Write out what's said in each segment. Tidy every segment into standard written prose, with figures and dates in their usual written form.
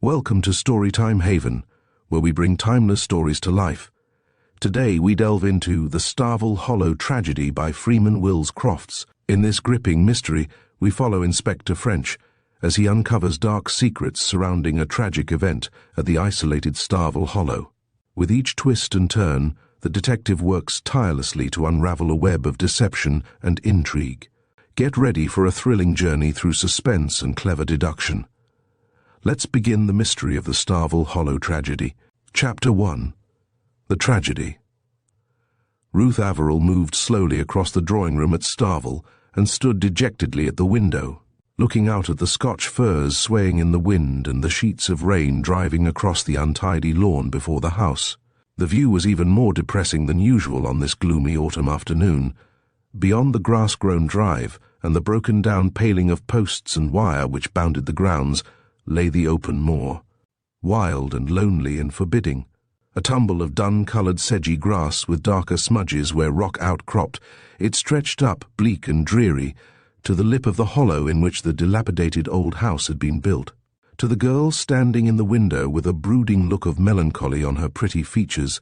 Welcome to Storytime Haven, where we bring timeless stories to life. Today we delve into The Starvel Hollow Tragedy by Freeman Wills Crofts. In this gripping mystery, we follow Inspector French as he uncovers dark secrets surrounding a tragic event at the isolated Starvel Hollow. With each twist and turn, the detective works tirelessly to unravel a web of deception and intrigue. Get ready for a thrilling journey through suspense and clever deduction. Let's begin the mystery of the Starvel Hollow Tragedy. Chapter 1. The Tragedy. Ruth Averill moved slowly across the drawing room at Starvel and stood dejectedly at the window, looking out at the Scotch firs swaying in the wind and the sheets of rain driving across the untidy lawn before the house. The view was even more depressing than usual on this gloomy autumn afternoon. Beyond the grass-grown drive and the broken-down paling of posts and wire which bounded the grounds lay the open moor, wild and lonely and forbidding. A tumble of dun-coloured sedgy grass with darker smudges where rock outcropped, it stretched up, bleak and dreary, to the lip of the hollow in which the dilapidated old house had been built. To the girl standing in the window with a brooding look of melancholy on her pretty features,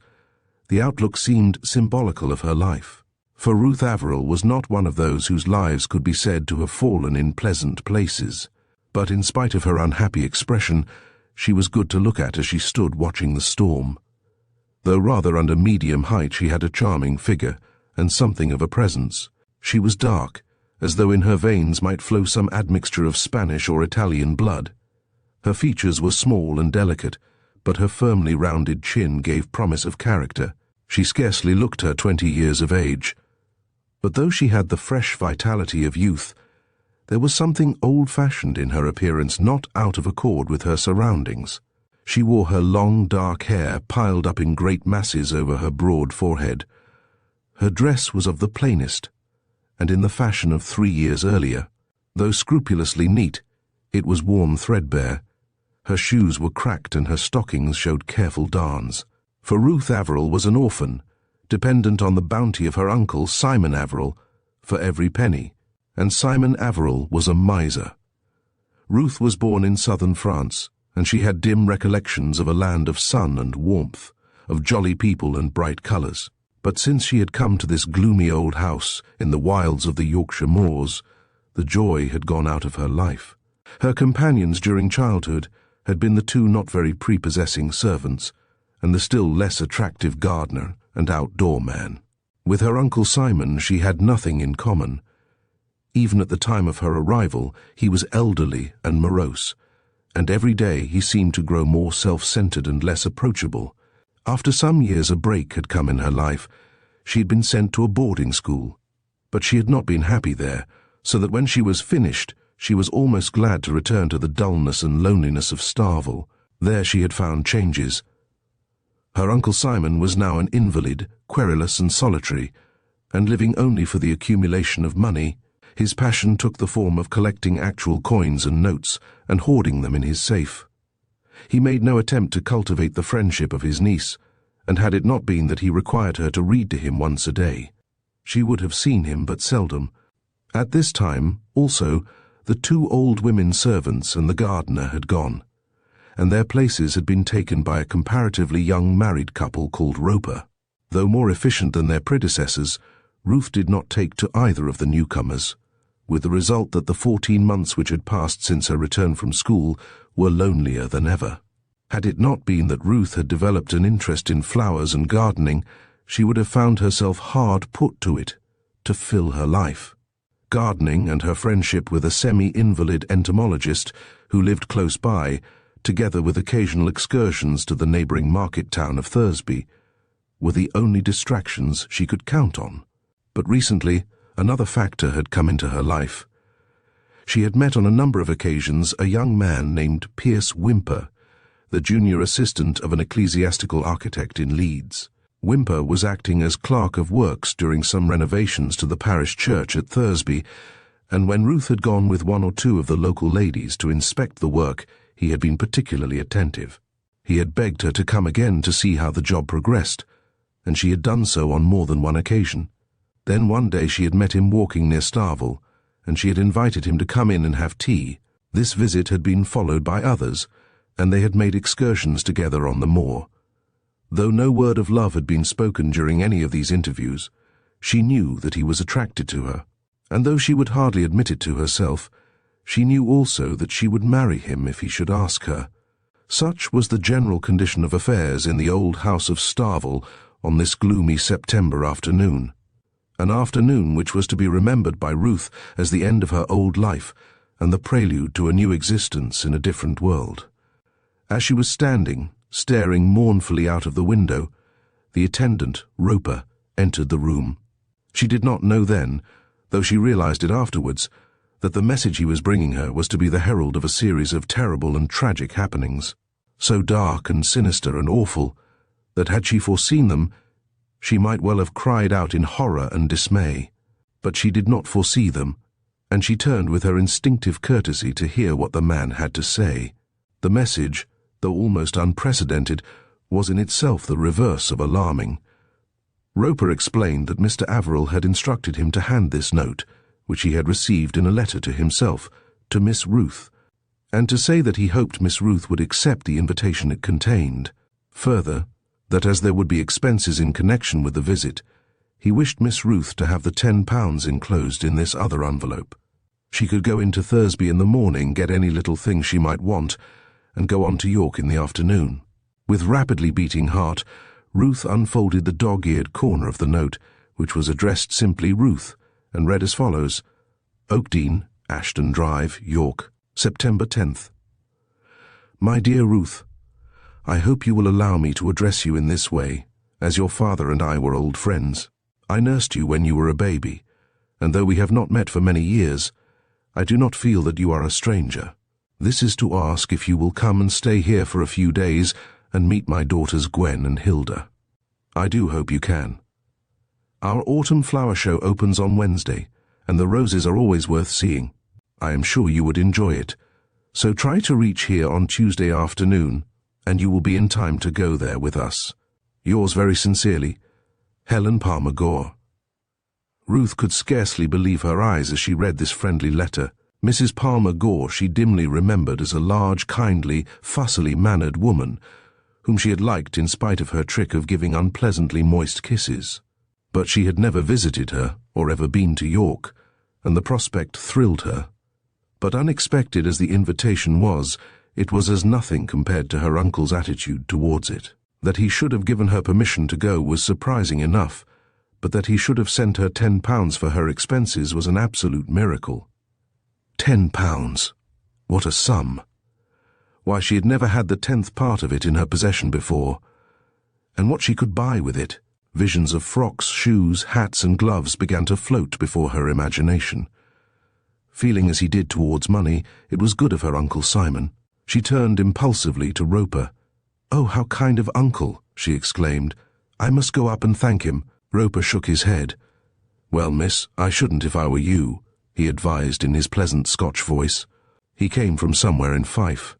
the outlook seemed symbolical of her life. For Ruth Averill was not one of those whose lives could be said to have fallen in pleasant places. But in spite of her unhappy expression, she was good to look at as she stood watching the storm. Though rather under medium height, she had a charming figure and something of a presence. She was dark, as though in her veins might flow some admixture of Spanish or Italian blood. Her features were small and delicate, but her firmly rounded chin gave promise of character. She scarcely looked her 20 years of age. But though she had the fresh vitality of youth, there was something old-fashioned in her appearance not out of accord with her surroundings. She wore her long dark hair piled up in great masses over her broad forehead. Her dress was of the plainest, and in the fashion of 3 years earlier. Though scrupulously neat, it was worn threadbare. Her shoes were cracked and her stockings showed careful darns. For Ruth Averill was an orphan, dependent on the bounty of her uncle Simon Averill for every penny. And Simon Averill was a miser. Ruth was born in southern France, and she had dim recollections of a land of sun and warmth, of jolly people and bright colours. But since she had come to this gloomy old house in the wilds of the Yorkshire moors, the joy had gone out of her life. Her companions during childhood had been the two not very prepossessing servants, and the still less attractive gardener and outdoor man. With her uncle Simon she had nothing in common. Even at the time of her arrival, he was elderly and morose, and every day he seemed to grow more self-centered and less approachable. After some years a break had come in her life. She had been sent to a boarding school, but she had not been happy there, so that when she was finished, she was almost glad to return to the dullness and loneliness of Starvel. There she had found changes. Her Uncle Simon was now an invalid, querulous and solitary, and living only for the accumulation of money. His passion took the form of collecting actual coins and notes and hoarding them in his safe. He made no attempt to cultivate the friendship of his niece, and had it not been that he required her to read to him once a day, she would have seen him but seldom. At this time, also, the 2 old women servants and the gardener had gone, and their places had been taken by a comparatively young married couple called Roper. Though more efficient than their predecessors, Ruth did not take to either of the newcomers, with the result that the 14 months which had passed since her return from school were lonelier than ever. Had it not been that Ruth had developed an interest in flowers and gardening, she would have found herself hard put to it, to fill her life. Gardening and her friendship with a semi-invalid entomologist who lived close by, together with occasional excursions to the neighbouring market town of Thursby, were the only distractions she could count on. But recently, another factor had come into her life. She had met on a number of occasions a young man named Pierce Whymper, the junior assistant of an ecclesiastical architect in Leeds. Whymper was acting as clerk of works during some renovations to the parish church at Thursby, and when Ruth had gone with 1 or 2 of the local ladies to inspect the work, he had been particularly attentive. He had begged her to come again to see how the job progressed, and she had done so on more than one occasion. Then one day she had met him walking near Starvel, and she had invited him to come in and have tea. This visit had been followed by others, and they had made excursions together on the moor. Though no word of love had been spoken during any of these interviews, she knew that he was attracted to her, and though she would hardly admit it to herself, she knew also that she would marry him if he should ask her. Such was the general condition of affairs in the old house of Starvel on this gloomy September afternoon, an afternoon which was to be remembered by Ruth as the end of her old life and the prelude to a new existence in a different world. As she was standing, staring mournfully out of the window, the attendant, Roper, entered the room. She did not know then, though she realized it afterwards, that the message he was bringing her was to be the herald of a series of terrible and tragic happenings, so dark and sinister and awful that had she foreseen them, she might well have cried out in horror and dismay. But she did not foresee them, and she turned with her instinctive courtesy to hear what the man had to say. The message, though almost unprecedented, was in itself the reverse of alarming. Roper explained that Mr. Averill had instructed him to hand this note, which he had received in a letter to himself, to Miss Ruth, and to say that he hoped Miss Ruth would accept the invitation it contained. Further, that as there would be expenses in connection with the visit, he wished Miss Ruth to have the £10 enclosed in this other envelope. She could go into Thursby in the morning, get any little thing she might want, and go on to York in the afternoon. With rapidly beating heart, Ruth unfolded the dog-eared corner of the note, which was addressed simply Ruth, and read as follows: Oakdean, Ashton Drive, York, September 10th. My dear Ruth, I hope you will allow me to address you in this way, as your father and I were old friends. I nursed you when you were a baby, and though we have not met for many years, I do not feel that you are a stranger. This is to ask if you will come and stay here for a few days and meet my daughters Gwen and Hilda. I do hope you can. Our autumn flower show opens on Wednesday, and the roses are always worth seeing. I am sure you would enjoy it, so try to reach here on Tuesday afternoon, and you will be in time to go there with us. Yours very sincerely, Helen Palmer Gore. Ruth could scarcely believe her eyes as she read this friendly letter. Mrs. Palmer Gore she dimly remembered as a large, kindly, fussily mannered woman, whom she had liked in spite of her trick of giving unpleasantly moist kisses. But she had never visited her, or ever been to York, and the prospect thrilled her. But unexpected as the invitation was, it was as nothing compared to her uncle's attitude towards it. That he should have given her permission to go was surprising enough, but that he should have sent her £10 for her expenses was an absolute miracle. £10! What a sum! Why, she had never had the 10th part of it in her possession before. And what she could buy with it! Visions of frocks, shoes, hats, and gloves began to float before her imagination. Feeling as he did towards money, it was good of her Uncle Simon. She turned impulsively to Roper. "Oh, how kind of Uncle!" she exclaimed. "I must go up and thank him." Roper shook his head. "Well, miss, I shouldn't if I were you," he advised in his pleasant Scotch voice. He came from somewhere in Fife.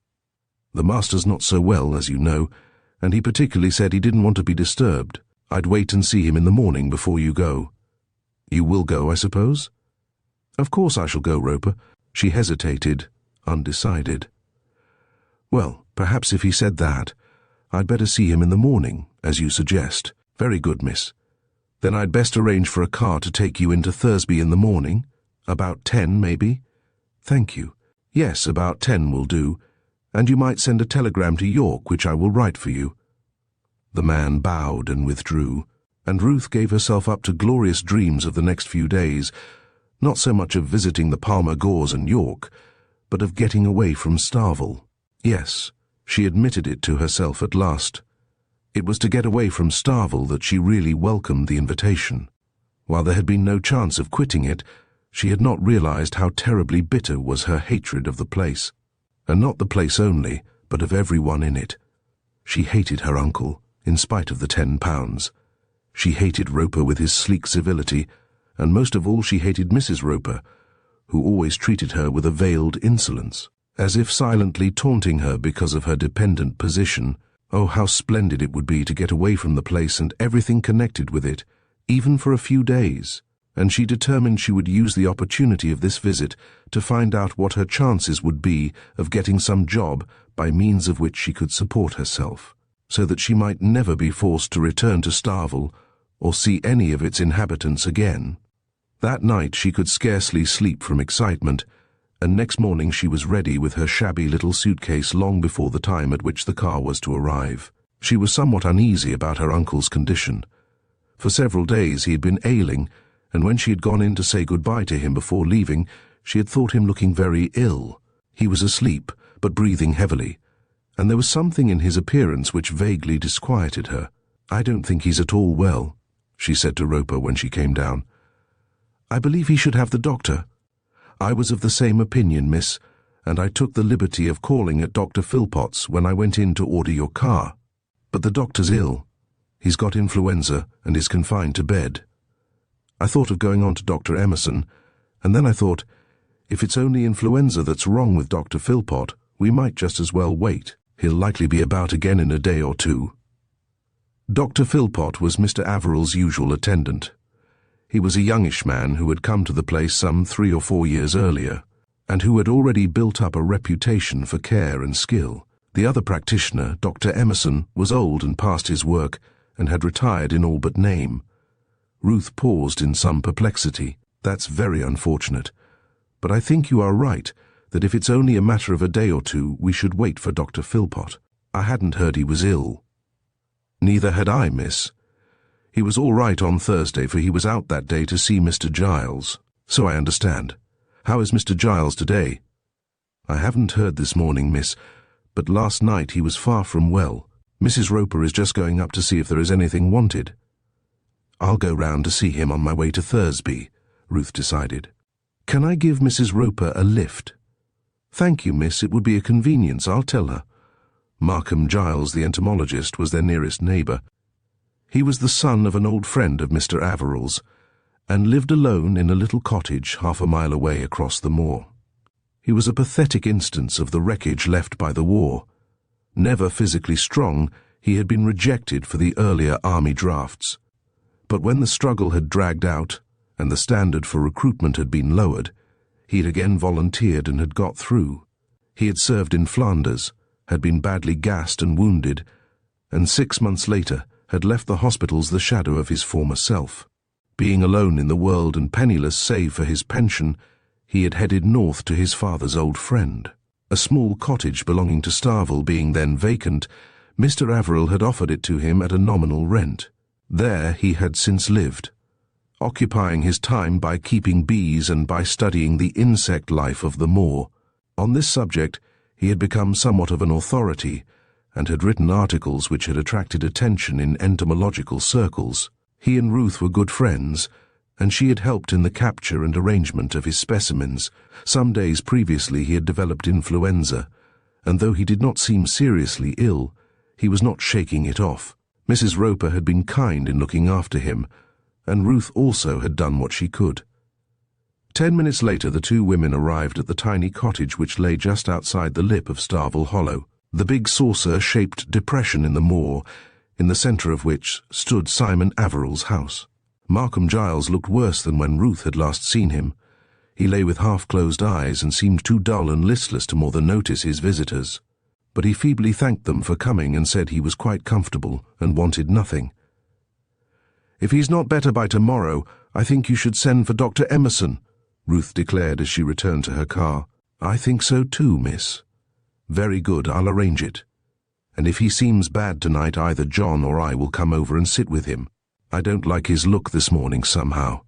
"The master's not so well, as you know, and he particularly said he didn't want to be disturbed. I'd wait and see him in the morning before you go." "You will go, I suppose?" "Of course I shall go, Roper." She hesitated, undecided. "Well, perhaps if he said that, I'd better see him in the morning, as you suggest." "Very good, miss. Then I'd best arrange for a car to take you into Thursby in the morning. About 10, maybe?" "Thank you. Yes, about 10 will do, and you might send a telegram to York, which I will write for you." The man bowed and withdrew, and Ruth gave herself up to glorious dreams of the next few days, not so much of visiting the Palmer Gores and York, but of getting away from Starvel. Yes, she admitted it to herself at last. It was to get away from Starvel that she really welcomed the invitation. While there had been no chance of quitting it, she had not realized how terribly bitter was her hatred of the place, and not the place only, but of everyone in it. She hated her uncle, in spite of the £10. She hated Roper with his sleek civility, and most of all she hated Mrs. Roper, who always treated her with a veiled insolence, as if silently taunting her because of her dependent position. Oh, how splendid it would be to get away from the place and everything connected with it, even for a few days, and she determined she would use the opportunity of this visit to find out what her chances would be of getting some job by means of which she could support herself, so that she might never be forced to return to Starvel or see any of its inhabitants again. That night she could scarcely sleep from excitement, and next morning she was ready with her shabby little suitcase long before the time at which the car was to arrive. She was somewhat uneasy about her uncle's condition. For several days he had been ailing, and when she had gone in to say goodbye to him before leaving, she had thought him looking very ill. He was asleep, but breathing heavily, and there was something in his appearance which vaguely disquieted her. "I don't think he's at all well," she said to Roper when she came down. "I believe he should have the doctor." "I was of the same opinion, miss, and I took the liberty of calling at Dr. Philpot's when I went in to order your car. But the doctor's ill. He's got influenza and is confined to bed. I thought of going on to Dr. Emerson, and then I thought, if it's only influenza that's wrong with Dr. Philpot, we might just as well wait. He'll likely be about again in a day or two." Dr. Philpot was Mr. Averill's usual attendant. He was a youngish man who had come to the place some 3 or 4 years earlier, and who had already built up a reputation for care and skill. The other practitioner, Dr. Emerson, was old and past his work, and had retired in all but name. Ruth paused in some perplexity. "That's very unfortunate. But I think you are right, that if it's only a matter of a day or two, we should wait for Dr. Philpot. I hadn't heard he was ill." "Neither had I, miss. He was all right on Thursday, for he was out that day to see Mr. Giles. So I understand. How is Mr. Giles today?" "I haven't heard this morning, miss, but last night he was far from well. Mrs. Roper is just going up to see if there is anything wanted." "I'll go round to see him on my way to Thursby," Ruth decided. "Can I give Mrs. Roper a lift?" "Thank you, miss, it would be a convenience, I'll tell her." Markham Giles, the entomologist, was their nearest neighbour. He was the son of an old friend of Mr. Averill's, and lived alone in a little cottage half a mile away across the moor. He was a pathetic instance of the wreckage left by the war. Never physically strong, he had been rejected for the earlier army drafts. But when the struggle had dragged out, and the standard for recruitment had been lowered, he had again volunteered and had got through. He had served in Flanders, had been badly gassed and wounded, and 6 months later had left the hospitals the shadow of his former self. Being alone in the world and penniless save for his pension, he had headed north to his father's old friend. A small cottage belonging to Starvel being then vacant, Mr. Averill had offered it to him at a nominal rent. There he had since lived, occupying his time by keeping bees and by studying the insect life of the moor. On this subject he had become somewhat of an authority, and had written articles which had attracted attention in entomological circles. He and Ruth were good friends, and she had helped in the capture and arrangement of his specimens. Some days previously he had developed influenza, and though he did not seem seriously ill, he was not shaking it off. Mrs. Roper had been kind in looking after him, and Ruth also had done what she could. 10 minutes later the two women arrived at the tiny cottage which lay just outside the lip of Starvel Hollow, the big saucer-shaped depression in the moor, in the centre of which stood Simon Averill's house. Markham Giles looked worse than when Ruth had last seen him. He lay with half-closed eyes and seemed too dull and listless to more than notice his visitors. But he feebly thanked them for coming and said he was quite comfortable and wanted nothing. "If he's not better by tomorrow, I think you should send for Dr. Emerson," Ruth declared as she returned to her car. "I think so too, miss." "Very good, I'll arrange it. And if he seems bad tonight, either John or I will come over and sit with him. I don't like his look this morning somehow."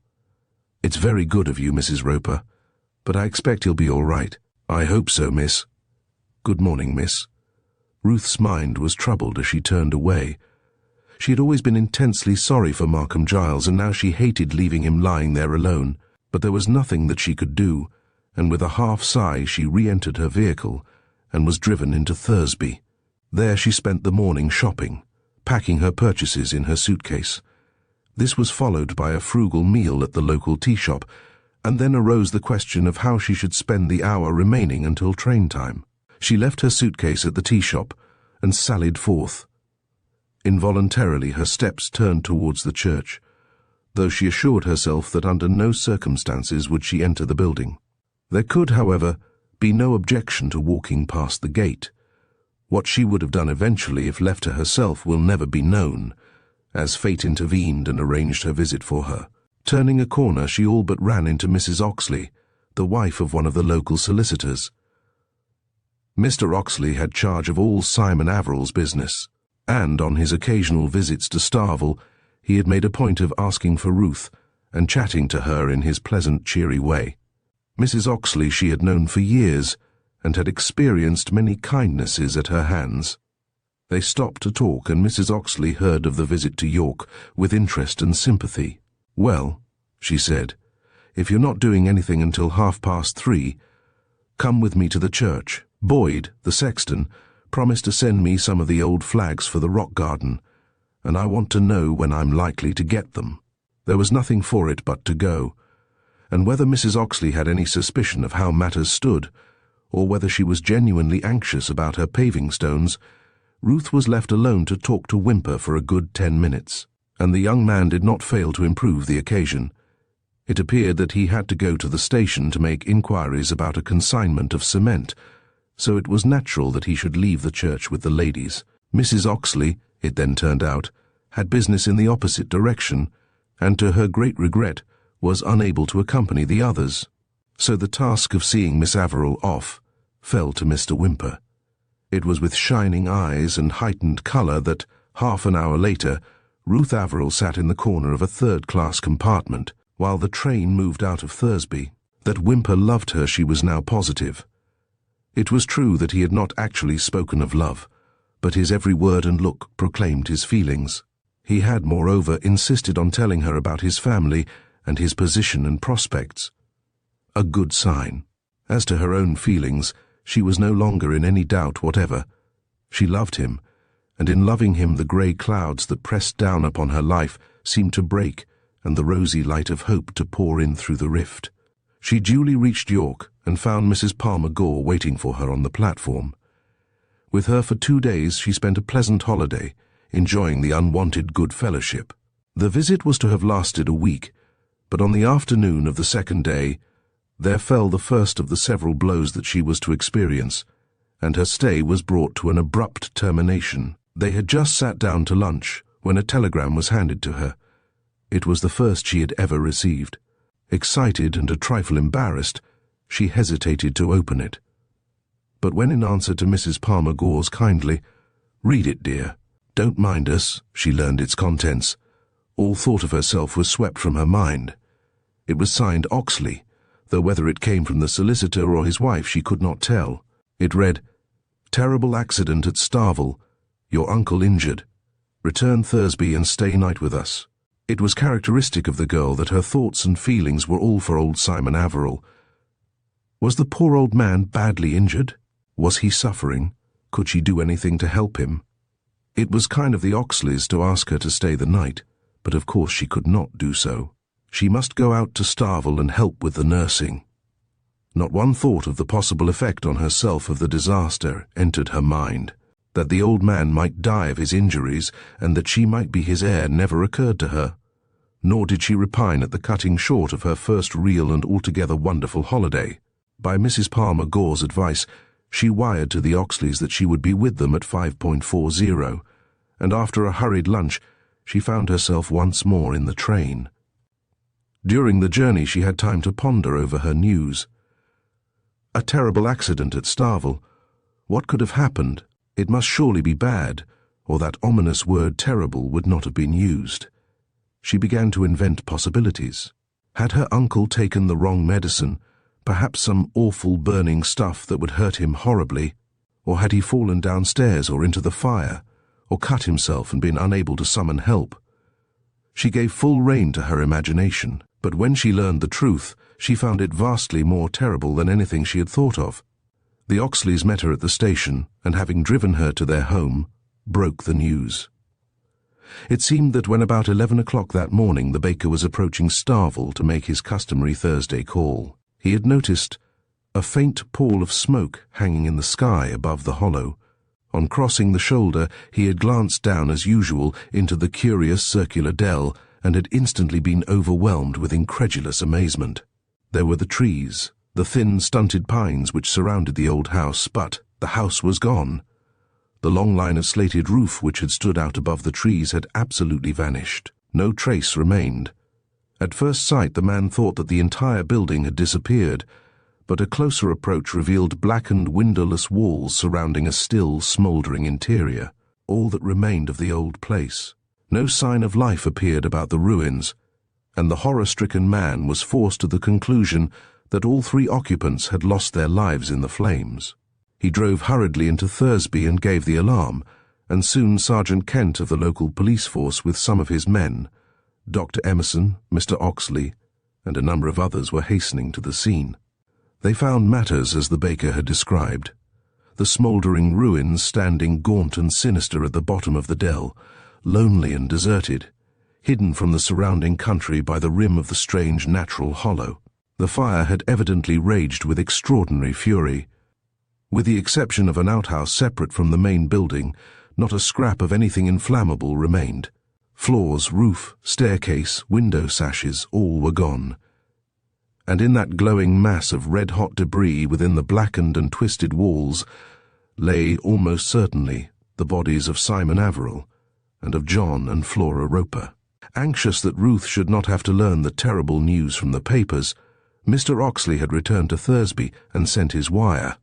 "It's very good of you, Mrs. Roper, but I expect he'll be all right." "I hope so, miss." "Good morning, miss." Ruth's mind was troubled as she turned away. She had always been intensely sorry for Markham Giles, and now she hated leaving him lying there alone. But there was nothing that she could do, and with a half-sigh she re-entered her vehicle and was driven into Thursby. There she spent the morning shopping, packing her purchases in her suitcase. This was followed by a frugal meal at the local tea shop, and then arose the question of how she should spend the hour remaining until train time. She left her suitcase at the tea shop and sallied forth. Involuntarily her steps turned towards the church, though she assured herself that under no circumstances would she enter the building. There could, however, be no objection to walking past the gate, What she would have done eventually if left to herself will never be known, as fate intervened and arranged her visit for her. Turning a corner, she all but ran into Mrs. Oxley, the wife of one of the local solicitors. Mr. Oxley had charge of all Simon Averill's business, and on his occasional visits to Starvel, he had made a point of asking for Ruth and chatting to her in his pleasant, cheery way. Mrs. Oxley she had known for years, and had experienced many kindnesses at her hands. They stopped to talk, and Mrs. Oxley heard of the visit to York with interest and sympathy. "Well," she said, "if you're not doing anything until 3:30, come with me to the church. Boyd, the sexton, promised to send me some of the old flags for the rock garden, and I want to know when I'm likely to get them." There was nothing for it but to go, and whether Mrs. Oxley had any suspicion of how matters stood, or whether she was genuinely anxious about her paving stones, Ruth was left alone to talk to Whymper for a good 10 minutes, and the young man did not fail to improve the occasion. It appeared that he had to go to the station to make inquiries about a consignment of cement, so it was natural that he should leave the church with the ladies. Mrs. Oxley, it then turned out, had business in the opposite direction, and to her great regret was unable to accompany the others. So the task of seeing Miss Averill off fell to Mr. Whymper. It was with shining eyes and heightened colour that, half an hour later, Ruth Averill sat in the corner of a third-class compartment, while the train moved out of Thursby. That Whymper loved her she was now positive. It was true that he had not actually spoken of love, but his every word and look proclaimed his feelings. He had, moreover, insisted on telling her about his family and his position and prospects. A good sign. As to her own feelings, she was no longer in any doubt whatever. She loved him, and in loving him the grey clouds that pressed down upon her life seemed to break and the rosy light of hope to pour in through the rift. She duly reached York and found Mrs. Palmer Gore waiting for her on the platform. With her for 2 days she spent a pleasant holiday, enjoying the unwonted good fellowship. The visit was to have lasted a week, but on the afternoon of the second day there fell the first of the several blows that she was to experience, and her stay was brought to an abrupt termination. They had just sat down to lunch when a telegram was handed to her. It was the first she had ever received. Excited and a trifle embarrassed, she hesitated to open it. But when in answer to Mrs. Palmer Gore's kindly, "Read it, dear. Don't mind us," she learned its contents, all thought of herself was swept from her mind. It was signed Oxley, though whether it came from the solicitor or his wife she could not tell. It read, "Terrible accident at Starvel. Your uncle injured. Return Thursby and stay night with us." It was characteristic of the girl that her thoughts and feelings were all for old Simon Averill. Was the poor old man badly injured? Was he suffering? Could she do anything to help him? It was kind of the Oxleys to ask her to stay the night, but of course she could not do so. She must go out to Starvel and help with the nursing. Not one thought of the possible effect on herself of the disaster entered her mind. That the old man might die of his injuries and that she might be his heir never occurred to her. Nor did she repine at the cutting short of her first real and altogether wonderful holiday. By Mrs. Palmer Gore's advice, she wired to the Oxleys that she would be with them at 5:40, and after a hurried lunch, she found herself once more in the train. During the journey she had time to ponder over her news. A terrible accident at Starvel. What could have happened? It must surely be bad, or that ominous word terrible would not have been used. She began to invent possibilities. Had her uncle taken the wrong medicine, perhaps some awful burning stuff that would hurt him horribly, or had he fallen downstairs or into the fire, or cut himself and been unable to summon help? She gave full rein to her imagination, but when she learned the truth, she found it vastly more terrible than anything she had thought of. The Oxleys met her at the station, and having driven her to their home, broke the news. It seemed that when about 11 o'clock that morning the baker was approaching Starvel to make his customary Thursday call, he had noticed a faint pall of smoke hanging in the sky above the hollow. On crossing the shoulder, he had glanced down as usual into the curious circular dell and had instantly been overwhelmed with incredulous amazement. There were the trees, the thin, stunted pines which surrounded the old house, but the house was gone. The long line of slated roof which had stood out above the trees had absolutely vanished. No trace remained. At first sight the man thought that the entire building had disappeared, but a closer approach revealed blackened windowless walls surrounding a still, smouldering interior, all that remained of the old place. No sign of life appeared about the ruins, and the horror-stricken man was forced to the conclusion that all 3 occupants had lost their lives in the flames. He drove hurriedly into Thursby and gave the alarm, and soon Sergeant Kent of the local police force with some of his men, Dr. Emerson, Mr. Oxley, and a number of others were hastening to the scene. They found matters as the baker had described. The smouldering ruins standing gaunt and sinister at the bottom of the dell, lonely and deserted, hidden from the surrounding country by the rim of the strange natural hollow. The fire had evidently raged with extraordinary fury. With the exception of an outhouse separate from the main building, not a scrap of anything inflammable remained. Floors, roof, staircase, window sashes, all were gone. And in that glowing mass of red-hot debris within the blackened and twisted walls lay, almost certainly, the bodies of Simon Averill and of John and Flora Roper. Anxious that Ruth should not have to learn the terrible news from the papers, Mr. Oxley had returned to Thursby and sent his wire.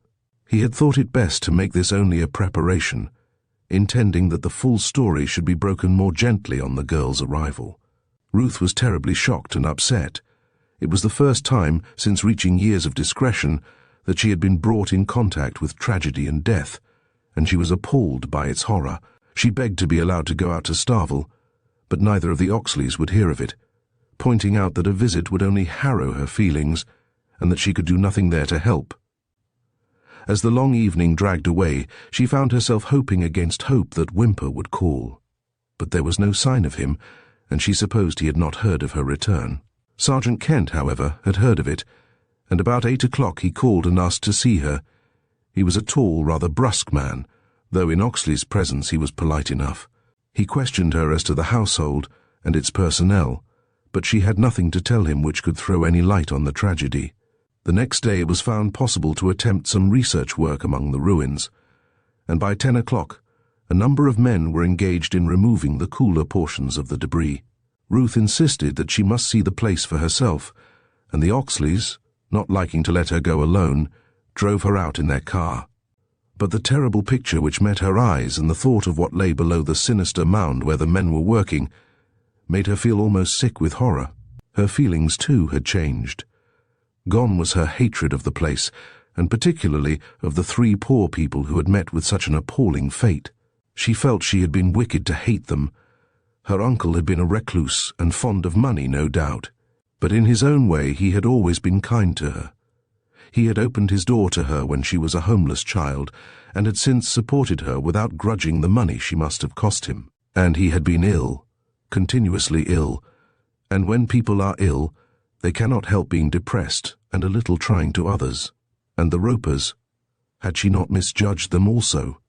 He had thought it best to make this only a preparation, intending that the full story should be broken more gently on the girl's arrival. Ruth was terribly shocked and upset. It was the first time since reaching years of discretion that she had been brought in contact with tragedy and death, and she was appalled by its horror. She begged to be allowed to go out to Starvel, but neither of the Oxleys would hear of it, pointing out that a visit would only harrow her feelings and that she could do nothing there to help. As the long evening dragged away, she found herself hoping against hope that Whymper would call. But there was no sign of him, and she supposed he had not heard of her return. Sergeant Kent, however, had heard of it, and about 8 o'clock he called and asked to see her. He was a tall, rather brusque man, though in Oxley's presence he was polite enough. He questioned her as to the household and its personnel, but she had nothing to tell him which could throw any light on the tragedy. The next day it was found possible to attempt some research work among the ruins, and by 10 o'clock a number of men were engaged in removing the cooler portions of the debris. Ruth insisted that she must see the place for herself, and the Oxleys, not liking to let her go alone, drove her out in their car. But the terrible picture which met her eyes and the thought of what lay below the sinister mound where the men were working made her feel almost sick with horror. Her feelings, too, had changed. Gone was her hatred of the place, and particularly of the 3 poor people who had met with such an appalling fate. She felt she had been wicked to hate them. Her uncle had been a recluse and fond of money, no doubt, but in his own way he had always been kind to her. He had opened his door to her when she was a homeless child, and had since supported her without grudging the money she must have cost him. And he had been ill, continuously ill, and when people are ill, they cannot help being depressed and a little trying to others. And the Ropers, had she not misjudged them also?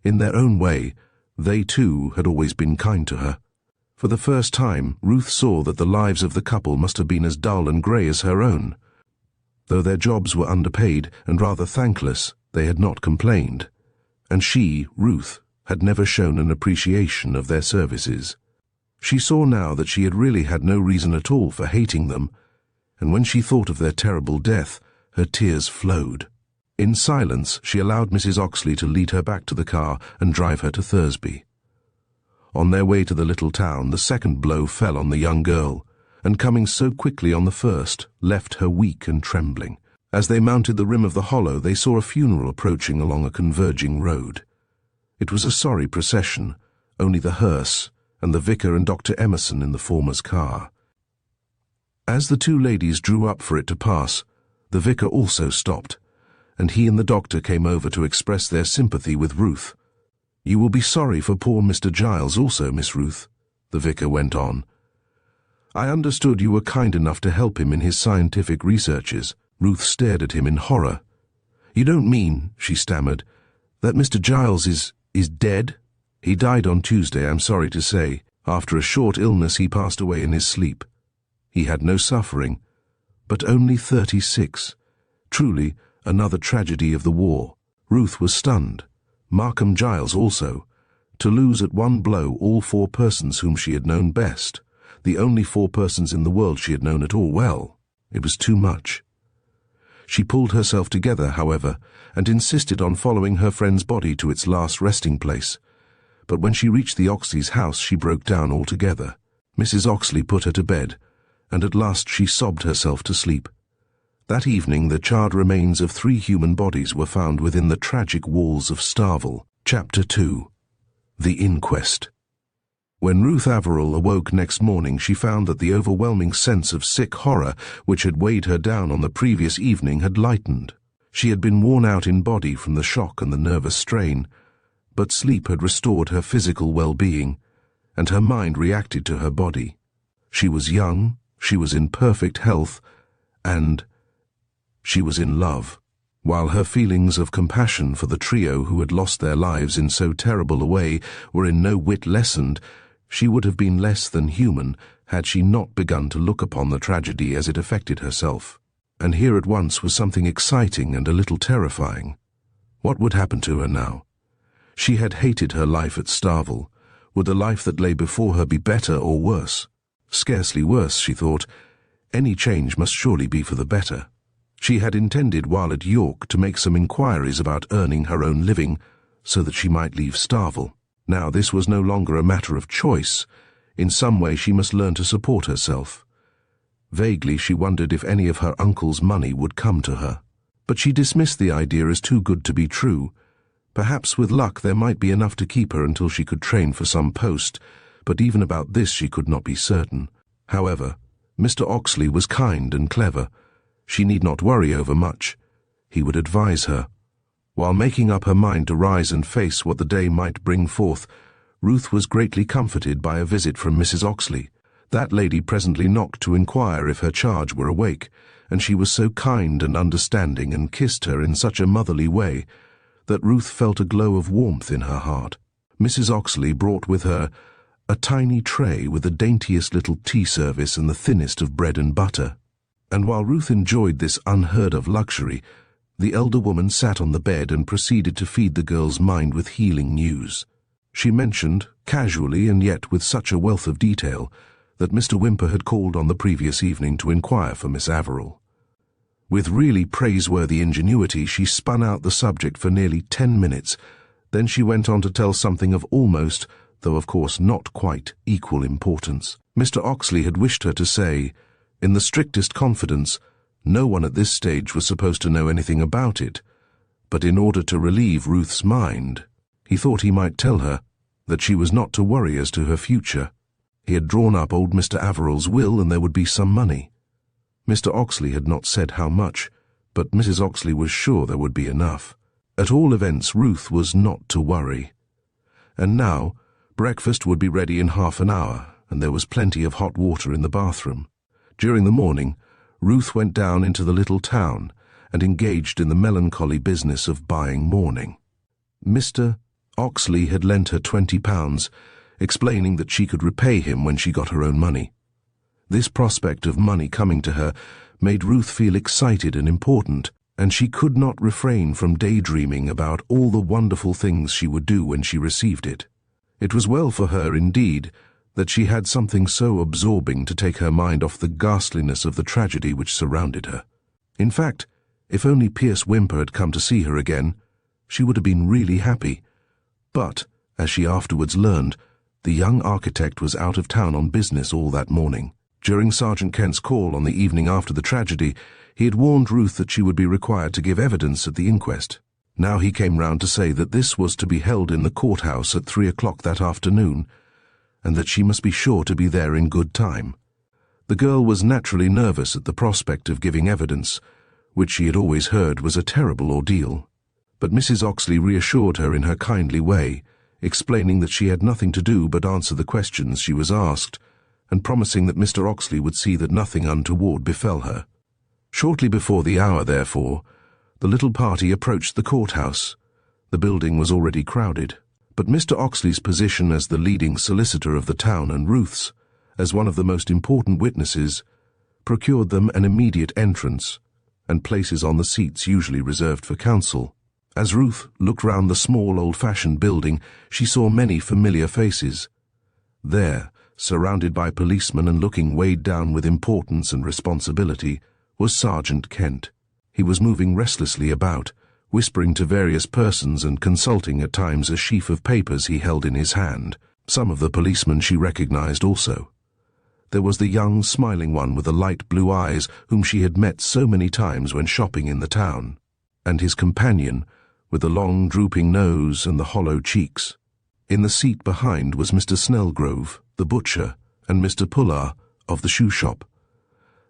In their own way, they too had always been kind to her. For the first time, Ruth saw that the lives of the couple must have been as dull and grey as her own. Though their jobs were underpaid and rather thankless, they had not complained, and she, Ruth, had never shown an appreciation of their services. She saw now that she had really had no reason at all for hating them, and when she thought of their terrible death, her tears flowed. In silence, she allowed Mrs. Oxley to lead her back to the car and drive her to Thursby. On their way to the little town, the second blow fell on the young girl, and coming so quickly on the first, left her weak and trembling. As they mounted the rim of the hollow, they saw a funeral approaching along a converging road. It was a sorry procession, only the hearse, and the vicar and Dr. Emerson in the former's car. As the 2 ladies drew up for it to pass, the vicar also stopped, and he and the doctor came over to express their sympathy with Ruth. "You will be sorry for poor Mr. Giles also, Miss Ruth," the vicar went on. "I understood you were kind enough to help him in his scientific researches." Ruth stared at him in horror. "You don't mean," she stammered, "that Mr. Giles is dead?" "He died on Tuesday, I'm sorry to say. After a short illness he passed away in his sleep. He had no suffering, but only 36. Truly, another tragedy of the war." Ruth was stunned, Markham Giles also. To lose at one blow all 4 persons whom she had known best, the only 4 persons in the world she had known at all well, it was too much. She pulled herself together, however, and insisted on following her friend's body to its last resting place. But when she reached the Oxleys' house, she broke down altogether. Mrs. Oxley put her to bed, and at last she sobbed herself to sleep. That evening the charred remains of 3 human bodies were found within the tragic walls of Starvel. Chapter 2. The Inquest. When Ruth Averill awoke next morning, she found that the overwhelming sense of sick horror which had weighed her down on the previous evening had lightened. She had been worn out in body from the shock and the nervous strain, but sleep had restored her physical well-being, and her mind reacted to her body. She was young, she was in perfect health, and she was in love. While her feelings of compassion for the trio who had lost their lives in so terrible a way were in no whit lessened, she would have been less than human had she not begun to look upon the tragedy as it affected herself. And here at once was something exciting and a little terrifying. What would happen to her now? She had hated her life at Starvel. Would the life that lay before her be better or worse? Scarcely worse, she thought. Any change must surely be for the better. She had intended while at York to make some inquiries about earning her own living, so that she might leave Starvel. Now this was no longer a matter of choice. In some way she must learn to support herself. Vaguely she wondered if any of her uncle's money would come to her. But she dismissed the idea as too good to be true. Perhaps with luck there might be enough to keep her until she could train for some post, but even about this she could not be certain. However, Mr. Oxley was kind and clever. She need not worry over much. He would advise her. While making up her mind to rise and face what the day might bring forth, Ruth was greatly comforted by a visit from Mrs. Oxley. That lady presently knocked to inquire if her charge were awake, and she was so kind and understanding and kissed her in such a motherly way that Ruth felt a glow of warmth in her heart. Mrs. Oxley brought with her a tiny tray with the daintiest little tea service and the thinnest of bread and butter. And while Ruth enjoyed this unheard-of luxury, the elder woman sat on the bed and proceeded to feed the girl's mind with healing news. She mentioned, casually and yet with such a wealth of detail, that Mr. Whymper had called on the previous evening to inquire for Miss Averill. With really praiseworthy ingenuity, she spun out the subject for nearly 10 minutes. Then she went on to tell something of almost, though of course not quite, equal importance. Mr. Oxley had wished her to say, in the strictest confidence, no one at this stage was supposed to know anything about it, but in order to relieve Ruth's mind, he thought he might tell her that she was not to worry as to her future. He had drawn up old Mr. Averill's will, and there would be some money. Mr. Oxley had not said how much, but Mrs. Oxley was sure there would be enough. At all events, Ruth was not to worry. And now, breakfast would be ready in half an hour, and there was plenty of hot water in the bathroom. During the morning, Ruth went down into the little town and engaged in the melancholy business of buying mourning. Mr. Oxley had lent her £20, explaining that she could repay him when she got her own money. This prospect of money coming to her made Ruth feel excited and important, and she could not refrain from daydreaming about all the wonderful things she would do when she received it. It was well for her, indeed, that she had something so absorbing to take her mind off the ghastliness of the tragedy which surrounded her. In fact, if only Pierce Whymper had come to see her again, she would have been really happy. But, as she afterwards learned, the young architect was out of town on business all that morning. During Sergeant Kent's call on the evening after the tragedy, he had warned Ruth that she would be required to give evidence at the inquest. Now he came round to say that this was to be held in the courthouse at 3 o'clock that afternoon, and that she must be sure to be there in good time. The girl was naturally nervous at the prospect of giving evidence, which she had always heard was a terrible ordeal. But Mrs. Oxley reassured her in her kindly way, explaining that she had nothing to do but answer the questions she was asked, and promising that Mr. Oxley would see that nothing untoward befell her. Shortly before the hour, therefore, the little party approached the courthouse. The building was already crowded, but Mr. Oxley's position as the leading solicitor of the town and Ruth's, as one of the most important witnesses, procured them an immediate entrance and places on the seats usually reserved for counsel. As Ruth looked round the small old-fashioned building, she saw many familiar faces. There, surrounded by policemen and looking weighed down with importance and responsibility, was Sergeant Kent. He was moving restlessly about, whispering to various persons and consulting at times a sheaf of papers he held in his hand. Some of the policemen she recognized also. There was the young, smiling one with the light blue eyes whom she had met so many times when shopping in the town, and his companion, with the long, drooping nose and the hollow cheeks. In the seat behind was Mr. Snellgrove, the butcher, and Mr. Pullar, of the shoe shop.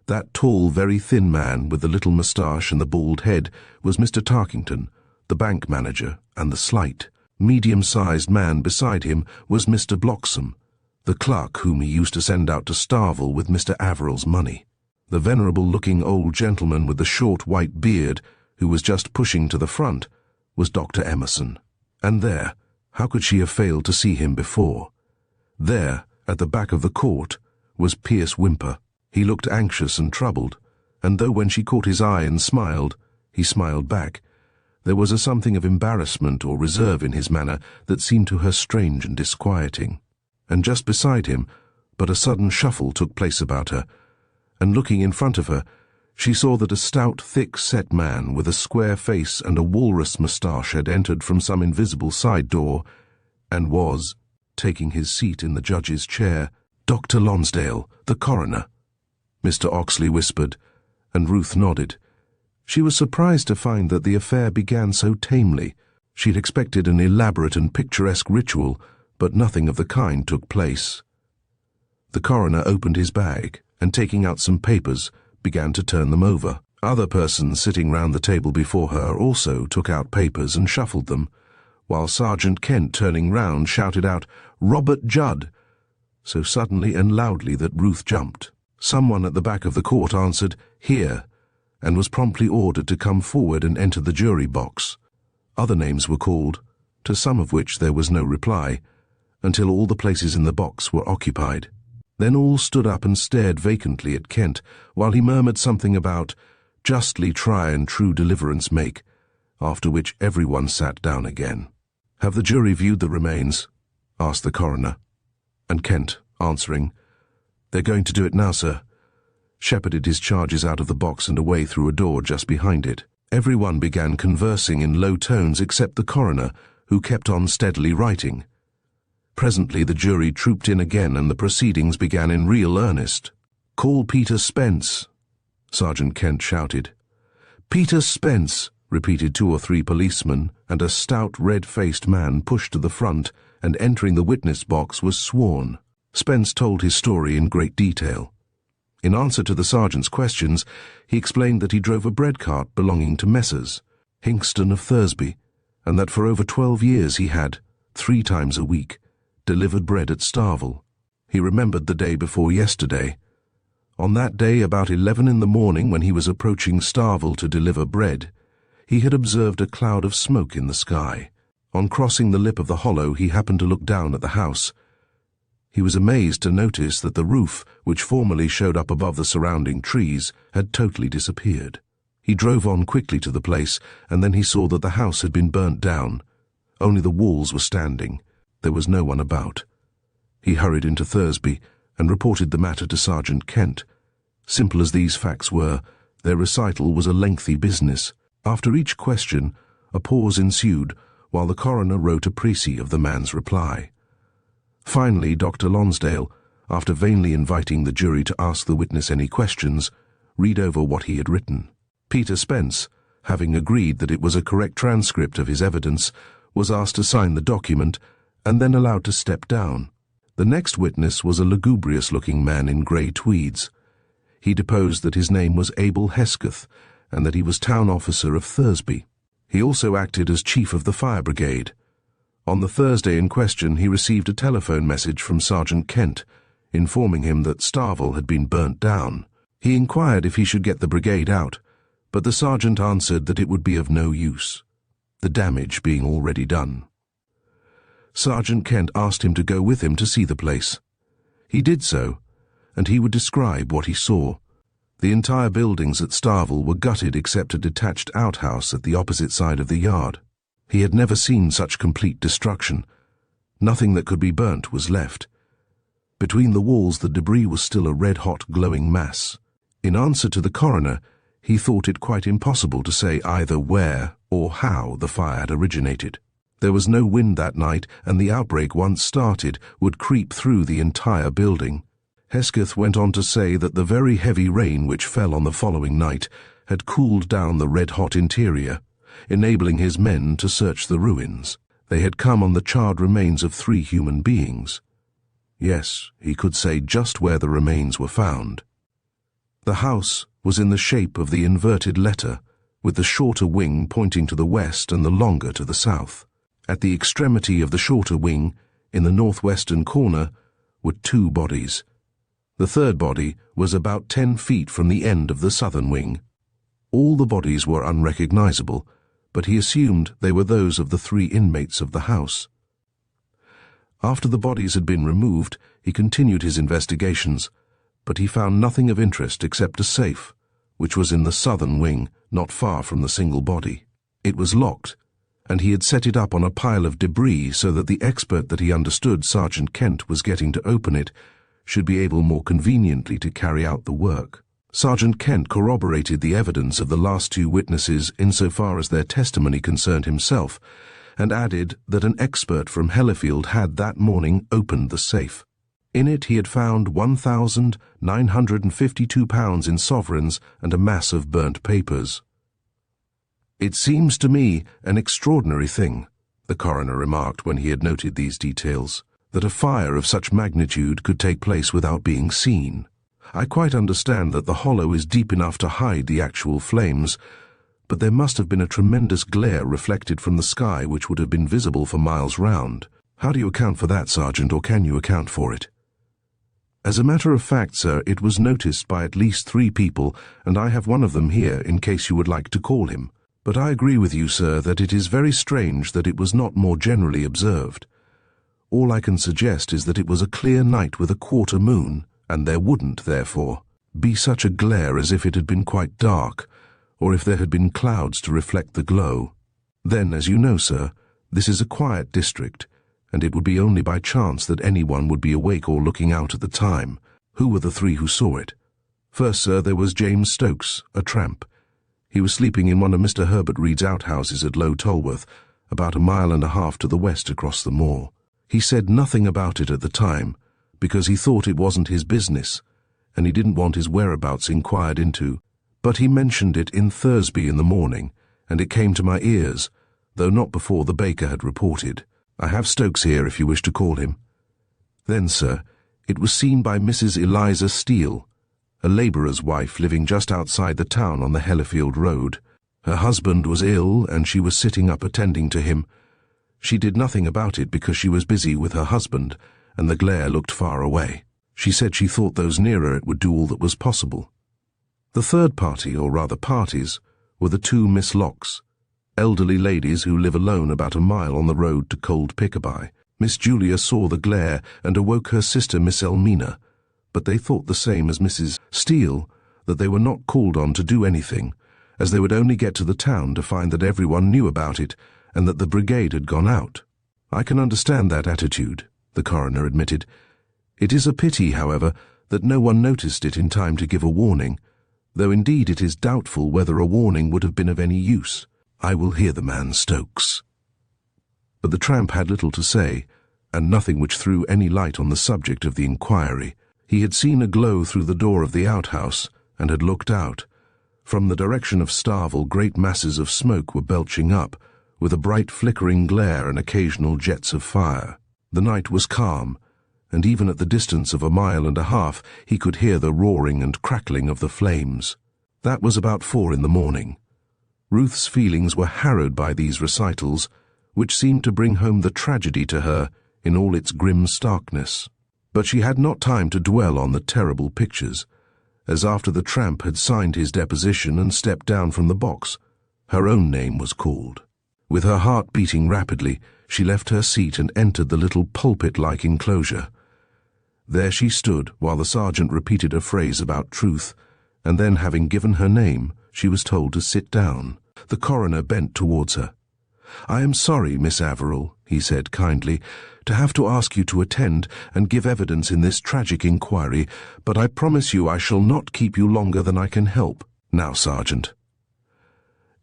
That tall, very thin man with the little moustache and the bald head was Mr. Tarkington, the bank manager, and the slight, medium-sized man beside him was Mr. Bloxham, the clerk whom he used to send out to Starvel with Mr. Averill's money. The venerable-looking old gentleman with the short white beard, who was just pushing to the front, was Dr. Emerson. And there, how could she have failed to see him before? There, at the back of the court, was Pierce Whymper. He looked anxious and troubled, and though when she caught his eye and smiled, he smiled back, there was a something of embarrassment or reserve in his manner that seemed to her strange and disquieting. And just beside him, but a sudden shuffle took place about her, and looking in front of her, she saw that a stout, thick-set man with a square face and a walrus moustache had entered from some invisible side door, and was, taking his seat in the judge's chair, Dr. Lonsdale, the coroner. Mr. Oxley whispered, and Ruth nodded. She was surprised to find that the affair began so tamely. She'd expected an elaborate and picturesque ritual, but nothing of the kind took place. The coroner opened his bag, and taking out some papers, began to turn them over. Other persons sitting round the table before her also took out papers and shuffled them, while Sergeant Kent, turning round, shouted out, "Robert Judd!" so suddenly and loudly that Ruth jumped. Someone at the back of the court answered, "Here," and was promptly ordered to come forward and enter the jury box. Other names were called, to some of which there was no reply, until all the places in the box were occupied. Then all stood up and stared vacantly at Kent, while he murmured something about, "Justly try and true deliverance make," after which everyone sat down again. "Have the jury viewed the remains?" asked the coroner. And Kent, answering, "They're going to do it now, sir," shepherded his charges out of the box and away through a door just behind it. Everyone began conversing in low tones except the coroner, who kept on steadily writing. Presently the jury trooped in again and the proceedings began in real earnest. "Call Peter Spence," Sergeant Kent shouted. "Peter Spence," repeated 2 or 3 policemen, and a stout, red-faced man pushed to the front and entering the witness box was sworn. Spence told his story in great detail. In answer to the sergeant's questions, he explained that he drove a bread cart belonging to Messrs. Hinkston of Thursby, and that for over 12 years he had, 3 times a week, delivered bread at Starvel. He remembered the day before yesterday. On that day, about 11 in the morning, when he was approaching Starvel to deliver bread, he had observed a cloud of smoke in the sky. On crossing the lip of the hollow, he happened to look down at the house. He was amazed to notice that the roof, which formerly showed up above the surrounding trees, had totally disappeared. He drove on quickly to the place, and then he saw that the house had been burnt down. Only the walls were standing. There was no one about. He hurried into Thursby and reported the matter to Sergeant Kent. Simple as these facts were, their recital was a lengthy business. After each question, a pause ensued, while the coroner wrote a précis of the man's reply. Finally, Dr. Lonsdale, after vainly inviting the jury to ask the witness any questions, read over what he had written. Peter Spence, having agreed that it was a correct transcript of his evidence, was asked to sign the document and then allowed to step down. The next witness was a lugubrious-looking man in grey tweeds. He deposed that his name was Abel Hesketh and that he was town officer of Thursby. He also acted as chief of the fire brigade. On the Thursday in question, he received a telephone message from Sergeant Kent, informing him that Starvel had been burnt down. He inquired if he should get the brigade out, but the sergeant answered that it would be of no use, the damage being already done. Sergeant Kent asked him to go with him to see the place. He did so, and he would describe what he saw. The entire buildings at Starvel were gutted except a detached outhouse at the opposite side of the yard. He had never seen such complete destruction. Nothing that could be burnt was left. Between the walls the debris was still a red-hot glowing mass. In answer to the coroner, he thought it quite impossible to say either where or how the fire had originated. There was no wind that night, and the outbreak, once started, would creep through the entire building. Hesketh went on to say that the very heavy rain which fell on the following night had cooled down the red-hot interior, enabling his men to search the ruins. They had come on the charred remains of 3 human beings. Yes, he could say just where the remains were found. The house was in the shape of the inverted letter, with the shorter wing pointing to the west and the longer to the south. At the extremity of the shorter wing, in the northwestern corner, were 2 bodies. The third body was about 10 feet from the end of the southern wing. All the bodies were unrecognizable, but he assumed they were those of the 3 inmates of the house. After the bodies had been removed, he continued his investigations, but he found nothing of interest except a safe, which was in the southern wing, not far from the single body. It was locked, and he had set it up on a pile of debris so that the expert that he understood Sergeant Kent was getting to open it should be able more conveniently to carry out the work. Sergeant Kent corroborated the evidence of the last 2 witnesses insofar as their testimony concerned himself, and added that an expert from Hellifield had that morning opened the safe. In it he had found £1,952 in sovereigns and a mass of burnt papers. "It seems to me an extraordinary thing," the coroner remarked when he had noted these details, "that a fire of such magnitude could take place without being seen. I quite understand that the hollow is deep enough to hide the actual flames, but there must have been a tremendous glare reflected from the sky which would have been visible for miles round. How do you account for that, Sergeant, or can you account for it?" "As a matter of fact, sir, it was noticed by at least 3 people, and I have one of them here in case you would like to call him. But I agree with you, sir, that it is very strange that it was not more generally observed. All I can suggest is that it was a clear night with a quarter moon, and there wouldn't, therefore, be such a glare as if it had been quite dark, or if there had been clouds to reflect the glow. Then, as you know, sir, this is a quiet district, and it would be only by chance that anyone would be awake or looking out at the time. Who were the 3 who saw it? First, sir, there was James Stokes, a tramp. He was sleeping in one of Mr. Herbert Reed's outhouses at Low Tolworth, about 1.5 miles to the west across the moor. He said nothing about it at the time, because he thought it wasn't his business, and he didn't want his whereabouts inquired into. But he mentioned it in Thursby in the morning, and it came to my ears, though not before the baker had reported. I have Stokes here if you wish to call him. Then, sir, it was seen by Mrs. Eliza Steele, a labourer's wife living just outside the town on the Hellifield Road. Her husband was ill, and she was sitting up attending to him. She did nothing about it because she was busy with her husband, and the glare looked far away. She said she thought those nearer it would do all that was possible. The third party, or rather parties, were the 2 Miss Locks, elderly ladies who live alone about 1 mile on the road to Cold Pickaby. Miss Julia saw the glare and awoke her sister Miss Elmina, but they thought the same as Mrs. Steele, that they were not called on to do anything, as they would only get to the town to find that everyone knew about it and that the brigade had gone out. I can understand that attitude, the coroner admitted. It is a pity, however, that no one noticed it in time to give a warning, though indeed it is doubtful whether a warning would have been of any use. I will hear the man Stokes. But the tramp had little to say, and nothing which threw any light on the subject of the inquiry. He had seen a glow through the door of the outhouse, and had looked out. From the direction of Starvel great masses of smoke were belching up, with a bright flickering glare and occasional jets of fire. The night was calm, and even at the distance of 1.5 miles he could hear the roaring and crackling of the flames. That was about 4 in the morning. Ruth's feelings were harrowed by these recitals, which seemed to bring home the tragedy to her in all its grim starkness. But she had not time to dwell on the terrible pictures, as after the tramp had signed his deposition and stepped down from the box, her own name was called. With her heart beating rapidly, she left her seat and entered the little pulpit-like enclosure. There she stood while the sergeant repeated a phrase about truth, and then, having given her name, she was told to sit down. The coroner bent towards her. "I am sorry, Miss Averill," he said kindly, "to have to ask you to attend and give evidence in this tragic inquiry, but I promise you I shall not keep you longer than I can help. Now, Sergeant."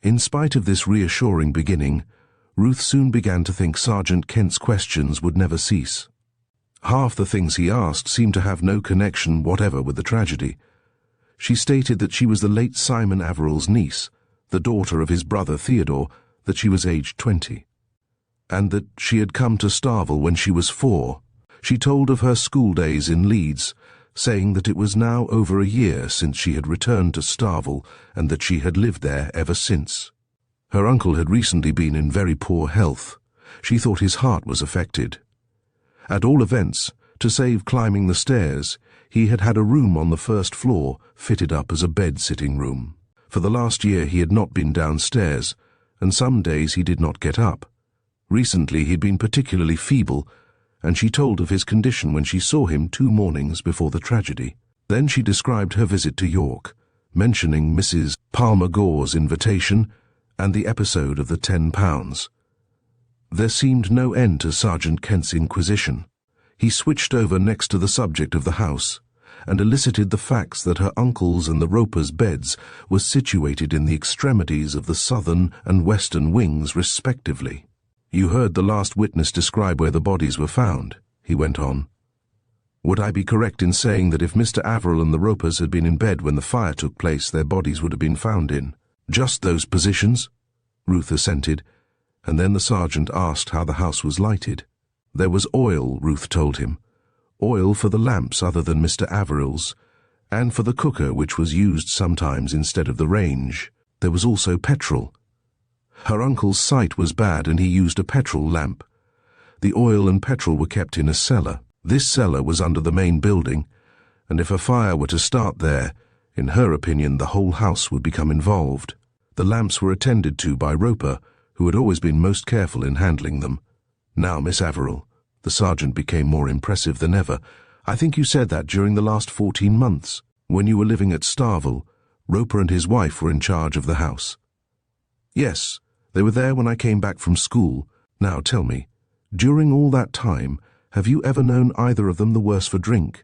In spite of this reassuring beginning, Ruth soon began to think Sergeant Kent's questions would never cease. Half the things he asked seemed to have no connection whatever with the tragedy. She stated that she was the late Simon Averill's niece, the daughter of his brother Theodore, that she was aged 20, and that she had come to Starvel when she was 4. She told of her school days in Leeds, saying that it was now over a year since she had returned to Starvel and that she had lived there ever since. Her uncle had recently been in very poor health. She thought his heart was affected. At all events, to save climbing the stairs, he had had a room on the first floor fitted up as a bed-sitting room. For the last year he had not been downstairs, and some days he did not get up. Recently he'd been particularly feeble, and she told of his condition when she saw him 2 mornings before the tragedy. Then she described her visit to York, mentioning Mrs. Palmer Gore's invitation and the episode of the £10. There seemed no end to Sergeant Kent's inquisition. He switched over next to the subject of the house, and elicited the facts that her uncle's and the Ropers' beds were situated in the extremities of the southern and western wings respectively. "You heard the last witness describe where the bodies were found," he went on. "Would I be correct in saying that if Mr. Averill and the Ropers had been in bed when the fire took place, their bodies would have been found in just those positions?" Ruth assented, and then the sergeant asked how the house was lighted. There was oil, Ruth told him. Oil for the lamps other than Mr. Averill's, and for the cooker which was used sometimes instead of the range. There was also petrol. Her uncle's sight was bad and he used a petrol lamp. The oil and petrol were kept in a cellar. This cellar was under the main building, and if a fire were to start there, in her opinion the whole house would become involved. The lamps were attended to by Roper, who had always been most careful in handling them. "Now, Miss Averill," the sergeant became more impressive than ever, "I think you said that during the last 14 months, when you were living at Starvel, Roper and his wife were in charge of the house." "Yes, they were there when I came back from school. Now tell me, during all that time, have you ever known either of them the worse for drink?"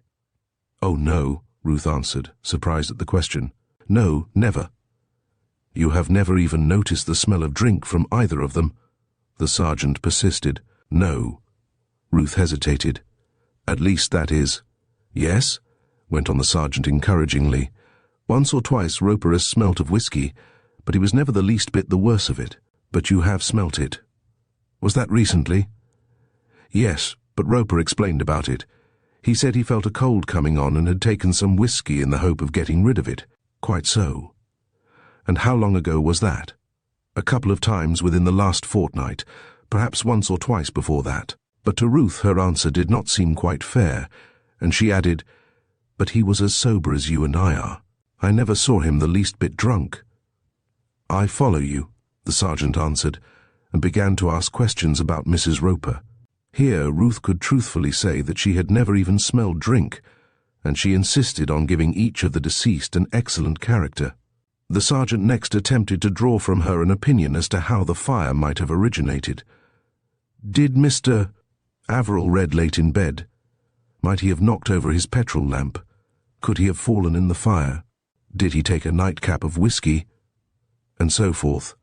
"Oh, no," Ruth answered, surprised at the question. "No, never." "You have never even noticed the smell of drink from either of them?" The sergeant persisted. "No." Ruth hesitated. "At least that is—" "Yes," went on the sergeant encouragingly. "Once or twice Roper has smelt of whiskey, but he was never the least bit the worse of it. But you have smelt it." "Was that recently?" "Yes, but Roper explained about it. He said he felt a cold coming on and had taken some whiskey in the hope of getting rid of it." "Quite so. And how long ago was that?" "A couple of times within the last fortnight, perhaps once or twice before that." But to Ruth her answer did not seem quite fair, and she added, "But he was as sober as you and I are. I never saw him the least bit drunk." "I follow you," the sergeant answered, and began to ask questions about Mrs. Roper. Here Ruth could truthfully say that she had never even smelled drink, and she insisted on giving each of the deceased an excellent character. The sergeant next attempted to draw from her an opinion as to how the fire might have originated. "Did Mr. Averill read late in bed? Might he have knocked over his petrol lamp? Could he have fallen in the fire? Did he take a nightcap of whiskey?" And so forth.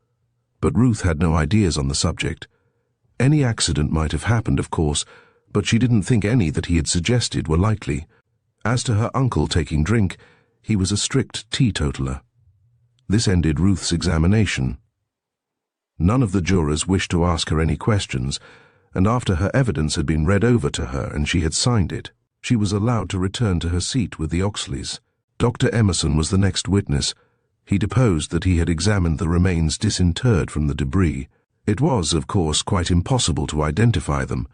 But Ruth had no ideas on the subject. Any accident might have happened, of course, but she didn't think any that he had suggested were likely. As to her uncle taking drink, he was a strict teetotaler. This ended Ruth's examination. None of the jurors wished to ask her any questions, and after her evidence had been read over to her and she had signed it, she was allowed to return to her seat with the Oxleys. Dr. Emerson was the next witness. He deposed that he had examined the remains disinterred from the debris. It was, of course, quite impossible to identify them,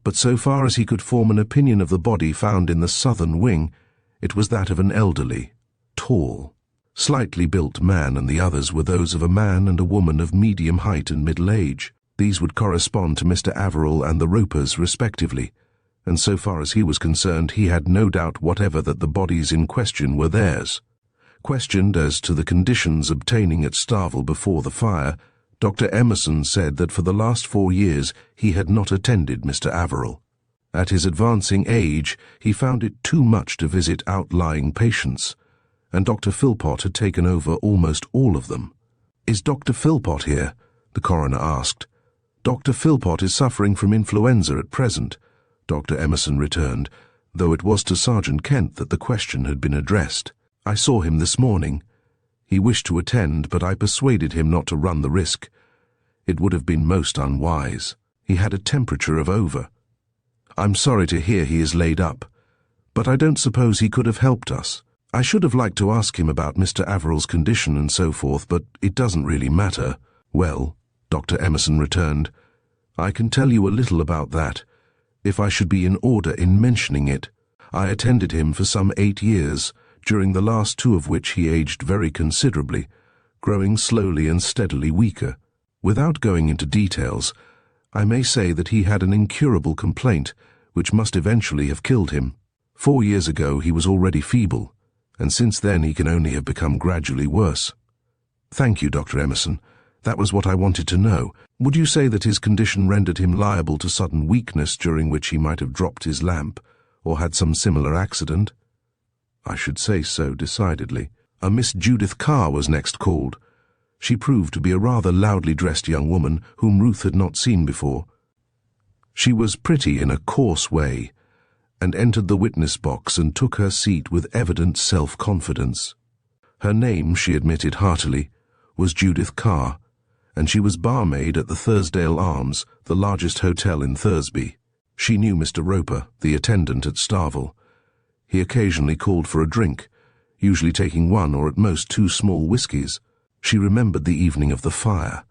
but so far as he could form an opinion of the body found in the southern wing, it was that of an elderly, tall, slightly built man, and the others were those of a man and a woman of medium height and middle age. These would correspond to Mr. Averill and the Ropers respectively, and so far as he was concerned he had no doubt whatever that the bodies in question were theirs. Questioned as to the conditions obtaining at Starvel before the fire, Dr. Emerson said that for the last 4 years he had not attended Mr. Averill. At his advancing age, he found it too much to visit outlying patients, and Dr. Philpott had taken over almost all of them. "Is Dr. Philpott here?" the coroner asked. "Dr. Philpott is suffering from influenza at present," Dr. Emerson returned, though it was to Sergeant Kent that the question had been addressed. "I saw him this morning. He wished to attend, but I persuaded him not to run the risk. It would have been most unwise. He had a temperature of over. I'm sorry to hear he is laid up, but I don't suppose he could have helped us. I should have liked to ask him about Mr. Averill's condition and so forth, but it doesn't really matter." "Well," Dr. Emerson returned, "I can tell you a little about that, if I should be in order in mentioning it. I attended him for some 8 years, during the last 2 of which he aged very considerably, growing slowly and steadily weaker. Without going into details, I may say that he had an incurable complaint, which must eventually have killed him. 4 years ago he was already feeble, and since then he can only have become gradually worse." "Thank you, Dr. Emerson. That was what I wanted to know. Would you say that his condition rendered him liable to sudden weakness during which he might have dropped his lamp, or had some similar accident?" "I should say so, decidedly." A Miss Judith Carr was next called. She proved to be a rather loudly dressed young woman whom Ruth had not seen before. She was pretty in a coarse way, and entered the witness box and took her seat with evident self-confidence. Her name, she admitted heartily, was Judith Carr, and she was barmaid at the Thursdale Arms, the largest hotel in Thursby. She knew Mr. Roper, the attendant at Starvel. He occasionally called for a drink, usually taking 1 or at most 2 small whiskies. She remembered the evening of the fire.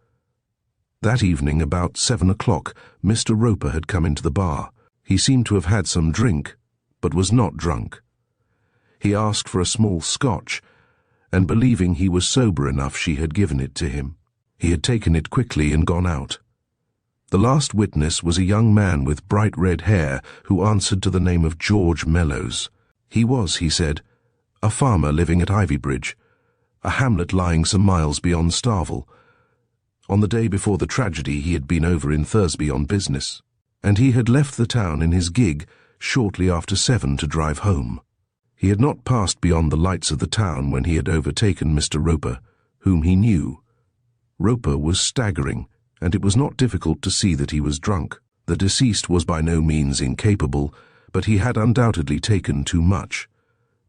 That evening, about 7 o'clock, Mr. Roper had come into the bar. He seemed to have had some drink, but was not drunk. He asked for a small scotch, and believing he was sober enough, she had given it to him. He had taken it quickly and gone out. The last witness was a young man with bright red hair who answered to the name of George Mellows. He was, he said, a farmer living at Ivybridge, a hamlet lying some miles beyond Starvel. On the day before the tragedy he had been over in Thursby on business, and he had left the town in his gig shortly after 7 to drive home. He had not passed beyond the lights of the town when he had overtaken Mr. Roper, whom he knew. Roper was staggering, and it was not difficult to see that he was drunk. The deceased was by no means incapable, but he had undoubtedly taken too much.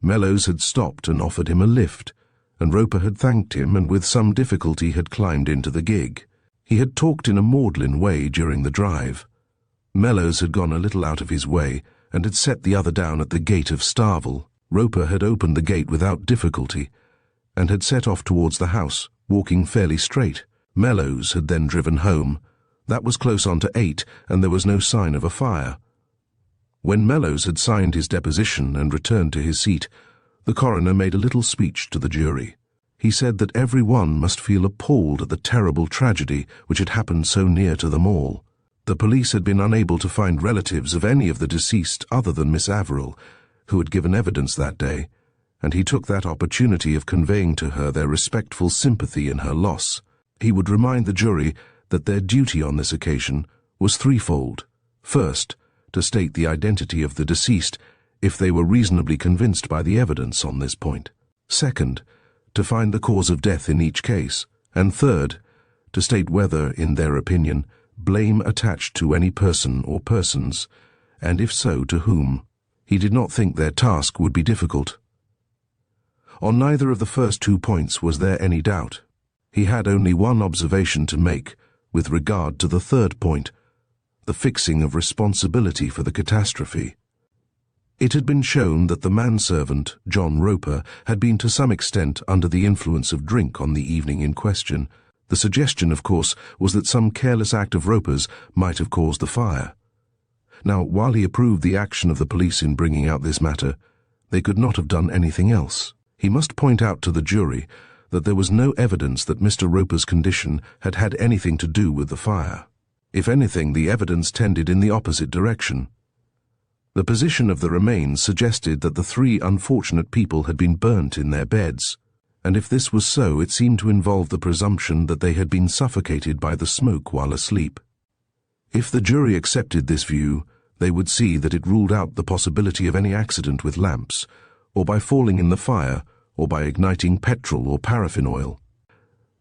Mellows had stopped and offered him a lift, and Roper had thanked him and with some difficulty had climbed into the gig. He had talked in a maudlin way during the drive. Mellows had gone a little out of his way and had set the other down at the gate of Starvel. Roper had opened the gate without difficulty and had set off towards the house, walking fairly straight. Mellows had then driven home. That was close on to 8, and there was no sign of a fire. When Mellows had signed his deposition and returned to his seat, the coroner made a little speech to the jury. He said that every one must feel appalled at the terrible tragedy which had happened so near to them all. The police had been unable to find relatives of any of the deceased other than Miss Averill, who had given evidence that day, and he took that opportunity of conveying to her their respectful sympathy in her loss. He would remind the jury that their duty on this occasion was threefold. First, to state the identity of the deceased if they were reasonably convinced by the evidence on this point. Second, to find the cause of death in each case. And third, to state whether, in their opinion, blame attached to any person or persons, and if so, to whom. He did not think their task would be difficult. On neither of the first 2 points was there any doubt. He had only one observation to make with regard to the third point, the fixing of responsibility for the catastrophe. It had been shown that the manservant, John Roper, had been to some extent under the influence of drink on the evening in question. The suggestion, of course, was that some careless act of Roper's might have caused the fire. Now, while he approved the action of the police in bringing out this matter, they could not have done anything else. He must point out to the jury that there was no evidence that Mr. Roper's condition had had anything to do with the fire. If anything, the evidence tended in the opposite direction. The position of the remains suggested that the 3 unfortunate people had been burnt in their beds, and if this was so, it seemed to involve the presumption that they had been suffocated by the smoke while asleep. If the jury accepted this view, they would see that it ruled out the possibility of any accident with lamps, or by falling in the fire, or by igniting petrol or paraffin oil.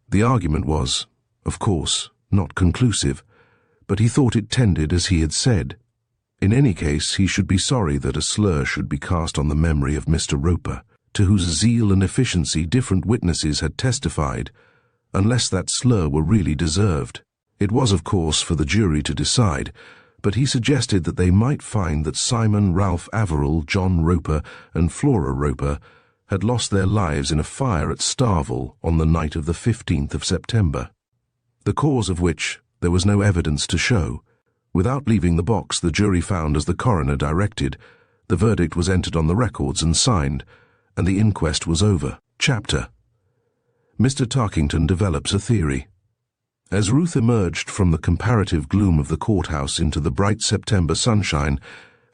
The argument was, of course, not conclusive, but he thought it tended as he had said. In any case, he should be sorry that a slur should be cast on the memory of Mr. Roper, to whose zeal and efficiency different witnesses had testified, unless that slur were really deserved. It was, of course, for the jury to decide, but he suggested that they might find that Simon Ralph Averill, John Roper, and Flora Roper had lost their lives in a fire at Starvel on the night of the 15th of September, the cause of which there was no evidence to show. Without leaving the box, the jury found as the coroner directed. The verdict was entered on the records and signed, and the inquest was over. Chapter. Mr. Tarkington develops a theory. As Ruth emerged from the comparative gloom of the courthouse into the bright September sunshine,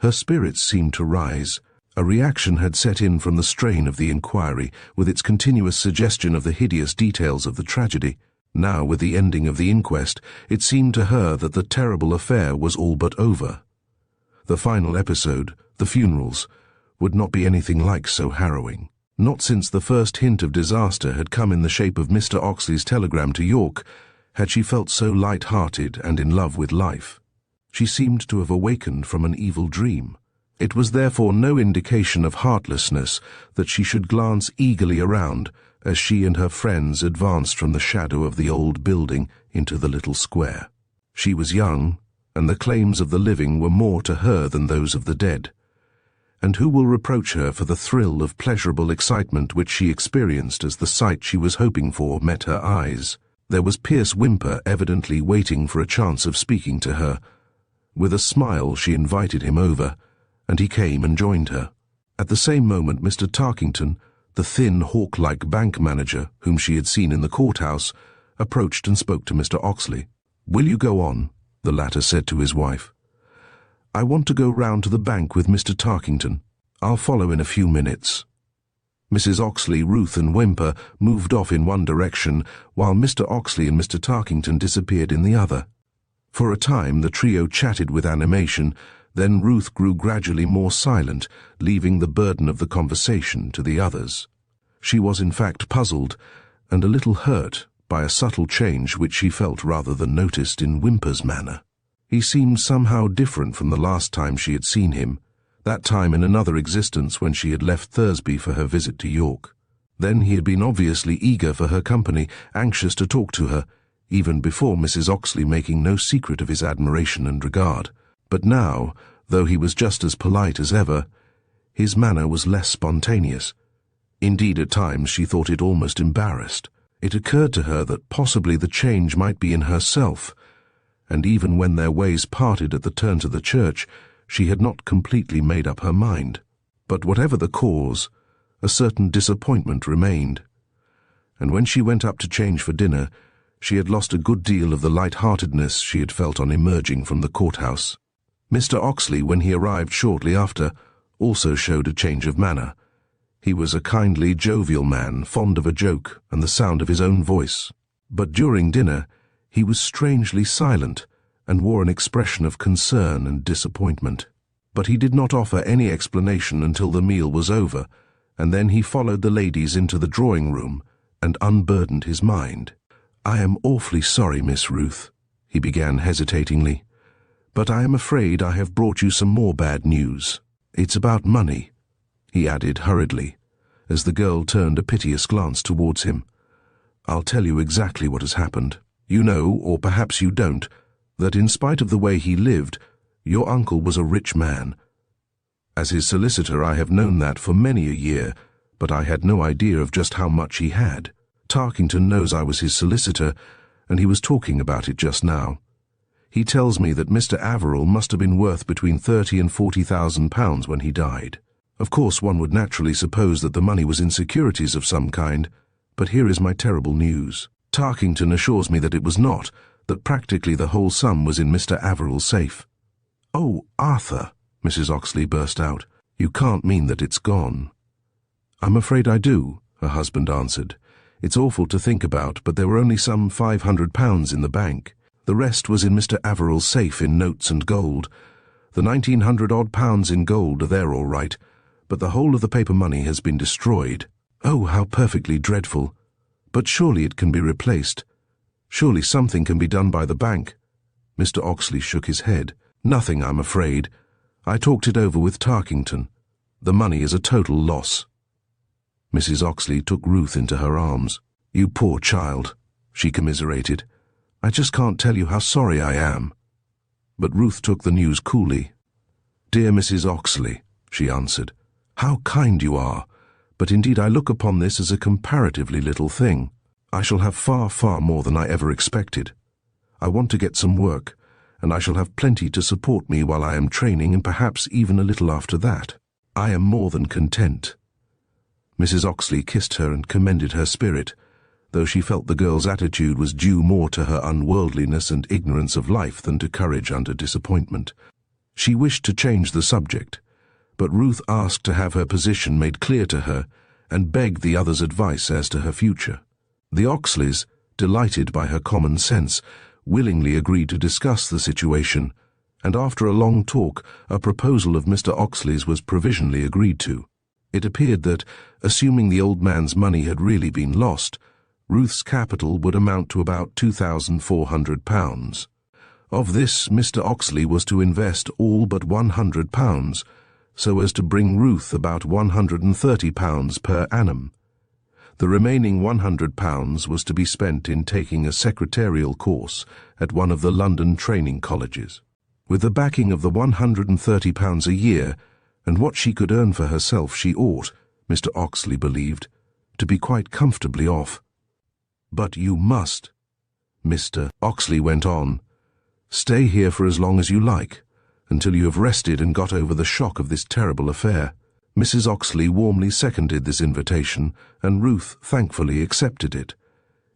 her spirits seemed to rise. A reaction had set in from the strain of the inquiry, with its continuous suggestion of the hideous details of the tragedy. Now, with the ending of the inquest, it seemed to her that the terrible affair was all but over. The final episode, the funerals, would not be anything like so harrowing. Not since the first hint of disaster had come in the shape of Mr. Oxley's telegram to York had she felt so light-hearted and in love with life. She seemed to have awakened from an evil dream. It was therefore no indication of heartlessness that she should glance eagerly around as she and her friends advanced from the shadow of the old building into the little square. She was young, and the claims of the living were more to her than those of the dead. And who will reproach her for the thrill of pleasurable excitement which she experienced as the sight she was hoping for met her eyes? There was Pierce Whymper evidently waiting for a chance of speaking to her. With a smile she invited him over, and he came and joined her. At the same moment Mr. Tarkington, the thin, hawk-like bank manager whom she had seen in the courthouse, approached and spoke to Mr. Oxley. "Will you go on?" the latter said to his wife. "I want to go round to the bank with Mr. Tarkington. I'll follow in a few minutes." Mrs. Oxley, Ruth, and Whymper moved off in one direction, while Mr. Oxley and Mr. Tarkington disappeared in the other. For a time the trio chatted with animation, then Ruth grew gradually more silent, leaving the burden of the conversation to the others. She was in fact puzzled, and a little hurt by a subtle change which she felt rather than noticed in Whymper's manner. He seemed somehow different from the last time she had seen him, that time in another existence when she had left Thursby for her visit to York. Then he had been obviously eager for her company, anxious to talk to her, even before Mrs. Oxley making no secret of his admiration and regard. But now, though he was just as polite as ever, his manner was less spontaneous. Indeed, at times she thought it almost embarrassed. It occurred to her that possibly the change might be in herself, and even when their ways parted at the turn to the church, she had not completely made up her mind. But whatever the cause, a certain disappointment remained. And when she went up to change for dinner, she had lost a good deal of the light-heartedness she had felt on emerging from the courthouse. Mr. Oxley, when he arrived shortly after, also showed a change of manner. He was a kindly, jovial man, fond of a joke and the sound of his own voice. But during dinner, he was strangely silent and wore an expression of concern and disappointment. But he did not offer any explanation until the meal was over, and then he followed the ladies into the drawing-room and unburdened his mind. "I am awfully sorry, Miss Ruth," he began hesitatingly, "but I am afraid I have brought you some more bad news. It's about money," he added hurriedly, as the girl turned a piteous glance towards him. "I'll tell you exactly what has happened. You know, or perhaps you don't, that in spite of the way he lived, your uncle was a rich man. As his solicitor, I have known that for many a year, but I had no idea of just how much he had. Tarkington knows I was his solicitor, and he was talking about it just now. He tells me that Mr. Averill must have been worth between £30,000 and £40,000 when he died. Of course, one would naturally suppose that the money was in securities of some kind, but here is my terrible news. Tarkington assures me that it was not, that practically the whole sum was in Mr. Averill's safe." "Oh, Arthur," Mrs. Oxley burst out, "you can't mean that it's gone." "I'm afraid I do," her husband answered. "It's awful to think about, but there were only some £500 in the bank. The rest was in Mr. Averill's safe in notes and gold. The 1,900-odd pounds in gold are there all right, but the whole of the paper money has been destroyed." "Oh, how perfectly dreadful. But surely it can be replaced. Surely something can be done by the bank." Mr. Oxley shook his head. "Nothing, I'm afraid. I talked it over with Tarkington. The money is a total loss." Mrs. Oxley took Ruth into her arms. "You poor child," she commiserated. "I just can't tell you how sorry I am." But Ruth took the news coolly. "Dear Mrs. Oxley," she answered, "how kind you are, but indeed I look upon this as a comparatively little thing. I shall have far, far more than I ever expected. I want to get some work, and I shall have plenty to support me while I am training and perhaps even a little after that. I am more than content." Mrs. Oxley kissed her and commended her spirit, though she felt the girl's attitude was due more to her unworldliness and ignorance of life than to courage under disappointment. She wished to change the subject, but Ruth asked to have her position made clear to her and begged the other's advice as to her future. The Oxleys, delighted by her common sense, willingly agreed to discuss the situation, and after a long talk, a proposal of Mr. Oxley's was provisionally agreed to. It appeared that, assuming the old man's money had really been lost, Ruth's capital would amount to about £2,400. Of this, Mr. Oxley was to invest all but £100, so as to bring Ruth about £130 per annum. The remaining £100 was to be spent in taking a secretarial course at one of the London training colleges. With the backing of the £130 a year, and what she could earn for herself, she ought, Mr. Oxley believed, to be quite comfortably off. "But you must," Mr. Oxley went on, "stay here for as long as you like, until you have rested and got over the shock of this terrible affair." Mrs. Oxley warmly seconded this invitation, and Ruth thankfully accepted it.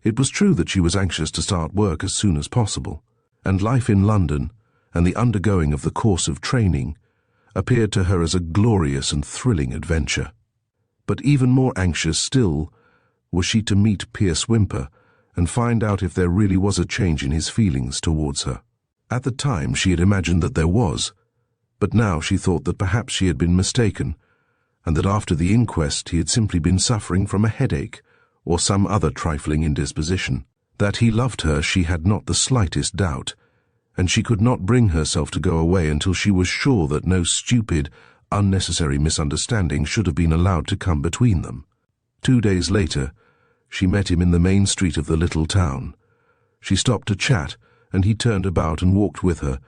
It was true that she was anxious to start work as soon as possible, and life in London, and the undergoing of the course of training, appeared to her as a glorious and thrilling adventure. But even more anxious still was she to meet Pierce Whymper and find out if there really was a change in his feelings towards her. At the time she had imagined that there was, but now she thought that perhaps she had been mistaken, and that after the inquest he had simply been suffering from a headache or some other trifling indisposition. That he loved her she had not the slightest doubt, and she could not bring herself to go away until she was sure that no stupid, unnecessary misunderstanding should have been allowed to come between them. 2 days later, she met him in the main street of the little town. She stopped to chat, and he turned about and walked with her,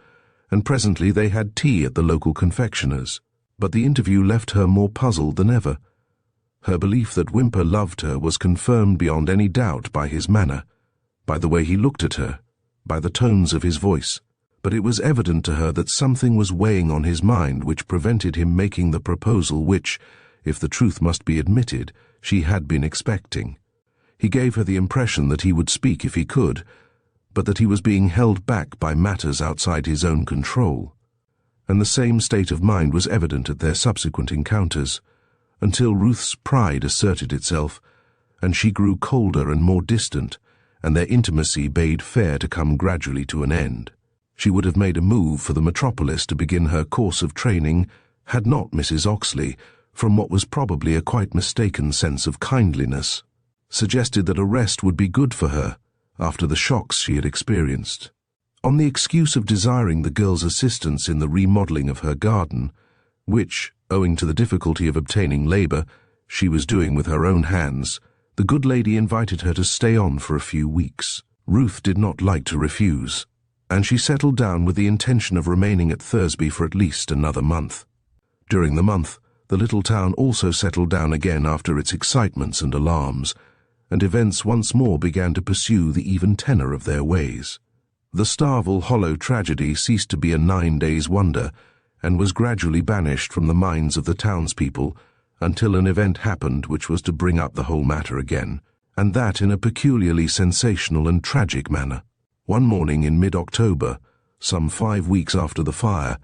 and presently they had tea at the local confectioner's. But the interview left her more puzzled than ever. Her belief that Whymper loved her was confirmed beyond any doubt by his manner, by the way he looked at her, by the tones of his voice. But it was evident to her that something was weighing on his mind which prevented him making the proposal which, if the truth must be admitted, she had been expecting. He gave her the impression that he would speak if he could, but that he was being held back by matters outside his own control. And the same state of mind was evident at their subsequent encounters, until Ruth's pride asserted itself, and she grew colder and more distant, and their intimacy bade fair to come gradually to an end. She would have made a move for the metropolis to begin her course of training, had not Mrs. Oxley, from what was probably a quite mistaken sense of kindliness, suggested that a rest would be good for her after the shocks she had experienced. On the excuse of desiring the girl's assistance in the remodeling of her garden, which, owing to the difficulty of obtaining labour, she was doing with her own hands, the good lady invited her to stay on for a few weeks. Ruth did not like to refuse, and she settled down with the intention of remaining at Thursby for at least another month. During the month, the little town also settled down again after its excitements and alarms, and events once more began to pursue the even tenor of their ways. The Starvel Hollow Tragedy ceased to be a 9 days' wonder, and was gradually banished from the minds of the townspeople until an event happened which was to bring up the whole matter again, and that in a peculiarly sensational and tragic manner. One morning in mid-October, some 5 weeks after the fire,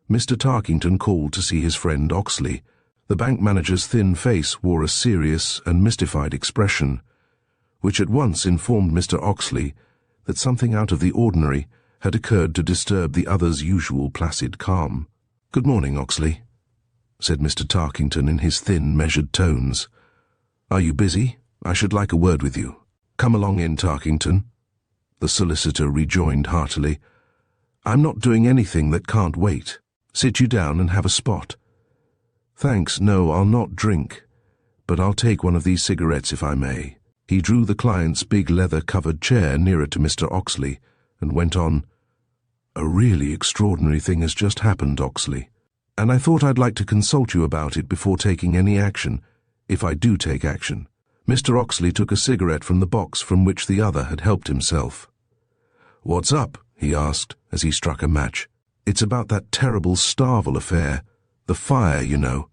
Mr. Tarkington called to see his friend Oxley, The bank manager's thin face wore a serious and mystified expression, which at once informed Mr. Oxley that something out of the ordinary had occurred to disturb the other's usual placid calm. "Good morning, Oxley," said Mr. Tarkington in his thin, measured tones. "Are you busy? I should like a word with you." "Come along in, Tarkington," the solicitor rejoined heartily. "I'm not doing anything that can't wait. Sit you down and have a spot." "Thanks, no, I'll not drink, but I'll take one of these cigarettes if I may." He drew the client's big leather-covered chair nearer to Mr. Oxley and went on, "A really extraordinary thing has just happened, Oxley, and I thought I'd like to consult you about it before taking any action, if I do take action." Mr. Oxley took a cigarette from the box from which the other had helped himself. "What's up?" he asked as he struck a match. "It's about that terrible Starvel affair. The fire, you know.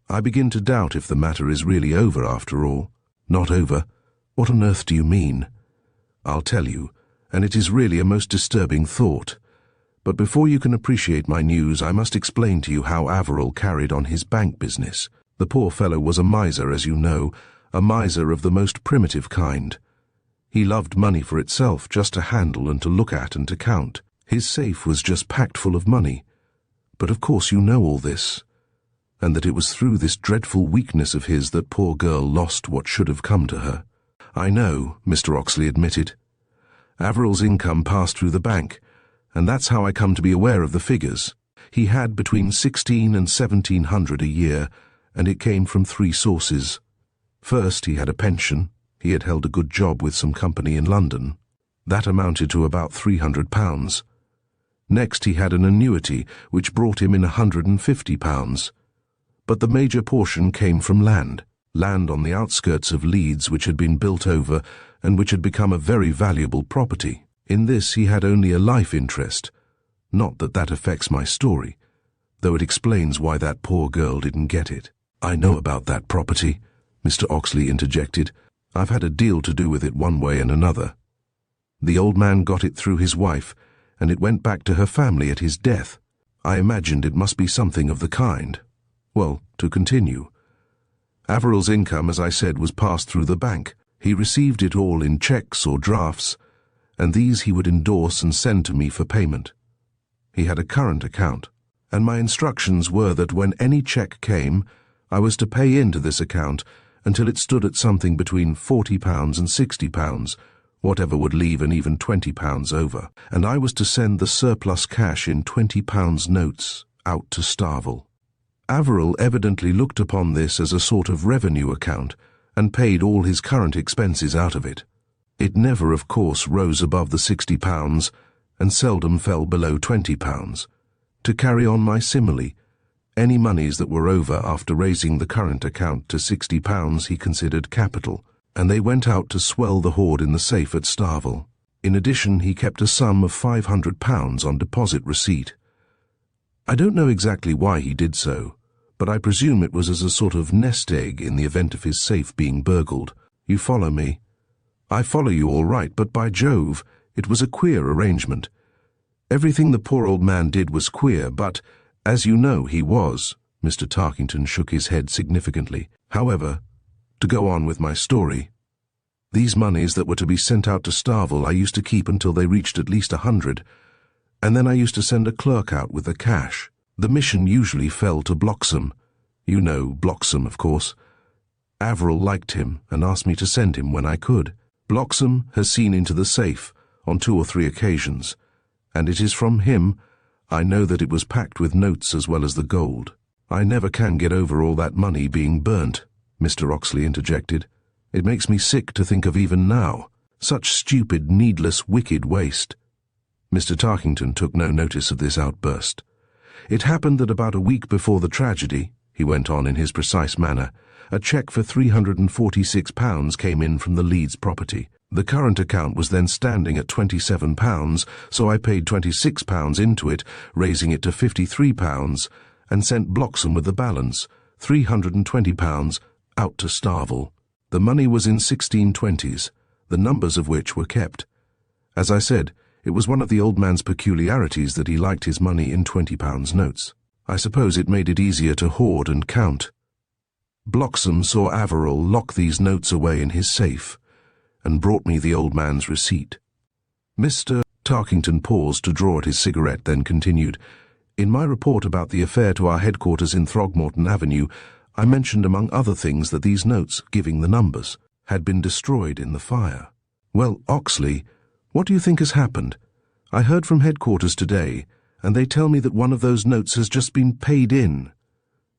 I begin to doubt if the matter is really over after all." "Not over? What on earth do you mean?" "I'll tell you, and it is really a most disturbing thought. But before you can appreciate my news, I must explain to you how Averill carried on his bank business. The poor fellow was a miser, as you know, a miser of the most primitive kind. He loved money for itself, just to handle and to look at and to count. His safe was just packed full of money. But of course you know all this, and that it was through this dreadful weakness of his that poor girl lost what should have come to her." "I know," Mr. Oxley admitted. "Averill's income passed through the bank, and that's how I come to be aware of the figures. He had between 16 and 1700 a year, and it came from 3 sources. First, he had a pension. He had held a good job with some company in London. That amounted to about £300. Next, he had an annuity, which brought him in £150. But the major portion came from land on the outskirts of Leeds, which had been built over and which had become a very valuable property. In this he had only a life interest. Not that that affects my story, though it explains why that poor girl didn't get it." "I know about that property," Mr. Oxley interjected. "I've had a deal to do with it one way and another. The old man got it through his wife, and it went back to her family at his death. I imagined it must be something of the kind. Well, to continue. Averill's income, as I said, was passed through the bank. He received it all in cheques or drafts, and these he would endorse and send to me for payment. He had a current account, and my instructions were that when any cheque came, I was to pay into this account until it stood at something between £40 and £60, whatever would leave an even £20 over, and I was to send the surplus cash in £20 notes out to Starvel. Averill evidently looked upon this as a sort of revenue account and paid all his current expenses out of it. It never, of course, rose above the £60 and seldom fell below £20. To carry on my simile, any monies that were over after raising the current account to £60 he considered capital, and they went out to swell the hoard in the safe at Starvel. In addition, he kept a sum of £500 on deposit receipt. I don't know exactly why he did so, but I presume it was as a sort of nest egg in the event of his safe being burgled. You follow me?" "I follow you all right, but by Jove, it was a queer arrangement. Everything the poor old man did was queer, but, as you know, he was." Mr. Tarkington shook his head significantly. "However, to go on with my story, these monies that were to be sent out to Starvel I used to keep until they reached at least 100, and then I used to send a clerk out with the cash. The mission usually fell to Bloxham. You know Bloxham, of course. Averill liked him and asked me to send him when I could. Bloxham has seen into the safe on 2 or 3 occasions, and it is from him I know that it was packed with notes as well as the gold. I never can get over all that money being burnt," Mr. Oxley interjected. "It makes me sick to think of even now. Such stupid, needless, wicked waste." Mr. Tarkington took no notice of this outburst. "It happened that about a week before the tragedy," he went on in his precise manner, "a cheque for £346 came in from the Leeds property. The current account was then standing at £27, so I paid £26 into it, raising it to £53, and sent Bloxham with the balance, £320, out to Starvel. The money was in 1620s, the numbers of which were kept. As I said, it was one of the old man's peculiarities that he liked his money in £20 notes. I suppose it made it easier to hoard and count. Bloxham saw Averill lock these notes away in his safe, and brought me the old man's receipt. Mr. Tarkington paused to draw at his cigarette, then continued, "In my report about the affair to our headquarters in Throgmorton Avenue, I mentioned among other things that these notes, giving the numbers, had been destroyed in the fire. Well, Oxley, what do you think has happened? I heard from headquarters today, and they tell me that one of those notes has just been paid in."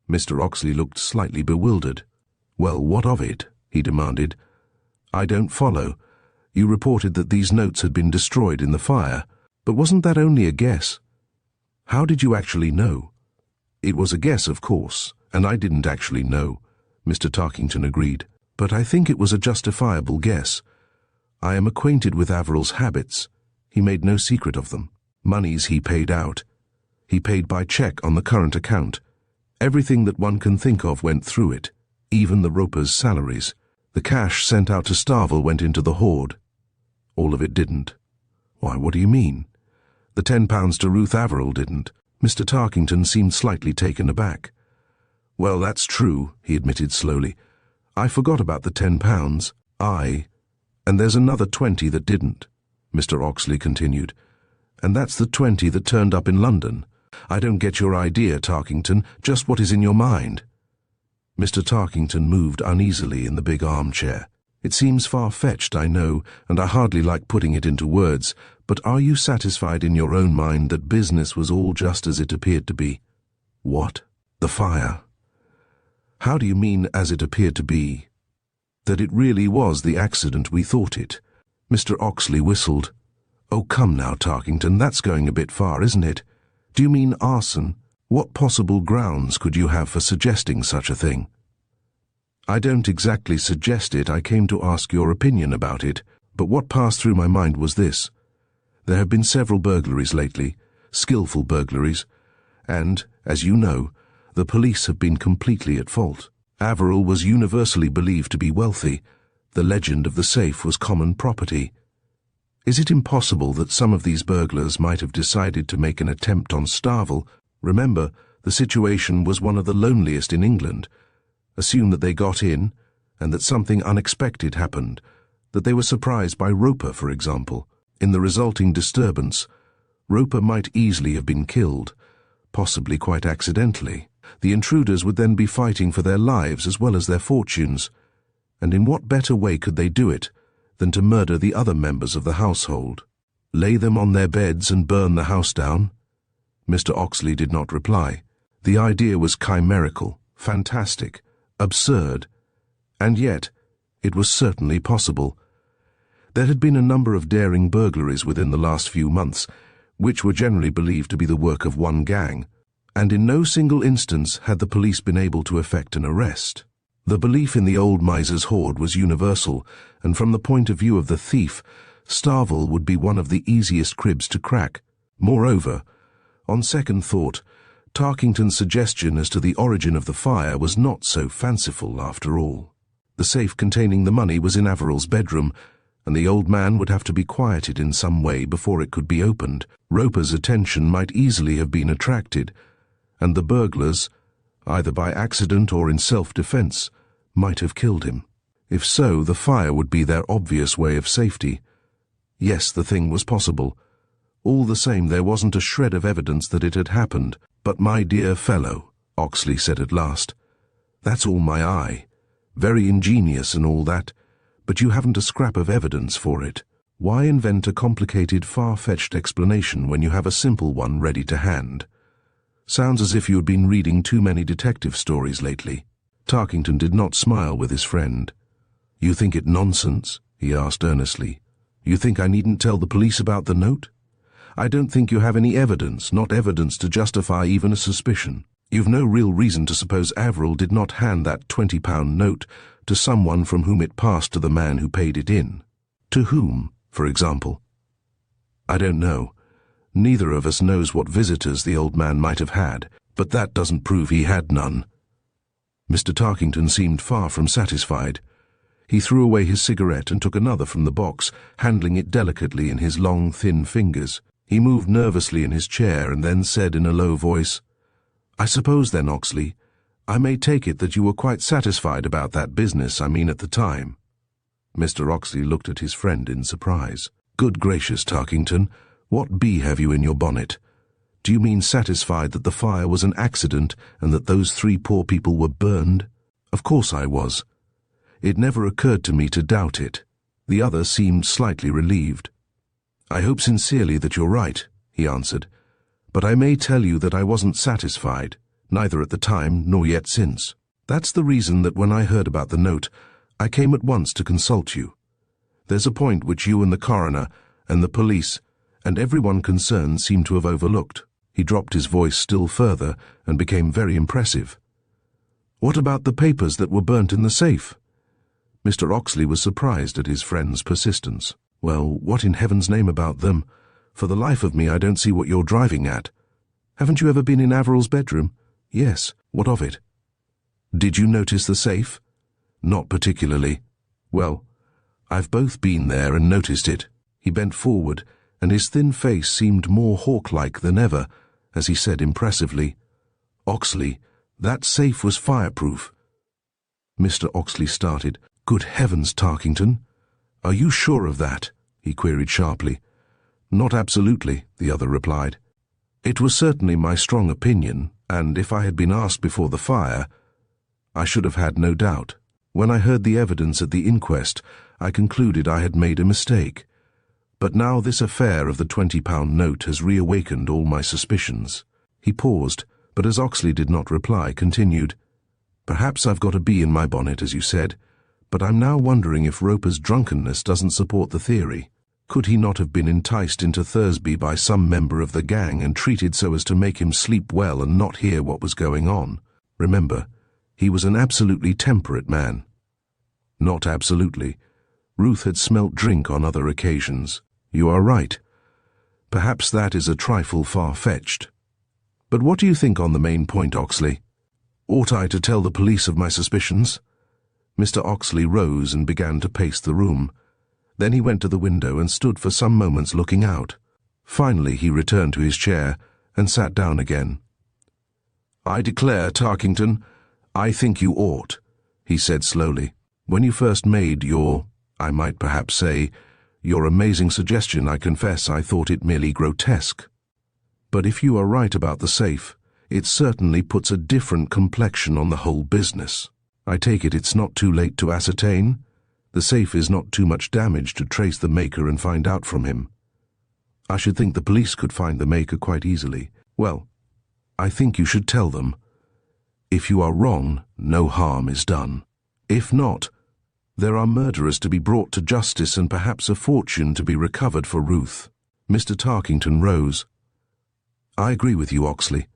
Mr. Oxley looked slightly bewildered. "Well, what of it?" he demanded. "I don't follow. You reported that these notes had been destroyed in the fire, but wasn't that only a guess? How did you actually know?" "It was a guess, of course, and I didn't actually know," Mr. Tarkington agreed, "but I think it was a justifiable guess. I am acquainted with Averill's habits. He made no secret of them. Moneys he paid out. He paid by check on the current account. Everything that one can think of went through it, even the ropers' salaries. The cash sent out to Starvel went into the hoard. All of it didn't." "Why, what do you mean?" "The £10 to Ruth Averill didn't." Mr. Tarkington seemed slightly taken aback. "Well, that's true," he admitted slowly. "I forgot about the £10. And there's another 20 that didn't," Mr. Oxley continued. "And that's the 20 that turned up in London. I don't get your idea, Tarkington. Just what is in your mind?" Mr. Tarkington moved uneasily in the big armchair. "It seems far-fetched, I know, and I hardly like putting it into words, but are you satisfied in your own mind that business was all just as it appeared to be?" "What? The fire?" "How do you mean, as it appeared to be?" "That it really was the accident we thought it." Mr. Oxley whistled. "Oh, come now, Tarkington, that's going a bit far, isn't it? Do you mean arson? What possible grounds could you have for suggesting such a thing?" "I don't exactly suggest it. I came to ask your opinion about it. But what passed through my mind was this. There have been several burglaries lately, skillful burglaries, and, as you know, the police have been completely at fault. Averill was universally believed to be wealthy. The legend of the safe was common property. Is it impossible that some of these burglars might have decided to make an attempt on Starvel? Remember, the situation was one of the loneliest in England. Assume that they got in, and that something unexpected happened, that they were surprised by Roper, for example. In the resulting disturbance, Roper might easily have been killed, possibly quite accidentally. The intruders would then be fighting for their lives as well as their fortunes. And in what better way could they do it than to murder the other members of the household? Lay them on their beds and burn the house down?" Mr. Oxley did not reply. The idea was chimerical, fantastic, absurd, and yet it was certainly possible. There had been a number of daring burglaries within the last few months, which were generally believed to be the work of one gang, and in no single instance had the police been able to effect an arrest. The belief in the old miser's hoard was universal, and from the point of view of the thief, Starvel would be one of the easiest cribs to crack. Moreover, on second thought, Tarkington's suggestion as to the origin of the fire was not so fanciful after all. The safe containing the money was in Averill's bedroom, and the old man would have to be quieted in some way before it could be opened. Roper's attention might easily have been attracted, and the burglars, either by accident or in self-defense, might have killed him. If so, the fire would be their obvious way of safety. Yes, the thing was possible. All the same, there wasn't a shred of evidence that it had happened. "But my dear fellow," Oxley said at last, "that's all my eye. Very ingenious and all that, but you haven't a scrap of evidence for it. Why invent a complicated, far-fetched explanation when you have a simple one ready to hand? Sounds as if you had been reading too many detective stories lately." Tarkington did not smile with his friend. "You think it nonsense?" he asked earnestly. "You think I needn't tell the police about the note? I don't think you have any evidence, not evidence to justify even a suspicion. You've no real reason to suppose Averill did not hand that £20 note to someone from whom it passed to the man who paid it in. To whom, for example?" "I don't know. Neither of us knows what visitors the old man might have had, but that doesn't prove he had none." Mr. Tarkington seemed far from satisfied. He threw away his cigarette and took another from the box, handling it delicately in his long, thin fingers. He moved nervously in his chair and then said in a low voice, I suppose then, Oxley, I may take it that you were quite satisfied about that business, I mean at the time. Mr. Oxley looked at his friend in surprise. Good gracious, Tarkington, what bee have you in your bonnet? Do you mean satisfied that the fire was an accident and that those 3 poor people were burned? Of course I was. It never occurred to me to doubt it. The other seemed slightly relieved. I hope sincerely that you're right, he answered, but I may tell you that I wasn't satisfied, neither at the time nor yet since. That's the reason that when I heard about the note, I came at once to consult you. There's a point which you and the coroner and the police and everyone concerned seem to have overlooked. He dropped his voice still further and became very impressive. What about the papers that were burnt in the safe? Mr. Oxley was surprised at his friend's persistence. Well, what in heaven's name about them? For the life of me, I don't see what you're driving at. Haven't you ever been in Averill's bedroom? Yes. What of it? Did you notice the safe? Not particularly. Well, I've both been there and noticed it. He bent forward, and his thin face seemed more hawk-like than ever, as he said impressively, Oxley, that safe was fireproof. Mr. Oxley started. Good heavens, Tarkington! Are you sure of that? He queried sharply. Not absolutely, the other replied. It was certainly my strong opinion, and if I had been asked before the fire, I should have had no doubt. When I heard the evidence at the inquest, I concluded I had made a mistake. But now this affair of the £20 note has reawakened all my suspicions. He paused, but as Oxley did not reply, continued, Perhaps I've got a bee in my bonnet, as you said, but I'm now wondering if Roper's drunkenness doesn't support the theory. Could he not have been enticed into Thursby by some member of the gang and treated so as to make him sleep well and not hear what was going on? Remember, he was an absolutely temperate man. Not absolutely. Ruth had smelt drink on other occasions. You are right. Perhaps that is a trifle far-fetched. But what do you think on the main point, Oxley? Ought I to tell the police of my suspicions? Mr. Oxley rose and began to pace the room. Then he went to the window and stood for some moments looking out. Finally he returned to his chair and sat down again. I declare, Tarkington, I think you ought, he said slowly. When you first made your, I might perhaps say, your amazing suggestion, I confess I thought it merely grotesque. But if you are right about the safe, it certainly puts a different complexion on the whole business. I take it it's not too late to ascertain? The safe is not too much damaged to trace the maker and find out from him. I should think the police could find the maker quite easily. Well, I think you should tell them. If you are wrong, no harm is done. If not, there are murderers to be brought to justice and perhaps a fortune to be recovered for Ruth. Mr. Tarkington rose. I agree with you, Oxley.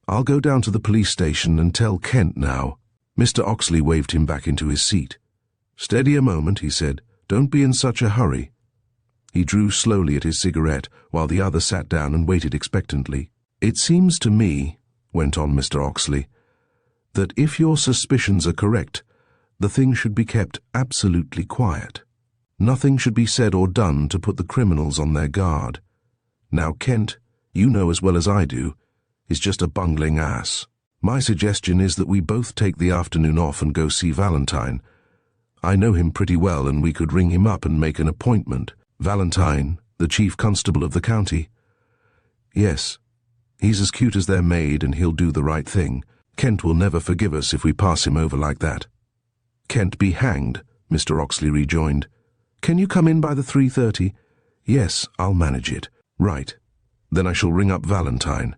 I'll go down to the police station and tell Kent now. Mr. Oxley waved him back into his seat. Steady a moment, he said. Don't be in such a hurry. He drew slowly at his cigarette while the other sat down and waited expectantly. It seems to me, went on Mr. Oxley, that if your suspicions are correct, the thing should be kept absolutely quiet. Nothing should be said or done to put the criminals on their guard. Now Kent, you know as well as I do, is just a bungling ass. My suggestion is that we both take the afternoon off and go see Valentine. I know him pretty well and we could ring him up and make an appointment. Valentine, the chief constable of the county. Yes, he's as cute as they're made and he'll do the right thing. Kent will never forgive us if we pass him over like that. Kent be hanged, Mr. Oxley rejoined. Can you come in by the 3:30? Yes, I'll manage it. Right. Then I shall ring up Valentine.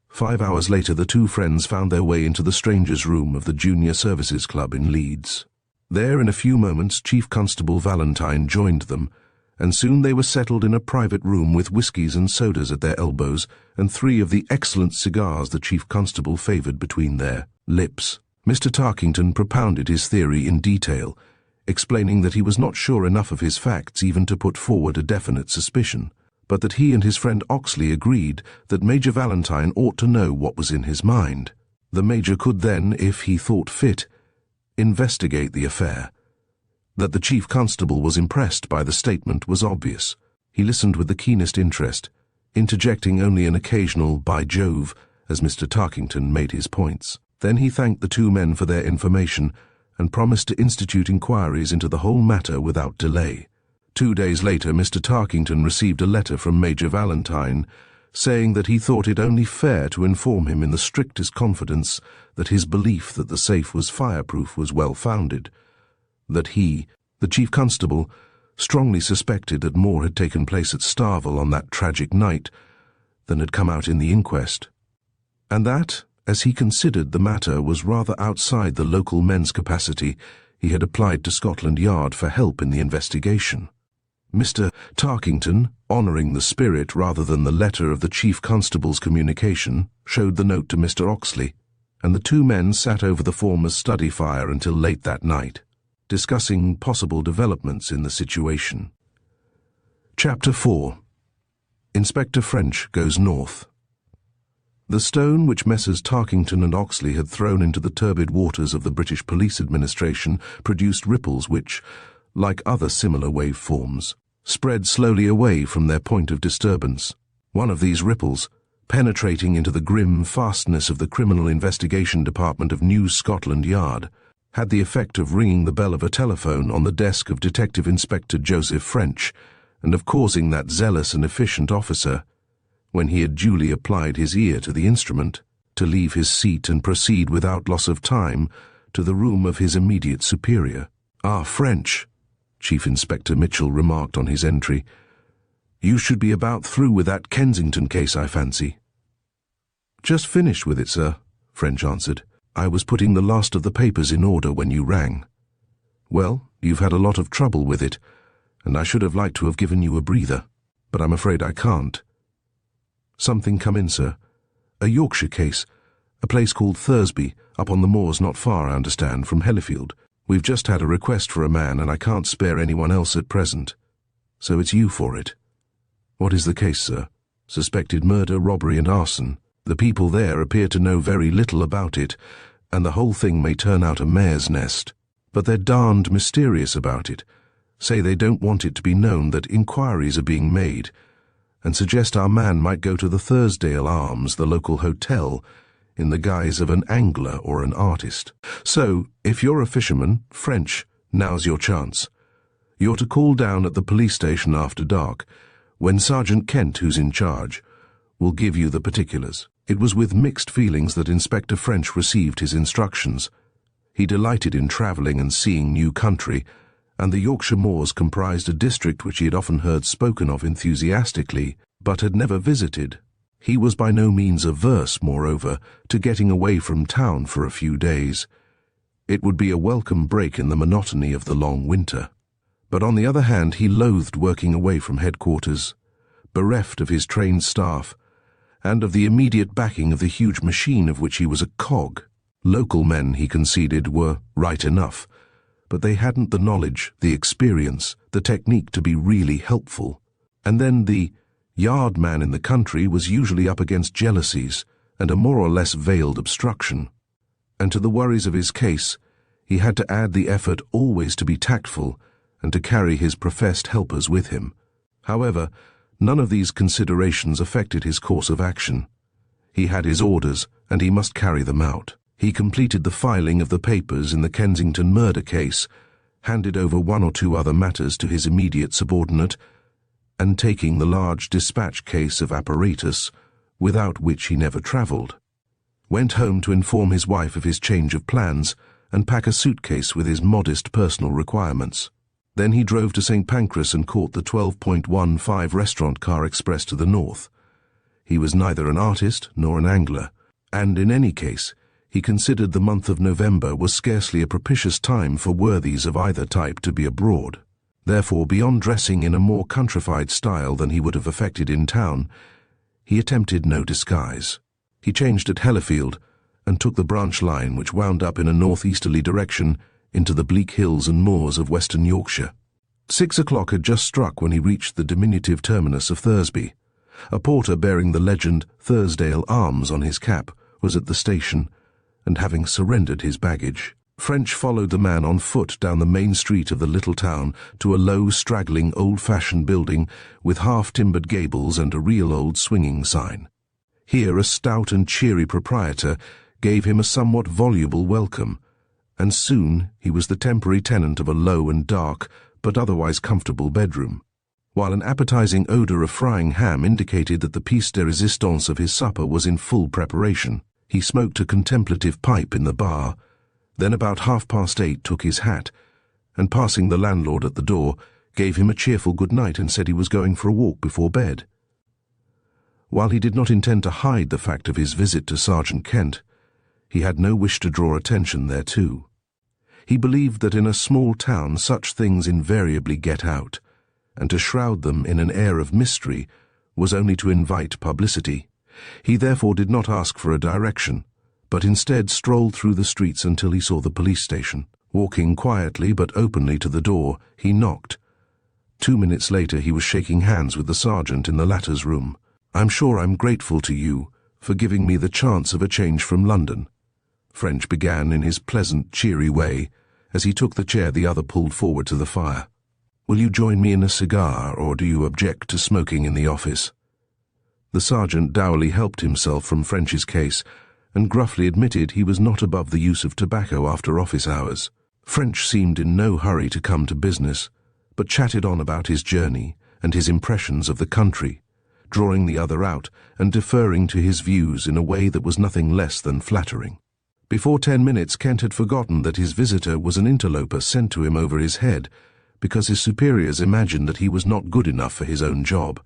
5 hours later the two friends found their way into the strangers' room of the Junior Services Club in Leeds. There in a few moments Chief Constable Valentine joined them, and soon they were settled in a private room with whiskies and sodas at their elbows and 3 of the excellent cigars the Chief Constable favoured between their lips. Mr. Tarkington propounded his theory in detail, explaining that he was not sure enough of his facts even to put forward a definite suspicion, but that he and his friend Oxley agreed that Major Valentine ought to know what was in his mind. The Major could then, if he thought fit, investigate the affair. That the Chief Constable was impressed by the statement was obvious. He listened with the keenest interest, interjecting only an occasional "by Jove" as Mr. Tarkington made his points. Then he thanked the two men for their information and promised to institute inquiries into the whole matter without delay. 2 days later, Mr. Tarkington received a letter from Major Valentine saying that he thought it only fair to inform him in the strictest confidence that his belief that the safe was fireproof was well-founded, that he, the Chief Constable, strongly suspected that more had taken place at Starvel on that tragic night than had come out in the inquest, and that, as he considered the matter was rather outside the local men's capacity, he had applied to Scotland Yard for help in the investigation. Mr. Tarkington, honouring the spirit rather than the letter of the Chief Constable's communication, showed the note to Mr. Oxley, and the two men sat over the former's study fire until late that night, discussing possible developments in the situation. Chapter 4. Inspector French Goes North. The stone which Messrs. Tarkington and Oxley had thrown into the turbid waters of the British Police Administration produced ripples which, like other similar waveforms, spread slowly away from their point of disturbance. One of these ripples, penetrating into the grim fastness of the Criminal Investigation Department of New Scotland Yard, had the effect of ringing the bell of a telephone on the desk of Detective Inspector Joseph French, and of causing that zealous and efficient officer, when he had duly applied his ear to the instrument, to leave his seat and proceed without loss of time to the room of his immediate superior. "Ah, French," Chief Inspector Mitchell remarked on his entry, "you should be about through with that Kensington case, I fancy." "Just finished with it, sir," French answered. "I was putting the last of the papers in order when you rang." "Well, you've had a lot of trouble with it, and I should have liked to have given you a breather, but I'm afraid I can't." "Something come in, sir. A Yorkshire case, a place called Thursby, up on the moors not far, I understand, from Hellifield. We've just had a request for a man, and I can't spare anyone else at present. So it's you for it." "What is the case, sir?" "Suspected murder, robbery and arson. The people there appear to know very little about it, and the whole thing may turn out a mare's nest. But they're darned mysterious about it, say they don't want it to be known that inquiries are being made, and suggest our man might go to the Thursdale Arms, the local hotel, in the guise of an angler or an artist. So, if you're a fisherman, French, now's your chance. You're to call down at the police station after dark, when Sergeant Kent, who's in charge, will give you the particulars." It was with mixed feelings that Inspector French received his instructions. He delighted in travelling and seeing new country, and the Yorkshire moors comprised a district which he had often heard spoken of enthusiastically, but had never visited. He was by no means averse, moreover, to getting away from town for a few days. It would be a welcome break in the monotony of the long winter. But on the other hand, he loathed working away from headquarters, bereft of his trained staff, and of the immediate backing of the huge machine of which he was a cog. Local men, he conceded, were right enough, but they hadn't the knowledge, the experience, the technique to be really helpful. And then the yard man in the country was usually up against jealousies and a more or less veiled obstruction. And to the worries of his case, he had to add the effort always to be tactful and to carry his professed helpers with him. However, none of these considerations affected his course of action. He had his orders, and he must carry them out. He completed the filing of the papers in the Kensington murder case, handed over one or two other matters to his immediate subordinate, and taking the large dispatch case of apparatus, without which he never travelled, went home to inform his wife of his change of plans and pack a suitcase with his modest personal requirements. Then he drove to St. Pancras and caught the 12.15 restaurant car express to the north. He was neither an artist nor an angler, and in any case, he considered the month of November was scarcely a propitious time for worthies of either type to be abroad. Therefore, beyond dressing in a more countrified style than he would have affected in town, he attempted no disguise. He changed at Hellifield and took the branch line which wound up in a northeasterly direction into the bleak hills and moors of western Yorkshire. 6 o'clock had just struck when he reached the diminutive terminus of Thursby. A porter bearing the legend Thursdale Arms on his cap was at the station, and having surrendered his baggage, French followed the man on foot down the main street of the little town to a low, straggling, old-fashioned building with half-timbered gables and a real old swinging sign. Here a stout and cheery proprietor gave him a somewhat voluble welcome, and soon he was the temporary tenant of a low and dark but otherwise comfortable bedroom. While an appetizing odor of frying ham indicated that the pièce de résistance of his supper was in full preparation, he smoked a contemplative pipe in the bar, then about 8:30 took his hat, and passing the landlord at the door, gave him a cheerful good night and said he was going for a walk before bed. While he did not intend to hide the fact of his visit to Sergeant Kent, he had no wish to draw attention thereto. He believed that in a small town such things invariably get out, and to shroud them in an air of mystery was only to invite publicity. He therefore did not ask for a direction, but instead strolled through the streets until he saw the police station. Walking quietly but openly to the door, he knocked. 2 minutes later he was shaking hands with the sergeant in the latter's room. "I'm sure I'm grateful to you for giving me the chance of a change from London," French began in his pleasant, cheery way, as he took the chair the other pulled forward to the fire. "Will you join me in a cigar, or do you object to smoking in the office?" The sergeant dourly helped himself from French's case, and gruffly admitted he was not above the use of tobacco after office hours. French seemed in no hurry to come to business, but chatted on about his journey and his impressions of the country, drawing the other out and deferring to his views in a way that was nothing less than flattering. Before 10 minutes, Kent had forgotten that his visitor was an interloper sent to him over his head, because his superiors imagined that he was not good enough for his own job,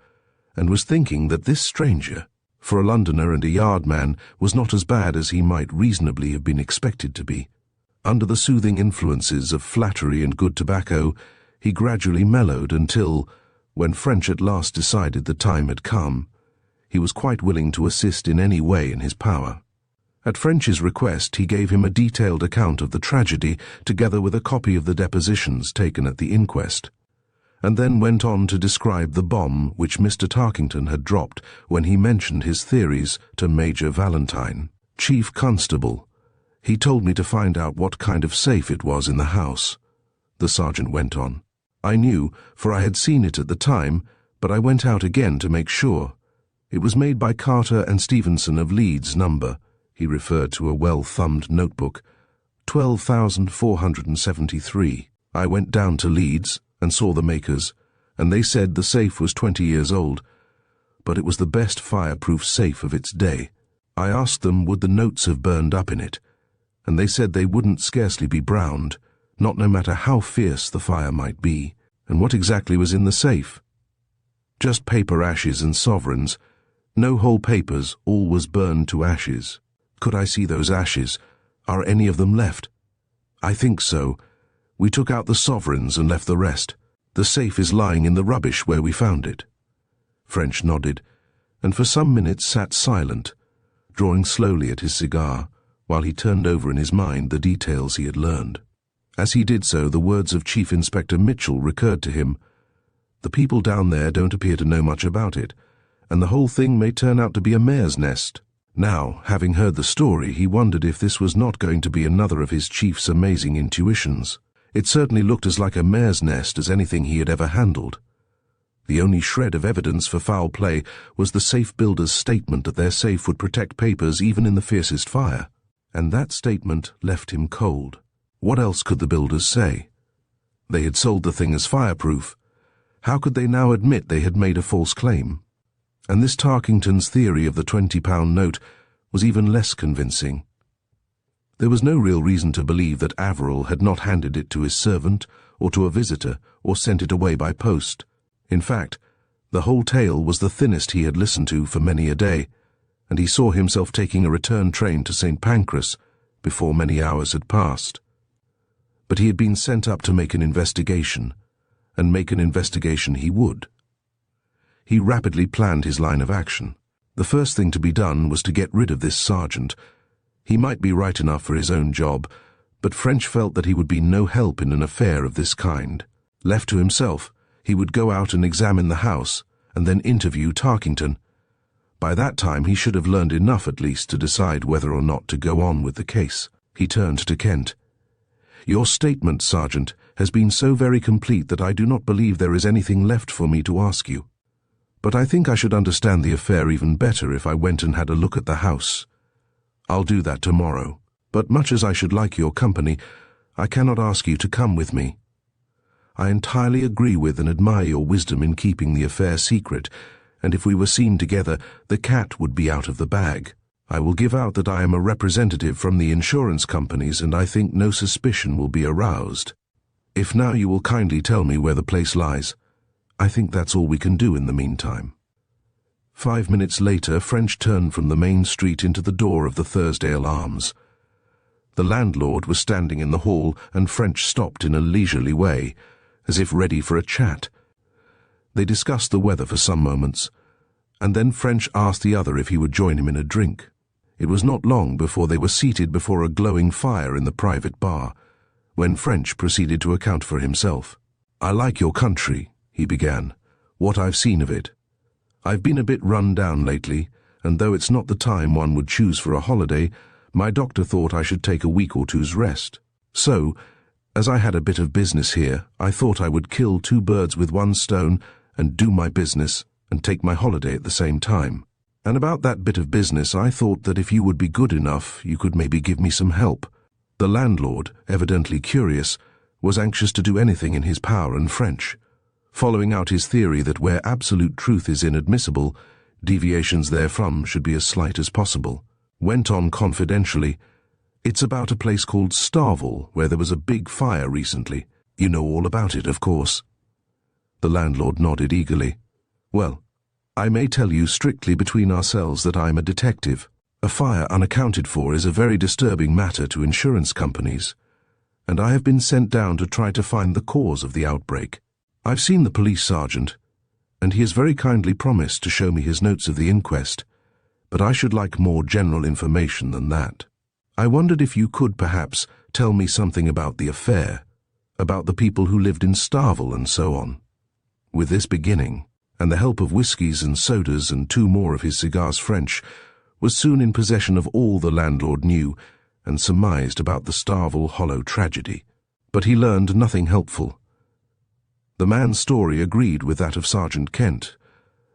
and was thinking that this stranger, for a Londoner and a yardman, was not as bad as he might reasonably have been expected to be. Under the soothing influences of flattery and good tobacco, he gradually mellowed until, when French at last decided the time had come, he was quite willing to assist in any way in his power. At French's request, he gave him a detailed account of the tragedy, together with a copy of the depositions taken at the inquest, and then went on to describe the bomb which Mr. Tarkington had dropped when he mentioned his theories to Major Valentine. "Chief Constable, he told me to find out what kind of safe it was in the house," the sergeant went on. "I knew, for I had seen it at the time, but I went out again to make sure. It was made by Carter and Stevenson of Leeds number," he referred to a well-thumbed notebook, 12,473. "I went down to Leeds and saw the makers, and they said the safe was 20 years old, but it was the best fireproof safe of its day. I asked them would the notes have burned up in it, and they said they wouldn't scarcely be browned, not no matter how fierce the fire might be. And what exactly was in the safe? Just paper ashes and sovereigns. No whole papers, all was burned to ashes. Could I see those ashes? Are any of them left?" "I think so. We took out the sovereigns and left the rest. The safe is lying in the rubbish where we found it." French nodded, and for some minutes sat silent, drawing slowly at his cigar, while he turned over in his mind the details he had learned. As he did so, the words of Chief Inspector Mitchell recurred to him. "The people down there don't appear to know much about it, and the whole thing may turn out to be a mare's nest." Now, having heard the story, he wondered if this was not going to be another of his chief's amazing intuitions. It certainly looked as like a mare's nest as anything he had ever handled. The only shred of evidence for foul play was the safe builder's statement that their safe would protect papers even in the fiercest fire, and that statement left him cold. What else could the builders say? They had sold the thing as fireproof. How could they now admit they had made a false claim? And this Tarkington's theory of the £20 note was even less convincing. There was no real reason to believe that Averill had not handed it to his servant, or to a visitor, or sent it away by post. In fact, the whole tale was the thinnest he had listened to for many a day, and he saw himself taking a return train to St. Pancras before many hours had passed. But he had been sent up to make an investigation, and make an investigation he would. He rapidly planned his line of action. The first thing to be done was to get rid of this sergeant. He might be right enough for his own job, but French felt that he would be no help in an affair of this kind. Left to himself, he would go out and examine the house, and then interview Tarkington. By that time he should have learned enough at least to decide whether or not to go on with the case. He turned to Kent. "Your statement, Sergeant, has been so very complete that I do not believe there is anything left for me to ask you." But I think I should understand the affair even better if I went and had a look at the house. I'll do that tomorrow. But much as I should like your company, I cannot ask you to come with me. I entirely agree with and admire your wisdom in keeping the affair secret, and if we were seen together, the cat would be out of the bag. I will give out that I am a representative from the insurance companies, and I think no suspicion will be aroused. If now you will kindly tell me where the place lies, I think that's all we can do in the meantime." 5 minutes later, French turned from the main street into the door of the Thursdale Arms. The landlord was standing in the hall, and French stopped in a leisurely way, as if ready for a chat. They discussed the weather for some moments, and then French asked the other if he would join him in a drink. It was not long before they were seated before a glowing fire in the private bar, when French proceeded to account for himself. "I like your country," he began, "what I've seen of it. I've been a bit run down lately, and though it's not the time one would choose for a holiday, my doctor thought I should take a week or two's rest. So, as I had a bit of business here, I thought I would kill 2 birds with 1 stone and do my business and take my holiday at the same time. And about that bit of business, I thought that if you would be good enough, you could maybe give me some help." The landlord, evidently curious, was anxious to do anything in his power, and French, following out his theory that where absolute truth is inadmissible, deviations therefrom should be as slight as possible, went on confidentially, "It's about a place called Starvel, where there was a big fire recently. You know all about it, of course." The landlord nodded eagerly. "Well, I may tell you strictly between ourselves that I'm a detective. A fire unaccounted for is a very disturbing matter to insurance companies, and I have been sent down to try to find the cause of the outbreak. I've seen the police sergeant, and he has very kindly promised to show me his notes of the inquest, but I should like more general information than that. I wondered if you could perhaps tell me something about the affair, about the people who lived in Starvel and so on." With this beginning, and the help of whiskies and sodas and 2 more of his cigars, French was soon in possession of all the landlord knew and surmised about the Starvel Hollow tragedy. But he learned nothing helpful. The man's story agreed with that of Sergeant Kent,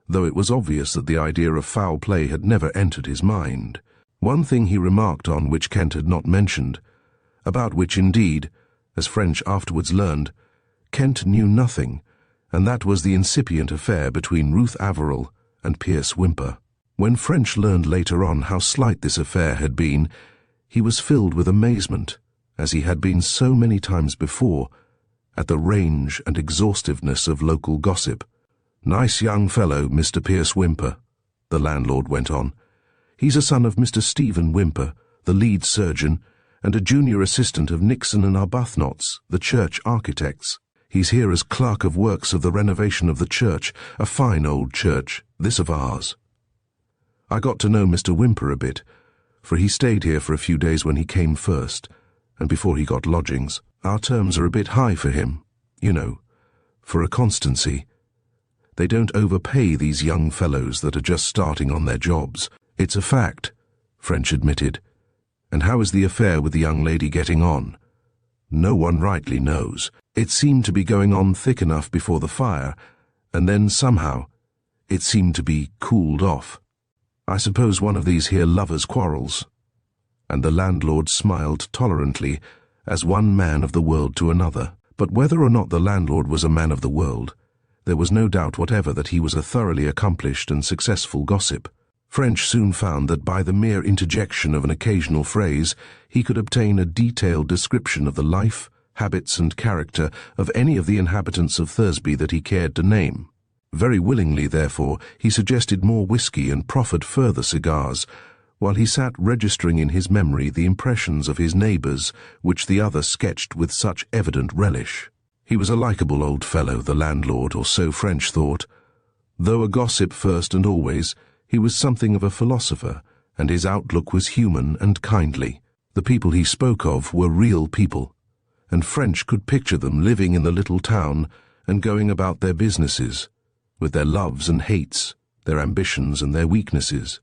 though it was obvious that the idea of foul play had never entered his mind. One thing he remarked on which Kent had not mentioned, about which indeed, as French afterwards learned, Kent knew nothing, and that was the incipient affair between Ruth Averill and Pierce Whymper. When French learned later on how slight this affair had been, he was filled with amazement, as he had been so many times before, at the range and exhaustiveness of local gossip. "Nice young fellow, Mr. Pierce Whymper," the landlord went on. "He's a son of Mr. Stephen Whymper, the lead surgeon, and a junior assistant of Nixon and Arbuthnot's, the church architects. He's here as clerk of works of the renovation of the church, a fine old church, this of ours. I got to know Mr. Whymper a bit, for he stayed here for a few days when he came first, and before he got lodgings. Our terms are a bit high for him, you know, for a constancy. They don't overpay these young fellows that are just starting on their jobs. It's a fact," French admitted. "And how is the affair with the young lady getting on?" "No one rightly knows. It seemed to be going on thick enough before the fire, and then somehow it seemed to be cooled off. I suppose one of these here lovers' quarrels." And the landlord smiled tolerantly, as one man of the world to another. But whether or not the landlord was a man of the world, there was no doubt whatever that he was a thoroughly accomplished and successful gossip. French soon found that by the mere interjection of an occasional phrase, he could obtain a detailed description of the life, habits and character of any of the inhabitants of Thursby that he cared to name. Very willingly, therefore, he suggested more whiskey and proffered further cigars, while he sat registering in his memory the impressions of his neighbours which the other sketched with such evident relish. He was a likeable old fellow, the landlord, or so French thought. Though a gossip first and always, he was something of a philosopher, and his outlook was human and kindly. The people he spoke of were real people, and French could picture them living in the little town and going about their businesses, with their loves and hates, their ambitions and their weaknesses.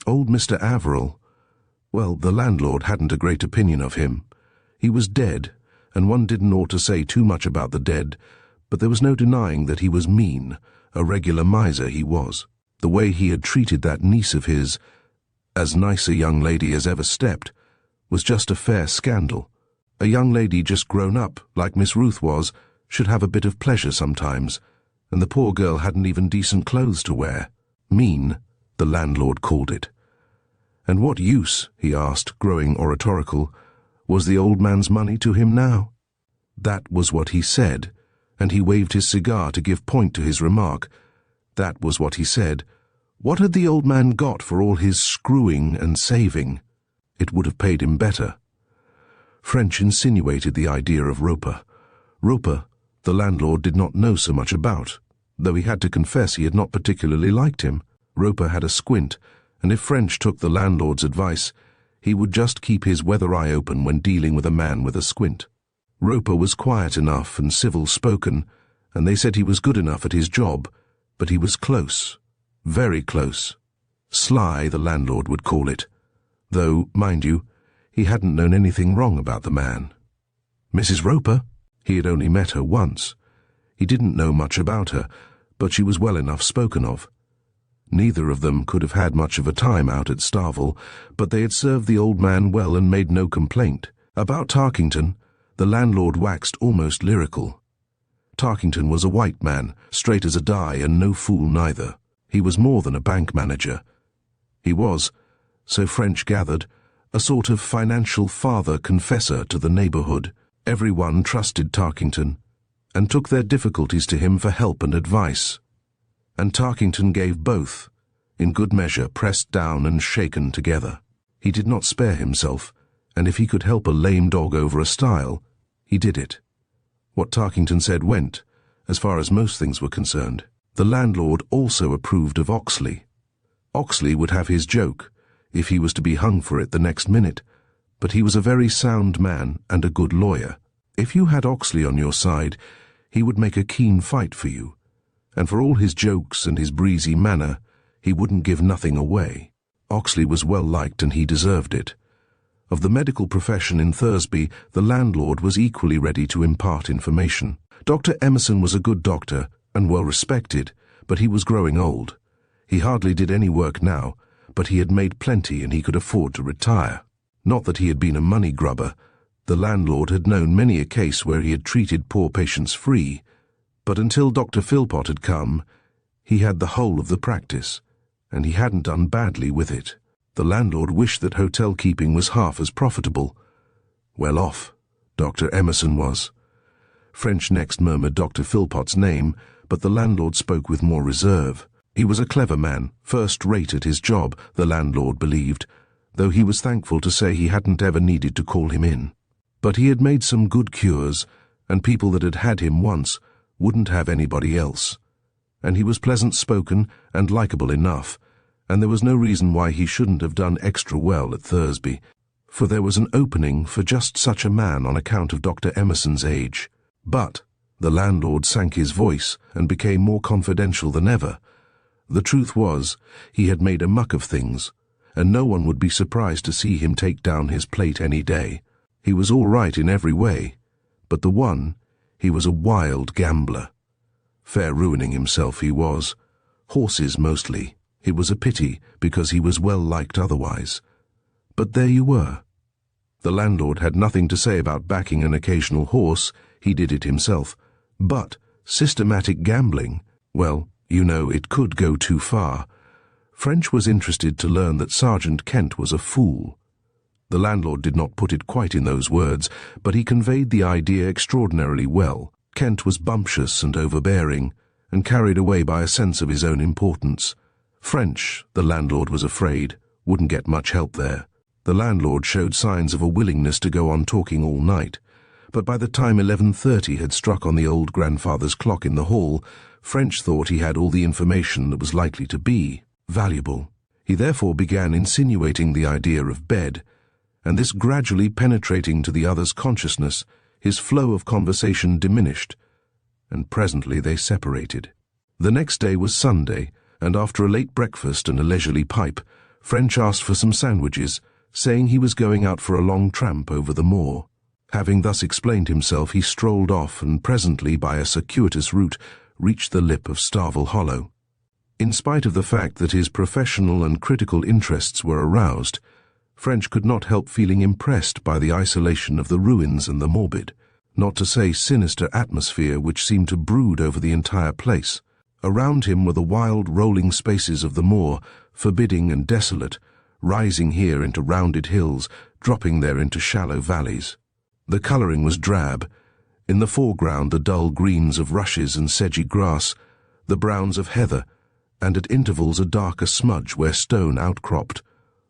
Old Mr. Averill, well, the landlord hadn't a great opinion of him. He was dead, and one didn't ought to say too much about the dead, but there was no denying that he was mean, A regular miser he was. The way he had treated that niece of his, as nice a young lady as ever stepped, was just a fair scandal. A young lady just grown up, like Miss Ruth was, should have a bit of pleasure sometimes, and the poor girl hadn't even decent clothes to wear. Mean, the landlord called it. And what use, he asked, growing oratorical, was the old man's money to him now? That was what he said, and he waved his cigar to give point to his remark. That was what he said. What had the old man got for all his screwing and saving? It would have paid him better. French insinuated the idea of Roper. Roper, the landlord did not know so much about, though he had to confess he had not particularly liked him. Roper had a squint, and if French took the landlord's advice, he would just keep his weather eye open when dealing with a man with a squint. Roper was quiet enough and civil-spoken, and they said he was good enough at his job, but he was close, very close. Sly, the landlord would call it, though, mind you, he hadn't known anything wrong about the man. Mrs. Roper? He had only met her once. He didn't know much about her, but she was well enough spoken of. Neither of them could have had much of a time out at Starvel, but they had served the old man well and made no complaint. About Tarkington, the landlord waxed almost lyrical. Tarkington was a white man, straight as a die, and no fool neither. He was more than a bank manager. He was, so French gathered, a sort of financial father-confessor to the neighborhood. Everyone trusted Tarkington, and took their difficulties to him for help and advice. And Tarkington gave both, in good measure, pressed down and shaken together. He did not spare himself, and if he could help a lame dog over a stile, he did it. What Tarkington said went, as far as most things were concerned. The landlord also approved of Oxley. Oxley would have his joke, if he was to be hung for it the next minute, but he was a very sound man and a good lawyer. If you had Oxley on your side, he would make a keen fight for you, and for all his jokes and his breezy manner, he wouldn't give nothing away. Oxley was well liked, and he deserved it. Of the medical profession in Thursby, the landlord was equally ready to impart information. Dr. Emerson was a good doctor and well respected, but he was growing old. He hardly did any work now, but he had made plenty and he could afford to retire. Not that he had been a money grubber. The landlord had known many a case where he had treated poor patients free, but until Dr. Philpot had come, he had the whole of the practice, and he hadn't done badly with it. The landlord wished that hotel keeping was half as profitable. Well off, Dr. Emerson was. French next murmured Dr. Philpot's name, but the landlord spoke with more reserve. He was a clever man, first-rate at his job, the landlord believed, though he was thankful to say he hadn't ever needed to call him in. But he had made some good cures, and people that had had him once wouldn't have anybody else. And he was pleasant-spoken and likable enough, and there was no reason why he shouldn't have done extra well at Thursby, for there was an opening for just such a man on account of Dr. Emerson's age. But the landlord sank his voice and became more confidential than ever. The truth was, he had made a muck of things, and no one would be surprised to see him take down his plate any day. He was all right in every way, but he was a wild gambler. Fair ruining himself he was. Horses mostly. It was a pity, because he was well liked otherwise. But there you were. The landlord had nothing to say about backing an occasional horse, he did it himself. But systematic gambling, well, you know, it could go too far. French was interested to learn that Sergeant Kent was a fool. The landlord did not put it quite in those words, but he conveyed the idea extraordinarily well. Kent was bumptious and overbearing, and carried away by a sense of his own importance. French, the landlord was afraid, wouldn't get much help there. The landlord showed signs of a willingness to go on talking all night, but by the time 11:30 had struck on the old grandfather's clock in the hall, French thought he had all the information that was likely to be valuable. He therefore began insinuating the idea of bed, and this gradually penetrating to the other's consciousness, his flow of conversation diminished, and presently they separated. The next day was Sunday, and after a late breakfast and a leisurely pipe, French asked for some sandwiches, saying he was going out for a long tramp over the moor. Having thus explained himself, he strolled off and presently, by a circuitous route, reached the lip of Starvel Hollow. In spite of the fact that his professional and critical interests were aroused, French could not help feeling impressed by the isolation of the ruins and the morbid, not to say sinister atmosphere which seemed to brood over the entire place. Around him were the wild rolling spaces of the moor, forbidding and desolate, rising here into rounded hills, dropping there into shallow valleys. The colouring was drab. In the foreground the dull greens of rushes and sedgy grass, the browns of heather, and at intervals a darker smudge where stone outcropped,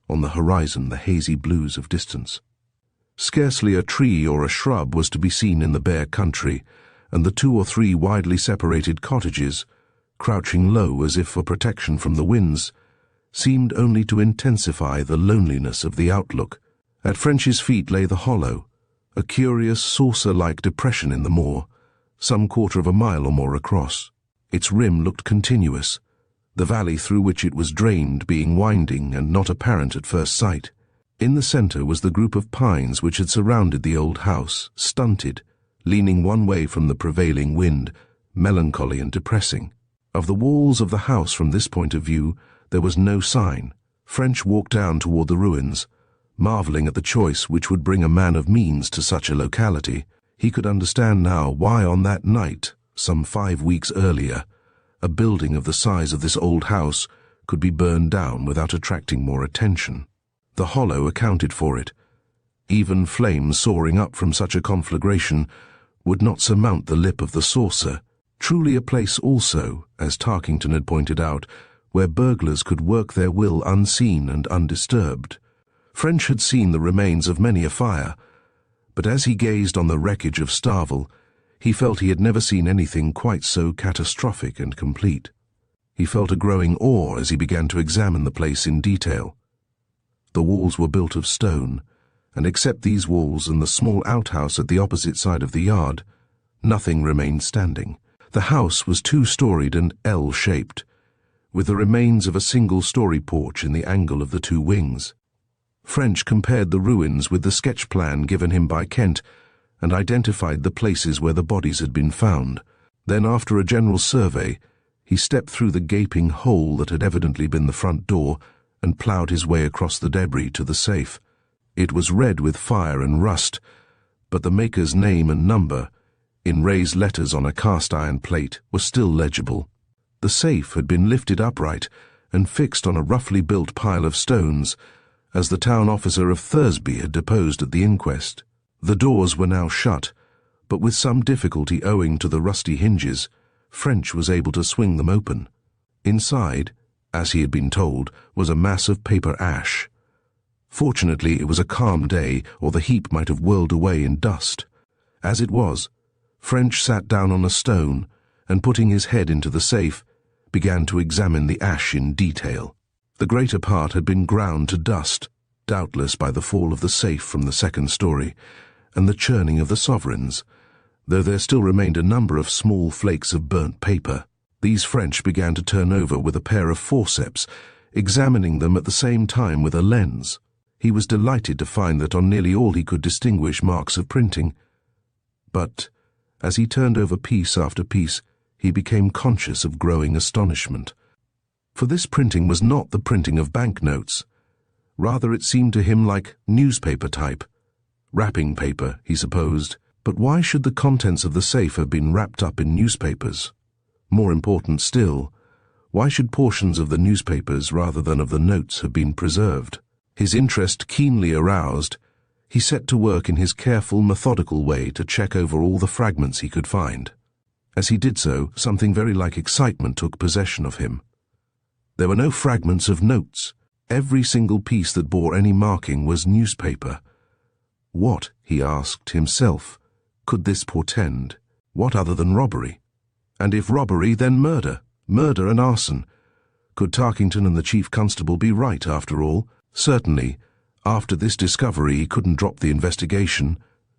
on the horizon the hazy blues of distance. Scarcely a tree or a shrub was to be seen in the bare country, and the 2 or 3 widely separated cottages, crouching low as if for protection from the winds, seemed only to intensify the loneliness of the outlook. At French's feet lay the hollow, a curious saucer-like depression in the moor, some 1/4 of a mile or more across. Its rim looked continuous, the valley through which it was drained being winding and not apparent at first sight. In the centre was the group of pines which had surrounded the old house, stunted, leaning one way from the prevailing wind, melancholy and depressing. Of the walls of the house from this point of view there was no sign. French walked down toward the ruins, marvelling at the choice which would bring a man of means to such a locality. He could understand now why on that night, some 5 weeks earlier, a building of the size of this old house could be burned down without attracting more attention. The hollow accounted for it. Even flames soaring up from such a conflagration would not surmount the lip of the saucer. Truly a place also, as Tarkington had pointed out, where burglars could work their will unseen and undisturbed. French had seen the remains of many a fire, but as he gazed on the wreckage of Starvel, he felt he had never seen anything quite so catastrophic and complete. He felt a growing awe as he began to examine the place in detail. The walls were built of stone, and except these walls and the small outhouse at the opposite side of the yard, nothing remained standing. The house was 2-storied and L-shaped, with the remains of a single-story porch in the angle of the 2 wings. French compared the ruins with the sketch plan given him by Kent and identified the places where the bodies had been found. Then, after a general survey, he stepped through the gaping hole that had evidently been the front door and ploughed his way across the debris to the safe. It was red with fire and rust, but the maker's name and number, in raised letters on a cast-iron plate, were still legible. The safe had been lifted upright and fixed on a roughly built pile of stones, as the town officer of Thursby had deposed at the inquest. The doors were now shut, but with some difficulty owing to the rusty hinges, French was able to swing them open. Inside, as he had been told, was a mass of paper ash. Fortunately, it was a calm day, or the heap might have whirled away in dust. As it was, French sat down on a stone and, putting his head into the safe, began to examine the ash in detail. The greater part had been ground to dust, doubtless by the fall of the safe from the 2nd story, and the churning of the sovereigns, though there still remained a number of small flakes of burnt paper. These French began to turn over with a pair of forceps, examining them at the same time with a lens. He was delighted to find that on nearly all he could distinguish marks of printing. But, as he turned over piece after piece, he became conscious of growing astonishment. For this printing was not the printing of banknotes. Rather, it seemed to him like newspaper type. Wrapping paper, he supposed. But why should the contents of the safe have been wrapped up in newspapers? More important still, why should portions of the newspapers rather than of the notes have been preserved? His interest keenly aroused, he set to work in his careful, methodical way to check over all the fragments he could find. As he did so, something very like excitement took possession of him. There were no fragments of notes. Every single piece that bore any marking was newspaper. What, he asked himself, could this portend? What other than robbery? And if robbery, then murder. Murder and arson. Could Tarkington and the chief constable be right after all? Certainly, after this discovery he couldn't drop the investigation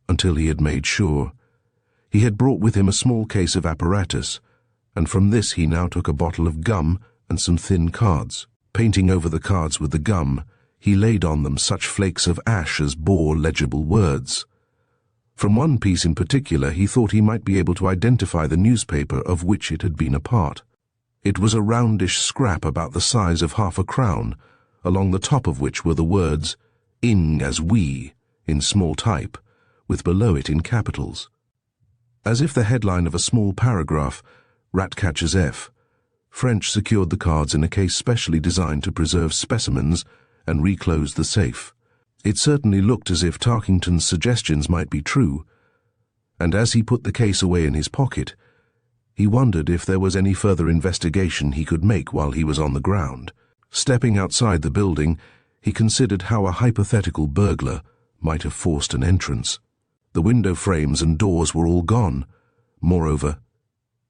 until he had made sure. He had brought with him a small case of apparatus, and from this he now took a bottle of gum and some thin cards. Painting over the cards with the gum, he laid on them such flakes of ash as bore legible words. From one piece in particular he thought he might be able to identify the newspaper of which it had been a part. It was a roundish scrap about the size of half a crown, along the top of which were the words, "Ing as we," in small type, with below it in capitals. As if the headline of a small paragraph, "Ratcatcher's F," French secured the cards in a case specially designed to preserve specimens and reclosed the safe. It certainly looked as if Tarkington's suggestions might be true, and as he put the case away in his pocket, he wondered if there was any further investigation he could make while he was on the ground. Stepping outside the building, he considered how a hypothetical burglar might have forced an entrance. The window frames and doors were all gone. Moreover,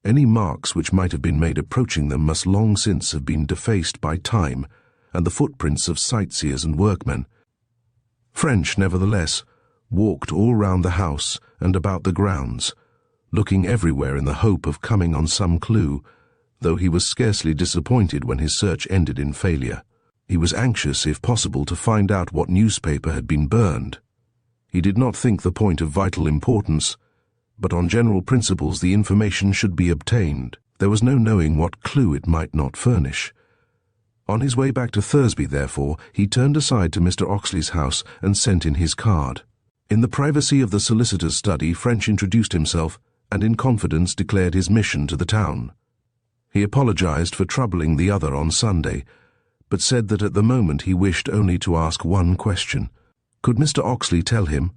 any marks which might have been made approaching them must long since have been defaced by time and the footprints of sightseers and workmen. French, nevertheless, walked all round the house and about the grounds, looking everywhere in the hope of coming on some clue, though he was scarcely disappointed when his search ended in failure. He was anxious, if possible, to find out what newspaper had been burned. He did not think the point of vital importance, but on general principles the information should be obtained. There was no knowing what clue it might not furnish. On his way back to Thursby, therefore, he turned aside to Mr. Oxley's house and sent in his card. In the privacy of the solicitor's study, French introduced himself and in confidence declared his mission to the town. He apologized for troubling the other on Sunday, but said that at the moment he wished only to ask one question. Could Mr. Oxley tell him,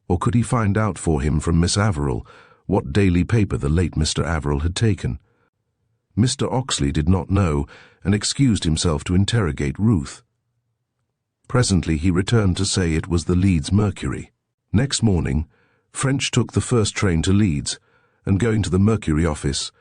or could he find out for him from Miss Averill, what daily paper the late Mr. Averill had taken? Mr. Oxley did not know, and excused himself to interrogate Ruth. Presently he returned to say it was the Leeds Mercury. Next morning, French took the first train to Leeds, and going to the Mercury office,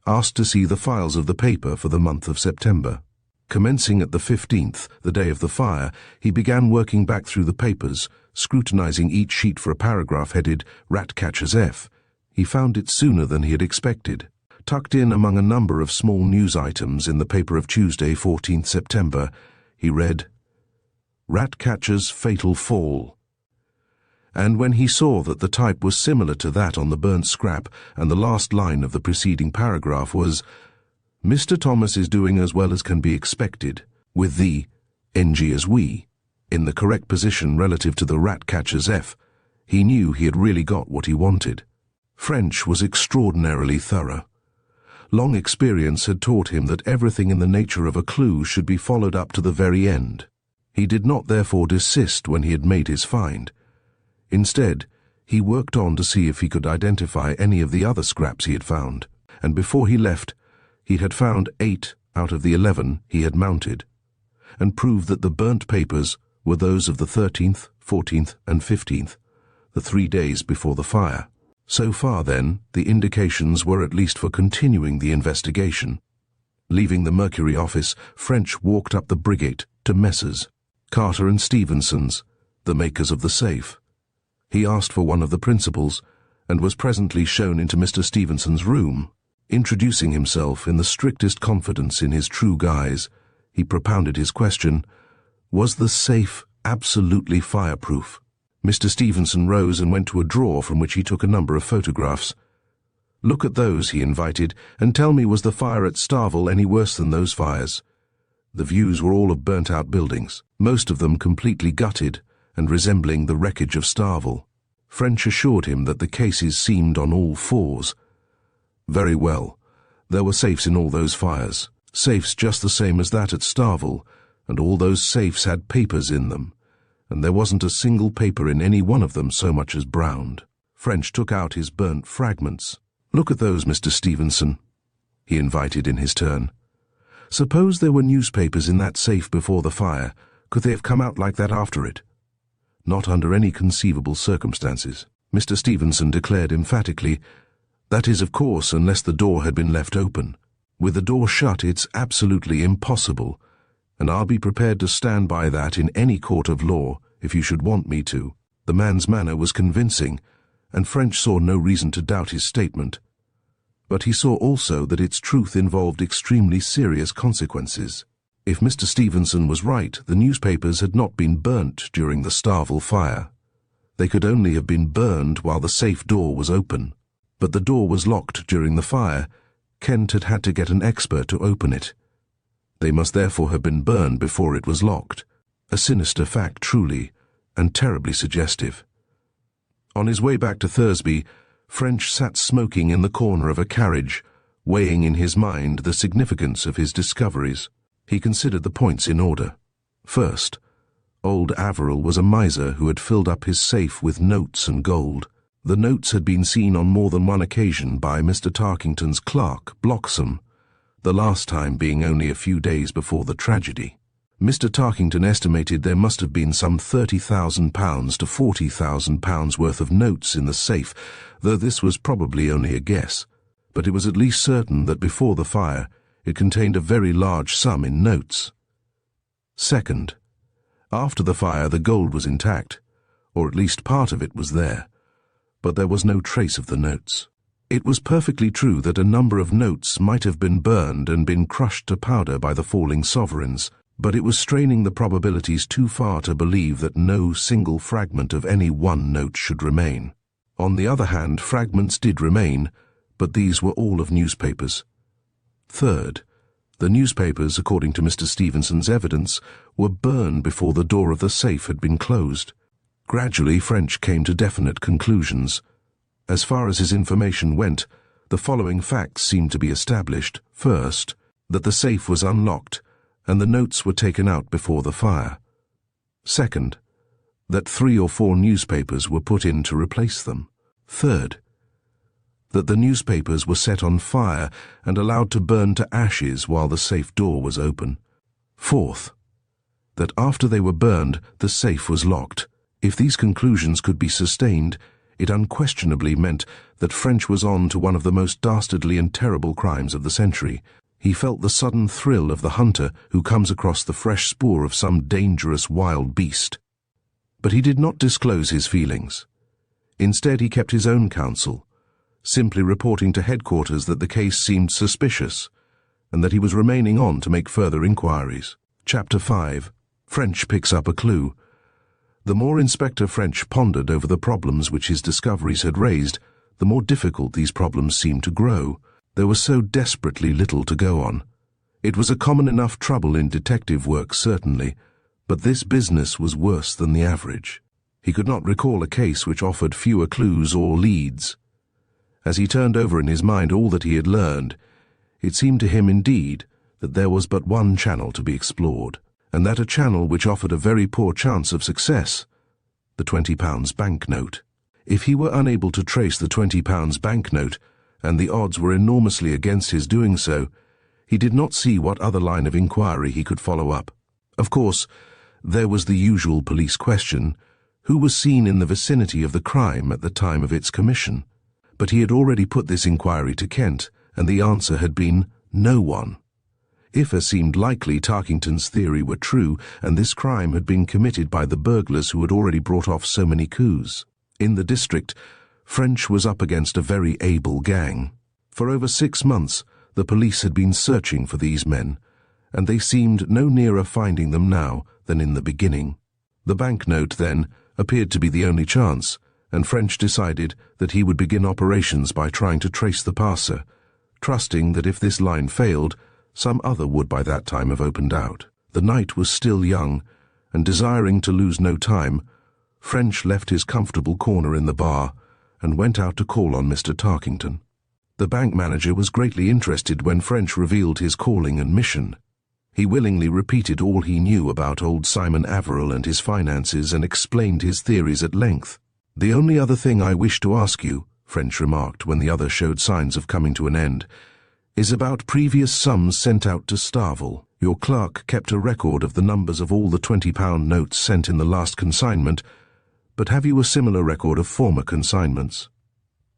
asked to see the files of the paper for the month of September. Commencing at the 15th, the day of the fire, he began working back through the papers, scrutinizing each sheet for a paragraph headed "Ratcatcher's F." He found it sooner than he had expected. Tucked in among a number of small news items in the paper of Tuesday, 14th September, he read, "Ratcatcher's Fatal Fall." And when he saw that the type was similar to that on the burnt scrap and the last line of the preceding paragraph was, "Mr. Thomas is doing as well as can be expected," with the "NG as we" in the correct position relative to the Ratcatcher's F, he knew he had really got what he wanted. French was extraordinarily thorough. Long experience had taught him that everything in the nature of a clue should be followed up to the very end. He did not therefore desist when he had made his find. Instead, he worked on to see if he could identify any of the other scraps he had found, and before he left, he had found 8 out of the 11 he had mounted, and proved that the burnt papers were those of the 13th, 14th, and 15th, the 3 days before the fire. So far, then, the indications were at least for continuing the investigation. Leaving the Mercury office, French walked up the Brigate to Messrs. Carter and Stevenson's, the makers of the safe. He asked for one of the principals, and was presently shown into Mr. Stevenson's room. Introducing himself in the strictest confidence in his true guise, he propounded his question, was the safe absolutely fireproof? Mr. Stevenson rose and went to a drawer from which he took a number of photographs. "Look at those," he invited, "and tell me, was the fire at Starvel any worse than those fires?" The views were all of burnt-out buildings, most of them completely gutted and resembling the wreckage of Starvel. French assured him that the cases seemed on all fours. Very well. There were safes in all those fires, safes just the same as that at Starvel, and all those safes had papers in them, and there wasn't a single paper in any one of them so much as browned. French took out his burnt fragments. "Look at those, Mr. Stevenson," he invited in his turn. "Suppose there were newspapers in that safe before the fire, could they have come out like that after it?" "Not under any conceivable circumstances," Mr. Stevenson declared emphatically. "That is, of course, unless the door had been left open. With the door shut, it's absolutely impossible, and I'll be prepared to stand by that in any court of law, if you should want me to." The man's manner was convincing, and French saw no reason to doubt his statement. But he saw also that its truth involved extremely serious consequences. If Mr. Stevenson was right, the newspapers had not been burnt during the Starvel fire. They could only have been burned while the safe door was open. But the door was locked during the fire. Kent had had to get an expert to open it. They must therefore have been burned before it was locked. A sinister fact truly, and terribly suggestive. On his way back to Thursby, French sat smoking in the corner of a carriage, weighing in his mind the significance of his discoveries. He considered the points in order. First, old Averill was a miser who had filled up his safe with notes and gold. The notes had been seen on more than one occasion by Mr. Tarkington's clerk, Bloxham, the last time being only a few days before the tragedy. Mr. Tarkington estimated there must have been some £30,000 to £40,000 worth of notes in the safe, though this was probably only a guess. But it was at least certain that before the fire it contained a very large sum in notes. Second, after the fire the gold was intact, or at least part of it was there, but there was no trace of the notes. It was perfectly true that a number of notes might have been burned and been crushed to powder by the falling sovereigns, but it was straining the probabilities too far to believe that no single fragment of any one note should remain. On the other hand, fragments did remain, but these were all of newspapers. Third, the newspapers, according to Mr. Stevenson's evidence, were burned before the door of the safe had been closed. Gradually, French came to definite conclusions. As far as his information went, the following facts seemed to be established. First, that the safe was unlocked, and the notes were taken out before the fire. Second, that 3 or 4 newspapers were put in to replace them. Third, that the newspapers were set on fire and allowed to burn to ashes while the safe door was open. Fourth, that after they were burned, the safe was locked. If these conclusions could be sustained, it unquestionably meant that French was on to one of the most dastardly and terrible crimes of the century. He felt the sudden thrill of the hunter who comes across the fresh spoor of some dangerous wild beast. But he did not disclose his feelings. Instead, he kept his own counsel, simply reporting to headquarters that the case seemed suspicious, and that he was remaining on to make further inquiries. Chapter 5. French picks up a clue. The more Inspector French pondered over the problems which his discoveries had raised, the more difficult these problems seemed to grow. There was so desperately little to go on. It was a common enough trouble in detective work, certainly, but this business was worse than the average. He could not recall a case which offered fewer clues or leads. As he turned over in his mind all that he had learned, it seemed to him indeed that there was but one channel to be explored, and that a channel which offered a very poor chance of success: the £20 banknote. If he were unable to trace the £20 banknote, and the odds were enormously against his doing so, he did not see what other line of inquiry he could follow up. Of course, there was the usual police question: who was seen in the vicinity of the crime at the time of its commission? But he had already put this inquiry to Kent, and the answer had been no one. If, as seemed likely, Tarkington's theory were true, and this crime had been committed by the burglars who had already brought off so many coups. In the district, French was up against a very able gang. For over 6 months, the police had been searching for these men, and they seemed no nearer finding them now than in the beginning. The banknote, then, appeared to be the only chance, and French decided that he would begin operations by trying to trace the passer, trusting that if this line failed, some other would by that time have opened out. The night was still young, and desiring to lose no time, French left his comfortable corner in the bar and went out to call on Mr. Tarkington. The bank manager was greatly interested when French revealed his calling and mission. He willingly repeated all he knew about old Simon Averill and his finances and explained his theories at length. "The only other thing I wish to ask you," French remarked when the other showed signs of coming to an end, "is about previous sums sent out to Starvel. Your clerk kept a record of the numbers of all the £20 notes sent in the last consignment, but have you a similar record of former consignments?"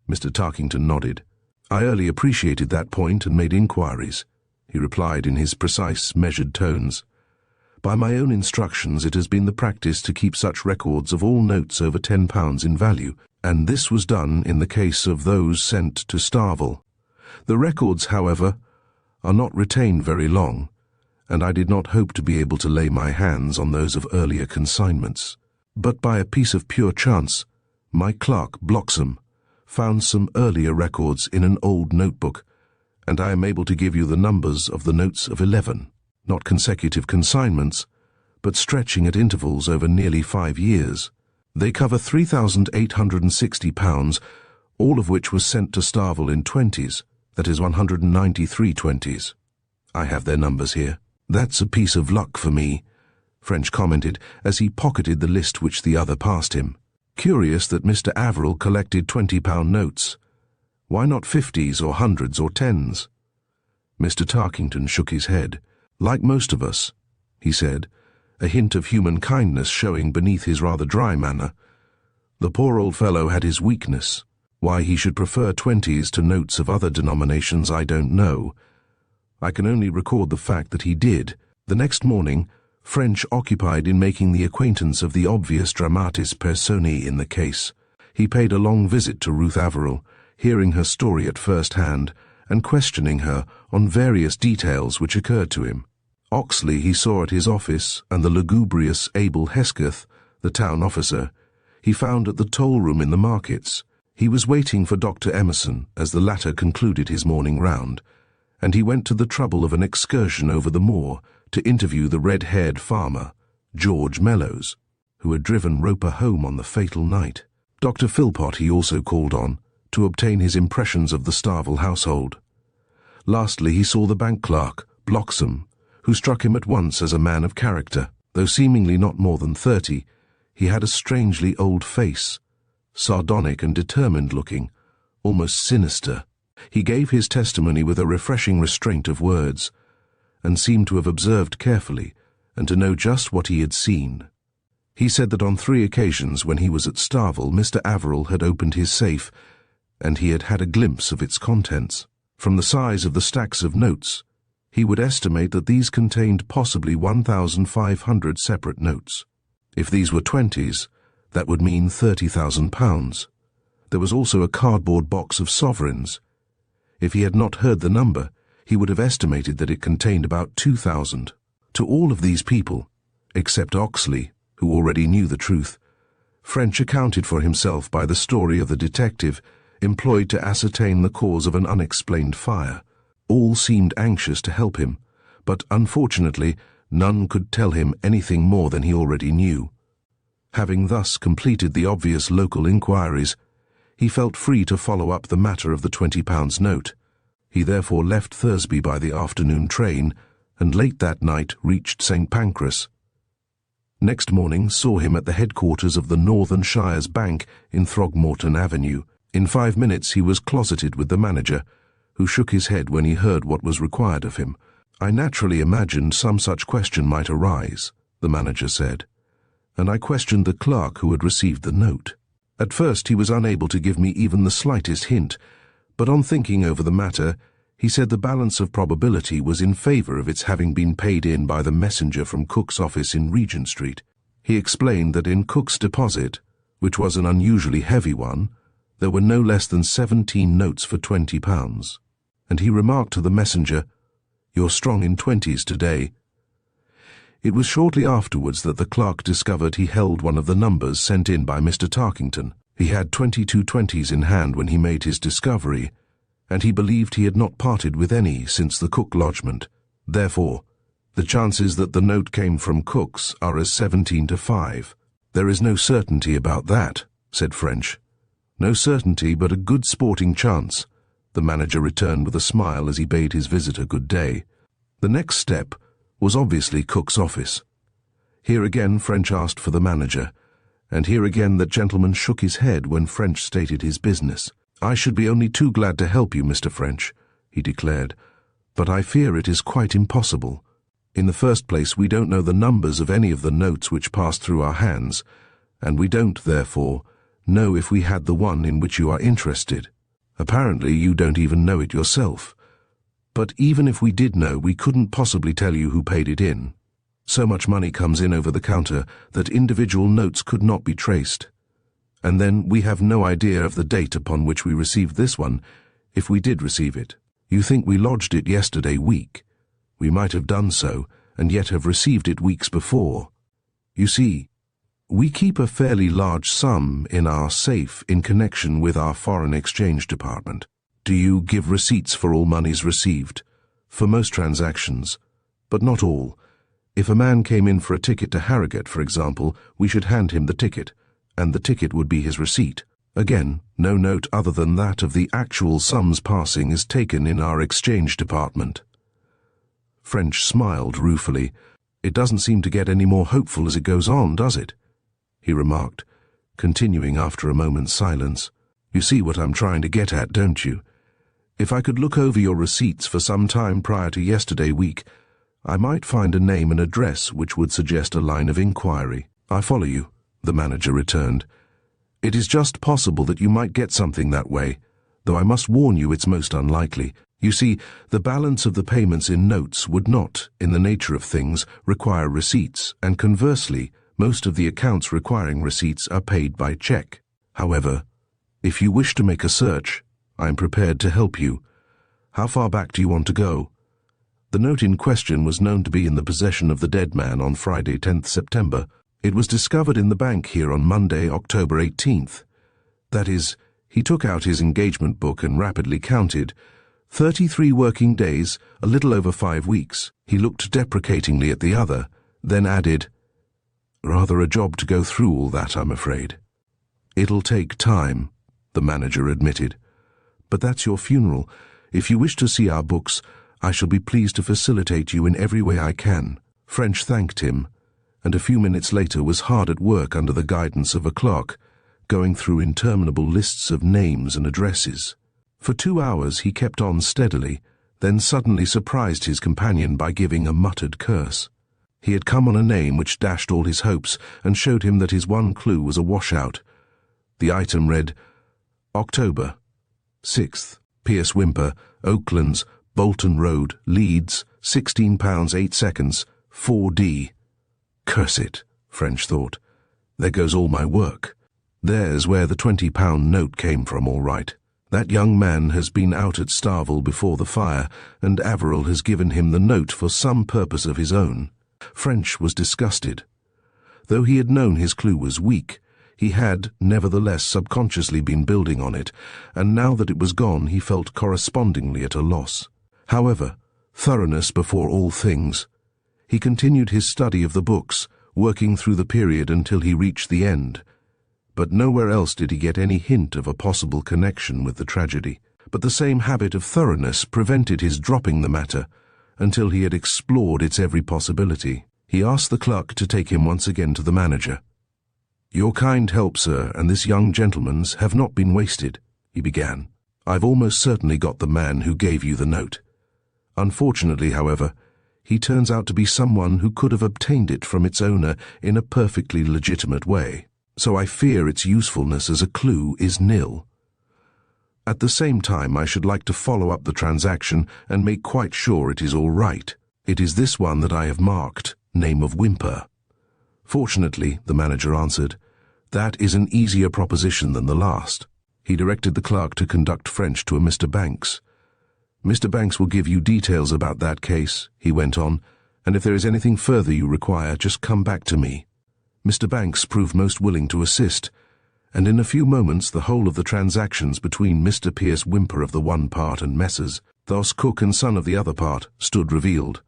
Mr. Tarkington nodded. "I early appreciated that point and made inquiries," he replied in his precise, measured tones. "By my own instructions it has been the practice to keep such records of all notes over £10 in value, and this was done in the case of those sent to Starvel. The records, however, are not retained very long, and I did not hope to be able to lay my hands on those of earlier consignments." But by a piece of pure chance, my clerk, Bloxham, found some earlier records in an old notebook, and I am able to give you the numbers of the notes of 11, not consecutive consignments, but stretching at intervals over nearly 5 years. They cover £3,860, all of which was sent to Starvel in 20s, that is 193 20s. I have their numbers here. That's a piece of luck for me, French commented as he pocketed the list which the other passed him. Curious that Mr. Averill collected £20 notes. Why not 50s or 100s or 10s? Mr. Tarkington shook his head. Like most of us, he said, a hint of human kindness showing beneath his rather dry manner. The poor old fellow had his weakness. Why he should prefer 20s to notes of other denominations I don't know. I can only record the fact that he did. The next morning, French occupied in making the acquaintance of the obvious dramatis personae in the case. He paid a long visit to Ruth Averill, hearing her story at first hand and questioning her on various details which occurred to him. Oxley he saw at his office, and the lugubrious Abel Hesketh, the town officer, he found at the toll room in the markets. He was waiting for Dr. Emerson as the latter concluded his morning round, and he went to the trouble of an excursion over the moor to interview the red-haired farmer, George Mellows, who had driven Roper home on the fatal night. Dr. Philpot he also called on to obtain his impressions of the Starvel household. Lastly, he saw the bank clerk, Bloxham, who struck him at once as a man of character. Though seemingly not more than 30, he had a strangely old face, sardonic and determined-looking, almost sinister. He gave his testimony with a refreshing restraint of words, and seemed to have observed carefully and to know just what he had seen. He said that on 3 occasions when he was at Starvel, Mr. Averill had opened his safe, and he had had a glimpse of its contents. From the size of the stacks of notes, he would estimate that these contained possibly 1,500 separate notes. If these were 20s, that would mean £30,000. There was also a cardboard box of sovereigns. If he had not heard the number, he would have estimated that it contained about 2,000. To all of these people, except Oxley, who already knew the truth, French accounted for himself by the story of the detective employed to ascertain the cause of an unexplained fire. All seemed anxious to help him, but unfortunately none could tell him anything more than he already knew. Having thus completed the obvious local inquiries, he felt free to follow up the matter of the £20 note. He therefore left Thursby by the afternoon train, and late that night reached St. Pancras. Next morning saw him at the headquarters of the Northern Shires Bank in Throgmorton Avenue. In 5 minutes he was closeted with the manager, who shook his head when he heard what was required of him. I naturally imagined some such question might arise, the manager said, and I questioned the clerk who had received the note. At first he was unable to give me even the slightest hint, but on thinking over the matter, he said the balance of probability was in favour of its having been paid in by the messenger from Cook's office in Regent Street. He explained that in Cook's deposit, which was an unusually heavy one, there were no less than 17 notes for £20, and he remarked to the messenger, "You're strong in 20s today." It was shortly afterwards that the clerk discovered he held one of the numbers sent in by Mr. Tarkington. He had 22 20s in hand when he made his discovery, and he believed he had not parted with any since the Cook lodgment. Therefore, the chances that the note came from Cook's are as 17 to 5. "There is no certainty about that," said French. "No certainty, but a good sporting chance," the manager returned with a smile as he bade his visitor good day. The next step was obviously Cook's office. Here again French asked for the manager, and here again that gentleman shook his head when French stated his business. "I should be only too glad to help you, Mr. French," he declared, "but I fear it is quite impossible. In the first place, we don't know the numbers of any of the notes which passed through our hands, and we don't, therefore, know if we had the one in which you are interested. Apparently you don't even know it yourself. But even if we did know, we couldn't possibly tell you who paid it in. So much money comes in over the counter that individual notes could not be traced. And then we have no idea of the date upon which we received this one, if we did receive it. You think we lodged it yesterday week. We might have done so, and yet have received it weeks before. You see, We keep a fairly large sum in our safe in connection with our foreign exchange department. Do you give receipts for all monies received? For most transactions, but not all. If a man came in for a ticket to Harrogate, for example, we should hand him the ticket, and the ticket would be his receipt. Again, no note other than that of the actual sums passing is taken in our exchange department. French smiled ruefully. It doesn't seem to get any more hopeful as it goes on, does it? He remarked, continuing after a moment's silence. You see what I'm trying to get at, don't you? If I could look over your receipts for some time prior to yesterday week, I might find a name and address which would suggest a line of inquiry. I follow you, the manager returned. It is just possible that you might get something that way, though I must warn you it's most unlikely. You see, the balance of the payments in notes would not, in the nature of things, require receipts, and conversely, most of the accounts requiring receipts are paid by check. However, if you wish to make a search, I am prepared to help you. How far back do you want to go? The note in question was known to be in the possession of the dead man on Friday, 10th September. It was discovered in the bank here on Monday, October 18th. That is, he took out his engagement book and rapidly counted. 33 working days, a little over 5 weeks. He looked deprecatingly at the other, then added, Rather a job to go through all that, I'm afraid. It'll take time, the manager admitted. But that's your funeral. If you wish to see our books, I shall be pleased to facilitate you in every way I can. French thanked him, and a few minutes later was hard at work under the guidance of a clerk, going through interminable lists of names and addresses. For 2 hours he kept on steadily, then suddenly surprised his companion by giving a muttered curse. He had come on a name which dashed all his hopes and showed him that his one clue was a washout. The item read, October 6th, Pierce Whymper, Oaklands, Bolton Road, Leeds, £16 8 seconds, 4D. Curse it, French thought. There goes all my work. There's where the £20 note came from, all right. That young man has been out at Starvel before the fire, and Averill has given him the note for some purpose of his own. French was disgusted. Though he had known his clue was weak, he had, nevertheless, subconsciously been building on it, and now that it was gone he felt correspondingly at a loss. However, thoroughness before all things. He continued his study of the books, working through the period until he reached the end. But nowhere else did he get any hint of a possible connection with the tragedy. But the same habit of thoroughness prevented his dropping the matter until he had explored its every possibility. He asked the clerk to take him once again to the manager. Your kind help, sir, and this young gentleman's have not been wasted, he began. I've almost certainly got the man who gave you the note. Unfortunately, however, he turns out to be someone who could have obtained it from its owner in a perfectly legitimate way. So I fear its usefulness as a clue is nil. At the same time, I should like to follow up the transaction and make quite sure it is all right. It is this one that I have marked, name of Whymper. Fortunately, the manager answered, that is an easier proposition than the last. He directed the clerk to conduct French to a Mr. Banks. Mr. Banks will give you details about that case, he went on, and if there is anything further you require, just come back to me. Mr. Banks proved most willing to assist, and in a few moments the whole of the transactions between Mr. Pierce Whymper of the one part and Messrs. Thos Cook and Son of the other part stood revealed.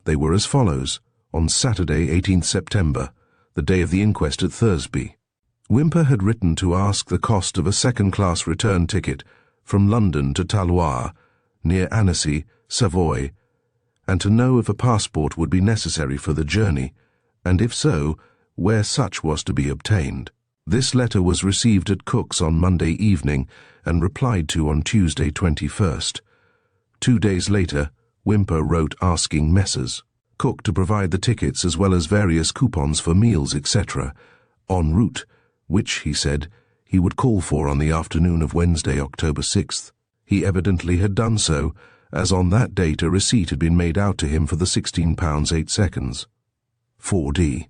They were as follows. On Saturday, 18th September, the day of the inquest at Thursby, Whymper had written to ask the cost of a second-class return ticket from London to Taloir, near Annecy, Savoy, and to know if a passport would be necessary for the journey, and if so, where such was to be obtained. This letter was received at Cook's on Monday evening and replied to on Tuesday 21st. 2 days later, Whymper wrote asking Messrs. Cook to provide the tickets as well as various coupons for meals, etc., en route, which, he said, he would call for on the afternoon of Wednesday, October 6th. He evidently had done so, as on that date a receipt had been made out to him for the £16 8 seconds. 4D.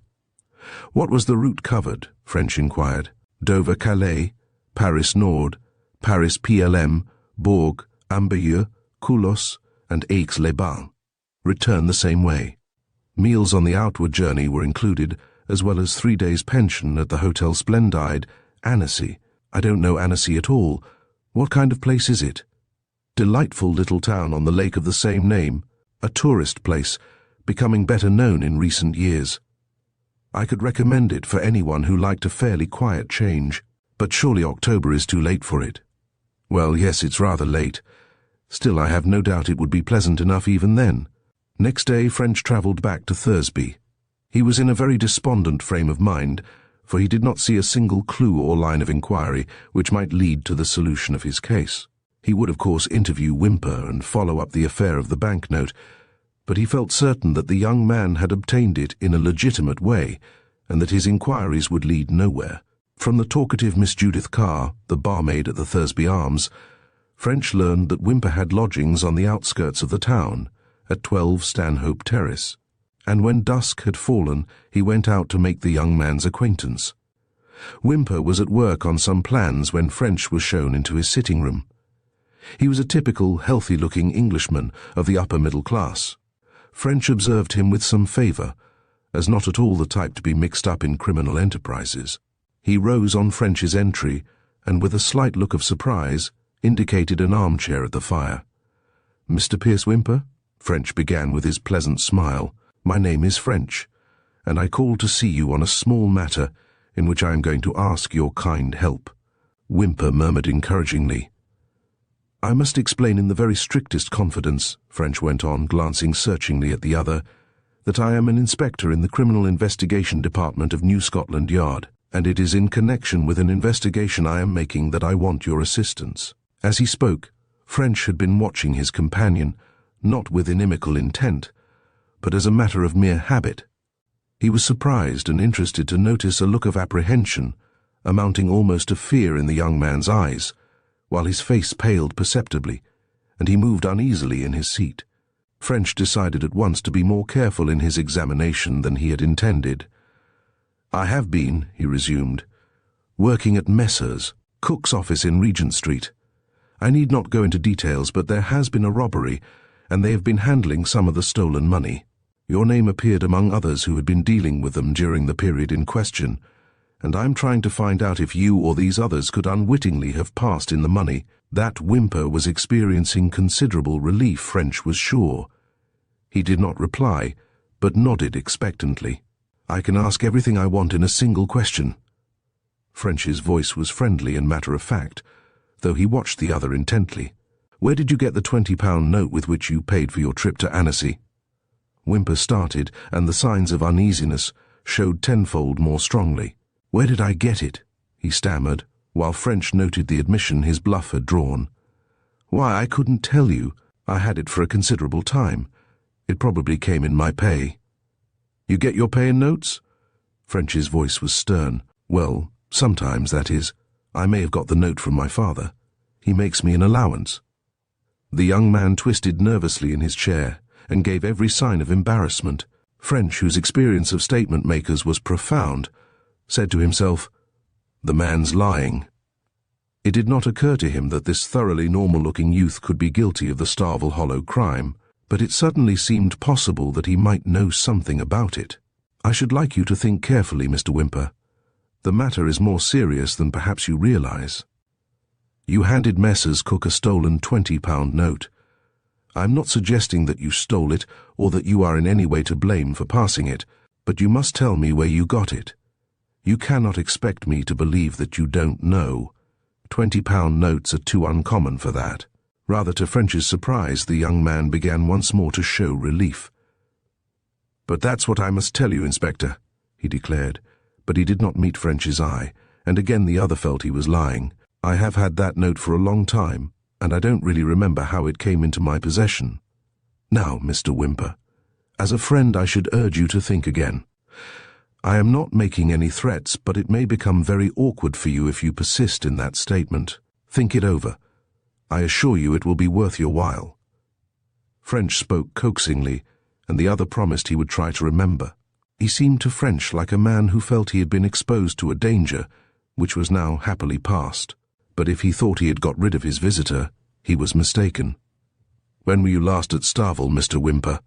What was the route covered? French inquired. Dover-Calais, Paris-Nord, Paris-PLM, Bourg, Amberieu, Coulos, and Aix-les-Bains. Return the same way. Meals on the outward journey were included, as well as 3 days' pension at the Hotel Splendide, Annecy. I don't know Annecy at all. What kind of place is it? Delightful little town on the lake of the same name, a tourist place, becoming better known in recent years. I could recommend it for anyone who liked a fairly quiet change, but surely October is too late for it. Well, yes, it's rather late. Still, I have no doubt it would be pleasant enough even then. Next day, French travelled back to Thursby. He was in a very despondent frame of mind, for he did not see a single clue or line of inquiry which might lead to the solution of his case. He would, of course, interview Whymper and follow up the affair of the banknote, but he felt certain that the young man had obtained it in a legitimate way, and that his inquiries would lead nowhere. From the talkative Miss Judith Carr, the barmaid at the Thursby Arms, French learned that Whymper had lodgings on the outskirts of the town, at 12 Stanhope Terrace, and when dusk had fallen, he went out to make the young man's acquaintance. Whymper was at work on some plans when French was shown into his sitting room. He was a typical, healthy-looking Englishman of the upper middle class. French observed him with some favour, as not at all the type to be mixed up in criminal enterprises. He rose on French's entry, and with a slight look of surprise, indicated an armchair at the fire. "Mr. Pierce Whymper?" French began with his pleasant smile. "My name is French, and I called to see you on a small matter in which I am going to ask your kind help." Whymper murmured encouragingly. "I must explain in the very strictest confidence," French went on, glancing searchingly at the other, "that I am an inspector in the Criminal Investigation Department of New Scotland Yard, and it is in connection with an investigation I am making that I want your assistance." As he spoke, French had been watching his companion, not with inimical intent, but as a matter of mere habit. He was surprised and interested to notice a look of apprehension, amounting almost to fear in the young man's eyes, while his face paled perceptibly, and he moved uneasily in his seat. French decided at once to be more careful in his examination than he had intended. "I have been," he resumed, "working at Messrs, Cook's office in Regent Street. I need not go into details, but there has been a robbery, and they have been handling some of the stolen money. Your name appeared among others who had been dealing with them during the period in question, and I'm trying to find out if you or these others could unwittingly have passed in the money." That Whymper was experiencing considerable relief, French was sure. He did not reply, but nodded expectantly. "I can ask everything I want in a single question." French's voice was friendly and matter-of-fact, though he watched the other intently. "Where did you get the £20 note with which you paid for your trip to Annecy?" Whymper started, and the signs of uneasiness showed tenfold more strongly. "Where did I get it?" he stammered, while French noted the admission his bluff had drawn. "Why, I couldn't tell you. I had it for a considerable time. It probably came in my pay." "You get your pay in notes?" French's voice was stern. "Well, sometimes, that is. I may have got the note from my father. He makes me an allowance." The young man twisted nervously in his chair and gave every sign of embarrassment. French, whose experience of statement-makers was profound, said to himself, "The man's lying." It did not occur to him that this thoroughly normal-looking youth could be guilty of the Starvel Hollow crime, but it suddenly seemed possible that he might know something about it. "I should like you to think carefully, Mr. Whymper. The matter is more serious than perhaps you realize. You handed Messrs. Cook a stolen £20 note. I am not suggesting that you stole it or that you are in any way to blame for passing it, but you must tell me where you got it. You cannot expect me to believe that you don't know. £20 notes are too uncommon for that." Rather to French's surprise, the young man began once more to show relief. "But that's what I must tell you, Inspector," he declared, but he did not meet French's eye, and again the other felt he was lying. "I have had that note for a long time, and I don't really remember how it came into my possession. Now, Mr. Whymper, as a friend I should urge you to think again. I am not making any threats, but it may become very awkward for you if you persist in that statement. Think it over. I assure you it will be worth your while." French spoke coaxingly, and the other promised he would try to remember. He seemed to French like a man who felt he had been exposed to a danger, which was now happily past. But if he thought he had got rid of his visitor, he was mistaken. "When were you last at Starvel, Mr. Whymper?"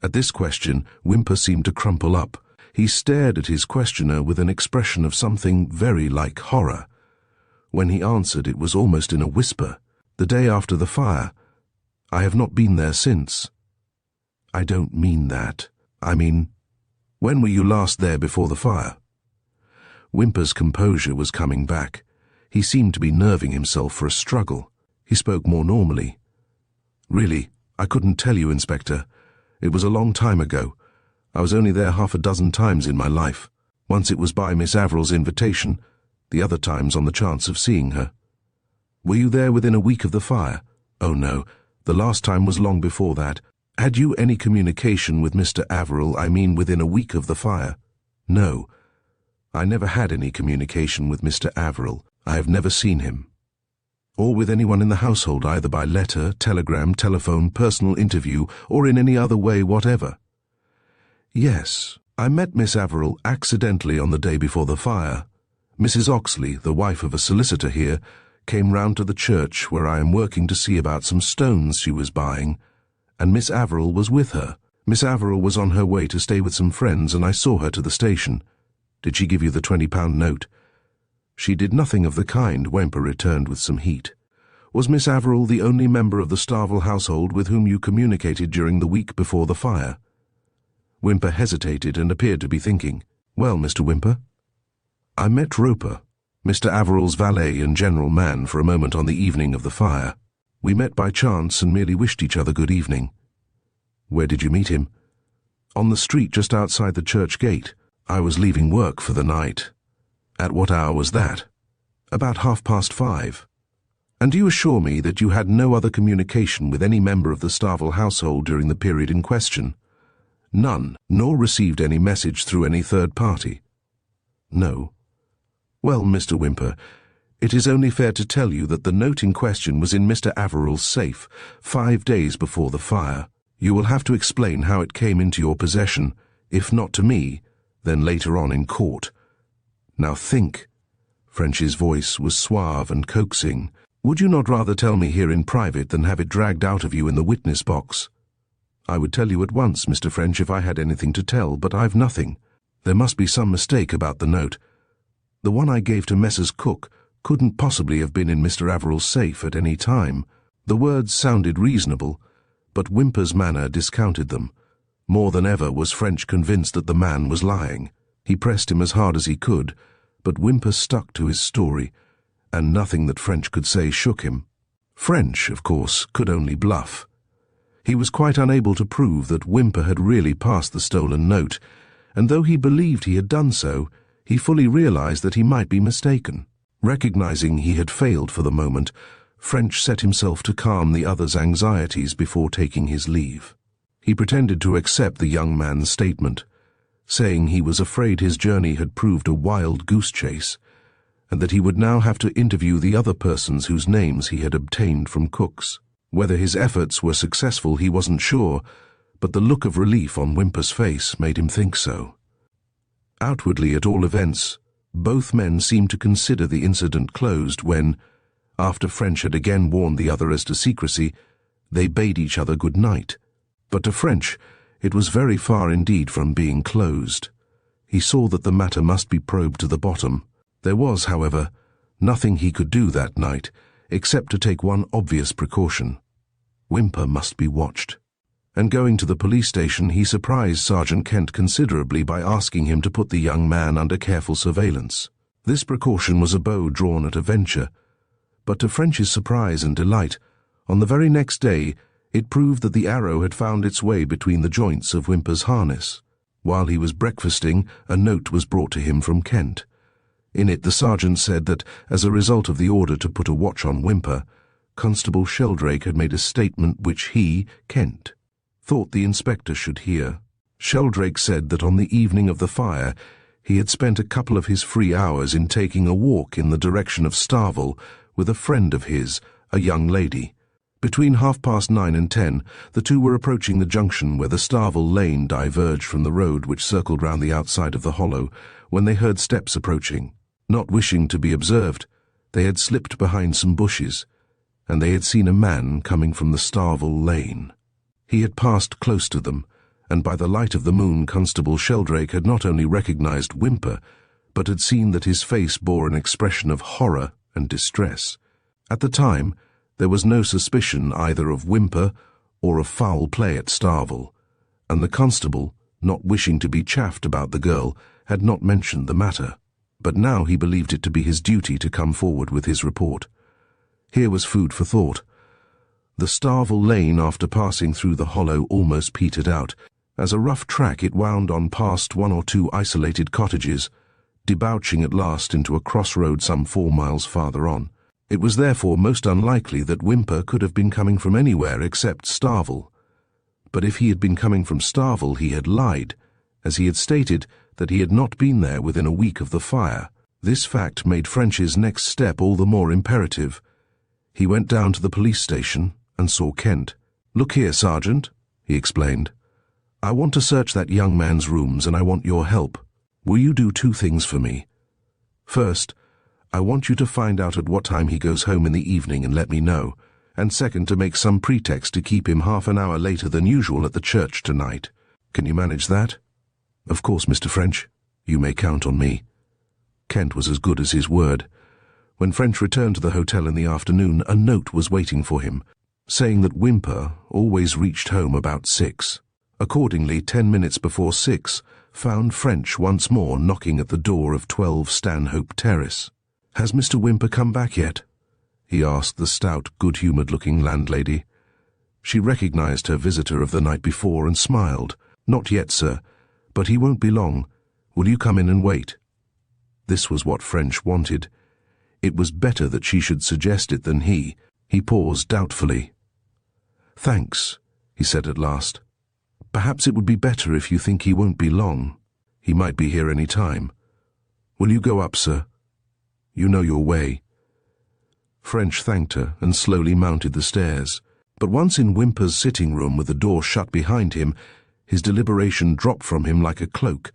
At this question, Whymper seemed to crumple up. He stared at his questioner with an expression of something very like horror. When he answered, it was almost in a whisper. "The day after the fire. I have not been there since." "I don't mean that. I mean, when were you last there before the fire?" Whymper's composure was coming back. He seemed to be nerving himself for a struggle. He spoke more normally. "Really, I couldn't tell you, Inspector. It was a long time ago. I was only there half a dozen times in my life. Once it was by Miss Averill's invitation, the other times on the chance of seeing her." "Were you there within a week of the fire?" "Oh no, the last time was long before that." "Had you any communication with Mr. Averill, I mean within a week of the fire?" "No, I never had any communication with Mr. Averill. I have never seen him." "Or with anyone in the household, either by letter, telegram, telephone, personal interview, or in any other way whatever?" "Yes, I met Miss Averill accidentally on the day before the fire. Mrs. Oxley, the wife of a solicitor here, came round to the church where I am working to see about some stones she was buying, and Miss Averill was with her. Miss Averill was on her way to stay with some friends, and I saw her to the station." "Did she give you the £20 note?" "She did nothing of the kind," Whymper returned with some heat. "Was Miss Averill the only member of the Starvel household with whom you communicated during the week before the fire?" Whymper hesitated and appeared to be thinking. "Well, Mr. Whymper, I met Roper, Mr. Averill's valet and general man, for a moment on the evening of the fire. We met by chance and merely wished each other good evening." "Where did you meet him?" "On the street just outside the church gate. I was leaving work for the night." "At what hour was that?" "About 5:30. "And do you assure me that you had no other communication with any member of the Starvel household during the period in question?" "None, nor received any message through any third party?" "No." "Well, Mr. Whymper, it is only fair to tell you that the note in question was in Mr. Averill's safe 5 days before the fire. You will have to explain how it came into your possession, if not to me, then later on in court. Now think." French's voice was suave and coaxing. "Would you not rather tell me here in private than have it dragged out of you in the witness box?" "I would tell you at once, Mr. French, if I had anything to tell, but I've nothing. There must be some mistake about the note. The one I gave to Messrs. Cook couldn't possibly have been in Mr. Averill's safe at any time." The words sounded reasonable, but Whymper's manner discounted them. More than ever was French convinced that the man was lying. He pressed him as hard as he could, but Whymper stuck to his story, and nothing that French could say shook him. French, of course, could only bluff. He was quite unable to prove that Whymper had really passed the stolen note, and though he believed he had done so, he fully realized that he might be mistaken. Recognizing he had failed for the moment, French set himself to calm the other's anxieties before taking his leave. He pretended to accept the young man's statement, saying he was afraid his journey had proved a wild goose chase, and that he would now have to interview the other persons whose names he had obtained from Cook's. Whether his efforts were successful he wasn't sure, but the look of relief on Whymper's face made him think so. Outwardly, at all events, both men seemed to consider the incident closed when, after French had again warned the other as to secrecy, they bade each other good night. But to French, it was very far indeed from being closed. He saw that the matter must be probed to the bottom. There was, however, nothing he could do that night, except to take one obvious precaution. Whymper must be watched. And going to the police station, he surprised Sergeant Kent considerably by asking him to put the young man under careful surveillance. This precaution was a bow drawn at a venture, but to French's surprise and delight, on the very next day, it proved that the arrow had found its way between the joints of Whymper's harness. While he was breakfasting, a note was brought to him from Kent. In it the sergeant said that, as a result of the order to put a watch on Whymper, Constable Sheldrake had made a statement which he, Kent, thought the inspector should hear. Sheldrake said that on the evening of the fire he had spent a couple of his free hours in taking a walk in the direction of Starvel with a friend of his, a young lady. Between 9:30 and 10, the two were approaching the junction where the Starvel lane diverged from the road which circled round the outside of the hollow, when they heard steps approaching. Not wishing to be observed, they had slipped behind some bushes, and they had seen a man coming from the Starvel lane. He had passed close to them, and by the light of the moon Constable Sheldrake had not only recognized Whymper, but had seen that his face bore an expression of horror and distress. At the time, there was no suspicion either of Whymper or of foul play at Starvel, and the constable, not wishing to be chaffed about the girl, had not mentioned the matter. But now he believed it to be his duty to come forward with his report. Here was food for thought. The Starvel lane, after passing through the hollow, almost petered out. As a rough track it wound on past one or two isolated cottages, debouching at last into a crossroad some 4 miles farther on. It was therefore most unlikely that Whymper could have been coming from anywhere except Starvel. But if he had been coming from Starvel, he had lied, as he had stated that he had not been there within a week of the fire. This fact made French's next step all the more imperative. He went down to the police station and saw Kent. "Look here, Sergeant," he explained. "I want to search that young man's rooms, and I want your help. Will you do 2 things for me? First, I want you to find out at what time he goes home in the evening and let me know, and second, to make some pretext to keep him half an hour later than usual at the church tonight. Can you manage that?" "Of course, Mr. French. You may count on me." Kent was as good as his word. When French returned to the hotel in the afternoon, a note was waiting for him, saying that Whymper always reached home about 6. Accordingly, 10 minutes before 6, found French once more knocking at the door of 12 Stanhope Terrace. "Has Mr. Whymper come back yet?" he asked the stout, good-humoured-looking landlady. She recognized her visitor of the night before and smiled. "Not yet, sir, but he won't be long. Will you come in and wait?" This was what French wanted. It was better that she should suggest it than he. He paused doubtfully. "Thanks," he said at last. "Perhaps it would be better if you think he won't be long. He might be here any time. Will you go up, sir? You know your way." French thanked her and slowly mounted the stairs. But once in Whymper's sitting room with the door shut behind him, his deliberation dropped from him like a cloak,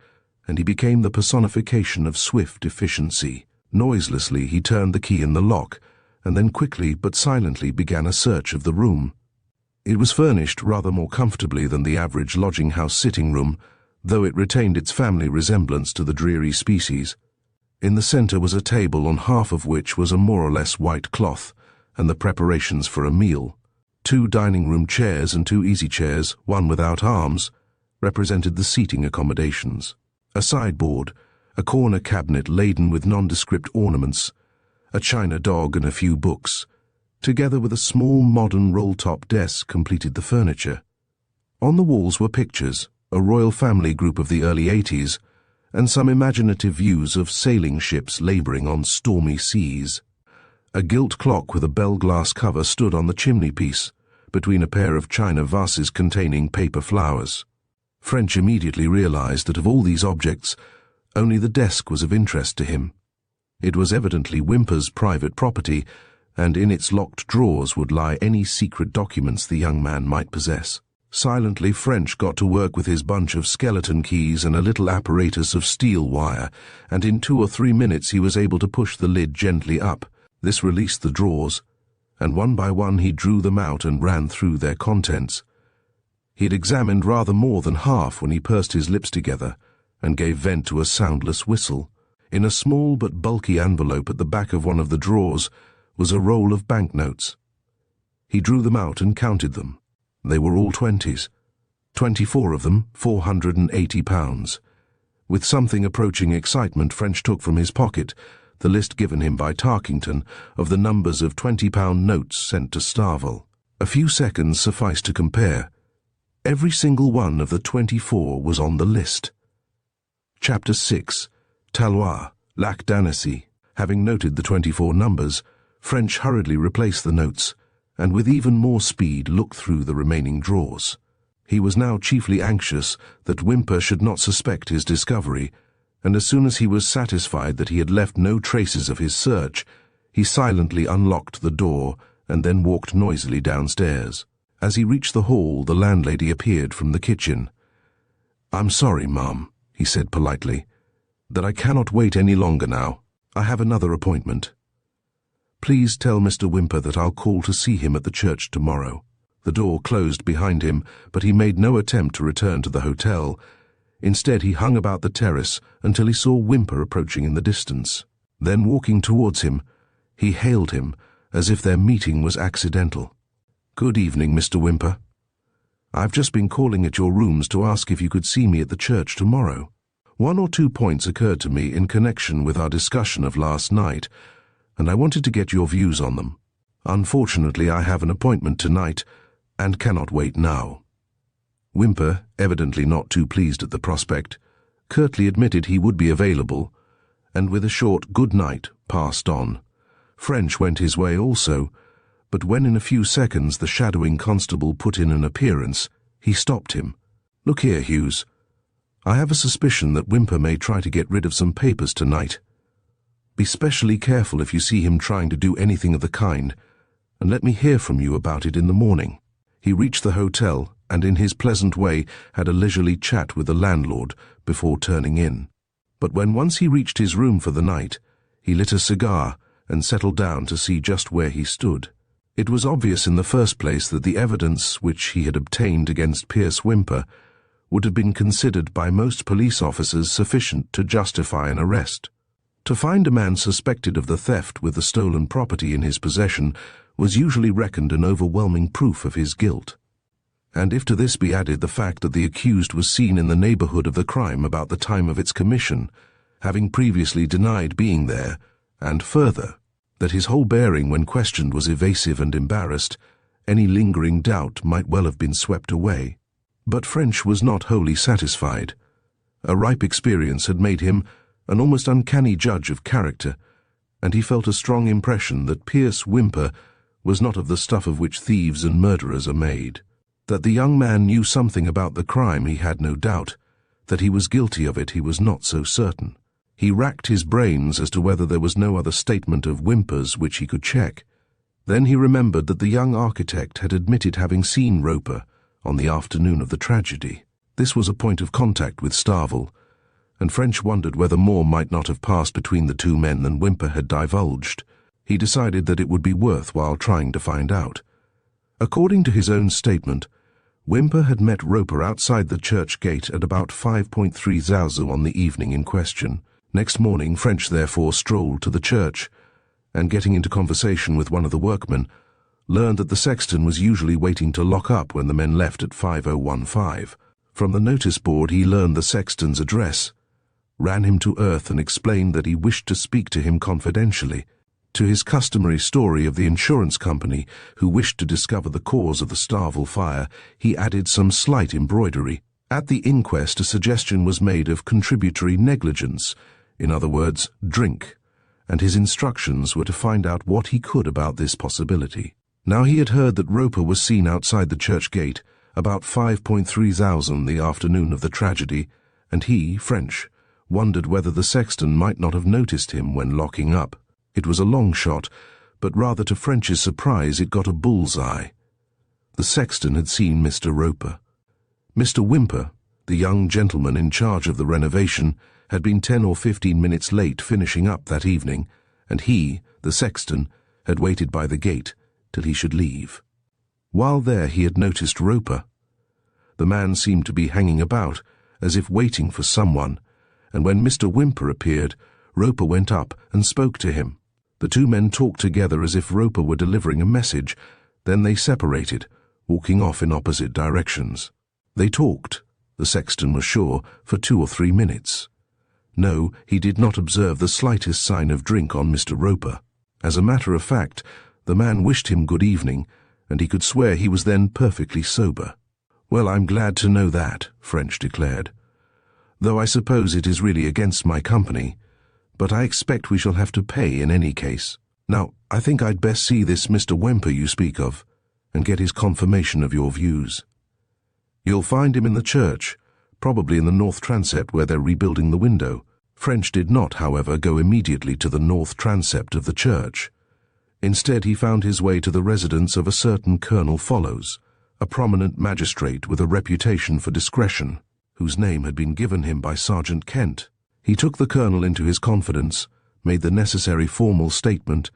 and he became the personification of swift efficiency. Noiselessly he turned the key in the lock, and then quickly but silently began a search of the room. It was furnished rather more comfortably than the average lodging-house sitting room, though it retained its family resemblance to the dreary species. In the centre was a table on half of which was a more or less white cloth, and the preparations for a meal. 2 dining-room chairs and 2 easy-chairs, one without arms, represented the seating accommodations. A sideboard, a corner cabinet laden with nondescript ornaments, a china dog and a few books, together with a small modern roll-top desk, completed the furniture. On the walls were pictures, a royal family group of the early 80s, and some imaginative views of sailing ships labouring on stormy seas. A gilt clock with a bell-glass cover stood on the chimney-piece, between a pair of china vases containing paper flowers. French immediately realized that of all these objects, only the desk was of interest to him. It was evidently Whymper's private property, and in its locked drawers would lie any secret documents the young man might possess. Silently, French got to work with his bunch of skeleton keys and a little apparatus of steel wire, and in 2 or 3 minutes he was able to push the lid gently up. This released the drawers, and one by one he drew them out and ran through their contents. He had examined rather more than half when he pursed his lips together and gave vent to a soundless whistle. In a small but bulky envelope at the back of one of the drawers was a roll of banknotes. He drew them out and counted them. They were all 20s, 24 of them £480. With something approaching excitement, French took from his pocket the list given him by Tarkington of the numbers of £20 notes sent to Starvel. A few seconds sufficed to compare. Every single one of the 24 was on the list. Chapter 6, Talois, Lac d'Annecy. Having noted the 24 numbers, French hurriedly replaced the notes, and with even more speed looked through the remaining drawers. He was now chiefly anxious that Whymper should not suspect his discovery, and as soon as he was satisfied that he had left no traces of his search, he silently unlocked the door and then walked noisily downstairs. As he reached the hall, the landlady appeared from the kitchen. "I'm sorry, ma'am," he said politely, "that I cannot wait any longer now. I have another appointment. Please tell Mr. Whymper that I'll call to see him at the church tomorrow." The door closed behind him, but he made no attempt to return to the hotel. Instead, he hung about the terrace until he saw Whymper approaching in the distance. Then, walking towards him, he hailed him as if their meeting was accidental. "Good evening, Mr. Whymper. I've just been calling at your rooms to ask if you could see me at the church tomorrow. One or two points occurred to me in connection with our discussion of last night, and I wanted to get your views on them. Unfortunately, I have an appointment tonight and cannot wait now." Whymper, evidently not too pleased at the prospect, curtly admitted he would be available, and with a short "good night" passed on. French went his way also, but when in a few seconds the shadowing constable put in an appearance, he stopped him. "Look here, Hughes. I have a suspicion that Whymper may try to get rid of some papers tonight. Be specially careful if you see him trying to do anything of the kind, and let me hear from you about it in the morning." He reached the hotel and in his pleasant way had a leisurely chat with the landlord before turning in. But when once he reached his room for the night, he lit a cigar and settled down to see just where he stood. It was obvious in the first place that the evidence which he had obtained against Pierce Whymper would have been considered by most police officers sufficient to justify an arrest. To find a man suspected of the theft with the stolen property in his possession was usually reckoned an overwhelming proof of his guilt. And if to this be added the fact that the accused was seen in the neighborhood of the crime about the time of its commission, having previously denied being there, and further, that his whole bearing when questioned was evasive and embarrassed, any lingering doubt might well have been swept away. But French was not wholly satisfied. A ripe experience had made him an almost uncanny judge of character, and he felt a strong impression that Pierce Whymper was not of the stuff of which thieves and murderers are made. That the young man knew something about the crime he had no doubt. That he was guilty of it he was not so certain. He racked his brains as to whether there was no other statement of Whymper's which he could check. Then he remembered that the young architect had admitted having seen Roper on the afternoon of the tragedy. This was a point of contact with Starvel, and French wondered whether more might not have passed between the two men than Whymper had divulged. He decided that it would be worthwhile trying to find out. According to his own statement, Whymper had met Roper outside the church gate at about 5:30 Zazu on the evening in question. Next morning, French therefore strolled to the church, and getting into conversation with one of the workmen, learned that the sexton was usually waiting to lock up when the men left at 5015. From the notice board he learned the sexton's address, ran him to earth and explained that he wished to speak to him confidentially. To his customary story of the insurance company who wished to discover the cause of the Starvel fire, he added some slight embroidery. At the inquest, a suggestion was made of contributory negligence, in other words, drink, and his instructions were to find out what he could about this possibility. Now he had heard that Roper was seen outside the church gate about 5:30 the afternoon of the tragedy, and he, French, wondered whether the sexton might not have noticed him when locking up. It was a long shot, but rather to French's surprise it got a bull's-eye. The sexton had seen Mr. Roper. Mr. Whymper, the young gentleman in charge of the renovation, had been 10 or 15 minutes late finishing up that evening, and he, the sexton, had waited by the gate till he should leave. While there he had noticed Roper. The man seemed to be hanging about, as if waiting for someone, and when Mr. Whymper appeared, Roper went up and spoke to him. The two men talked together as if Roper were delivering a message. Then they separated, walking off in opposite directions. They talked, the sexton was sure, for 2 or 3 minutes. No, he did not observe the slightest sign of drink on Mr. Roper. As a matter of fact, the man wished him good evening, and he could swear he was then perfectly sober. "Well, I'm glad to know that," French declared. "Though I suppose it is really against my company, but I expect we shall have to pay in any case. Now, I think I'd best see this Mr. Whymper you speak of, and get his confirmation of your views. You'll find him in the church, probably in the north transept where they're rebuilding the window." French did not, however, go immediately to the north transept of the church. Instead, he found his way to the residence of a certain Colonel Follows, a prominent magistrate with a reputation for discretion, whose name had been given him by Sergeant Kent. He took the colonel into his confidence, made the necessary formal statement,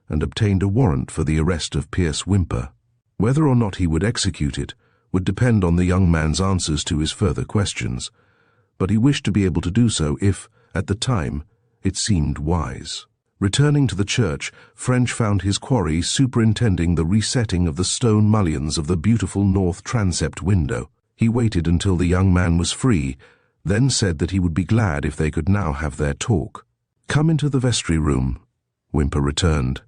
and obtained a warrant for the arrest of Pierce Whymper. Whether or not he would execute it would depend on the young man's answers to his further questions, but he wished to be able to do so if, at the time, it seemed wise. Returning to the church, French found his quarry superintending the resetting of the stone mullions of the beautiful north transept window. He waited until the young man was free, then said that he would be glad if they could now have their talk. "Come into the vestry room," Whymper returned.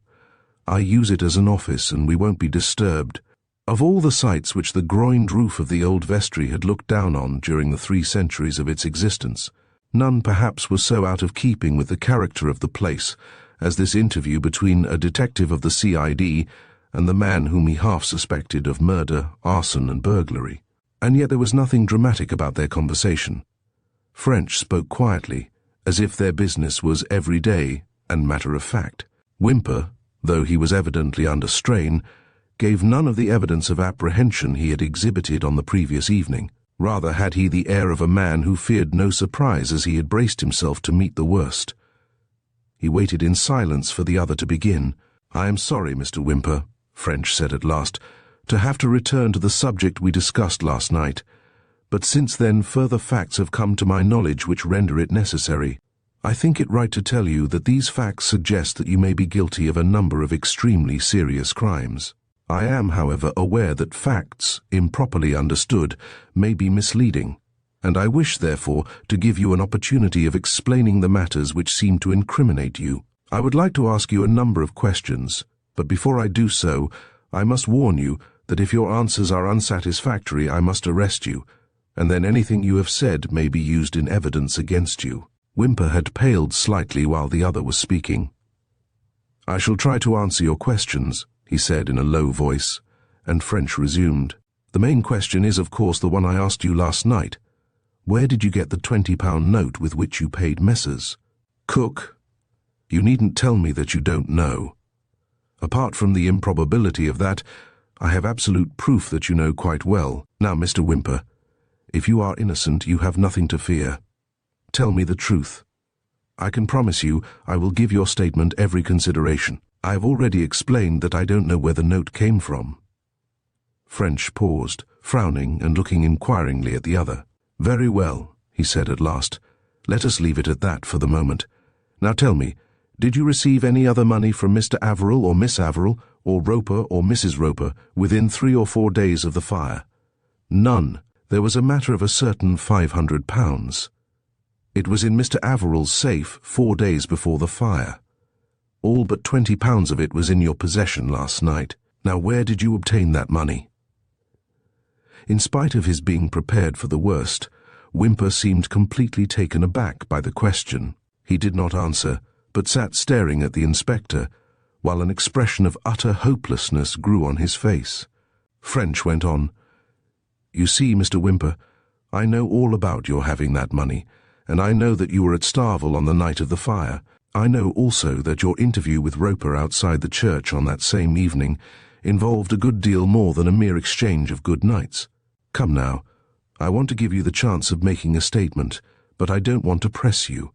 "I use it as an office, and we won't be disturbed." Of all the sights which the groined roof of the old vestry had looked down on during the 3 centuries of its existence, none perhaps was so out of keeping with the character of the place as this interview between a detective of the CID and the man whom he half suspected of murder, arson, and burglary. And yet there was nothing dramatic about their conversation. French spoke quietly, as if their business was everyday and matter-of-fact. Whymper, though he was evidently under strain, gave none of the evidence of apprehension he had exhibited on the previous evening. Rather had he the air of a man who feared no surprise as he had braced himself to meet the worst. He waited in silence for the other to begin. "I am sorry, Mr. Whymper," French said at last, "to have to return to the subject we discussed last night, but since then further facts have come to my knowledge which render it necessary. I think it right to tell you that these facts suggest that you may be guilty of a number of extremely serious crimes. I am, however, aware that facts, improperly understood, may be misleading, and I wish, therefore, to give you an opportunity of explaining the matters which seem to incriminate you. I would like to ask you a number of questions, but before I do so, I must warn you that if your answers are unsatisfactory, I must arrest you, and then anything you have said may be used in evidence against you." Whymper had paled slightly while the other was speaking. "I shall try to answer your questions," he said in a low voice, and French resumed. "The main question is, of course, the one I asked you last night. Where did you get the £20 note with which you paid Messrs. Cook? You needn't tell me that you don't know. Apart from the improbability of that, I have absolute proof that you know quite well. Now, Mr. Whymper, if you are innocent, you have nothing to fear. Tell me the truth. I can promise you I will give your statement every consideration. I have already explained that I don't know where the note came from." French paused, frowning and looking inquiringly at the other. "Very well," he said at last. "Let us leave it at that for the moment. Now tell me, did you receive any other money from Mr. Averill or Miss Averill, or Roper or Mrs. Roper, within 3 or 4 days of the fire?" "None. There was a matter of a certain £500. It was in Mr. Averill's safe 4 days before the fire. All but £20 of it was in your possession last night. Now where did you obtain that money?" In spite of his being prepared for the worst, Whymper seemed completely taken aback by the question. He did not answer, but sat staring at the inspector, while an expression of utter hopelessness grew on his face. French went on. "You see, Mr. Whymper, I know all about your having that money, and I know that you were at Starvel on the night of the fire. I know also that your interview with Roper outside the church on that same evening involved a good deal more than a mere exchange of good nights. Come now, I want to give you the chance of making a statement, but I don't want to press you.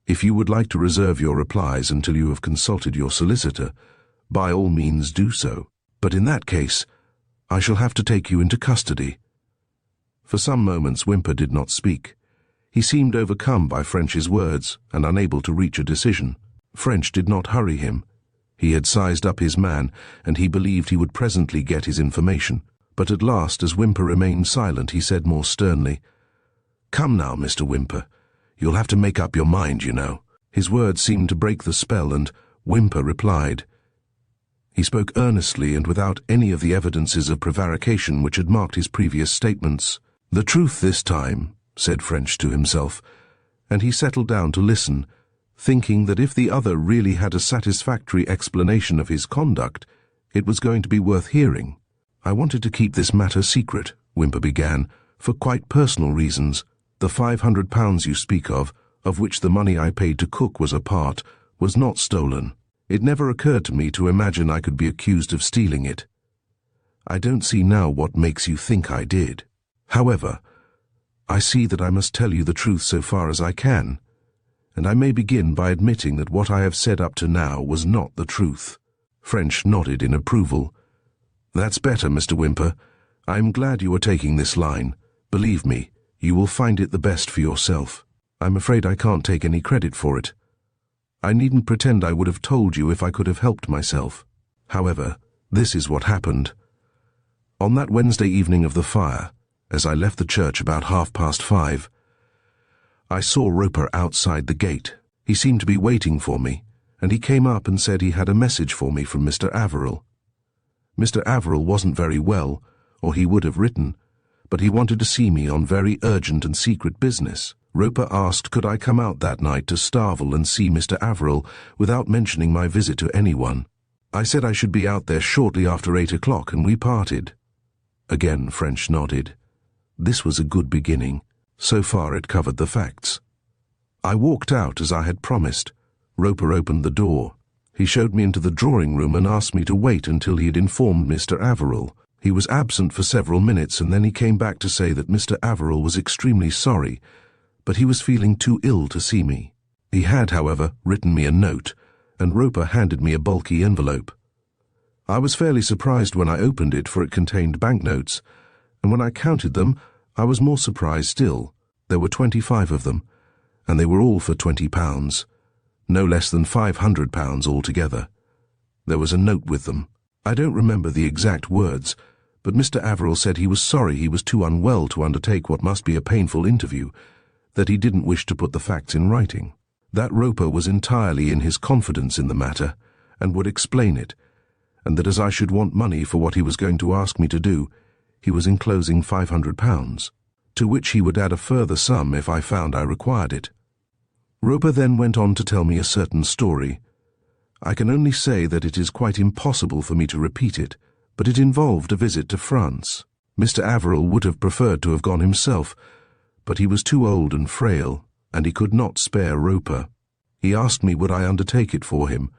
If you would like to reserve your replies until you have consulted your solicitor, by all means do so. But in that case, I shall have to take you into custody." For some moments Whymper did not speak. He seemed overcome by French's words and unable to reach a decision. French did not hurry him. He had sized up his man, and he believed he would presently get his information. But at last, as Whymper remained silent, he said more sternly, "Come now, Mr. Whymper. You'll have to make up your mind, you know." His words seemed to break the spell, and Whymper replied. He spoke earnestly and without any of the evidences of prevarication which had marked his previous statements. "The truth this time," said French to himself, and he settled down to listen, thinking that if the other really had a satisfactory explanation of his conduct, it was going to be worth hearing. "I wanted to keep this matter secret," Whymper began, "for quite personal reasons. The £500 you speak of which the money I paid to Cook was a part, was not stolen. It never occurred to me to imagine I could be accused of stealing it. I don't see now what makes you think I did. However, I see that I must tell you the truth so far as I can, and I may begin by admitting that what I have said up to now was not the truth." French nodded in approval. That's better, Mr. Whymper. I'm glad you are taking this line. Believe me, you will find it the best for yourself. I'm afraid I can't take any credit for it. I needn't pretend I would have told you if I could have helped myself. However, this is what happened. On that Wednesday evening of the fire, as I left the church about 5:30, I saw Roper outside the gate. He seemed to be waiting for me, and he came up and said he had a message for me from Mr. Averill. Mr. Averill wasn't very well, or he would have written, but he wanted to see me on very urgent and secret business. Roper asked could I come out that night to Starvel and see Mr. Averill without mentioning my visit to anyone. I said I should be out there shortly after 8 o'clock, and we parted. Again French nodded. This was a good beginning. So far it covered the facts. I walked out as I had promised. Roper opened the door. He showed me into the drawing room and asked me to wait until he had informed Mr. Averill. He was absent for several minutes, and then he came back to say that Mr. Averill was extremely sorry, but he was feeling too ill to see me. He had, however, written me a note, and Roper handed me a bulky envelope. I was fairly surprised when I opened it, for it contained banknotes, and when I counted them, I was more surprised still. There were 25 of them, and they were all for £20, no less than £500 altogether. There was a note with them. I don't remember the exact words, but Mr. Averill said he was sorry he was too unwell to undertake what must be a painful interview, that he didn't wish to put the facts in writing, that Roper was entirely in his confidence in the matter, and would explain it, and that as I should want money for what he was going to ask me to do, he was enclosing £500, to which he would add a further sum if I found I required it. Roper then went on to tell me a certain story. I can only say that it is quite impossible for me to repeat it, but it involved a visit to France. Mr. Averill would have preferred to have gone himself, but he was too old and frail, and he could not spare Roper. He asked me would I undertake it for him.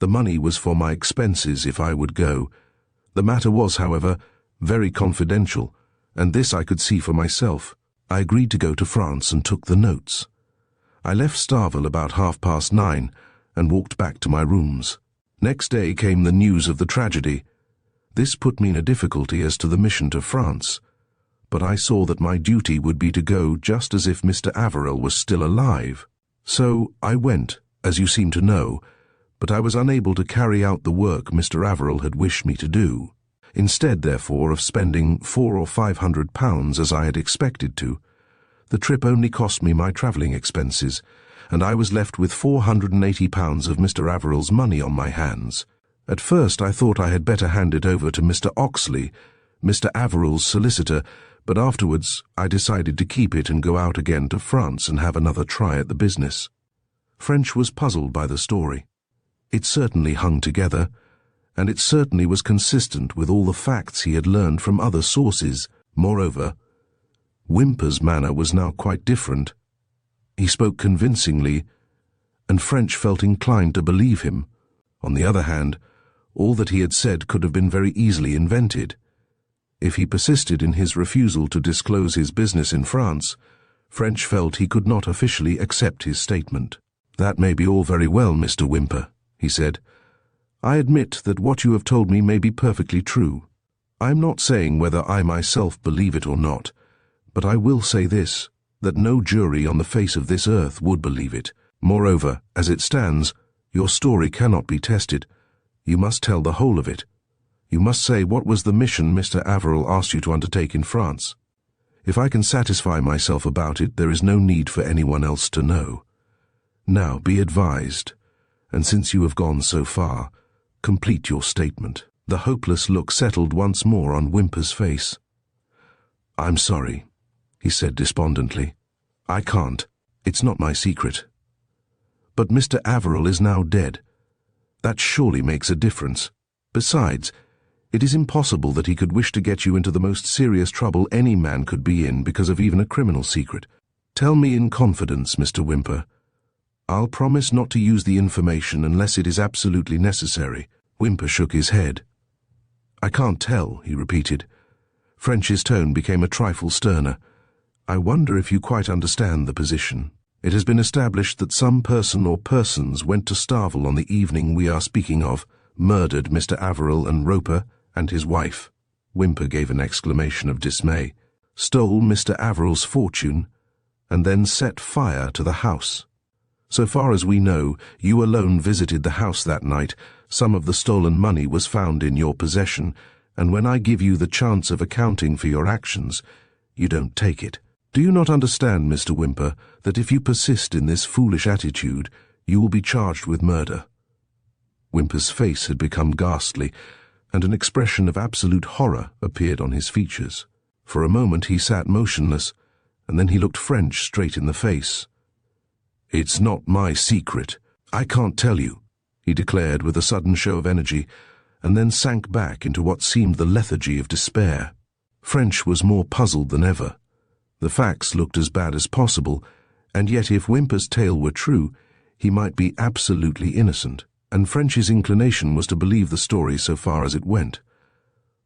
The money was for my expenses if I would go. The matter was, however, very confidential, and this I could see for myself. I agreed to go to France and took the notes. I left Starvel about 9:30 and walked back to my rooms. Next day came the news of the tragedy. This put me in a difficulty as to the mission to France, but I saw that my duty would be to go just as if Mr. Averill was still alive. So I went, as you seem to know, but I was unable to carry out the work Mr. Averill had wished me to do. Instead, therefore, of spending £400 or £500 as I had expected to, the trip only cost me my travelling expenses, and I was left with £480 of Mr. Averill's money on my hands. At first I thought I had better hand it over to Mr. Oxley, Mr. Averill's solicitor, but afterwards I decided to keep it and go out again to France and have another try at the business. French was puzzled by the story. It certainly hung together, and it certainly was consistent with all the facts he had learned from other sources. Moreover, Whymper's manner was now quite different. He spoke convincingly, and French felt inclined to believe him. On the other hand, all that he had said could have been very easily invented. If he persisted in his refusal to disclose his business in France, French felt he could not officially accept his statement. "That may be all very well, Mr. Whymper," he said. "I admit that what you have told me may be perfectly true. I am not saying whether I myself believe it or not, but I will say this, that no jury on the face of this earth would believe it. Moreover, as it stands, your story cannot be tested. You must tell the whole of it. You must say what was the mission Mr. Averill asked you to undertake in France. If I can satisfy myself about it, there is no need for anyone else to know. Now be advised, and since you have gone so far, complete your statement." The hopeless look settled once more on Whymper's face. "I'm sorry," he said despondently. "I can't. It's not my secret. But Mr. Averill is now dead. That surely makes a difference. Besides, it is impossible that he could wish to get you into the most serious trouble any man could be in because of even a criminal secret. Tell me in confidence, Mr. Whymper. I'll promise not to use the information unless it is absolutely necessary." Whymper shook his head. "I can't tell," he repeated. French's tone became a trifle sterner. "I wonder if you quite understand the position. It has been established that some person or persons went to Starvel on the evening we are speaking of, murdered Mr. Averill and Roper, And his wife, Whymper gave an exclamation of dismay, stole Mr. Averill's fortune and then set fire to the house. So far as we know, you alone visited the house that night. Some of the stolen money was found in your possession, and when I give you the chance of accounting for your actions, you don't take it. Do you not understand, Mr. Whymper, that if you persist in this foolish attitude, you will be charged with murder? Whymper's face had become ghastly, and an expression of absolute horror appeared on his features. For a moment he sat motionless, and then he looked French straight in the face. "It's not my secret. I can't tell you," he declared with a sudden show of energy, and then sank back into what seemed the lethargy of despair. French was more puzzled than ever. The facts looked as bad as possible, and yet if Whymper's tale were true, he might be absolutely innocent, and French's inclination was to believe the story so far as it went.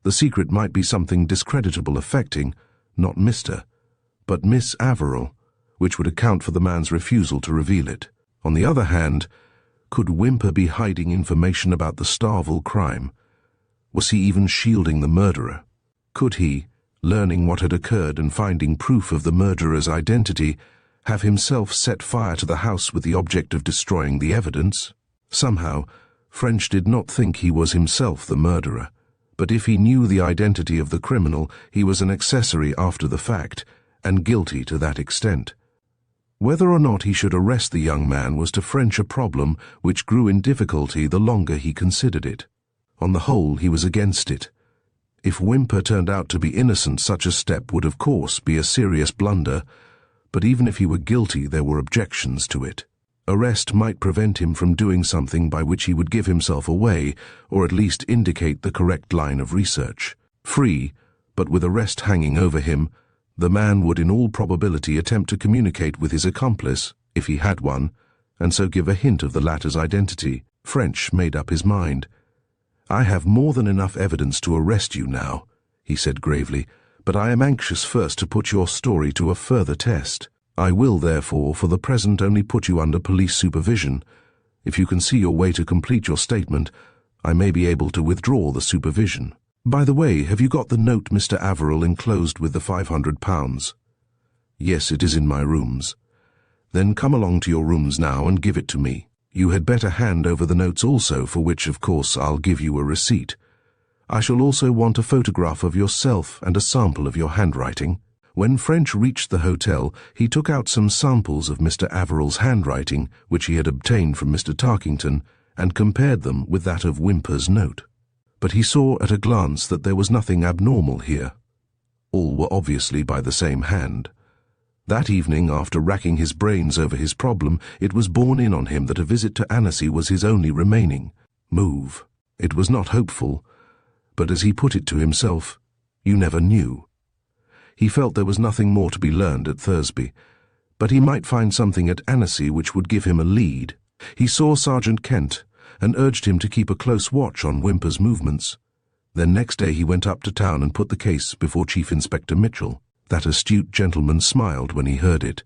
The secret might be something discreditable affecting, not Mr., but Miss Averill, which would account for the man's refusal to reveal it. On the other hand, could Whymper be hiding information about the Starvel crime? Was he even shielding the murderer? Could he, learning what had occurred and finding proof of the murderer's identity, have himself set fire to the house with the object of destroying the evidence? Somehow, French did not think he was himself the murderer, but if he knew the identity of the criminal, he was an accessory after the fact, and guilty to that extent. Whether or not he should arrest the young man was to French a problem which grew in difficulty the longer he considered it. On the whole, he was against it. If Whymper turned out to be innocent, such a step would of course be a serious blunder, but even if he were guilty, there were objections to it. Arrest might prevent him from doing something by which he would give himself away, or at least indicate the correct line of research. Free, but with arrest hanging over him, the man would in all probability attempt to communicate with his accomplice, if he had one, and so give a hint of the latter's identity. French made up his mind. "I have more than enough evidence to arrest you now," he said gravely, "but I am anxious first to put your story to a further test. I will, therefore, for the present only put you under police supervision. If you can see your way to complete your statement, I may be able to withdraw the supervision. By the way, have you got the note Mr. Averill enclosed with the £500? "Yes, it is in my rooms." "Then come along to your rooms now and give it to me. You had better hand over the notes also, for which, of course, I'll give you a receipt. I shall also want a photograph of yourself and a sample of your handwriting." When French reached the hotel, he took out some samples of Mr. Averill's handwriting, which he had obtained from Mr. Tarkington, and compared them with that of Whymper's note. But he saw at a glance that there was nothing abnormal here. All were obviously by the same hand. That evening, after racking his brains over his problem, it was borne in on him that a visit to Annecy was his only remaining move. It was not hopeful, but as he put it to himself, you never knew. He felt there was nothing more to be learned at Thursby, but he might find something at Annecy which would give him a lead. He saw Sergeant Kent, and urged him to keep a close watch on Whymper's movements. Then next day he went up to town and put the case before Chief Inspector Mitchell. That astute gentleman smiled when he heard it.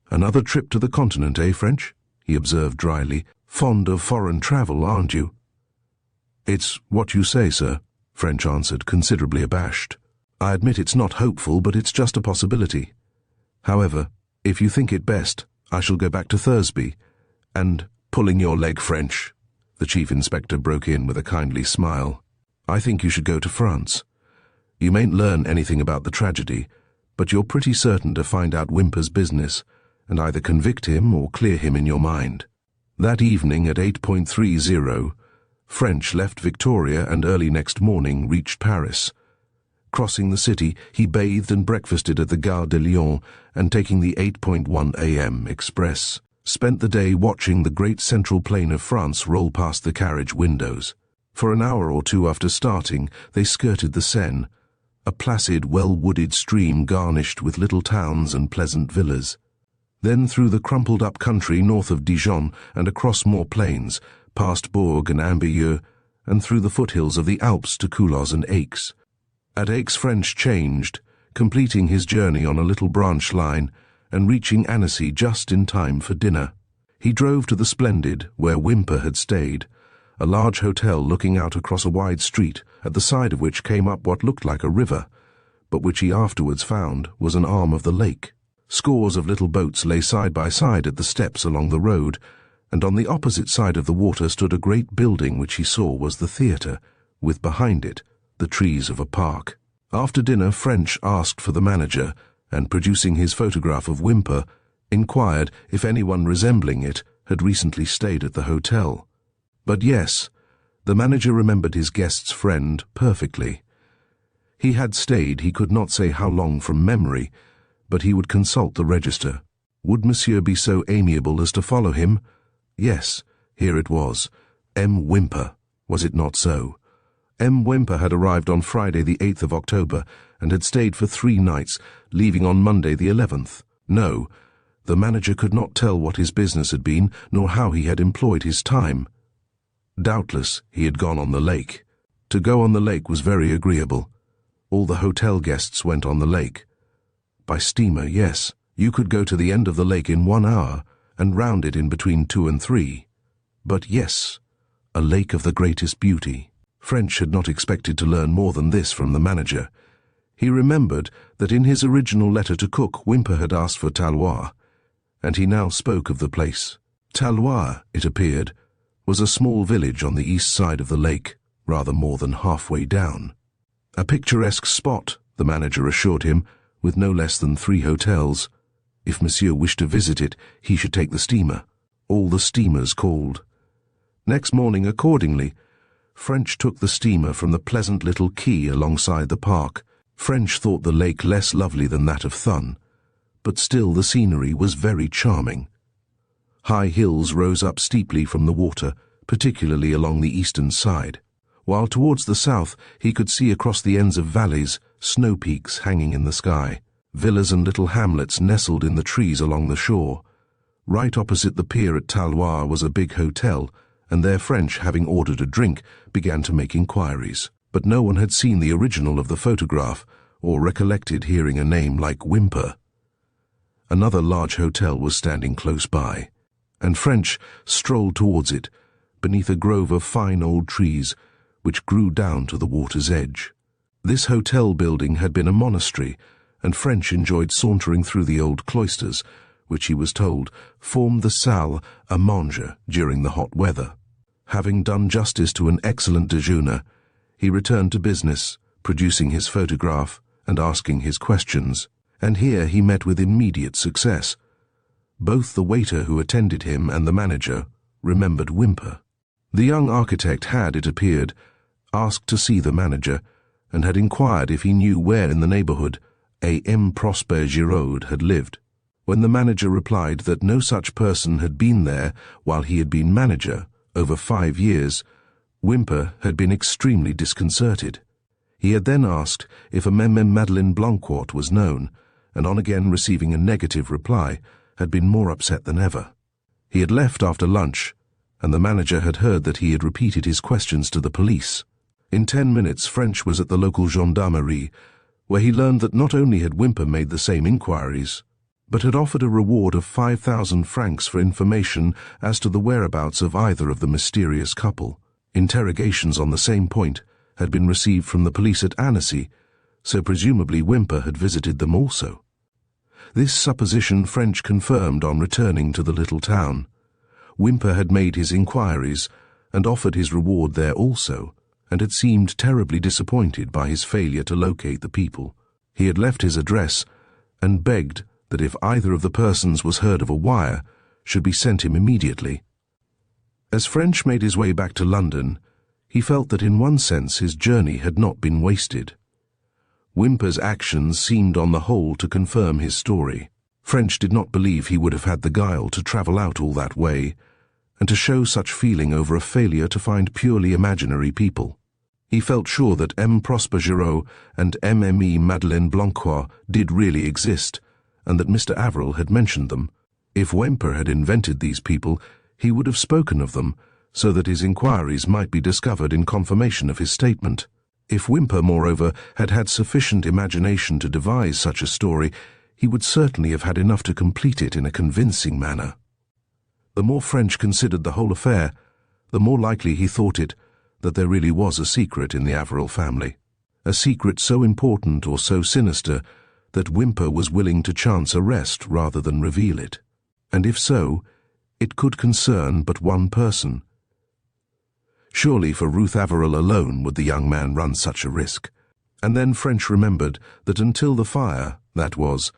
"Another trip to the continent, eh, French?" he observed dryly. "Fond of foreign travel, aren't you?" "It's what you say, sir," French answered, considerably abashed. "I admit it's not hopeful, but it's just a possibility. However, if you think it best, I shall go back to Thursby, and—" "Pulling your leg, French," the Chief Inspector broke in with a kindly smile. "I think you should go to France. You mayn't learn anything about the tragedy, but you're pretty certain to find out Whymper's business, and either convict him or clear him in your mind." That evening at 8:30, French left Victoria and early next morning reached Paris. Crossing the city, he bathed and breakfasted at the Gare de Lyon, and taking the 8:1 a.m. express, spent the day watching the great central plain of France roll past the carriage windows. For an hour or two after starting, they skirted the Seine, a placid, well-wooded stream garnished with little towns and pleasant villas. Then through the crumpled-up country north of Dijon and across more plains, past Bourg and Amberieu, and through the foothills of the Alps to Culoz and Aix. At Aix, French changed, completing his journey on a little branch line, and reaching Annecy just in time for dinner. He drove to the Splendid, where Whymper had stayed, a large hotel looking out across a wide street, at the side of which came up what looked like a river, but which he afterwards found was an arm of the lake. Scores of little boats lay side by side at the steps along the road, and on the opposite side of the water stood a great building which he saw was the theatre, with behind it the trees of a park. After dinner, French asked for the manager, and producing his photograph of Whymper, inquired if anyone resembling it had recently stayed at the hotel. But yes, the manager remembered his guest's friend perfectly. He had stayed, he could not say how long from memory, but he would consult the register. Would Monsieur be so amiable as to follow him? Yes, here it was. M. Whymper, was it not so? M. Whymper had arrived on Friday the 8th of October and had stayed for 3 nights, leaving on Monday the 11th. No, the manager could not tell what his business had been, nor how he had employed his time. Doubtless he had gone on the lake. To go on the lake was very agreeable. All the hotel guests went on the lake. By steamer, yes, you could go to the end of the lake in 1 hour, and round it in between 2 and 3. But yes, a lake of the greatest beauty. French had not expected to learn more than this from the manager. He remembered that in his original letter to Cook, Whymper had asked for Talois, and he now spoke of the place. Talois, it appeared, was a small village on the east side of the lake, rather more than halfway down. A picturesque spot, the manager assured him, with no less than 3 hotels. If Monsieur wished to visit it, he should take the steamer. All the steamers called. Next morning, accordingly, French took the steamer from the pleasant little quay alongside the park. French thought the lake less lovely than that of Thun, but still the scenery was very charming. High hills rose up steeply from the water, particularly along the eastern side, while towards the south he could see across the ends of valleys snow peaks hanging in the sky. Villas and little hamlets nestled in the trees along the shore. Right opposite the pier at Talois was a big hotel, and there French, having ordered a drink, began to make inquiries. But no one had seen the original of the photograph, or recollected hearing a name like Whymper. Another large hotel was standing close by, and French strolled towards it, beneath a grove of fine old trees, which grew down to the water's edge. This hotel building had been a monastery, and French enjoyed sauntering through the old cloisters, which he was told formed the salle à manger during the hot weather. Having done justice to an excellent déjeuner, he returned to business, producing his photograph and asking his questions, and here he met with immediate success. Both the waiter who attended him and the manager remembered Whymper. The young architect had, it appeared, asked to see the manager, and had inquired if he knew where in the neighborhood a M. Prosper Giraud had lived. When the manager replied that no such person had been there while he had been manager, over 5 years, Whymper had been extremely disconcerted. He had then asked if a Meme Madeleine Blancourt was known, and on again receiving a negative reply, had been more upset than ever. He had left after lunch, and the manager had heard that he had repeated his questions to the police. In 10 minutes French was at the local gendarmerie, where he learned that not only had Whymper made the same inquiries, but had offered a reward of 5,000 francs for information as to the whereabouts of either of the mysterious couple. Interrogations on the same point had been received from the police at Annecy, so presumably Whymper had visited them also. This supposition French confirmed on returning to the little town. Whymper had made his inquiries and offered his reward there also, and had seemed terribly disappointed by his failure to locate the people. He had left his address and begged that if either of the persons was heard of a wire, should be sent him immediately. As French made his way back to London, he felt that in one sense his journey had not been wasted. Whymper's actions seemed on the whole to confirm his story. French did not believe he would have had the guile to travel out all that way, and to show such feeling over a failure to find purely imaginary people. He felt sure that M. Prosper Giraud and Mme. Madeleine Blancourt did really exist, and that Mr. Averill had mentioned them. If Whymper had invented these people, he would have spoken of them, so that his inquiries might be discovered in confirmation of his statement. If Whymper, moreover, had had sufficient imagination to devise such a story, he would certainly have had enough to complete it in a convincing manner. The more French considered the whole affair, the more likely he thought it that there really was a secret in the Averill family. A secret so important or so sinister that Whymper was willing to chance arrest rather than reveal it. And if so, it could concern but one person. Surely for Ruth Averill alone would the young man run such a risk. And then French remembered that until the fire, that was,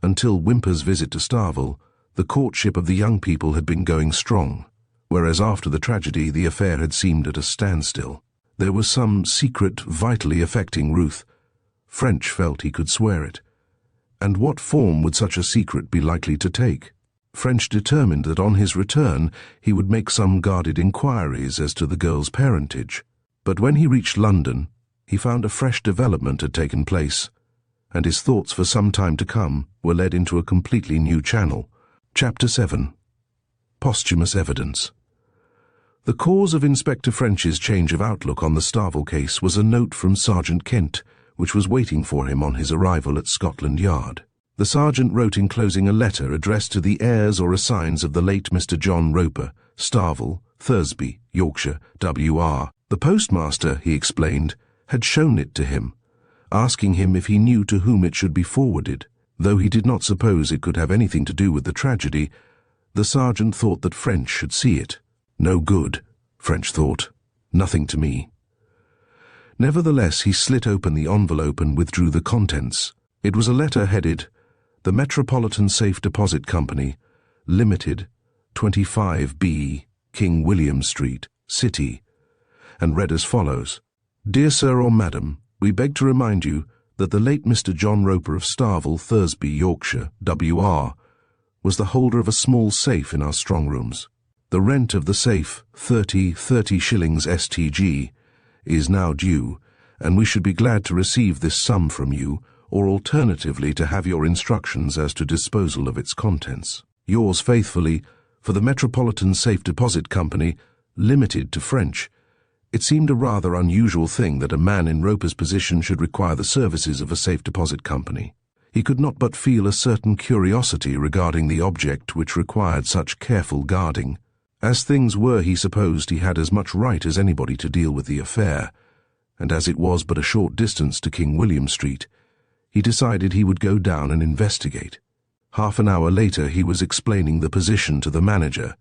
until Whymper's visit to Starvel, the courtship of the young people had been going strong, whereas after the tragedy the affair had seemed at a standstill. There was some secret vitally affecting Ruth. French felt he could swear it. And what form would such a secret be likely to take? French determined that on his return he would make some guarded inquiries as to the girl's parentage. But when he reached London, he found a fresh development had taken place, and his thoughts for some time to come were led into a completely new channel. Chapter 7. Posthumous Evidence. The cause of Inspector French's change of outlook on the Starvel case was a note from Sergeant Kent, which was waiting for him on his arrival at Scotland Yard. The sergeant wrote enclosing a letter addressed to the heirs or assigns of the late Mr. John Roper, Starvel, Thursby, Yorkshire, W.R. The postmaster, he explained, had shown it to him, asking him if he knew to whom it should be forwarded. Though he did not suppose it could have anything to do with the tragedy, the sergeant thought that French should see it. No good, French thought. Nothing to me. Nevertheless, he slit open the envelope and withdrew the contents. It was a letter headed, "The Metropolitan Safe Deposit Company, Limited, 25B, King William Street, City," and read as follows: "Dear Sir or Madam, we beg to remind you that the late Mr. John Roper of Starvel, Thursby, Yorkshire, W.R., was the holder of a small safe in our strong rooms. The rent of the safe, 30 shillings STG, is now due, and we should be glad to receive this sum from you, or alternatively to have your instructions as to disposal of its contents. Yours faithfully, for the Metropolitan Safe Deposit Company, Limited to French." It seemed a rather unusual thing that a man in Roper's position should require the services of a safe deposit company. He could not but feel a certain curiosity regarding the object which required such careful guarding. As things were, he supposed he had as much right as anybody to deal with the affair, and as it was but a short distance to King William Street, he decided he would go down and investigate. Half an hour later he was explaining the position to the manager.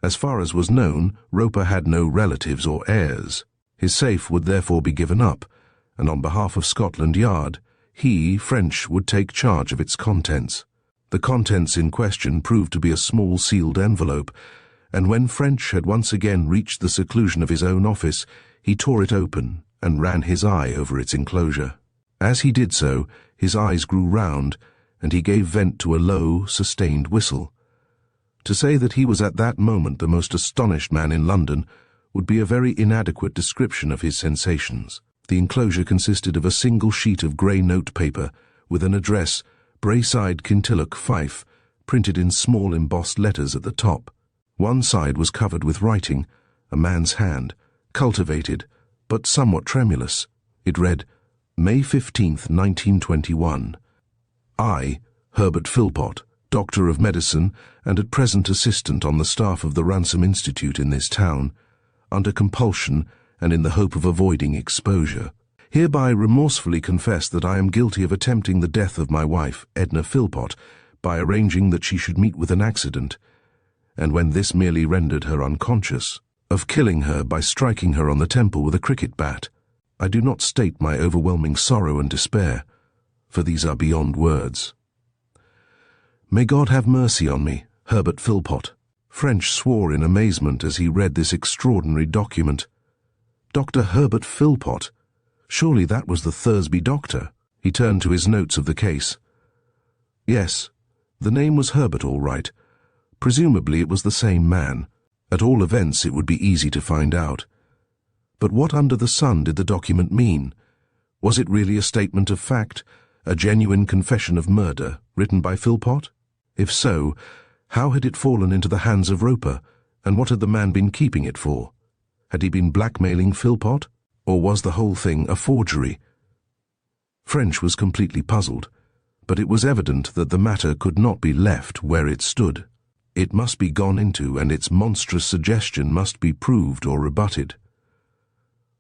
As far as was known, Roper had no relatives or heirs. His safe would therefore be given up, and on behalf of Scotland Yard, he, French, would take charge of its contents. The contents in question proved to be a small sealed envelope, and when French had once again reached the seclusion of his own office, he tore it open and ran his eye over its enclosure. As he did so, his eyes grew round, and he gave vent to a low, sustained whistle. To say that he was at that moment the most astonished man in London would be a very inadequate description of his sensations. The enclosure consisted of a single sheet of grey notepaper with an address, Braeside, Kintilloch, Fife, printed in small embossed letters at the top. One side was covered with writing, a man's hand, cultivated, but somewhat tremulous. It read, May 15th, 1921. I, Herbert Philpot, Doctor of Medicine and at present assistant on the staff of the Ransom Institute in this town, under compulsion and in the hope of avoiding exposure, hereby remorsefully confess that I am guilty of attempting the death of my wife, Edna Philpot, by arranging that she should meet with an accident, and when this merely rendered her unconscious, of killing her by striking her on the temple with a cricket bat. I do not state my overwhelming sorrow and despair, for these are beyond words. May God have mercy on me, Herbert Philpot. French swore in amazement as he read this extraordinary document. Dr. Herbert Philpot. Surely that was the Thursby doctor. He turned to his notes of the case. Yes, the name was Herbert all right. Presumably it was the same man. At all events it would be easy to find out. But what under the sun did the document mean? Was it really a statement of fact, a genuine confession of murder, written by Philpot? If so, how had it fallen into the hands of Roper, and what had the man been keeping it for? Had he been blackmailing Philpot, or was the whole thing a forgery? French was completely puzzled, but it was evident that the matter could not be left where it stood. It must be gone into, and its monstrous suggestion must be proved or rebutted.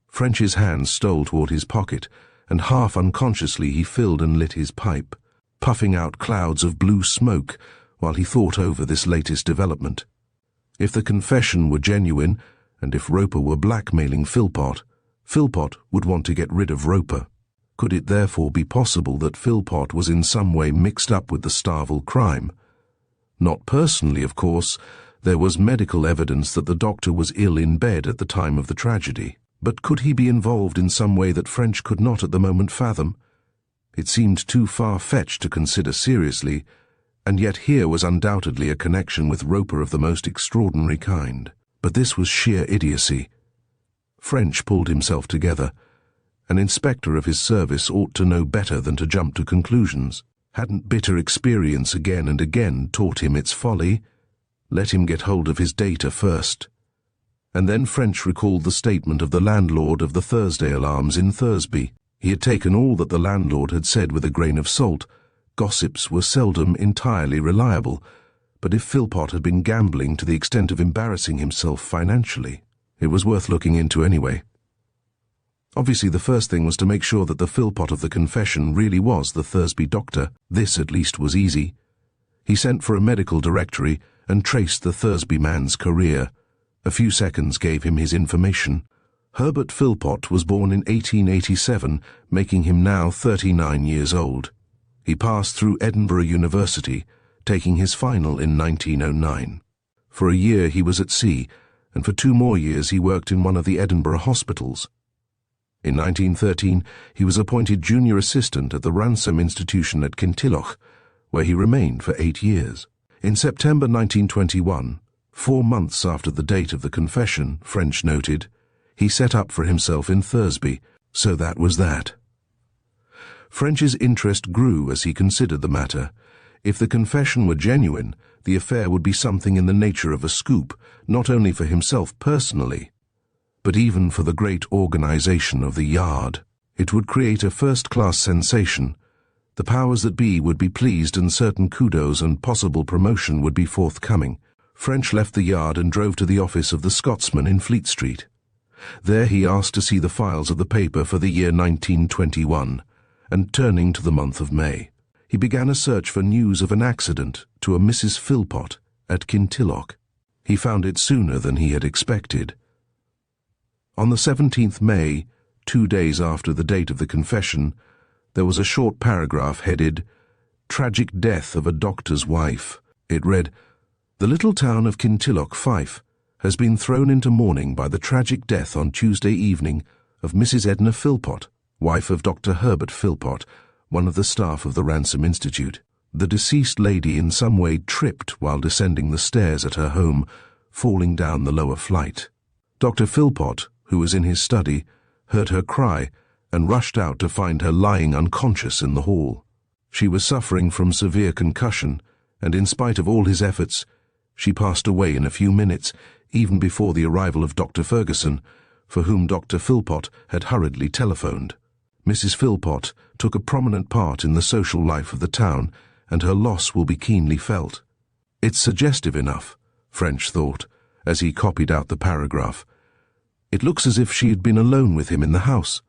French's hand stole toward his pocket, and half unconsciously he filled and lit his pipe, puffing out clouds of blue smoke while he thought over this latest development. If the confession were genuine, and if Roper were blackmailing Philpott, Philpott would want to get rid of Roper. Could it therefore be possible that Philpott was in some way mixed up with the Starvel crime? Not personally, of course. There was medical evidence that the doctor was ill in bed at the time of the tragedy. But could he be involved in some way that French could not at the moment fathom? It seemed too far-fetched to consider seriously, and yet here was undoubtedly a connection with Roper of the most extraordinary kind. But this was sheer idiocy. French pulled himself together. An inspector of his service ought to know better than to jump to conclusions. Hadn't bitter experience again and again taught him its folly? Let him get hold of his data first. And then French recalled the statement of the landlord of the Thursday Alarms in Thursby. He had taken all that the landlord had said with a grain of salt. Gossips were seldom entirely reliable, but if Philpott had been gambling to the extent of embarrassing himself financially, it was worth looking into anyway. Obviously, the first thing was to make sure that the Philpott of the confession really was the Thursby doctor. This at least was easy. He sent for a medical directory and traced the Thursby man's career. A few seconds gave him his information. Herbert Philpott was born in 1887, making him now 39 years old. He passed through Edinburgh University, taking his final in 1909. For a year he was at sea, and for 2 more years he worked in one of the Edinburgh hospitals. In 1913 he was appointed junior assistant at the Ransom Institution at Kintilloch, where he remained for 8 years. In September 1921, 4 months after the date of the confession, French noted, he set up for himself in Thursby, so that was that. French's interest grew as he considered the matter. If the confession were genuine, the affair would be something in the nature of a scoop, not only for himself personally, but even for the great organization of the Yard. It would create a first-class sensation. The powers that be would be pleased, and certain kudos and possible promotion would be forthcoming. French left the Yard and drove to the office of the Scotsman in Fleet Street. There he asked to see the files of the paper for the year 1921, and turning to the month of May, he began a search for news of an accident to a Mrs. Philpott at Kintilloch. He found it sooner than he had expected. On the 17th May, 2 days after the date of the confession, there was a short paragraph headed, "Tragic Death of a Doctor's Wife." It read, "The little town of Kintilloch, Fife, has been thrown into mourning by the tragic death on Tuesday evening of Mrs. Edna Philpott, wife of Dr. Herbert Philpott, one of the staff of the Ransom Institute. The deceased lady in some way tripped while descending the stairs at her home, falling down the lower flight. Dr. Philpott, who was in his study, heard her cry and rushed out to find her lying unconscious in the hall. She was suffering from severe concussion, and in spite of all his efforts, she passed away in a few minutes, even before the arrival of Dr. Ferguson, for whom Dr. Philpott had hurriedly telephoned. Mrs. Philpott took a prominent part in the social life of the town, and her loss will be keenly felt. It's suggestive enough, French thought, as he copied out the paragraph. It looks as if she had been alone with him in the house.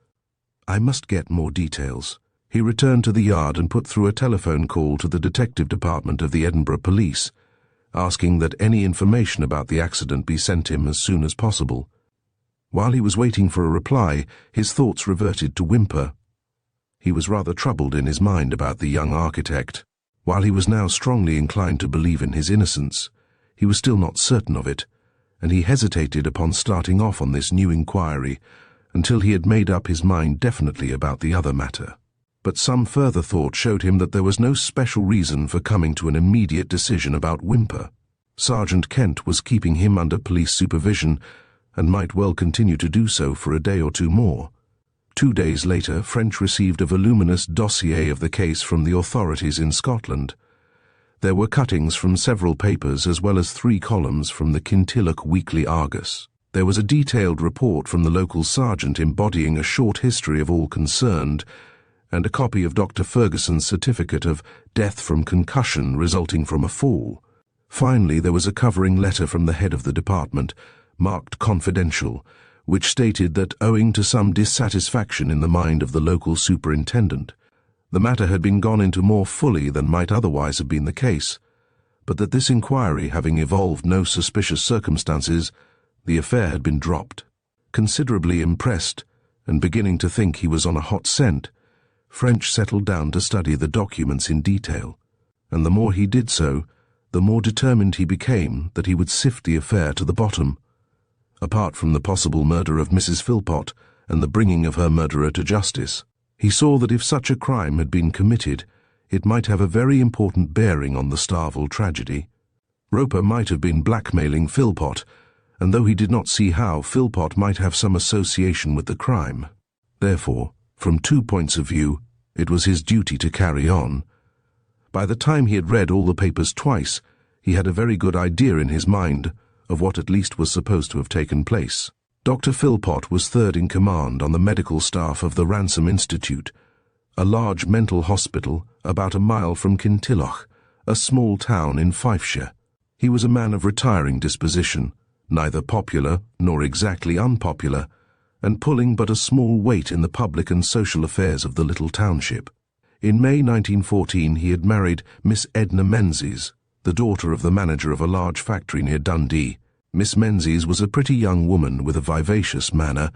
I must get more details. He returned to the Yard and put through a telephone call to the detective department of the Edinburgh Police, asking that any information about the accident be sent him as soon as possible. While he was waiting for a reply, his thoughts reverted to Whymper. He was rather troubled in his mind about the young architect. While he was now strongly inclined to believe in his innocence, he was still not certain of it, and he hesitated upon starting off on this new inquiry until he had made up his mind definitely about the other matter. But some further thought showed him that there was no special reason for coming to an immediate decision about Whymper. Sergeant Kent was keeping him under police supervision, and might well continue to do so for a day or 2 more. 2 days later, French received a voluminous dossier of the case from the authorities in Scotland. There were cuttings from several papers as well as 3 columns from the Kintilloch Weekly Argus. There was a detailed report from the local sergeant embodying a short history of all concerned, and a copy of Dr. Ferguson's certificate of death from concussion resulting from a fall. Finally, there was a covering letter from the head of the department, marked confidential, which stated that owing to some dissatisfaction in the mind of the local superintendent, the matter had been gone into more fully than might otherwise have been the case, but that this inquiry having evolved no suspicious circumstances, the affair had been dropped. Considerably impressed, and beginning to think he was on a hot scent, French settled down to study the documents in detail, and the more he did so, the more determined he became that he would sift the affair to the bottom. Apart from the possible murder of Mrs. Philpott and the bringing of her murderer to justice, he saw that if such a crime had been committed, it might have a very important bearing on the Starvel tragedy. Roper might have been blackmailing Philpott, and though he did not see how, Philpott might have some association with the crime. Therefore, from 2 points of view, it was his duty to carry on. By the time he had read all the papers twice, he had a very good idea in his mind of what at least was supposed to have taken place. Dr. Philpott was third in command on the medical staff of the Ransom Institute, a large mental hospital about a mile from Kintilloch, a small town in Fifeshire. He was a man of retiring disposition, neither popular nor exactly unpopular, and pulling but a small weight in the public and social affairs of the little township. In May 1914 he had married Miss Edna Menzies, the daughter of the manager of a large factory near Dundee. Miss Menzies was a pretty young woman with a vivacious manner,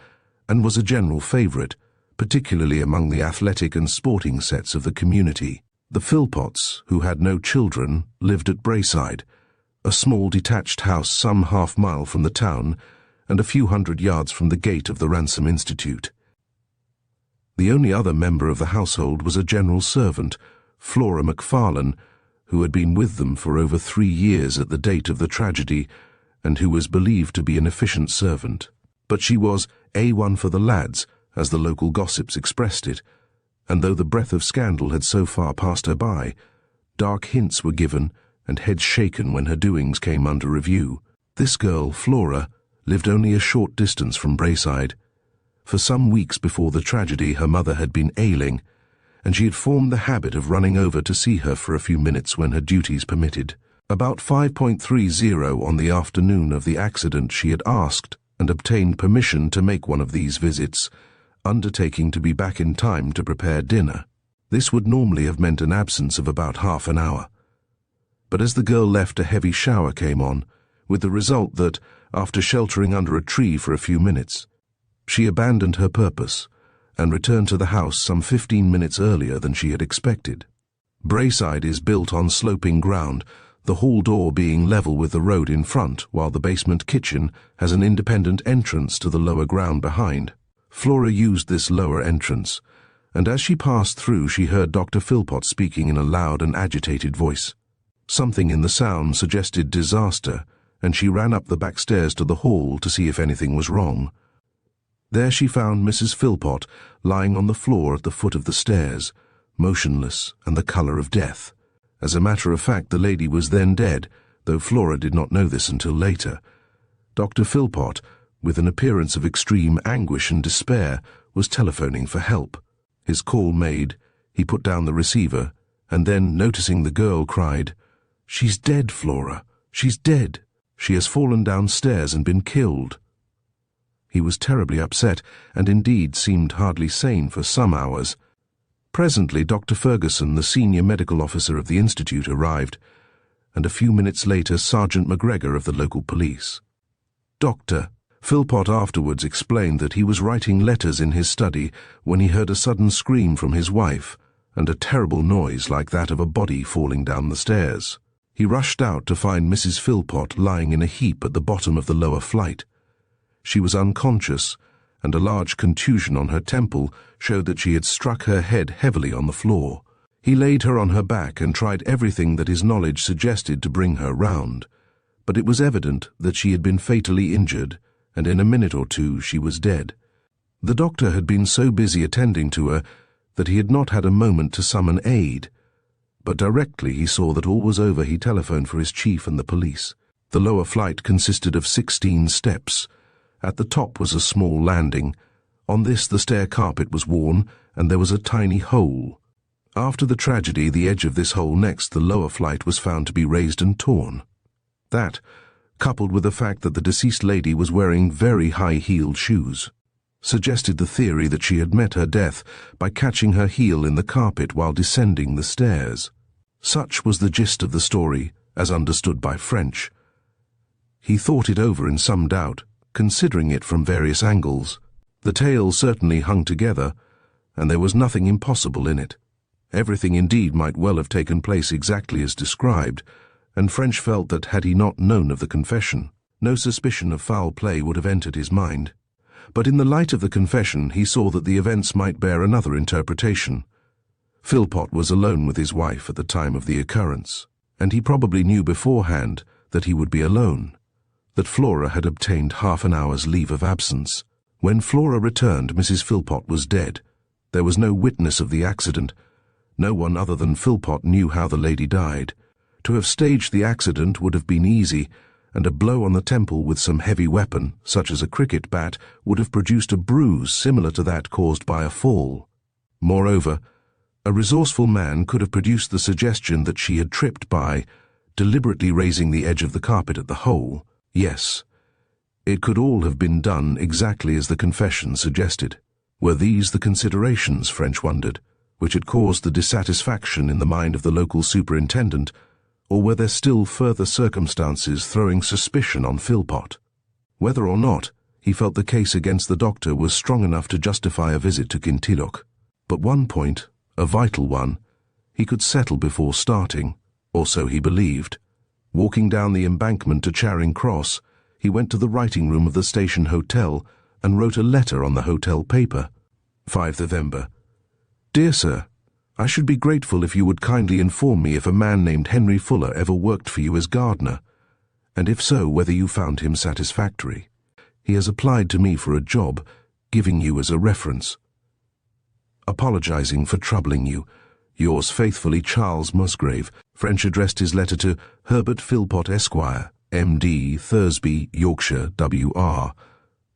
and was a general favourite, particularly among the athletic and sporting sets of the community. The Philpotts, who had no children, lived at Braeside, a small detached house some half-mile from the town and a few hundred yards from the gate of the Ransom Institute. The only other member of the household was a general servant, Flora Macfarlane, who had been with them for over 3 years at the date of the tragedy, and who was believed to be an efficient servant. But she was A1 for the lads, as the local gossips expressed it, and though the breath of scandal had so far passed her by, dark hints were given and heads shaken when her doings came under review. This girl, Flora, lived only a short distance from Braeside. For some weeks before the tragedy her mother had been ailing, and she had formed the habit of running over to see her for a few minutes when her duties permitted. About 5:30 on the afternoon of the accident she had asked and obtained permission to make one of these visits, undertaking to be back in time to prepare dinner. This would normally have meant an absence of about half an hour. But as the girl left, a heavy shower came on, with the result that, after sheltering under a tree for a few minutes, she abandoned her purpose and returned to the house some 15 minutes earlier than she had expected. Braeside is built on sloping ground, the hall door being level with the road in front, while the basement kitchen has an independent entrance to the lower ground behind. Flora used this lower entrance, and as she passed through she heard Dr. Philpott speaking in a loud and agitated voice. Something in the sound suggested disaster, and she ran up the back stairs to the hall to see if anything was wrong. There she found Mrs. Philpott lying on the floor at the foot of the stairs, motionless and the colour of death. As a matter of fact, the lady was then dead, though Flora did not know this until later. Dr. Philpott, with an appearance of extreme anguish and despair, was telephoning for help. His call made, he put down the receiver, and then, noticing the girl, cried, "She's dead, Flora. She's dead. She has fallen downstairs and been killed." He was terribly upset, and indeed seemed hardly sane for some hours. Presently Dr. Ferguson, the senior medical officer of the Institute, arrived, and a few minutes later Sergeant McGregor of the local police. Dr. Philpott afterwards explained that he was writing letters in his study when he heard a sudden scream from his wife, and a terrible noise like that of a body falling down the stairs. He rushed out to find Mrs. Philpott lying in a heap at the bottom of the lower flight. She was unconscious, and a large contusion on her temple showed that she had struck her head heavily on the floor. He laid her on her back and tried everything that his knowledge suggested to bring her round, but it was evident that she had been fatally injured, and in a minute or two she was dead. The doctor had been so busy attending to her that he had not had a moment to summon aid, but directly he saw that all was over he telephoned for his chief and the police. The lower flight consisted of 16 steps. At the top was a small landing. On this the stair carpet was worn, and there was a tiny hole. After the tragedy, the edge of this hole next the lower flight was found to be raised and torn. That, coupled with the fact that the deceased lady was wearing very high-heeled shoes, suggested the theory that she had met her death by catching her heel in the carpet while descending the stairs. Such was the gist of the story, as understood by French. He thought it over in some doubt, considering it from various angles. The tale certainly hung together, and there was nothing impossible in it. Everything indeed might well have taken place exactly as described, and French felt that had he not known of the confession, no suspicion of foul play would have entered his mind. But in the light of the confession, he saw that the events might bear another interpretation. Philpot was alone with his wife at the time of the occurrence, and he probably knew beforehand that he would be alone, that Flora had obtained half an hour's leave of absence. When Flora returned, Mrs. Philpot was dead. There was no witness of the accident. No one other than Philpot knew how the lady died. To have staged the accident would have been easy, and a blow on the temple with some heavy weapon, such as a cricket bat, would have produced a bruise similar to that caused by a fall. Moreover, a resourceful man could have produced the suggestion that she had tripped by deliberately raising the edge of the carpet at the hole. Yes, it could all have been done exactly as the confession suggested. Were these the considerations, French wondered, which had caused the dissatisfaction in the mind of the local superintendent, or were there still further circumstances throwing suspicion on Philpot? Whether or not, he felt the case against the doctor was strong enough to justify a visit to Kintilloch. But one point, a vital one, he could settle before starting, or so he believed. Walking down the embankment to Charing Cross, he went to the writing room of the station hotel and wrote a letter on the hotel paper. 5 November. Dear Sir, I should be grateful if you would kindly inform me if a man named Henry Fuller ever worked for you as gardener, and if so, whether you found him satisfactory. He has applied to me for a job, giving you as a reference. Apologizing for troubling you. Yours faithfully, Charles Musgrave. French addressed his letter to Herbert Philpot, Esquire, M.D., Thursby, Yorkshire, W.R.,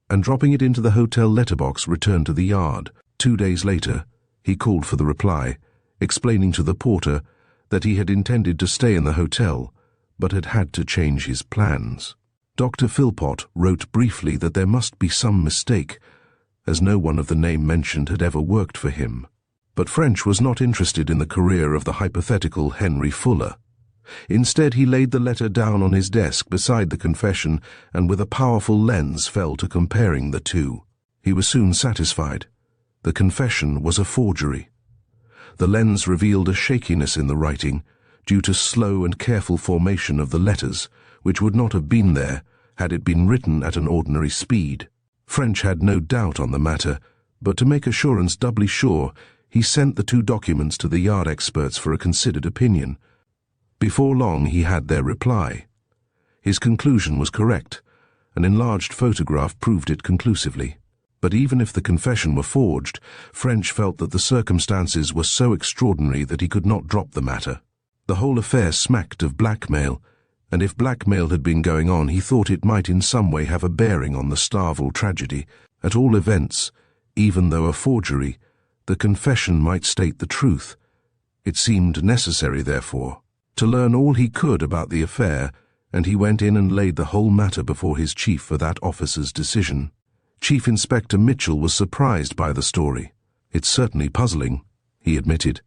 and dropping it into the hotel letterbox, returned to the yard. 2 days later, he called for the reply, explaining to the porter that he had intended to stay in the hotel, but had had to change his plans. Dr. Philpot wrote briefly that there must be some mistake, as no one of the name mentioned had ever worked for him. But French was not interested in the career of the hypothetical Henry Fuller. Instead, he laid the letter down on his desk beside the confession and with a powerful lens fell to comparing the two. He was soon satisfied. The confession was a forgery. The lens revealed a shakiness in the writing, due to slow and careful formation of the letters, which would not have been there had it been written at an ordinary speed. French had no doubt on the matter, but to make assurance doubly sure, he sent the 2 documents to the yard experts for a considered opinion. Before long he had their reply. His conclusion was correct. An enlarged photograph proved it conclusively. But even if the confession were forged, French felt that the circumstances were so extraordinary that he could not drop the matter. The whole affair smacked of blackmail, and if blackmail had been going on, he thought it might in some way have a bearing on the Starvel tragedy. At all events, even though a forgery, the confession might state the truth. It seemed necessary, therefore, to learn all he could about the affair, and he went in and laid the whole matter before his chief for that officer's decision. Chief Inspector Mitchell was surprised by the story. It's certainly puzzling, he admitted.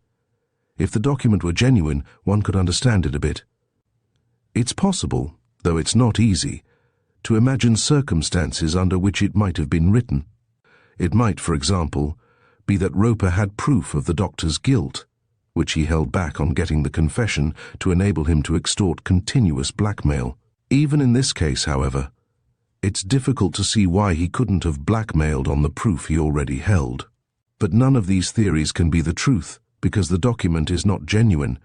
If the document were genuine, one could understand it a bit. It's possible, though it's not easy, to imagine circumstances under which it might have been written. It might, for example, be that Roper had proof of the doctor's guilt, which he held back on getting the confession to enable him to extort continuous blackmail. Even in this case, however, it's difficult to see why he couldn't have blackmailed on the proof he already held. But none of these theories can be the truth, because the document is not genuine.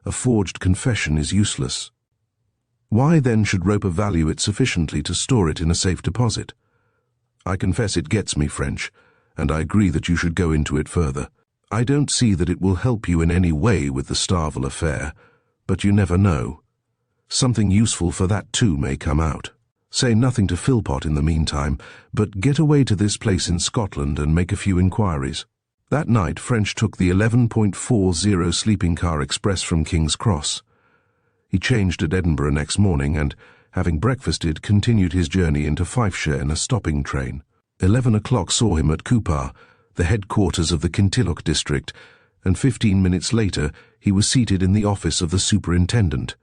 A forged confession is useless. Why then should Roper value it sufficiently to store it in a safe deposit? I confess it gets me, French, and I agree that you should go into it further. I don't see that it will help you in any way with the Starvel affair, but you never know. Something useful for that too may come out. Say nothing to Philpot in the meantime, but get away to this place in Scotland and make a few inquiries. That night, French took the 11.40 sleeping car express from King's Cross. He changed at Edinburgh next morning and, having breakfasted, continued his journey into Fifeshire in a stopping train. 11 o'clock saw him at Cupar, the headquarters of the Kintilloch district, and 15 minutes later he was seated in the office of the superintendent,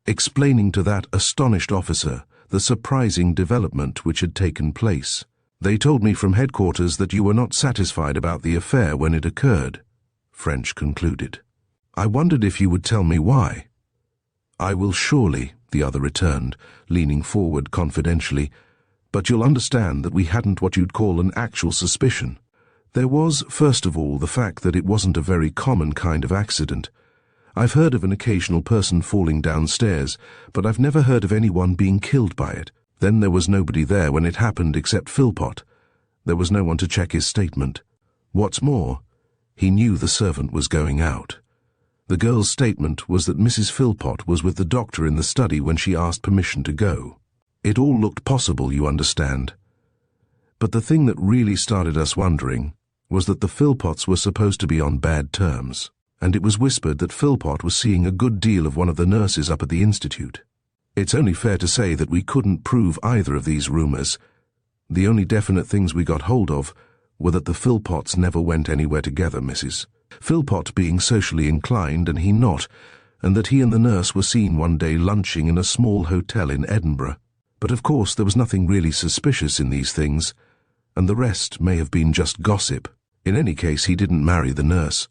explaining to that astonished officer the surprising development which had taken place. "They told me from headquarters that you were not satisfied about the affair when it occurred," French concluded. "I wondered if you would tell me why." "I will surely," the other returned, leaning forward confidentially, "but you'll understand that we hadn't what you'd call an actual suspicion. There was, first of all, the fact that it wasn't a very common kind of accident. I've heard of an occasional person falling downstairs, but I've never heard of anyone being killed by it. Then there was nobody there when it happened except Philpott. There was no one to check his statement. What's more, he knew the servant was going out. The girl's statement was that Mrs. Philpott was with the doctor in the study when she asked permission to go. It all looked possible, you understand. But the thing that really started us wondering was that the Philpotts were supposed to be on bad terms, and it was whispered that Philpott was seeing a good deal of one of the nurses up at the institute. It's only fair to say that we couldn't prove either of these rumours. The only definite things we got hold of were that the Philpotts never went anywhere together, Mrs. Philpott being socially inclined and he not, and that he and the nurse were seen one day lunching in a small hotel in Edinburgh. But of course there was nothing really suspicious in these things, and the rest may have been just gossip. In any case, he didn't marry the nurse.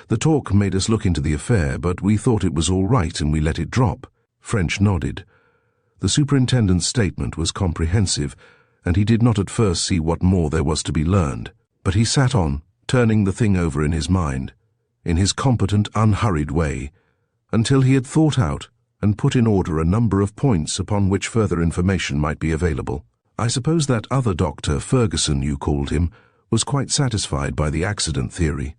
The talk made us look into the affair, but we thought it was all right and we let it drop." French nodded. The superintendent's statement was comprehensive, and he did not at first see what more there was to be learned. But he sat on, turning the thing over in his mind, in his competent, unhurried way, until he had thought out and put in order a number of points upon which further information might be available. "I suppose that other doctor, Ferguson, you called him, was quite satisfied by the accident theory?"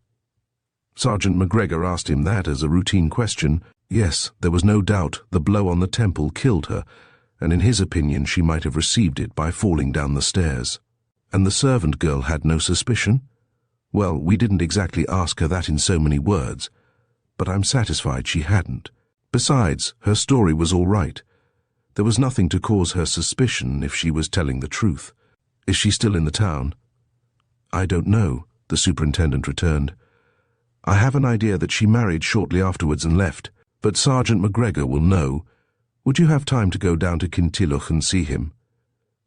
Sergeant McGregor asked him that as a routine question. Yes, there was no doubt the blow on the temple killed her, and in his opinion she might have received it by falling down the stairs. And the servant girl had no suspicion? Well, we didn't exactly ask her that in so many words, but I'm satisfied she hadn't. Besides, her story was all right. There was nothing to cause her suspicion if she was telling the truth. Is she still in the town? I don't know, the superintendent returned. I have an idea that she married shortly afterwards and left, but Sergeant McGregor will know. Would you have time to go down to Kintilloch and see him?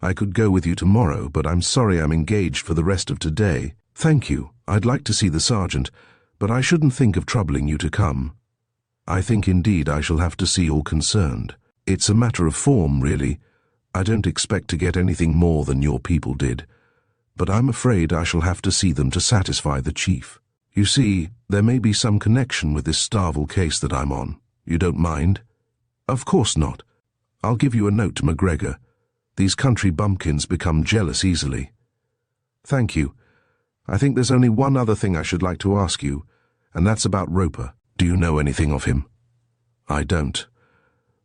I could go with you tomorrow, but I'm sorry I'm engaged for the rest of today. Thank you. I'd like to see the sergeant, but I shouldn't think of troubling you to come. I think indeed I shall have to see all concerned. It's a matter of form, really. I don't expect to get anything more than your people did, but I'm afraid I shall have to see them to satisfy the chief. You see, there may be some connection with this Starvel case that I'm on. You don't mind? Of course not. I'll give you a note to McGregor. These country bumpkins become jealous easily. Thank you. I think there's only one other thing I should like to ask you, and that's about Roper. Do you know anything of him? I don't.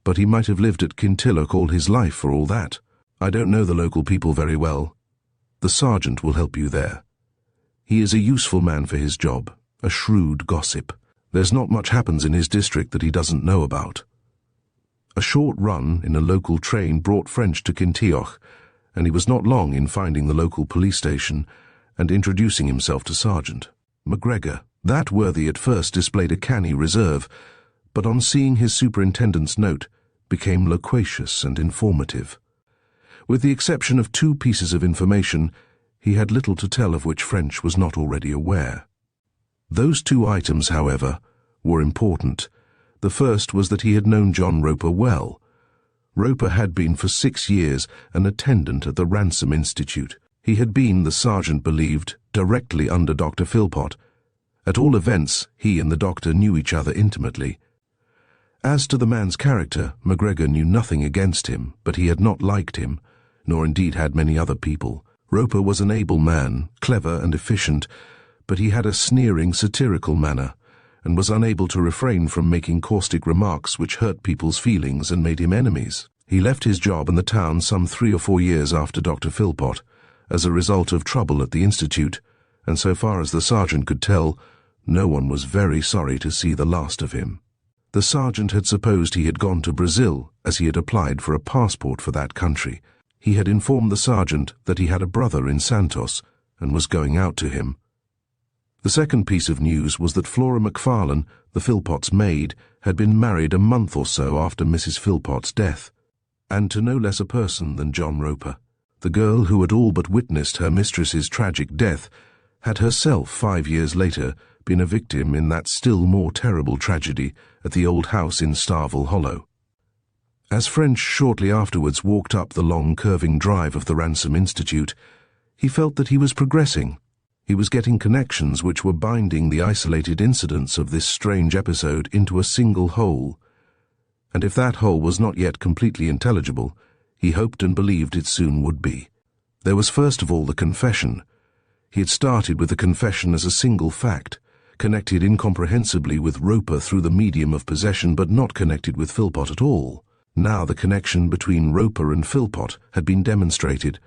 But he might have lived at Kintilloch all his life for all that. I don't know the local people very well. The sergeant will help you there. He is a useful man for his job, a shrewd gossip. There's not much happens in his district that he doesn't know about. A short run in a local train brought French to Kintilloch, and he was not long in finding the local police station and introducing himself to Sergeant McGregor. That worthy at first displayed a canny reserve, but on seeing his superintendent's note, became loquacious and informative. With the exception of 2 pieces of information, he had little to tell of which French was not already aware. Those 2 items, however, were important. The first was that he had known John Roper well. Roper had been for 6 years an attendant at the Ransom Institute. He had been, the sergeant believed, directly under Dr. Philpott. At all events, he and the doctor knew each other intimately. As to the man's character, McGregor knew nothing against him, but he had not liked him, nor indeed had many other people. Roper was an able man, clever and efficient, but he had a sneering, satirical manner, and was unable to refrain from making caustic remarks which hurt people's feelings and made him enemies. He left his job in the town some 3 or 4 years after Dr. Philpott, as a result of trouble at the Institute, and so far as the sergeant could tell, no one was very sorry to see the last of him. The sergeant had supposed he had gone to Brazil, as he had applied for a passport for that country. He had informed the sergeant that he had a brother in Santos, and was going out to him. The second piece of news was that Flora McFarlane, the Philpotts' maid, had been married a month or so after Mrs. Philpott's death, and to no less a person than John Roper. The girl who had all but witnessed her mistress's tragic death had herself 5 years later been a victim in that still more terrible tragedy at the old house in Starvel Hollow. As French shortly afterwards walked up the long curving drive of the Ransom Institute, he felt that he was progressing. He was getting connections which were binding the isolated incidents of this strange episode into a single whole. And if that whole was not yet completely intelligible, he hoped and believed it soon would be. There was first of all the confession. He had started with the confession as a single fact, connected incomprehensibly with Roper through the medium of possession, but not connected with Philpott at all. Now the connection between Roper and Philpott had been demonstrated.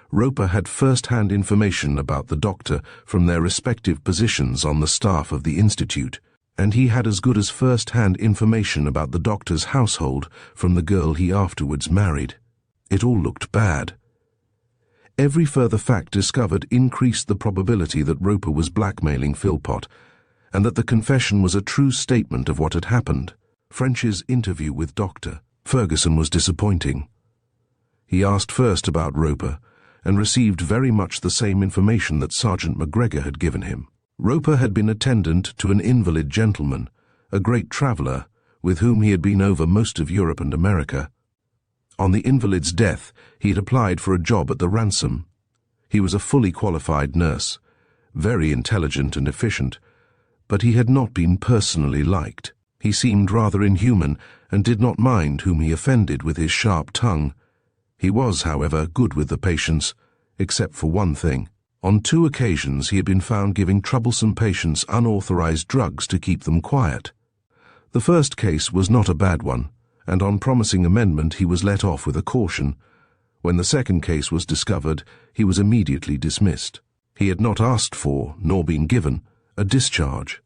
Roper had first-hand information about the doctor from their respective positions on the staff of the Institute, and he had as good as first-hand information about the doctor's household from the girl he afterwards married. It all looked bad. Every further fact discovered increased the probability that Roper was blackmailing Philpott, and that the confession was a true statement of what had happened. French's interview with Dr. Ferguson was disappointing. He asked first about Roper, and received very much the same information that Sergeant McGregor had given him. Roper had been attendant to an invalid gentleman, a great traveller, with whom he had been over most of Europe and America. On the invalid's death, he had applied for a job at the Ransom. He was a fully qualified nurse, very intelligent and efficient, but he had not been personally liked. He seemed rather inhuman, and did not mind whom he offended with his sharp tongue. He was, however, good with the patients, except for one thing. On 2 occasions he had been found giving troublesome patients unauthorized drugs to keep them quiet. The first case was not a bad one, and on promising amendment he was let off with a caution. When the second case was discovered, he was immediately dismissed. He had not asked for, nor been given, a discharge.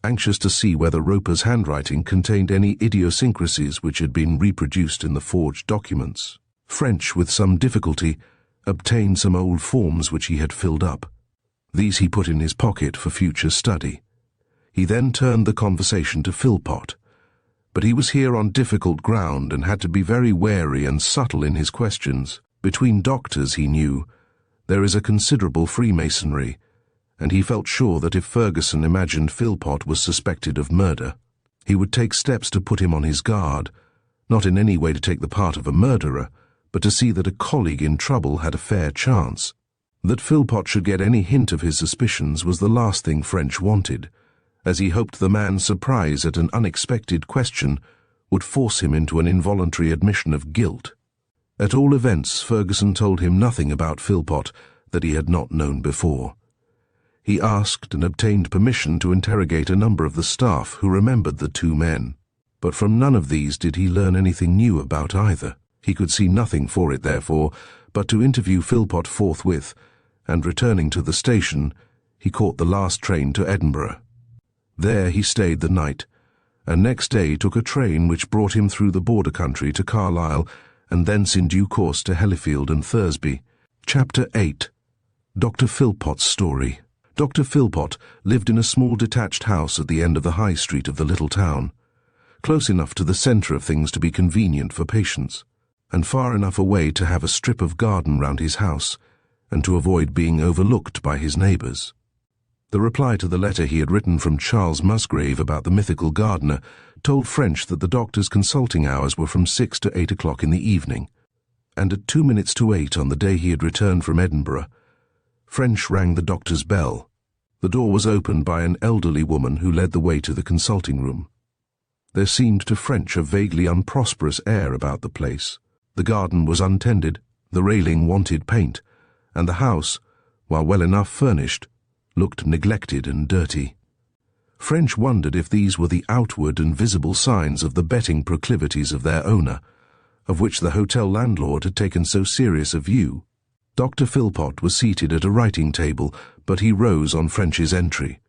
Anxious to see whether Roper's handwriting contained any idiosyncrasies which had been reproduced in the forged documents, French, with some difficulty, obtained some old forms which he had filled up. These he put in his pocket for future study. He then turned the conversation to Philpott, but he was here on difficult ground and had to be very wary and subtle in his questions. Between doctors, he knew, there is a considerable Freemasonry, and he felt sure that if Ferguson imagined Philpott was suspected of murder, he would take steps to put him on his guard, not in any way to take the part of a murderer, but to see that a colleague in trouble had a fair chance. That Philpott should get any hint of his suspicions was the last thing French wanted, as he hoped the man's surprise at an unexpected question would force him into an involuntary admission of guilt. At all events, Ferguson told him nothing about Philpott that he had not known before. He asked and obtained permission to interrogate a number of the staff who remembered the 2 men, but from none of these did he learn anything new about either. He could see nothing for it, therefore, but to interview Philpott forthwith, and returning to the station, he caught the last train to Edinburgh. There he stayed the night, and next day took a train which brought him through the border country to Carlisle, and thence in due course to Hellifield and Thursby. Chapter 8. Dr. Philpott's Story. Dr. Philpott lived in a small detached house at the end of the high street of the little town, close enough to the centre of things to be convenient for patients, and far enough away to have a strip of garden round his house, and to avoid being overlooked by his neighbours. The reply to the letter he had written from Charles Musgrave about the mythical gardener told French that the doctor's consulting hours were from 6 to 8 o'clock in the evening, and at 2 minutes to 8 on the day he had returned from Edinburgh, French rang the doctor's bell. The door was opened by an elderly woman who led the way to the consulting room. There seemed to French a vaguely unprosperous air about the place. The garden was untended, the railing wanted paint, and the house, while well enough furnished, looked neglected and dirty. French wondered if these were the outward and visible signs of the betting proclivities of their owner, of which the hotel landlord had taken so serious a view. Dr. Philpott was seated at a writing table, but he rose on French's entry.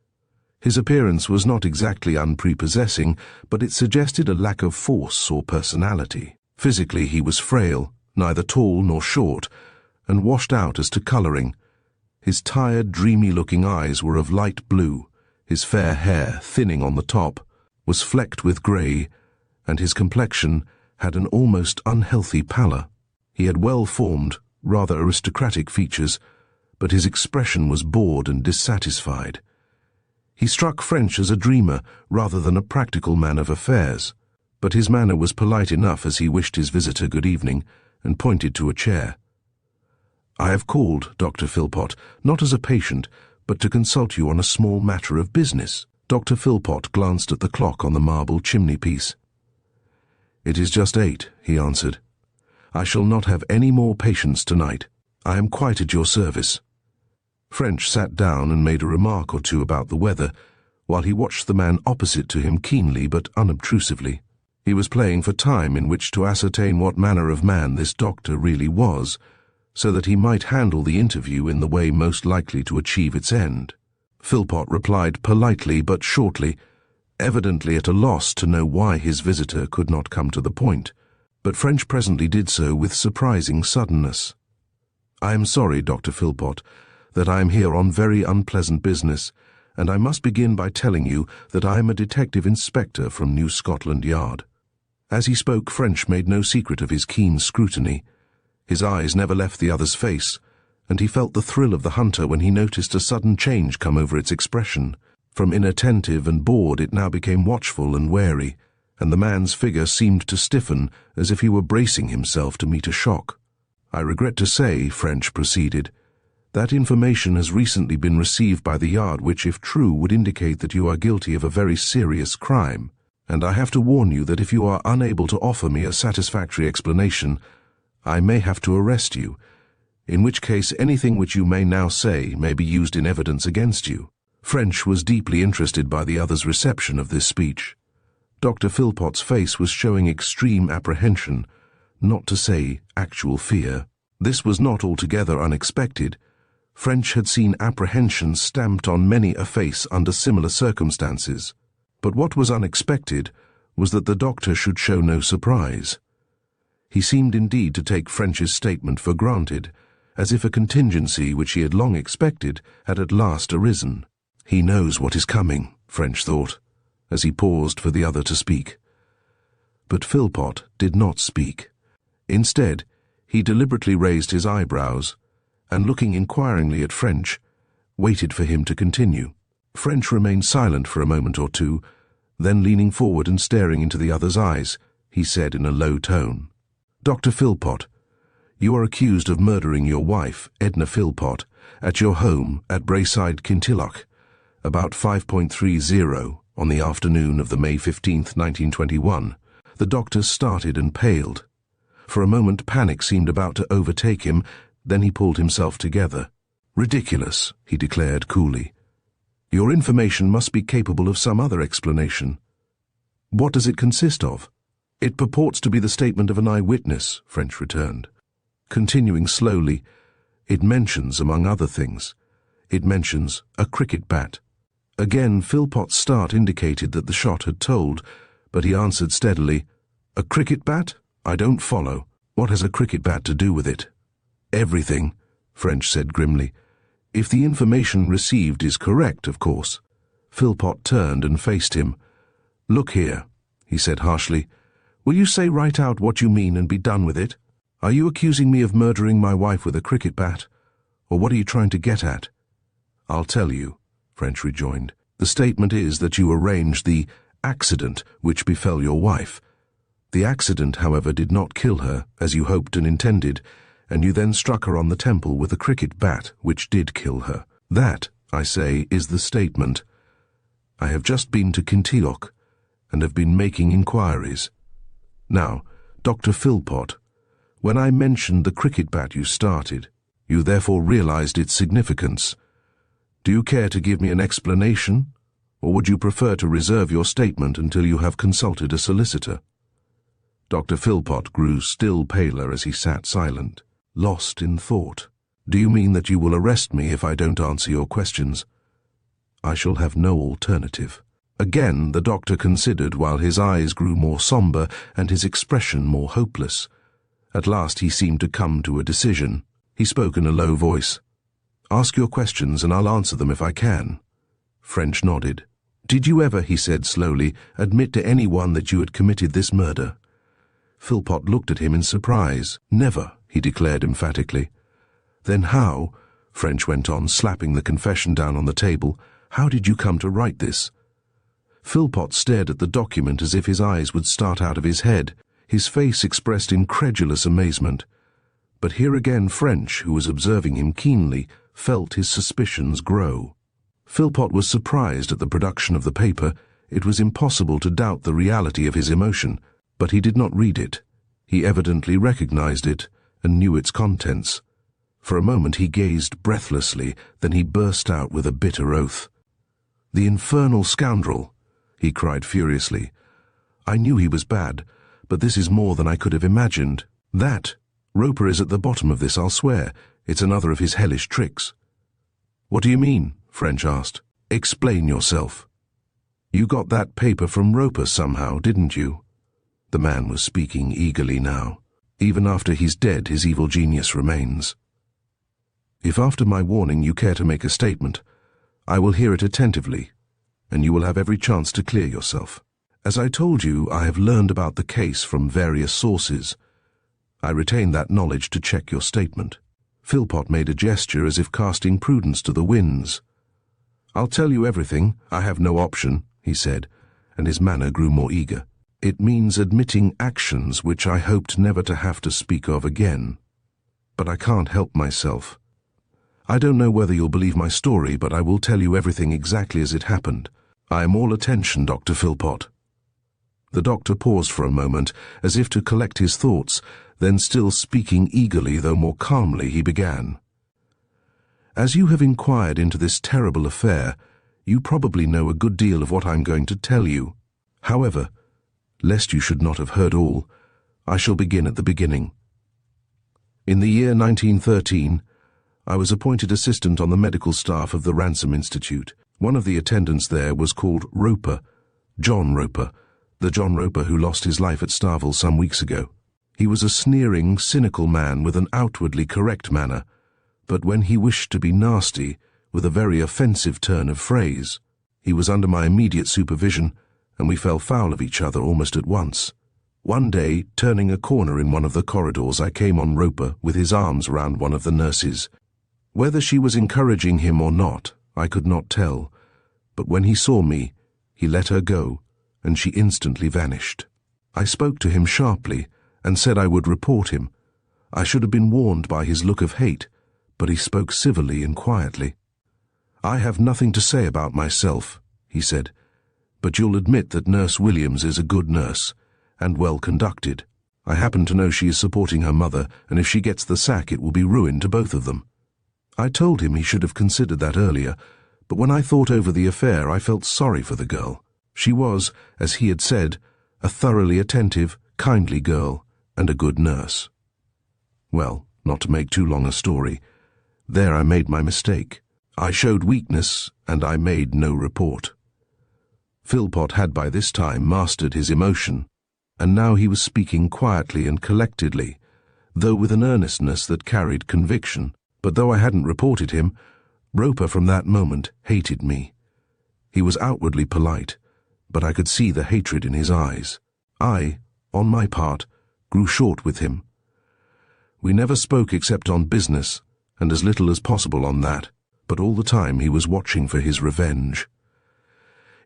His appearance was not exactly unprepossessing, but it suggested a lack of force or personality. Physically he was frail, neither tall nor short, and washed out as to colouring. His tired, dreamy-looking eyes were of light blue, his fair hair, thinning on the top, was flecked with grey, and his complexion had an almost unhealthy pallor. He had well-formed, rather aristocratic features, but his expression was bored and dissatisfied. He struck French as a dreamer rather than a practical man of affairs, but his manner was polite enough as he wished his visitor good evening and pointed to a chair. "I have called, Dr. Philpott, not as a patient, but to consult you on a small matter of business." Dr. Philpott glanced at the clock on the marble chimney-piece. "It is just 8, he answered. "I shall not have any more patients tonight. I am quite at your service." French sat down and made a remark or two about the weather, while he watched the man opposite to him keenly but unobtrusively. He was playing for time in which to ascertain what manner of man this doctor really was, so that he might handle the interview in the way most likely to achieve its end. Philpott replied politely but shortly, evidently at a loss to know why his visitor could not come to the point, but French presently did so with surprising suddenness. "I am sorry, Dr. Philpott, that I am here on very unpleasant business, and I must begin by telling you that I am a detective inspector from New Scotland Yard." As he spoke, French made no secret of his keen scrutiny. His eyes never left the other's face, and he felt the thrill of the hunter when he noticed a sudden change come over its expression. From inattentive and bored it now became watchful and wary, and the man's figure seemed to stiffen as if he were bracing himself to meet a shock. "I regret to say," French proceeded, "that information has recently been received by the Yard which, if true, would indicate that you are guilty of a very serious crime, and I have to warn you that if you are unable to offer me a satisfactory explanation, I may have to arrest you, in which case anything which you may now say may be used in evidence against you." French was deeply interested by the other's reception of this speech. Dr. Philpott's face was showing extreme apprehension, not to say actual fear. This was not altogether unexpected. French had seen apprehension stamped on many a face under similar circumstances. But what was unexpected was that the doctor should show no surprise. He seemed indeed to take French's statement for granted, as if a contingency which he had long expected had at last arisen. "He knows what is coming," French thought, as he paused for the other to speak. But Philpott did not speak. Instead, he deliberately raised his eyebrows, and looking inquiringly at French, waited for him to continue. French remained silent for a moment or two, then leaning forward and staring into the other's eyes, he said in a low tone, "Dr. Philpott, you are accused of murdering your wife, Edna Philpott, at your home at Braeside, Kintilloch, about 5:30 on the afternoon of the May 15th, 1921. The doctor started and paled. For a moment panic seemed about to overtake him, then he pulled himself together. "Ridiculous," he declared coolly. "Your information must be capable of some other explanation. What does it consist of?" "It purports to be the statement of an eyewitness," French returned. Continuing slowly, "It mentions, among other things, it mentions a cricket bat." Again Philpott's start indicated that the shot had told, but he answered steadily, "A cricket bat? I don't follow. What has a cricket bat to do with it?" "Everything," French said grimly. "If the information received is correct, of course." Philpott turned and faced him. "Look here," he said harshly. "Will you say right out what you mean and be done with it? Are you accusing me of murdering my wife with a cricket bat? Or what are you trying to get at?" "I'll tell you," French rejoined. "The statement is that you arranged the accident which befell your wife. The accident, however, did not kill her, as you hoped and intended, and you then struck her on the temple with a cricket bat, which did kill her. That, I say, is the statement. I have just been to Kintilloch, and have been making inquiries. Now, Dr. Philpott, when I mentioned the cricket bat you started, you therefore realized its significance. Do you care to give me an explanation, or would you prefer to reserve your statement until you have consulted a solicitor?" Dr. Philpott grew still paler as he sat silent, lost in thought. "Do you mean that you will arrest me if I don't answer your questions?" I shall have no alternative. Again the doctor considered while his eyes grew more somber and his expression more hopeless. At last he seemed to come to a decision. He spoke in a low voice. "Ask your questions and I'll answer them if I can." French nodded. "Did you ever," he said slowly, "admit to anyone that you had committed this murder?" Philpott looked at him in surprise. "Never," he declared emphatically. "Then how," French went on, slapping the confession down on the table, "how did you come to write this?" Philpott stared at the document as if his eyes would start out of his head. His face expressed incredulous amazement. But here again French, who was observing him keenly, felt his suspicions grow. Philpott was surprised at the production of the paper. It was impossible to doubt the reality of his emotion, but he did not read it. He evidently recognized it and knew its contents. For a moment he gazed breathlessly, then he burst out with a bitter oath. "The infernal scoundrel!" he cried furiously. "I knew he was bad, but this is more than I could have imagined. Roper is at the bottom of this, I'll swear. It's another of his hellish tricks." "What do you mean?" French asked. "Explain yourself." "You got that paper from Roper somehow, didn't you?" The man was speaking eagerly now. "Even after he's dead, his evil genius remains. If after my warning you care to make a statement, I will hear it attentively, and you will have every chance to clear yourself. As I told you, I have learned about the case from various sources. I retain that knowledge to check your statement." Philpott made a gesture as if casting prudence to the winds. "I'll tell you everything. I have no option," he said, and his manner grew more eager. "It means admitting actions which I hoped never to have to speak of again. But I can't help myself. I don't know whether you'll believe my story, but I will tell you everything exactly as it happened. I am all attention, Dr. Philpott." The doctor paused for a moment, as if to collect his thoughts, then still speaking eagerly though more calmly, he began. "As you have inquired into this terrible affair, you probably know a good deal of what I'm going to tell you. However, lest you should not have heard all, I shall begin at the beginning. In the year 1913, I was appointed assistant on the medical staff of the Ransom Institute. One of the attendants there was called Roper, John Roper, the John Roper who lost his life at Starvel some weeks ago. He was a sneering, cynical man with an outwardly correct manner, but when he wished to be nasty, with a very offensive turn of phrase. He was under my immediate supervision, and we fell foul of each other almost at once. One day, turning a corner in one of the corridors, I came on Roper with his arms round one of the nurses. Whether she was encouraging him or not, I could not tell, but when he saw me, he let her go, and she instantly vanished. I spoke to him sharply, and said I would report him. I should have been warned by his look of hate, but he spoke civilly and quietly. "I have nothing to say about myself," he said, "but you'll admit that Nurse Williams is a good nurse, and well conducted. I happen to know she is supporting her mother, and if she gets the sack it will be ruin to both of them." I told him he should have considered that earlier, but when I thought over the affair I felt sorry for the girl. She was, as he had said, a thoroughly attentive, kindly girl, and a good nurse. Well, not to make too long a story, there I made my mistake. I showed weakness, and I made no report. Philpott had by this time mastered his emotion, and now he was speaking quietly and collectedly, though with an earnestness that carried conviction. But though I hadn't reported him, Roper from that moment hated me. He was outwardly polite, but I could see the hatred in his eyes. I, on my part, grew short with him. We never spoke except on business, and as little as possible on that, but all the time he was watching for his revenge.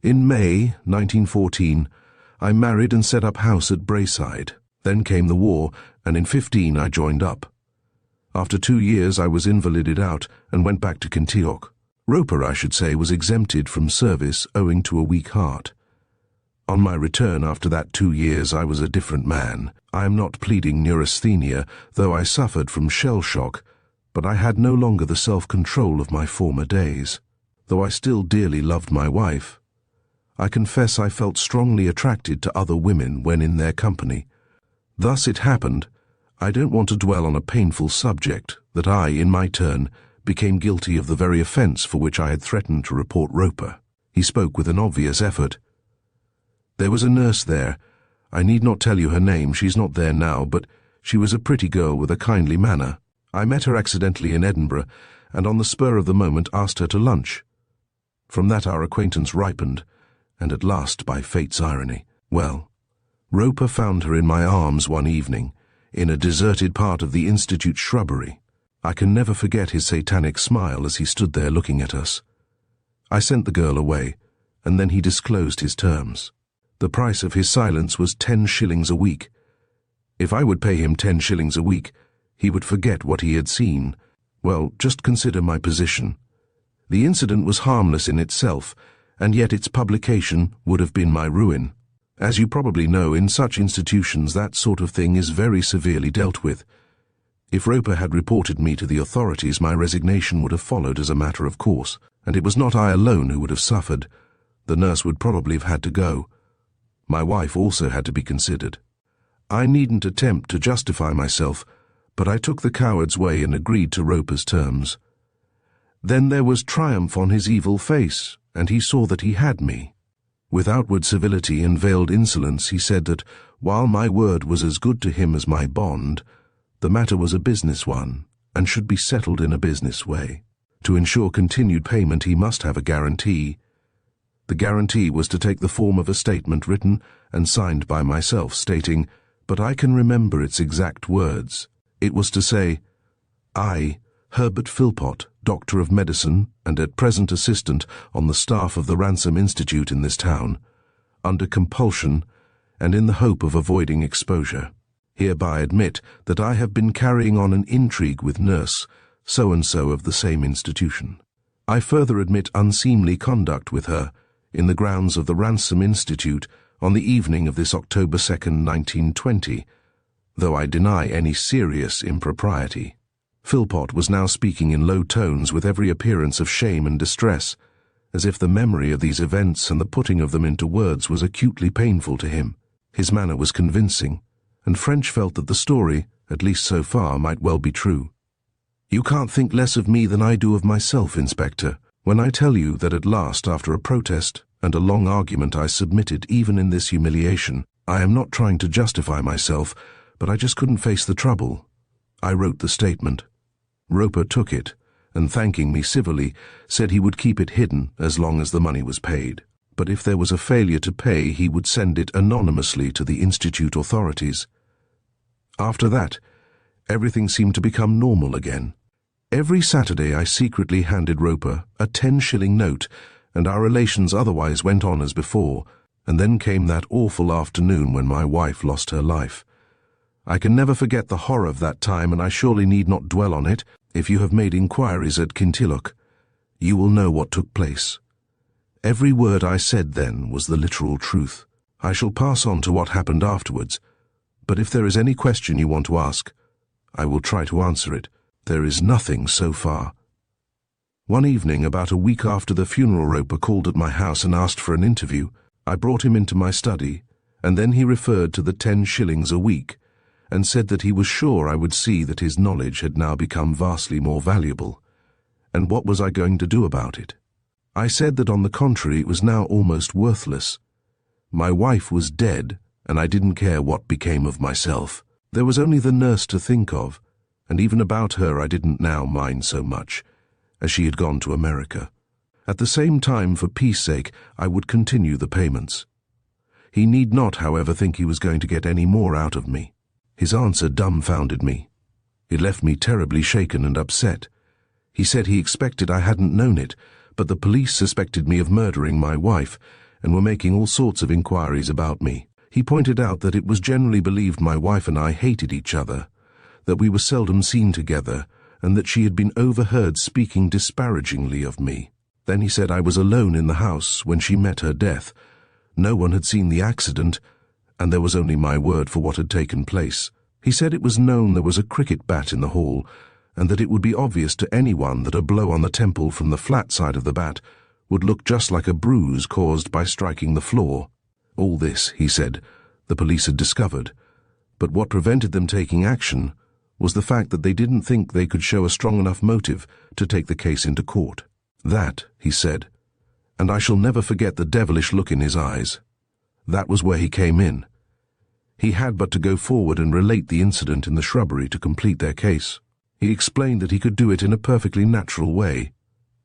In May 1914, I married and set up house at Braeside. Then came the war, and in 15 I joined up. After 2 years I was invalided out and went back to Kintyok. Roper, I should say, was exempted from service owing to a weak heart. On my return after that 2 years I was a different man. I am not pleading neurasthenia, though I suffered from shell shock, but I had no longer the self-control of my former days. Though I still dearly loved my wife, I confess I felt strongly attracted to other women when in their company. Thus it happened, I don't want to dwell on a painful subject, that I, in my turn, became guilty of the very offence for which I had threatened to report Roper. He spoke with an obvious effort. "There was a nurse there. I need not tell you her name, she's not there now, but she was a pretty girl with a kindly manner. I met her accidentally in Edinburgh, and on the spur of the moment asked her to lunch. From that our acquaintance ripened, and at last, by fate's irony, well, Roper found her in my arms one evening, in a deserted part of the Institute shrubbery. I can never forget his satanic smile as he stood there looking at us. I sent the girl away, and then he disclosed his terms. The price of his silence was 10 shillings a week. If I would pay him 10 shillings a week, he would forget what he had seen. Well, just consider my position. The incident was harmless in itself, and yet its publication would have been my ruin. As you probably know, in such institutions that sort of thing is very severely dealt with. If Roper had reported me to the authorities, my resignation would have followed as a matter of course, and it was not I alone who would have suffered. The nurse would probably have had to go. My wife also had to be considered. I needn't attempt to justify myself, but I took the coward's way and agreed to Roper's terms. Then there was triumph on his evil face, and he saw that he had me. With outward civility and veiled insolence, he said that, while my word was as good to him as my bond, the matter was a business one, and should be settled in a business way. To ensure continued payment, he must have a guarantee. The guarantee was to take the form of a statement written and signed by myself, stating, but I can remember its exact words. It was to say, "I, Herbert Philpott, Doctor of Medicine and at present assistant on the staff of the Ransom Institute in this town, under compulsion and in the hope of avoiding exposure, hereby admit that I have been carrying on an intrigue with nurse so-and-so of the same institution. I further admit unseemly conduct with her in the grounds of the Ransom Institute on the evening of this October 2nd, 1920, though I deny any serious impropriety." Philpott was now speaking in low tones with every appearance of shame and distress, as if the memory of these events and the putting of them into words was acutely painful to him. His manner was convincing, and French felt that the story, at least so far, might well be true. "You can't think less of me than I do of myself, Inspector, when I tell you that at last, after a protest and a long argument, I submitted even in this humiliation. I am not trying to justify myself, but I just couldn't face the trouble. I wrote the statement. Roper took it, and thanking me civilly, said he would keep it hidden as long as the money was paid. But if there was a failure to pay, he would send it anonymously to the Institute authorities. After that, everything seemed to become normal again. Every Saturday I secretly handed Roper a 10-shilling note, and our relations otherwise went on as before, and then came that awful afternoon when my wife lost her life. I can never forget the horror of that time, and I surely need not dwell on it. If you have made inquiries at Kintilloch, you will know what took place. Every word I said then was the literal truth. I shall pass on to what happened afterwards, but if there is any question you want to ask, I will try to answer it. There is nothing so far. One evening, about a week after the funeral, Roper called at my house and asked for an interview. I brought him into my study, and then he referred to the 10 shillings a week, and said that he was sure I would see that his knowledge had now become vastly more valuable, and what was I going to do about it? I said that on the contrary it was now almost worthless. My wife was dead, and I didn't care what became of myself. There was only the nurse to think of, and even about her I didn't now mind so much, as she had gone to America. At the same time, for peace sake, I would continue the payments. He need not, however, think he was going to get any more out of me. His answer dumbfounded me. It left me terribly shaken and upset. He said he expected I hadn't known it, but the police suspected me of murdering my wife and were making all sorts of inquiries about me. He pointed out that it was generally believed my wife and I hated each other, that we were seldom seen together, and that she had been overheard speaking disparagingly of me. Then he said I was alone in the house when she met her death. No one had seen the accident, and there was only my word for what had taken place. He said it was known there was a cricket bat in the hall, and that it would be obvious to anyone that a blow on the temple from the flat side of the bat would look just like a bruise caused by striking the floor. All this, he said, the police had discovered, but what prevented them taking action was the fact that they didn't think they could show a strong enough motive to take the case into court. That, he said, and I shall never forget the devilish look in his eyes. That was where he came in. He had but to go forward and relate the incident in the shrubbery to complete their case. He explained that he could do it in a perfectly natural way.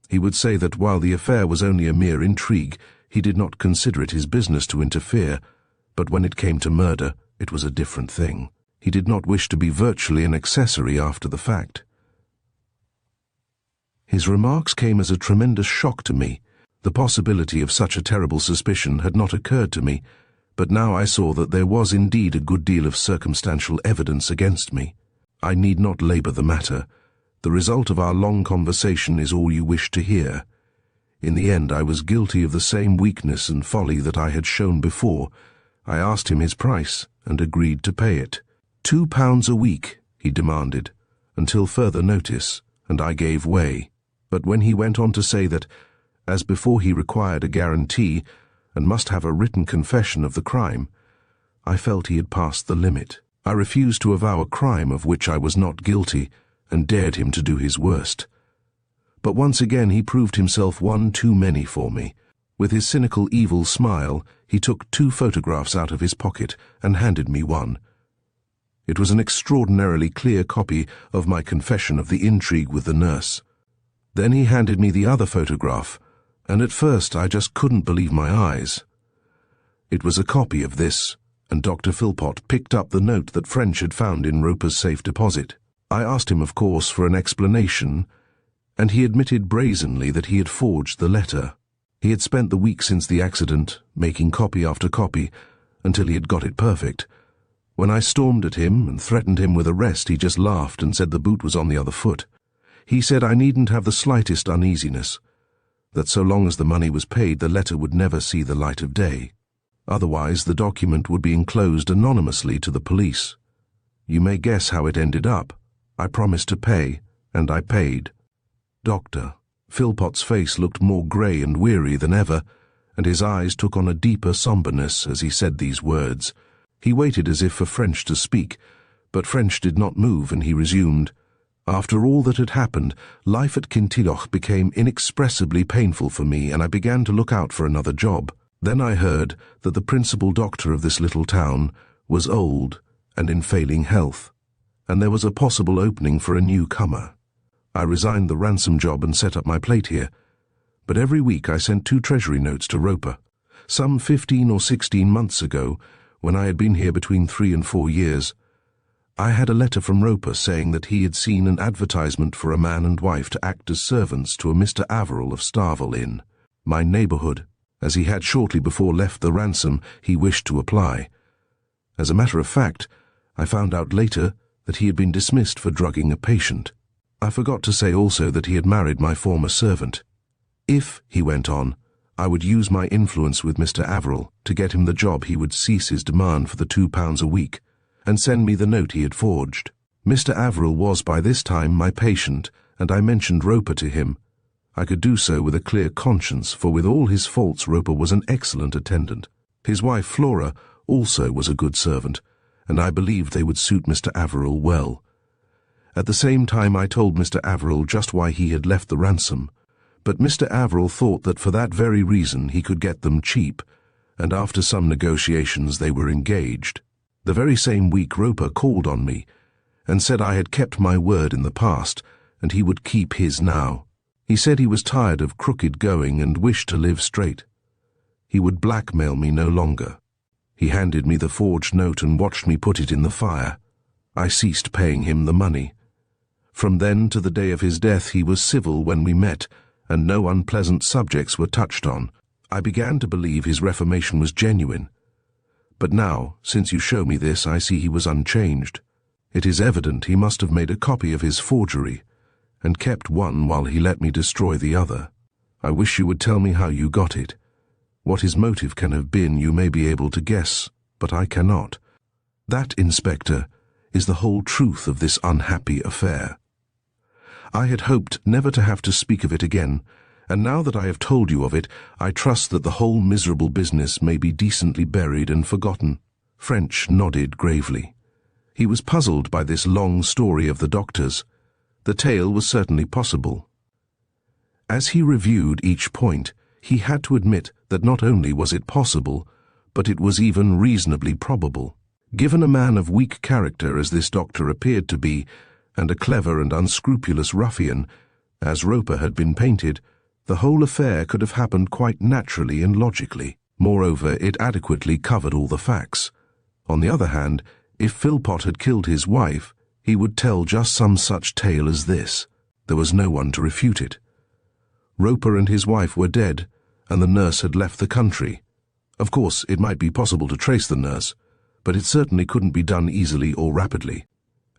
He would say that while the affair was only a mere intrigue, he did not consider it his business to interfere, but when it came to murder, it was a different thing. He did not wish to be virtually an accessory after the fact. His remarks came as a tremendous shock to me. The possibility of such a terrible suspicion had not occurred to me, but now I saw that there was indeed a good deal of circumstantial evidence against me. I need not labor the matter. The result of our long conversation is all you wish to hear. In the end, I was guilty of the same weakness and folly that I had shown before. I asked him his price and agreed to pay it. £2 a week, he demanded, until further notice, and I gave way. But when he went on to say that, as before, he required a guarantee and must have a written confession of the crime, I felt he had passed the limit. I refused to avow a crime of which I was not guilty and dared him to do his worst. But once again he proved himself one too many for me. With his cynical, evil smile, he took 2 photographs out of his pocket and handed me one. It was an extraordinarily clear copy of my confession of the intrigue with the nurse. Then he handed me the other photograph, and at first I just couldn't believe my eyes. It was a copy of this, and Dr. Philpott picked up the note that French had found in Roper's safe deposit. I asked him, of course, for an explanation, and he admitted brazenly that he had forged the letter. He had spent the week since the accident, making copy after copy, until he had got it perfect. When I stormed at him and threatened him with arrest, he just laughed and said the boot was on the other foot. He said I needn't have the slightest uneasiness, that so long as the money was paid, the letter would never see the light of day. Otherwise, the document would be enclosed anonymously to the police. You may guess how it ended up. I promised to pay, and I paid. Doctor. Philpott's face looked more grey and weary than ever, and his eyes took on a deeper sombreness as he said these words. He waited as if for French to speak, but French did not move, and he resumed. After all that had happened, life at Kintilloch became inexpressibly painful for me, and I began to look out for another job. Then I heard that the principal doctor of this little town was old and in failing health, and there was a possible opening for a newcomer. I resigned the ransom job and set up my plate here, but every week I sent 2 treasury notes to Roper. Some 15 or 16 months ago, when I had been here between 3 and 4 years, I had a letter from Roper saying that he had seen an advertisement for a man and wife to act as servants to a Mr. Averill of Starvel in my neighbourhood. As he had shortly before left the ransom, he wished to apply. As a matter of fact, I found out later that he had been dismissed for drugging a patient. I forgot to say also that he had married my former servant. If, he went on, I would use my influence with Mr. Averill to get him the job, he would cease his demand for the £2 a week and send me the note he had forged. Mr. Averill was by this time my patient, and I mentioned Roper to him. I could do so with a clear conscience, for with all his faults Roper was an excellent attendant. His wife Flora also was a good servant, and I believed they would suit Mr. Averill well. At the same time I told Mr. Averill just why he had left the ransom, but Mr. Averill thought that for that very reason he could get them cheap, and after some negotiations they were engaged. The very same week Roper called on me and said I had kept my word in the past, and he would keep his now. He said he was tired of crooked going and wished to live straight. He would blackmail me no longer. He handed me the forged note and watched me put it in the fire. I ceased paying him the money. From then to the day of his death he was civil when we met, and no unpleasant subjects were touched on. I began to believe his reformation was genuine. But now, since you show me this, I see he was unchanged. It is evident he must have made a copy of his forgery, and kept one while he let me destroy the other. I wish you would tell me how you got it. What his motive can have been you may be able to guess, but I cannot. That, Inspector, is the whole truth of this unhappy affair. I had hoped never to have to speak of it again, and now that I have told you of it, I trust that the whole miserable business may be decently buried and forgotten. French nodded gravely. He was puzzled by this long story of the doctor's. The tale was certainly possible. As he reviewed each point, he had to admit that not only was it possible, but it was even reasonably probable. Given a man of weak character as this doctor appeared to be, and a clever and unscrupulous ruffian, as Roper had been painted, the whole affair could have happened quite naturally and logically. Moreover, it adequately covered all the facts. On the other hand, if Philpot had killed his wife, he would tell just some such tale as this. There was no one to refute it. Roper and his wife were dead, and the nurse had left the country. Of course, it might be possible to trace the nurse, but it certainly couldn't be done easily or rapidly.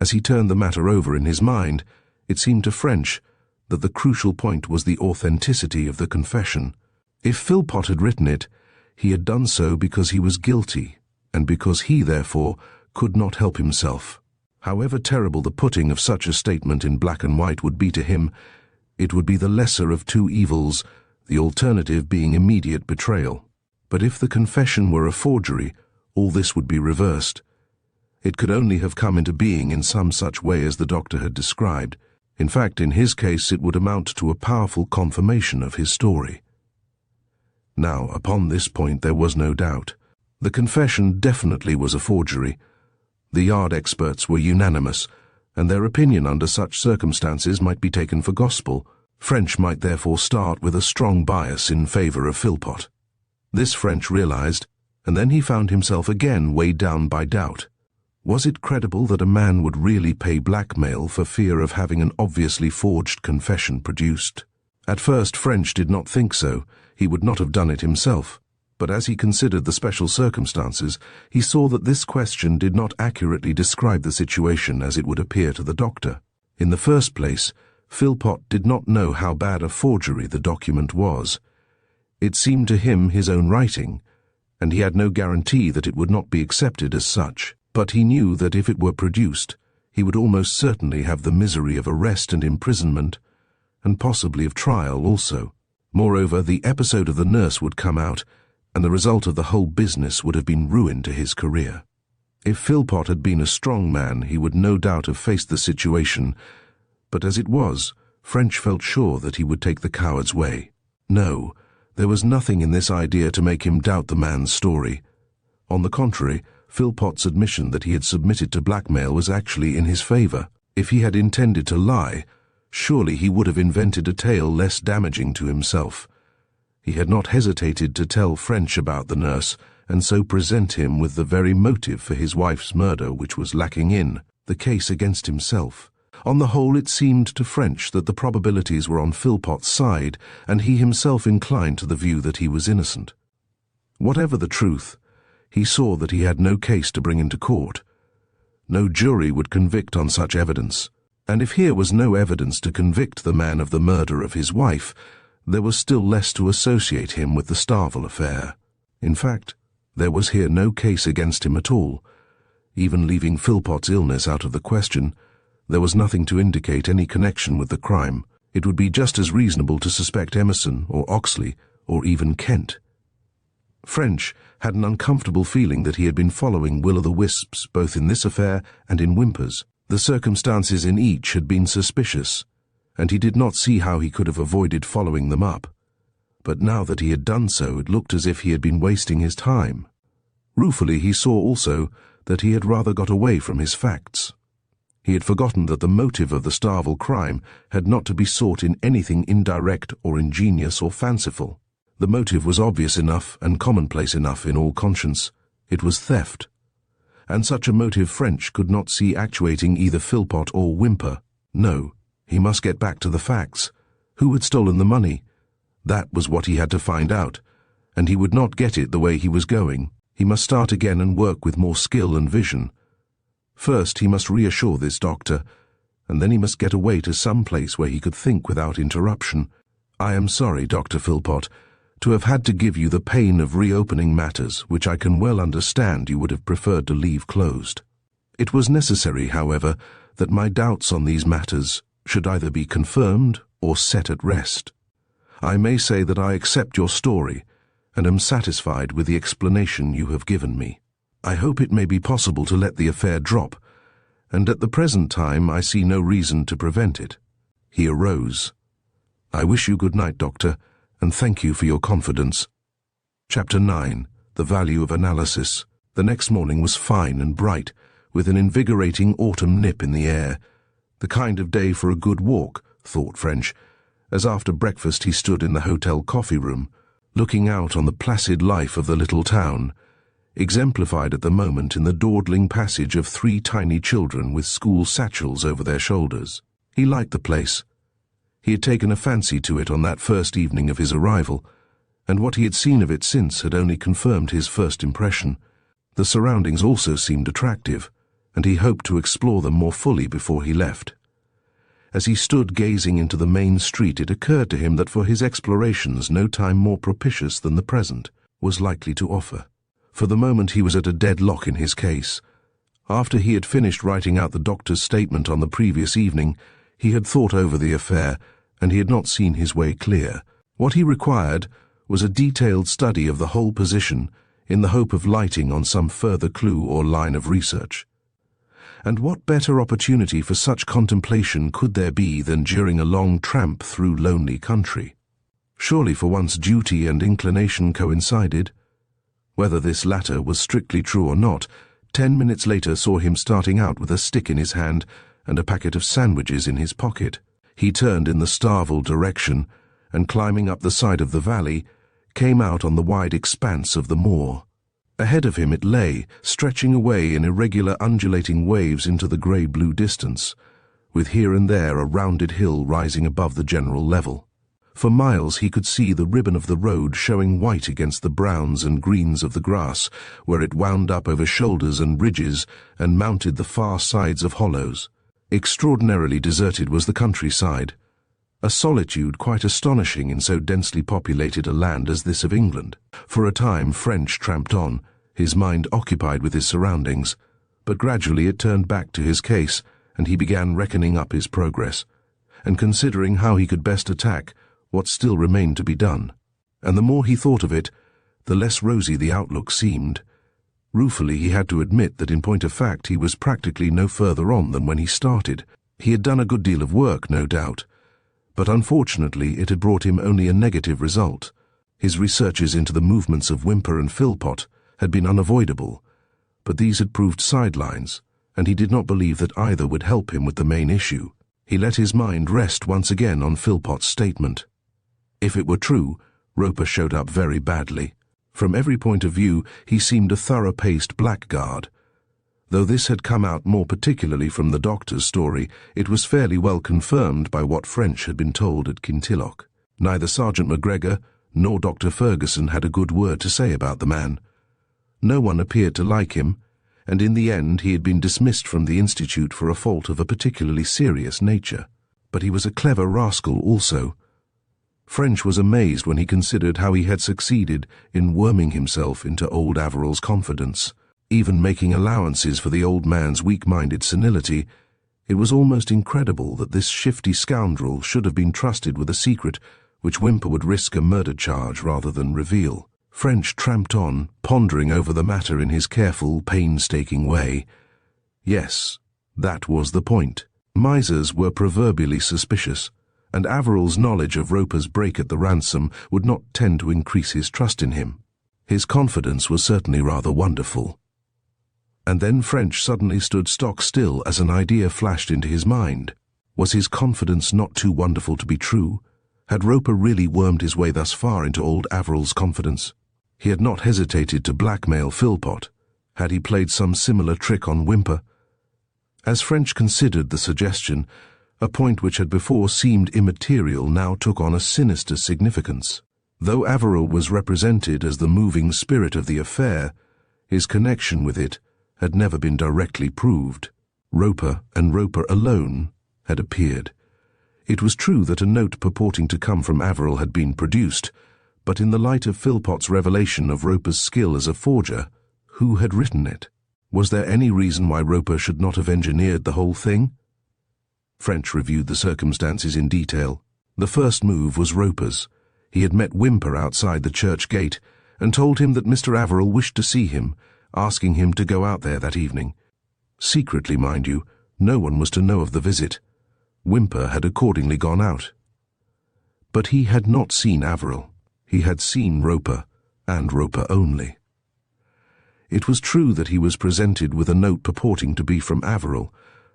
As he turned the matter over in his mind, it seemed to French that the crucial point was the authenticity of the confession. If Philpot had written it, he had done so because he was guilty, and because he, therefore, could not help himself. However terrible the putting of such a statement in black and white would be to him, it would be the lesser of two evils, the alternative being immediate betrayal. But if the confession were a forgery, all this would be reversed. It could only have come into being in some such way as the doctor had described. In fact, in his case, it would amount to a powerful confirmation of his story. Now, upon this point there was no doubt. The confession definitely was a forgery. The Yard experts were unanimous, and their opinion under such circumstances might be taken for gospel. French might therefore start with a strong bias in favor of Philpot. This French realized, and then he found himself again weighed down by doubt. Was it credible that a man would really pay blackmail for fear of having an obviously forged confession produced? At first French did not think so. He would not have done it himself. But as he considered the special circumstances, he saw that this question did not accurately describe the situation as it would appear to the doctor. In the first place, Philpot did not know how bad a forgery the document was. It seemed to him his own writing, and he had no guarantee that it would not be accepted as such. But he knew that if it were produced, he would almost certainly have the misery of arrest and imprisonment, and possibly of trial also. Moreover, the episode of the nurse would come out, and the result of the whole business would have been ruin to his career. If Philpot had been a strong man, he would no doubt have faced the situation, but as it was, French felt sure that he would take the coward's way. No, there was nothing in this idea to make him doubt the man's story. On the contrary, Philpot's admission that he had submitted to blackmail was actually in his favor. If he had intended to lie, surely he would have invented a tale less damaging to himself. He had not hesitated to tell French about the nurse, and so present him with the very motive for his wife's murder which was lacking in the case against himself. On the whole, it seemed to French that the probabilities were on Philpot's side, and he himself inclined to the view that he was innocent. Whatever the truth, he saw that he had no case to bring into court. No jury would convict on such evidence, and if here was no evidence to convict the man of the murder of his wife, there was still less to associate him with the Starvel affair. In fact, there was here no case against him at all. Even leaving Philpot's illness out of the question, there was nothing to indicate any connection with the crime. It would be just as reasonable to suspect Emerson or Oxley or even Kent. French had an uncomfortable feeling that he had been following will-o'-the-wisps both in this affair and in Whimpers. The circumstances in each had been suspicious, and he did not see how he could have avoided following them up. But now that he had done so, it looked as if he had been wasting his time. Ruefully he saw also that he had rather got away from his facts. He had forgotten that the motive of the Starvel crime had not to be sought in anything indirect or ingenious or fanciful. The motive was obvious enough and commonplace enough in all conscience. It was theft. And such a motive French could not see actuating either Philpot or Whymper. No, he must get back to the facts. Who had stolen the money? That was what he had to find out, and he would not get it the way he was going. He must start again and work with more skill and vision. First, he must reassure this doctor, and then he must get away to some place where he could think without interruption. I am sorry, Dr. Philpot, to have had to give you the pain of reopening matters which I can well understand you would have preferred to leave closed. It was necessary, however, that my doubts on these matters should either be confirmed or set at rest. I may say that I accept your story and am satisfied with the explanation you have given me. I hope it may be possible to let the affair drop and at the present time I see no reason to prevent it." He arose. "I wish you good night, Doctor, and thank you for your confidence." Chapter 9. The Value of Analysis. The next morning was fine and bright, with an invigorating autumn nip in the air. The kind of day for a good walk, thought French, as after breakfast he stood in the hotel coffee room, looking out on the placid life of the little town, exemplified at the moment in the dawdling passage of 3 tiny children with school satchels over their shoulders. He liked the place. He had taken a fancy to it on that first evening of his arrival, and what he had seen of it since had only confirmed his first impression. The surroundings also seemed attractive, and he hoped to explore them more fully before he left. As he stood gazing into the main street, it occurred to him that for his explorations no time more propitious than the present was likely to offer. For the moment he was at a deadlock in his case. After he had finished writing out the doctor's statement on the previous evening, he had thought over the affair, and he had not seen his way clear. What he required was a detailed study of the whole position, in the hope of lighting on some further clue or line of research. And what better opportunity for such contemplation could there be than during a long tramp through lonely country? Surely for once duty and inclination coincided. Whether this latter was strictly true or not, 10 minutes later saw him starting out with a stick in his hand and a packet of sandwiches in his pocket. He turned in the Starvel direction, and climbing up the side of the valley, came out on the wide expanse of the moor. Ahead of him it lay, stretching away in irregular undulating waves into the grey-blue distance, with here and there a rounded hill rising above the general level. For miles he could see the ribbon of the road showing white against the browns and greens of the grass, where it wound up over shoulders and ridges and mounted the far sides of hollows. Extraordinarily deserted was the countryside, a solitude quite astonishing in so densely populated a land as this of England. For a time French tramped on, his mind occupied with his surroundings, but gradually it turned back to his case, and he began reckoning up his progress, and considering how he could best attack what still remained to be done. And the more he thought of it, the less rosy the outlook seemed. Ruefully he had to admit that in point of fact he was practically no further on than when he started. He had done a good deal of work, no doubt, but unfortunately it had brought him only a negative result. His researches into the movements of Whimper and Philpot had been unavoidable, but these had proved sidelines, and he did not believe that either would help him with the main issue. He let his mind rest once again on Philpot's statement. If it were true, Roper showed up very badly. From every point of view he seemed a thorough-paced blackguard. Though this had come out more particularly from the doctor's story, it was fairly well confirmed by what French had been told at Kintilloch. Neither Sergeant MacGregor nor Dr. Ferguson had a good word to say about the man. No one appeared to like him, and in the end he had been dismissed from the Institute for a fault of a particularly serious nature. But he was a clever rascal also. French was amazed when he considered how he had succeeded in worming himself into old Averill's confidence. Even making allowances for the old man's weak-minded senility, it was almost incredible that this shifty scoundrel should have been trusted with a secret which Whimper would risk a murder charge rather than reveal. French tramped on, pondering over the matter in his careful, painstaking way. Yes, that was the point. Misers were proverbially suspicious, and Averill's knowledge of Roper's break at the ransom would not tend to increase his trust in him. His confidence was certainly rather wonderful. And then French suddenly stood stock still as an idea flashed into his mind. Was his confidence not too wonderful to be true? Had Roper really wormed his way thus far into old Averill's confidence? He had not hesitated to blackmail Philpot. Had he played some similar trick on Whimper? As French considered the suggestion, a point which had before seemed immaterial now took on a sinister significance. Though Averill was represented as the moving spirit of the affair, his connection with it had never been directly proved. Roper, and Roper alone, had appeared. It was true that a note purporting to come from Averill had been produced, but in the light of Philpot's revelation of Roper's skill as a forger, who had written it? Was there any reason why Roper should not have engineered the whole thing? French reviewed the circumstances in detail. The first move was Roper's. He had met Whimper outside the church gate and told him that Mr. Averill wished to see him, asking him to go out there that evening. Secretly, mind you, No one was to know of the visit. Whymper had accordingly gone out. But he had not seen Averill. He had seen Roper, and Roper only. It was true that he was presented with a note purporting to be from Averill,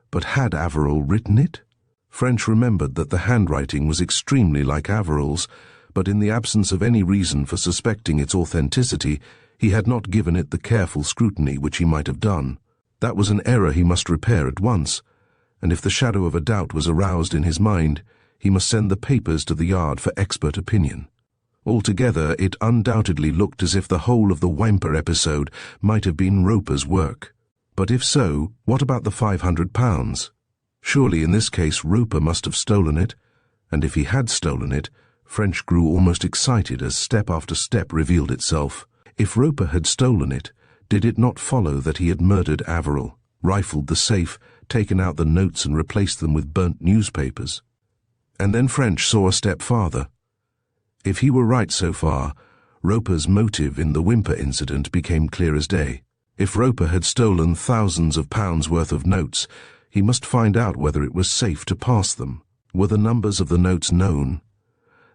but had Averill written it? French remembered that the handwriting was extremely like Averill's, but in the absence of any reason for suspecting its authenticity, he had not given it the careful scrutiny which he might have done. That was an error he must repair at once, and if the shadow of a doubt was aroused in his mind, he must send the papers to the Yard for expert opinion. Altogether, it undoubtedly looked as if the whole of the Whymper episode might have been Roper's work. But if so, what about the £500? Surely in this case Roper must have stolen it, and if he had stolen it, French grew almost excited as step after step revealed itself. If Roper had stolen it, did it not follow that he had murdered Averill, rifled the safe, taken out the notes and replaced them with burnt newspapers? And then French saw a step farther. If he were right so far, Roper's motive in the Whymper incident became clear as day. If Roper had stolen thousands of pounds worth of notes, he must find out whether it was safe to pass them. Were the numbers of the notes known?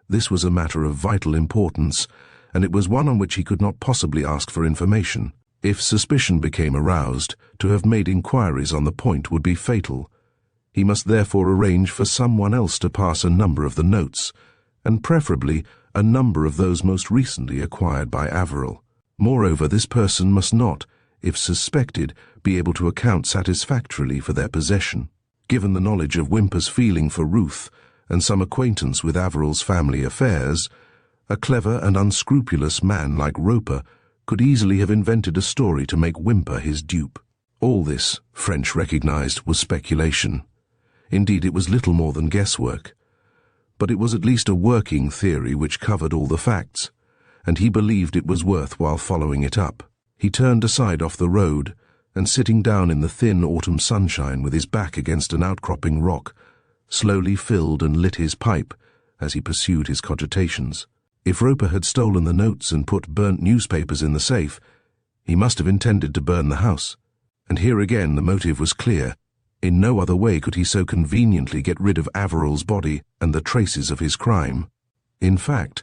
This was a matter of vital importance, and it was one on which he could not possibly ask for information. If suspicion became aroused, to have made inquiries on the point would be fatal. He must therefore arrange for someone else to pass a number of the notes, and preferably a number of those most recently acquired by Averill. Moreover, this person must not, if suspected, be able to account satisfactorily for their possession. Given the knowledge of Whymper's feeling for Ruth and some acquaintance with Averill's family affairs, a clever and unscrupulous man like Roper could easily have invented a story to make Whymper his dupe. All this, French recognized, was speculation. Indeed, it was little more than guesswork. But it was at least a working theory which covered all the facts, and he believed it was worthwhile following it up. He turned aside off the road, and sitting down in the thin autumn sunshine with his back against an outcropping rock, slowly filled and lit his pipe as he pursued his cogitations. If Roper had stolen the notes and put burnt newspapers in the safe, he must have intended to burn the house. And here again the motive was clear. In no other way could he so conveniently get rid of Averill's body and the traces of his crime. In fact,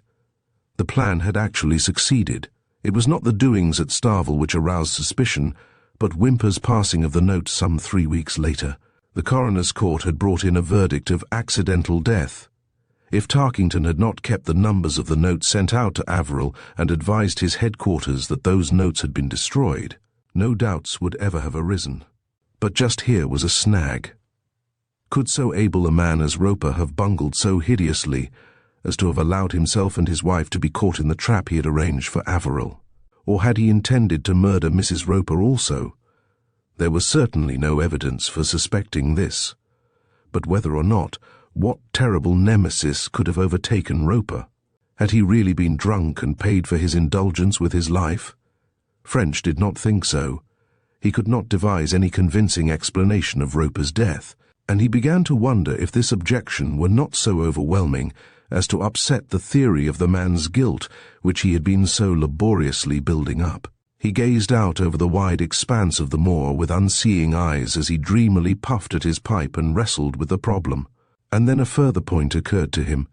the plan had actually succeeded. It was not the doings at Starvel which aroused suspicion, but Whymper's passing of the note some 3 weeks later. The coroner's court had brought in a verdict of accidental death. If Tarkington had not kept the numbers of the notes sent out to Averill and advised his headquarters that those notes had been destroyed, no doubts would ever have arisen. But just here was a snag. Could so able a man as Roper have bungled so hideously as to have allowed himself and his wife to be caught in the trap he had arranged for Averill? Or had he intended to murder Mrs. Roper also? There was certainly no evidence for suspecting this. But whether or not, what terrible nemesis could have overtaken Roper? Had he really been drunk and paid for his indulgence with his life? French did not think so. He could not devise any convincing explanation of Roper's death, and he began to wonder if this objection were not so overwhelming as to upset the theory of the man's guilt which he had been so laboriously building up. He gazed out over the wide expanse of the moor with unseeing eyes as he dreamily puffed at his pipe and wrestled with the problem. And then a further point occurred to him.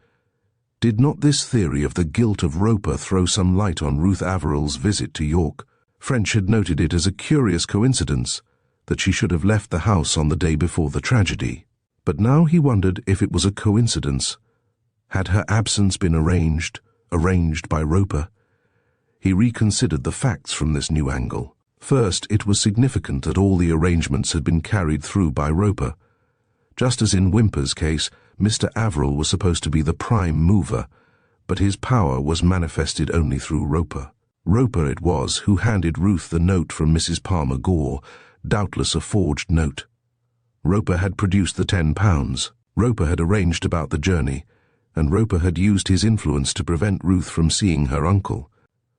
Did not this theory of the guilt of Roper throw some light on Ruth Averill's visit to York? French had noted it as a curious coincidence that she should have left the house on the day before the tragedy. But now he wondered if it was a coincidence. Had her absence been arranged by Roper? He reconsidered the facts from this new angle. First, it was significant that all the arrangements had been carried through by Roper. Just as in Whymper's case, Mr. Averill was supposed to be the prime mover, but his power was manifested only through Roper. Roper it was who handed Ruth the note from Mrs. Palmer Gore, doubtless a forged note. Roper had produced the £10. Roper had arranged about the journey, and Roper had used his influence to prevent Ruth from seeing her uncle.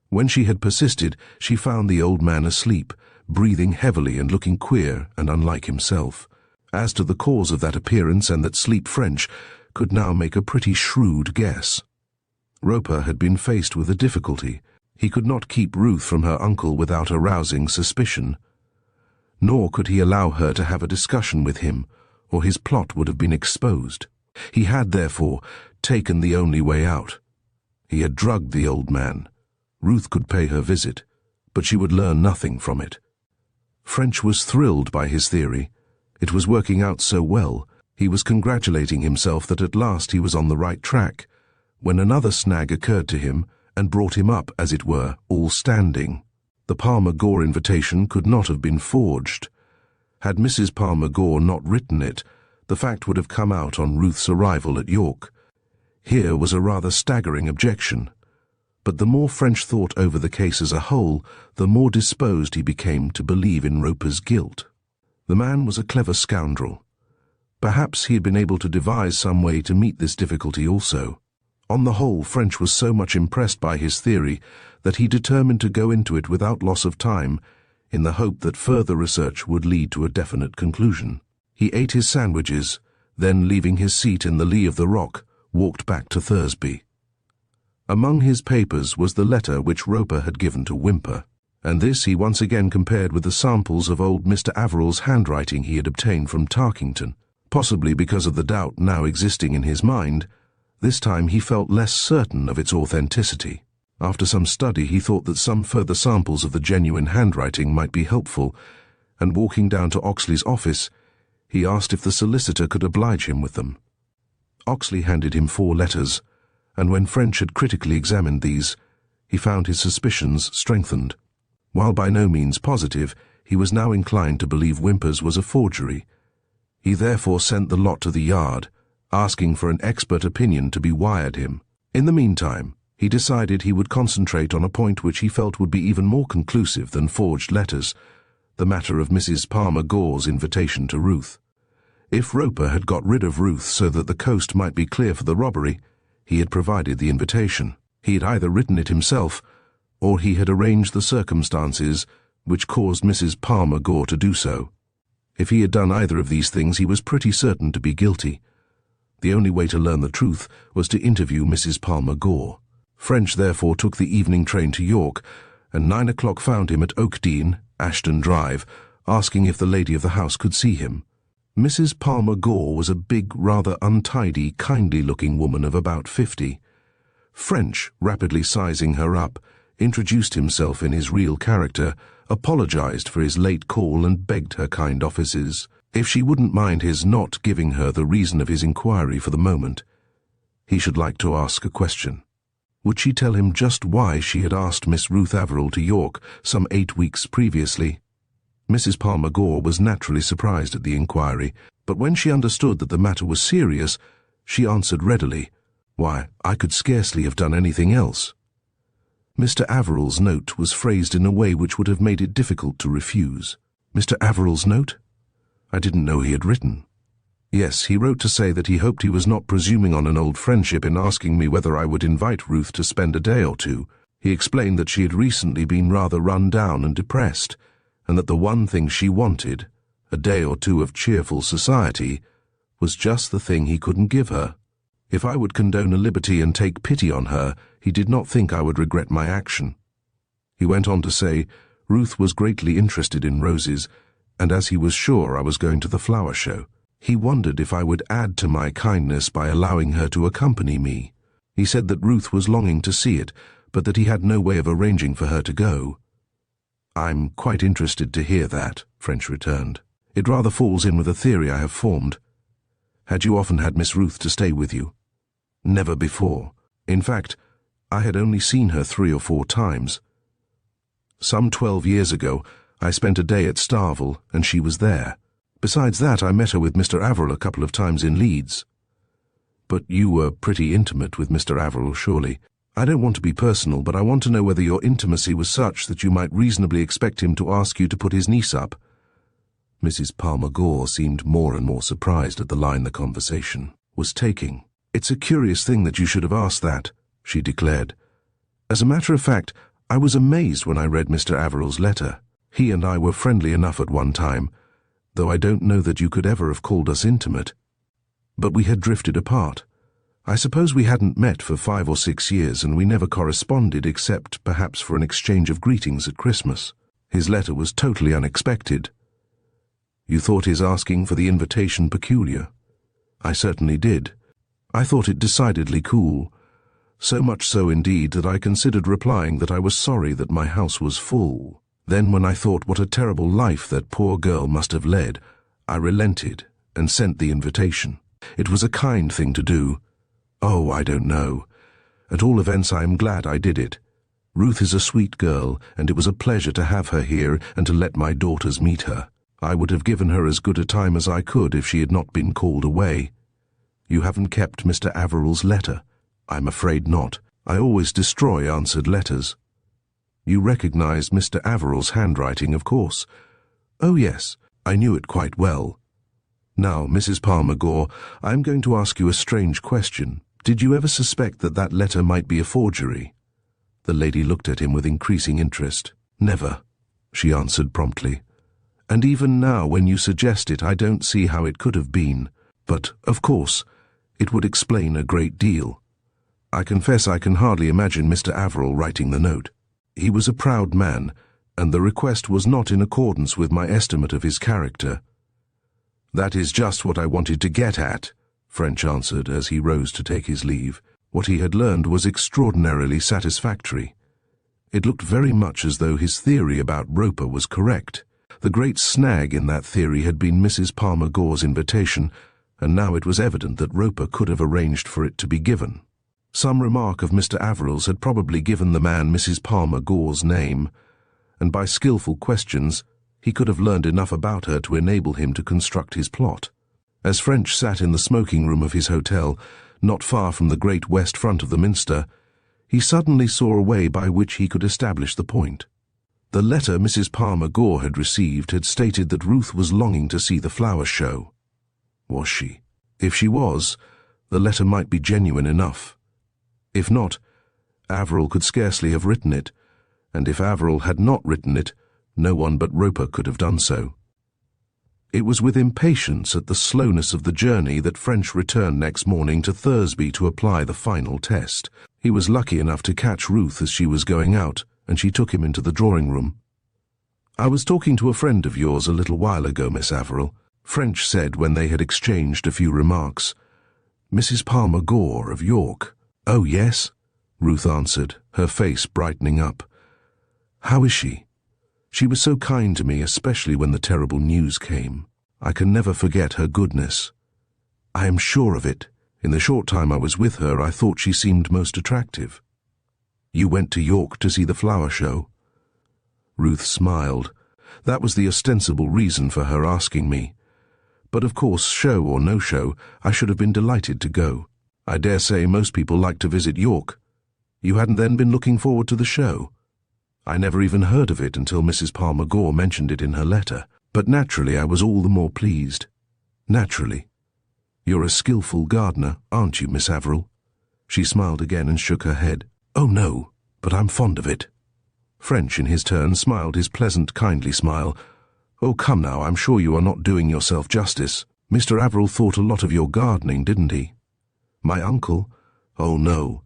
When she had persisted, she found the old man asleep, breathing heavily and looking queer and unlike himself. As to the cause of that appearance and that sleep, French could now make a pretty shrewd guess. Roper had been faced with a difficulty. He could not keep Ruth from her uncle without arousing suspicion. nor could he allow her to have a discussion with him, or his plot would have been exposed. He had, therefore, taken the only way out. He had drugged the old man. Ruth could pay her visit, but she would learn nothing from it. French was thrilled by his theory. It was working out so well. He was congratulating himself that at last he was on the right track, when another snag occurred to him and brought him up, as it were, all standing. The Palmer Gore invitation could not have been forged. Had Mrs. Palmer Gore not written it, the fact would have come out on Ruth's arrival at York. Here was a rather staggering objection. But the more French thought over the case as a whole, the more disposed he became to believe in Roper's guilt. The man was a clever scoundrel. Perhaps he had been able to devise some way to meet this difficulty also. On the whole, French was so much impressed by his theory that he determined to go into it without loss of time, in the hope that further research would lead to a definite conclusion. He ate his sandwiches, then, leaving his seat in the lee of the rock, walked back to Thursby. Among his papers was the letter which Roper had given to Whymper, and this he once again compared with the samples of old Mr. Averill's handwriting he had obtained from Tarkington. Possibly because of the doubt now existing in his mind, this time he felt less certain of its authenticity. After some study, he thought that some further samples of the genuine handwriting might be helpful, and walking down to Oxley's office, he asked if the solicitor could oblige him with them. Oxley handed him 4 letters, and when French had critically examined these, he found his suspicions strengthened. While by no means positive, he was now inclined to believe Whymper's was a forgery. He therefore sent the lot to the Yard, asking for an expert opinion to be wired him. In the meantime, he decided he would concentrate on a point which he felt would be even more conclusive than forged letters, the matter of Mrs. Palmer Gore's invitation to Ruth. If Roper had got rid of Ruth so that the coast might be clear for the robbery, he had provided the invitation. He had either written it himself, or he had arranged the circumstances which caused Mrs. Palmer Gore to do so. If he had done either of these things, he was pretty certain to be guilty. The only way to learn the truth was to interview Mrs. Palmer Gore. French therefore took the evening train to York, and 9 o'clock found him at Oakdean, Ashton Drive, asking if the lady of the house could see him. Mrs. Palmer Gore was a big, rather untidy, kindly-looking woman of about 50. French, rapidly sizing her up, introduced himself in his real character, apologized for his late call and begged her kind offices, if she wouldn't mind his not giving her the reason of his inquiry for the moment. He should like to ask a question. Would she tell him just why she had asked Miss Ruth Averill to York some 8 weeks previously? Mrs. Palmer Gore was naturally surprised at the inquiry, but when she understood that the matter was serious, she answered readily, "Why, I could scarcely have done anything else." Mr. Averill's note was phrased in a way which would have made it difficult to refuse. Mr. Averill's note? I didn't know he had written. Yes, he wrote to say that he hoped he was not presuming on an old friendship in asking me whether I would invite Ruth to spend a day or two. He explained that she had recently been rather run down and depressed, and that the one thing she wanted, a day or two of cheerful society, was just the thing he couldn't give her. If I would condone a liberty and take pity on her, he did not think I would regret my action. He went on to say Ruth was greatly interested in roses, and as he was sure I was going to the flower show, he wondered if I would add to my kindness by allowing her to accompany me. He said that Ruth was longing to see it, but that he had no way of arranging for her to go. "I'm quite interested to hear that," French returned. "It rather falls in with a theory I have formed. Had you often had Miss Ruth to stay with you?" "Never before. In fact, I had only seen her 3 or 4 times. Some 12 years ago, I spent a day at Starvel, and she was there. Besides that, I met her with Mr. Averill a couple of times in Leeds." "But you were pretty intimate with Mr. Averill, surely. I don't want to be personal, but I want to know whether your intimacy was such that you might reasonably expect him to ask you to put his niece up." Mrs. Palmer Gore seemed more and more surprised at the line the conversation was taking. "It's a curious thing that you should have asked that," she declared. "As a matter of fact, I was amazed when I read Mr. Averill's letter. He and I were friendly enough at one time, though I don't know that you could ever have called us intimate. But we had drifted apart. I suppose we hadn't met for 5 or 6 years, and we never corresponded except perhaps for an exchange of greetings at Christmas. His letter was totally unexpected. You thought his asking for the invitation peculiar? I certainly did. I thought it decidedly cool. So much so indeed that I considered replying that I was sorry that my house was full. Then when I thought what a terrible life that poor girl must have led, I relented and sent the invitation. It was a kind thing to do. Oh, I don't know. At all events, I am glad I did it. Ruth is a sweet girl, and it was a pleasure to have her here and to let my daughters meet her. I would have given her as good a time as I could if she had not been called away. You haven't kept Mr. Averill's letter? I'm afraid not. I always destroy answered letters. You recognized Mr. Averill's handwriting, of course. Oh, yes, I knew it quite well. Now, Mrs. Palmer-Gore, I am going to ask you a strange question. Did you ever suspect that that letter might be a forgery? The lady looked at him with increasing interest. Never, she answered promptly. And even now, when you suggest it, I don't see how it could have been. But, of course, it would explain a great deal. I confess I can hardly imagine Mr. Averill writing the note. He was a proud man, and the request was not in accordance with my estimate of his character. That is just what I wanted to get at, French answered as he rose to take his leave. What he had learned was extraordinarily satisfactory. It looked very much as though his theory about Roper was correct. The great snag in that theory had been Mrs. Palmer-Gore's invitation, and now it was evident that Roper could have arranged for it to be given. Some remark of Mr. Averill's had probably given the man Mrs. Palmer-Gore's name, and by skillful questions he could have learned enough about her to enable him to construct his plot. As French sat in the smoking room of his hotel, not far from the great west front of the Minster, he suddenly saw a way by which he could establish the point. The letter Mrs. Palmer-Gore had received had stated that Ruth was longing to see the flower show. Was she? If she was, the letter might be genuine enough. If not, Averill could scarcely have written it, and if Averill had not written it, no one but Roper could have done so. It was with impatience at the slowness of the journey that French returned next morning to Thursby to apply the final test. He was lucky enough to catch Ruth as she was going out, and she took him into the drawing-room. "I was talking to a friend of yours a little while ago, Miss Averill," French said when they had exchanged a few remarks. "Mrs. Palmer-Gore of York." "Oh, yes," Ruth answered, her face brightening up. "How is she? She was so kind to me, especially when the terrible news came. I can never forget her goodness. I am sure of it. In the short time I was with her, I thought she seemed most attractive." "You went to York to see the flower show?" Ruth smiled. That was the ostensible reason for her asking me. But of course, show or no show, I should have been delighted to go. I dare say most people like to visit York. You hadn't then been looking forward to the show? I never even heard of it until Mrs. Palmer-Gore mentioned it in her letter, but naturally I was all the more pleased. Naturally. You're a skillful gardener, aren't you, Miss Averill? She smiled again and shook her head. "Oh, no, but I'm fond of it." French, in his turn, smiled his pleasant, kindly smile. "Oh, come now, I'm sure you are not doing yourself justice. Mr. Averill thought a lot of your gardening, didn't he?" "My uncle? Oh, no.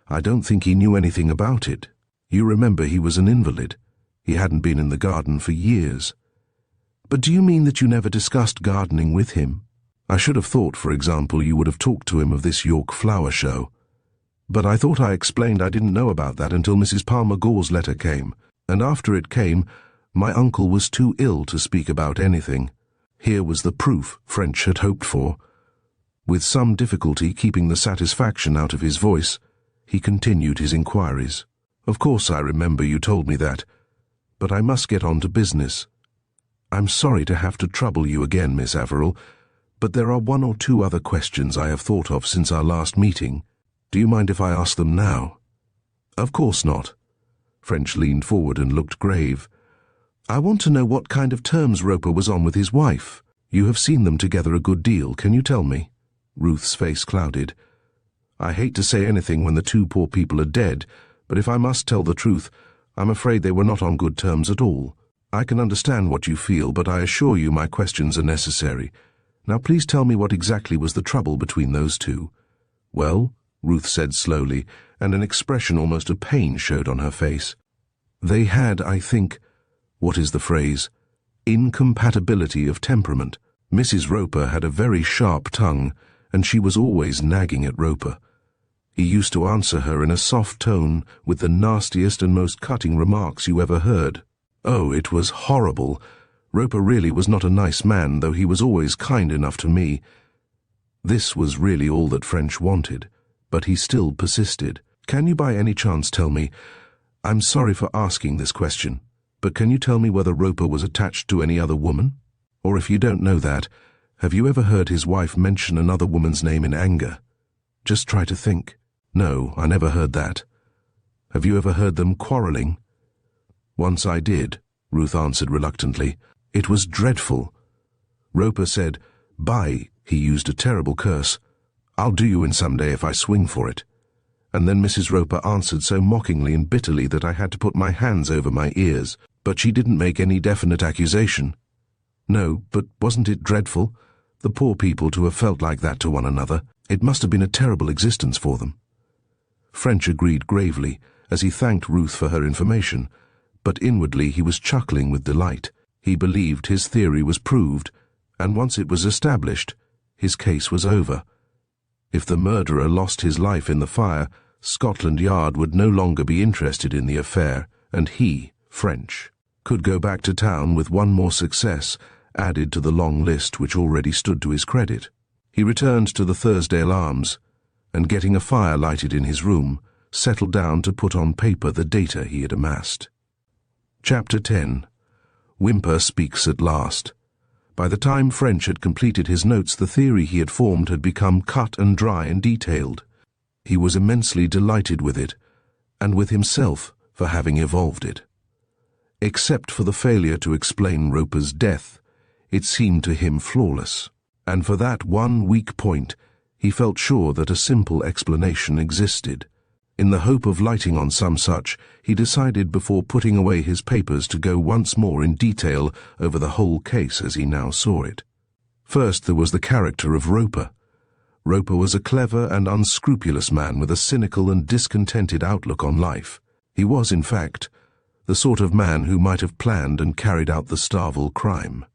I don't think he knew anything about it. You remember he was an invalid. He hadn't been in the garden for years." "But do you mean that you never discussed gardening with him? I should have thought, for example, you would have talked to him of this York flower show. But I thought I explained I didn't know about that until Mrs. Palmer-Gore's letter came, and after it came, my uncle was too ill to speak about anything." Here was the proof French had hoped for. With some difficulty keeping the satisfaction out of his voice, he continued his inquiries. "Of course I remember you told me that, but I must get on to business. I'm sorry to have to trouble you again, Miss Averill, but there are one or two other questions I have thought of since our last meeting. Do you mind if I ask them now?" "Of course not." French leaned forward and looked grave. "I want to know what kind of terms Roper was on with his wife. You have seen them together a good deal, can you tell me?" Ruth's face clouded. "I hate to say anything when the two poor people are dead, but if I must tell the truth, I'm afraid they were not on good terms at all. I can understand what you feel, but I assure you my questions are necessary. Now please tell me what exactly was the trouble between those two." "Well," Ruth said slowly, and an expression almost of pain showed on her face. "They had, I think, what is the phrase, incompatibility of temperament. Mrs. Roper had a very sharp tongue, and she was always nagging at Roper. He used to answer her in a soft tone with the nastiest and most cutting remarks you ever heard. Oh, it was horrible. Roper really was not a nice man, though he was always kind enough to me. This was really all that French wanted, but he still persisted. Can you by any chance tell me, I'm sorry for asking this question, but can you tell me whether Roper was attached to any other woman? Or if you don't know that, have you ever heard his wife mention another woman's name in anger? Just try to think. No, I never heard that. Have you ever heard them quarreling? Once I did, Ruth answered reluctantly. It was dreadful. Roper said, "By," he used a terrible curse, "I'll do you in some day if I swing for it." And then Mrs. Roper answered so mockingly and bitterly that I had to put my hands over my ears, but she didn't make any definite accusation. No, but wasn't it dreadful? The poor people to have felt like that to one another. It must have been a terrible existence for them. French agreed gravely, as he thanked Ruth for her information, but inwardly he was chuckling with delight. He believed his theory was proved, and once it was established, his case was over. If the murderer lost his life in the fire, Scotland Yard would no longer be interested in the affair, and he, French, could go back to town with one more success added to the long list which already stood to his credit. He returned to the Thursdale Arms, and getting a fire lighted in his room, settled down to put on paper the data he had amassed. Chapter 10. Whymper Speaks at Last. By the time French had completed his notes, the theory he had formed had become cut and dry and detailed. He was immensely delighted with it, and with himself for having evolved it. Except for the failure to explain Roper's death, it seemed to him flawless, and for that one weak point, he felt sure that a simple explanation existed. In the hope of lighting on some such, he decided before putting away his papers to go once more in detail over the whole case as he now saw it. First there was the character of Roper. Roper was a clever and unscrupulous man with a cynical and discontented outlook on life. He was, in fact, the sort of man who might have planned and carried out the Starvel crime.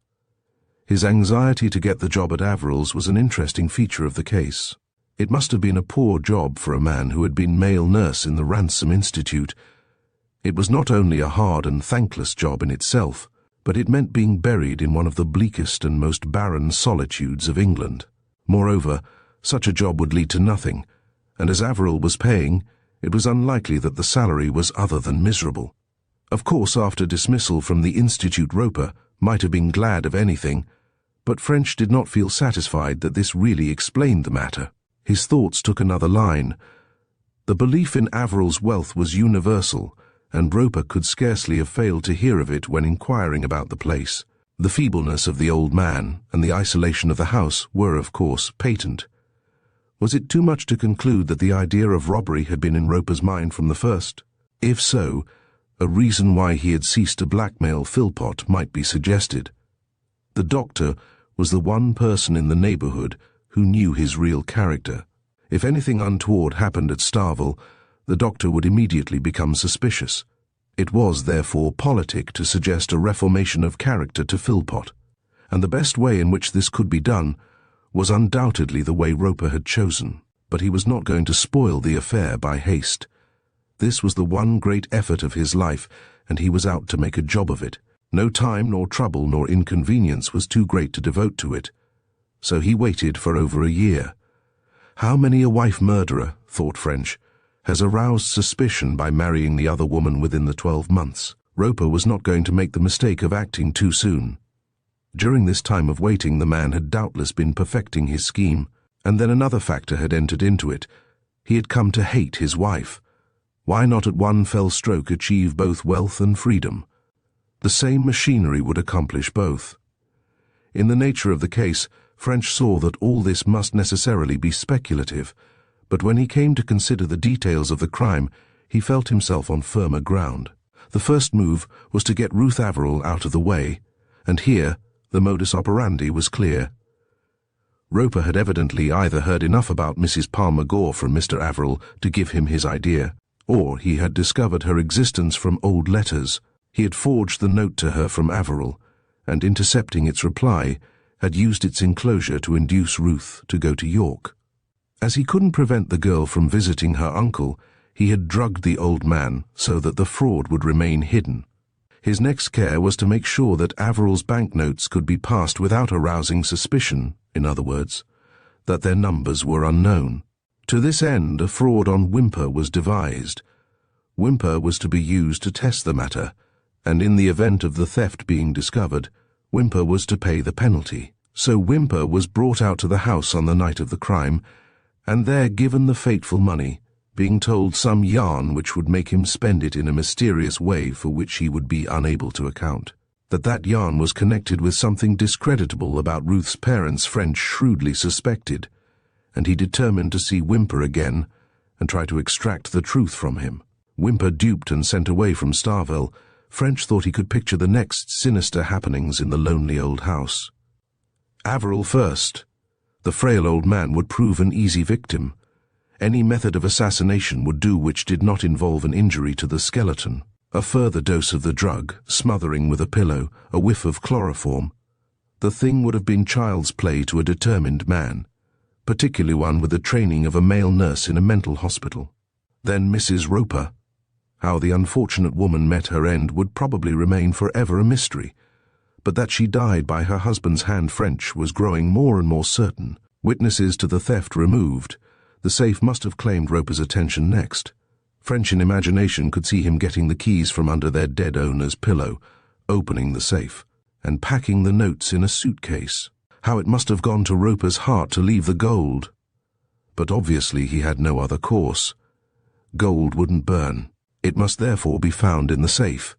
His anxiety to get the job at Averill's was an interesting feature of the case. It must have been a poor job for a man who had been male nurse in the Ransom Institute. It was not only a hard and thankless job in itself, but it meant being buried in one of the bleakest and most barren solitudes of England. Moreover, such a job would lead to nothing, and as Averill was paying, it was unlikely that the salary was other than miserable. Of course, after dismissal from the Institute, Roper might have been glad of anything, but French did not feel satisfied that this really explained the matter. His thoughts took another line. The belief in Averill's wealth was universal, and Roper could scarcely have failed to hear of it when inquiring about the place. The feebleness of the old man and the isolation of the house were, of course, patent. Was it too much to conclude that the idea of robbery had been in Roper's mind from the first? If so, a reason why he had ceased to blackmail Philpot might be suggested. The doctor was the one person in the neighbourhood who knew his real character. If anything untoward happened at Starvel, the doctor would immediately become suspicious. It was, therefore, politic to suggest a reformation of character to Philpot, and the best way in which this could be done was undoubtedly the way Roper had chosen. But he was not going to spoil the affair by haste. This was the one great effort of his life, and he was out to make a job of it. No time nor trouble nor inconvenience was too great to devote to it. So he waited for over a year. How many a wife murderer, thought French, has aroused suspicion by marrying the other woman within the 12 months? Roper was not going to make the mistake of acting too soon. During this time of waiting, the man had doubtless been perfecting his scheme, and then another factor had entered into it. He had come to hate his wife. Why not at one fell stroke achieve both wealth and freedom? The same machinery would accomplish both. In the nature of the case, French saw that all this must necessarily be speculative, but when he came to consider the details of the crime, he felt himself on firmer ground. The first move was to get Ruth Averill out of the way, and here the modus operandi was clear. Roper had evidently either heard enough about Mrs. Palmer Gore from Mr. Averill to give him his idea, or he had discovered her existence from old letters. He had forged the note to her from Averill, and intercepting its reply, had used its enclosure to induce Ruth to go to York. As he couldn't prevent the girl from visiting her uncle, he had drugged the old man so that the fraud would remain hidden. His next care was to make sure that Averill's banknotes could be passed without arousing suspicion, in other words, that their numbers were unknown. To this end, a fraud on Whymper was devised. Whymper was to be used to test the matter, and in the event of the theft being discovered, Whymper was to pay the penalty. So Whymper was brought out to the house on the night of the crime, and there given the fateful money, being told some yarn which would make him spend it in a mysterious way for which he would be unable to account. That yarn was connected with something discreditable about Ruth's parents French shrewdly suspected, and he determined to see Whymper again and try to extract the truth from him. Whymper duped and sent away from Starvel, French thought he could picture the next sinister happenings in the lonely old house. Averill first. The frail old man would prove an easy victim. Any method of assassination would do which did not involve an injury to the skeleton. A further dose of the drug, smothering with a pillow, a whiff of chloroform. The thing would have been child's play to a determined man, particularly one with the training of a male nurse in a mental hospital. Then Mrs. Roper. How the unfortunate woman met her end would probably remain forever a mystery, but that she died by her husband's hand French was growing more and more certain. Witnesses to the theft removed, the safe must have claimed Roper's attention next. French in imagination could see him getting the keys from under their dead owner's pillow, opening the safe, and packing the notes in a suitcase. How it must have gone to Roper's heart to leave the gold. But obviously he had no other course. Gold wouldn't burn. It must therefore be found in the safe.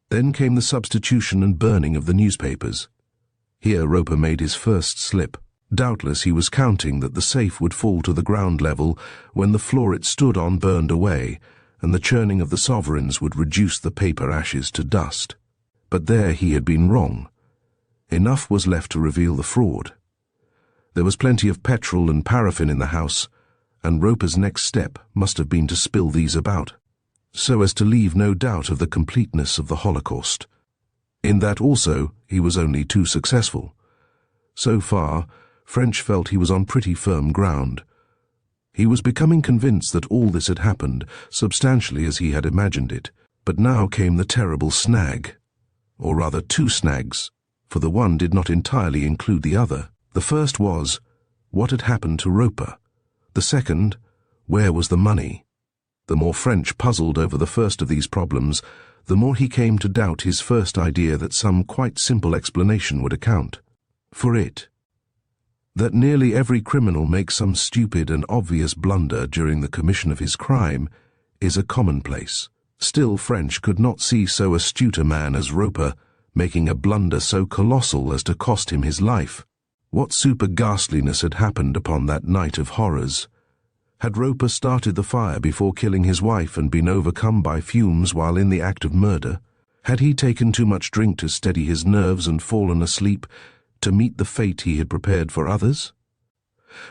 Then came the substitution and burning of the newspapers. Here Roper made his first slip. Doubtless he was counting that the safe would fall to the ground level when the floor it stood on burned away, and the churning of the sovereigns would reduce the paper ashes to dust. But there he had been wrong. Enough was left to reveal the fraud. There was plenty of petrol and paraffin in the house, and Roper's next step must have been to spill these about, so as to leave no doubt of the completeness of the Holocaust. In that also he was only too successful. So far, French felt he was on pretty firm ground. He was becoming convinced that all this had happened substantially as he had imagined it, but now came the terrible snag, or rather two snags, for the one did not entirely include the other. The first was, what had happened to Roper? The second, where was the money? The more French puzzled over the first of these problems, the more he came to doubt his first idea that some quite simple explanation would account for it. That nearly every criminal makes some stupid and obvious blunder during the commission of his crime is a commonplace. Still, French could not see so astute a man as Roper making a blunder so colossal as to cost him his life. What super-ghastliness had happened upon that night of horrors? Had Roper started the fire before killing his wife and been overcome by fumes while in the act of murder? Had he taken too much drink to steady his nerves and fallen asleep to meet the fate he had prepared for others?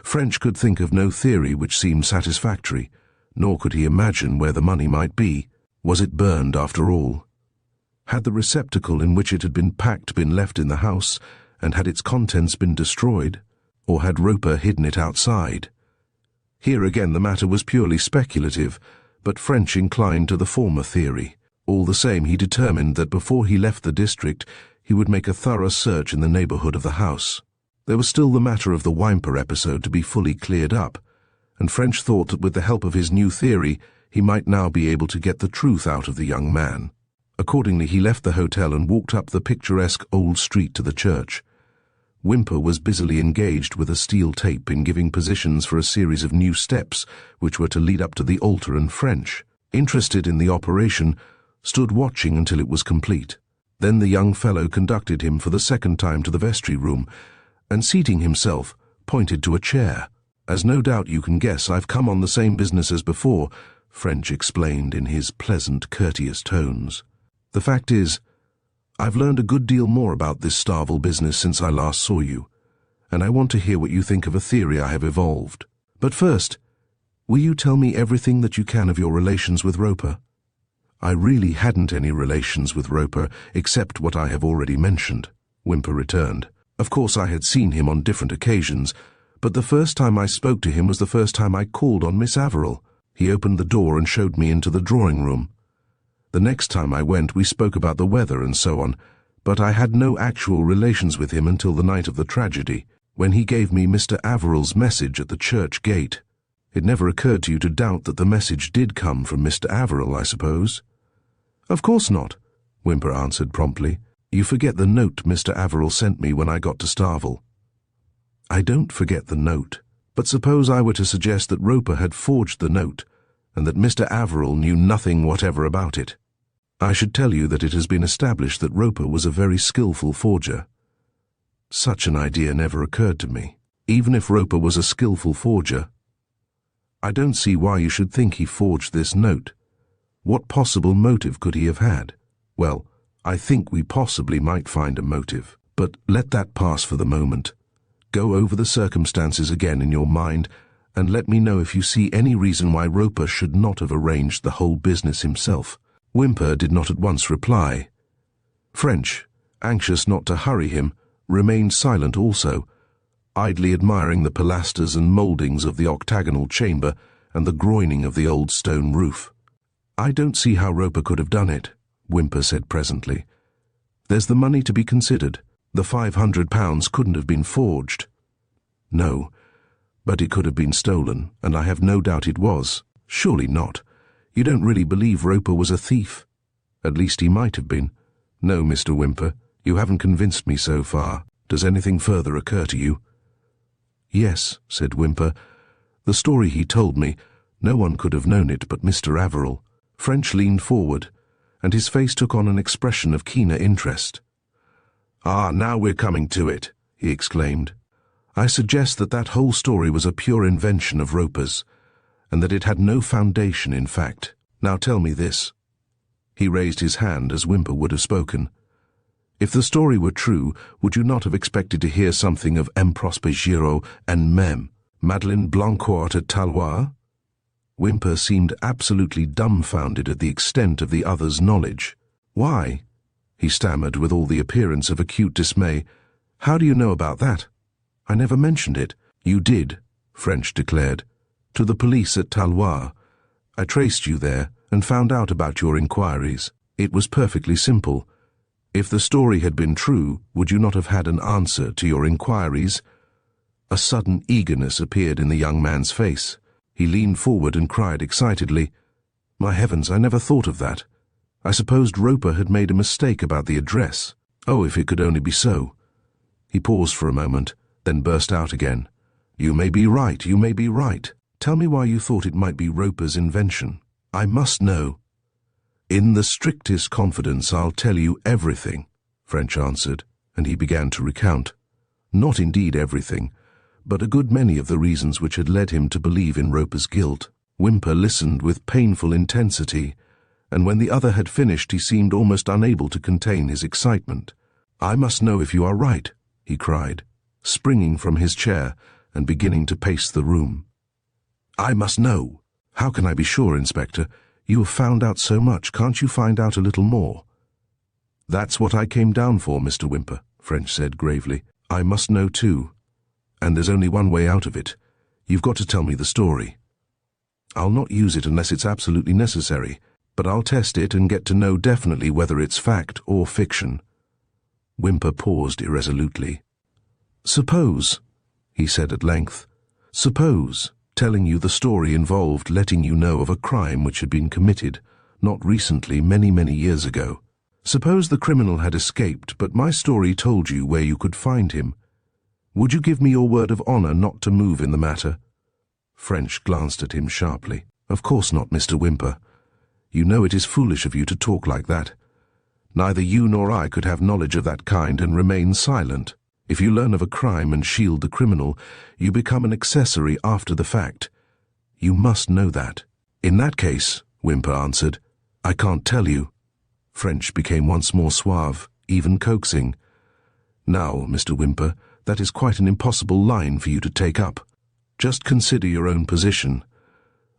French could think of no theory which seemed satisfactory, nor could he imagine where the money might be. Was it burned after all? Had the receptacle in which it had been packed been left in the house, and had its contents been destroyed? Or had Roper hidden it outside? Here again the matter was purely speculative, but French inclined to the former theory. All the same, he determined that before he left the district, he would make a thorough search in the neighborhood of the house. There was still the matter of the Whymper episode to be fully cleared up, and French thought that with the help of his new theory, he might now be able to get the truth out of the young man. Accordingly, he left the hotel and walked up the picturesque old street to the church. Whymper was busily engaged with a steel tape in giving positions for a series of new steps which were to lead up to the altar, and French, interested in the operation, stood watching until it was complete. Then the young fellow conducted him for the second time to the vestry room, and seating himself, pointed to a chair. "As no doubt you can guess, I've come on the same business as before," French explained in his pleasant, courteous tones. "The fact is, I've learned a good deal more about this Starvel business since I last saw you, and I want to hear what you think of a theory I have evolved. But first, will you tell me everything that you can of your relations with Roper?" I really hadn't any relations with Roper except what I have already mentioned, Whymper returned. Of course I had seen him on different occasions, but the first time I spoke to him was the first time I called on Miss Averill. He opened the door and showed me into the drawing room. The next time I went we spoke about the weather and so on, but I had no actual relations with him until the night of the tragedy, when he gave me Mr. Averill's message at the church gate. It never occurred to you to doubt that the message did come from Mr. Averill, I suppose? Of course not, Whymper answered promptly. You forget the note Mr. Averill sent me when I got to Starvel. I don't forget the note, but suppose I were to suggest that Roper had forged the note, and that Mr. Averill knew nothing whatever about it. I should tell you that it has been established that Roper was a very skillful forger. Such an idea never occurred to me. Even if Roper was a skillful forger, I don't see why you should think he forged this note. What possible motive could he have had? Well, I think we possibly might find a motive, but let that pass for the moment. Go over the circumstances again in your mind, and let me know if you see any reason why Roper should not have arranged the whole business himself. Whymper did not at once reply. French, anxious not to hurry him, remained silent also, idly admiring the pilasters and mouldings of the octagonal chamber and the groining of the old stone roof. I don't see how Roper could have done it, Whymper said presently. There's the money to be considered. The £500 couldn't have been forged. No, but it could have been stolen, and I have no doubt it was. Surely not. You don't really believe Roper was a thief? At least he might have been. No, Mr. Whymper, you haven't convinced me so far. Does anything further occur to you? Yes, said Whymper. The story he told me, no one could have known it but Mr. Averill. French leaned forward, and his face took on an expression of keener interest. Ah, now we're coming to it, he exclaimed. I suggest that that whole story was a pure invention of Roper's, and that it had no foundation in fact. Now tell me this. He raised his hand as Whymper would have spoken. If the story were true, would you not have expected to hear something of M. Prosper Giraud and Mem, Madeleine Blancourt at Talois? Whymper seemed absolutely dumbfounded at the extent of the other's knowledge. Why? He stammered with all the appearance of acute dismay. How do you know about that? I never mentioned it. You did, French declared. To the police at Talois. I traced you there and found out about your inquiries. It was perfectly simple. If the story had been true, would you not have had an answer to your inquiries? A sudden eagerness appeared in the young man's face. He leaned forward and cried excitedly, My heavens, I never thought of that. I supposed Roper had made a mistake about the address. Oh, if it could only be so. He paused for a moment, then burst out again. You may be right, you may be right. Tell me why you thought it might be Roper's invention. I must know. In the strictest confidence I'll tell you everything, French answered, and he began to recount. Not indeed everything, but a good many of the reasons which had led him to believe in Roper's guilt. Whymper listened with painful intensity, and when the other had finished he seemed almost unable to contain his excitement. I must know if you are right, he cried, springing from his chair and beginning to pace the room. I must know. How can I be sure, Inspector? You have found out so much, can't you find out a little more? That's what I came down for, Mr. Whymper, French said gravely. I must know too. And there's only one way out of it. You've got to tell me the story. I'll not use it unless it's absolutely necessary, but I'll test it and get to know definitely whether it's fact or fiction. Whymper paused irresolutely. Suppose, he said at length, suppose telling you the story involved letting you know of a crime which had been committed, not recently, many years ago. Suppose the criminal had escaped, but my story told you where you could find him. Would you give me your word of honor not to move in the matter? French glanced at him sharply. Of course not, Mr. Whymper. You know it is foolish of you to talk like that. Neither you nor I could have knowledge of that kind and remain silent. If you learn of a crime and shield the criminal, you become an accessory after the fact. You must know that. In that case, Whymper answered, I can't tell you. French became once more suave, even coaxing. Now, Mr. Whymper, that is quite an impossible line for you to take up. Just consider your own position.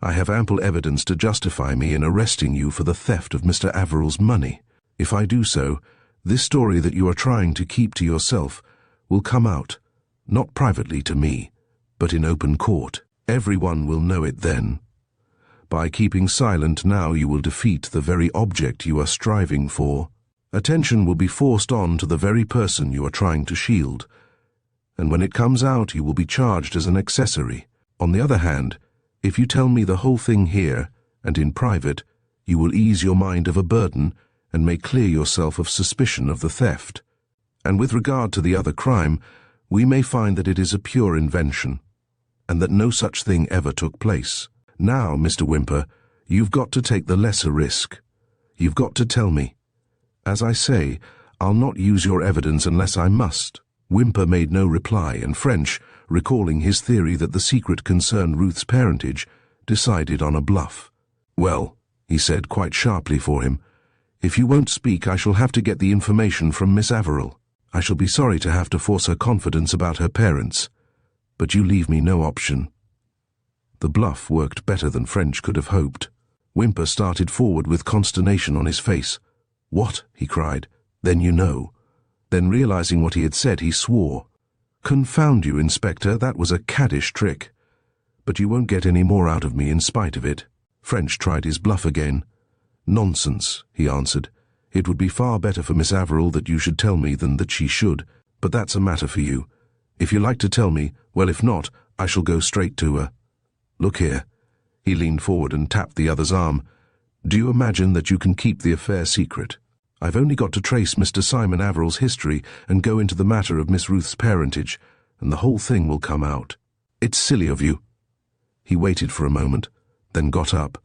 I have ample evidence to justify me in arresting you for the theft of Mr. Averill's money. If I do so, this story that you are trying to keep to yourself will come out, not privately to me, but in open court. Everyone will know it then. By keeping silent now, you will defeat the very object you are striving for. Attention will be forced on to the very person you are trying to shield, and when it comes out, you will be charged as an accessory. On the other hand, if you tell me the whole thing here, and in private, you will ease your mind of a burden and may clear yourself of suspicion of the theft. And with regard to the other crime, we may find that it is a pure invention, and that no such thing ever took place. Now, Mr. Whymper, you've got to take the lesser risk. You've got to tell me. As I say, I'll not use your evidence unless I must. Whymper made no reply, and French, recalling his theory that the secret concerned Ruth's parentage, decided on a bluff. "Well," he said quite sharply for him, "if you won't speak, I shall have to get the information from Miss Averill. I shall be sorry to have to force her confidence about her parents, but you leave me no option." The bluff worked better than French could have hoped. Whymper started forward with consternation on his face. "What?" he cried. "Then you know." Then, realizing what he had said, he swore. "Confound you, Inspector, that was a caddish trick. But you won't get any more out of me in spite of it." French tried his bluff again. "Nonsense," he answered. "It would be far better for Miss Averill that you should tell me than that she should, but that's a matter for you. If you like to tell me, well, if not, I shall go straight to her. Look here." He leaned forward and tapped the other's arm. "Do you imagine that you can keep the affair secret? I've only got to trace Mr. Simon Averill's history and go into the matter of Miss Ruth's parentage, and the whole thing will come out. It's silly of you." He waited for a moment, then got up.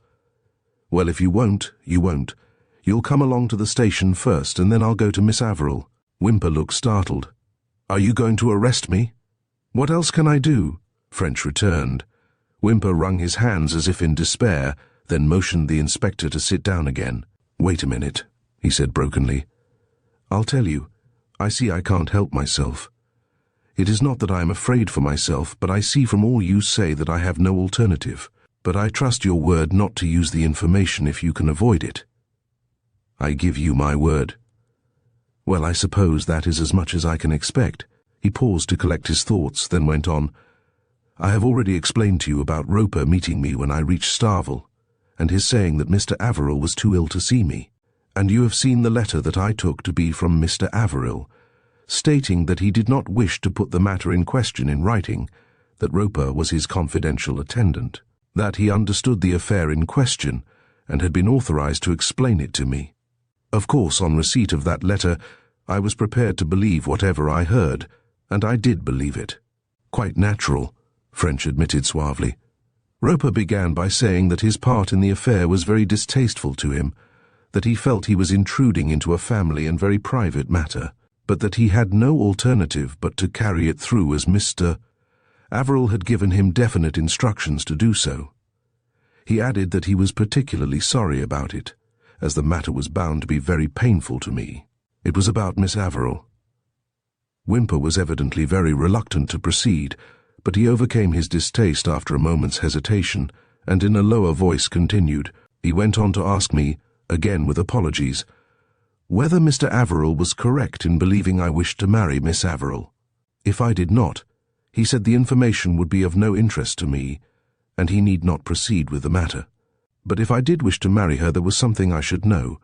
"Well, if you won't, you won't. You'll come along to the station first, and then I'll go to Miss Averill." Whymper looked startled. "Are you going to arrest me?" "What else can I do?" French returned. Whymper wrung his hands as if in despair, then motioned the inspector to sit down again. "Wait a minute," he said brokenly. "I'll tell you. I see I can't help myself. It is not that I am afraid for myself, but I see from all you say that I have no alternative. But I trust your word not to use the information if you can avoid it." "I give you my word." "Well, I suppose that is as much as I can expect." He paused to collect his thoughts, then went on. "I have already explained to you about Roper meeting me when I reached Starvel, and his saying that Mr. Averill was too ill to see me. And you have seen the letter that I took to be from Mr. Averill, stating that he did not wish to put the matter in question in writing, that Roper was his confidential attendant, that he understood the affair in question, and had been authorized to explain it to me. Of course, on receipt of that letter, I was prepared to believe whatever I heard, and I did believe it." "Quite natural," French admitted suavely. "Roper began by saying that his part in the affair was very distasteful to him, that he felt he was intruding into a family and very private matter, but that he had no alternative but to carry it through as Mr. Averill had given him definite instructions to do so. He added that he was particularly sorry about it, as the matter was bound to be very painful to me. It was about Miss Averill." Whymper was evidently very reluctant to proceed, but he overcame his distaste after a moment's hesitation, and in a lower voice continued. He went on to ask me, again with apologies, whether Mr. Averill was correct in believing I wished to marry Miss Averill. If I did not, he said the information would be of no interest to me, and he need not proceed with the matter. But if I did wish to marry her, there was something I should know.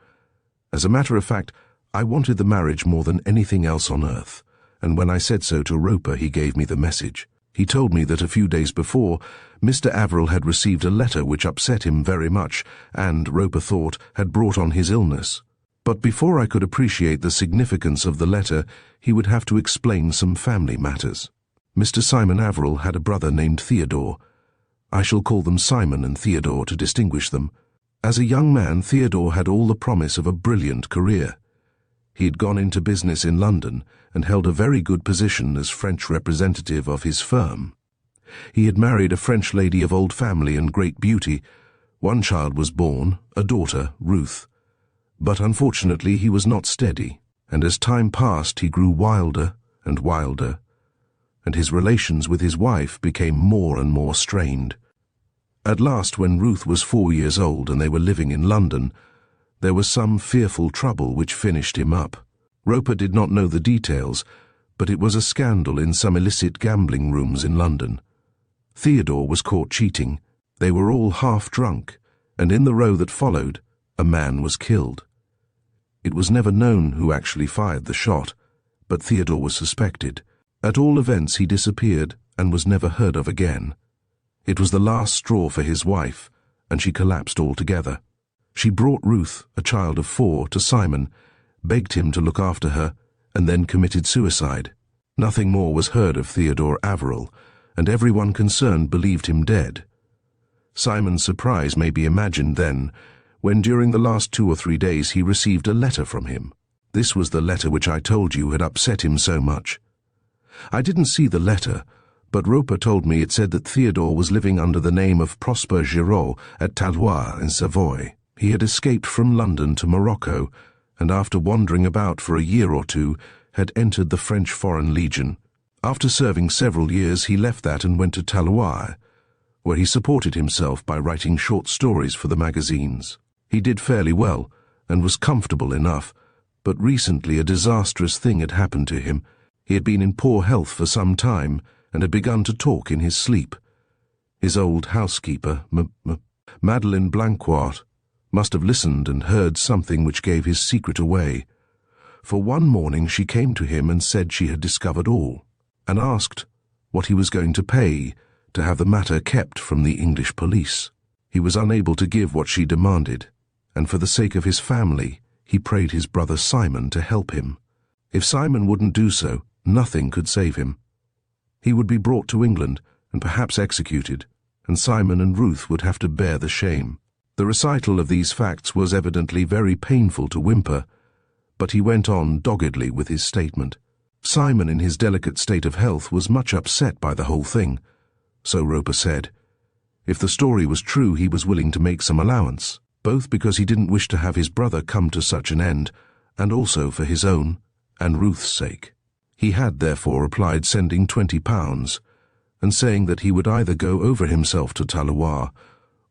As a matter of fact, I wanted the marriage more than anything else on earth, and when I said so to Roper, he gave me the message. He told me that a few days before, Mr. Averill had received a letter which upset him very much, and, Roper thought, had brought on his illness. But before I could appreciate the significance of the letter, he would have to explain some family matters. Mr. Simon Averill had a brother named Theodore. I shall call them Simon and Theodore to distinguish them. As a young man, Theodore had all the promise of a brilliant career. He had gone into business in London and held a very good position as French representative of his firm. He had married a French lady of old family and great beauty. One child was born, a daughter, Ruth. But unfortunately he was not steady, and as time passed he grew wilder, and his relations with his wife became more and more strained. At last, when Ruth was 4 years old and they were living in London, there was some fearful trouble which finished him up. Roper did not know the details, but it was a scandal in some illicit gambling rooms in London. Theodore was caught cheating. They were all half drunk, and in the row that followed, a man was killed. It was never known who actually fired the shot, but Theodore was suspected. At all events, he disappeared and was never heard of again. It was the last straw for his wife, and she collapsed altogether. She brought Ruth, a child of 4, to Simon, begged him to look after her, and then committed suicide. Nothing more was heard of Theodore Averill, and everyone concerned believed him dead. Simon's surprise may be imagined then, when during the last 2 or 3 days he received a letter from him. This was the letter which I told you had upset him so much. I didn't see the letter, but Roper told me it said that Theodore was living under the name of Prosper Giraud at Talois in Savoy. He had escaped from London to Morocco, and after wandering about for a year or 2, had entered the French Foreign Legion. After serving several years, he left that and went to Talois, where he supported himself by writing short stories for the magazines. He did fairly well, and was comfortable enough, but recently a disastrous thing had happened to him. He had been in poor health for some time, and had begun to talk in his sleep. His old housekeeper, Madeleine Blancourt, must have listened and heard something which gave his secret away. For one morning she came to him and said she had discovered all, and asked what he was going to pay to have the matter kept from the English police. He was unable to give what she demanded, and for the sake of his family, he prayed his brother Simon to help him. If Simon wouldn't do so, nothing could save him. He would be brought to England and perhaps executed, and Simon and Ruth would have to bear the shame. The recital of these facts was evidently very painful to Whymper, but he went on doggedly with his statement. Simon, in his delicate state of health, was much upset by the whole thing, so Roper said. If the story was true, he was willing to make some allowance, both because he didn't wish to have his brother come to such an end, and also for his own and Ruth's sake. He had therefore applied sending £20, and saying that he would either go over himself to Talois,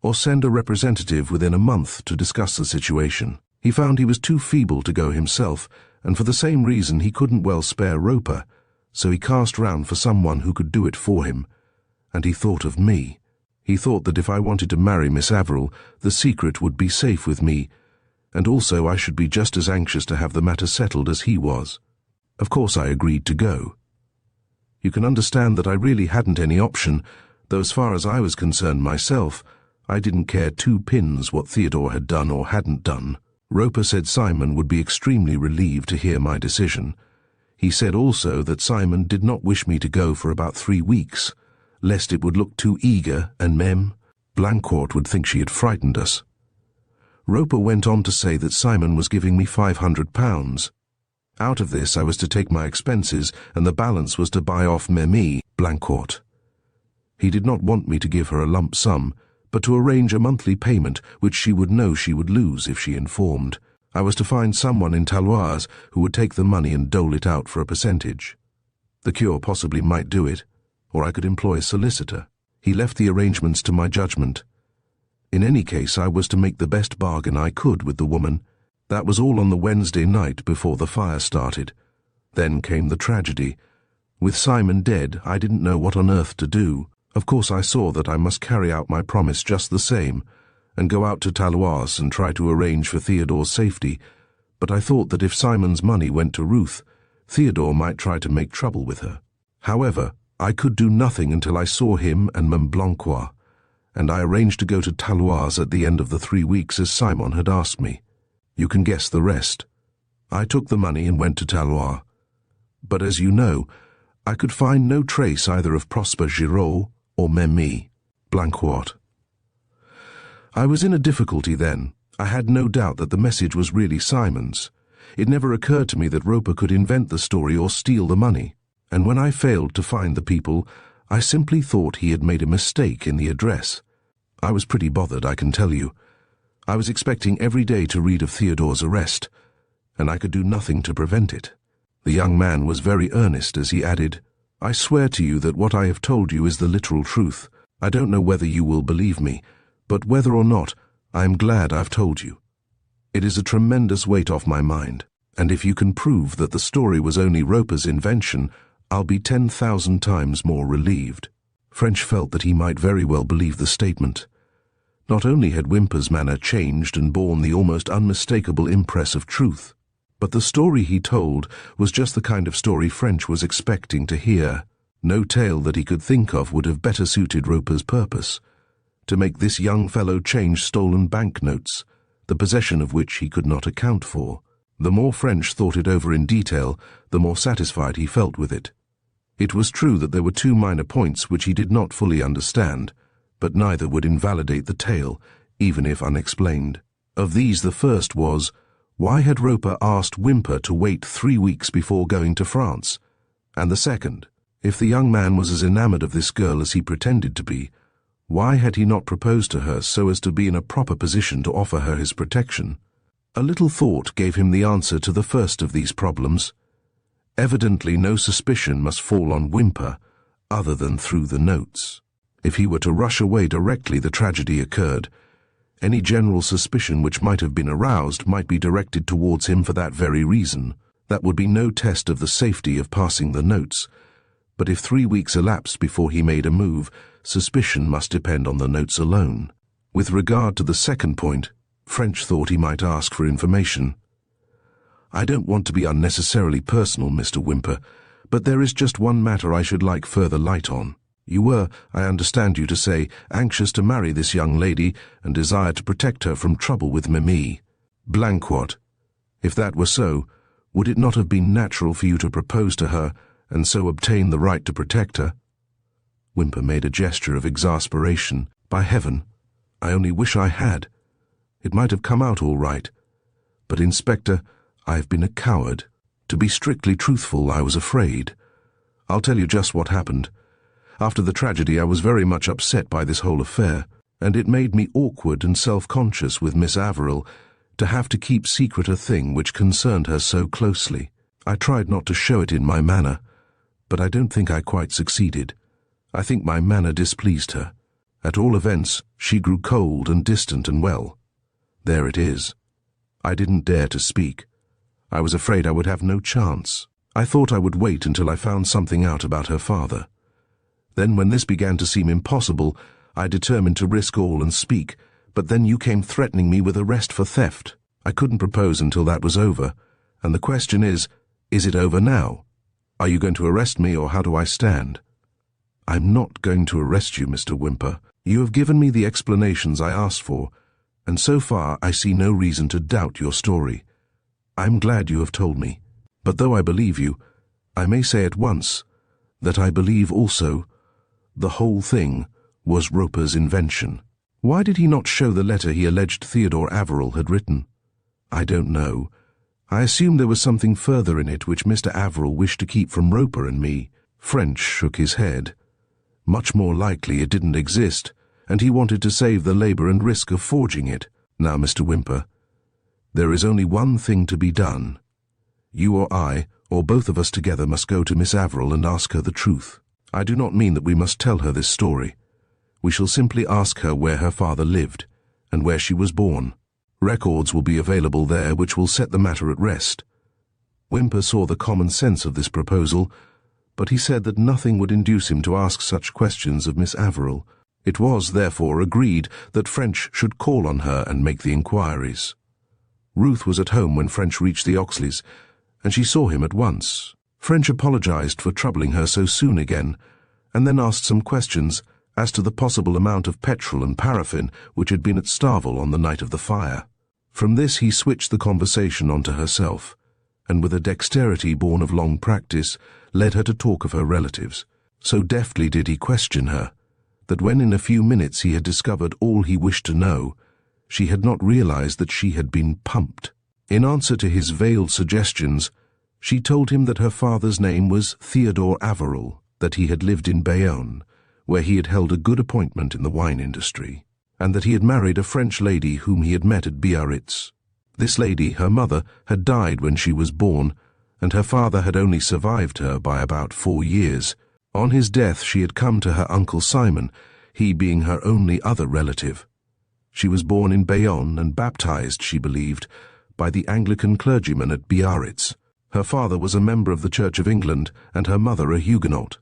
or send a representative within a month to discuss the situation. He found he was too feeble to go himself, and for the same reason he couldn't well spare Roper, so he cast round for someone who could do it for him, and he thought of me. He thought that if I wanted to marry Miss Averill, the secret would be safe with me, and also I should be just as anxious to have the matter settled as he was. Of course I agreed to go. You can understand that I really hadn't any option, though as far as I was concerned myself, I didn't care 2 pins what Theodore had done or hadn't done. Roper said Simon would be extremely relieved to hear my decision. He said also that Simon did not wish me to go for about 3 weeks, lest it would look too eager and Mem Blancourt would think she had frightened us. Roper went on to say that Simon was giving me £500. Out of this I was to take my expenses, and the balance was to buy off Memi Blancourt. He did not want me to give her a lump sum, but to arrange a monthly payment which she would know she would lose if she informed. I was to find someone in Talois who would take the money and dole it out for a percentage. The cure possibly might do it, or I could employ a solicitor. He left the arrangements to my judgment. In any case, I was to make the best bargain I could with the woman. That was all on the Wednesday night before the fire started. Then came the tragedy. With Simon dead, I didn't know what on earth to do. Of course I saw that I must carry out my promise just the same, and go out to Talois and try to arrange for Theodore's safety, but I thought that if Simon's money went to Ruth, Theodore might try to make trouble with her. However, I could do nothing until I saw him and Mem Blancourt, and I arranged to go to Talois at the end of the 3 weeks as Simon had asked me. You can guess the rest. I took the money and went to Talois. But as you know, I could find no trace either of Prosper Giraud or Memi Blancourt. I was in a difficulty then. I had no doubt that the message was really Simon's. It never occurred to me that Roper could invent the story or steal the money, and when I failed to find the people, I simply thought he had made a mistake in the address. I was pretty bothered, I can tell you. I was expecting every day to read of Theodore's arrest, and I could do nothing to prevent it. The young man was very earnest as he added, I swear to you that what I have told you is the literal truth. I don't know whether you will believe me, but whether or not, I am glad I've told you. It is a tremendous weight off my mind, and if you can prove that the story was only Roper's invention, I'll be 10,000 times more relieved." French felt that he might very well believe the statement. Not only had Whymper's manner changed and borne the almost unmistakable impress of truth, but the story he told was just the kind of story French was expecting to hear. No tale that he could think of would have better suited Roper's purpose, to make this young fellow change stolen banknotes, the possession of which he could not account for. The more French thought it over in detail, the more satisfied he felt with it. It was true that there were two minor points which he did not fully understand, but neither would invalidate the tale, even if unexplained. Of these the first was, why had Roper asked Whymper to wait 3 weeks before going to France? And the second, if the young man was as enamored of this girl as he pretended to be, why had he not proposed to her so as to be in a proper position to offer her his protection? A little thought gave him the answer to the first of these problems. Evidently no suspicion must fall on Whymper, other than through the notes. If he were to rush away directly the tragedy occurred, any general suspicion which might have been aroused might be directed towards him for that very reason. That would be no test of the safety of passing the notes. But if 3 weeks elapsed before he made a move, suspicion must depend on the notes alone. With regard to the second point, French thought he might ask for information. "I don't want to be unnecessarily personal, Mr. Whymper, but there is just one matter I should like further light on. You were, I understand you to say, anxious to marry this young lady and desired to protect her from trouble with Mimi. Blanquot. If that were so, would it not have been natural for you to propose to her and so obtain the right to protect her?" Whymper made a gesture of exasperation. "By heaven, I only wish I had. It might have come out all right. But, Inspector, I've been a coward. To be strictly truthful, I was afraid. I'll tell you just what happened. After the tragedy, I was very much upset by this whole affair, and it made me awkward and self-conscious with Miss Averill to have to keep secret a thing which concerned her so closely. I tried not to show it in my manner, but I don't think I quite succeeded. I think my manner displeased her. At all events, she grew cold and distant and well. There it is. I didn't dare to speak. I was afraid I would have no chance. I thought I would wait until I found something out about her father. Then when this began to seem impossible, I determined to risk all and speak, but then you came threatening me with arrest for theft. I couldn't propose until that was over, and the question is it over now? Are you going to arrest me, or how do I stand?" "I'm not going to arrest you, Mr. Whymper. You have given me the explanations I asked for, and so far I see no reason to doubt your story. I'm glad you have told me. But though I believe you, I may say at once that I believe also the whole thing was Roper's invention." "Why did he not show the letter he alleged Theodore Averill had written?" "I don't know. I assumed there was something further in it which Mr. Averill wished to keep from Roper and me." French shook his head. "Much more likely it didn't exist, and he wanted to save the labor and risk of forging it. Now, Mr. Whymper, there is only one thing to be done. You or I, or both of us together, must go to Miss Averill and ask her the truth. I do not mean that we must tell her this story. We shall simply ask her where her father lived, and where she was born. Records will be available there which will set the matter at rest." Whymper saw the common sense of this proposal, but he said that nothing would induce him to ask such questions of Miss Averill. It was, therefore, agreed that French should call on her and make the inquiries. Ruth was at home when French reached the Oxleys, and she saw him at once. French apologized for troubling her so soon again, and then asked some questions as to the possible amount of petrol and paraffin which had been at Starvel on the night of the fire. From this he switched the conversation onto herself, and with a dexterity born of long practice, led her to talk of her relatives. So deftly did he question her, that when in a few minutes he had discovered all he wished to know, she had not realized that she had been pumped. In answer to his veiled suggestions, she told him that her father's name was Theodore Averill, that he had lived in Bayonne, where he had held a good appointment in the wine industry, and that he had married a French lady whom he had met at Biarritz. This lady, her mother, had died when she was born, and her father had only survived her by about 4 years. On his death she had come to her Uncle Simon, he being her only other relative. She was born in Bayonne and baptized, she believed, by the Anglican clergyman at Biarritz. Her father was a member of the Church of England and her mother a Huguenot.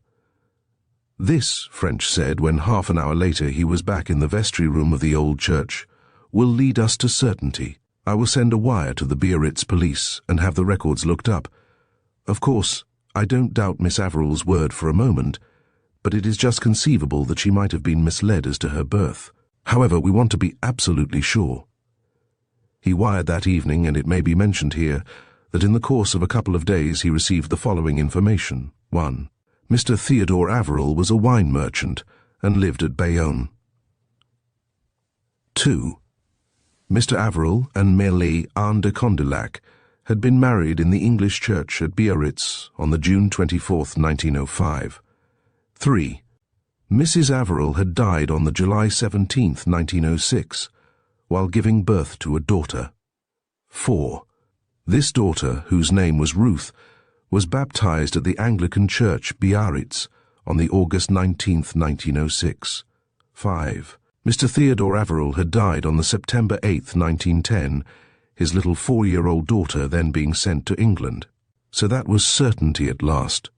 This, French said when half an hour later he was back in the vestry room of the old church, will lead us to certainty. I will send a wire to the Biarritz police and have the records looked up. Of course, I don't doubt Miss Averill's word for a moment, but it is just conceivable that she might have been misled as to her birth. However, we want to be absolutely sure. He wired that evening, and it may be mentioned here that in the course of a couple of days he received the following information. 1. Mr. Theodore Averill was a wine merchant and lived at Bayonne. 2. Mr. Averill and Mélie Anne de Condillac had been married in the English church at Biarritz on the June 24, 1905. 3. Mrs. Averill had died on the July 17, 1906, while giving birth to a daughter. 4. This daughter, whose name was Ruth, was baptized at the Anglican Church, Biarritz, on the August 19, 1906. 5. Mr. Theodore Averill had died on the September 8, 1910, his little 4-year-old daughter then being sent to England. So that was certainty at last.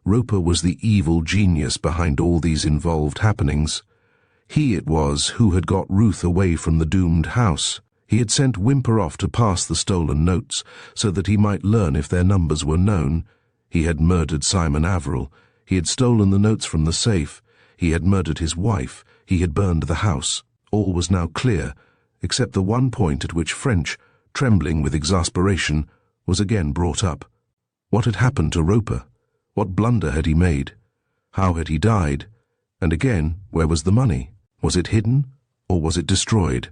Roper was the evil genius behind all these involved happenings. He it was who had got Ruth away from the doomed house. He had sent Whymper off to pass the stolen notes so that he might learn if their numbers were known. He had murdered Simon Averill. He had stolen the notes from the safe. He had murdered his wife. He had burned the house. All was now clear, except the one point at which French, trembling with exasperation, was again brought up. What had happened to Roper? What blunder had he made? How had he died? And again, where was the money? Was it hidden, or was it destroyed?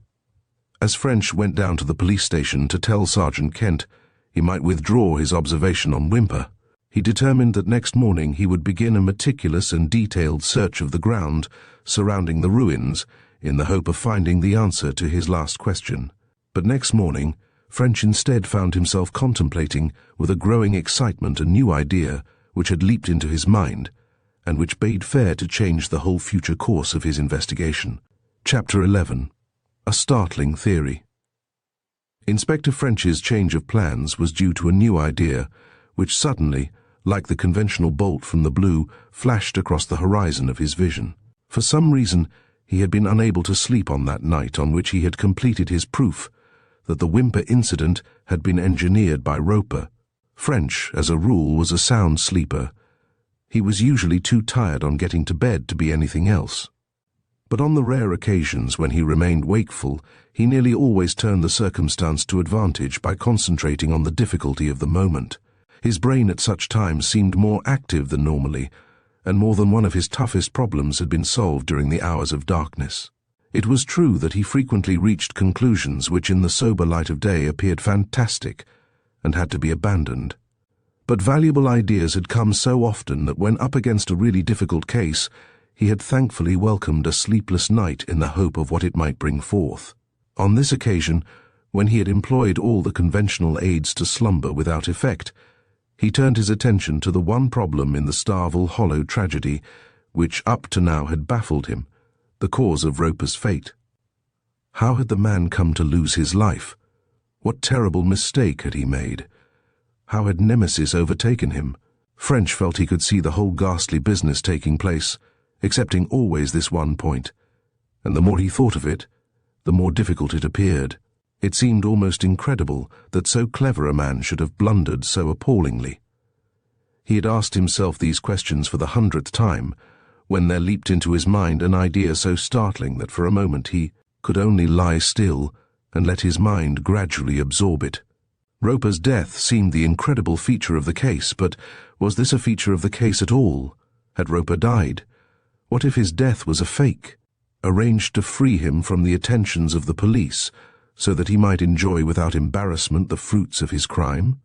As French went down to the police station to tell Sergeant Kent he might withdraw his observation on Whymper, he determined that next morning he would begin a meticulous and detailed search of the ground surrounding the ruins in the hope of finding the answer to his last question. But next morning, French instead found himself contemplating with a growing excitement a new idea which had leaped into his mind, and which bade fair to change the whole future course of his investigation. Chapter 11. A startling theory. Inspector French's change of plans was due to a new idea, which suddenly, like the conventional bolt from the blue, flashed across the horizon of his vision. For some reason, he had been unable to sleep on that night on which he had completed his proof that the Whymper incident had been engineered by Roper. French, as a rule, was a sound sleeper. He was usually too tired on getting to bed to be anything else. But on the rare occasions when he remained wakeful, he nearly always turned the circumstance to advantage by concentrating on the difficulty of the moment. His brain at such times seemed more active than normally, and more than one of his toughest problems had been solved during the hours of darkness. It was true that he frequently reached conclusions which in the sober light of day appeared fantastic and had to be abandoned. But valuable ideas had come so often that when up against a really difficult case, he had thankfully welcomed a sleepless night in the hope of what it might bring forth. On this occasion, when he had employed all the conventional aids to slumber without effect, he turned his attention to the one problem in the Starvel Hollow Tragedy, which up to now had baffled him, the cause of Roper's fate. How had the man come to lose his life? What terrible mistake had he made? How had Nemesis overtaken him? French felt he could see the whole ghastly business taking place, excepting always this one point, and the more he thought of it, the more difficult it appeared. It seemed almost incredible that so clever a man should have blundered so appallingly. He had asked himself these questions for the 100th time, when there leaped into his mind an idea so startling that for a moment he could only lie still and let his mind gradually absorb it. Roper's death seemed the incredible feature of the case, but was this a feature of the case at all? Had Roper died? What if his death was a fake, arranged to free him from the attentions of the police, so that he might enjoy without embarrassment the fruits of his crime?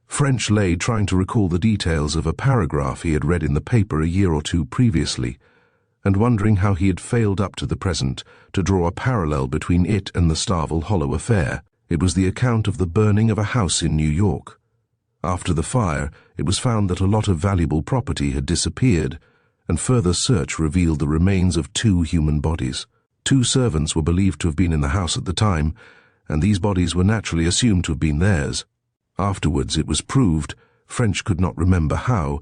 French lay trying to recall the details of a paragraph he had read in the paper a year or two previously, and wondering how he had failed up to the present to draw a parallel between it and the Starvel Hollow affair. It was the account of the burning of a house in New York. After the fire, it was found that a lot of valuable property had disappeared, and further search revealed the remains of 2 human bodies. 2 servants were believed to have been in the house at the time, and these bodies were naturally assumed to have been theirs. Afterwards it was proved, French could not remember how,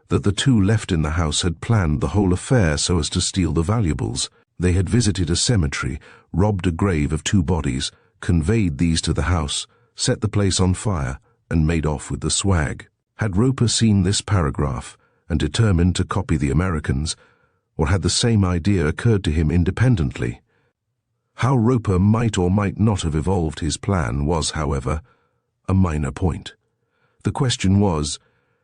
that the 2 left in the house had planned the whole affair so as to steal the valuables. They had visited a cemetery, robbed a grave of 2 bodies, conveyed these to the house, set the place on fire, and made off with the swag. Had Roper seen this paragraph and determined to copy the Americans, or had the same idea occurred to him independently? How Roper might or might not have evolved his plan was, however, a minor point. The question was,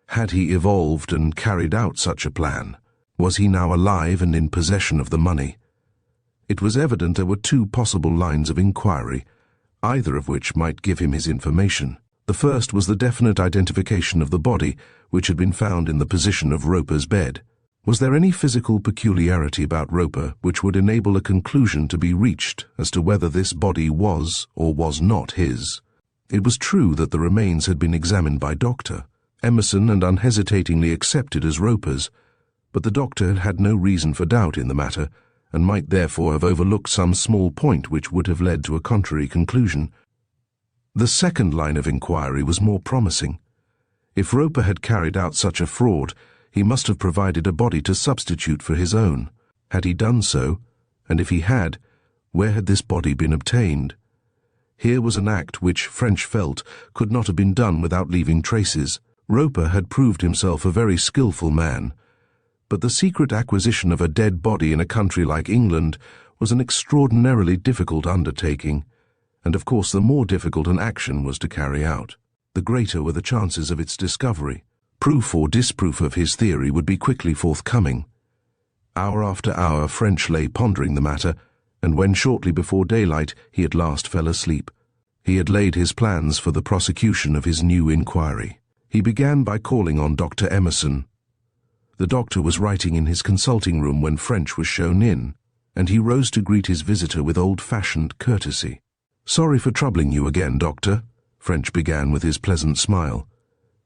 had he evolved and carried out such a plan? Was he now alive and in possession of the money? It was evident there were 2 possible lines of inquiry, either of which might give him his information. The first was the definite identification of the body, which had been found in the position of Roper's bed. Was there any physical peculiarity about Roper which would enable a conclusion to be reached as to whether this body was or was not his? It was true that the remains had been examined by Dr. Emerson and unhesitatingly accepted as Roper's, but the doctor had no reason for doubt in the matter, and might therefore have overlooked some small point which would have led to a contrary conclusion. The second line of inquiry was more promising. If Roper had carried out such a fraud, he must have provided a body to substitute for his own. Had he done so, and if he had, where had this body been obtained? Here was an act which, French felt, could not have been done without leaving traces. Roper had proved himself a very skillful man, but the secret acquisition of a dead body in a country like England was an extraordinarily difficult undertaking, and of course the more difficult an action was to carry out, the greater were the chances of its discovery. Proof or disproof of his theory would be quickly forthcoming. Hour after hour French lay pondering the matter, and when shortly before daylight he at last fell asleep, he had laid his plans for the prosecution of his new inquiry. He began by calling on Dr. Emerson. The doctor was writing in his consulting room when French was shown in, and he rose to greet his visitor with old-fashioned courtesy. "Sorry for troubling you again, Doctor," French began with his pleasant smile,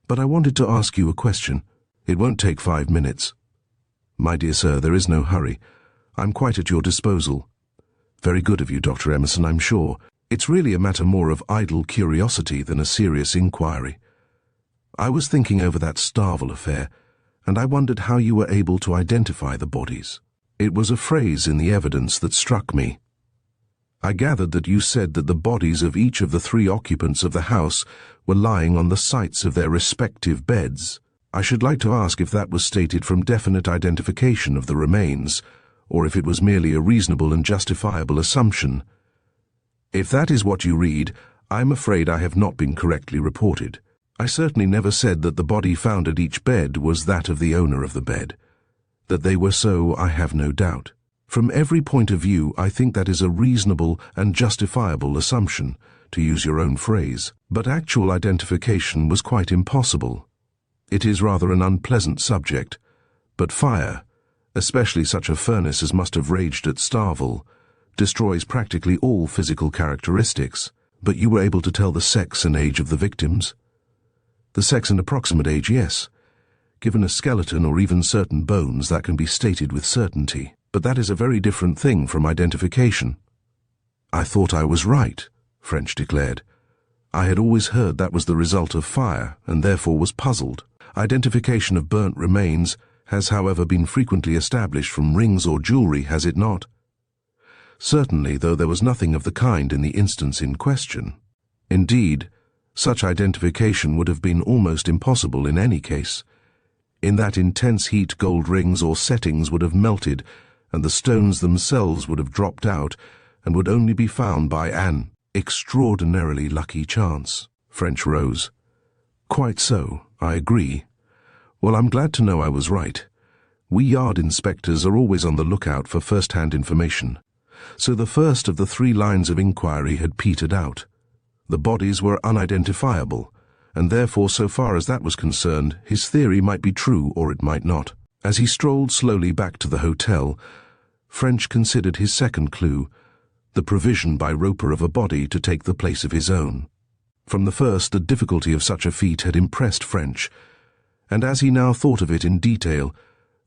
"but I wanted to ask you a question. It won't take 5 minutes." "My dear sir, there is no hurry. I'm quite at your disposal." "Very good of you, Dr. Emerson, I'm sure. It's really a matter more of idle curiosity than a serious inquiry. I was thinking over that Starvel affair, and I wondered how you were able to identify the bodies. It was a phrase in the evidence that struck me. I gathered that you said that the bodies of each of the 3 occupants of the house were lying on the sites of their respective beds. I should like to ask if that was stated from definite identification of the remains, or if it was merely a reasonable and justifiable assumption. If that is what you read, I'm afraid I have not been correctly reported. I certainly never said that the body found at each bed was that of the owner of the bed. That they were so, I have no doubt. From every point of view, I think that is a reasonable and justifiable assumption, to use your own phrase. But actual identification was quite impossible. It is rather an unpleasant subject, but fire, especially such a furnace as must have raged at Starvel, destroys practically all physical characteristics. But you were able to tell the sex and age of the victims? The sex and approximate age, yes. Given a skeleton or even certain bones, that can be stated with certainty. But that is a very different thing from identification. I thought I was right, French declared. I had always heard that was the result of fire, and therefore was puzzled. Identification of burnt remains has, however, been frequently established from rings or jewelry, has it not? Certainly, though there was nothing of the kind in the instance in question. Indeed, such identification would have been almost impossible in any case. In that intense heat, gold rings or settings would have melted, and the stones themselves would have dropped out, and would only be found by an extraordinarily lucky chance. French rose. Quite so, I agree. Well, I'm glad to know I was right. We yard inspectors are always on the lookout for first-hand information. So the first of the 3 lines of inquiry had petered out. The bodies were unidentifiable, and therefore, so far as that was concerned, his theory might be true or it might not. As he strolled slowly back to the hotel, French considered his second clue, the provision by Roper of a body to take the place of his own. From the first, the difficulty of such a feat had impressed French, and as he now thought of it in detail,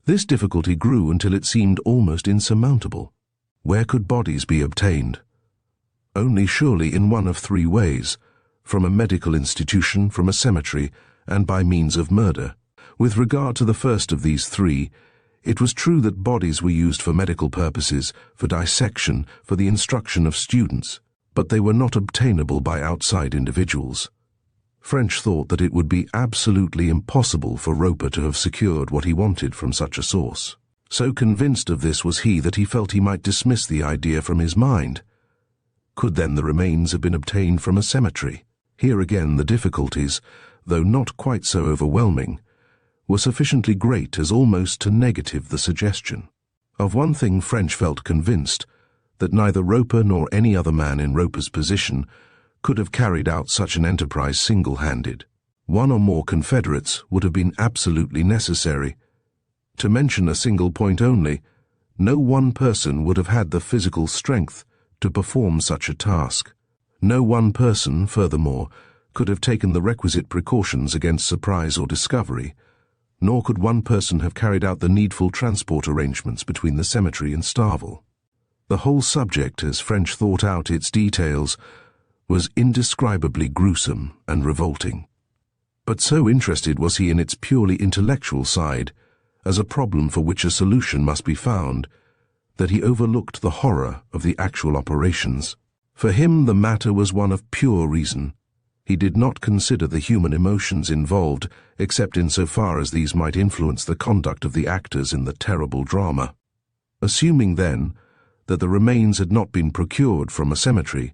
This difficulty grew until it seemed almost insurmountable. Where could bodies be obtained? Only surely in one of three ways: from a medical institution, from a cemetery, and by means of murder. With regard to the first of these three, it was true that bodies were used for medical purposes, for dissection, for the instruction of students, but they were not obtainable by outside individuals. French thought that it would be absolutely impossible for Roper to have secured what he wanted from such a source. So convinced of this was he that he felt he might dismiss the idea from his mind. Could then the remains have been obtained from a cemetery? Here again the difficulties, though not quite so overwhelming, were sufficiently great as almost to negative the suggestion. Of one thing French felt convinced, that neither Roper nor any other man in Roper's position could have carried out such an enterprise single-handed. One or more confederates would have been absolutely necessary. To mention a single point only, no one person would have had the physical strength to perform such a task. No one person, furthermore, could have taken the requisite precautions against surprise or discovery, nor could one person have carried out the needful transport arrangements between the cemetery and Starvel. The whole subject, as French thought out its details, was indescribably gruesome and revolting. But so interested was he in its purely intellectual side, as a problem for which a solution must be found, that he overlooked the horror of the actual operations. For him the matter was one of pure reason. He did not consider the human emotions involved, except in so far as these might influence the conduct of the actors in the terrible drama. Assuming, then, that the remains had not been procured from a cemetery,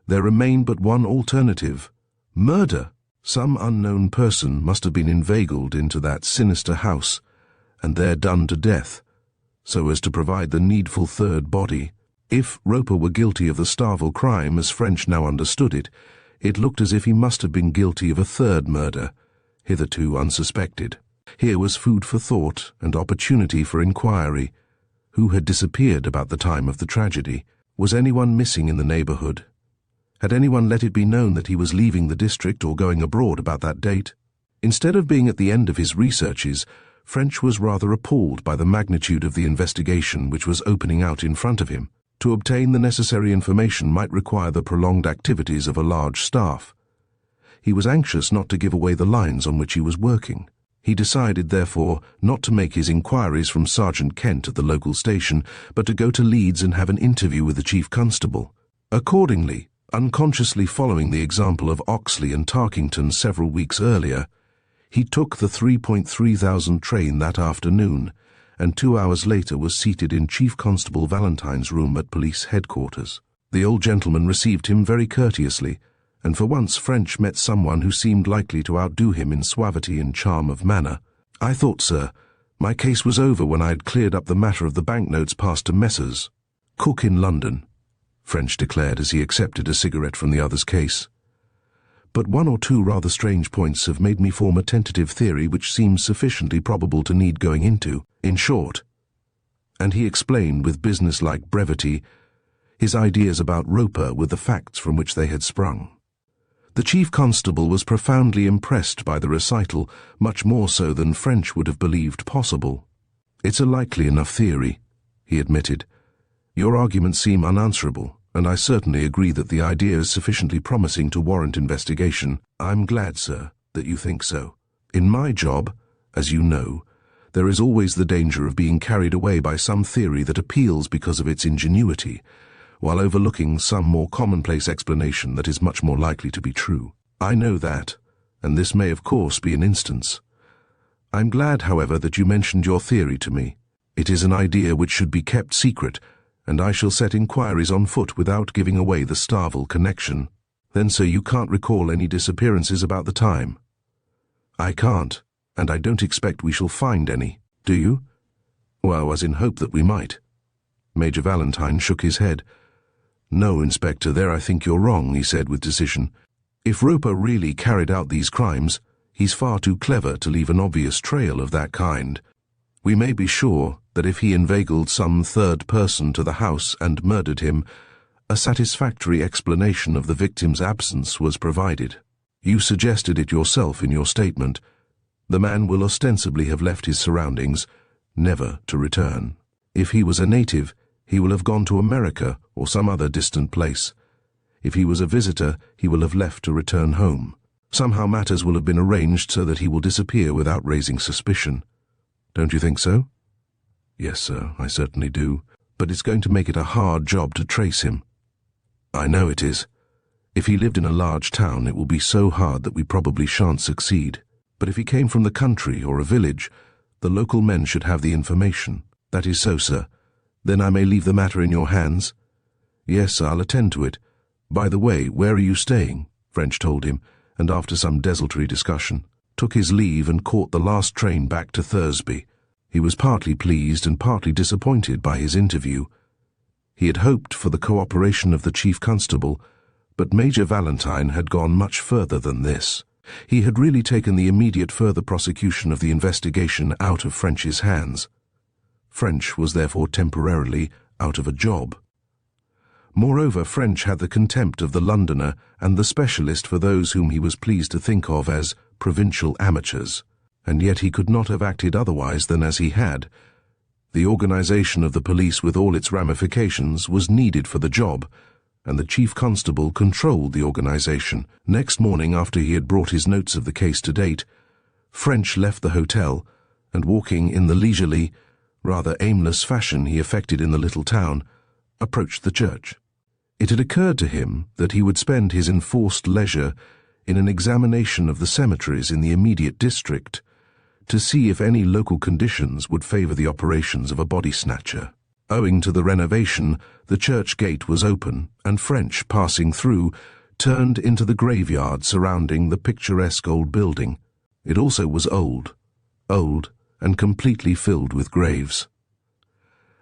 there remained but one alternative: murder. Some unknown person must have been inveigled into that sinister house, and there done to death, so as to provide the needful third body. If Roper were guilty of the Starvel crime as French now understood it, it looked as if he must have been guilty of a third murder, hitherto unsuspected. Here was food for thought and opportunity for inquiry. Who had disappeared about the time of the tragedy? Was anyone missing in the neighborhood? Had anyone let it be known that he was leaving the district or going abroad about that date? Instead of being at the end of his researches, French was rather appalled by the magnitude of the investigation which was opening out in front of him. To obtain the necessary information might require the prolonged activities of a large staff. He was anxious not to give away the lines on which he was working. He decided, therefore, not to make his inquiries from Sergeant Kent at the local station, but to go to Leeds and have an interview with the chief constable. Accordingly, unconsciously following the example of Oxley and Tarkington several weeks earlier, he took the 3,300 train that afternoon, and 2 hours later was seated in Chief Constable Valentine's room at police headquarters. The old gentleman received him very courteously, and for once French met someone who seemed likely to outdo him in suavity and charm of manner. "I thought, sir, my case was over when I had cleared up the matter of the banknotes passed to Messrs. Cook in London," French declared as he accepted a cigarette from the other's case. "But one or two rather strange points have made me form a tentative theory which seems sufficiently probable to need going into. In short," and he explained with business-like brevity his ideas about Roper with the facts from which they had sprung. The chief constable was profoundly impressed by the recital, much more so than French would have believed possible. "It's a likely enough theory," he admitted. "Your arguments seem unanswerable, and I certainly agree that the idea is sufficiently promising to warrant investigation. I'm glad, sir, that you think so. In my job, as you know, there is always the danger of being carried away by some theory that appeals because of its ingenuity, while overlooking some more commonplace explanation that is much more likely to be true. I know that, and this may of course be an instance. I'm glad, however, that you mentioned your theory to me. It is an idea which should be kept secret, and I shall set inquiries on foot without giving away the Starvel connection." "Then, sir, you can't recall any disappearances about the time?" "I can't, and I don't expect we shall find any. Do you?" "Well, I was in hope that we might." Major Valentine shook his head. "No, Inspector, there I think you're wrong," he said with decision. "If Roper really carried out these crimes, he's far too clever to leave an obvious trail of that kind. We may be sure that if he inveigled some third person to the house and murdered him, a satisfactory explanation of the victim's absence was provided. You suggested it yourself in your statement. The man will ostensibly have left his surroundings, never to return. If he was a native, he will have gone to America or some other distant place. If he was a visitor, he will have left to return home. Somehow matters will have been arranged so that he will disappear without raising suspicion. Don't you think so? Yes, sir, I certainly do. But it's going to make it a hard job to trace him. I know it is. If he lived in a large town, it will be so hard that we probably shan't succeed. But if he came from the country or a village, the local men should have the information. That is so, sir. Then I may leave the matter in your hands? Yes, I'll attend to it. By the way, where are you staying? French told him, and after some desultory discussion, took his leave and caught the last train back to Thursby. He was partly pleased and partly disappointed by his interview. He had hoped for the cooperation of the chief constable, but Major Valentine had gone much further than this. He had really taken the immediate further prosecution of the investigation out of French's hands. French was therefore temporarily out of a job. Moreover, French had the contempt of the Londoner and the specialist for those whom he was pleased to think of as provincial amateurs, and yet he could not have acted otherwise than as he had. The organization of the police with all its ramifications was needed for the job, and the chief constable controlled the organization. Next morning, after he had brought his notes of the case to date, French left the hotel, and walking in the leisurely, rather aimless fashion he affected in the little town, approached the church. It had occurred to him that he would spend his enforced leisure in an examination of the cemeteries in the immediate district to see if any local conditions would favor the operations of a body snatcher. Owing to the renovation, the church gate was open, and French, passing through, turned into the graveyard surrounding the picturesque old building. It also was old, and completely filled with graves.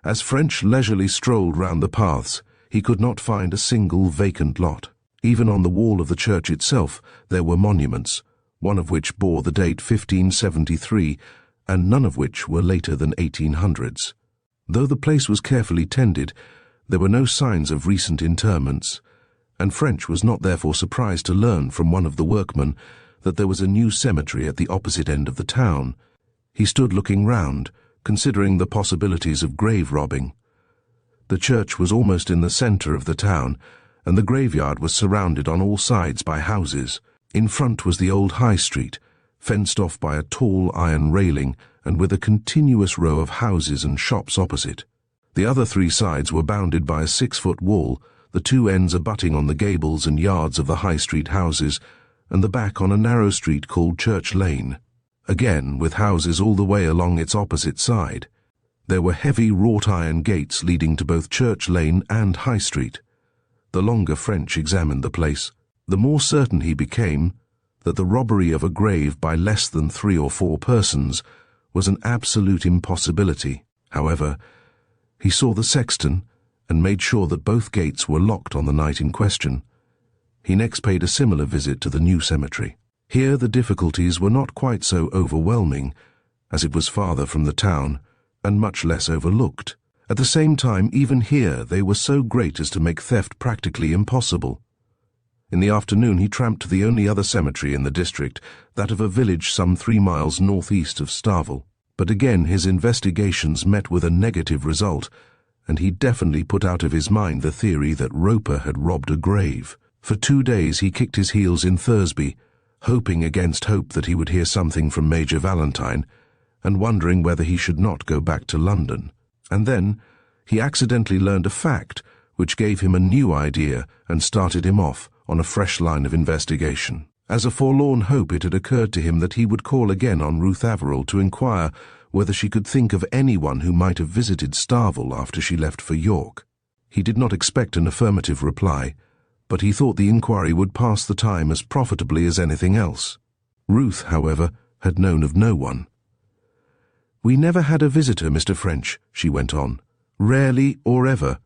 As French leisurely strolled round the paths, he could not find a single vacant lot. Even on the wall of the church itself there were monuments, one of which bore the date 1573, and none of which were later than 1800s. Though the place was carefully tended, there were no signs of recent interments, and French was not therefore surprised to learn from one of the workmen that there was a new cemetery at the opposite end of the town. He stood looking round, considering the possibilities of grave robbing. The church was almost in the centre of the town, and the graveyard was surrounded on all sides by houses. In front was the old high street, fenced off by a tall iron railing and with a continuous row of houses and shops opposite. The other three sides were bounded by a 6-foot wall, the two ends abutting on the gables and yards of the high street houses, and the back on a narrow street called Church Lane, again with houses all the way along its opposite side. There were heavy wrought-iron gates leading to both Church Lane and High Street. The longer French examined the place, the more certain he became that the robbery of a grave by less than 3 or 4 persons was an absolute impossibility. However, he saw the sexton and made sure that both gates were locked on the night in question. He next paid a similar visit to the new cemetery. Here the difficulties were not quite so overwhelming, as it was farther from the town and much less overlooked. At the same time, even here they were so great as to make theft practically impossible. In the afternoon he tramped to the only other cemetery in the district, that of a village some 3 miles northeast of Starvel. But again his investigations met with a negative result, and he definitely put out of his mind the theory that Roper had robbed a grave. For 2 days he kicked his heels in Thursby, hoping against hope that he would hear something from Major Valentine, and wondering whether he should not go back to London. And then he accidentally learned a fact which gave him a new idea and started him off on a fresh line of investigation. As a forlorn hope, it had occurred to him that he would call again on Ruth Averill to inquire whether she could think of anyone who might have visited Starvel after she left for York. He did not expect an affirmative reply, but he thought the inquiry would pass the time as profitably as anything else. Ruth, however, had known of no one. "We never had a visitor, Mr. French," she went on. "Rarely or ever.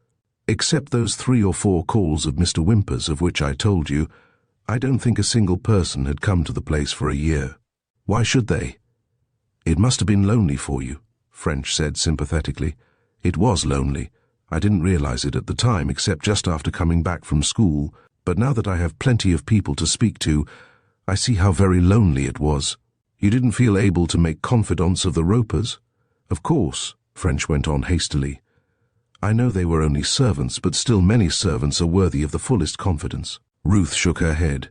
Except those 3 or 4 calls of Mr. Whymper's of which I told you, I don't think a single person had come to the place for a year. Why should they?" "It must have been lonely for you," French said sympathetically. "It was lonely. I didn't realize it at the time, except just after coming back from school, but now that I have plenty of people to speak to, I see how very lonely it was. You didn't feel able to make confidants of the Ropers?" Of course, French went on hastily. I know they were only servants, but still many servants are worthy of the fullest confidence. Ruth shook her head.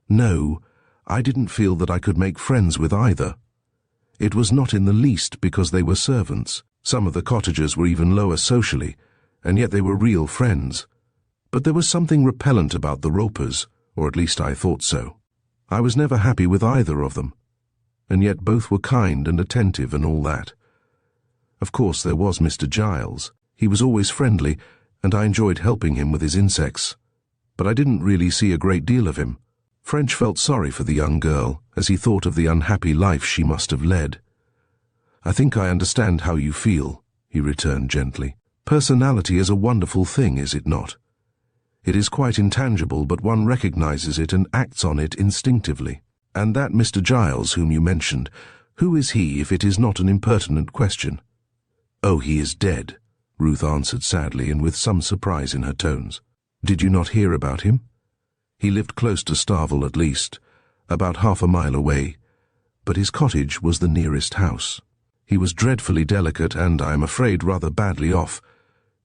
No, I didn't feel that I could make friends with either. It was not in the least because they were servants. Some of the cottagers were even lower socially, and yet they were real friends. But there was something repellent about the Ropers, or at least I thought so. I was never happy with either of them, and yet both were kind and attentive and all that. Of course there was Mr. Giles. He was always friendly, and I enjoyed helping him with his insects. But I didn't really see a great deal of him. French felt sorry for the young girl, as he thought of the unhappy life she must have led. I think I understand how you feel, he returned gently. Personality is a wonderful thing, is it not? It is quite intangible, but one recognizes it and acts on it instinctively. And that Mr. Giles whom you mentioned, who is he, if it is not an impertinent question? Oh, he is dead, Ruth answered sadly and with some surprise in her tones. Did you not hear about him? He lived close to Starvel at least, about half a mile away, but his cottage was the nearest house. He was dreadfully delicate and, I am afraid, rather badly off.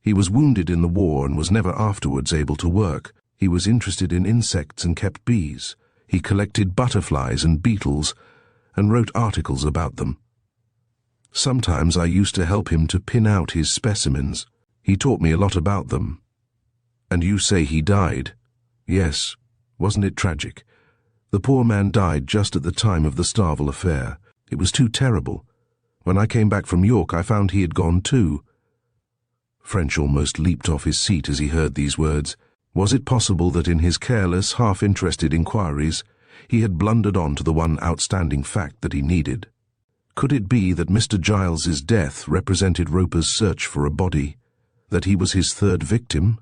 He was wounded in the war and was never afterwards able to work. He was interested in insects and kept bees. He collected butterflies and beetles and wrote articles about them. Sometimes I used to help him to pin out his specimens. He taught me a lot about them. And you say he died? Yes. Wasn't it tragic? The poor man died just at the time of the Starvel affair. It was too terrible. When I came back from York, I found he had gone too. French almost leaped off his seat as he heard these words. Was it possible that in his careless, half-interested inquiries, he had blundered on to the one outstanding fact that he needed? Could it be that Mr. Giles's death represented Roper's search for a body, that he was his third victim?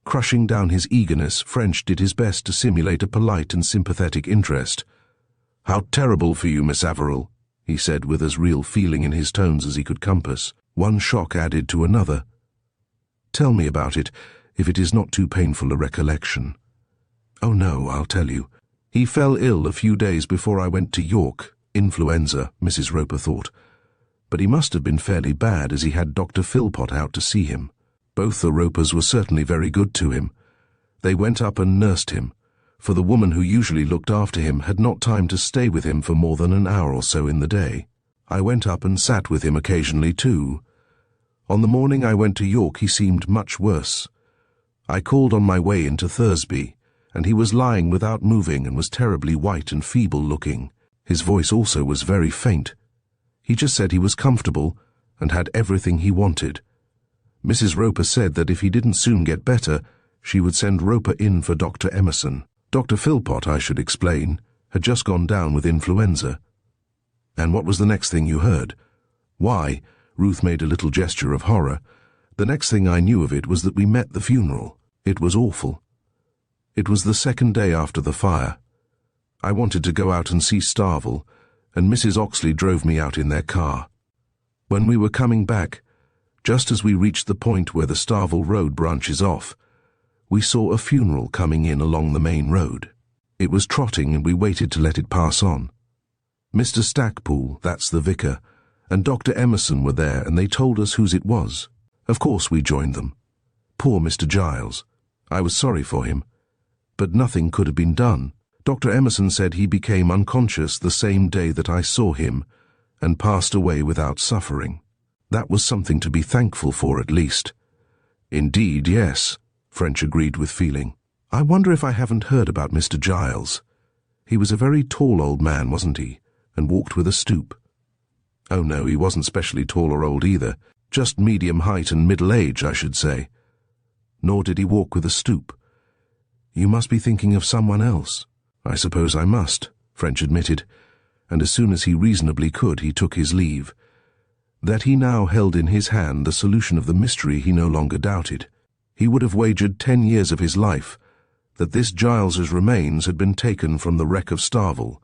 Crushing down his eagerness, French did his best to simulate a polite and sympathetic interest. How terrible for you, Miss Averill, he said with as real feeling in his tones as he could compass. One shock added to another. Tell me about it, if it is not too painful a recollection. Oh no, I'll tell you. He fell ill a few days before I went to York. Influenza, Mrs. Roper thought. But he must have been fairly bad, as he had Dr. Philpot out to see him. Both the Ropers were certainly very good to him. They went up and nursed him, for the woman who usually looked after him had not time to stay with him for more than an hour or so in the day. I went up and sat with him occasionally too. On the morning I went to York he seemed much worse. I called on my way into Thursby, and he was lying without moving and was terribly white and feeble-looking. His voice also was very faint. He just said he was comfortable and had everything he wanted. Mrs. Roper said that if he didn't soon get better, she would send Roper in for Dr. Emerson. Dr. Philpot, I should explain, had just gone down with influenza. And what was the next thing you heard? Why, Ruth made a little gesture of horror. The next thing I knew of it was that we met the funeral. It was awful. It was the second day after the fire. I wanted to go out and see Starvel, and Mrs. Oxley drove me out in their car. When we were coming back, just as we reached the point where the Starvel road branches off, we saw a funeral coming in along the main road. It was trotting and we waited to let it pass on. Mr. Stackpoole, that's the vicar, and Dr. Emerson were there, and they told us whose it was. Of course we joined them. Poor Mr. Giles. I was sorry for him. But nothing could have been done. Dr. Emerson said he became unconscious the same day that I saw him, and passed away without suffering. That was something to be thankful for, at least. Indeed, yes, French agreed with feeling. I wonder if I haven't heard about Mr. Giles. He was a very tall old man, wasn't he, and walked with a stoop. Oh no, he wasn't specially tall or old either, just medium height and middle age, I should say. Nor did he walk with a stoop. You must be thinking of someone else. I suppose I must, French admitted, and as soon as he reasonably could, he took his leave. That he now held in his hand the solution of the mystery he no longer doubted. He would have wagered 10 years of his life that this Giles's remains had been taken from the wreck of Starvel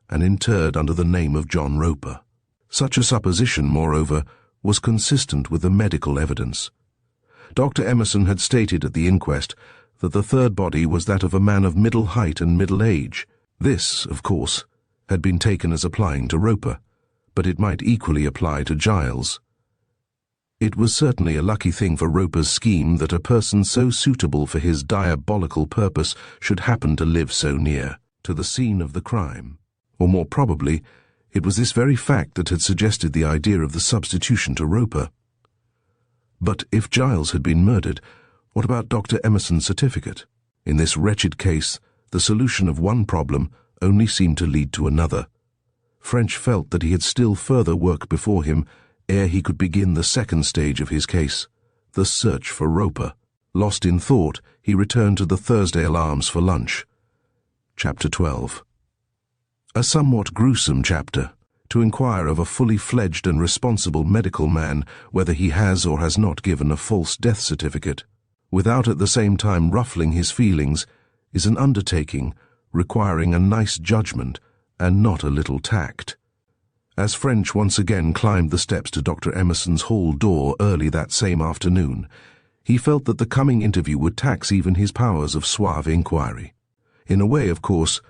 and interred under the name of John Roper. Such a supposition, moreover, was consistent with the medical evidence. Dr. Emerson had stated at the inquest that the third body was that of a man of middle height and middle age. This, of course, had been taken as applying to Roper, but it might equally apply to Giles. It was certainly a lucky thing for Roper's scheme that a person so suitable for his diabolical purpose should happen to live so near to the scene of the crime. Or more probably, it was this very fact that had suggested the idea of the substitution to Roper. But if Giles had been murdered, what about Dr. Emerson's certificate? In this wretched case, the solution of one problem only seemed to lead to another. French felt that he had still further work before him ere he could begin the second stage of his case, the search for Roper. Lost in thought, he returned to the Thursday Alarms for lunch. Chapter 12. A somewhat gruesome chapter, to inquire of a fully fledged and responsible medical man whether he has or has not given a false death certificate, without at the same time ruffling his feelings, is an undertaking requiring a nice judgment and not a little tact. As French once again climbed the steps to Dr. Emerson's hall door early that same afternoon, he felt that the coming interview would tax even his powers of suave inquiry. In a way, of course,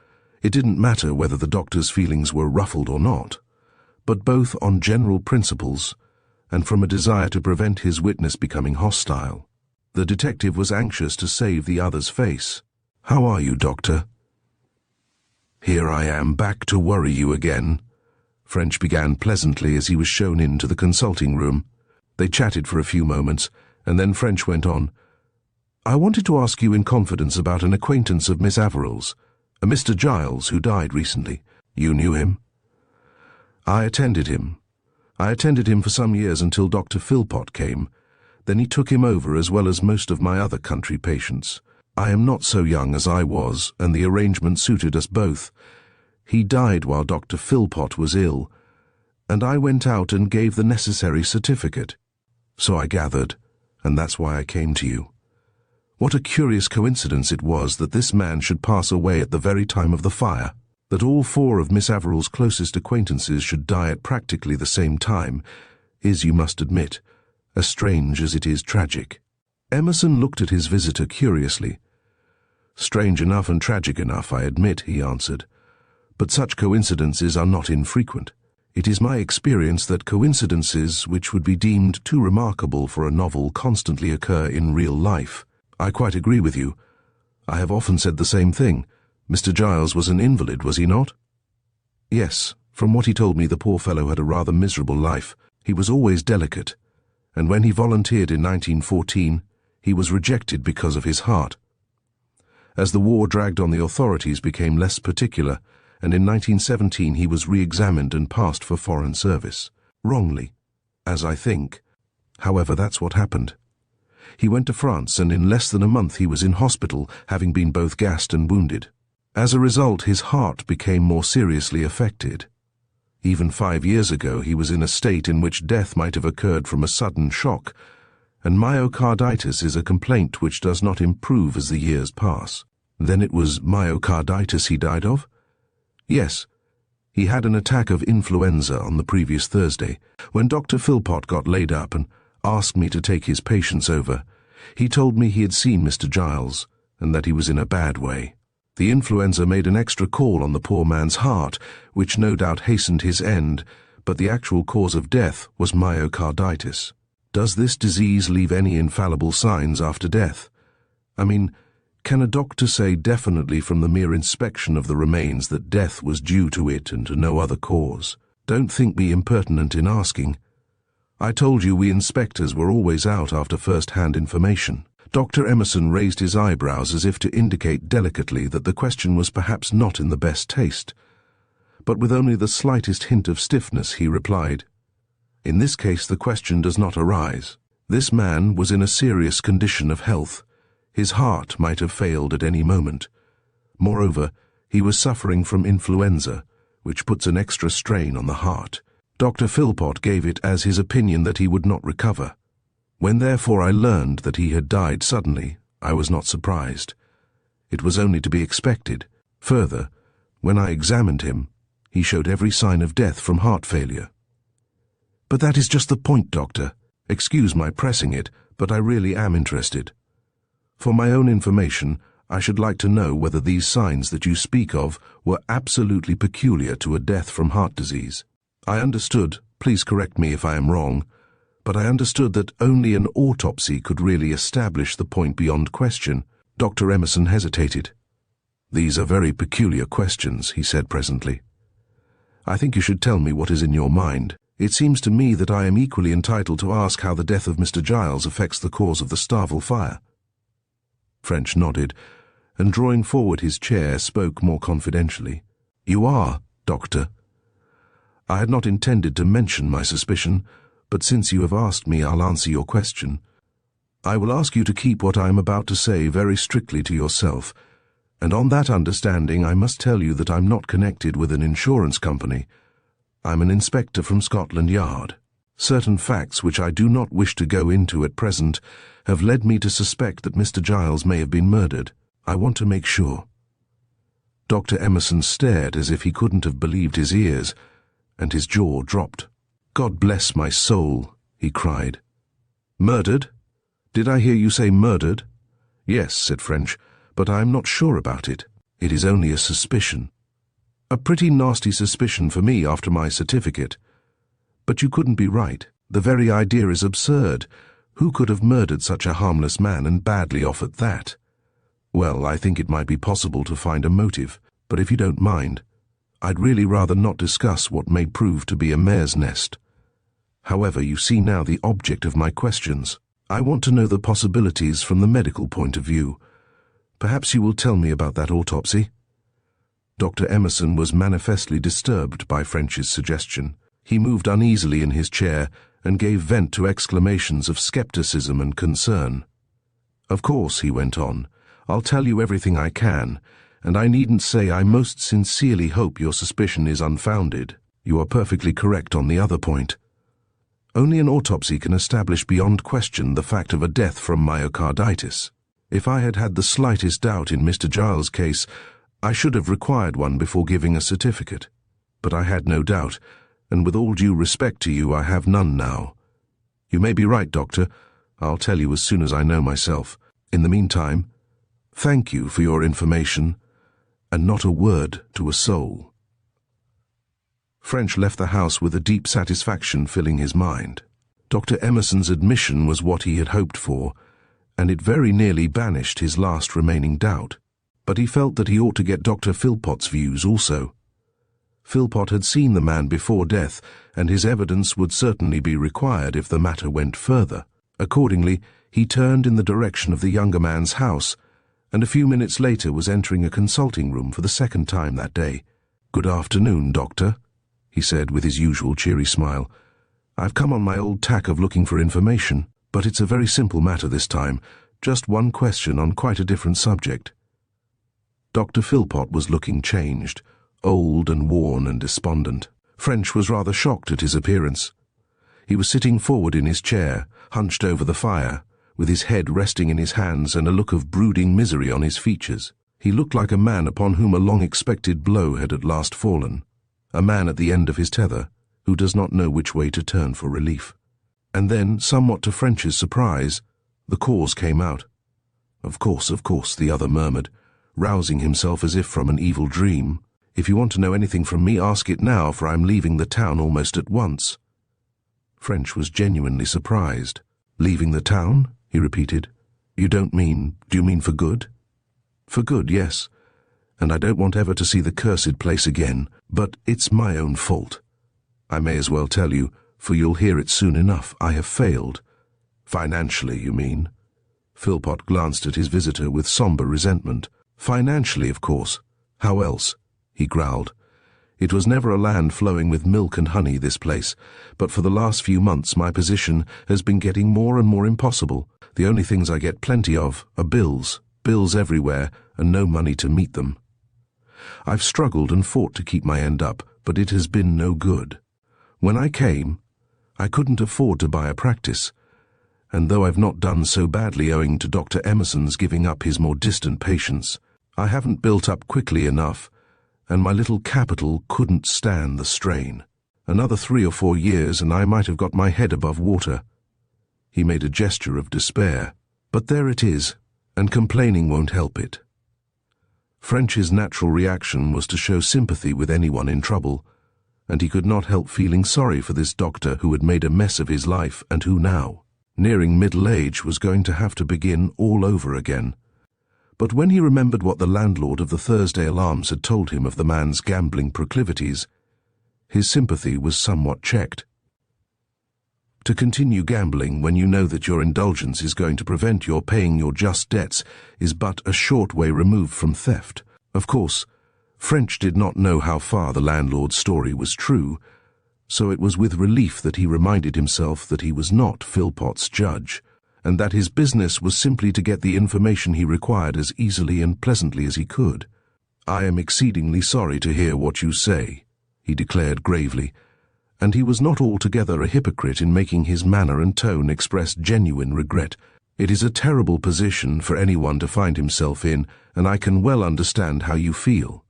it didn't matter whether the doctor's feelings were ruffled or not, but both on general principles and from a desire to prevent his witness becoming hostile. The detective was anxious to save the other's face. "How are you, Doctor?" "Here I am, back to worry you again," French began pleasantly as he was shown into the consulting room. They chatted for a few moments, and then French went on. "I wanted to ask you in confidence about an acquaintance of Miss Averill's, a Mr. Giles, who died recently. You knew him?" I attended him for some years until Dr. Philpott came. Then he took him over as well as most of my other country patients. I am not so young as I was, and the arrangement suited us both. He died while Dr. Philpott was ill, and I went out and gave the necessary certificate. So I gathered, and that's why I came to you. What a curious coincidence it was that this man should pass away at the very time of the fire. That all four of Miss Averill's closest acquaintances should die at practically the same time is, you must admit, as strange as it is tragic. Emerson looked at his visitor curiously. "Strange enough and tragic enough, I admit," he answered. "But such coincidences are not infrequent. It is my experience that coincidences which would be deemed too remarkable for a novel constantly occur in real life. I quite agree with you. I have often said the same thing. Mr. Giles was an invalid, was he not?" "Yes. From what he told me, the poor fellow had a rather miserable life. He was always delicate, and when he volunteered in 1914, he was rejected because of his heart. As the war dragged on, the authorities became less particular, and in 1917 he was re-examined and passed for foreign service. Wrongly, as I think. However, that's what happened. He went to France, and in less than a month he was in hospital, having been both gassed and wounded. As a result, his heart became more seriously affected. Even 5 years ago he was in a state in which death might have occurred from a sudden shock, and myocarditis is a complaint which does not improve as the years pass." "Then it was myocarditis he died of?" "Yes. He had an attack of influenza on the previous Thursday. When Dr. Philpott got laid up and asked me to take his patients over, he told me he had seen Mr. Giles, and that he was in a bad way. The influenza made an extra call on the poor man's heart, which no doubt hastened his end, but the actual cause of death was myocarditis. Does this disease leave any infallible signs after death? I mean, can a doctor say definitely from the mere inspection of the remains that death was due to it and to no other cause? Don't think me impertinent in asking. I told you we inspectors were always out after first-hand information." Dr. Emerson raised his eyebrows as if to indicate delicately that the question was perhaps not in the best taste. But with only the slightest hint of stiffness he replied, "In this case the question does not arise. This man was in a serious condition of health. His heart might have failed at any moment. Moreover, he was suffering from influenza, which puts an extra strain on the heart. Dr. Philpott gave it as his opinion that he would not recover. When therefore I learned that he had died suddenly, I was not surprised. It was only to be expected. Further, when I examined him, he showed every sign of death from heart failure." "But that is just the point, Doctor. Excuse my pressing it, but I really am interested. For my own information, I should like to know whether these signs that you speak of were absolutely peculiar to a death from heart disease." I understood, please correct me if I am wrong, but I understood that only an autopsy could really establish the point beyond question. Dr. Emerson hesitated. These are very peculiar questions, he said presently. I think you should tell me what is in your mind. It seems to me that I am equally entitled to ask how the death of Mr. Giles affects the cause of the Starvel fire. French nodded, and drawing forward his chair, spoke more confidentially. You are, Doctor. I had not intended to mention my suspicion, but since you have asked me, I'll answer your question. I will ask you to keep what I am about to say very strictly to yourself, and on that understanding I must tell you that I'm not connected with an insurance company. I'm an inspector from Scotland Yard. Certain facts which I do not wish to go into at present have led me to suspect that Mr. Giles may have been murdered. I want to make sure. Dr. Emerson stared as if he couldn't have believed his ears, and his jaw dropped. God bless my soul, he cried. Murdered? Did I hear you say murdered? Yes, said French, but I am not sure about it. It is only a suspicion. A pretty nasty suspicion for me after my certificate. But you couldn't be right. The very idea is absurd. Who could have murdered such a harmless man and badly off at that? Well, I think it might be possible to find a motive, but if you don't mind, I'd really rather not discuss what may prove to be a mare's nest. However, you see now the object of my questions. I want to know the possibilities from the medical point of view. Perhaps you will tell me about that autopsy? Dr. Emerson was manifestly disturbed by French's suggestion. He moved uneasily in his chair and gave vent to exclamations of skepticism and concern. Of course, he went on, I'll tell you everything I can, and I needn't say I most sincerely hope your suspicion is unfounded. You are perfectly correct on the other point. Only an autopsy can establish beyond question the fact of a death from myocarditis. If I had had the slightest doubt in Mr. Giles' case, I should have required one before giving a certificate. But I had no doubt, and with all due respect to you, I have none now. You may be right, Doctor. I'll tell you as soon as I know myself. In the meantime, thank you for your information, and not a word to a soul. French left the house with a deep satisfaction filling his mind. Dr. Emerson's admission was what he had hoped for, and it very nearly banished his last remaining doubt. But he felt that he ought to get Dr. Philpot's views also. Philpot had seen the man before death, and his evidence would certainly be required if the matter went further. Accordingly, he turned in the direction of the younger man's house, and a few minutes later was entering a consulting room for the second time that day. "Good afternoon, Doctor," he said with his usual cheery smile. "I've come on my old tack of looking for information, but it's a very simple matter this time, just one question on quite a different subject." Dr. Philpot was looking changed, old and worn and despondent. French was rather shocked at his appearance. He was sitting forward in his chair, hunched over the fire, with his head resting in his hands and a look of brooding misery on his features. He looked like a man upon whom a long-expected blow had at last fallen, a man at the end of his tether, who does not know which way to turn for relief. And then, somewhat to French's surprise, the cause came out. Of course, the other murmured, rousing himself as if from an evil dream. "If you want to know anything from me, ask it now, for I'm leaving the town almost at once." French was genuinely surprised. "Leaving the town?" he repeated. Do you mean for good?" "For good, yes. And I don't want ever to see the cursed place again, but it's my own fault. I may as well tell you, for you'll hear it soon enough. I have failed." "Financially, you mean?" Philpot glanced at his visitor with somber resentment. "Financially, of course. How else?" he growled. "It was never a land flowing with milk and honey, this place, but for the last few months my position has been getting more and more impossible. The only things I get plenty of are bills everywhere, and no money to meet them. I've struggled and fought to keep my end up, but it has been no good. When I came, I couldn't afford to buy a practice, and though I've not done so badly owing to Dr. Emerson's giving up his more distant patients, I haven't built up quickly enough, and my little capital couldn't stand the strain. Another 3 or 4 years and I might have got my head above water." He made a gesture of despair. "But there it is, and complaining won't help it." French's natural reaction was to show sympathy with anyone in trouble, and he could not help feeling sorry for this doctor who had made a mess of his life and who now, nearing middle age, was going to have to begin all over again. But when he remembered what the landlord of the Thursday Alarms had told him of the man's gambling proclivities, his sympathy was somewhat checked. To continue gambling when you know that your indulgence is going to prevent your paying your just debts is but a short way removed from theft. Of course, French did not know how far the landlord's story was true, so it was with relief that he reminded himself that he was not Philpot's judge, and that his business was simply to get the information he required as easily and pleasantly as he could. "I am exceedingly sorry to hear what you say," he declared gravely, and he was not altogether a hypocrite in making his manner and tone express genuine regret. "It is a terrible position for anyone to find himself in, and I can well understand how you feel.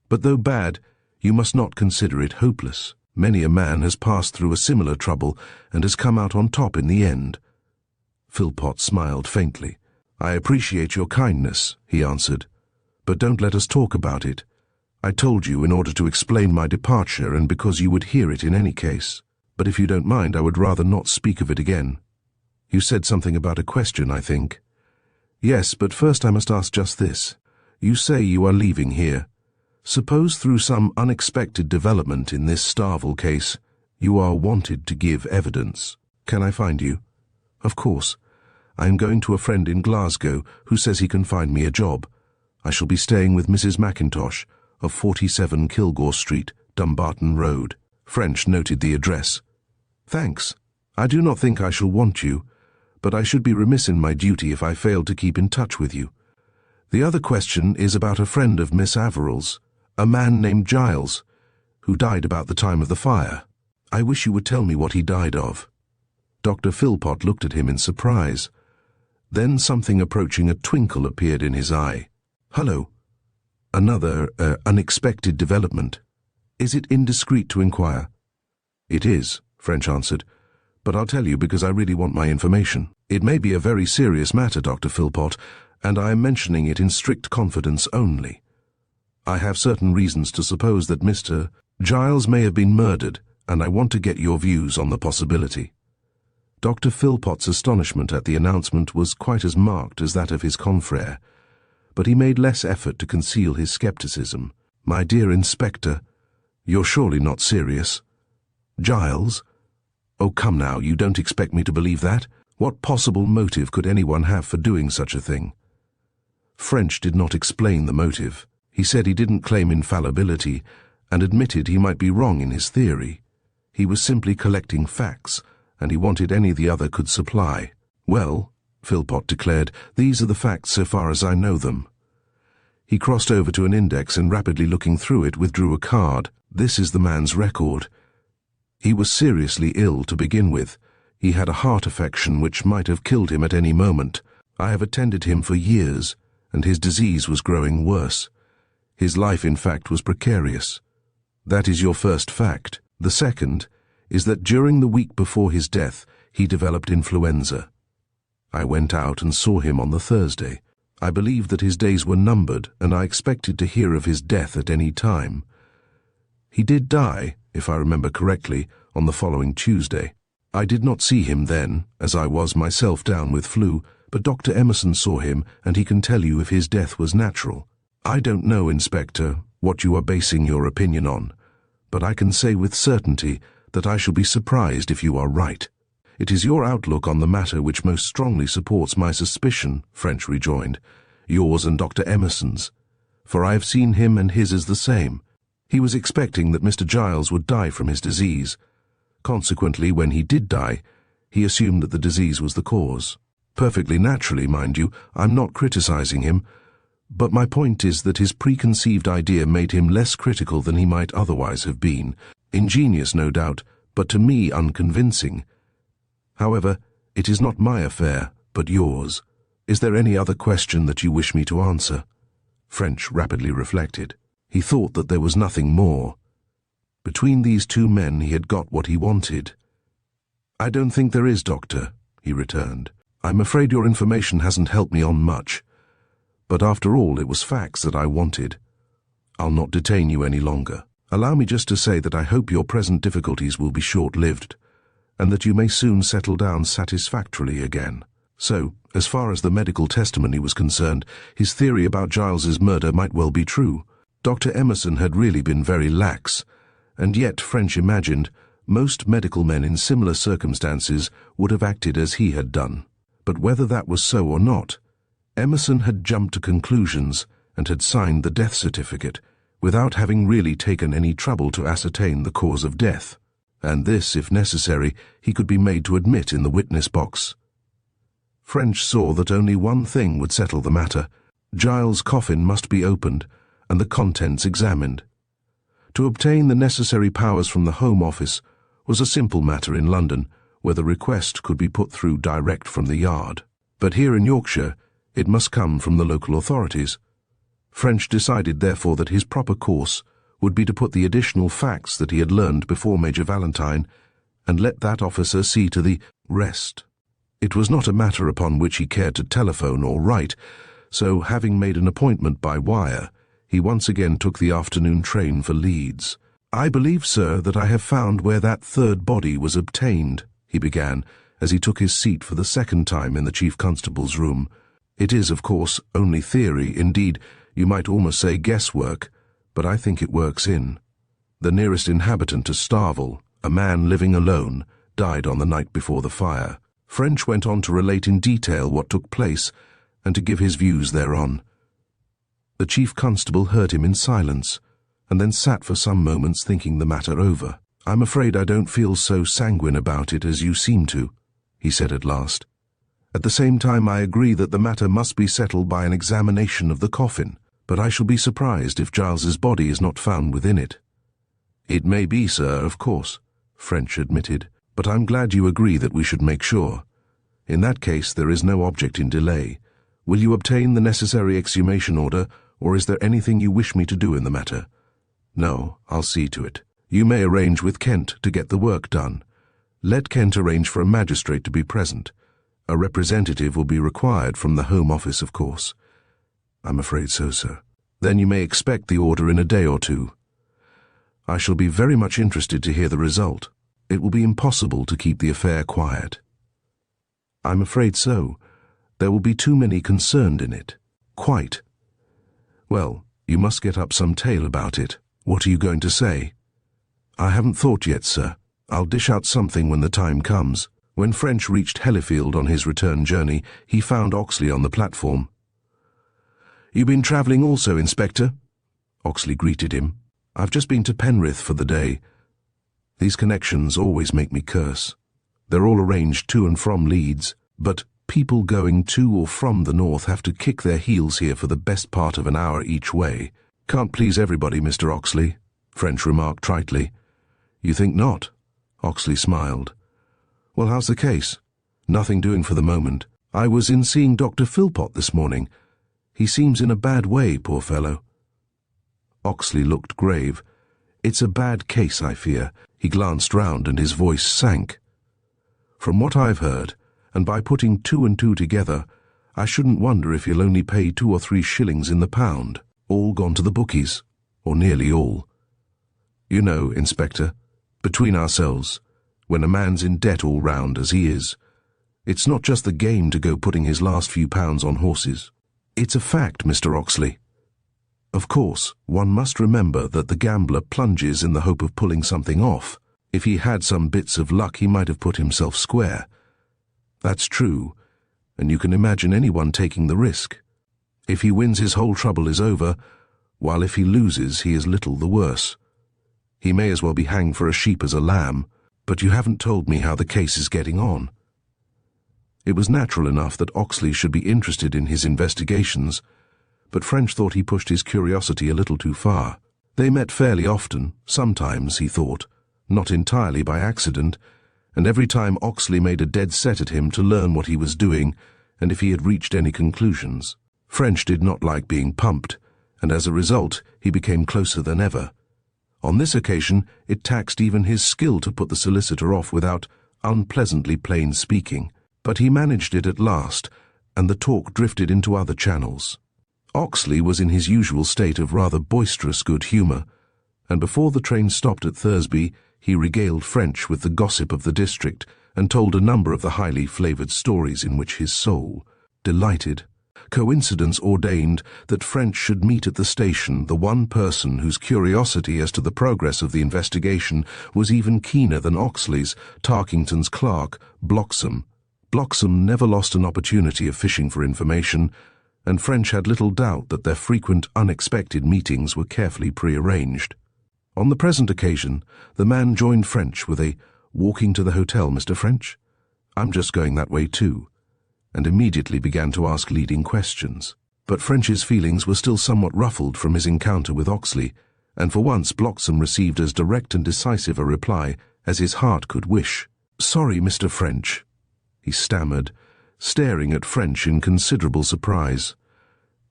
But though bad, you must not consider it hopeless. Many a man has passed through a similar trouble and has come out on top in the end." Philpot smiled faintly. "I appreciate your kindness," he answered, "but don't let us talk about it. I told you in order to explain my departure and because you would hear it in any case. But if you don't mind, I would rather not speak of it again. You said something about a question, I think." "Yes, but first I must ask just this. You say you are leaving here. Suppose through some unexpected development in this Starvel case, you are wanted to give evidence. Can I find you?" "Of course. I am going to a friend in Glasgow who says he can find me a job. I shall be staying with Mrs. Mackintosh of 47 Kilgore Street, Dumbarton Road." French noted the address. "Thanks. I do not think I shall want you, but I should be remiss in my duty if I failed to keep in touch with you. The other question is about a friend of Miss Averill's, a man named Giles, who died about the time of the fire. I wish you would tell me what he died of." Dr. Philpot looked at him in surprise. Then something approaching a twinkle appeared in his eye. "Hello. Another unexpected development. Is it indiscreet to inquire?" "It is," French answered, "but I'll tell you because I really want my information. It may be a very serious matter, Dr. Philpot, and I am mentioning it in strict confidence only. I have certain reasons to suppose that Mr. Giles may have been murdered, and I want to get your views on the possibility." Dr. Philpot's astonishment at the announcement was quite as marked as that of his confrère, but he made less effort to conceal his skepticism. "My dear Inspector, you're surely not serious? Giles? Oh, come now, you don't expect me to believe that? What possible motive could anyone have for doing such a thing?" French did not explain the motive. He said he didn't claim infallibility, and admitted he might be wrong in his theory. He was simply collecting facts, and he wanted any the other could supply. "Well," Philpot declared, "these are the facts so far as I know them." He crossed over to an index and, rapidly looking through it, withdrew a card. "This is the man's record. He was seriously ill to begin with. He had a heart affection which might have killed him at any moment. I have attended him for years, and his disease was growing worse. His life, in fact, was precarious. That is your first fact. The second is that during the week before his death, he developed influenza. I went out and saw him on the Thursday. I believed that his days were numbered, and I expected to hear of his death at any time. He did die, if I remember correctly, on the following Tuesday. I did not see him then, as I was myself down with flu, but Dr. Emerson saw him, and he can tell you if his death was natural. I don't know, Inspector, what you are basing your opinion on, but I can say with certainty that I shall be surprised if you are right." "It is your outlook on the matter which most strongly supports my suspicion," French rejoined, "yours and Dr. Emerson's, for I have seen him and his is the same. He was expecting that Mr. Giles would die from his disease. Consequently, when he did die, he assumed that the disease was the cause. Perfectly naturally, mind you, I'm not criticizing him, but my point is that his preconceived idea made him less critical than he might otherwise have been. Ingenious, no doubt, but to me unconvincing. However, it is not my affair, but yours. Is there any other question that you wish me to answer?" French rapidly reflected. He thought that there was nothing more. Between these two men he had got what he wanted. "I don't think there is, Doctor," he returned. "I'm afraid your information hasn't helped me on much. But after all, it was facts that I wanted. I'll not detain you any longer." Allow me just to say that I hope your present difficulties will be short-lived, and that you may soon settle down satisfactorily again. So, as far as the medical testimony was concerned, his theory about Giles's murder might well be true. Dr. Emerson had really been very lax, and yet, French imagined, most medical men in similar circumstances would have acted as he had done. But whether that was so or not, Emerson had jumped to conclusions and had signed the death certificate without having really taken any trouble to ascertain the cause of death, and this, if necessary, he could be made to admit in the witness box. French saw that only one thing would settle the matter. Giles' coffin must be opened and the contents examined. To obtain the necessary powers from the Home Office was a simple matter in London, where the request could be put through direct from the yard. But here in Yorkshire, it must come from the local authorities. French decided, therefore, that his proper course would be to put the additional facts that he had learned before Major Valentine and let that officer see to the rest. It was not a matter upon which he cared to telephone or write, so, having made an appointment by wire, he once again took the afternoon train for Leeds. "I believe, sir, that I have found where that third body was obtained," he began, as he took his seat for the second time in the Chief Constable's room. "It is, of course, only theory, indeed, you might almost say guesswork, but I think it works in. The nearest inhabitant to Starvel, a man living alone, died on the night before the fire." French went on to relate in detail what took place and to give his views thereon. The Chief Constable heard him in silence, and then sat for some moments thinking the matter over. "I'm afraid I don't feel so sanguine about it as you seem to," he said at last. "At the same time, I agree that the matter must be settled by an examination of the coffin, but I shall be surprised if Giles's body is not found within it." "It may be, sir, of course," French admitted, "but I'm glad you agree that we should make sure. In that case, there is no object in delay. Will you obtain the necessary exhumation order, or is there anything you wish me to do in the matter?" "No, I'll see to it. You may arrange with Kent to get the work done. Let Kent arrange for a magistrate to be present. A representative will be required from the Home Office, of course." "I'm afraid so, sir." "Then you may expect the order in a day or two. I shall be very much interested to hear the result. It will be impossible to keep the affair quiet." "I'm afraid so. There will be too many concerned in it." "Quite. Well, you must get up some tale about it. What are you going to say?" "I haven't thought yet, sir. I'll dish out something when the time comes." When French reached Hellifield on his return journey, he found Oxley on the platform. "You been travelling also, Inspector?" Oxley greeted him. "I've just been to Penrith for the day. These connections always make me curse. They're all arranged to and from Leeds, but people going to or from the north have to kick their heels here for the best part of an hour each way. Can't please everybody, Mr. Oxley," French remarked tritely. "You think not?" Oxley smiled. "Well, how's the case?" "Nothing doing for the moment. I was in seeing Dr. Philpott this morning. He seems in a bad way, poor fellow." Oxley looked grave. "It's a bad case, I fear." He glanced round and his voice sank. "From what I've heard, and by putting two and two together, I shouldn't wonder if he'll only pay 2 or 3 shillings in the pound, all gone to the bookies, or nearly all. You know, Inspector, between ourselves, when a man's in debt all round as he is, it's not just the game to go putting his last few pounds on horses. It's a fact, Mr. Oxley. Of course, one must remember that the gambler plunges in the hope of pulling something off. If he had some bits of luck, he might have put himself square. That's true, and you can imagine anyone taking the risk. If he wins, his whole trouble is over, while if he loses, he is little the worse. He may as well be hanged for a sheep as a lamb, but you haven't told me how the case is getting on." It was natural enough that Oxley should be interested in his investigations, but French thought he pushed his curiosity a little too far. They met fairly often, sometimes, he thought, not entirely by accident, and every time Oxley made a dead set at him to learn what he was doing and if he had reached any conclusions. French did not like being pumped, and as a result he became closer than ever. On this occasion it taxed even his skill to put the solicitor off without unpleasantly plain speaking, but he managed it at last, and the talk drifted into other channels. Oxley was in his usual state of rather boisterous good humour, and before the train stopped at Thursby, he regaled French with the gossip of the district and told a number of the highly flavoured stories in which his soul delighted. Coincidence ordained that French should meet at the station the one person whose curiosity as to the progress of the investigation was even keener than Oxley's, Tarkington's clerk, Bloxham. Bloxham never lost an opportunity of fishing for information, and French had little doubt that their frequent unexpected meetings were carefully prearranged. On the present occasion, the man joined French with a "Walking to the hotel, Mr. French? I'm just going that way too," and immediately began to ask leading questions. But French's feelings were still somewhat ruffled from his encounter with Oxley, and for once Bloxham received as direct and decisive a reply as his heart could wish. "Sorry, Mr. French," he stammered, staring at French in considerable surprise.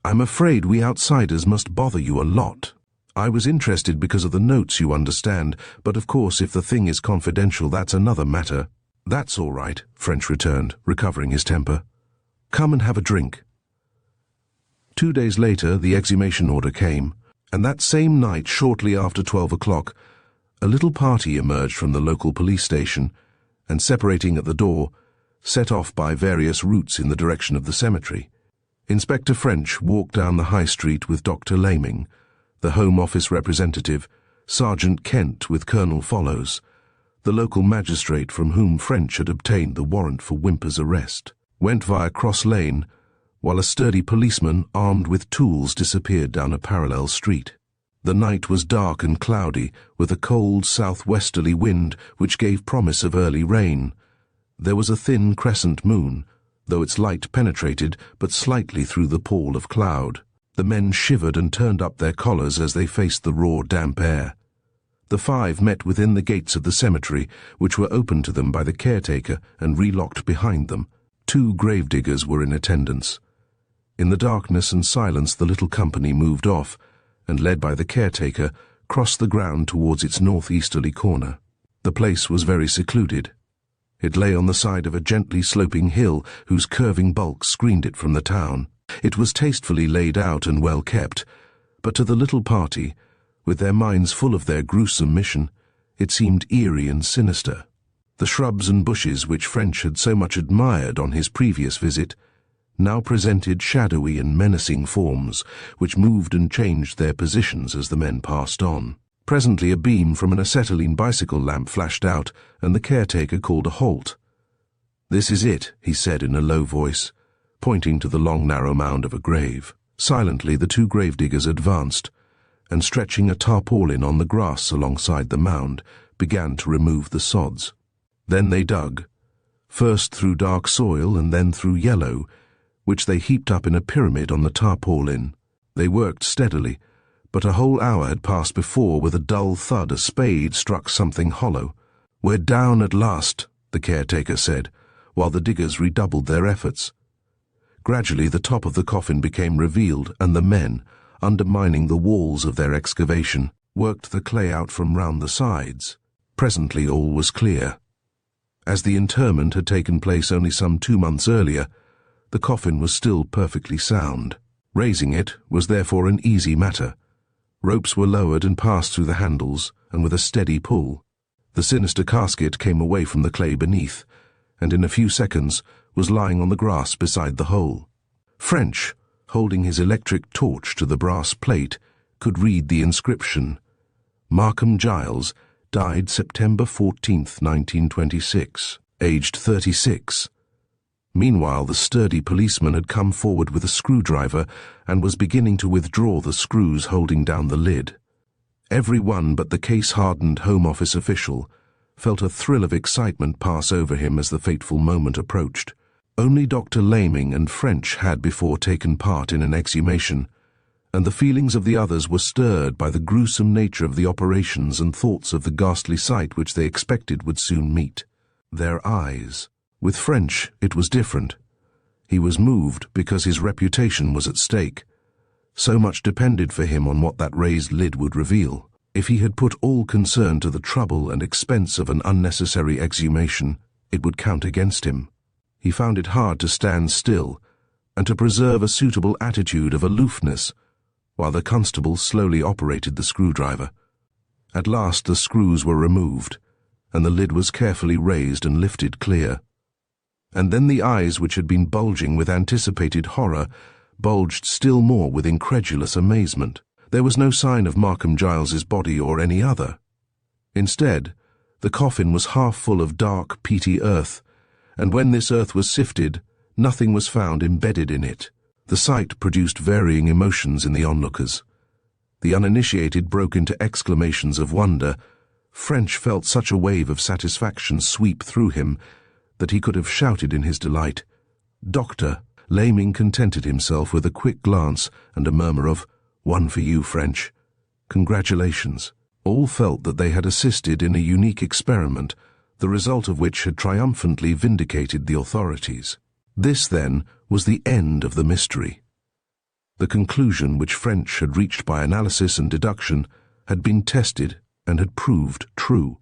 "I'm afraid we outsiders must bother you a lot. I was interested because of the notes, you understand, but of course if the thing is confidential, that's another matter." "That's all right," French returned, recovering his temper. "Come and have a drink." 2 days later, the exhumation order came, and that same night, shortly after 12 o'clock, a little party emerged from the local police station, and separating at the door, set off by various routes in the direction of the cemetery. Inspector French walked down the High Street with Dr. Laming, the Home Office representative, Sergeant Kent with Colonel Follows, the local magistrate from whom French had obtained the warrant for Whymper's arrest, went via Cross Lane, while a sturdy policeman armed with tools disappeared down a parallel street. The night was dark and cloudy, with a cold southwesterly wind which gave promise of early rain. There was a thin crescent moon, though its light penetrated but slightly through the pall of cloud. The men shivered and turned up their collars as they faced the raw, damp air. The five met within the gates of the cemetery, which were opened to them by the caretaker and relocked behind them. 2 gravediggers were in attendance. In the darkness and silence the little company moved off, and led by the caretaker, crossed the ground towards its northeasterly corner. The place was very secluded. It lay on the side of a gently sloping hill whose curving bulk screened it from the town. It was tastefully laid out and well kept, but to the little party, with their minds full of their gruesome mission, it seemed eerie and sinister. The shrubs and bushes which French had so much admired on his previous visit now presented shadowy and menacing forms, which moved and changed their positions as the men passed on. Presently a beam from an acetylene bicycle lamp flashed out, and the caretaker called a halt. "This is it," he said in a low voice, pointing to the long narrow mound of a grave. Silently the 2 gravediggers advanced, and stretching a tarpaulin on the grass alongside the mound, began to remove the sods. Then they dug, first through dark soil and then through yellow, which they heaped up in a pyramid on the tarpaulin. They worked steadily, but a whole hour had passed before, with a dull thud, a spade struck something hollow. "We're down at last," the caretaker said, while the diggers redoubled their efforts. Gradually the top of the coffin became revealed, and the men, undermining the walls of their excavation, worked the clay out from round the sides. Presently all was clear. As the interment had taken place only some 2 months earlier, the coffin was still perfectly sound. Raising it was therefore an easy matter. Ropes were lowered and passed through the handles, and with a steady pull, the sinister casket came away from the clay beneath, and in a few seconds was lying on the grass beside the hole. French, holding his electric torch to the brass plate, could read the inscription: "Markham Giles, died September 14th, 1926, aged 36. Meanwhile the sturdy policeman had come forward with a screwdriver and was beginning to withdraw the screws holding down the lid. Every one but the case-hardened Home Office official felt a thrill of excitement pass over him as the fateful moment approached. Only Dr. Laming and French had before taken part in an exhumation, and the feelings of the others were stirred by the gruesome nature of the operations and thoughts of the ghastly sight which they expected would soon meet their eyes. With French it was different. He was moved because his reputation was at stake. So much depended for him on what that raised lid would reveal. If he had put all concern to the trouble and expense of an unnecessary exhumation, it would count against him. He found it hard to stand still and to preserve a suitable attitude of aloofness while the constable slowly operated the screwdriver. At last the screws were removed, and the lid was carefully raised and lifted clear. And then the eyes, which had been bulging with anticipated horror, bulged still more with incredulous amazement. There was no sign of Markham Giles's body or any other. Instead, the coffin was half full of dark, peaty earth, and when this earth was sifted, nothing was found embedded in it. The sight produced varying emotions in the onlookers. The uninitiated broke into exclamations of wonder. French felt such a wave of satisfaction sweep through him that he could have shouted in his delight. "Doctor," Laming contented himself with a quick glance and a murmur of, "One for you, French. Congratulations." All felt that they had assisted in a unique experiment, the result of which had triumphantly vindicated the authorities. This, then, was the end of the mystery. The conclusion which French had reached by analysis and deduction had been tested and had proved true.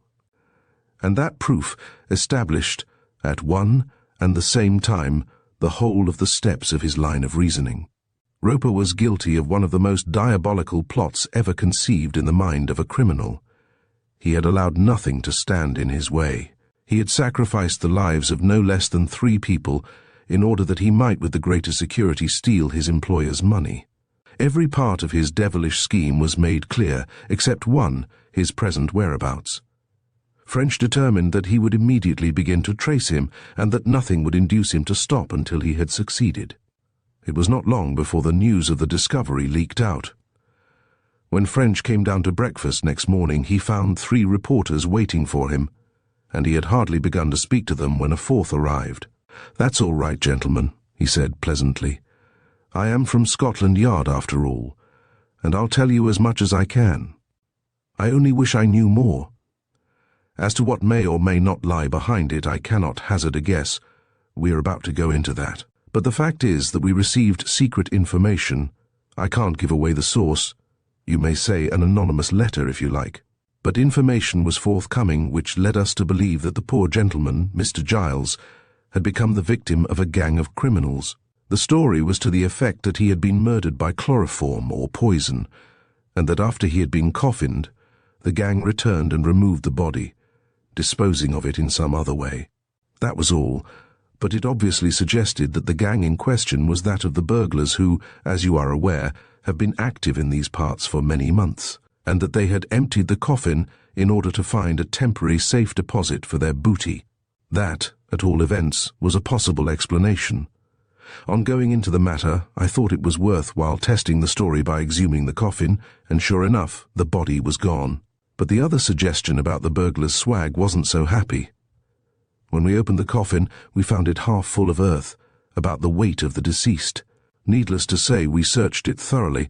And that proof established, at one and the same time, the whole of the steps of his line of reasoning. Roper was guilty of one of the most diabolical plots ever conceived in the mind of a criminal. He had allowed nothing to stand in his way. He had sacrificed the lives of no less than 3 people in order that he might with the greater security steal his employer's money. Every part of his devilish scheme was made clear, except one, his present whereabouts. French determined that he would immediately begin to trace him, and that nothing would induce him to stop until he had succeeded. It was not long before the news of the discovery leaked out. When French came down to breakfast next morning, he found 3 reporters waiting for him, and he had hardly begun to speak to them when a 4th arrived. "That's all right, gentlemen," he said pleasantly. "I am from Scotland Yard, after all, and I'll tell you as much as I can. I only wish I knew more. As to what may or may not lie behind it, I cannot hazard a guess. We are about to go into that. But the fact is that we received secret information. I can't give away the source. You may say an anonymous letter if you like. But information was forthcoming which led us to believe that the poor gentleman, Mr. Giles, had become the victim of a gang of criminals. The story was to the effect that he had been murdered by chloroform or poison, and that after he had been coffined, the gang returned and removed the body, disposing of it in some other way. That was all, but it obviously suggested that the gang in question was that of the burglars who, as you are aware, have been active in these parts for many months, and that they had emptied the coffin in order to find a temporary safe deposit for their booty. That, at all events, was a possible explanation. On going into the matter, I thought it was worthwhile testing the story by exhuming the coffin, and sure enough, the body was gone. But the other suggestion about the burglar's swag wasn't so happy. When we opened the coffin, we found it half full of earth, about the weight of the deceased. Needless to say, we searched it thoroughly,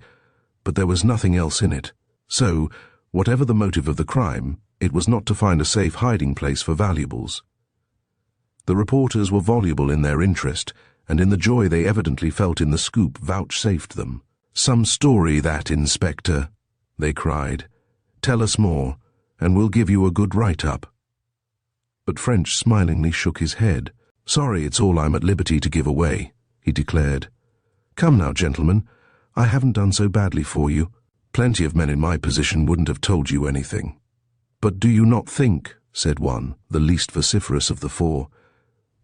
but there was nothing else in it. So, whatever the motive of the crime, it was not to find a safe hiding place for valuables. The reporters were voluble in their interest, and in the joy they evidently felt in the scoop vouchsafed them. "Some story that, Inspector," they cried. "Tell us more, and we'll give you a good write-up." But French smilingly shook his head. "Sorry, it's all I'm at liberty to give away," he declared. "Come now, gentlemen, I haven't done so badly for you. Plenty of men in my position wouldn't have told you anything." "But do you not think," said one, the least vociferous of the 4,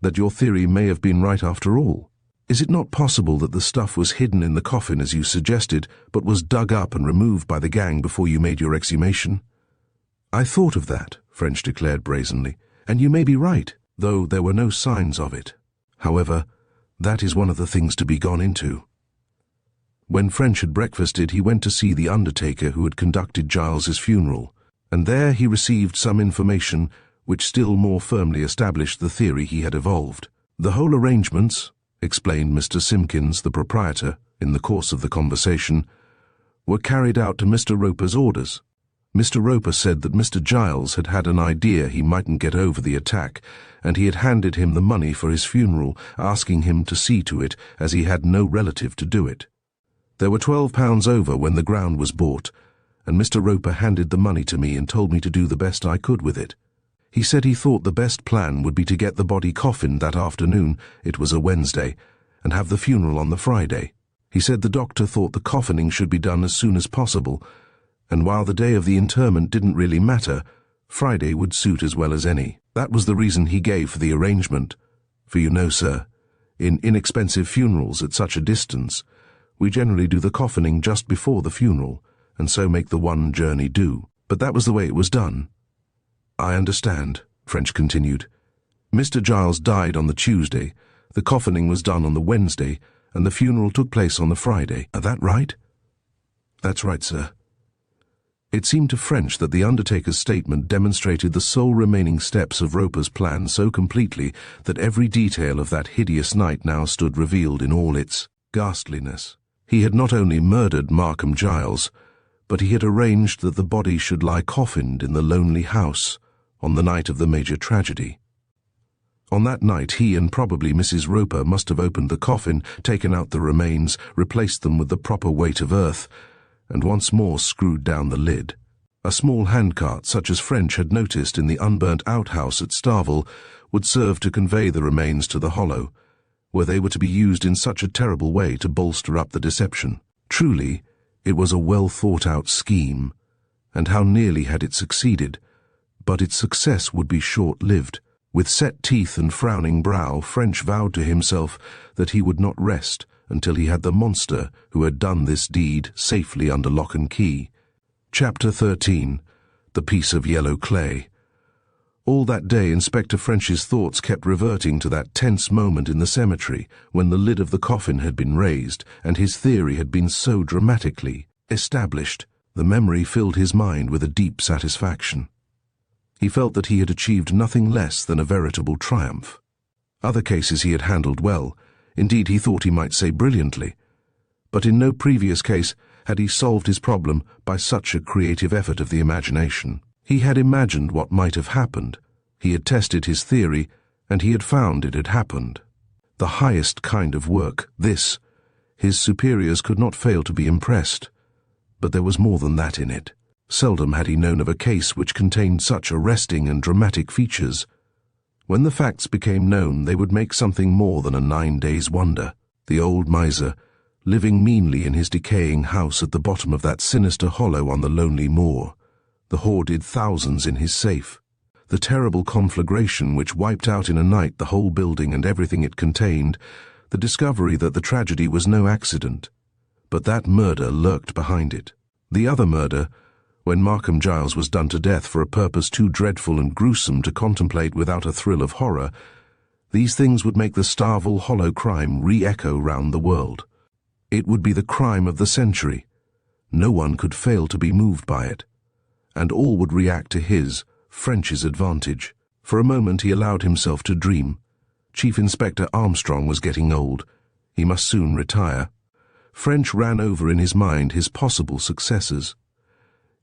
"that your theory may have been right after all? Is it not possible that the stuff was hidden in the coffin as you suggested, but was dug up and removed by the gang before you made your exhumation?" "I thought of that," French declared brazenly, "and you may be right, though there were no signs of it. However, that is one of the things to be gone into." When French had breakfasted, he went to see the undertaker who had conducted Giles's funeral, and there he received some information which still more firmly established the theory he had evolved. "The whole arrangements," explained Mr. Simpkins, the proprietor, in the course of the conversation, "were carried out to Mr. Roper's orders. Mr. Roper said that Mr. Giles had had an idea he mightn't get over the attack, and he had handed him the money for his funeral, asking him to see to it, as he had no relative to do it. There were £12 over when the ground was bought, and Mr. Roper handed the money to me and told me to do the best I could with it. He said he thought the best plan would be to get the body coffined that afternoon, it was a Wednesday, and have the funeral on the Friday. He said the doctor thought the coffining should be done as soon as possible, And while the day of the interment didn't really matter, Friday would suit as well as any. That was the reason he gave for the arrangement. For you know, sir, in inexpensive funerals at such a distance, we generally do the coffining just before the funeral, and so make the one journey do. But that was the way it was done. I understand, French continued. Mr. Giles died on the Tuesday, the coffining was done on the Wednesday, and the funeral took place on the Friday. Is that right? That's right, sir. It seemed to French that the undertaker's statement demonstrated the sole remaining steps of Roper's plan so completely that every detail of that hideous night now stood revealed in all its ghastliness. He had not only murdered Markham Giles, but he had arranged that the body should lie coffined in the lonely house on the night of the major tragedy. On that night he and probably Mrs. Roper must have opened the coffin, taken out the remains, replaced them with the proper weight of earth, and once more screwed down the lid. A small handcart, such as French had noticed in the unburnt outhouse at Starvel, would serve to convey the remains to the hollow, where they were to be used in such a terrible way to bolster up the deception. Truly, it was a well-thought-out scheme, and how nearly had it succeeded, but its success would be short-lived. With set teeth and frowning brow, French vowed to himself that he would not rest until he had the monster who had done this deed safely under lock and key. Chapter 13. The Piece of Yellow Clay. All that day Inspector French's thoughts kept reverting to that tense moment in the cemetery when the lid of the coffin had been raised and his theory had been so dramatically established. The memory filled his mind with a deep satisfaction. He felt that he had achieved nothing less than a veritable triumph. Other cases he had handled well, indeed he thought he might say brilliantly, but in no previous case had he solved his problem by such a creative effort of the imagination. He had imagined what might have happened, he had tested his theory, and he had found it had happened. The highest kind of work, this. His superiors could not fail to be impressed, but there was more than that in it. Seldom had he known of a case which contained such arresting and dramatic features. When the facts became known, they would make something more than a 9 days' wonder. The old miser, living meanly in his decaying house at the bottom of that sinister hollow on the lonely moor, the hoarded thousands in his safe, the terrible conflagration which wiped out in a night the whole building and everything it contained, the discovery that the tragedy was no accident, but that murder lurked behind it. The other murder, when Markham Giles was done to death for a purpose too dreadful and gruesome to contemplate without a thrill of horror, these things would make the Starvel Hollow crime re-echo round the world. It would be the crime of the century. No one could fail to be moved by it, and all would react to his, French's advantage. For a moment he allowed himself to dream. Chief Inspector Armstrong was getting old. He must soon retire. French ran over in his mind his possible successors.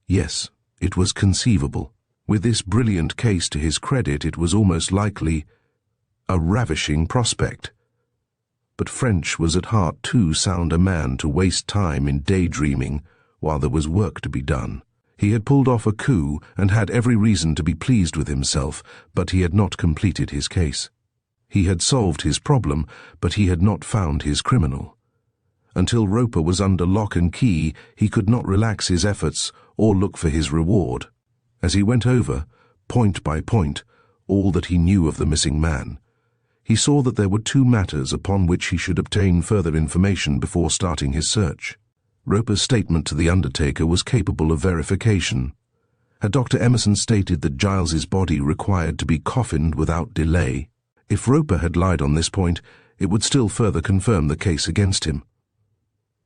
Yes, it was conceivable. With this brilliant case to his credit, it was almost likely a ravishing prospect. But French was at heart too sound a man to waste time in daydreaming while there was work to be done. He had pulled off a coup and had every reason to be pleased with himself, but he had not completed his case. He had solved his problem, but he had not found his criminal. Until Roper was under lock and key, he could not relax his efforts or look for his reward. As he went over, point by point, all that he knew of the missing man, he saw that there were 2 matters upon which he should obtain further information before starting his search. Roper's statement to the undertaker was capable of verification. Had Dr. Emerson stated that Giles's body required to be coffined without delay? If Roper had lied on this point, it would still further confirm the case against him.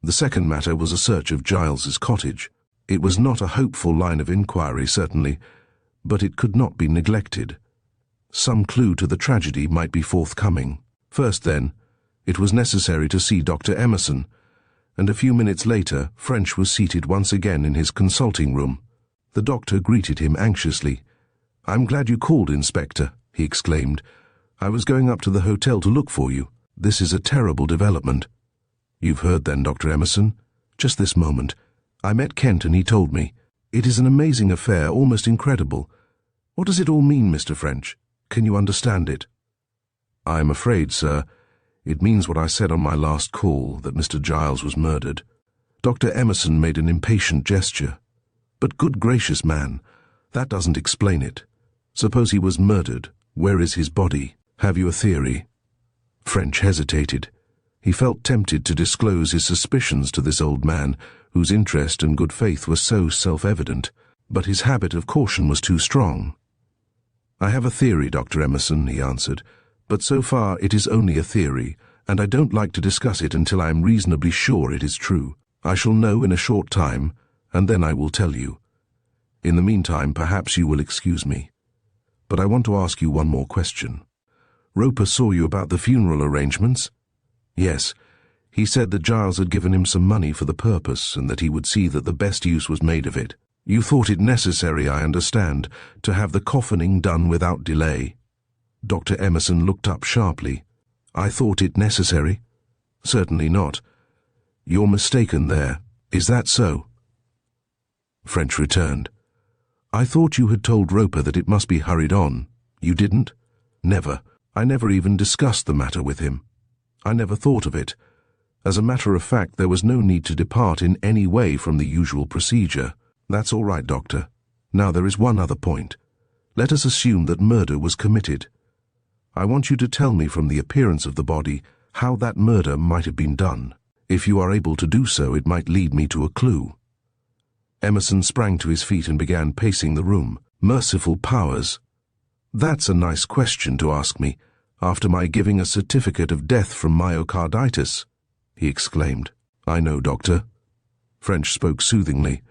The second matter was a search of Giles's cottage. It was not a hopeful line of inquiry, certainly, but it could not be neglected. Some clue to the tragedy might be forthcoming. First, then, it was necessary to see Dr. Emerson, and a few minutes later French was seated once again in his consulting room. The doctor greeted him anxiously. "I'm glad you called, Inspector," he exclaimed. "I was going up to the hotel to look for you. This is a terrible development." "You've heard then, Dr. Emerson?" "Just this moment. I met Kent and he told me. It is an amazing affair, almost incredible. What does it all mean, Mr. French? Can you understand it?" "I am afraid, sir, it means what I said on my last call, that Mr. Giles was murdered." Dr. Emerson made an impatient gesture. But good gracious, man, that doesn't explain it. Suppose he was murdered. Where is his body? Have you a theory? French hesitated. He felt tempted to disclose his suspicions to this old man, whose interest and good faith were so self-evident, but his habit of caution was too strong. "I have a theory, Dr. Emerson," he answered, "but so far it is only a theory, and I don't like to discuss it until I am reasonably sure it is true. I shall know in a short time, and then I will tell you. In the meantime, perhaps you will excuse me. But I want to ask you one more question. Roper saw you about the funeral arrangements?" "Yes. He said that Giles had given him some money for the purpose, and that he would see that the best use was made of it. You thought it necessary, I understand, to have the coffining done without delay." Dr. Emerson looked up sharply. "I thought it necessary? Certainly not. You're mistaken there. Is that so?" French returned. "I thought you had told Roper that it must be hurried on. You didn't?" "Never. I never even discussed the matter with him. I never thought of it. As a matter of fact, there was no need to depart in any way from the usual procedure." "That's all right, Doctor. Now there is one other point. Let us assume that murder was committed. I want you to tell me from the appearance of the body how that murder might have been done. If you are able to do so, it might lead me to a clue." Emerson sprang to his feet and began pacing the room. "Merciful powers! That's a nice question to ask me, after my giving a certificate of death from myocarditis," he exclaimed. "I know, Doctor." French spoke soothingly.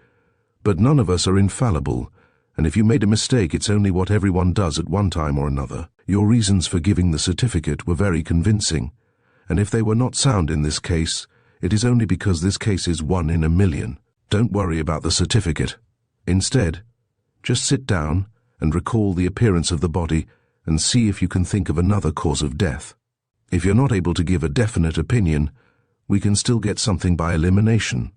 "But none of us are infallible, and if you made a mistake, it's only what everyone does at one time or another. Your reasons for giving the certificate were very convincing, and if they were not sound in this case, it is only because this case is 1 in a million. Don't worry about the certificate. Instead, just sit down and recall the appearance of the body and see if you can think of another cause of death. If you're not able to give a definite opinion, we can still get something by elimination.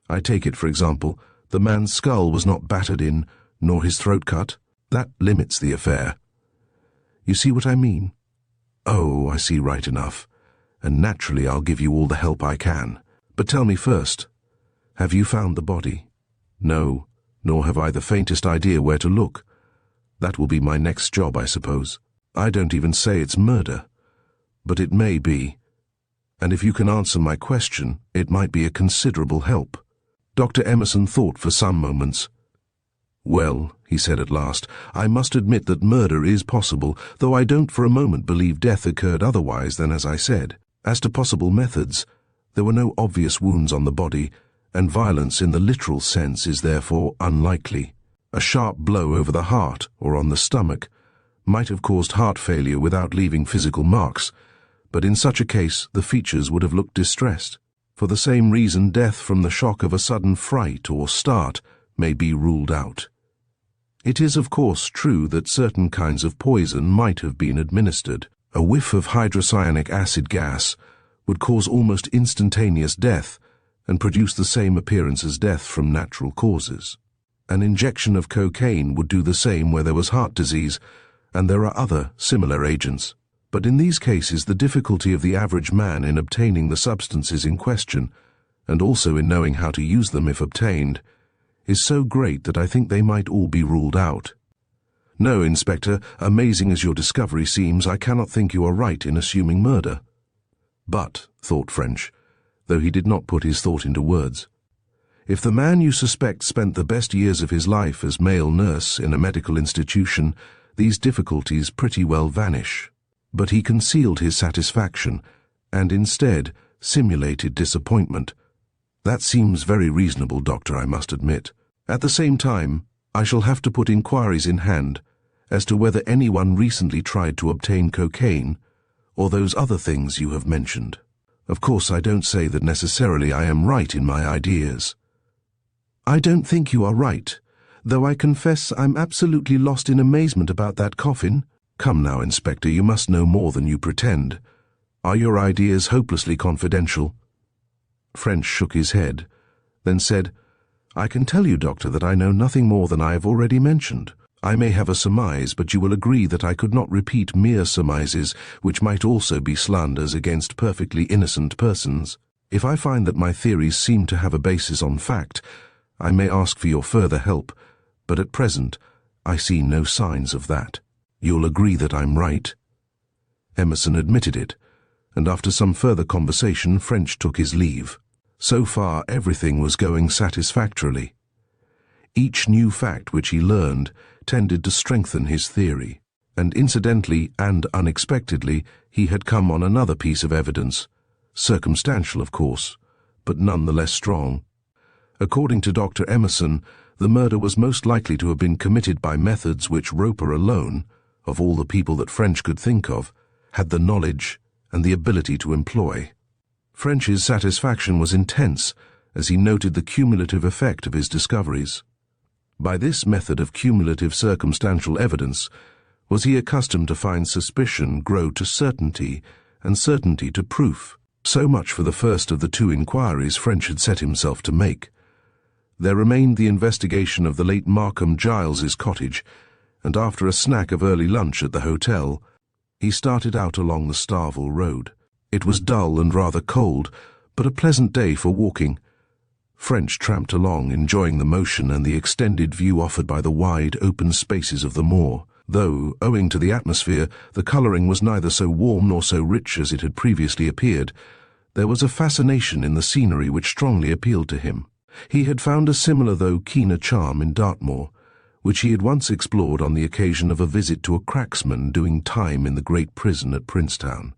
I take it, for example, the man's skull was not battered in, nor his throat cut. That limits the affair. You see what I mean? Oh, I see right enough. And naturally I'll give you all the help I can. But tell me first, have you found the body? No, nor have I the faintest idea where to look. That will be my next job, I suppose. I don't even say it's murder, but it may be. And if you can answer my question, it might be a considerable help." Dr. Emerson thought for some moments. "Well," he said at last, "I must admit that murder is possible, though I don't for a moment believe death occurred otherwise than as I said. As to possible methods, there were no obvious wounds on the body, and violence in the literal sense is therefore unlikely. A sharp blow over the heart or on the stomach might have caused heart failure without leaving physical marks, but in such a case the features would have looked distressed. For the same reason, death from the shock of a sudden fright or start may be ruled out. It is of course true that certain kinds of poison might have been administered. A whiff of hydrocyanic acid gas would cause almost instantaneous death and produce the same appearance as death from natural causes. An injection of cocaine would do the same where there was heart disease, and there are other similar agents. But in these cases, the difficulty of the average man in obtaining the substances in question, and also in knowing how to use them if obtained, is so great that I think they might all be ruled out. No, Inspector, amazing as your discovery seems, I cannot think you are right in assuming murder." "But," thought French, though he did not put his thought into words, "if the man you suspect spent the best years of his life as male nurse in a medical institution, these difficulties pretty well vanish. But he concealed his satisfaction, and instead simulated disappointment. That seems very reasonable, Doctor, I must admit. At the same time, I shall have to put inquiries in hand as to whether anyone recently tried to obtain cocaine, or those other things you have mentioned. Of course, I don't say that necessarily I am right in my ideas." "I don't think you are right, though I confess I'm absolutely lost in amazement about that coffin. Come now, Inspector, you must know more than you pretend. Are your ideas hopelessly confidential?" French shook his head, then said, "I can tell you, Doctor, that I know nothing more than I have already mentioned. I may have a surmise, but you will agree that I could not repeat mere surmises, which might also be slanders against perfectly innocent persons. If I find that my theories seem to have a basis on fact, I may ask for your further help, but at present I see no signs of that. You'll agree that I'm right?" Emerson admitted it, and after some further conversation, French took his leave. So far, everything was going satisfactorily. Each new fact which he learned tended to strengthen his theory, and incidentally and unexpectedly he had come on another piece of evidence, circumstantial of course, but none the less strong. According to Dr. Emerson, the murder was most likely to have been committed by methods which Roper alone, of all the people that French could think of, had the knowledge and the ability to employ. French's satisfaction was intense as he noted the cumulative effect of his discoveries. By this method of cumulative circumstantial evidence was he accustomed to find suspicion grow to certainty and certainty to proof. So much for the first of the two inquiries French had set himself to make. There remained the investigation of the late Markham Giles's cottage, and after a snack of early lunch at the hotel, he started out along the Starvel Road. It was dull and rather cold, but a pleasant day for walking. French tramped along, enjoying the motion and the extended view offered by the wide, open spaces of the moor, though, owing to the atmosphere, the colouring was neither so warm nor so rich as it had previously appeared. There was a fascination in the scenery which strongly appealed to him. He had found a similar though keener charm in Dartmoor, which he had once explored on the occasion of a visit to a cracksman doing time in the great prison at Princetown.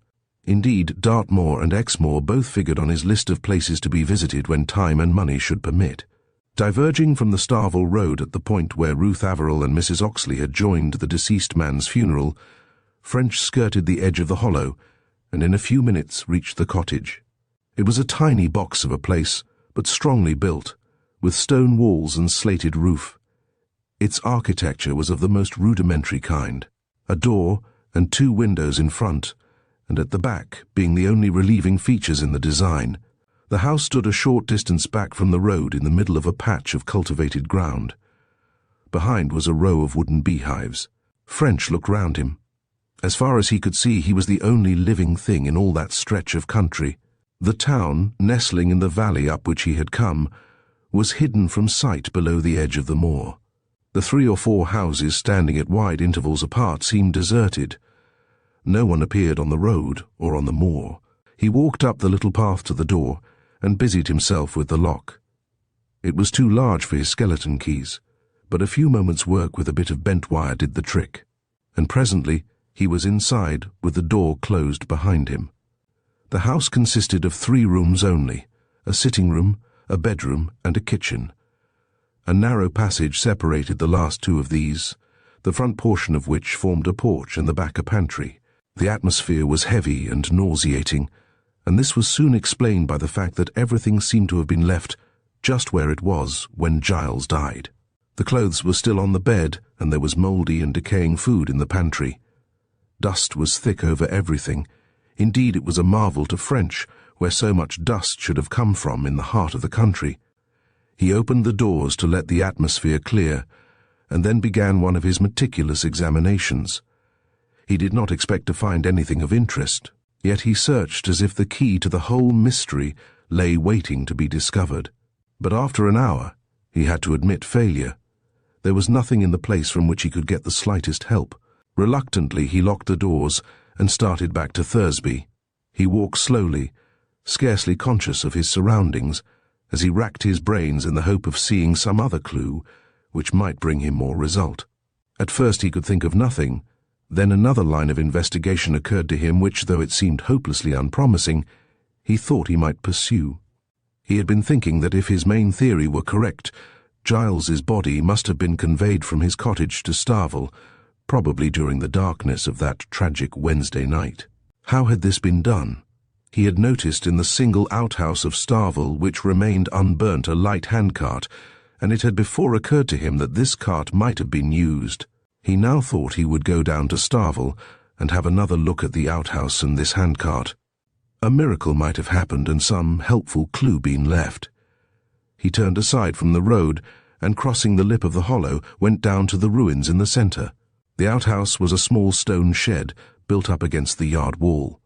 Indeed, Dartmoor and Exmoor both figured on his list of places to be visited when time and money should permit. Diverging from the Starvel Road at the point where Ruth Averill and Mrs. Oxley had joined the deceased man's funeral, French skirted the edge of the hollow, and in a few minutes reached the cottage. It was a tiny box of a place, but strongly built, with stone walls and slated roof. Its architecture was of the most rudimentary kind, a door and two windows in front, and at the back being the only relieving features in the design. The house stood a short distance back from the road in the middle of a patch of cultivated ground. Behind was a row of wooden beehives. French looked round him. As far as he could see, he was the only living thing in all that stretch of country. The town, nestling in the valley up which he had come, was hidden from sight below the edge of the moor. The 3 or 4 houses standing at wide intervals apart seemed deserted. No one appeared on the road or on the moor. He walked up the little path to the door and busied himself with the lock. It was too large for his skeleton keys, but a few moments' work with a bit of bent wire did the trick, and presently he was inside with the door closed behind him. The house consisted of 3 rooms only, a sitting room, a bedroom, and a kitchen. A narrow passage separated the last 2 of these, the front portion of which formed a porch and the back a pantry. The atmosphere was heavy and nauseating, and this was soon explained by the fact that everything seemed to have been left just where it was when Giles died. The clothes were still on the bed, and there was mouldy and decaying food in the pantry. Dust was thick over everything. Indeed, it was a marvel to French where so much dust should have come from in the heart of the country. He opened the doors to let the atmosphere clear, and then began one of his meticulous examinations. He did not expect to find anything of interest, yet he searched as if the key to the whole mystery lay waiting to be discovered. But after an hour, he had to admit failure. There was nothing in the place from which he could get the slightest help. Reluctantly, he locked the doors and started back to Thursby. He walked slowly, scarcely conscious of his surroundings, as he racked his brains in the hope of seeing some other clue which might bring him more result. At first he could think of nothing. Then another line of investigation occurred to him which, though it seemed hopelessly unpromising, he thought he might pursue. He had been thinking that if his main theory were correct, Giles's body must have been conveyed from his cottage to Starvel, probably during the darkness of that tragic Wednesday night. How had this been done? He had noticed in the single outhouse of Starvel which remained unburnt a light handcart, and it had before occurred to him that this cart might have been used. He now thought he would go down to Starvel and have another look at the outhouse and this handcart. A miracle might have happened and some helpful clue been left. He turned aside from the road and, crossing the lip of the hollow, went down to the ruins in the centre. The outhouse was a small stone shed built up against the yard wall.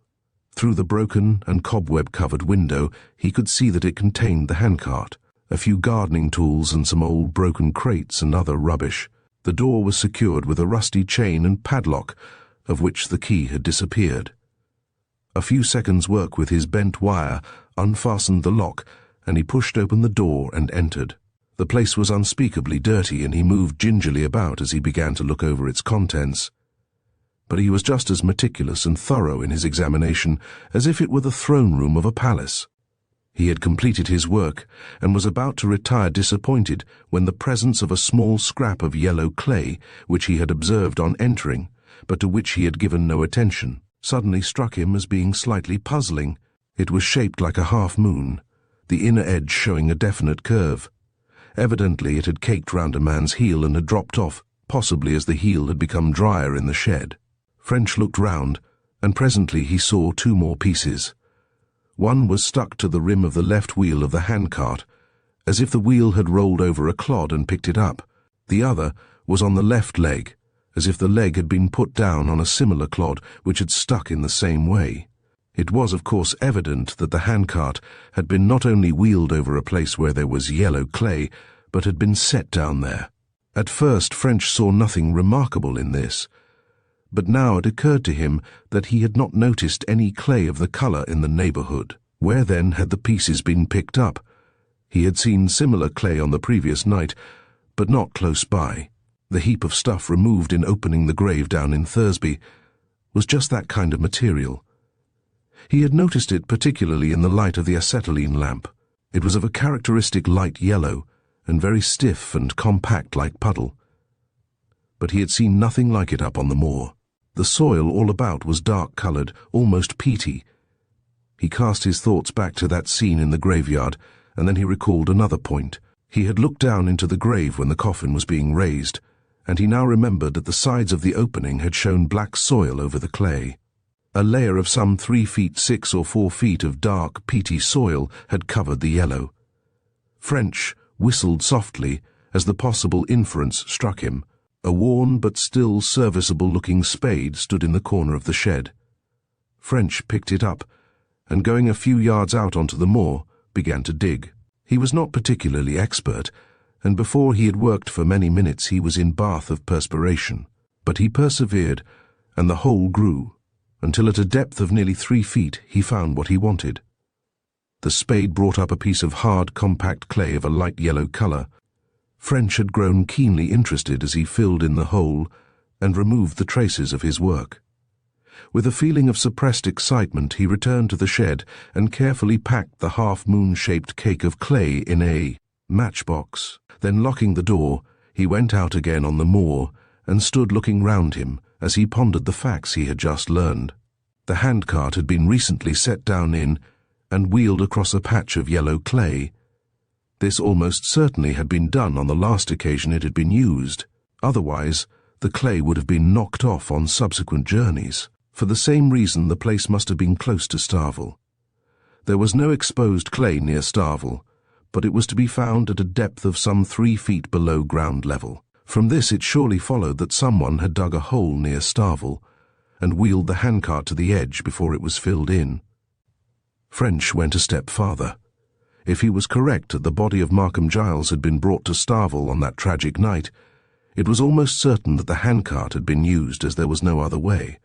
Through the broken and cobweb-covered window he could see that it contained the handcart. a few gardening tools and some old broken crates and other rubbish. The door was secured with a rusty chain and padlock, of which the key had disappeared. A few seconds' work with his bent wire unfastened the lock, and he pushed open the door and entered. The place was unspeakably dirty, and he moved gingerly about as he began to look over its contents. But he was just as meticulous and thorough in his examination as if it were the throne room of a palace. He had completed his work and was about to retire disappointed when the presence of a small scrap of yellow clay, which he had observed on entering, but to which he had given no attention, suddenly struck him as being slightly puzzling. It was shaped like a half-moon, the inner edge showing a definite curve. Evidently it had caked round a man's heel and had dropped off, possibly as the heel had become drier in the shed. French looked round, and presently he saw two more pieces. One was stuck to the rim of the left wheel of the handcart, as if the wheel had rolled over a clod and picked it up. The other was on the left leg, as if the leg had been put down on a similar clod which had stuck in the same way. It was, of course, evident that the handcart had been not only wheeled over a place where there was yellow clay, but had been set down there. At first French saw nothing remarkable in this, but now it occurred to him that he had not noticed any clay of the colour in the neighbourhood. Where then had the pieces been picked up? He had seen similar clay on the previous night, but not close by. The heap of stuff removed in opening the grave down in Thursby was just that kind of material. He had noticed it particularly in the light of the acetylene lamp. It was of a characteristic light yellow, and very stiff and compact like puddle. But he had seen nothing like it up on the moor. The soil all about was dark-coloured, almost peaty. He cast his thoughts back to that scene in the graveyard, and then he recalled another point. He had looked down into the grave when the coffin was being raised, and he now remembered that the sides of the opening had shown black soil over the clay. A layer of some 3 feet 6 or 4 feet of dark, peaty soil had covered the yellow. French whistled softly as the possible inference struck him. A worn but still serviceable-looking spade stood in the corner of the shed. French picked it up, and going a few yards out onto the moor, began to dig. He was not particularly expert, and before he had worked for many minutes he was in bath of perspiration. But he persevered, and the hole grew, until at a depth of nearly 3 feet he found what he wanted. The spade brought up a piece of hard, compact clay of a light yellow colour. French had grown keenly interested as he filled in the hole and removed the traces of his work. With a feeling of suppressed excitement, he returned to the shed and carefully packed the half-moon-shaped cake of clay in a matchbox. Then, locking the door, he went out again on the moor and stood looking round him as he pondered the facts he had just learned. The handcart had been recently set down in and wheeled across a patch of yellow clay. This almost certainly had been done on the last occasion it had been used. Otherwise, the clay would have been knocked off on subsequent journeys. For the same reason, the place must have been close to Starvel. There was no exposed clay near Starvel, but it was to be found at a depth of some 3 feet below ground level. From this it surely followed that someone had dug a hole near Starvel and wheeled the handcart to the edge before it was filled in. French went a step farther. If he was correct that the body of Markham Giles had been brought to Starvel on that tragic night, it was almost certain that the handcart had been used, as there was no other way,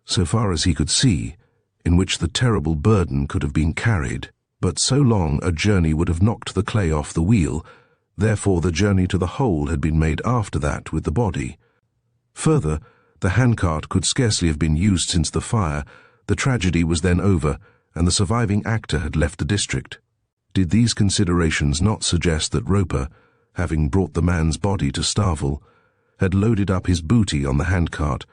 so far as he could see, in which the terrible burden could have been carried. But so long a journey would have knocked the clay off the wheel, therefore the journey to the hole had been made after that with the body. Further, the handcart could scarcely have been used since the fire. The tragedy was then over, and the surviving actor had left the district. Did these considerations not suggest that Roper, having brought the man's body to Starvel, had loaded up his booty on the handcart?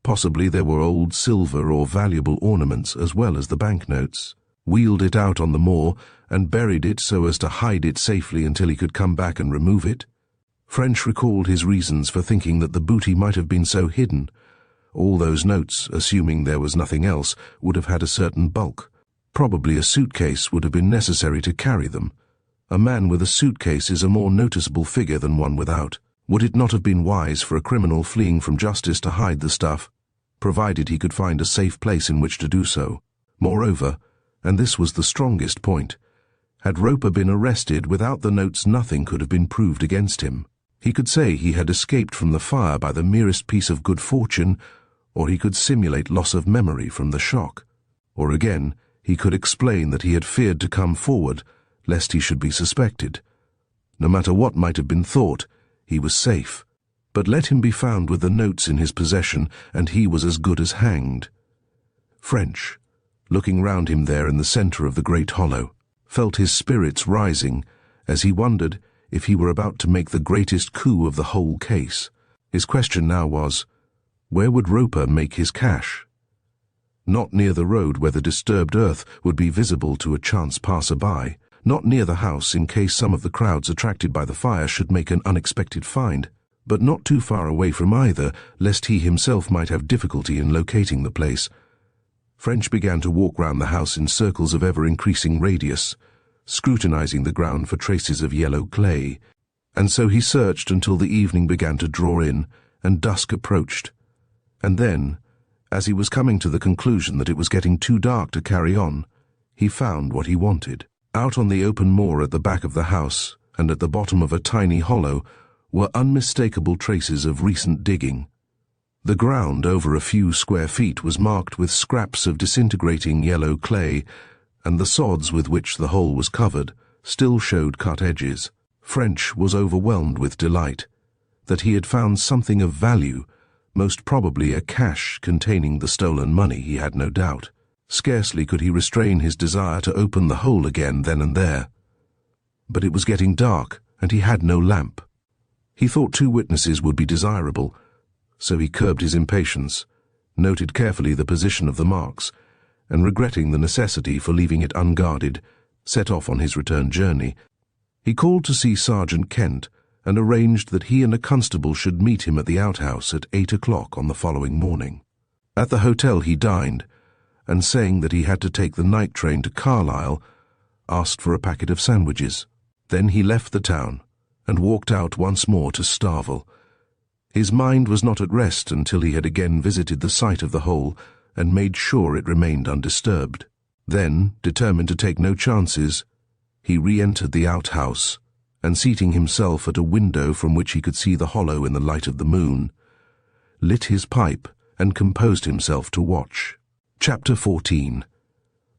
Possibly there were old silver or valuable ornaments as well as the banknotes. Wheeled it out on the moor and buried it so as to hide it safely until he could come back and remove it? French recalled his reasons for thinking that the booty might have been so hidden. All those notes, assuming there was nothing else, would have had a certain bulk. Probably a suitcase would have been necessary to carry them. A man with a suitcase is a more noticeable figure than one without. Would it not have been wise for a criminal fleeing from justice to hide the stuff, provided he could find a safe place in which to do so? Moreover, and this was the strongest point, Had Roper been arrested without the notes, nothing could have been proved against him. He could say he had escaped from the fire by the merest piece of good fortune, or he could simulate loss of memory from the shock. Or again, he could explain that he had feared to come forward, lest he should be suspected. No matter what might have been thought, he was safe. But let him be found with the notes in his possession, and he was as good as hanged. French, looking round him there in the centre of the great hollow, felt his spirits rising as he wondered if he were about to make the greatest coup of the whole case. His question now was, where would Roper make his cash? Not near the road where the disturbed earth would be visible to a chance passer-by, not near the house in case some of the crowds attracted by the fire should make an unexpected find, but not too far away from either, lest he himself might have difficulty in locating the place. French began to walk round the house in circles of ever-increasing radius, scrutinizing the ground for traces of yellow clay, and so he searched until the evening began to draw in and dusk approached. And then, as he was coming to the conclusion that it was getting too dark to carry on, he found what he wanted. Out on the open moor at the back of the house, and at the bottom of a tiny hollow, were unmistakable traces of recent digging. The ground over a few square feet was marked with scraps of disintegrating yellow clay, and the sods with which the hole was covered still showed cut edges. French was overwhelmed with delight that he had found something of value, most probably a cache containing the stolen money, he had no doubt. Scarcely could he restrain his desire to open the hole again then and there. But it was getting dark, and he had no lamp. He thought 2 witnesses would be desirable, so he curbed his impatience, noted carefully the position of the marks, and regretting the necessity for leaving it unguarded, set off on his return journey. He called to see Sergeant Kent, and arranged that he and a constable should meet him at the outhouse at 8 o'clock on the following morning. At the hotel he dined, and saying that he had to take the night train to Carlisle, asked for a packet of sandwiches. Then he left the town, and walked out once more to Starvel. His mind was not at rest until he had again visited the site of the hole, and made sure it remained undisturbed. Then, determined to take no chances, he re-entered the outhouse, and seating himself at a window from which he could see the hollow in the light of the moon, lit his pipe and composed himself to watch. Chapter 14.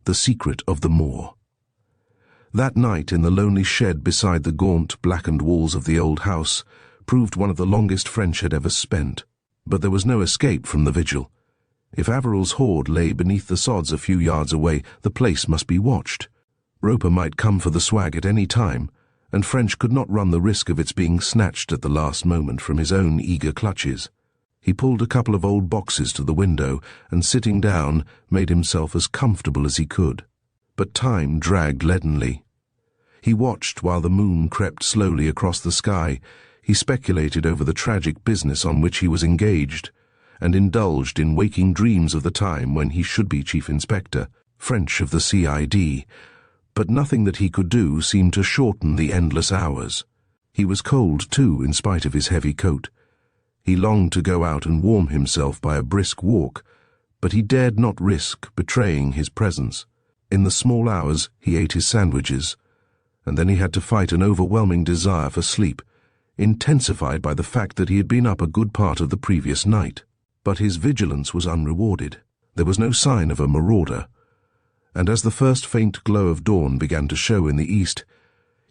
The Secret of the Moor. That night in the lonely shed beside the gaunt, blackened walls of the old house proved one of the longest French had ever spent. But there was no escape from the vigil. If Averill's hoard lay beneath the sods a few yards away, the place must be watched. Roper might come for the swag at any time, and French could not run the risk of its being snatched at the last moment from his own eager clutches. He pulled a couple of old boxes to the window, and sitting down, made himself as comfortable as he could. But time dragged leadenly. He watched while the moon crept slowly across the sky. He speculated over the tragic business on which he was engaged, and indulged in waking dreams of the time when he should be Chief Inspector, French of the CID, but nothing that he could do seemed to shorten the endless hours. He was cold, too, in spite of his heavy coat. He longed to go out and warm himself by a brisk walk, but he dared not risk betraying his presence. In the small hours he ate his sandwiches, and then he had to fight an overwhelming desire for sleep, intensified by the fact that he had been up a good part of the previous night. But his vigilance was unrewarded. There was no sign of a marauder, and as the first faint glow of dawn began to show in the east,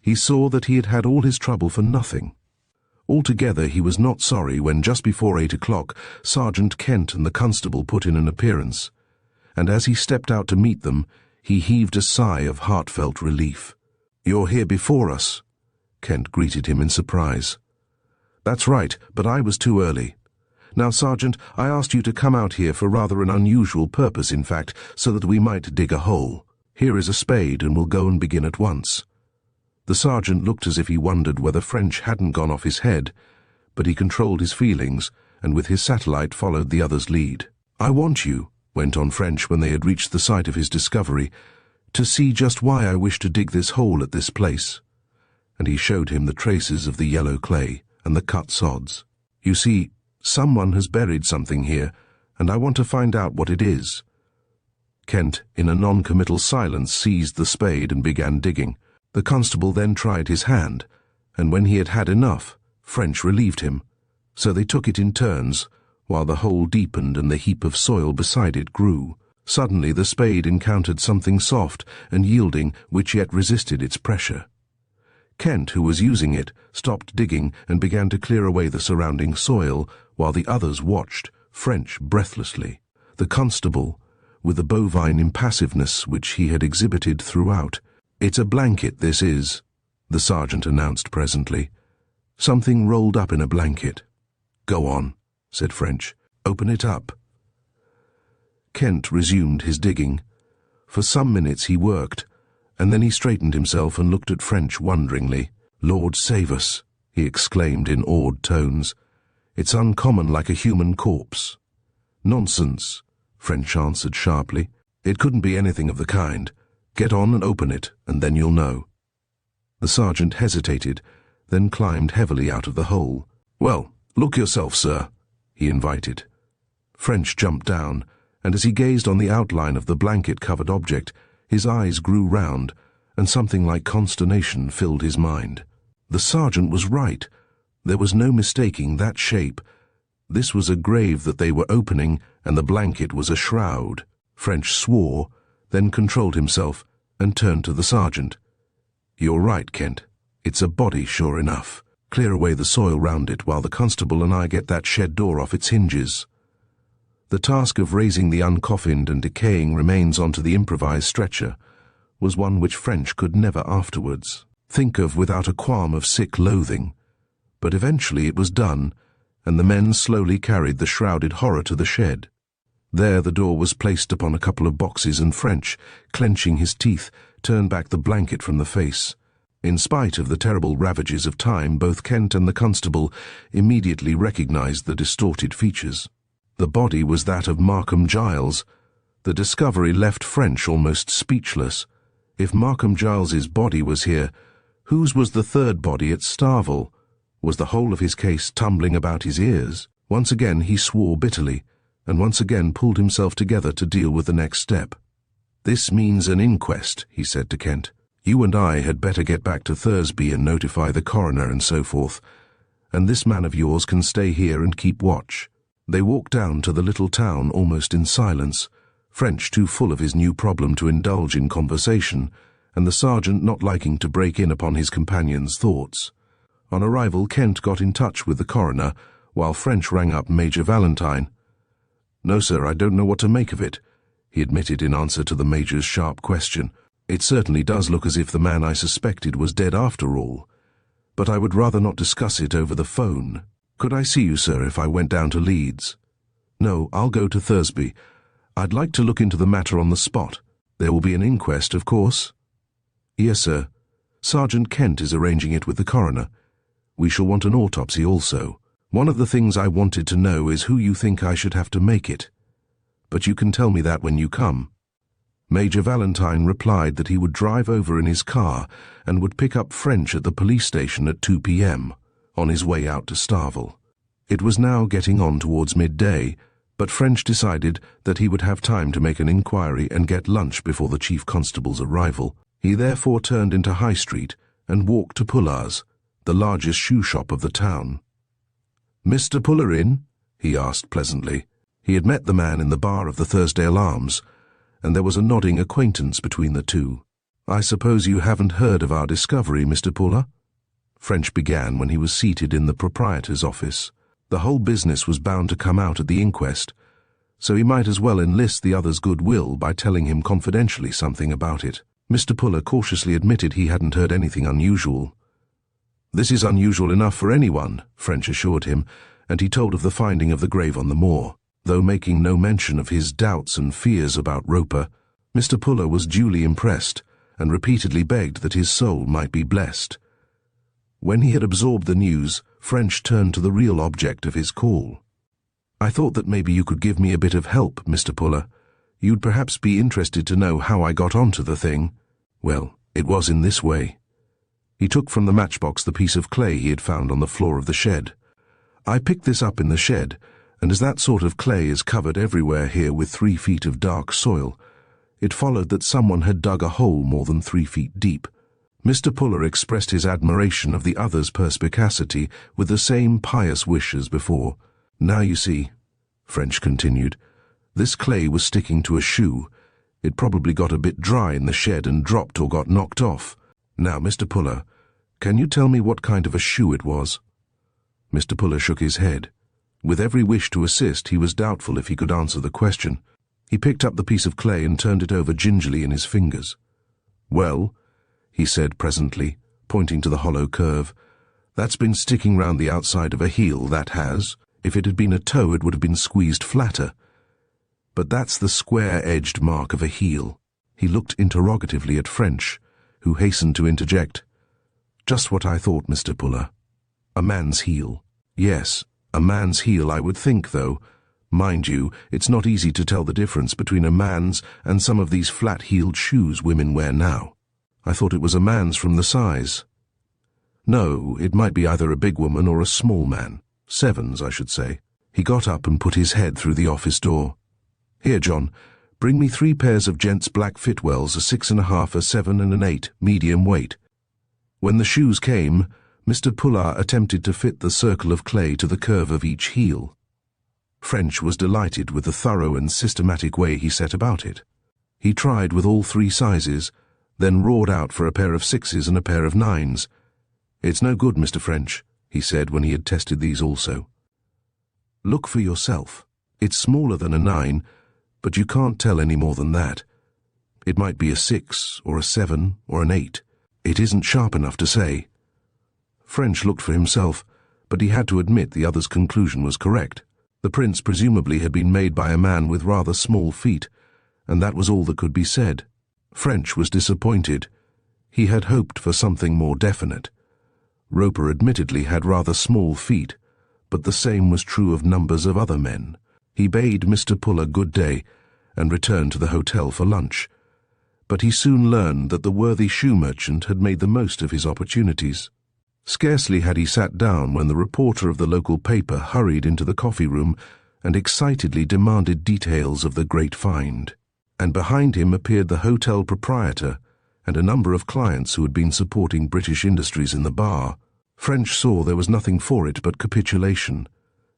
he saw that he had had all his trouble for nothing. Altogether he was not sorry when just before 8 o'clock Sergeant Kent and the constable put in an appearance, and as he stepped out to meet them, he heaved a sigh of heartfelt relief. "You're here before us," Kent greeted him in surprise. "That's right, but I was too early. Now, Sergeant, I asked you to come out here for rather an unusual purpose, in fact, so that we might dig a hole. Here is a spade, and we'll go and begin at once." The sergeant looked as if he wondered whether French hadn't gone off his head, but he controlled his feelings, and with his satellite followed the other's lead. "I want you," went on French when they had reached the site of his discovery, "to see just why I wish to dig this hole at this place." And he showed him the traces of the yellow clay and the cut sods. "You see, someone has buried something here, and I want to find out what it is." Kent, in a non-committal silence, seized the spade and began digging. The constable then tried his hand, and when he had had enough, French relieved him. So they took it in turns, while the hole deepened and the heap of soil beside it grew. Suddenly the spade encountered something soft and yielding which yet resisted its pressure. Kent, who was using it, stopped digging and began to clear away the surrounding soil, while the others watched, French breathlessly. The constable, with the bovine impassiveness which he had exhibited throughout. "It's a blanket, this is," the sergeant announced presently. "Something rolled up in a blanket." "Go on," said French. "Open it up." Kent resumed his digging. For some minutes he worked, and then he straightened himself and looked at French wonderingly. "Lord save us," he exclaimed in awed tones. "It's uncommon like a human corpse." "Nonsense," French answered sharply. "It couldn't be anything of the kind. Get on and open it, and then you'll know." The sergeant hesitated, then climbed heavily out of the hole. "Well, look yourself, sir," he invited. French jumped down, and as he gazed on the outline of the blanket-covered object, his eyes grew round, and something like consternation filled his mind. The sergeant was right. There was no mistaking that shape. This was a grave that they were opening, and the blanket was a shroud. French swore, then controlled himself, and turned to the sergeant. "You're right, Kent. It's a body, sure enough. Clear away the soil round it while the constable and I get that shed door off its hinges." The task of raising the uncoffined and decaying remains onto the improvised stretcher was one which French could never afterwards think of without a qualm of sick loathing. But eventually it was done, and the men slowly carried the shrouded horror to the shed. There the door was placed upon a couple of boxes, and French, clenching his teeth, turned back the blanket from the face. In spite of the terrible ravages of time, both Kent and the constable immediately recognized the distorted features. The body was that of Markham Giles. The discovery left French almost speechless. If Markham Giles's body was here, whose was the third body at Starvel? Was the whole of his case tumbling about his ears? Once again he swore bitterly, and once again pulled himself together to deal with the next step. "This means an inquest," he said to Kent. "You and I had better get back to Thursby and notify the coroner and so forth, and this man of yours can stay here and keep watch." They walked down to the little town almost in silence, French too full of his new problem to indulge in conversation, and the sergeant not liking to break in upon his companion's thoughts. On arrival, Kent got in touch with the coroner, while French rang up Major Valentine. "No, sir, I don't know what to make of it," he admitted in answer to the Major's sharp question. "It certainly does look as if the man I suspected was dead after all, but I would rather not discuss it over the phone. Could I see you, sir, if I went down to Leeds?" "No, I'll go to Thursby. I'd like to look into the matter on the spot. There will be an inquest, of course?" "Yes, sir. Sergeant Kent is arranging it with the coroner. We shall want an autopsy also. One of the things I wanted to know is who you think I should have to make it. But you can tell me that when you come." Major Valentine replied that he would drive over in his car and would pick up French at the police station at 2 p.m., on his way out to Starvel. It was now getting on towards midday, but French decided that he would have time to make an inquiry and get lunch before the chief constable's arrival. He therefore turned into High Street and walked to Pullar's, the largest shoe shop of the town. "Mr. Puller in?" he asked pleasantly. He had met the man in the bar of the Thursdale Arms, and there was a nodding acquaintance between the two. "I suppose you haven't heard of our discovery, Mr. Puller?" French began when he was seated in the proprietor's office. The whole business was bound to come out at the inquest, so he might as well enlist the other's goodwill by telling him confidentially something about it. Mr. Puller cautiously admitted he hadn't heard anything unusual. "This is unusual enough for anyone," French assured him, and he told of the finding of the grave on the moor. Though making no mention of his doubts and fears about Roper, Mr. Puller was duly impressed and repeatedly begged that his soul might be blessed. When he had absorbed the news, French turned to the real object of his call. "I thought that maybe you could give me a bit of help, Mr. Puller. You'd perhaps be interested to know how I got onto the thing. Well, it was in this way." He took from the matchbox the piece of clay he had found on the floor of the shed. "I picked this up in the shed, and as that sort of clay is covered everywhere here with 3 feet of dark soil, it followed that someone had dug a hole more than 3 feet deep. Mr. Puller expressed his admiration of the other's perspicacity with the same pious wish as before. "Now you see," French continued, "this clay was sticking to a shoe. It probably got a bit dry in the shed and dropped or got knocked off. Now, Mr. Puller, can you tell me what kind of a shoe it was?" Mr. Puller shook his head. With every wish to assist, he was doubtful if he could answer the question. He picked up the piece of clay and turned it over gingerly in his fingers. "Well," he said presently, pointing to the hollow curve, "that's been sticking round the outside of a heel, that has. If it had been a toe, it would have been squeezed flatter. But that's the square-edged mark of a heel." He looked interrogatively at French, who hastened to interject. "Just what I thought, Mr. Puller. A man's heel." "Yes, a man's heel, I would think, though. Mind you, it's not easy to tell the difference between a man's and some of these flat-heeled shoes women wear now. I thought it was a man's from the size." "No, it might be either a big woman or a small man. 7s, I should say." He got up and put his head through the office door. "Here, John, bring me 3 pairs of gents' black Fitwells, a 6.5, a 7 and an 8, medium weight." When the shoes came, Mr. Puller attempted to fit the circle of clay to the curve of each heel. French was delighted with the thorough and systematic way he set about it. He tried with all 3 sizes, then roared out for a pair of 6s and a pair of 9s. "It's no good, Mr. French," he said when he had tested these also. "Look for yourself. It's smaller than a 9, but you can't tell any more than that. It might be a 6 or a 7 or an 8. It isn't sharp enough to say." French looked for himself, but he had to admit the other's conclusion was correct. The prints presumably had been made by a man with rather small feet, and that was all that could be said. French was disappointed. He had hoped for something more definite. Roper admittedly had rather small feet, but the same was true of numbers of other men. He bade Mr. Puller good day and returned to the hotel for lunch. But he soon learned that the worthy shoe merchant had made the most of his opportunities. Scarcely had he sat down when the reporter of the local paper hurried into the coffee room and excitedly demanded details of the great find. And behind him appeared the hotel proprietor and a number of clients who had been supporting British industries in the bar. French saw there was nothing for it but capitulation.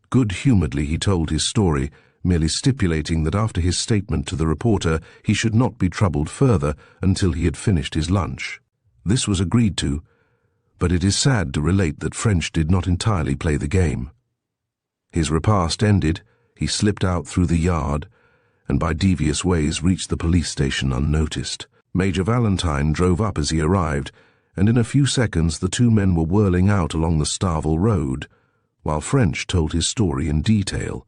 Good-humouredly he told his story, merely stipulating that after his statement to the reporter he should not be troubled further until he had finished his lunch. This was agreed to, but it is sad to relate that French did not entirely play the game. His repast ended, he slipped out through the yard, and by devious ways reached the police station unnoticed. Major Valentine drove up as he arrived, and in a few seconds the 2 men were whirling out along the Starvel Road, while French told his story in detail.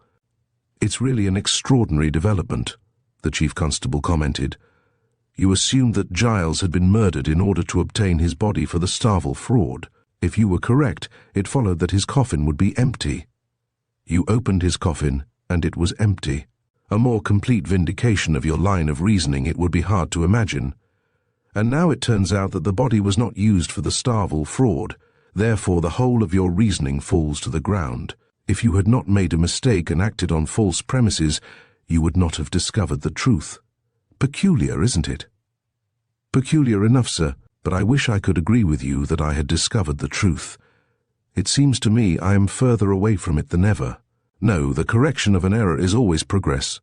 "It's really an extraordinary development," the chief constable commented. "You assumed that Giles had been murdered in order to obtain his body for the Starvel fraud. If you were correct, it followed that his coffin would be empty. You opened his coffin, and it was empty. A more complete vindication of your line of reasoning it would be hard to imagine. And now it turns out that the body was not used for the Starvel fraud, therefore the whole of your reasoning falls to the ground. If you had not made a mistake and acted on false premises, you would not have discovered the truth. Peculiar, isn't it?" "Peculiar enough, sir, but I wish I could agree with you that I had discovered the truth. It seems to me I am further away from it than ever. No, the correction of an error is always progress.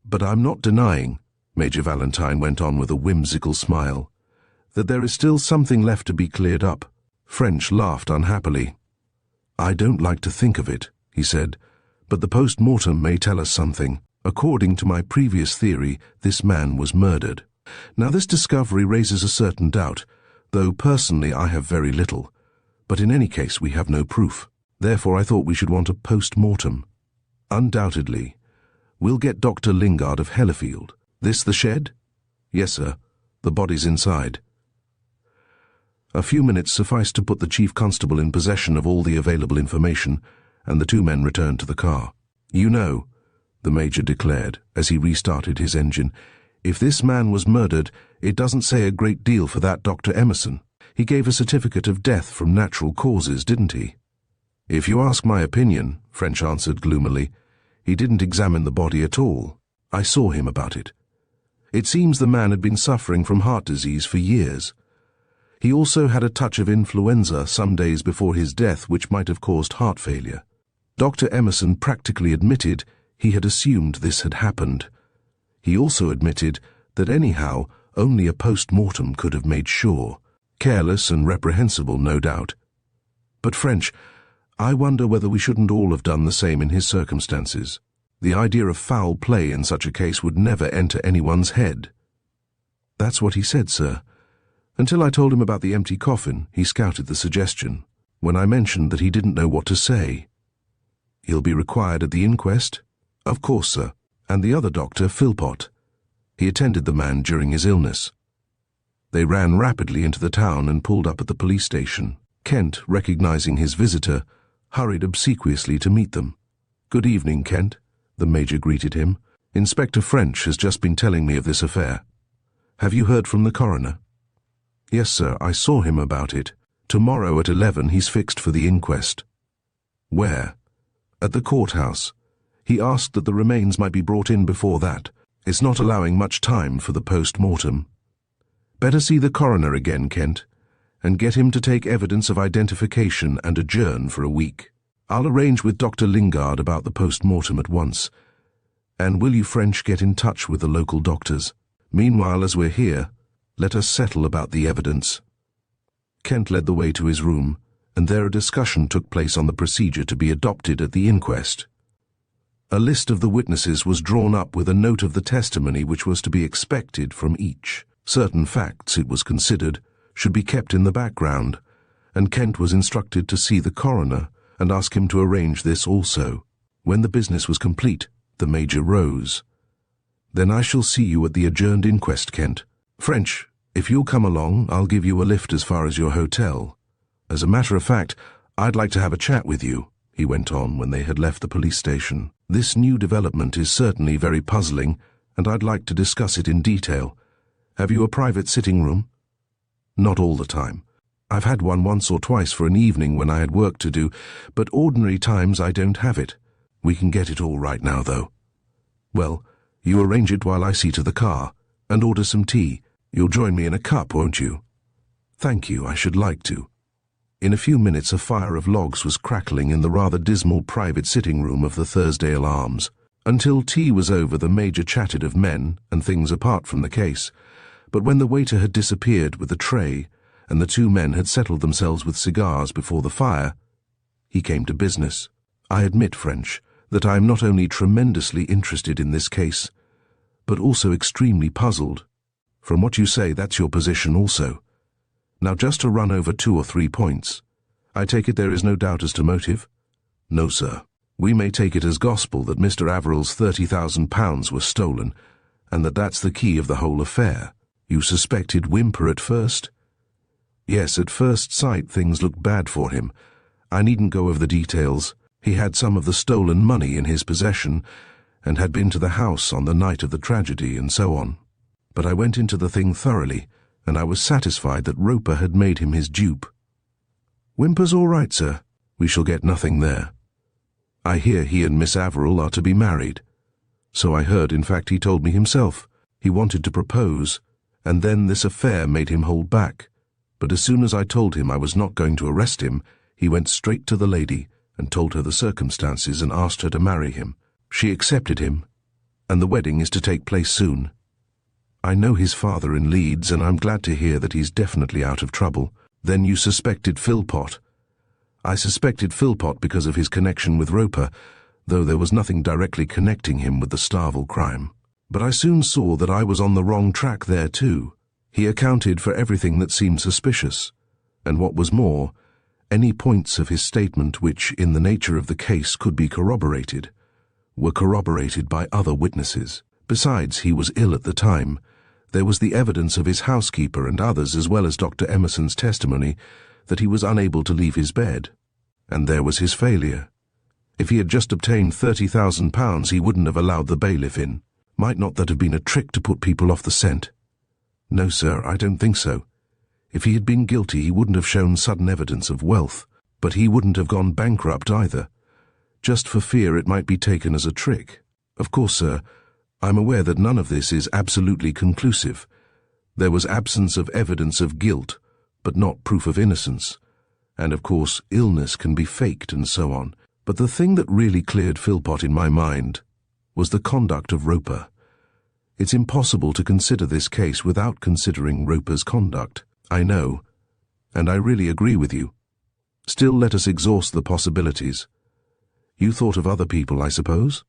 But I'm not denying," Major Valentine went on with a whimsical smile, "that there is still something left to be cleared up." French laughed unhappily. "I don't like to think of it," he said, "but the post-mortem may tell us something. According to my previous theory, this man was murdered. Now this discovery raises a certain doubt, though personally I have very little. But in any case we have no proof. Therefore I thought we should want a post-mortem." "Undoubtedly. We'll get Dr. Lingard of Hellifield. This the shed?" "Yes, sir. The body's inside." A few minutes sufficed to put the chief constable in possession of all the available information, and the 2 men returned to the car. "You know," the major declared, as he restarted his engine, "if this man was murdered, it doesn't say a great deal for that Dr. Emerson. He gave a certificate of death from natural causes, didn't he?" "If you ask my opinion," French answered gloomily, "he didn't examine the body at all. I saw him about it. It seems the man had been suffering from heart disease for years. He also had a touch of influenza some days before his death, which might have caused heart failure. Dr. Emerson practically admitted he had assumed this had happened. He also admitted that anyhow only a post-mortem could have made sure. Careless and reprehensible, no doubt. But French, I wonder whether we shouldn't all have done the same in his circumstances. The idea of foul play in such a case would never enter anyone's head. That's what he said, sir. Until I told him about the empty coffin, he scouted the suggestion. When I mentioned that he didn't know what to say. He'll be required at the inquest? Of course, sir. And the other doctor, Philpott. He attended the man during his illness. They ran rapidly into the town and pulled up at the police station. Kent, recognizing his visitor, hurried obsequiously to meet them. "Good evening, Kent," the major greeted him. "Inspector French has just been telling me of this affair. Have you heard from the coroner?" "Yes, sir, I saw him about it. Tomorrow at 11 he's fixed for the inquest." "Where?" "At the courthouse. He asked that the remains might be brought in before that. It's not allowing much time for the post-mortem." "Better see the coroner again, Kent, and get him to take evidence of identification and adjourn for a week. I'll arrange with Dr. Lingard about the post-mortem at once. And will you French get in touch with the local doctors? Meanwhile, as we're here, let us settle about the evidence." Kent led the way to his room, and there a discussion took place on the procedure to be adopted at the inquest. A list of the witnesses was drawn up with a note of the testimony which was to be expected from each. Certain facts, it was considered, should be kept in the background, and Kent was instructed to see the coroner and ask him to arrange this also. When the business was complete, the major rose. "Then I shall see you at the adjourned inquest, Kent. French, if you'll come along, I'll give you a lift as far as your hotel. As a matter of fact, I'd like to have a chat with you," he went on when they had left the police station. "This new development is certainly very puzzling, and I'd like to discuss it in detail. Have you a private sitting room?" "Not all the time. I've had one once or twice for an evening when I had work to do, but ordinary times I don't have it. We can get it all right now, though." "Well, you arrange it while I see to the car, and order some tea. You'll join me in a cup, won't you?" "Thank you, I should like to." In a few minutes a fire of logs was crackling in the rather dismal private sitting room of the Thursdale Arms. Until tea was over the major chatted of men and things apart from the case, but when the waiter had disappeared with the tray, and the two men had settled themselves with cigars before the fire, he came to business. "I admit, French, that I am not only tremendously interested in this case, but also extremely puzzled. From what you say, that's your position also. Now just to run over 2 or 3 points. I take it there is no doubt as to motive?" "No, sir. We may take it as gospel that Mr. Averill's £30,000 was stolen, and that that's the key of the whole affair. You suspected Whymper at first?" "Yes, at first sight things looked bad for him. I needn't go over the details. He had some of the stolen money in his possession, and had been to the house on the night of the tragedy, and so on. But I went into the thing thoroughly, and I was satisfied that Roper had made him his dupe." "Whymper's all right, sir. We shall get nothing there. I hear he and Miss Averill are to be married." "So I heard. In fact, he told me himself. He wanted to propose, and then this affair made him hold back. But as soon as I told him I was not going to arrest him, he went straight to the lady and told her the circumstances and asked her to marry him. She accepted him, and the wedding is to take place soon. I know his father in Leeds, and I'm glad to hear that he's definitely out of trouble." "Then you suspected Philpott?" "I suspected Philpott because of his connection with Roper, though there was nothing directly connecting him with the Starvel crime. But I soon saw that I was on the wrong track there too. He accounted for everything that seemed suspicious, and what was more, any points of his statement which, in the nature of the case, could be corroborated, were corroborated by other witnesses. Besides, he was ill at the time. There was the evidence of his housekeeper and others, as well as Dr. Emerson's testimony, that he was unable to leave his bed. And there was his failure. If he had just obtained £30,000, he wouldn't have allowed the bailiff in. Might not that have been a trick to put people off the scent?" "No, sir, I don't think so. If he had been guilty, he wouldn't have shown sudden evidence of wealth, but he wouldn't have gone bankrupt either, just for fear it might be taken as a trick. Of course, sir, I'm aware that none of this is absolutely conclusive. There was absence of evidence of guilt, but not proof of innocence. And of course, illness can be faked and so on. But the thing that really cleared Philpott in my mind was the conduct of Roper. It's impossible to consider this case without considering Roper's conduct. I know, and I really agree with you. Still, let us exhaust the possibilities. You thought of other people, I suppose?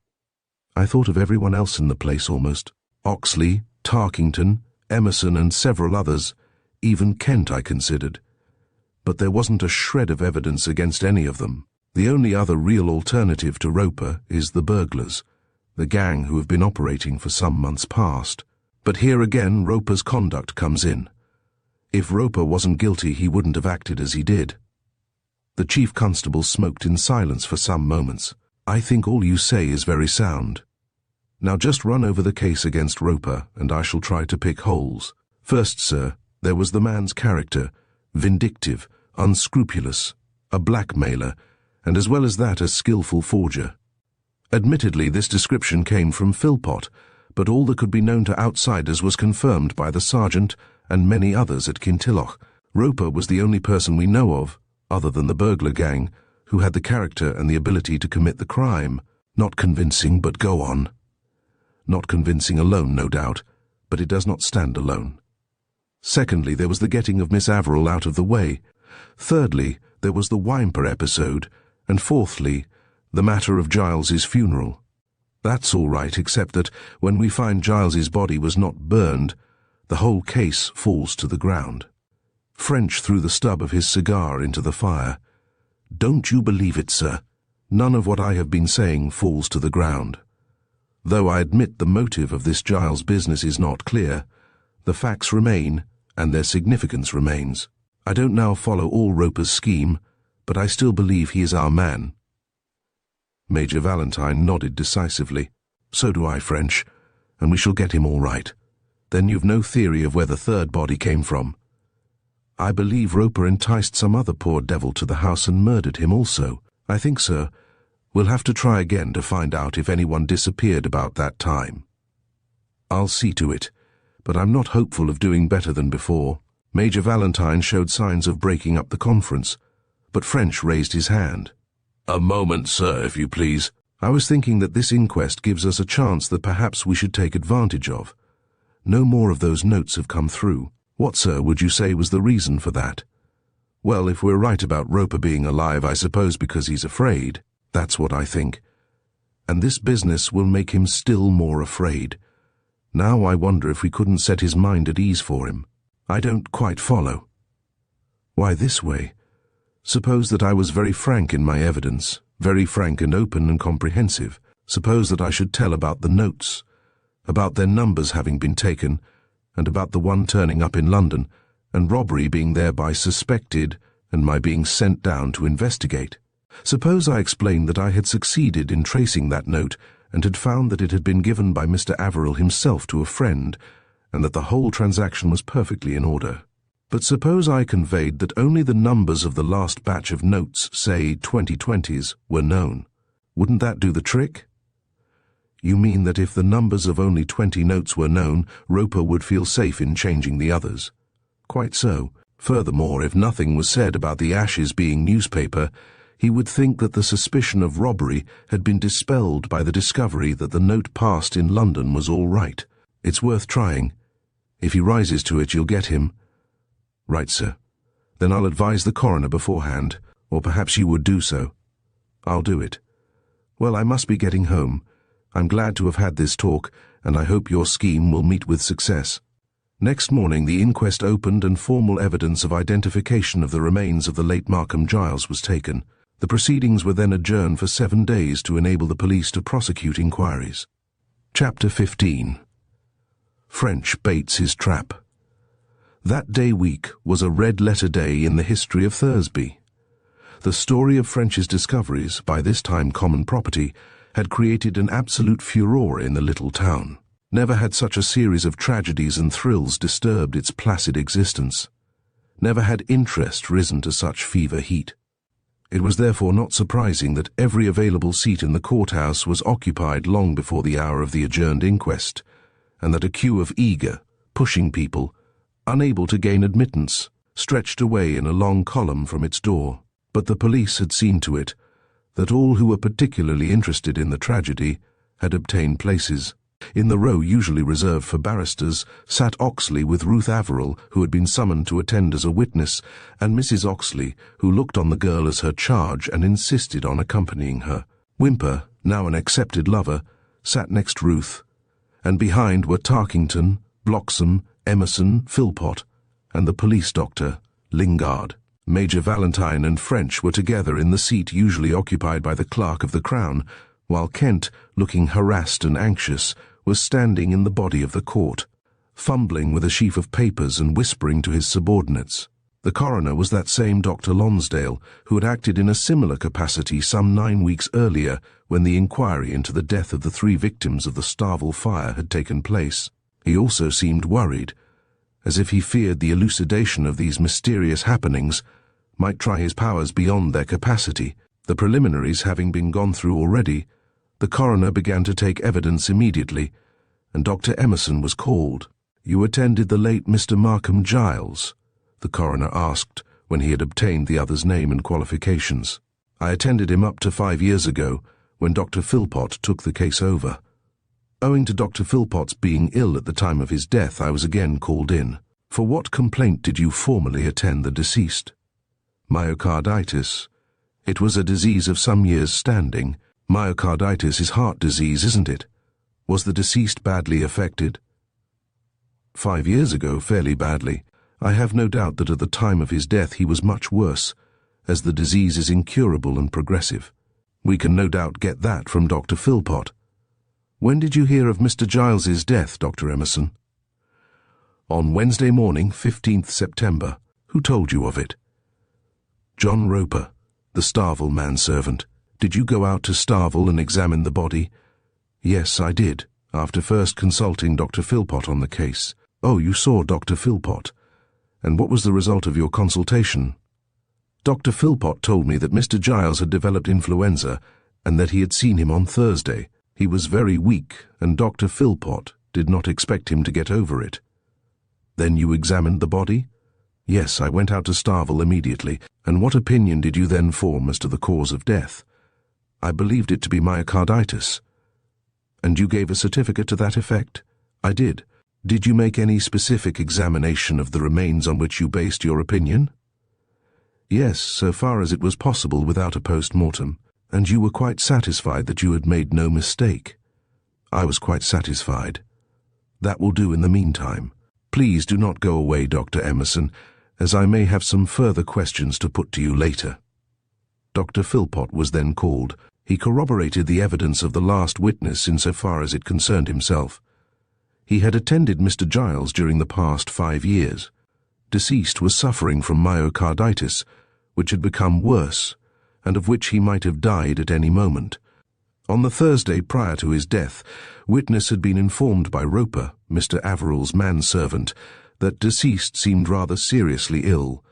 I thought of everyone else in the place almost. Oxley, Tarkington, Emerson and several others. Even Kent I considered. But there wasn't a shred of evidence against any of them. The only other real alternative to Roper is the burglars, the gang who have been operating for some months past. But here again Roper's conduct comes in. If Roper wasn't guilty, he wouldn't have acted as he did. The chief constable smoked in silence for some moments. I think all you say is very sound. Now just run over the case against Roper, and I shall try to pick holes. First, sir, there was the man's character, vindictive, unscrupulous, a blackmailer, and as well as that a skillful forger. Admittedly, this description came from Philpott, but all that could be known to outsiders was confirmed by the sergeant and many others at Kintilloch. Roper was the only person we know of, other than the burglar gang, who had the character and the ability to commit the crime. Not convincing, but go on. Not convincing alone, no doubt, but it does not stand alone. Secondly, there was the getting of Miss Averill out of the way. Thirdly, there was the Whymper episode. And fourthly, the matter of Giles's funeral. That's all right, except that when we find Giles's body was not burned, the whole case falls to the ground. French threw the stub of his cigar into the fire. Don't you believe it, sir? None of what I have been saying falls to the ground. Though I admit the motive of this Giles business is not clear, the facts remain, and their significance remains. I don't now follow all Roper's scheme, but I still believe he is our man. Major Valentine nodded decisively. So do I, French, and we shall get him all right. Then you've no theory of where the third body came from. I believe Roper enticed some other poor devil to the house and murdered him also. I think, sir, we'll have to try again to find out if anyone disappeared about that time. I'll see to it, but I'm not hopeful of doing better than before. Major Valentine showed signs of breaking up the conference, but French raised his hand. A moment, sir, if you please. I was thinking that this inquest gives us a chance that perhaps we should take advantage of. No more of those notes have come through. What, sir, would you say was the reason for that? Well, if we're right about Roper being alive, I suppose because he's afraid. That's what I think. And this business will make him still more afraid. Now I wonder if we couldn't set his mind at ease for him. I don't quite follow. Why, this way. Suppose that I was very frank in my evidence, very frank and open and comprehensive. Suppose that I should tell about the notes, about their numbers having been taken, and about the one turning up in London, and robbery being thereby suspected, and my being sent down to investigate. Suppose I explained that I had succeeded in tracing that note, and had found that it had been given by Mr. Averill himself to a friend, and that the whole transaction was perfectly in order. But suppose I conveyed that only the numbers of the last batch of notes, say 2020s, were known. Wouldn't that do the trick? You mean that if the numbers of only 20 notes were known, Roper would feel safe in changing the others? Quite so. Furthermore, if nothing was said about the ashes being newspaper, he would think that the suspicion of robbery had been dispelled by the discovery that the note passed in London was all right. It's worth trying. If he rises to it, you'll get him. Right, sir. Then I'll advise the coroner beforehand, or perhaps you would do so. I'll do it. Well, I must be getting home. I'm glad to have had this talk, and I hope your scheme will meet with success. Next morning the inquest opened and formal evidence of identification of the remains of the late Markham Giles was taken. The proceedings were then adjourned for 7 days to enable the police to prosecute inquiries. Chapter 15. French baits his trap. That day week was a red-letter day in the history of Thursby. The story of French's discoveries, by this time common property, had created an absolute furore in the little town. Never had such a series of tragedies and thrills disturbed its placid existence. Never had interest risen to such fever heat. It was therefore not surprising that every available seat in the courthouse was occupied long before the hour of the adjourned inquest, and that a queue of eager, pushing people, unable to gain admittance, stretched away in a long column from its door. But the police had seen to it that all who were particularly interested in the tragedy had obtained places. In the row usually reserved for barristers sat Oxley with Ruth Averill, who had been summoned to attend as a witness, and Mrs. Oxley, who looked on the girl as her charge and insisted on accompanying her. Whymper, now an accepted lover, sat next Ruth, and behind were Tarkington, Bloxham, Emerson, Philpott, and the police doctor, Lingard. Major Valentine and French were together in the seat usually occupied by the clerk of the Crown, while Kent, looking harassed and anxious, was standing in the body of the court, fumbling with a sheaf of papers and whispering to his subordinates. The coroner was that same Dr. Lonsdale, who had acted in a similar capacity some 9 weeks earlier when the inquiry into the death of the 3 victims of the Starvel fire had taken place. He also seemed worried, as if he feared the elucidation of these mysterious happenings might try his powers beyond their capacity. The preliminaries having been gone through already, the coroner began to take evidence immediately, and Dr. Emerson was called. "You attended the late Mr. Markham Giles?" the coroner asked when he had obtained the other's name and qualifications. "I attended him up to 5 years ago, when Dr. Philpott took the case over. Owing to Dr. Philpott's being ill at the time of his death, I was again called in. For what complaint did you formerly attend the deceased?" "Myocarditis. It was a disease of some years' standing. Myocarditis is heart disease, isn't it? Was the deceased badly affected?" "5 years ago, fairly badly. I have no doubt that at the time of his death he was much worse, as the disease is incurable and progressive. We can no doubt get that from Dr. Philpott. When did you hear of Mr. Giles's death, Dr. Emerson?" "On Wednesday morning, 15th September. Who told you of it?" "John Roper, the Starvel manservant. Did you go out to Starvel and examine the body?" "Yes, I did, after first consulting Dr. Philpott on the case." "Oh, you saw Dr. Philpott. And what was the result of your consultation?" "Dr. Philpott told me that Mr. Giles had developed influenza and that he had seen him on Thursday. He was very weak, and Dr. Philpott did not expect him to get over it." "Then you examined the body?" "Yes, I went out to Starvel immediately." "And what opinion did you then form as to the cause of death?" "I believed it to be myocarditis." "And you gave a certificate to that effect?" "I did." "Did you make any specific examination of the remains on which you based your opinion?" "Yes, so far as it was possible without a post-mortem." "And you were quite satisfied that you had made no mistake?" "I was quite satisfied." "That will do in the meantime. Please do not go away, Dr. Emerson, as I may have some further questions to put to you later." Dr. Philpott was then called. He corroborated the evidence of the last witness insofar as it concerned himself. He had attended Mr. Giles during the past 5 years. Deceased was suffering from myocarditis, which had become worse, and of which he might have died at any moment. On the Thursday prior to his death, witness had been informed by Roper, Mr. Averill's manservant, that deceased seemed rather seriously ill,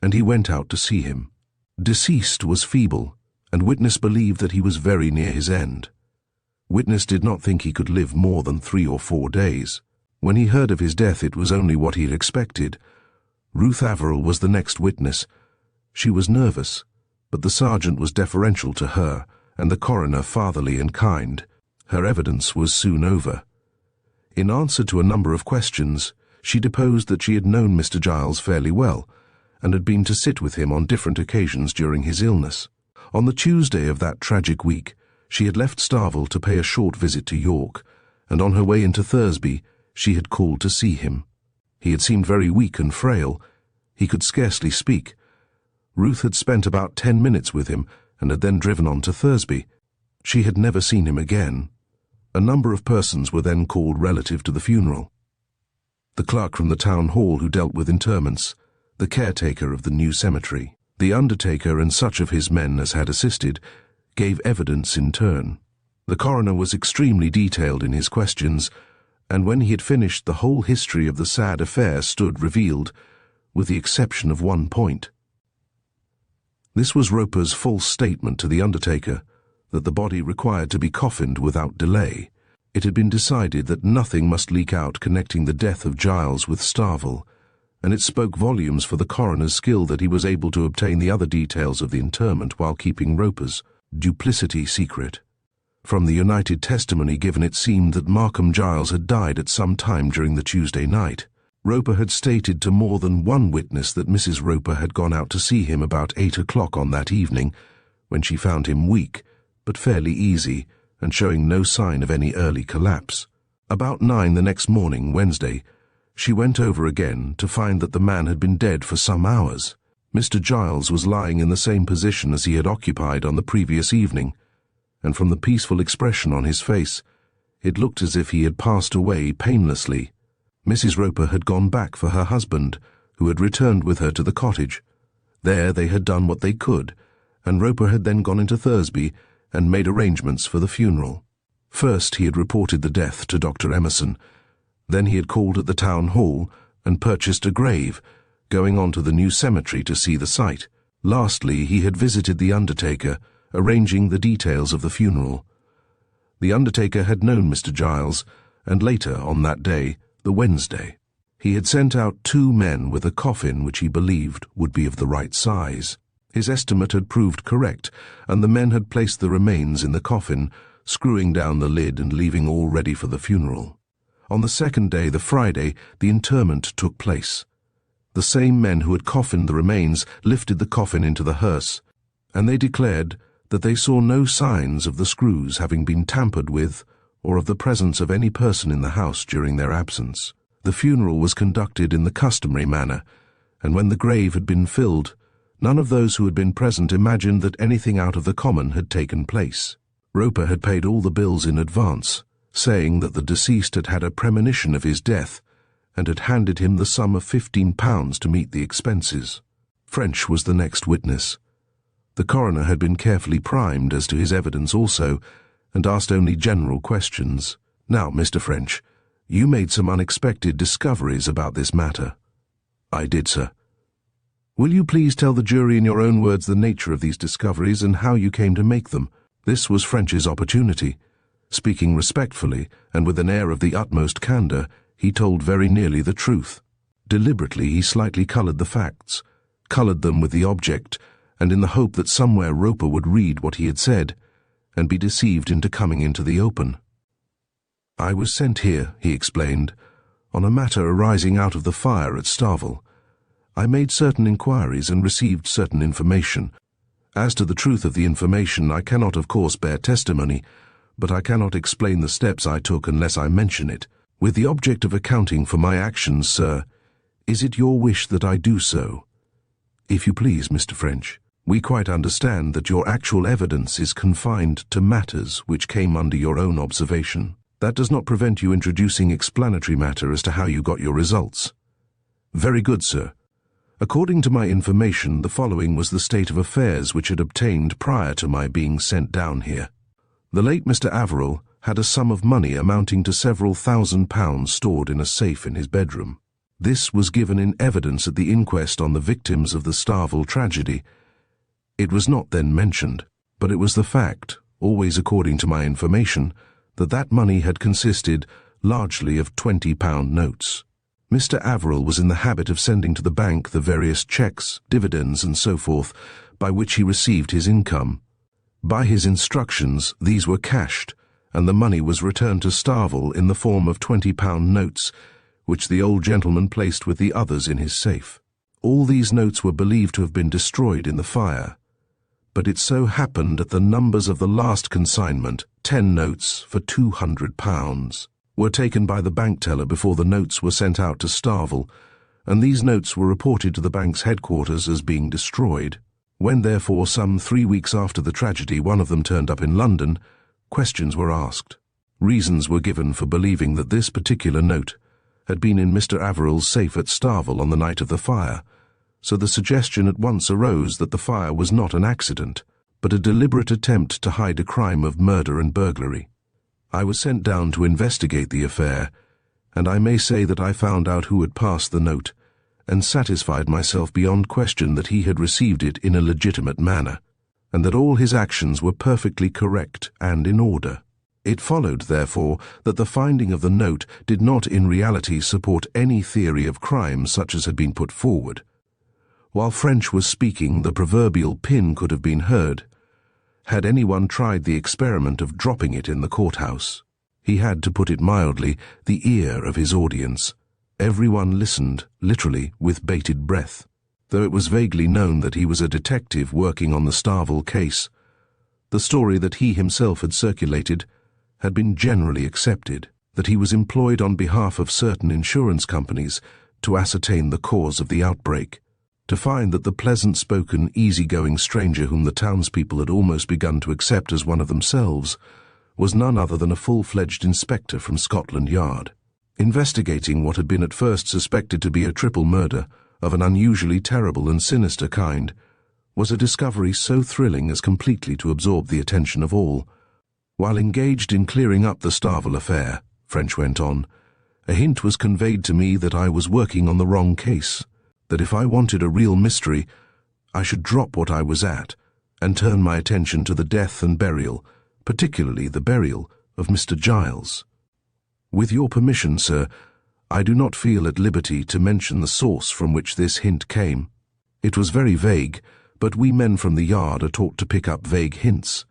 and he went out to see him. Deceased was feeble, and witness believed that he was very near his end. Witness did not think he could live more than 3 or 4 days. When he heard of his death, it was only what he had expected. Ruth Averill was the next witness. She was nervous, but the sergeant was deferential to her, and the coroner fatherly and kind. Her evidence was soon over. In answer to a number of questions, she deposed that she had known Mr. Giles fairly well, and had been to sit with him on different occasions during his illness. On the Tuesday of that tragic week, she had left Starvel to pay a short visit to York, and on her way into Thursby, she had called to see him. He had seemed very weak and frail. He could scarcely speak. Ruth had spent about 10 minutes with him, and had then driven on to Thursby. She had never seen him again. A number of persons were then called relative to the funeral. The clerk from the town hall who dealt with interments, the caretaker of the new cemetery, the undertaker and such of his men as had assisted, gave evidence in turn. The coroner was extremely detailed in his questions, and when he had finished, the whole history of the sad affair stood revealed, with the exception of one point. This was Roper's false statement to the undertaker, that the body required to be coffined without delay. It had been decided that nothing must leak out connecting the death of Giles with Starvel, and it spoke volumes for the coroner's skill that he was able to obtain the other details of the interment while keeping Roper's duplicity secret. From the united testimony given, it seemed that Markham Giles had died at some time during the Tuesday night. Roper had stated to more than one witness that Mrs. Roper had gone out to see him about 8 o'clock on that evening, when she found him weak, but fairly easy, and showing no sign of any early collapse. About 9 the next morning, Wednesday, she went over again to find that the man had been dead for some hours. Mr. Giles was lying in the same position as he had occupied on the previous evening, and from the peaceful expression on his face, it looked as if he had passed away painlessly. Mrs. Roper had gone back for her husband, who had returned with her to the cottage. There they had done what they could, and Roper had then gone into Thursby and made arrangements for the funeral. First he had reported the death to Dr. Emerson. Then he had called at the town hall and purchased a grave, going on to the new cemetery to see the site. Lastly, he had visited the undertaker, arranging the details of the funeral. The undertaker had known Mr. Giles, and later on that day, the Wednesday, he had sent out 2 men with a coffin which he believed would be of the right size. His estimate had proved correct, and the men had placed the remains in the coffin, screwing down the lid and leaving all ready for the funeral. On the second day, the Friday, the interment took place. The same men who had coffined the remains lifted the coffin into the hearse, and they declared that they saw no signs of the screws having been tampered with or of the presence of any person in the house during their absence. The funeral was conducted in the customary manner, and when the grave had been filled, none of those who had been present imagined that anything out of the common had taken place. Roper had paid all the bills in advance, saying that the deceased had had a premonition of his death and had handed him the sum of £15 to meet the expenses. French was the next witness. The coroner had been carefully primed as to his evidence also, and asked only general questions. Now, Mr. French, you made some unexpected discoveries about this matter. I did, sir. Will you please tell the jury in your own words the nature of these discoveries and how you came to make them? This was French's opportunity. Speaking respectfully, and with an air of the utmost candour, he told very nearly the truth. Deliberately he slightly coloured the facts, coloured them with the object, and in the hope that somewhere Roper would read what he had said, and be deceived into coming into the open. I was sent here, he explained, on a matter arising out of the fire at Starvel. I made certain inquiries and received certain information. As to the truth of the information, I cannot of course bear testimony, but I cannot explain the steps I took unless I mention it. With the object of accounting for my actions, sir, is it your wish that I do so? If you please, Mr. French. We quite understand that your actual evidence is confined to matters which came under your own observation. That does not prevent you introducing explanatory matter as to how you got your results. Very good, sir. According to my information, the following was the state of affairs which had obtained prior to my being sent down here. The late Mr. Averill had a sum of money amounting to several £1,000s stored in a safe in his bedroom. This was given in evidence at the inquest on the victims of the Starvel tragedy. It was not then mentioned, but it was the fact, always according to my information, that that money had consisted largely of £20 notes. Mr. Averill was in the habit of sending to the bank the various cheques, dividends, and so forth, by which he received his income. By his instructions, these were cashed, and the money was returned to Starvel in the form of £20 notes, which the old gentleman placed with the others in his safe. All these notes were believed to have been destroyed in the fire, but it so happened that the numbers of the last consignment, 10 notes for £200, were taken by the bank teller before the notes were sent out to Starvel, and these notes were reported to the bank's headquarters as being destroyed. When, therefore, some 3 weeks after the tragedy, one of them turned up in London, questions were asked. Reasons were given for believing that this particular note had been in Mr. Averill's safe at Starvel on the night of the fire, so the suggestion at once arose that the fire was not an accident, but a deliberate attempt to hide a crime of murder and burglary. I was sent down to investigate the affair, and I may say that I found out who had passed the note, and satisfied myself beyond question that he had received it in a legitimate manner, and that all his actions were perfectly correct and in order. It followed, therefore, that the finding of the note did not in reality support any theory of crime such as had been put forward. While French was speaking, the proverbial pin could have been heard. Had anyone tried the experiment of dropping it in the courthouse? He had, to put it mildly, the ear of his audience. Everyone listened, literally, with bated breath, though it was vaguely known that he was a detective working on the Starvel case. The story that he himself had circulated had been generally accepted, that he was employed on behalf of certain insurance companies to ascertain the cause of the outbreak. To find that the pleasant-spoken, easy-going stranger whom the townspeople had almost begun to accept as one of themselves was none other than a full-fledged inspector from Scotland Yard. Investigating what had been at first suspected to be a triple murder of an unusually terrible and sinister kind was a discovery so thrilling as completely to absorb the attention of all. While engaged in clearing up the Starvel affair, French went on, a hint was conveyed to me that I was working on the wrong case, that if I wanted a real mystery, I should drop what I was at and turn my attention to the death and burial, particularly the burial of Mr. Giles. With your permission, sir, I do not feel at liberty to mention the source from which this hint came. It was very vague, but we men from the yard are taught to pick up vague hints.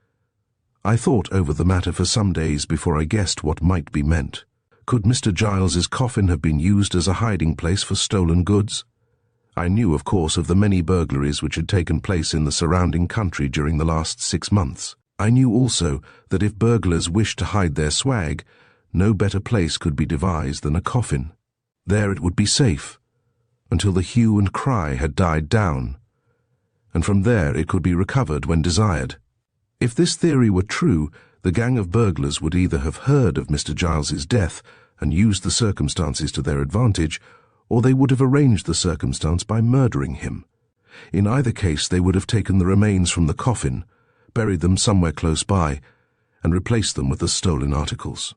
I thought over the matter for some days before I guessed what might be meant. Could Mr. Giles's coffin have been used as a hiding place for stolen goods? I knew, of course, of the many burglaries which had taken place in the surrounding country during the last 6 months. I knew also that if burglars wished to hide their swag, no better place could be devised than a coffin. There it would be safe, until the hue and cry had died down, and from there it could be recovered when desired. If this theory were true, the gang of burglars would either have heard of Mr. Giles's death and used the circumstances to their advantage, or they would have arranged the circumstance by murdering him. In either case, they would have taken the remains from the coffin, buried them somewhere close by, and replaced them with the stolen articles.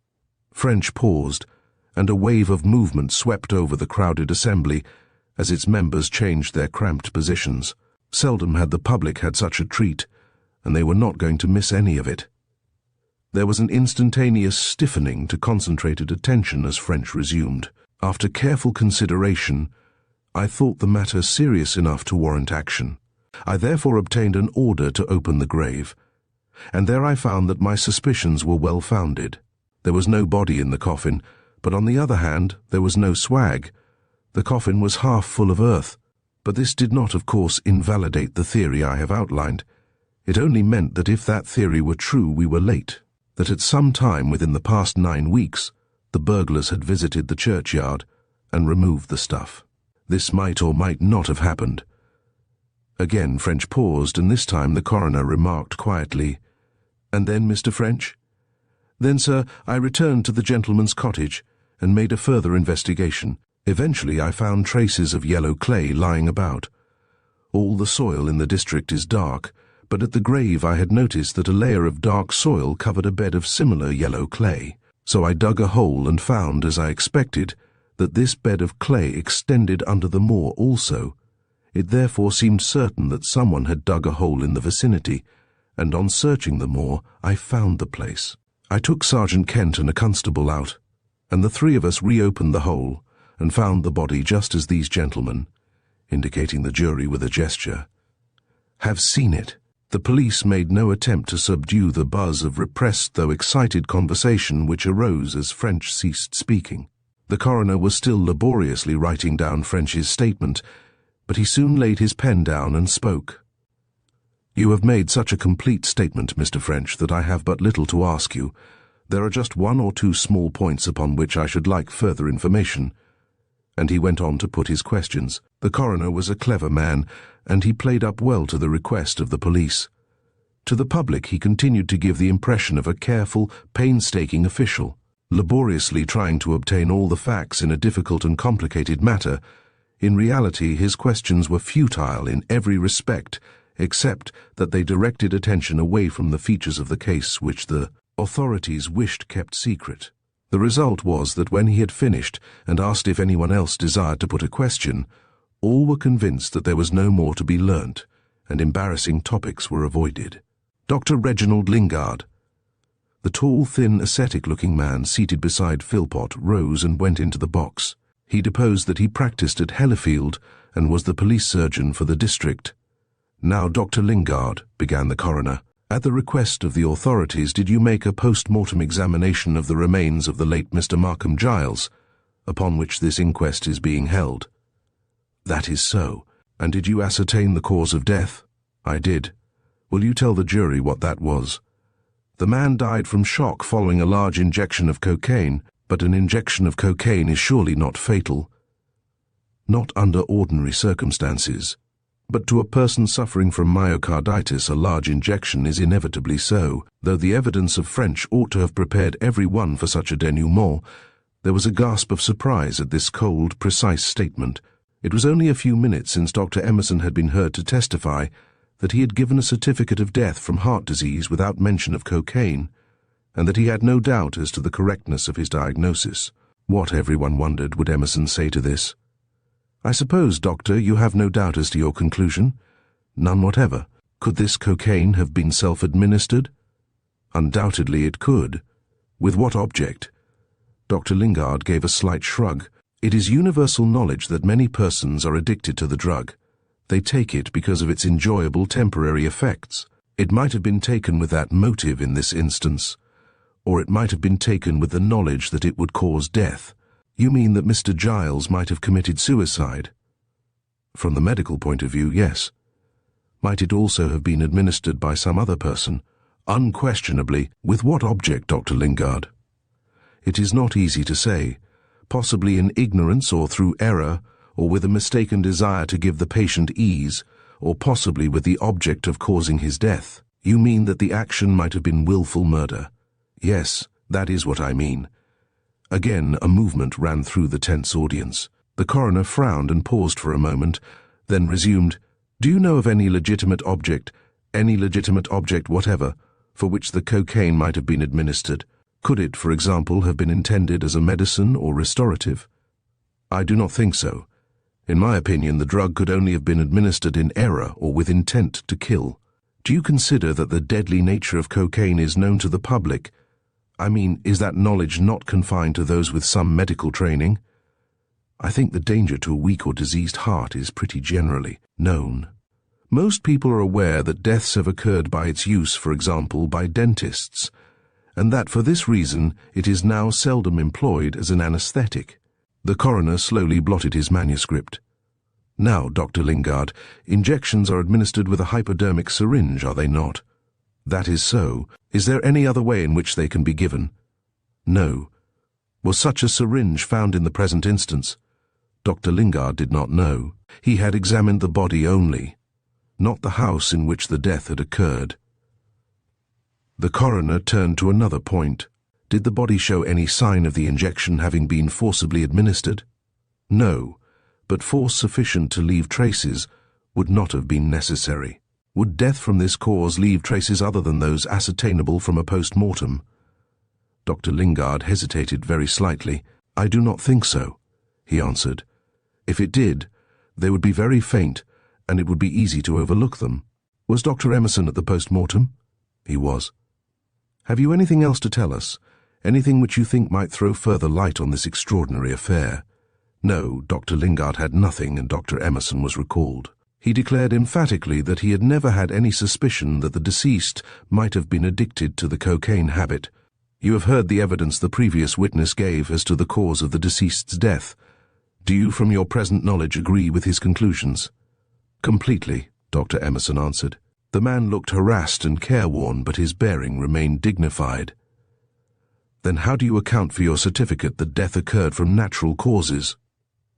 French paused, and a wave of movement swept over the crowded assembly as its members changed their cramped positions. Seldom had the public had such a treat, and they were not going to miss any of it. There was an instantaneous stiffening to concentrated attention as French resumed. After careful consideration, I thought the matter serious enough to warrant action. I therefore obtained an order to open the grave, and there I found that my suspicions were well founded. There was no body in the coffin, but on the other hand, there was no swag. The coffin was half full of earth, but this did not, of course, invalidate the theory I have outlined. It only meant that if that theory were true, we were late, that at some time within the past 9 weeks, the burglars had visited the churchyard and removed the stuff. This might or might not have happened. Again French paused, and this time the coroner remarked quietly, "And then, Mr. French?" "Then, sir, I returned to the gentleman's cottage and made a further investigation. Eventually I found traces of yellow clay lying about. All the soil in the district is dark, but at the grave I had noticed that a layer of dark soil covered a bed of similar yellow clay. So I dug a hole and found, as I expected, that this bed of clay extended under the moor also. It therefore seemed certain that someone had dug a hole in the vicinity, and on searching the moor, I found the place. I took Sergeant Kent and a constable out, and the 3 of us reopened the hole and found the body just as these gentlemen," indicating the jury with a gesture, "have seen it." The police made no attempt to subdue the buzz of repressed though excited conversation which arose as French ceased speaking. The coroner was still laboriously writing down French's statement, but he soon laid his pen down and spoke. "You have made such a complete statement, Mr. French, that I have but little to ask you. There are just 1 or 2 small points upon which I should like further information." And he went on to put his questions. The coroner was a clever man, and he played up well to the request of the police. To the public he continued to give the impression of a careful, painstaking official, laboriously trying to obtain all the facts in a difficult and complicated matter. In reality, his questions were futile in every respect, except that they directed attention away from the features of the case which the authorities wished kept secret. The result was that when he had finished and asked if anyone else desired to put a question, all were convinced that there was no more to be learnt, and embarrassing topics were avoided. "Dr. Reginald Lingard." The tall, thin, ascetic-looking man seated beside Philpott rose and went into the box. He deposed that he practiced at Hellifield and was the police surgeon for the district. "Now, Dr. Lingard," began the coroner, "at the request of the authorities, did you make a post-mortem examination of the remains of the late Mr. Markham Giles, upon which this inquest is being held?" "That is so. And did you ascertain the cause of death?" "I did." "Will you tell the jury what that was?" "The man died from shock following a large injection of cocaine, but an injection of cocaine is surely not fatal." "Not under ordinary circumstances. But to a person suffering from myocarditis, a large injection is inevitably so, though the evidence of French ought to have prepared every one for such a denouement." There was a gasp of surprise at this cold, precise statement. It was only a few minutes since Dr. Emerson had been heard to testify that he had given a certificate of death from heart disease without mention of cocaine, and that he had no doubt as to the correctness of his diagnosis. What, everyone wondered, would Emerson say to this? "I suppose, Doctor, you have no doubt as to your conclusion?" "None whatever." "Could this cocaine have been self-administered?" "Undoubtedly it could." "With what object?" Dr. Lingard gave a slight shrug. "It is universal knowledge that many persons are addicted to the drug. They take it because of its enjoyable temporary effects. It might have been taken with that motive in this instance, or it might have been taken with the knowledge that it would cause death." "You mean that Mr. Giles might have committed suicide?" "From the medical point of view, yes." "Might it also have been administered by some other person?" "Unquestionably." "With what object, Dr. Lingard?" "It is not easy to say. Possibly in ignorance or through error, or with a mistaken desire to give the patient ease, or possibly with the object of causing his death." "You mean that the action might have been willful murder?" "Yes, that is what I mean." Again a movement ran through the tense audience. The coroner frowned and paused for a moment, then resumed, "Do you know of any legitimate object whatever, for which the cocaine might have been administered? Could it, for example, have been intended as a medicine or restorative?" "I do not think so. In my opinion, the drug could only have been administered in error or with intent to kill." "Do you consider that the deadly nature of cocaine is known to the public? I mean, is that knowledge not confined to those with some medical training?" "I think the danger to a weak or diseased heart is pretty generally known. Most people are aware that deaths have occurred by its use, for example, by dentists, and that for this reason it is now seldom employed as an anesthetic." The coroner slowly blotted his manuscript. "Now, Dr. Lingard, injections are administered with a hypodermic syringe, are they not?" "That is so. Is there any other way in which they can be given?" "No." "Was such a syringe found in the present instance?" Dr. Lingard did not know. He had examined the body only, not the house in which the death had occurred. The coroner turned to another point. "Did the body show any sign of the injection having been forcibly administered?" "No, but force sufficient to leave traces would not have been necessary." "Would death from this cause leave traces other than those ascertainable from a post-mortem?" Dr. Lingard hesitated very slightly. "I do not think so," he answered. "If it did, they would be very faint, and it would be easy to overlook them." "Was Dr. Emerson at the post-mortem?" "He was." "Have you anything else to tell us? Anything which you think might throw further light on this extraordinary affair?" No, Dr. Lingard had nothing, and Dr. Emerson was recalled. He declared emphatically that he had never had any suspicion that the deceased might have been addicted to the cocaine habit. "You have heard the evidence the previous witness gave as to the cause of the deceased's death. Do you, from your present knowledge, agree with his conclusions?" "Completely," Dr. Emerson answered. The man looked harassed and careworn, but his bearing remained dignified. "Then how do you account for your certificate that death occurred from natural causes?"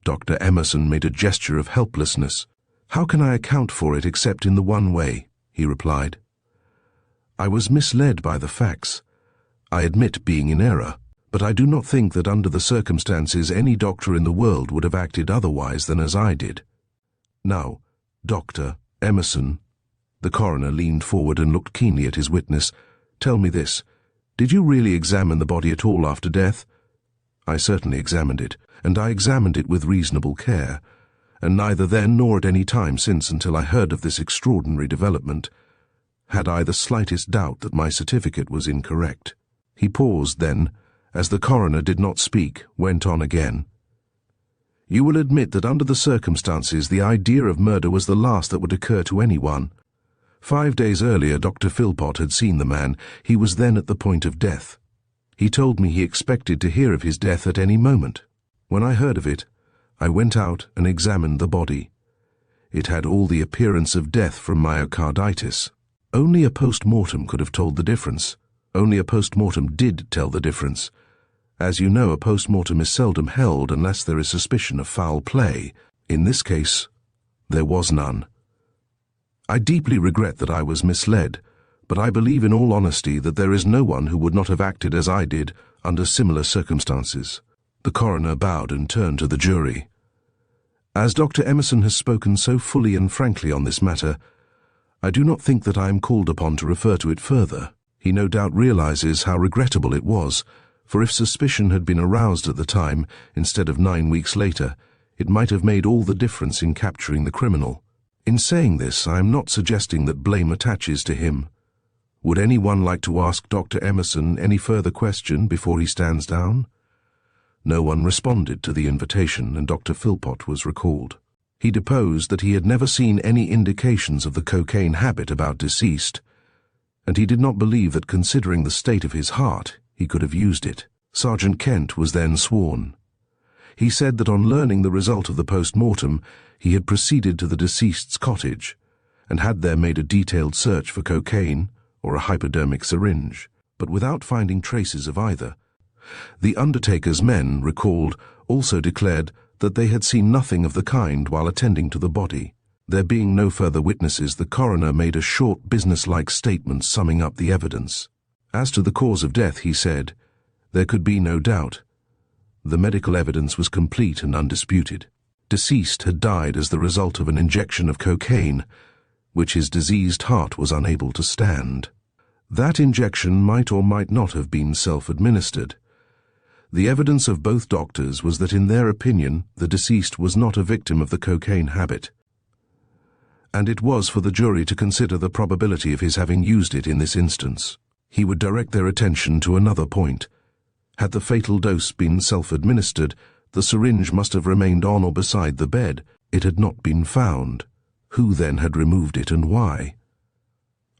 Dr. Emerson made a gesture of helplessness. "How can I account for it except in the one way?" he replied. "I was misled by the facts. I admit being in error, but I do not think that under the circumstances any doctor in the world would have acted otherwise than as I did. Now, Dr. Emerson," the coroner leaned forward and looked keenly at his witness, "tell me this. Did you really examine the body at all after death?" "I certainly examined it, and I examined it with reasonable care, and neither then nor at any time since until I heard of this extraordinary development had I the slightest doubt that my certificate was incorrect." He paused then, as the coroner did not speak, went on again. You will admit that under the circumstances the idea of murder was the last that would occur to anyone. 5 days earlier Dr. Philpott had seen the man. He was then at the point of death. He told me he expected to hear of his death at any moment. When I heard of it, I went out and examined the body. It had all the appearance of death from myocarditis. Only a post-mortem could have told the difference. Only a post-mortem did tell the difference. As you know, a post-mortem is seldom held unless there is suspicion of foul play. In this case, there was none. I deeply regret that I was misled, but I believe in all honesty that there is no one who would not have acted as I did under similar circumstances. The coroner bowed and turned to the jury. As Dr. Emerson has spoken so fully and frankly on this matter, I do not think that I am called upon to refer to it further. He no doubt realizes how regrettable it was, for if suspicion had been aroused at the time, instead of 9 weeks later, it might have made all the difference in capturing the criminal. In saying this, I am not suggesting that blame attaches to him. Would anyone like to ask Dr. Emerson any further question before he stands down? No one responded to the invitation, and Dr. Philpott was recalled. He deposed that he had never seen any indications of the cocaine habit about deceased, and he did not believe that, considering the state of his heart, he could have used it. Sergeant Kent was then sworn. He said that on learning the result of the post-mortem, he had proceeded to the deceased's cottage and had there made a detailed search for cocaine or a hypodermic syringe, but without finding traces of either. The undertaker's men, recalled, also declared that they had seen nothing of the kind while attending to the body. There being no further witnesses, the coroner made a short business-like statement summing up the evidence. As to the cause of death, he said, there could be no doubt. The medical evidence was complete and undisputed. Deceased had died as the result of an injection of cocaine, which his diseased heart was unable to stand. That injection might or might not have been self-administered. The evidence of both doctors was that in their opinion the deceased was not a victim of the cocaine habit, and it was for the jury to consider the probability of his having used it in this instance. He would direct their attention to another point. Had the fatal dose been self-administered, the syringe must have remained on or beside the bed. It had not been found. Who then had removed it and why?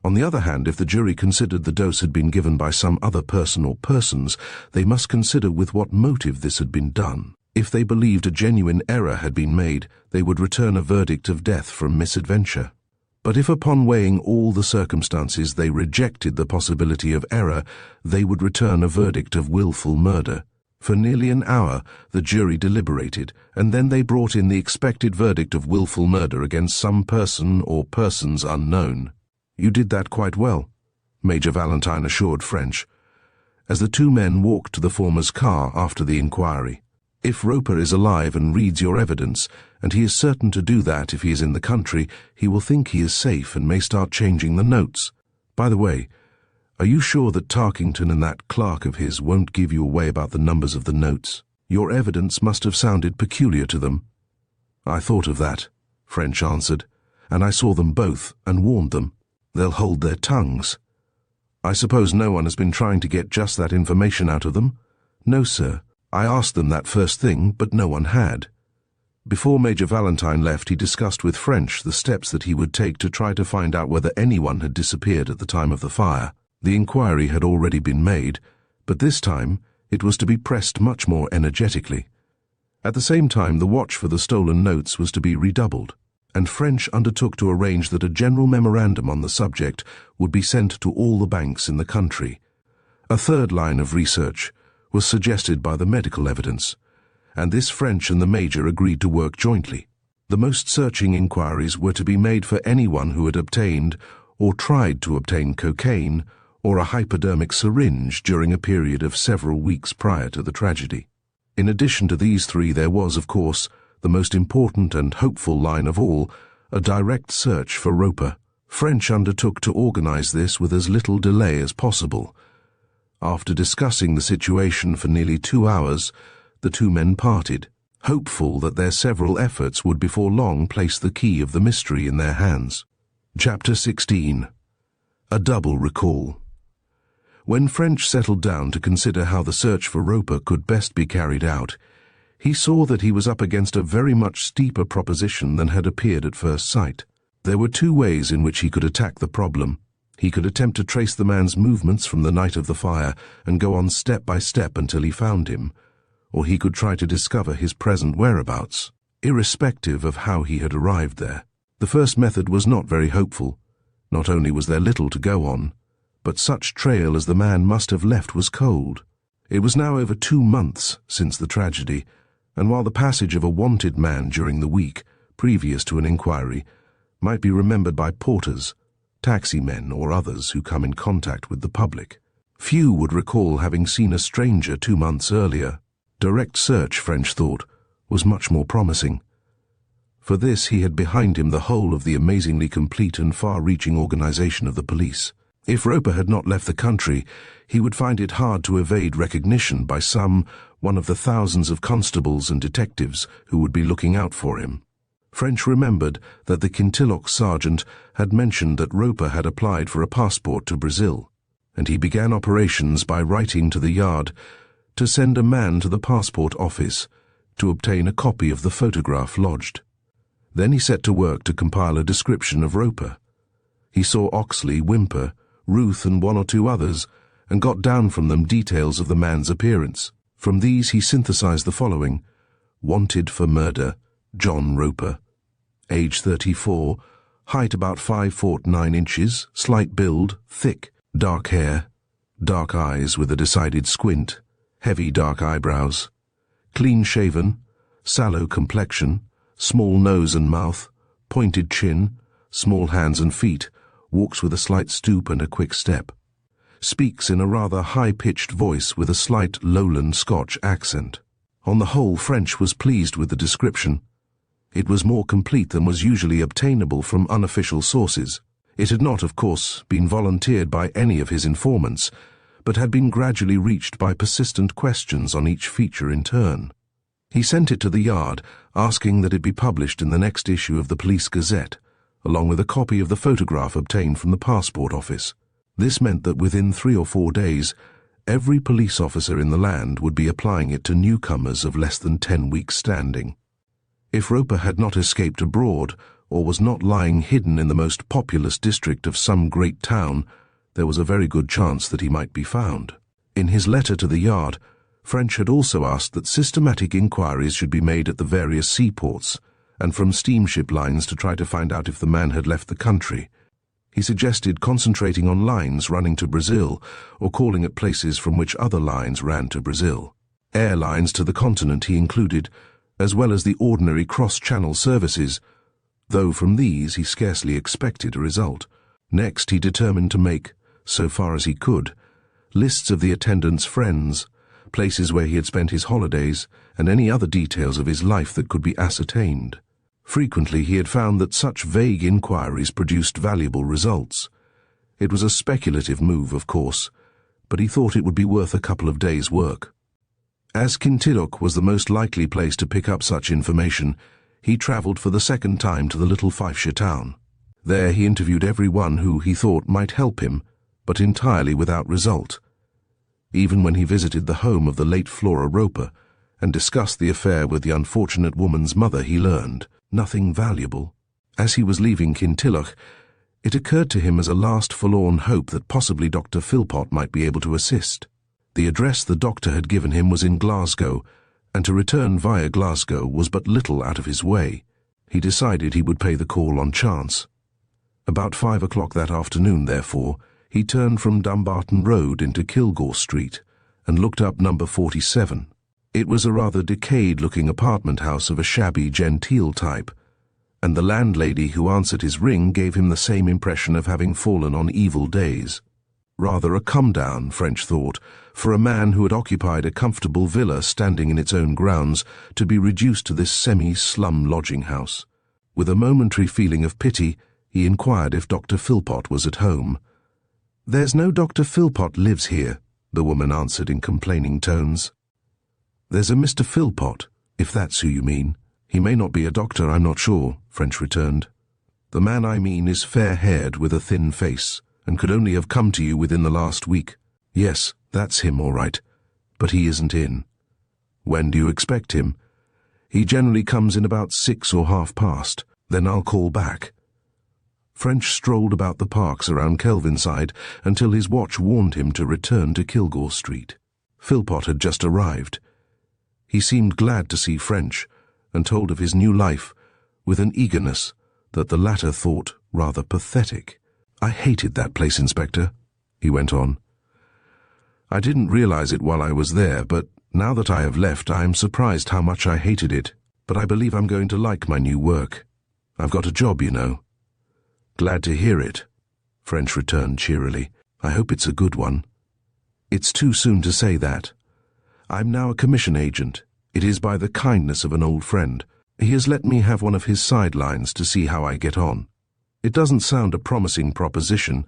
On the other hand, if the jury considered the dose had been given by some other person or persons, they must consider with what motive this had been done. If they believed a genuine error had been made, they would return a verdict of death from misadventure. But if upon weighing all the circumstances they rejected the possibility of error, they would return a verdict of willful murder. For nearly an hour the jury deliberated, and then they brought in the expected verdict of willful murder against some person or persons unknown. You did that quite well, Major Valentine assured French, as the two men walked to the former's car after the inquiry. If Roper is alive and reads your evidence, and he is certain to do that if he is in the country, he will think he is safe and may start changing the notes. By the way, are you sure that Tarkington and that clerk of his won't give you away about the numbers of the notes? Your evidence must have sounded peculiar to them. I thought of that, French answered, and I saw them both and warned them. They'll hold their tongues. I suppose no one has been trying to get just that information out of them? No, sir. I asked them that first thing, but no one had. Before Major Valentine left, he discussed with French the steps that he would take to try to find out whether anyone had disappeared at the time of the fire. The inquiry had already been made, but this time it was to be pressed much more energetically. At the same time, the watch for the stolen notes was to be redoubled, and French undertook to arrange that a general memorandum on the subject would be sent to all the banks in the country. A third line of research was suggested by the medical evidence, and this French and the Major agreed to work jointly. The most searching inquiries were to be made for anyone who had obtained or tried to obtain cocaine or a hypodermic syringe during a period of several weeks prior to the tragedy. In addition to these three, there was, of course, the most important and hopeful line of all, a direct search for Roper. French undertook to organize this with as little delay as possible. After discussing the situation for nearly 2 hours, the two men parted, hopeful that their several efforts would before long place the key of the mystery in their hands. Chapter 16. A double recall. When French settled down to consider how the search for Roper could best be carried out, he saw that he was up against a very much steeper proposition than had appeared at first sight. There were two ways in which he could attack the problem. He could attempt to trace the man's movements from the night of the fire and go on step by step until he found him, or he could try to discover his present whereabouts, irrespective of how he had arrived there. The first method was not very hopeful. Not only was there little to go on, but such trail as the man must have left was cold. It was now over 2 months since the tragedy, and while the passage of a wanted man during the week, previous to an inquiry, might be remembered by porters, taximen or others who come in contact with the public, few would recall having seen a stranger 2 months earlier. Direct search, French thought, was much more promising. For this he had behind him the whole of the amazingly complete and far-reaching organization of the police. If Roper had not left the country, he would find it hard to evade recognition by one of the thousands of constables and detectives who would be looking out for him. French remembered that the Kintilloch sergeant had mentioned that Roper had applied for a passport to Brazil, and he began operations by writing to the yard to send a man to the passport office to obtain a copy of the photograph lodged. Then he set to work to compile a description of Roper. He saw Oxley, Whymper, Ruth and 1 or 2 others, and got down from them details of the man's appearance. From these he synthesized the following: wanted for murder, John Roper. Age 34, height about 5 feet 9 inches, slight build, thick, dark hair, dark eyes with a decided squint, heavy dark eyebrows, clean-shaven, sallow complexion, small nose and mouth, pointed chin, small hands and feet, walks with a slight stoop and a quick step. Speaks in a rather high-pitched voice with a slight lowland Scotch accent. On the whole, French was pleased with the description. It was more complete than was usually obtainable from unofficial sources. It had not, of course, been volunteered by any of his informants, but had been gradually reached by persistent questions on each feature in turn. He sent it to the yard, asking that it be published in the next issue of the Police Gazette, along with a copy of the photograph obtained from the passport office. This meant that within 3 or 4 days, every police officer in the land would be applying it to newcomers of less than 10 weeks' standing. If Roper had not escaped abroad, or was not lying hidden in the most populous district of some great town, there was a very good chance that he might be found. In his letter to the yard, French had also asked that systematic inquiries should be made at the various seaports, and from steamship lines to try to find out if the man had left the country. He suggested concentrating on lines running to Brazil, or calling at places from which other lines ran to Brazil. Airlines to the continent he included, as well as the ordinary cross-channel services, though from these he scarcely expected a result. Next he determined to make, so far as he could, lists of the attendant's friends, places where he had spent his holidays, and any other details of his life that could be ascertained. Frequently he had found that such vague inquiries produced valuable results. It was a speculative move, of course, but he thought it would be worth a couple of days' work. As Kintilloch was the most likely place to pick up such information, he travelled for the second time to the little Fifeshire town. There he interviewed everyone who he thought might help him, but entirely without result. Even when he visited the home of the late Flora Roper and discussed the affair with the unfortunate woman's mother, he learned nothing valuable. As he was leaving Kintilloch, it occurred to him as a last forlorn hope that possibly Dr. Philpott might be able to assist. The address the doctor had given him was in Glasgow, and to return via Glasgow was but little out of his way. He decided he would pay the call on chance. About 5 o'clock that afternoon, therefore, he turned from Dumbarton Road into Kilgore Street and looked up number 47. It was a rather decayed-looking apartment house of a shabby, genteel type, and the landlady who answered his ring gave him the same impression of having fallen on evil days. Rather a come-down, French thought, for a man who had occupied a comfortable villa standing in its own grounds to be reduced to this semi-slum lodging-house. With a momentary feeling of pity, he inquired if Dr. Philpott was at home. "There's no Dr. Philpott lives here," the woman answered in complaining tones. "There's a Mr. Philpott, if that's who you mean. He may not be a doctor, I'm not sure," French returned. "The man I mean is fair-haired with a thin face, and could only have come to you within the last week. Yes, that's him all right, but he isn't in. When do you expect him? He generally comes in about 6 or past. Then I'll call back. French strolled about the parks around Kelvinside until his watch warned him to return to Kilgore Street. Philpot had just arrived. He seemed glad to see French, and told of his new life with an eagerness that the latter thought rather pathetic. "I hated that place, Inspector," he went on. "I didn't realize it while I was there, but now that I have left, I am surprised how much I hated it. But I believe I'm going to like my new work. I've got a job, you know." "Glad to hear it," French returned cheerily. "I hope it's a good one." "It's too soon to say that. I'm now a commission agent. It is by the kindness of an old friend. He has let me have one of his sidelines to see how I get on. It doesn't sound a promising proposition,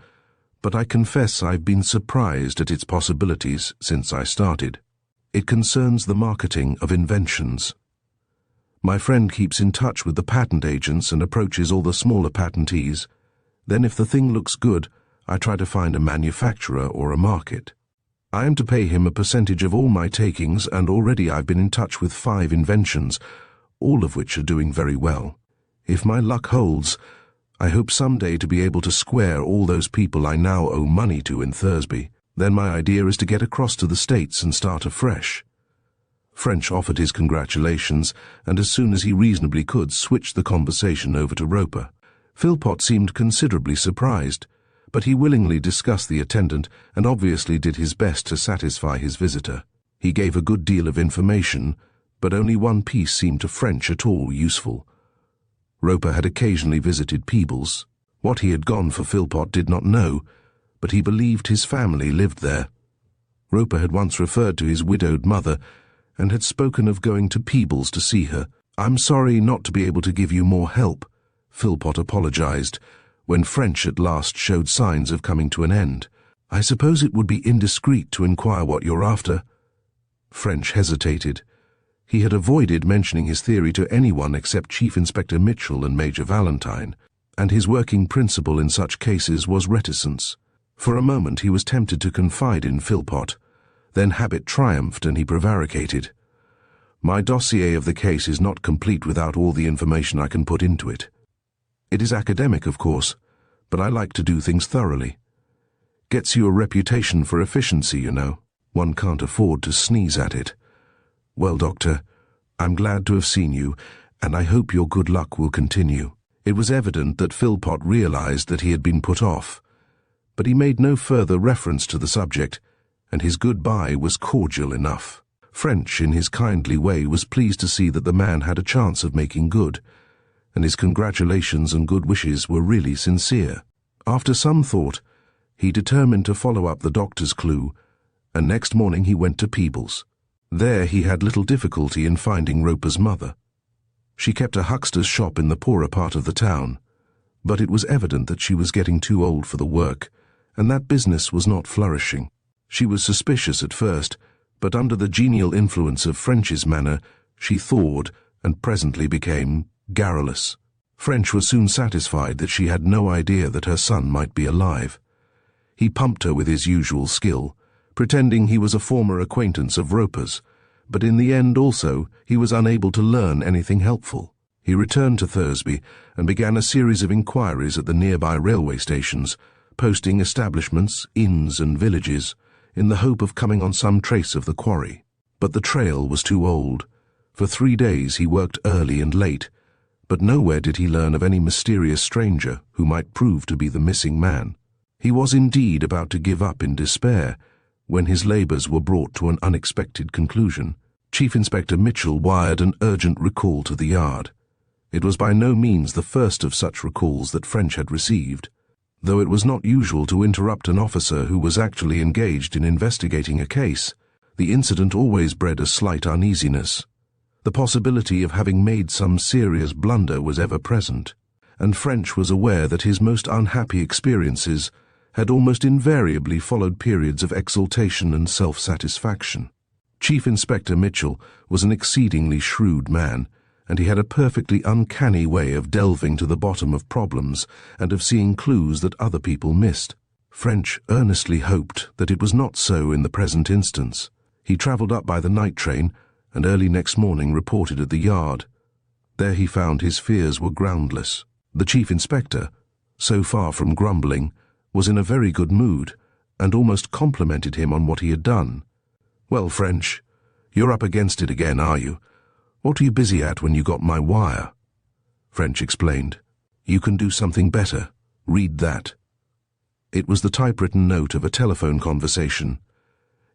but I confess I've been surprised at its possibilities since I started. It concerns the marketing of inventions. My friend keeps in touch with the patent agents and approaches all the smaller patentees. Then if the thing looks good, I try to find a manufacturer or a market. I am to pay him a percentage of all my takings, and already I've been in touch with 5 inventions, all of which are doing very well. If my luck holds, I hope someday to be able to square all those people I now owe money to in Thursby. Then my idea is to get across to the States and start afresh." French offered his congratulations, and as soon as he reasonably could, switched the conversation over to Roper. Philpot seemed considerably surprised, but he willingly discussed the attendant and obviously did his best to satisfy his visitor. He gave a good deal of information, but only one piece seemed to French at all useful. Roper had occasionally visited Peebles. What he had gone for Philpot did not know, but he believed his family lived there. Roper had once referred to his widowed mother, and had spoken of going to Peebles to see her. "I'm sorry not to be able to give you more help," Philpot apologized, when French at last showed signs of coming to an end. "I suppose it would be indiscreet to inquire what you're after." French hesitated. He had avoided mentioning his theory to anyone except Chief Inspector Mitchell and Major Valentine, and his working principle in such cases was reticence. For a moment he was tempted to confide in Philpot. Then habit triumphed and he prevaricated. "My dossier of the case is not complete without all the information I can put into it. It is academic, of course, but I like to do things thoroughly. Gets you a reputation for efficiency, you know. One can't afford to sneeze at it. Well, Doctor, I'm glad to have seen you, and I hope your good luck will continue." It was evident that Philpot realized that he had been put off, but he made no further reference to the subject, and his goodbye was cordial enough. French, in his kindly way, was pleased to see that the man had a chance of making good, and his congratulations and good wishes were really sincere. After some thought, he determined to follow up the doctor's clue, and next morning he went to Peebles. There he had little difficulty in finding Roper's mother. She kept a huckster's shop in the poorer part of the town, but it was evident that she was getting too old for the work, and that business was not flourishing. She was suspicious at first, but under the genial influence of French's manner, she thawed and presently became garrulous. French was soon satisfied that she had no idea that her son might be alive. He pumped her with his usual skill, pretending he was a former acquaintance of Roper's, but in the end also he was unable to learn anything helpful. He returned to Thursby and began a series of inquiries at the nearby railway stations, posting establishments, inns and villages, in the hope of coming on some trace of the quarry. But the trail was too old. For 3 days he worked early and late, but nowhere did he learn of any mysterious stranger who might prove to be the missing man. He was indeed about to give up in despair, when his labours were brought to an unexpected conclusion. Chief Inspector Mitchell wired an urgent recall to the yard. It was by no means the first of such recalls that French had received. Though it was not usual to interrupt an officer who was actually engaged in investigating a case, the incident always bred a slight uneasiness. The possibility of having made some serious blunder was ever present, and French was aware that his most unhappy experiences had almost invariably followed periods of exultation and self-satisfaction. Chief Inspector Mitchell was an exceedingly shrewd man, and he had a perfectly uncanny way of delving to the bottom of problems and of seeing clues that other people missed. French earnestly hoped that it was not so in the present instance. He travelled up by the night train and early next morning reported at the yard. There he found his fears were groundless. The chief inspector, so far from grumbling, was in a very good mood and almost complimented him on what he had done. "Well, French, you're up against it again, are you? What were you busy at when you got my wire?" French explained. "You can do something better. Read that." It was the typewritten note of a telephone conversation.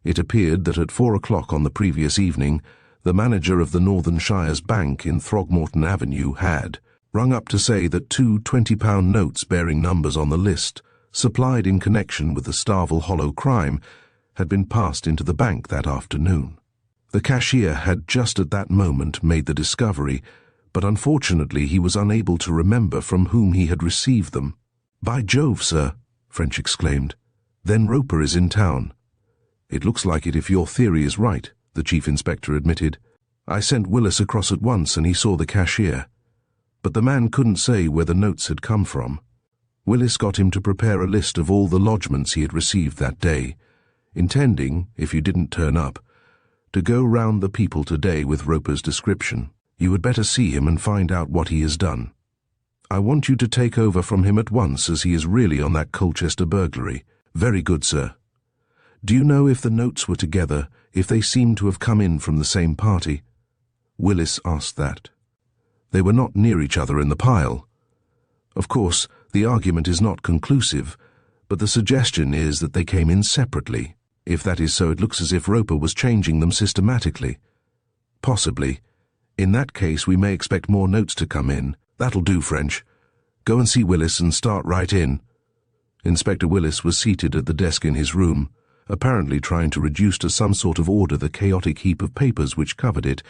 It appeared that at 4 o'clock on the previous evening, the manager of the Northern Shire's bank in Throgmorton Avenue had rung up to say that 2 £20 notes bearing numbers on the list, supplied in connection with the Starvel Hollow crime, had been passed into the bank that afternoon. The cashier had just at that moment made the discovery, but unfortunately he was unable to remember from whom he had received them. "By Jove, sir," French exclaimed. "Then Roper is in town." "It looks like it if your theory is right," the chief inspector admitted. "I sent Willis across at once and he saw the cashier. But the man couldn't say where the notes had come from. Willis got him to prepare a list of all the lodgements he had received that day, intending, if you didn't turn up, to go round the people today with Roper's description. You had better see him and find out what he has done. I want you to take over from him at once, as he is really on that Colchester burglary." "Very good, sir." "Do you know if the notes were together, if they seemed to have come in from the same party?" Willis asked that. "They were not near each other in the pile. Of course, the argument is not conclusive, but the suggestion is that they came in separately. If that is so, it looks as if Roper was changing them systematically." "Possibly. In that case, we may expect more notes to come in." "That'll do, French. Go and see Willis and start right in." Inspector Willis was seated at the desk in his room, apparently trying to reduce to some sort of order the chaotic heap of papers which covered it.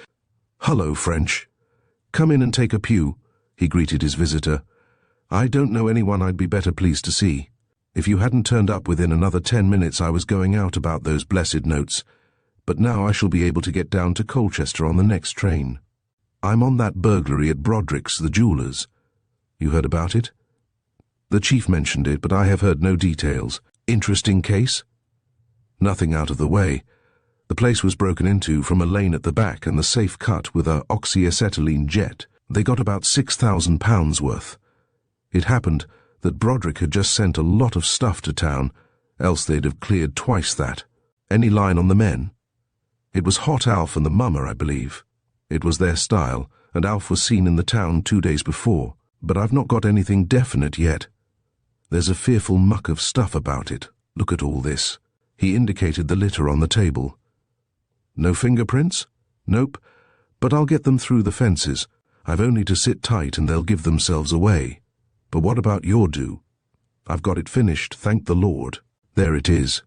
"Hullo, French. Come in and take a pew," he greeted his visitor. "I don't know anyone I'd be better pleased to see. If you hadn't turned up within another 10 minutes I was going out about those blessed notes, but now I shall be able to get down to Colchester on the next train. I'm on that burglary at Broderick's, the jewellers. You heard about it?" "The chief mentioned it, but I have heard no details." "Interesting case?" "Nothing out of the way. The place was broken into from a lane at the back and the safe cut with a oxyacetylene jet. They got about £6,000 worth. It happened that Broderick had just sent a lot of stuff to town, else they'd have cleared twice that." "Any line on the men?" "It was Hot Alf and the Mummer, I believe. It was their style, and Alf was seen in the town 2 days before, but I've not got anything definite yet. There's a fearful muck of stuff about it. Look at all this." He indicated the litter on the table. "No fingerprints?" "Nope, but I'll get them through the fences. I've only to sit tight and they'll give themselves away. But what about your do?" "I've got it finished, thank the Lord. There it is."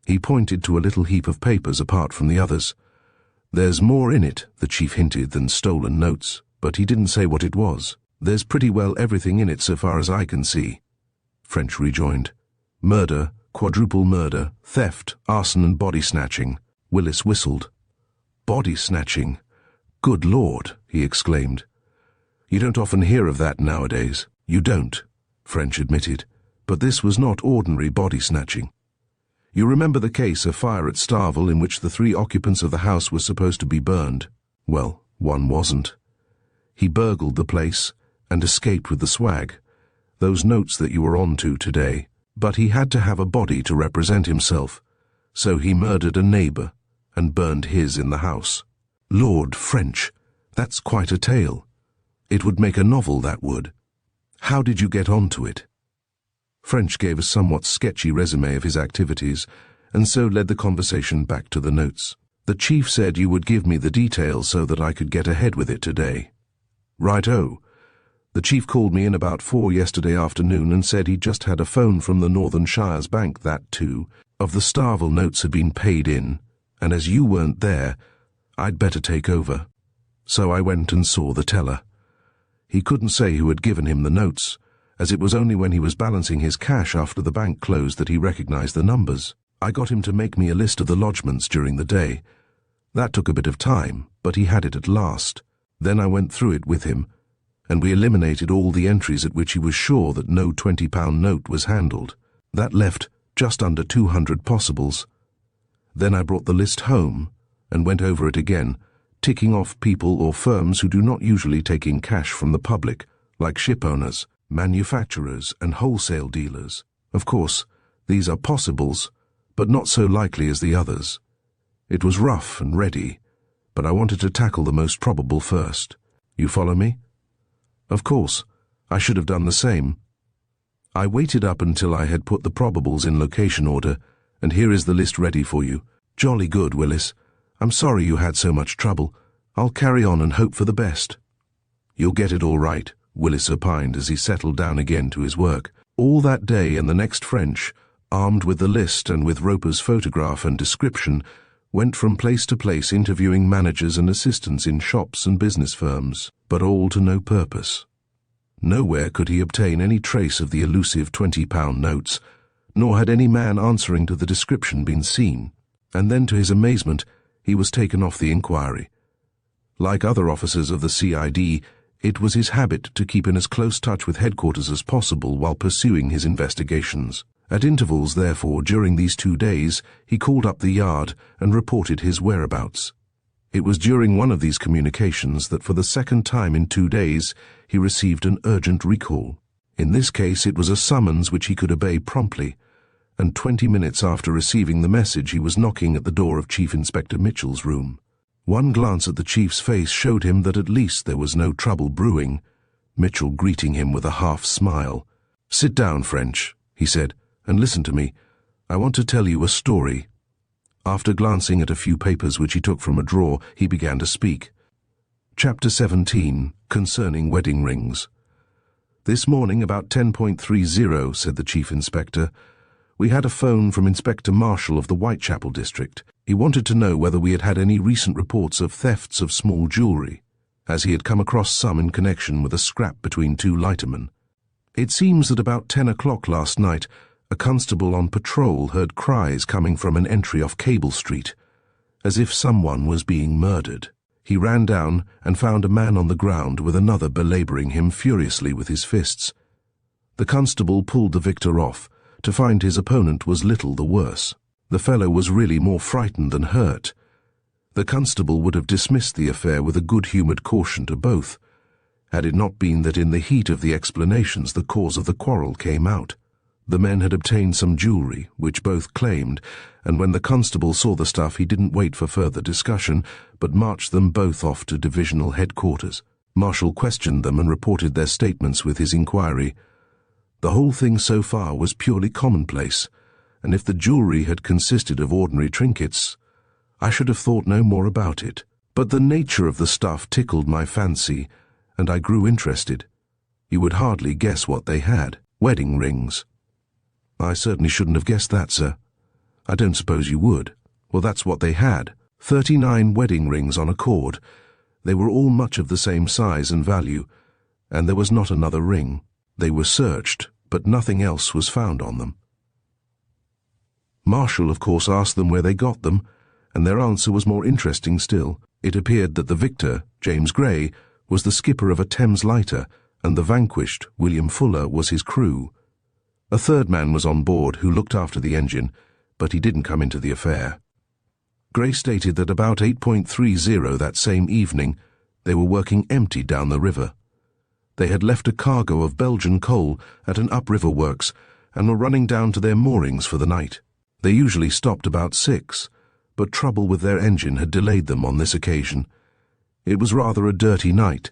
He pointed to a little heap of papers apart from the others. "There's more in it," the chief hinted, than stolen notes, but he didn't say what it was. "There's pretty well everything in it so far as I can see," French rejoined. "Murder, quadruple murder, theft, arson and body snatching." Willis whistled. "Body snatching? Good Lord," he exclaimed. "You don't often hear of that nowadays." "You don't," French admitted, "but this was not ordinary body snatching. You remember the case of fire at Starvel in which the 3 occupants of the house were supposed to be burned? Well, one wasn't. He burgled the place and escaped with the swag, those notes that you were on to today. But he had to have a body to represent himself, so he murdered a neighbour and burned his in the house." "Lord, French, that's quite a tale. It would make a novel, that would. How did you get on to it?" French gave a somewhat sketchy resume of his activities, and so led the conversation back to the notes. "The chief said you would give me the details so that I could get ahead with it today." "Right-o. The chief called me in about 4 yesterday afternoon and said he'd just had a phone from the Northern Shire's bank that 2 of the Starvel notes had been paid in, and as you weren't there, I'd better take over. So I went and saw the teller. He couldn't say who had given him the notes, as it was only when he was balancing his cash after the bank closed that he recognized the numbers. I got him to make me a list of the lodgements during the day. That took a bit of time, but he had it at last. Then I went through it with him, and we eliminated all the entries at which he was sure that no £20 note was handled. That left just under 200 possibles. Then I brought the list home and went over it again, ticking off people or firms who do not usually take in cash from the public, like ship owners, manufacturers, and wholesale dealers. Of course, these are possibles, but not so likely as the others. It was rough and ready, but I wanted to tackle the most probable first. You follow me? Of course, I should have done the same. I waited up until I had put the probables in location order, and here is the list ready for you. Jolly good, Willis. I'm sorry you had so much trouble. I'll carry on and hope for the best. You'll get it all right, Willis opined as he settled down again to his work. All that day and the next French, armed with the list and with Roper's photograph and description, went from place to place interviewing managers and assistants in shops and business firms, but all to no purpose. Nowhere could he obtain any trace of the elusive £20 notes, nor had any man answering to the description been seen. And then, to his amazement, he was taken off the inquiry. Like other officers of the CID, it was his habit to keep in as close touch with headquarters as possible while pursuing his investigations. At intervals, therefore, during these 2 days, he called up the yard and reported his whereabouts. It was during one of these communications that for the second time in 2 days he received an urgent recall. In this case it was a summons which he could obey promptly, and 20 minutes after receiving the message he was knocking at the door of Chief Inspector Mitchell's room. One glance at the chief's face showed him that at least there was no trouble brewing, Mitchell greeting him with a half-smile. "Sit down, French," he said, "and listen to me. I want to tell you a story." After glancing at a few papers which he took from a drawer, he began to speak. Chapter 17, Concerning Wedding Rings. "This morning about 10:30, said the Chief Inspector, "we had a phone from Inspector Marshall of the Whitechapel district. He wanted to know whether we had had any recent reports of thefts of small jewellery, as he had come across some in connection with a scrap between 2 lightermen. It seems that about 10 o'clock last night, a constable on patrol heard cries coming from an entry off Cable Street, as if someone was being murdered. He ran down and found a man on the ground with another belabouring him furiously with his fists. The constable pulled the victor off, to find his opponent was little the worse. The fellow was really more frightened than hurt. The constable would have dismissed the affair with a good-humoured caution to both, had it not been that in the heat of the explanations the cause of the quarrel came out. The men had obtained some jewellery, which both claimed, and when the constable saw the stuff he didn't wait for further discussion, but marched them both off to divisional headquarters. Marshall questioned them and reported their statements with his inquiry. The whole thing so far was purely commonplace, and if the jewellery had consisted of ordinary trinkets, I should have thought no more about it. But the nature of the stuff tickled my fancy, and I grew interested. You would hardly guess what they had. Wedding rings. I certainly shouldn't have guessed that, sir. I don't suppose you would. Well, that's what they had. 39 wedding rings on a cord. They were all much of the same size and value, and there was not another ring. They were searched, but nothing else was found on them. Marshall, of course, asked them where they got them, and their answer was more interesting still. It appeared that the victor, James Gray, was the skipper of a Thames lighter, and the vanquished, William Fuller, was his crew. A third man was on board who looked after the engine, but he didn't come into the affair. Gray stated that about 8:30 that same evening, they were working empty down the river. They had left a cargo of Belgian coal at an upriver works and were running down to their moorings for the night. They usually stopped about 6, but trouble with their engine had delayed them on this occasion. It was rather a dirty night,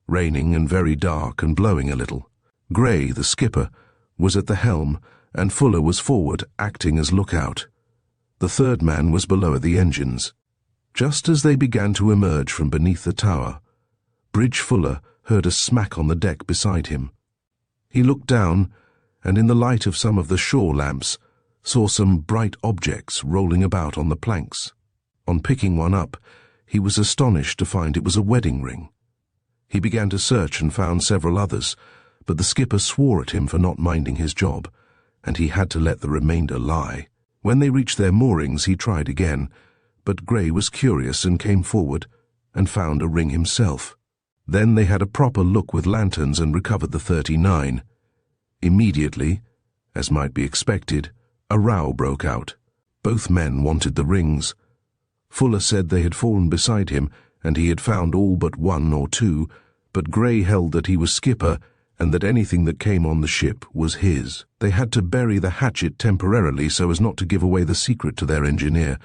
raining and very dark and blowing a little. Gray, the skipper, was at the helm, and Fuller was forward, acting as lookout. The third man was below at the engines. Just as they began to emerge from beneath the tower, Bridge Fuller heard a smack on the deck beside him. He looked down, and in the light of some of the shore lamps, saw some bright objects rolling about on the planks. On picking one up, he was astonished to find it was a wedding ring. He began to search and found several others, but the skipper swore at him for not minding his job, and he had to let the remainder lie. When they reached their moorings, he tried again, but Gray was curious and came forward and found a ring himself. Then they had a proper look with lanterns and recovered the 39. Immediately, As might be expected, a row broke out. Both men wanted the rings. Fuller said they had fallen beside him, and he had found all but one or two, but Gray held that he was skipper, and that anything that came on the ship was his. They had to bury the hatchet temporarily so as not to give away the secret to their engineer,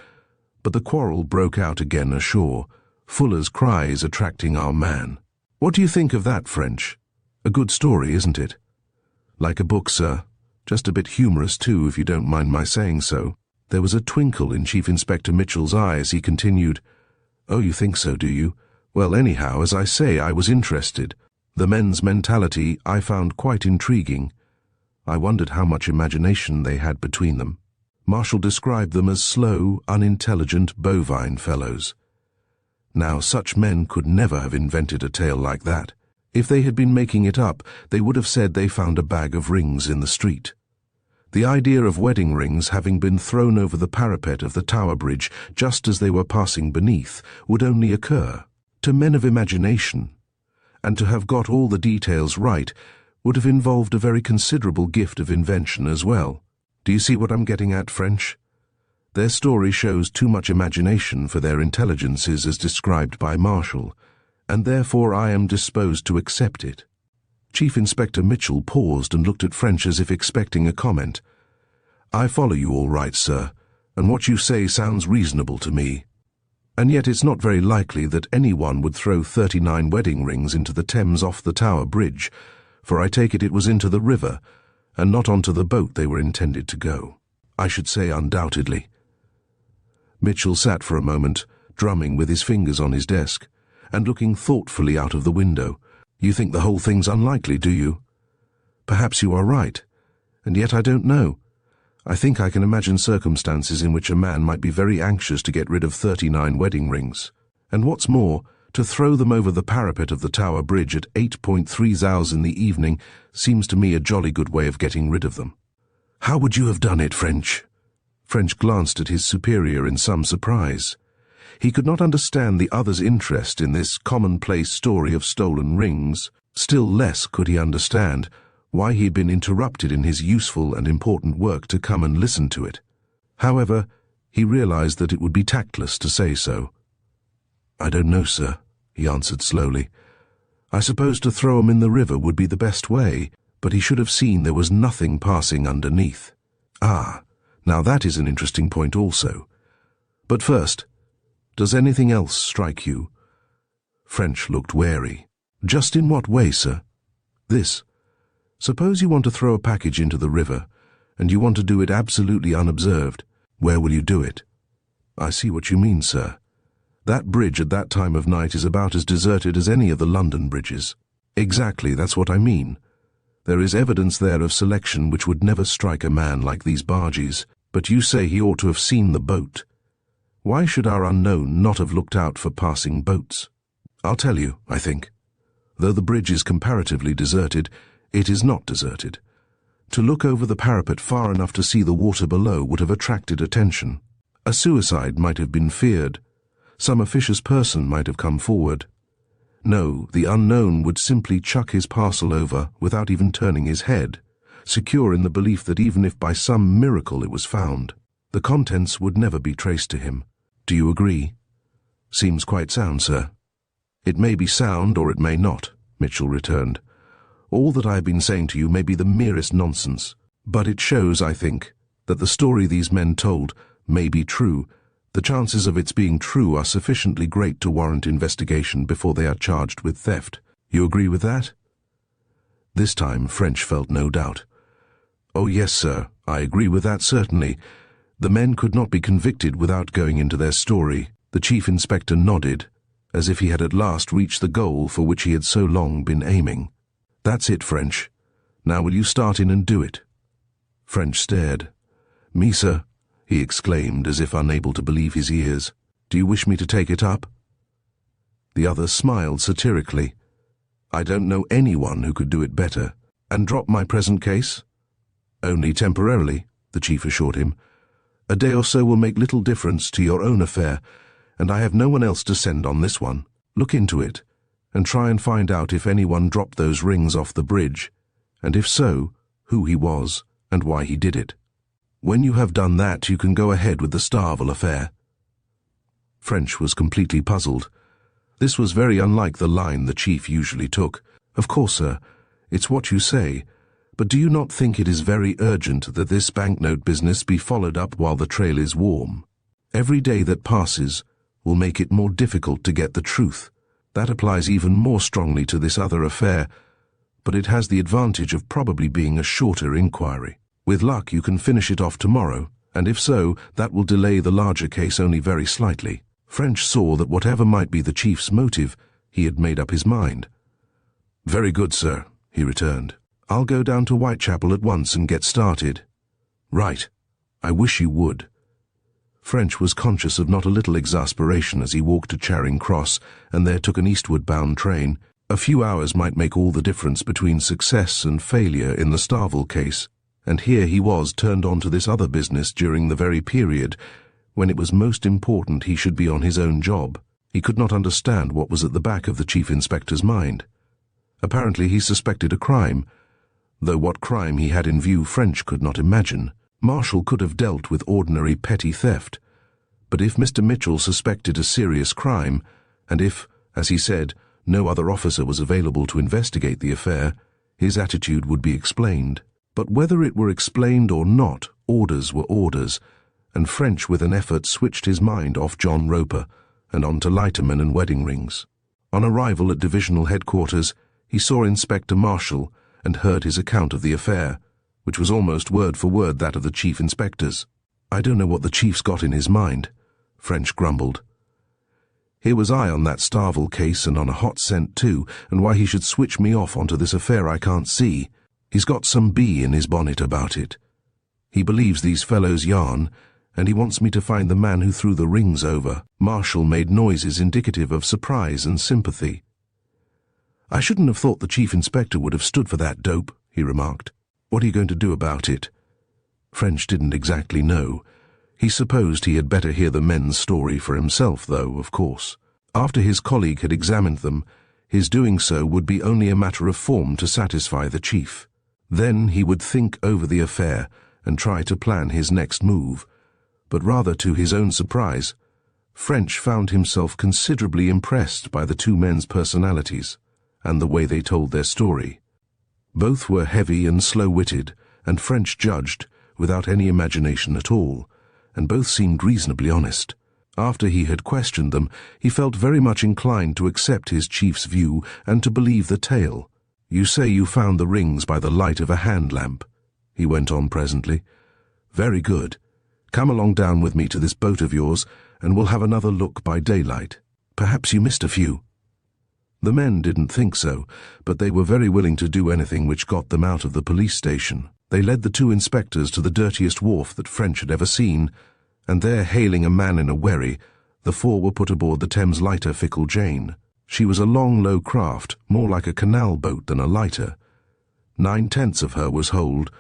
but the quarrel broke out again ashore, Fuller's cries attracting our man. What do you think of that, French? A good story, isn't it? Like a book, sir. Just a bit humorous, too, if you don't mind my saying so. There was a twinkle in Chief Inspector Mitchell's eye as he continued, "Oh, you think so, do you? Well, anyhow, as I say, I was interested. The men's mentality I found quite intriguing. I wondered how much imagination they had between them." Marshall described them as slow, unintelligent, bovine fellows. Now, such men could never have invented a tale like that. If they had been making it up, they would have said they found a bag of rings in the street. The idea of wedding rings having been thrown over the parapet of the Tower Bridge just as they were passing beneath would only occur to men of imagination, and to have got all the details right would have involved a very considerable gift of invention as well. Do you see what I'm getting at, French? Their story shows too much imagination for their intelligences as described by Marshall, and therefore I am disposed to accept it. Chief Inspector Mitchell paused and looked at French as if expecting a comment. "I follow you all right, sir, and what you say sounds reasonable to me. And yet it's not very likely that anyone would throw 39 wedding rings into the Thames off the Tower Bridge, for I take it was into the river, and not onto the boat they were intended to go. I should say undoubtedly." Mitchell sat for a moment, drumming with his fingers on his desk, and looking thoughtfully out of the window. "You think the whole thing's unlikely, do you?" "Perhaps you are right, and yet I don't know. I think I can imagine circumstances in which a man might be very anxious to get rid of 39 wedding rings, and what's more, to throw them over the parapet of the Tower Bridge at 8.3 hours in the evening seems to me a jolly good way of getting rid of them." "How would you have done it, French?" French glanced at his superior in some surprise. He could not understand the other's interest in this commonplace story of stolen rings. Still less could he understand why he had been interrupted in his useful and important work to come and listen to it. However, he realized that it would be tactless to say so. "I don't know, sir," he answered slowly. "I suppose to throw 'em in the river would be the best way, but he should have seen there was nothing passing underneath." "Ah, now that is an interesting point also. But first, does anything else strike you?" French looked wary. "Just in what way, sir?" "This. Suppose you want to throw a package into the river, and you want to do it absolutely unobserved. Where will you do it?" "I see what you mean, sir. That bridge at that time of night is about as deserted as any of the London bridges." "Exactly, that's what I mean. There is evidence there of selection which would never strike a man like these bargees, but you say he ought to have seen the boat. Why should our unknown not have looked out for passing boats? I'll tell you, I think. Though the bridge is comparatively deserted, it is not deserted. To look over the parapet far enough to see the water below would have attracted attention. A suicide might have been feared. Some officious person might have come forward. No, the unknown would simply chuck his parcel over without even turning his head, secure in the belief that even if by some miracle it was found, the contents would never be traced to him. Do you agree?" "Seems quite sound, sir." "It may be sound or it may not," Mitchell returned. "All that I have been saying to you may be the merest nonsense, but it shows, I think, that the story these men told may be true. The chances of its being true are sufficiently great to warrant investigation before they are charged with theft. You agree with that?" This time French felt no doubt. "Oh yes, sir, I agree with that certainly. The men could not be convicted without going into their story." The chief inspector nodded, as if he had at last reached the goal for which he had so long been aiming. "That's it, French. Now will you start in and do it?" French stared. "Me, sir?" he exclaimed, as if unable to believe his ears. "Do you wish me to take it up?" The other smiled satirically. "I don't know anyone who could do it better. And drop my present case?" "Only temporarily," the chief assured him. "A day or so will make little difference to your own affair, and I have no one else to send on this one. Look into it, and try and find out if anyone dropped those rings off the bridge, and if so, who he was, and why he did it. When you have done that, you can go ahead with the Starvel affair. French was completely puzzled. This was very unlike the line the chief usually took. Of course, sir, it's what you say, but do you not think it is very urgent that this banknote business be followed up while the trail is warm? Every day that passes will make it more difficult to get the truth. That applies even more strongly to this other affair, but it has the advantage of probably being a shorter inquiry. With luck, you can finish it off tomorrow, and if so, that will delay the larger case only very slightly. French saw that whatever might be the chief's motive, he had made up his mind. "Very good, sir," he returned. "I'll go down to Whitechapel at once and get started." "Right. I wish you would." French was conscious of not a little exasperation as he walked to Charing Cross and there took an eastward-bound train. A few hours might make all the difference between success and failure in the Starvel case, and here he was turned on to this other business during the very period when it was most important he should be on his own job. He could not understand what was at the back of the chief inspector's mind. Apparently he suspected a crime, though what crime he had in view French could not imagine. Marshall could have dealt with ordinary petty theft, but if Mr. Mitchell suspected a serious crime, and if, as he said, no other officer was available to investigate the affair, his attitude would be explained. But whether it were explained or not, orders were orders, and French with an effort switched his mind off John Roper and on to lightermen and wedding rings. On arrival at divisional headquarters, he saw Inspector Marshall and heard his account of the affair, which was almost word for word that of the chief inspector's. "I don't know what the chief's got in his mind," French grumbled. "Here was I on that Starvel case and on a hot scent too, and why he should switch me off onto this affair I can't see. He's got some bee in his bonnet about it. He believes these fellows yarn, and he wants me to find the man who threw the rings over." Marshall made noises indicative of surprise and sympathy. "I shouldn't have thought the chief inspector would have stood for that dope," he remarked. "What are you going to do about it?" French didn't exactly know. He supposed he had better hear the men's story for himself, though, of course. After his colleague had examined them, his doing so would be only a matter of form to satisfy the chief. Then he would think over the affair and try to plan his next move. But rather to his own surprise, French found himself considerably impressed by the two men's personalities and the way they told their story. Both were heavy and slow-witted, and French judged without any imagination at all, and both seemed reasonably honest. After he had questioned them, he felt very much inclined to accept his chief's view and to believe the tale. "You say you found the rings by the light of a hand lamp," he went on presently. "Very good. Come along down with me to this boat of yours, and we'll have another look by daylight. Perhaps you missed a few." The men didn't think so, but they were very willing to do anything which got them out of the police station. They led the two inspectors to the dirtiest wharf that French had ever seen, and there, hailing a man in a wherry, the four were put aboard the Thames lighter Fickle Jane. She was a long, low craft, more like a canal boat than a lighter. 9/10 of her was hold,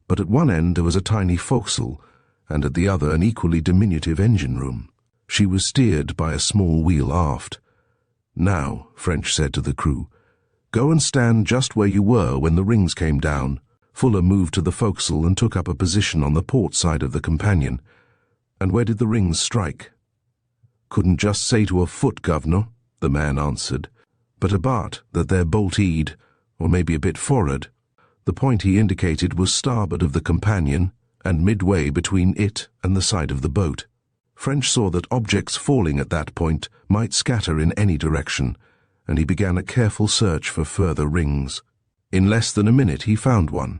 but at one end there was a tiny forecastle, and at the other an equally diminutive engine room. She was steered by a small wheel aft. "Now," French said to the crew, "go and stand just where you were when the rings came down." Fuller moved to the forecastle and took up a position on the port side of the companion. "And where did the rings strike?" "Couldn't just say to a foot, governor," the man answered, "but about that they're bolt-eed, or maybe a bit for'ard." The point he indicated was starboard of the companion, and midway between it and the side of the boat. French saw that objects falling at that point might scatter in any direction, and he began a careful search for further rings. In less than a minute he found one.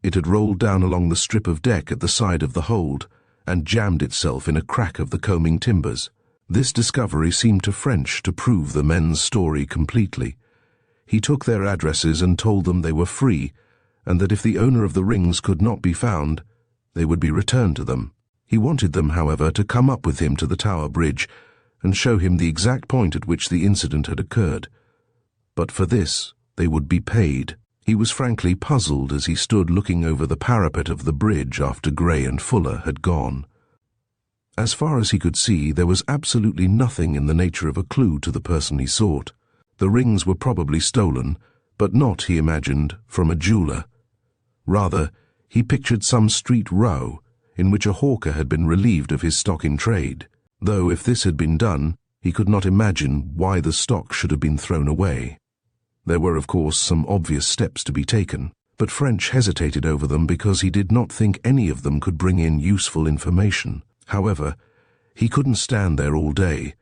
It had rolled down along the strip of deck at the side of the hold, and jammed itself in a crack of the coaming timbers. This discovery seemed to French to prove the men's story completely. He took their addresses and told them they were free, and that if the owner of the rings could not be found, they would be returned to them. He wanted them, however, to come up with him to the Tower Bridge and show him the exact point at which the incident had occurred. But for this, they would be paid. He was frankly puzzled as he stood looking over the parapet of the bridge after Gray and Fuller had gone. As far as he could see, there was absolutely nothing in the nature of a clue to the person he sought. The rings were probably stolen, but not, he imagined, from a jeweler. Rather, He pictured some street row in which a hawker had been relieved of his stock in trade, though if this had been done, he could not imagine why the stock should have been thrown away. There were, of course, some obvious steps to be taken, but French hesitated over them because he did not think any of them could bring in useful information. However, he couldn't stand there all day,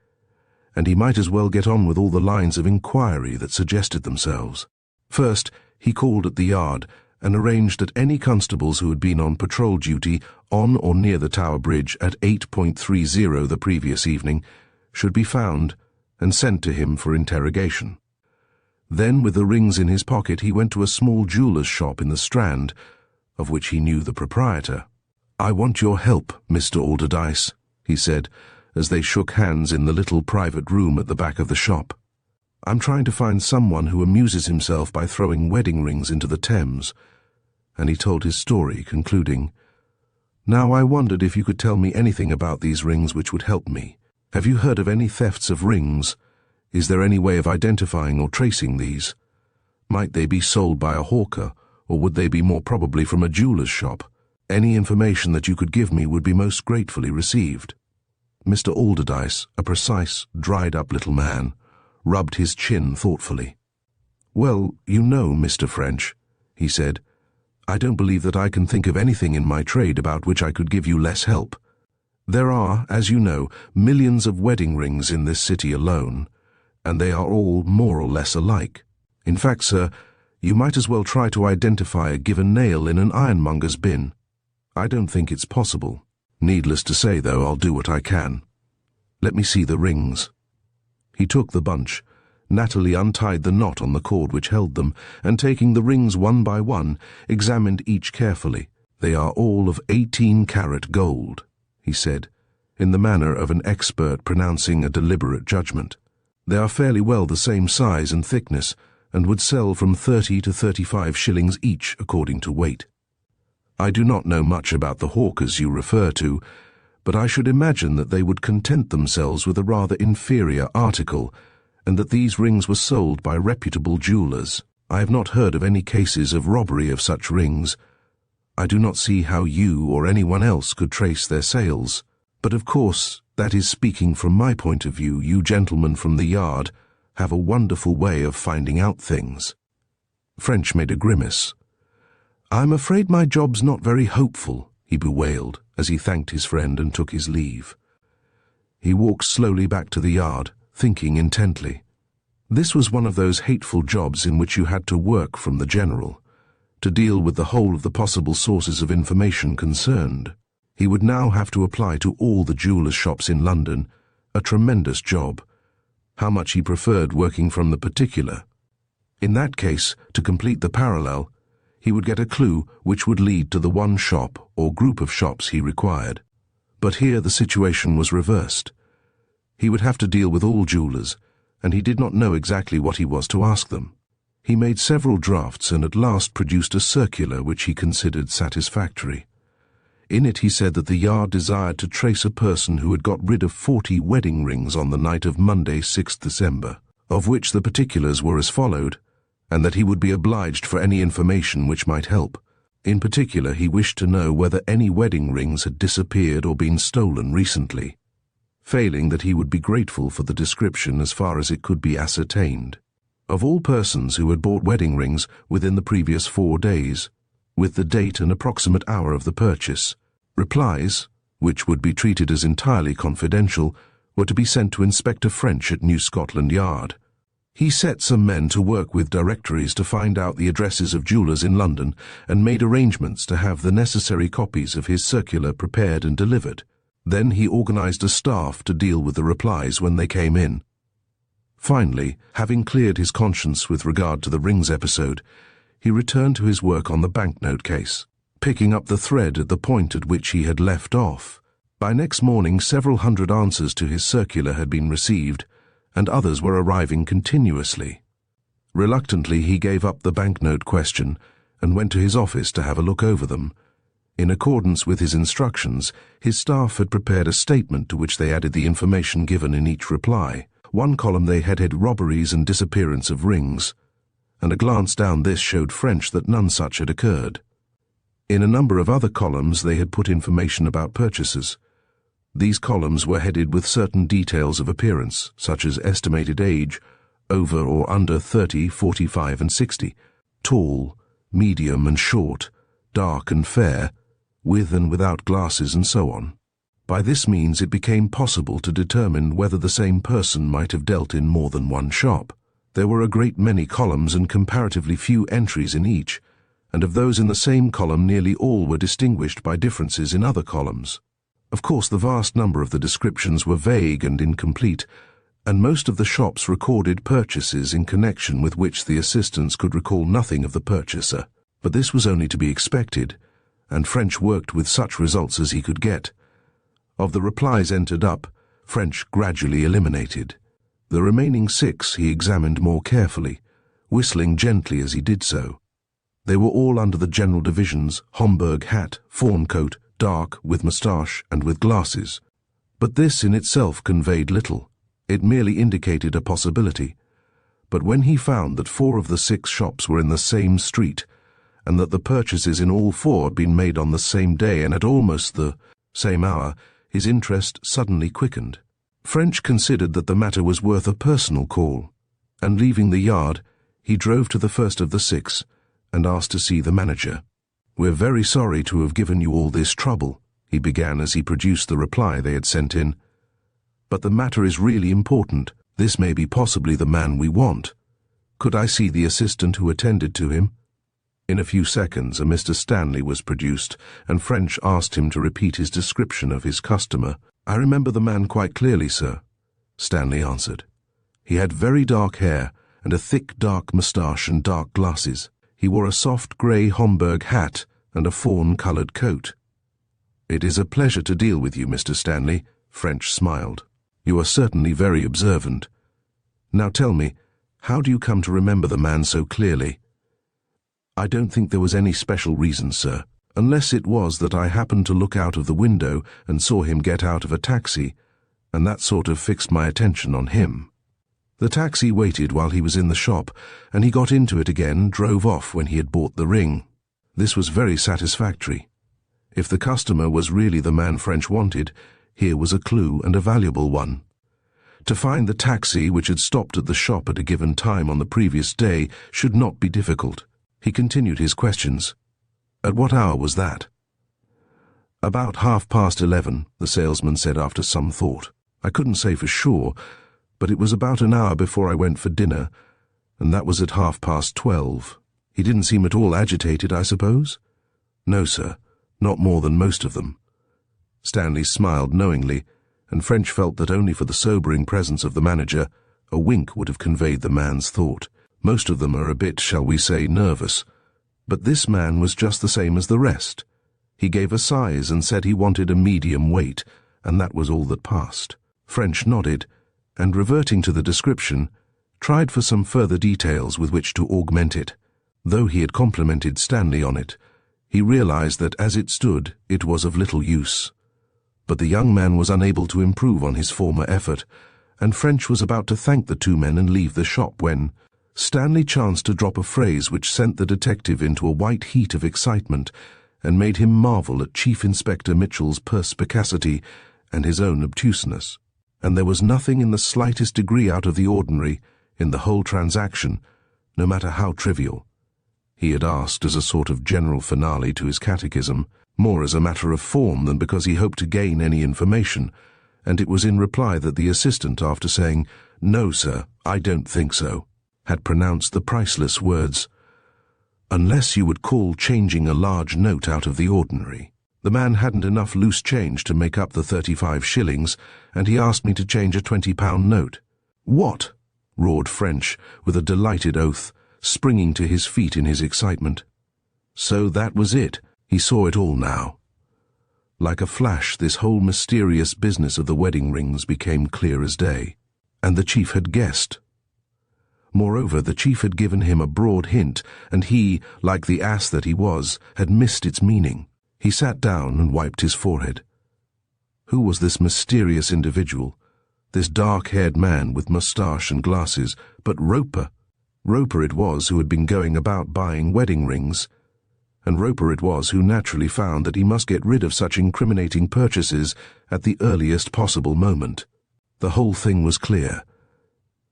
and he might as well get on with all the lines of inquiry that suggested themselves. First, he called at the yard and arranged that any constables who had been on patrol duty on or near the Tower Bridge at 8:30 the previous evening should be found and sent to him for interrogation. Then, with the rings in his pocket, he went to a small jeweller's shop in the Strand, of which he knew the proprietor. "I want your help, Mr. Alderdice," he said, as they shook hands in the little private room at the back of the shop. "I'm trying to find someone who amuses himself by throwing wedding rings into the Thames." And he told his story, concluding, "Now I wondered if you could tell me anything about these rings which would help me. Have you heard of any thefts of rings? Is there any way of identifying or tracing these? Might they be sold by a hawker, or would they be more probably from a jeweller's shop? Any information that you could give me would be most gratefully received." Mr. Alderdice, a precise, dried-up little man, rubbed his chin thoughtfully. "Well, you know, Mr. French," he said, "I don't believe that I can think of anything in my trade about which I could give you less help. There are, as you know, millions of wedding rings in this city alone, and they are all more or less alike. In fact, sir, you might as well try to identify a given nail in an ironmonger's bin. I don't think it's possible. Needless to say, though, I'll do what I can. Let me see the rings." He took the bunch. Natalie untied the knot on the cord which held them, and taking the rings one by one, examined each carefully. "They are all of 18-carat gold," he said, in the manner of an expert pronouncing a deliberate judgment. "They are fairly well the same size and thickness, and would sell from 30 to 35 shillings each according to weight. I do not know much about the hawkers you refer to, but I should imagine that they would content themselves with a rather inferior article, and that these rings were sold by reputable jewellers. I have not heard of any cases of robbery of such rings. I do not see how you or anyone else could trace their sales. But of course, that is speaking from my point of view. You gentlemen from the yard have a wonderful way of finding out things." French made a grimace. "I'm afraid my job's not very hopeful," he bewailed as he thanked his friend and took his leave. He walked slowly back to the yard, thinking intently. This was one of those hateful jobs in which you had to work from the general, to deal with the whole of the possible sources of information concerned. He would now have to apply to all the jewellers' shops in London, a tremendous job. How much he preferred working from the particular. In that case, to complete the parallel, he would get a clue which would lead to the one shop or group of shops he required. But here the situation was reversed. He would have to deal with all jewellers, and he did not know exactly what he was to ask them. He made several drafts and at last produced a circular which he considered satisfactory. In it he said that the yard desired to trace a person who had got rid of 40 wedding rings on the night of Monday, 6th December, of which the particulars were as followed, and that he would be obliged for any information which might help. In particular, he wished to know whether any wedding rings had disappeared or been stolen recently. Failing that, he would be grateful for the description as far as it could be ascertained, of all persons who had bought wedding rings within the previous 4 days, with the date and approximate hour of the purchase. Replies, which would be treated as entirely confidential, were to be sent to Inspector French at New Scotland Yard. He set some men to work with directories to find out the addresses of jewellers in London and made arrangements to have the necessary copies of his circular prepared and delivered. Then he organised a staff to deal with the replies when they came in. Finally, having cleared his conscience with regard to the rings episode, he returned to his work on the banknote case, picking up the thread at the point at which he had left off. By next morning, several hundred answers to his circular had been received, and others were arriving continuously. Reluctantly, he gave up the banknote question and went to his office to have a look over them. In accordance with his instructions, his staff had prepared a statement to which they added the information given in each reply. One column they headed "Robberies and Disappearance of Rings," and a glance down this showed French that none such had occurred. In a number of other columns they had put information about purchasers. These columns were headed with certain details of appearance, such as estimated age, over or under 30, 45 and 60, tall, medium and short, dark and fair, with and without glasses and so on. By this means it became possible to determine whether the same person might have dealt in more than one shop. There were a great many columns and comparatively few entries in each, and of those in the same column nearly all were distinguished by differences in other columns. Of course, the vast number of the descriptions were vague and incomplete, and most of the shops recorded purchases in connection with which the assistants could recall nothing of the purchaser. But this was only to be expected, and French worked with such results as he could get. Of the replies entered up, French gradually eliminated. The remaining 6 he examined more carefully, whistling gently as he did so. They were all under the general divisions: Homburg hat, fawn coat, dark, with moustache, and with glasses. But this in itself conveyed little. It merely indicated a possibility. But when he found that 4 of the 6 shops were in the same street, and that the purchases in all 4 had been made on the same day and at almost the same hour, his interest suddenly quickened. French considered that the matter was worth a personal call, and leaving the yard, he drove to the first of the 6 and asked to see the manager. "We're very sorry to have given you all this trouble," he began as he produced the reply they had sent in. "But the matter is really important. This may be possibly the man we want. Could I see the assistant who attended to him?" In a few seconds a Mr. Stanley was produced, and French asked him to repeat his description of his customer. "I remember the man quite clearly, sir," Stanley answered. "He had very dark hair and a thick dark moustache and dark glasses. He wore a soft grey Homburg hat and a fawn-coloured coat." "It is a pleasure to deal with you, Mr. Stanley," French smiled. "You are certainly very observant. Now tell me, how do you come to remember the man so clearly?" "I don't think there was any special reason, sir, unless it was that I happened to look out of the window and saw him get out of a taxi, and that sort of fixed my attention on him. The taxi waited while he was in the shop, and he got into it again and drove off when he had bought the ring. This was very satisfactory. If the customer was really the man French wanted, here was a clue, and a valuable one. To find the taxi which had stopped at the shop at a given time on the previous day should not be difficult. He continued his questions. "At what hour was that?" "About 11:30, the salesman said after some thought. "I couldn't say for sure, but it was about an hour before I went for dinner, and that was at 12:30. He didn't seem at all agitated, I suppose?" "No, sir, not more than most of them." Stanley smiled knowingly, and French felt that only for the sobering presence of the manager, a wink would have conveyed the man's thought. Most of them are a bit, shall we say, nervous, but this man was just the same as the rest. He gave a size and said he wanted a medium weight, and that was all that passed. French nodded, and reverting to the description, tried for some further details with which to augment it. Though he had complimented Stanley on it, he realized that as it stood, it was of little use. But the young man was unable to improve on his former effort, and French was about to thank the 2 men and leave the shop when Stanley chanced to drop a phrase which sent the detective into a white heat of excitement and made him marvel at Chief Inspector Mitchell's perspicacity and his own obtuseness. And there was nothing in the slightest degree out of the ordinary in the whole transaction, no matter how trivial. He had asked as a sort of general finale to his catechism, more as a matter of form than because he hoped to gain any information, and it was in reply that the assistant, after saying, "No, sir, I don't think so," had pronounced the priceless words, "Unless you would call changing a large note out of the ordinary." The man hadn't enough loose change to make up the 35 shillings, and he asked me to change a £20 note. "What?" roared French, with a delighted oath, springing to his feet in his excitement. So that was it. He saw it all now. Like a flash, this whole mysterious business of the wedding rings became clear as day. And the chief had guessed. Moreover, the chief had given him a broad hint, and he, like the ass that he was, had missed its meaning. He sat down and wiped his forehead. Who was this mysterious individual, this dark-haired man with moustache and glasses, but Roper? Roper it was who had been going about buying wedding rings. and Roper it was who naturally found that he must get rid of such incriminating purchases at the earliest possible moment. The whole thing was clear.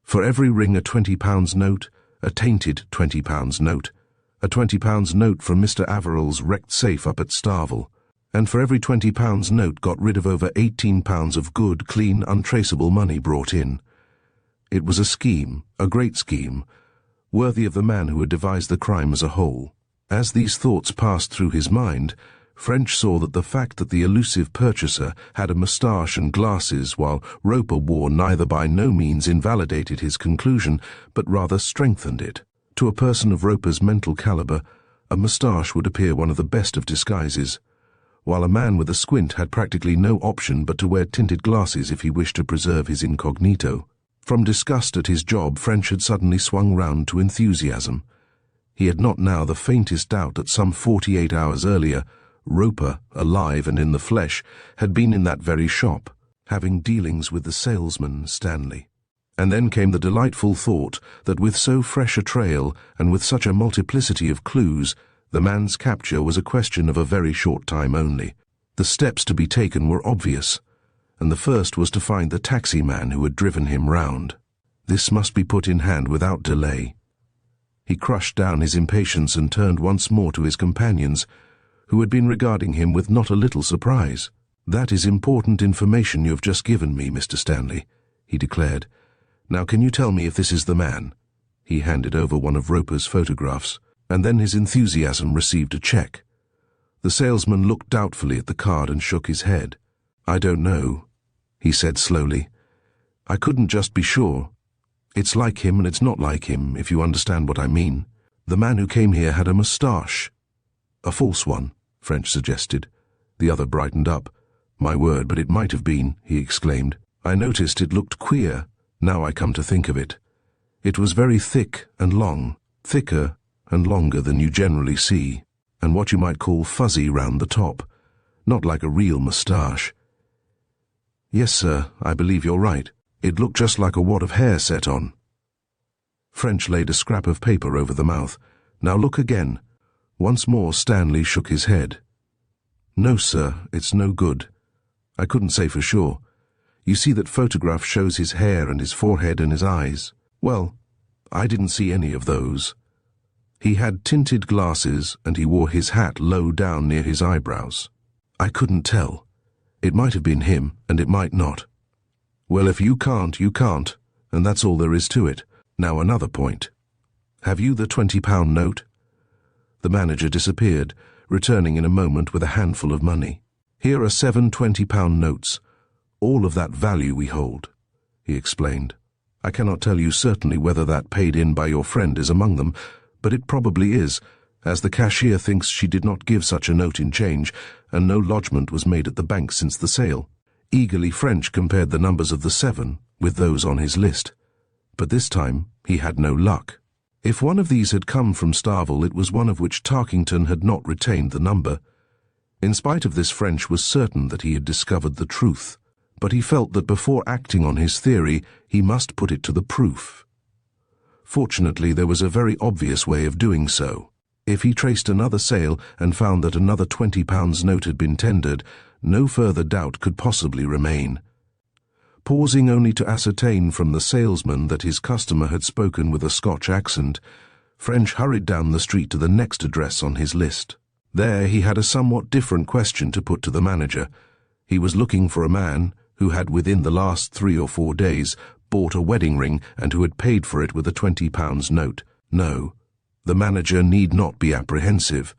For every ring a £20 note, a tainted £20 note, a £20 note from Mr. Averill's wrecked safe up at Starvel, and for every £20 note got rid of over £18 of good, clean, untraceable money brought in. It was a scheme, a great scheme, worthy of the man who had devised the crime as a whole. As these thoughts passed through his mind, French saw that the fact that the elusive purchaser had a moustache and glasses while Roper wore neither by no means invalidated his conclusion, but rather strengthened it. To a person of Roper's mental caliber, a moustache would appear one of the best of disguises, while a man with a squint had practically no option but to wear tinted glasses if he wished to preserve his incognito. From disgust at his job, French had suddenly swung round to enthusiasm. He had not now the faintest doubt that some 48 hours earlier, Roper, alive and in the flesh, had been in that very shop, having dealings with the salesman Stanley. And then came the delightful thought that with so fresh a trail and with such a multiplicity of clues, the man's capture was a question of a very short time only. The steps to be taken were obvious, and the first was to find the taxi man who had driven him round. This must be put in hand without delay. He crushed down his impatience and turned once more to his companions, who had been regarding him with not a little surprise. "That is important information you have just given me, Mr. Stanley," he declared. "Now can you tell me if this is the man?" He handed over one of Roper's photographs, and then his enthusiasm received a check. The salesman looked doubtfully at the card and shook his head. "I don't know," he said slowly. "I couldn't just be sure. It's like him and it's not like him, if you understand what I mean. The man who came here had a moustache." "A false one," French suggested. The other brightened up. "My word, but it might have been," he exclaimed. "I noticed it looked queer, now I come to think of it. It was very thick and long, thicker and longer than you generally see, and what you might call fuzzy round the top, not like a real moustache." "Yes, sir, I believe you're right. It looked just like a wad of hair set on." French laid a scrap of paper over the mouth. "Now look again." Once more Stanley shook his head. "No, sir, it's no good. I couldn't say for sure. You see that photograph shows his hair and his forehead and his eyes. Well, I didn't see any of those. He had tinted glasses and he wore his hat low down near his eyebrows. I couldn't tell. It might have been him and it might not." "Well, if you can't, you can't, and that's all there is to it. Now another point. Have you the £20 note?" The manager disappeared, returning in a moment with a handful of money. "Here are 7 £20 notes, all of that value we hold," he explained. "I cannot tell you certainly whether that paid in by your friend is among them, but it probably is, as the cashier thinks she did not give such a note in change, and no lodgment was made at the bank since the sale." Eagerly French compared the numbers of the 7 with those on his list, but this time he had no luck. If one of these had come from Starvel, it was one of which Tarkington had not retained the number. In spite of this, French was certain that he had discovered the truth, but he felt that before acting on his theory, he must put it to the proof. Fortunately, there was a very obvious way of doing so. If he traced another sale and found that another £20 note had been tendered, no further doubt could possibly remain. Pausing only to ascertain from the salesman that his customer had spoken with a Scotch accent, French hurried down the street to the next address on his list. There he had a somewhat different question to put to the manager. He was looking for a man who had within the last 3 or 4 days bought a wedding ring and who had paid for it with a £20 note. No, the manager need not be apprehensive.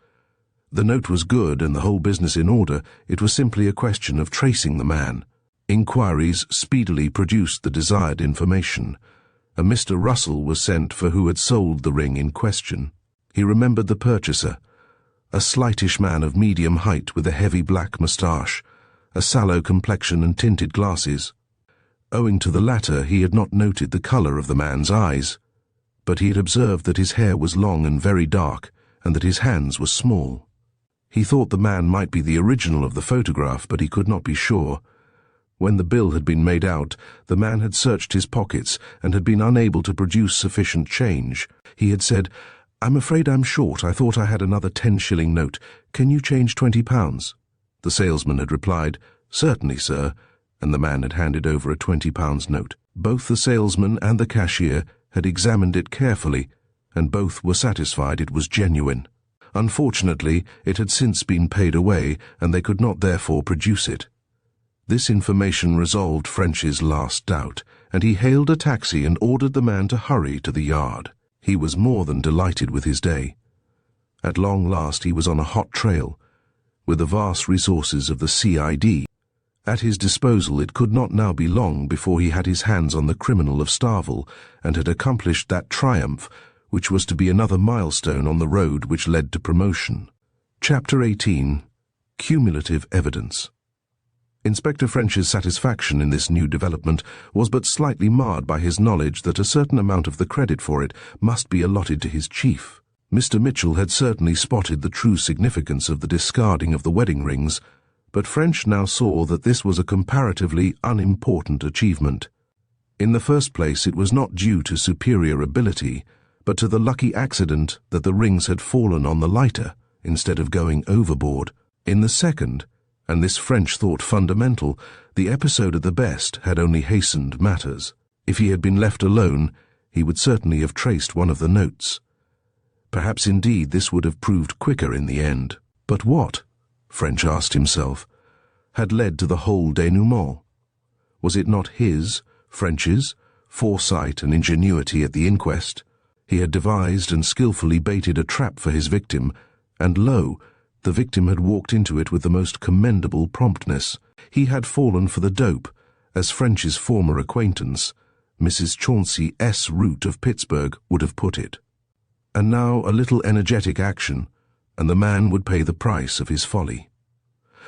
The note was good and the whole business in order. It was simply a question of tracing the man. Inquiries speedily produced the desired information. A Mr. Russell was sent for who had sold the ring in question. He remembered the purchaser, a slightish man of medium height with a heavy black moustache, a sallow complexion and tinted glasses. Owing to the latter, he had not noted the colour of the man's eyes, but he had observed that his hair was long and very dark, and that his hands were small. He thought the man might be the original of the photograph, but he could not be sure. When the bill had been made out, the man had searched his pockets and had been unable to produce sufficient change. He had said, "I'm afraid I'm short. I thought I had another 10-shilling note. Can you change £20? The salesman had replied, "Certainly, sir," and the man had handed over a £20 note. Both the salesman and the cashier had examined it carefully, and both were satisfied it was genuine. Unfortunately, it had since been paid away, and they could not therefore produce it. This information resolved French's last doubt, and he hailed a taxi and ordered the man to hurry to the yard. He was more than delighted with his day. At long last he was on a hot trail, with the vast resources of the CID. At his disposal, it could not now be long before he had his hands on the criminal of Starvel and had accomplished that triumph which was to be another milestone on the road which led to promotion. Chapter 18. Cumulative Evidence. Inspector French's satisfaction in this new development was but slightly marred by his knowledge that a certain amount of the credit for it must be allotted to his chief. Mr. Mitchell had certainly spotted the true significance of the discarding of the wedding rings, but French now saw that this was a comparatively unimportant achievement. In the first place, it was not due to superior ability, but to the lucky accident that the rings had fallen on the lighter instead of going overboard. In the second, and this French thought fundamental, the episode at the best had only hastened matters. If he had been left alone, he would certainly have traced one of the notes. Perhaps indeed this would have proved quicker in the end. But what, French asked himself, had led to the whole denouement? Was it not his, French's, foresight and ingenuity at the inquest? He had devised and skillfully baited a trap for his victim, and lo, the victim had walked into it with the most commendable promptness. He had fallen for the dope, as French's former acquaintance, Mrs. Chauncey S. Root of Pittsburgh, would have put it. And now a little energetic action, and the man would pay the price of his folly.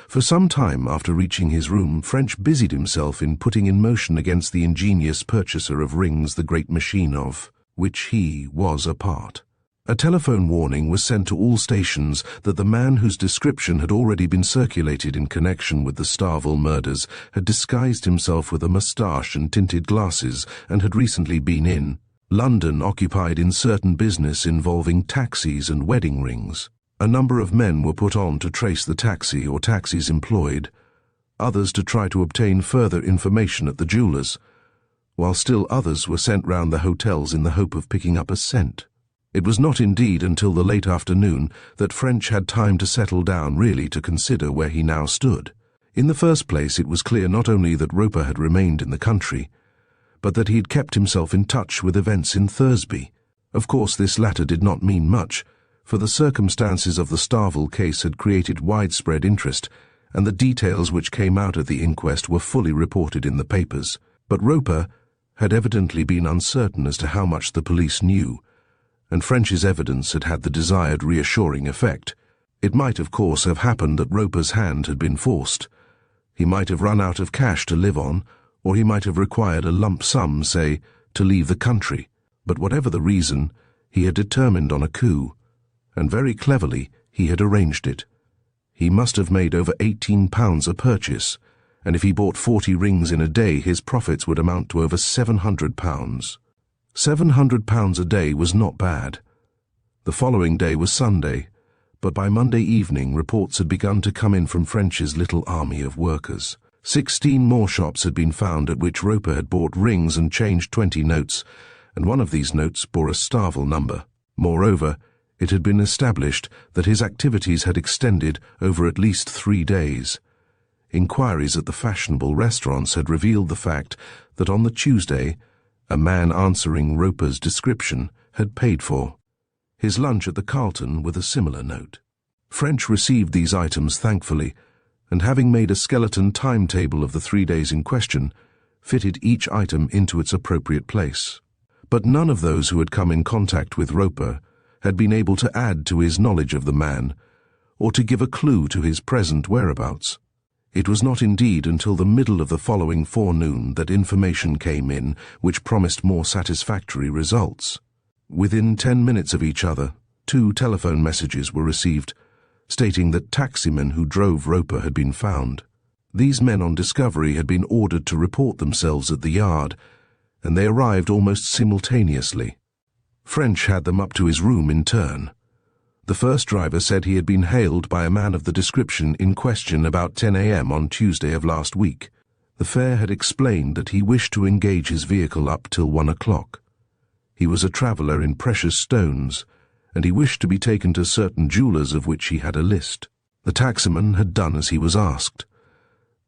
For some time after reaching his room, French busied himself in putting in motion against the ingenious purchaser of rings the great machine of which he was a part. A telephone warning was sent to all stations that the man whose description had already been circulated in connection with the Starvel murders had disguised himself with a moustache and tinted glasses and had recently been in London, occupied in certain business involving taxis and wedding rings. A number of men were put on to trace the taxi or taxis employed, others to try to obtain further information at the jewellers, while still others were sent round the hotels in the hope of picking up a scent. It was not indeed until the late afternoon that French had time to settle down really to consider where he now stood. In the first place, it was clear not only that Roper had remained in the country, but that he had kept himself in touch with events in Thursby. Of course, this latter did not mean much, for the circumstances of the Starvel case had created widespread interest, and the details which came out at the inquest were fully reported in the papers. But Roper had evidently been uncertain as to how much the police knew, and French's evidence had had the desired reassuring effect. It might, of course, have happened that Roper's hand had been forced. He might have run out of cash to live on, or he might have required a lump sum, say, to leave the country. But whatever the reason, he had determined on a coup, and very cleverly he had arranged it. He must have made over £18 a purchase, and if he bought 40 rings in a day, his profits would amount to over £700. £700 a day was not bad. The following day was Sunday, but by Monday evening reports had begun to come in from French's little army of workers. 16 more shops had been found at which Roper had bought rings and changed 20 notes, and one of these notes bore a Starvel number. Moreover, it had been established that his activities had extended over at least 3 days. Inquiries at the fashionable restaurants had revealed the fact that on the Tuesday, a man answering Roper's description had paid for his lunch at the Carlton with a similar note. French received these items thankfully, and having made a skeleton timetable of the 3 days in question, fitted each item into its appropriate place. But none of those who had come in contact with Roper had been able to add to his knowledge of the man, or to give a clue to his present whereabouts. It was not indeed until the middle of the following forenoon that information came in which promised more satisfactory results. Within 10 minutes of each other, 2 telephone messages were received, stating that taximen who drove Roper had been found. These men on discovery had been ordered to report themselves at the yard, and they arrived almost simultaneously. French had them up to his room in turn. The first driver said he had been hailed by a man of the description in question about 10 a.m. on Tuesday of last week. The fare had explained that he wished to engage his vehicle up till 1 o'clock. He was a traveller in precious stones, and he wished to be taken to certain jewellers of which he had a list. The taximan had done as he was asked.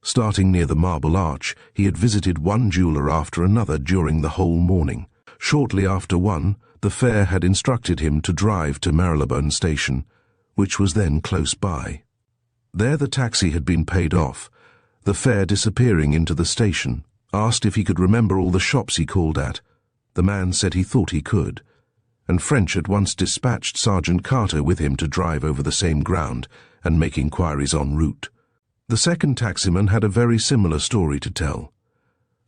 Starting near the Marble Arch, he had visited one jeweller after another during the whole morning. Shortly after 1, the fare had instructed him to drive to Marylebone Station, which was then close by. There the taxi had been paid off, the fare disappearing into the station. Asked if he could remember all the shops he called at. The man said he thought he could, and French at once dispatched Sergeant Carter with him to drive over the same ground and make inquiries en route. The second taximan had a very similar story to tell.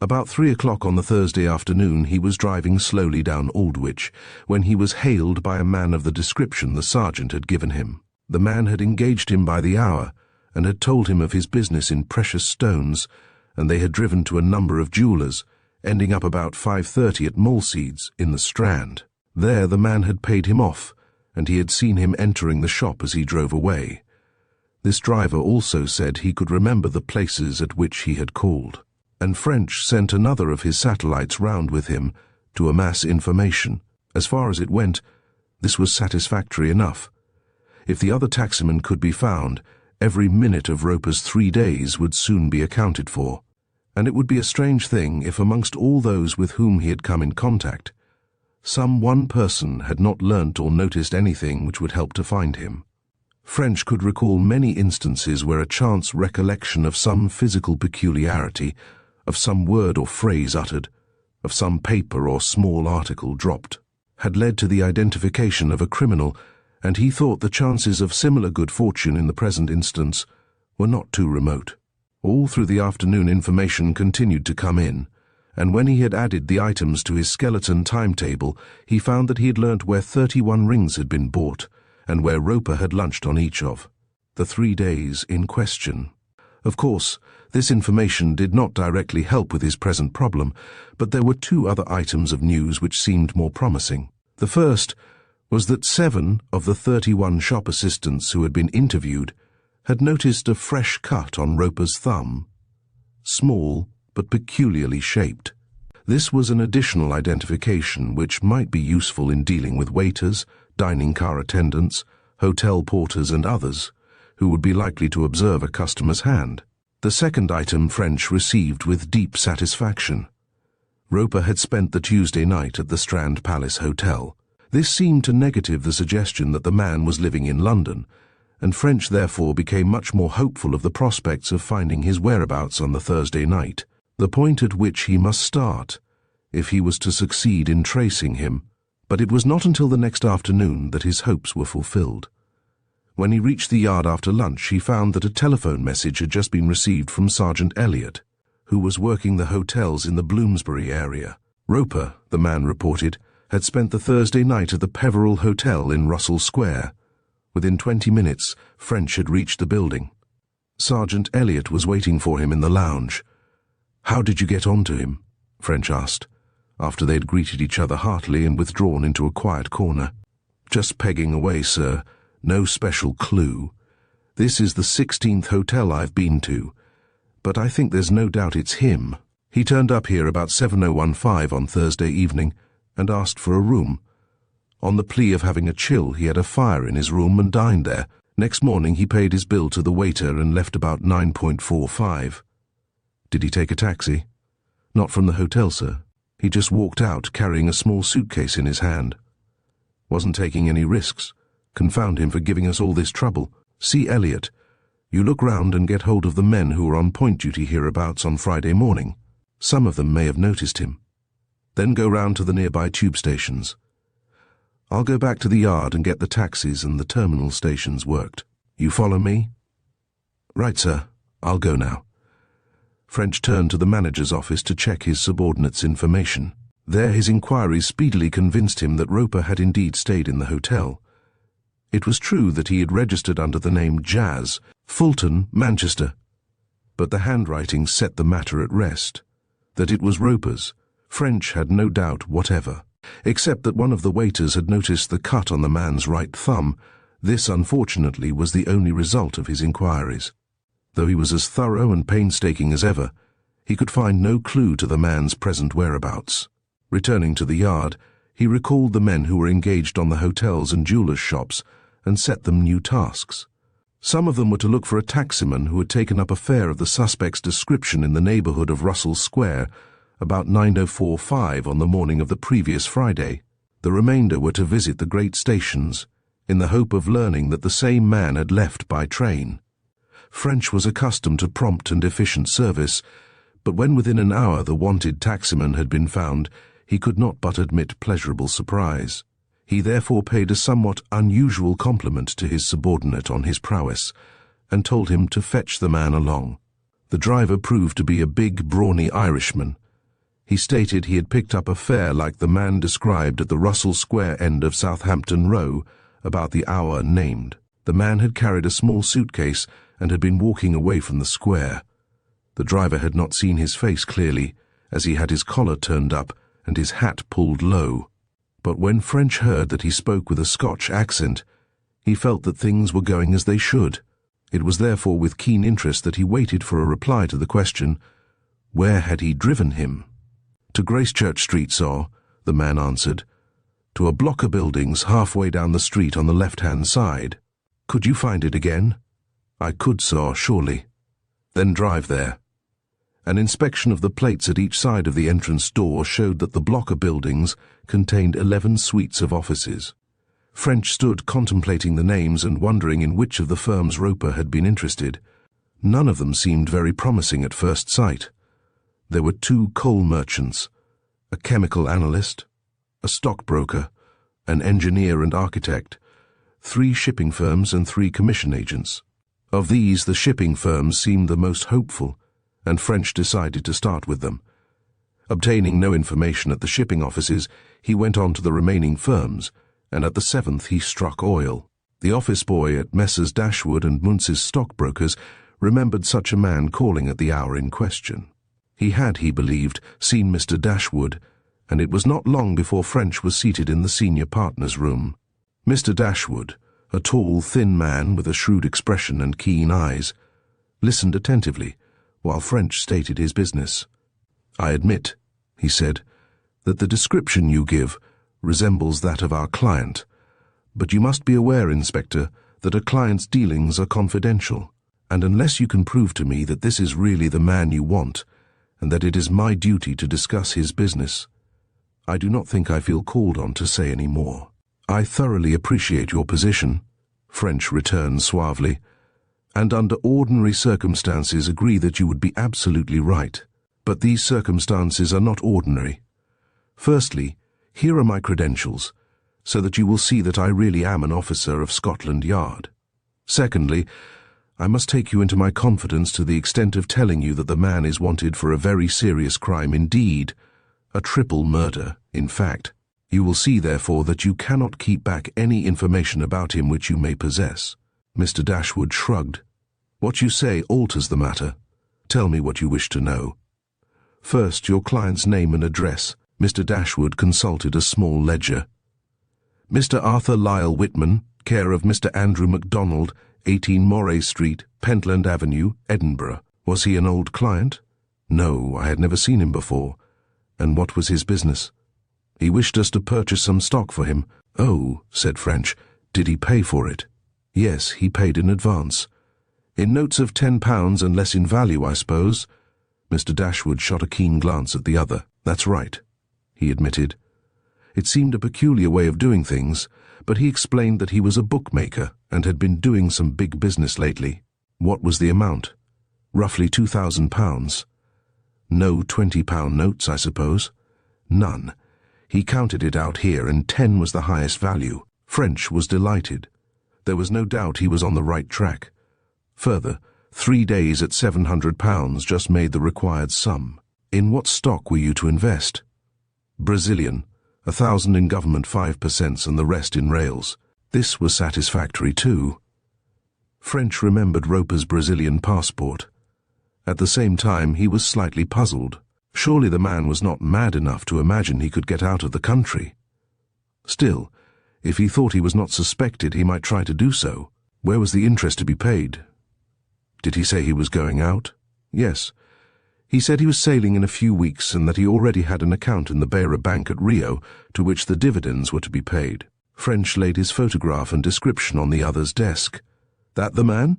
About 3 o'clock on the Thursday afternoon he was driving slowly down Aldwych when he was hailed by a man of the description the sergeant had given him. The man had engaged him by the hour and had told him of his business in precious stones, and they had driven to a number of jewellers, ending up about 5:30 at Moleseeds in the Strand. There the man had paid him off, and he had seen him entering the shop as he drove away. This driver also said he could remember the places at which he had called, and French sent another of his satellites round with him to amass information. As far as it went, this was satisfactory enough. If the other taximan could be found, every minute of Roper's 3 days would soon be accounted for, and it would be a strange thing if amongst all those with whom he had come in contact, some one person had not learnt or noticed anything which would help to find him. French could recall many instances where a chance recollection of some physical peculiarity, of some word or phrase uttered, of some paper or small article dropped, had led to the identification of a criminal, and he thought the chances of similar good fortune in the present instance were not too remote. All through the afternoon information continued to come in, and when he had added the items to his skeleton timetable, he found that he had learnt where 31 rings had been bought, and where Roper had lunched on each of the 3 days in question. Of course, this information did not directly help with his present problem, but there were 2 other items of news which seemed more promising. The first was that 7 of the 31 shop assistants who had been interviewed had noticed a fresh cut on Roper's thumb, small but peculiarly shaped. This was an additional identification which might be useful in dealing with waiters, dining car attendants, hotel porters and others who would be likely to observe a customer's hand. The second item French received with deep satisfaction. Roper had spent the Tuesday night at the Strand Palace Hotel. This seemed to negative the suggestion that the man was living in London, and French therefore became much more hopeful of the prospects of finding his whereabouts on the Thursday night, the point at which he must start, if he was to succeed in tracing him. But it was not until the next afternoon that his hopes were fulfilled. When he reached the yard after lunch, he found that a telephone message had just been received from Sergeant Elliot, who was working the hotels in the Bloomsbury area. Roper, the man reported, had spent the Thursday night at the Peveril Hotel in Russell Square. Within 20 minutes, French had reached the building. Sergeant Elliot was waiting for him in the lounge. "How did you get on to him?" French asked, after they had greeted each other heartily and withdrawn into a quiet corner. "Just pegging away, sir. No special clue. This is the 16th hotel I've been to, but I think there's no doubt it's him. He turned up here about 7:15 on Thursday evening and asked for a room. On the plea of having a chill, he had a fire in his room and dined there. Next morning he paid his bill to the waiter and left about 9:45. Did he take a taxi?" "Not from the hotel, sir. He just walked out carrying a small suitcase in his hand. Wasn't taking any risks. Confound him for giving us all this trouble. See Elliot. You look round and get hold of the men who were on point duty hereabouts on Friday morning. Some of them may have noticed him. Then go round to the nearby tube stations. I'll go back to the yard and get the taxis and the terminal stations worked. You follow me?" "Right, sir. I'll go now." French turned to the manager's office to check his subordinate's information. There his inquiries speedily convinced him that Roper had indeed stayed in the hotel. It was true that he had registered under the name Jazz, Fulton, Manchester, but the handwriting set the matter at rest. That it was Roper's, French had no doubt whatever. Except that one of the waiters had noticed the cut on the man's right thumb. This, unfortunately, was the only result of his inquiries. Though he was as thorough and painstaking as ever, he could find no clue to the man's present whereabouts. Returning to the yard, he recalled the men who were engaged on the hotels and jewelers' shops and set them new tasks. Some of them were to look for a taximan who had taken up a fare of the suspect's description in the neighborhood of Russell Square about 9:45 on the morning of the previous Friday. The remainder were to visit the great stations, in the hope of learning that the same man had left by train. French was accustomed to prompt and efficient service, but when within an hour the wanted taximan had been found, he could not but admit pleasurable surprise. He therefore paid a somewhat unusual compliment to his subordinate on his prowess, and told him to fetch the man along. The driver proved to be a big, brawny Irishman. He stated he had picked up a fare like the man described at the Russell Square end of Southampton Row, about the hour named. The man had carried a small suitcase and had been walking away from the square. The driver had not seen his face clearly, as he had his collar turned up and his hat pulled low. But when French heard that he spoke with a Scotch accent, he felt that things were going as they should. It was therefore with keen interest that he waited for a reply to the question, where had he driven him? To Gracechurch Street, sir, the man answered. To a block of buildings halfway down the street on the left-hand side. Could you find it again? I could, sir, surely. Then drive there. An inspection of the plates at each side of the entrance door showed that the block of buildings contained 11 suites of offices. French stood contemplating the names and wondering in which of the firms Roper had been interested. None of them seemed very promising at first sight. There were 2 coal merchants, a chemical analyst, a stockbroker, an engineer and architect, 3 shipping firms and 3 commission agents. Of these, the shipping firms seemed the most hopeful, and French decided to start with them. Obtaining no information at the shipping offices, he went on to the remaining firms, and at the 7th he struck oil. The office boy at Messrs. Dashwood and Munce's stockbrokers remembered such a man calling at the hour in question. He had, he believed, seen Mr. Dashwood, and it was not long before French was seated in the senior partner's room. Mr. Dashwood, a tall, thin man with a shrewd expression and keen eyes, listened attentively while French stated his business. I admit, he said, that the description you give resembles that of our client, but you must be aware, Inspector, that a client's dealings are confidential, and unless you can prove to me that this is really the man you want, and that it is my duty to discuss his business, I do not think I feel called on to say any more. I thoroughly appreciate your position, French returned suavely, and under ordinary circumstances agree that you would be absolutely right. But these circumstances are not ordinary. Firstly, here are my credentials, so that you will see that I really am an officer of Scotland Yard. Secondly, I must take you into my confidence to the extent of telling you that the man is wanted for a very serious crime indeed, a triple murder, in fact. You will see, therefore, that you cannot keep back any information about him which you may possess. Mr. Dashwood shrugged. What you say alters the matter. Tell me what you wish to know. First, your client's name and address. Mr. Dashwood consulted a small ledger. Mr. Arthur Lyle Whitman, care of Mr. Andrew MacDonald, 18 Moray Street, Pentland Avenue, Edinburgh. Was he an old client? No, I had never seen him before. And what was his business? He wished us to purchase some stock for him. Oh, said French. Did he pay for it? Yes, he paid in advance. In notes of £10 and less in value, I suppose. Mr. Dashwood shot a keen glance at the other. That's right, he admitted. It seemed a peculiar way of doing things, but he explained that he was a bookmaker and had been doing some big business lately. What was the amount? Roughly £2,000. No £20 notes, I suppose? None. He counted it out here, and 10 was the highest value. French was delighted. There was no doubt he was on the right track. Further, 3 days at £700 just made the required sum. In what stock were you to invest? Brazilian, 1,000 in government 5% and the rest in rails. This was satisfactory too. French remembered Roper's Brazilian passport. At the same time, he was slightly puzzled. Surely the man was not mad enough to imagine he could get out of the country. Still, if he thought he was not suspected, he might try to do so. Where was the interest to be paid? Did he say he was going out? Yes. He said he was sailing in a few weeks and that he already had an account in the Beira Bank at Rio to which the dividends were to be paid. French laid his photograph and description on the other's desk. That the man?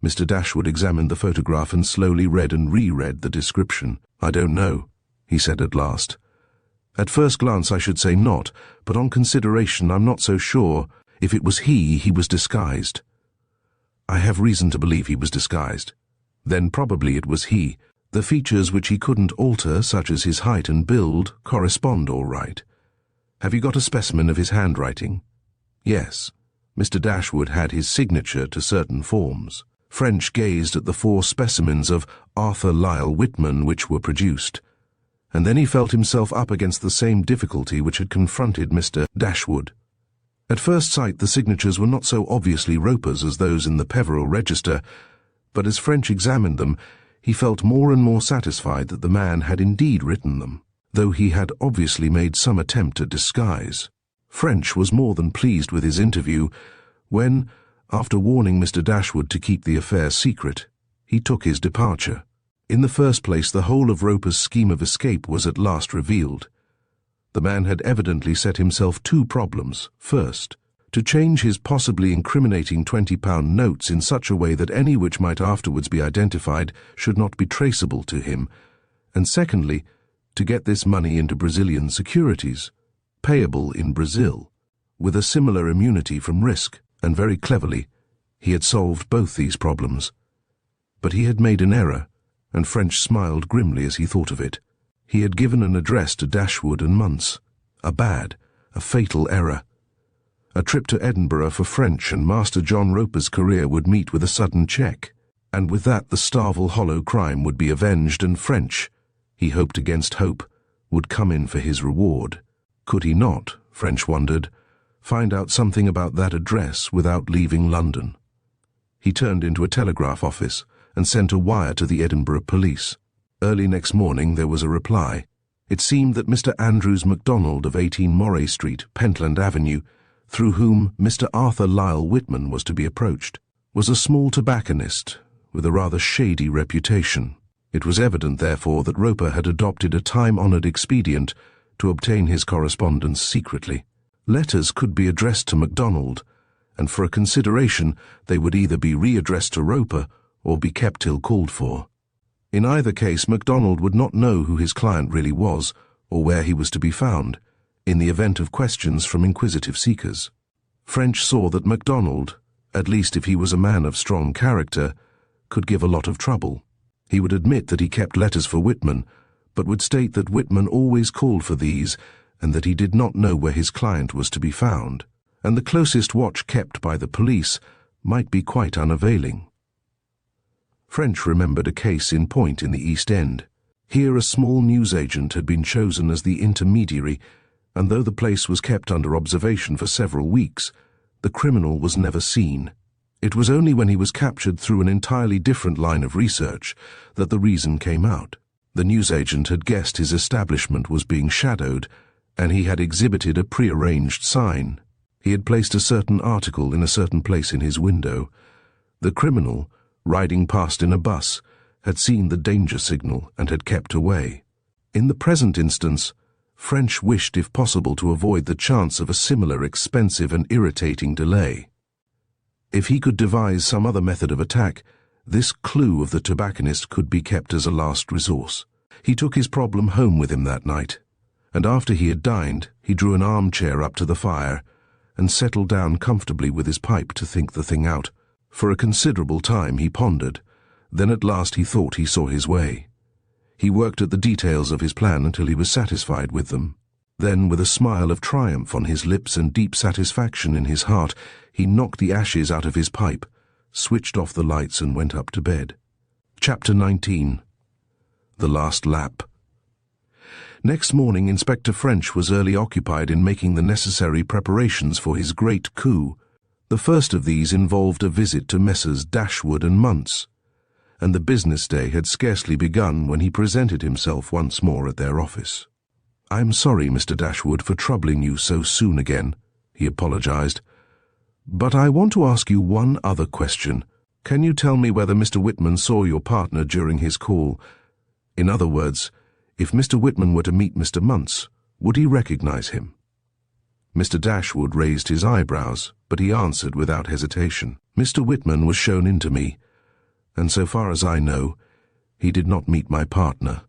Mr. Dashwood examined the photograph and slowly read and reread the description. I don't know, he said at last. At first glance I should say not, but on consideration I'm not so sure. If it was he was disguised. I have reason to believe he was disguised. Then probably it was he. The features which he couldn't alter, such as his height and build, correspond all right. Have you got a specimen of his handwriting? Yes. Mr. Dashwood had his signature to certain forms. French gazed at the 4 specimens of Arthur Lyle Whitman which were produced, and then he felt himself up against the same difficulty which had confronted Mr. Dashwood. At first sight the signatures were not so obviously Roper's as those in the Peveril register, but as French examined them, he felt more and more satisfied that the man had indeed written them, though he had obviously made some attempt at disguise. French was more than pleased with his interview when, after warning Mr. Dashwood to keep the affair secret, he took his departure. In the first place, the whole of Roper's scheme of escape was at last revealed. The man had evidently set himself 2 problems. First, to change his possibly incriminating £20 notes in such a way that any which might afterwards be identified should not be traceable to him, and secondly, to get this money into Brazilian securities, payable in Brazil, with a similar immunity from risk, and very cleverly, he had solved both these problems. But he had made an error, and French smiled grimly as he thought of it. He had given an address to Dashwood and Muntz. A fatal error. A trip to Edinburgh for French and Master John Roper's career would meet with a sudden check, and with that the Starvel Hollow crime would be avenged, and French, he hoped against hope, would come in for his reward. Could he not, French wondered, find out something about that address without leaving London? He turned into a telegraph office and sent a wire to the Edinburgh police. Early next morning there was a reply. It seemed that Mr. Andrews MacDonald of 18 Moray Street, Pentland Avenue, through whom Mr. Arthur Lyle Whitman was to be approached, was a small tobacconist with a rather shady reputation. It was evident, therefore, that Roper had adopted a time-honoured expedient to obtain his correspondence secretly. Letters could be addressed to MacDonald, and for a consideration they would either be readdressed to Roper or be kept till called for. In either case, MacDonald would not know who his client really was or where he was to be found, in the event of questions from inquisitive seekers. French saw that MacDonald, at least if he was a man of strong character, could give a lot of trouble. He would admit that he kept letters for Whitman, but would state that Whitman always called for these, and that he did not know where his client was to be found, and the closest watch kept by the police might be quite unavailing. French remembered a case in point in the East End. Here a small newsagent had been chosen as the intermediary, and though the place was kept under observation for several weeks, the criminal was never seen. It was only when he was captured through an entirely different line of research that the reason came out. The newsagent had guessed his establishment was being shadowed, and he had exhibited a prearranged sign. He had placed a certain article in a certain place in his window. The criminal, riding past in a bus, had seen the danger signal and had kept away. In the present instance, French wished if possible to avoid the chance of a similar expensive and irritating delay. If he could devise some other method of attack, this clue of the tobacconist could be kept as a last resource. He took his problem home with him that night, and after he had dined, he drew an armchair up to the fire and settled down comfortably with his pipe to think the thing out. For a considerable time he pondered, then at last he thought he saw his way. He worked at the details of his plan until he was satisfied with them. Then, with a smile of triumph on his lips and deep satisfaction in his heart, he knocked the ashes out of his pipe, switched off the lights and went up to bed. Chapter 19. The Last Lap. Next morning Inspector French was early occupied in making the necessary preparations for his great coup. The first of these involved a visit to Messrs. Dashwood and Muntz. and the business day had scarcely begun when he presented himself once more at their office. "I'm sorry, Mr. Dashwood, for troubling you so soon again," he apologized. "But I want to ask you one other question. Can you tell me whether Mr. Whitman saw your partner during his call? In other words, if Mr. Whitman were to meet Mr. Muntz, would he recognize him?" Mr. Dashwood raised his eyebrows, but he answered without hesitation. "Mr. Whitman was shown in to me, and so far as I know, he did not meet my partner.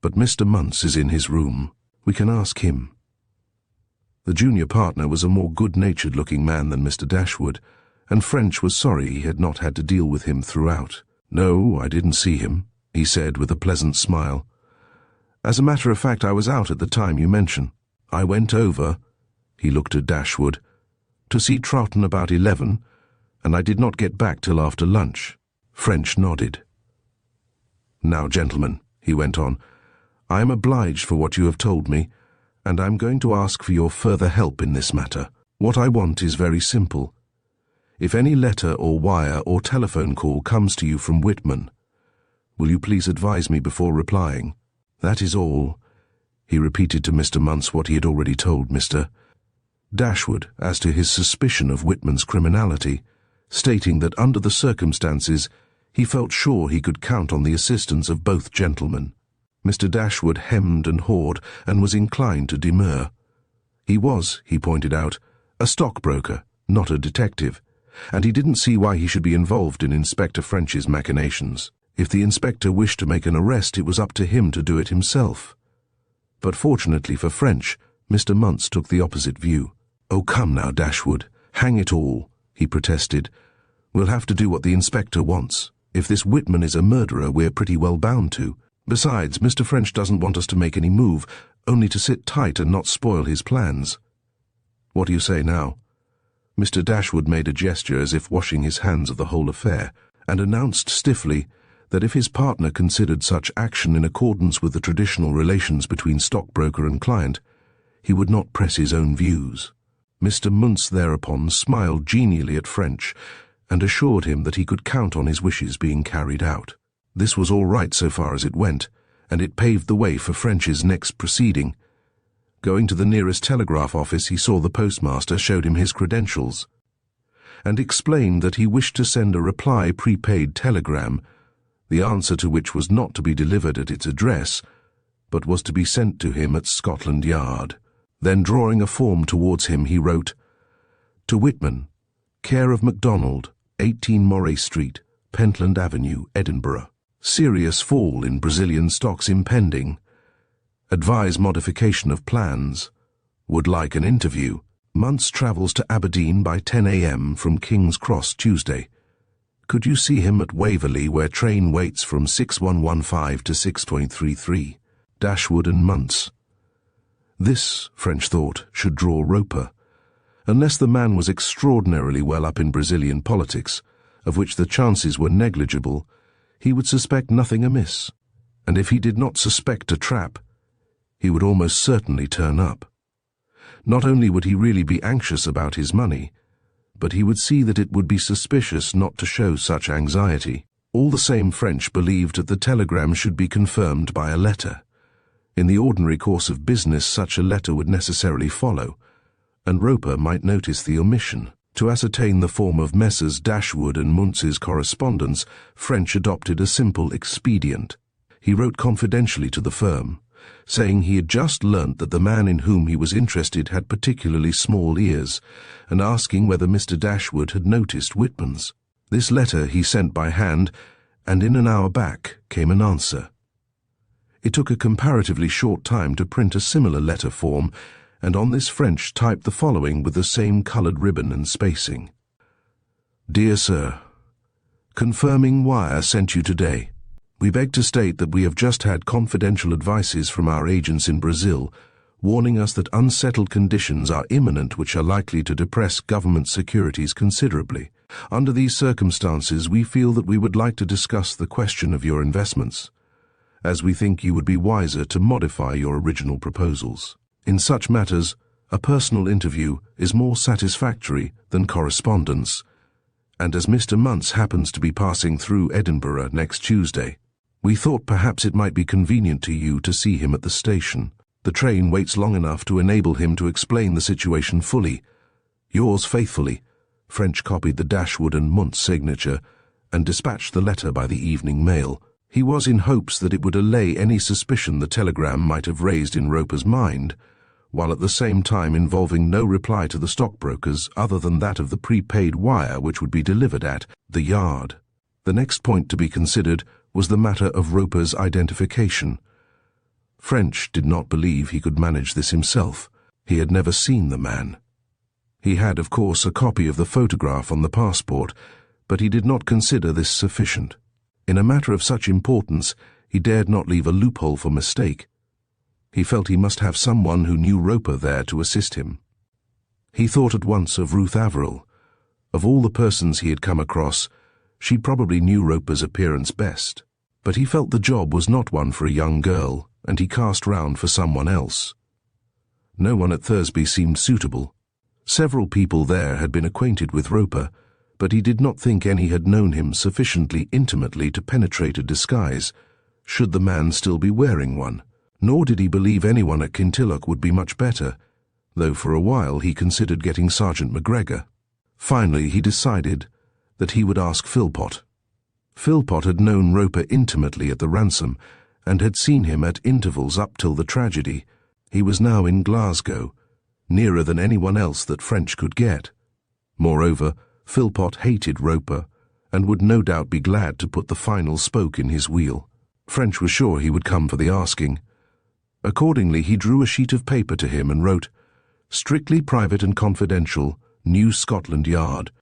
But Mr. Muntz is in his room. We can ask him." The junior partner was a more good-natured-looking man than Mr. Dashwood, and French was sorry he had not had to deal with him throughout. "No, I didn't see him," he said with a pleasant smile. "As a matter of fact, I was out at the time you mention. I went over," he looked at Dashwood, "to see Troughton about 11, and I did not get back till after lunch." French nodded. "Now, gentlemen," he went on, "I am obliged for what you have told me, and I'm going to ask for your further help in this matter. What I want is very simple. If any letter or wire or telephone call comes to you from Whitman, will you please advise me before replying? That is all." He repeated to Mr. Muntz what he had already told Mr. Dashwood as to his suspicion of Whitman's criminality, stating that under the circumstances he felt sure he could count on the assistance of both gentlemen. Mr. Dashwood hemmed and hawed and was inclined to demur. He was, he pointed out, a stockbroker, not a detective, and he didn't see why he should be involved in Inspector French's machinations. If the inspector wished to make an arrest, it was up to him to do it himself. But fortunately for French, Mr. Muntz took the opposite view. "Oh, come now, Dashwood, hang it all," he protested. "We'll have to do what the inspector wants. If this Whitman is a murderer, we're pretty well bound to. Besides, Mr. French doesn't want us to make any move, only to sit tight and not spoil his plans. What do you say now?" Mr. Dashwood made a gesture as if washing his hands of the whole affair, and announced stiffly that if his partner considered such action in accordance with the traditional relations between stockbroker and client, he would not press his own views. Mr. Muntz thereupon smiled genially at French and assured him that he could count on his wishes being carried out. This was all right so far as it went, and it paved the way for French's next proceeding. Going to the nearest telegraph office, he saw the postmaster, showed him his credentials, and explained that he wished to send a reply prepaid telegram, the answer to which was not to be delivered at its address, but was to be sent to him at Scotland Yard. Then, drawing a form towards him, he wrote, "To Whitman, care of MacDonald, 18 Moray Street, Pentland Avenue, Edinburgh. Serious fall in Brazilian stocks impending. Advise modification of plans. Would like an interview. Muntz travels to Aberdeen by 10 a.m. from King's Cross Tuesday. Could you see him at Waverley, where train waits from 6115 to 6.33? Dashwood and Muntz." This, French thought, should draw Roper. Unless the man was extraordinarily well up in Brazilian politics, of which the chances were negligible, he would suspect nothing amiss, and if he did not suspect a trap, he would almost certainly turn up. Not only would he really be anxious about his money, but he would see that it would be suspicious not to show such anxiety. All the same, French believed that the telegram should be confirmed by a letter. In the ordinary course of business, such a letter would necessarily follow, and Roper might notice the omission. To ascertain the form of Messrs. Dashwood and Muntz's correspondence, French adopted a simple expedient. He wrote confidentially to the firm, saying he had just learnt that the man in whom he was interested had particularly small ears, and asking whether Mr. Dashwood had noticed Whitman's. This letter he sent by hand, and in an hour back came an answer. It took a comparatively short time to print a similar letter form, and on this French typed the following with the same coloured ribbon and spacing. "Dear Sir, confirming wire sent you today. We beg to state that we have just had confidential advices from our agents in Brazil, warning us that unsettled conditions are imminent which are likely to depress government securities considerably. Under these circumstances, we feel that we would like to discuss the question of your investments, as we think you would be wiser to modify your original proposals. In such matters, a personal interview is more satisfactory than correspondence, and as Mr. Muntz happens to be passing through Edinburgh next Tuesday, we thought perhaps it might be convenient to you to see him at the station. The train waits long enough to enable him to explain the situation fully. Yours faithfully. French copied the Dashwood and Muntz signature and dispatched the letter by the evening mail. He was in hopes that it would allay any suspicion the telegram might have raised in Roper's mind, while at the same time involving no reply to the stockbrokers other than that of the prepaid wire which would be delivered at the Yard. The next point to be considered was the matter of Roper's identification. French did not believe he could manage this himself. He had never seen the man. He had, of course, a copy of the photograph on the passport, but he did not consider this sufficient. In a matter of such importance, he dared not leave a loophole for mistake. He felt he must have someone who knew Roper there to assist him. He thought at once of Ruth Averill. Of all the persons he had come across, she probably knew Roper's appearance best. But he felt the job was not one for a young girl, and he cast round for someone else. No one at Thursby seemed suitable. Several people there had been acquainted with Roper, but he did not think any had known him sufficiently intimately to penetrate a disguise, should the man still be wearing one. Nor did he believe anyone at Kintilloch would be much better, though for a while he considered getting Sergeant McGregor. Finally he decided that he would ask Philpot. Philpot had known Roper intimately at the ransom, and had seen him at intervals up till the tragedy. He was now in Glasgow, nearer than anyone else that French could get. Moreover, Philpot hated Roper, and would no doubt be glad to put the final spoke in his wheel. French was sure he would come for the asking. Accordingly, he drew a sheet of paper to him and wrote, "Strictly private and confidential, New Scotland Yard.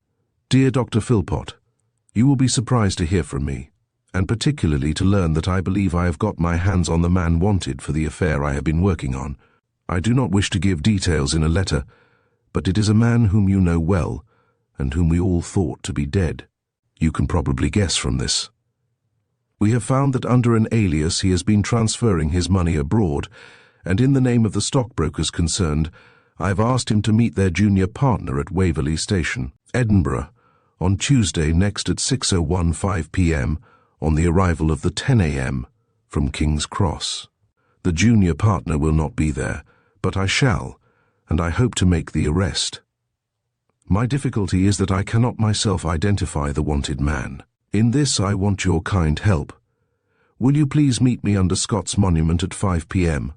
Dear Dr. Philpot, you will be surprised to hear from me, and particularly to learn that I believe I have got my hands on the man wanted for the affair I have been working on. I do not wish to give details in a letter, but it is a man whom you know well, and whom we all thought to be dead. You can probably guess from this. We have found that under an alias he has been transferring his money abroad, and in the name of the stockbrokers concerned, I have asked him to meet their junior partner at Waverley Station, Edinburgh, on Tuesday next at 6:05 p.m. on the arrival of the 10 a.m. from King's Cross. The junior partner will not be there, but I shall, and I hope to make the arrest. My difficulty is that I cannot myself identify the wanted man. In this I want your kind help. Will you please meet me under Scott's Monument at 5 p.m.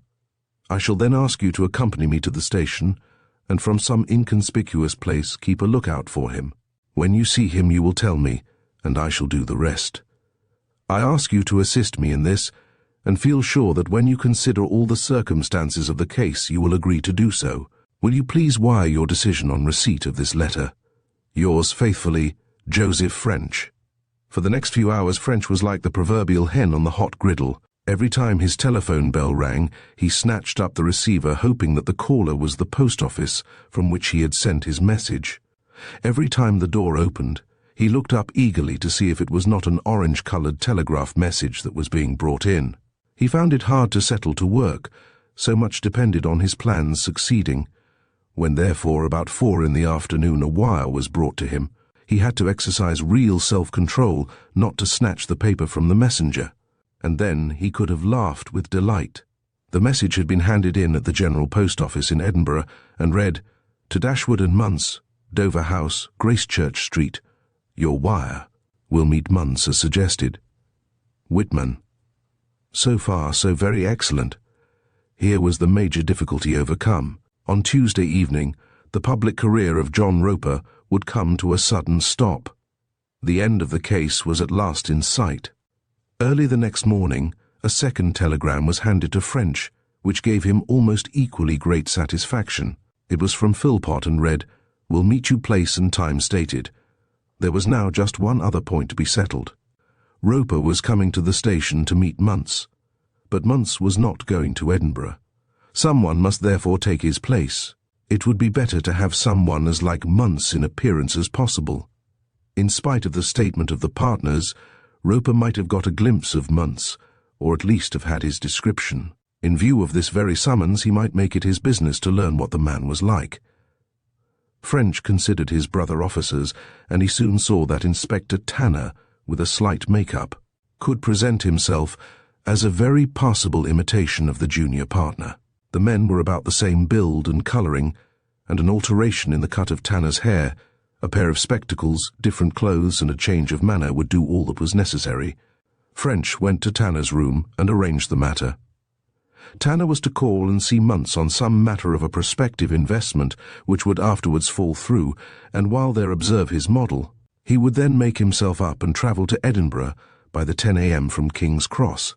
I shall then ask you to accompany me to the station, and from some inconspicuous place keep a lookout for him. When you see him you will tell me, and I shall do the rest. I ask you to assist me in this, and feel sure that when you consider all the circumstances of the case you will agree to do so. Will you please wire your decision on receipt of this letter? Yours faithfully, Joseph French. For the next few hours French was like the proverbial hen on the hot griddle. Every time his telephone bell rang, he snatched up the receiver hoping that the caller was the post office from which he had sent his message. Every time the door opened, he looked up eagerly to see if it was not an orange-coloured telegraph message that was being brought in. He found it hard to settle to work, so much depended on his plans succeeding. When therefore about 4 in the afternoon a wire was brought to him, he had to exercise real self-control not to snatch the paper from the messenger, and then he could have laughed with delight. The message had been handed in at the General Post Office in Edinburgh and read, "To Dashwood and Muntz, Dover House, Gracechurch Street. Your wire. Will meet Muntz as suggested. Whitman." So far, so very excellent. Here was the major difficulty overcome. On Tuesday evening, the public career of John Roper would come to a sudden stop. The end of the case was at last in sight. Early the next morning, a second telegram was handed to French, which gave him almost equally great satisfaction. It was from Philpot and read, "Will meet you place and time stated." There was now just one other point to be settled. Roper was coming to the station to meet Muntz, but Muntz was not going to Edinburgh. Someone must therefore take his place. It would be better to have someone as like Muntz in appearance as possible. In spite of the statement of the partners, Roper might have got a glimpse of Muntz, or at least have had his description. In view of this very summons, he might make it his business to learn what the man was like. French considered his brother officers, and he soon saw that Inspector Tanner, with a slight make-up, could present himself as a very passable imitation of the junior partner. The men were about the same build and colouring, and an alteration in the cut of Tanner's hair, a pair of spectacles, different clothes, and a change of manner would do all that was necessary. French went to Tanner's room and arranged the matter. Tanner was to call and see Muntz on some matter of a prospective investment which would afterwards fall through, and while there observe his model, he would then make himself up and travel to Edinburgh by the 10 a.m. from King's Cross.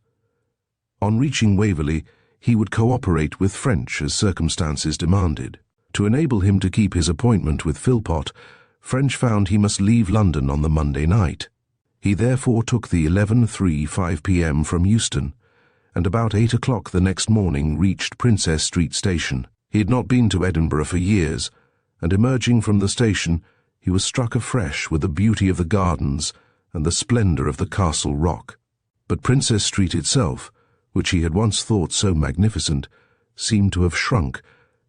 On reaching Waverley, he would cooperate with French as circumstances demanded. To enable him to keep his appointment with Philpot, French found he must leave London on the Monday night. He therefore took the 11:35 p.m. from Euston, and about 8 o'clock the next morning reached Princess Street Station. He had not been to Edinburgh for years, and emerging from the station, he was struck afresh with the beauty of the gardens and the splendour of the Castle Rock. But Princess Street itself, which he had once thought so magnificent, seemed to have shrunk,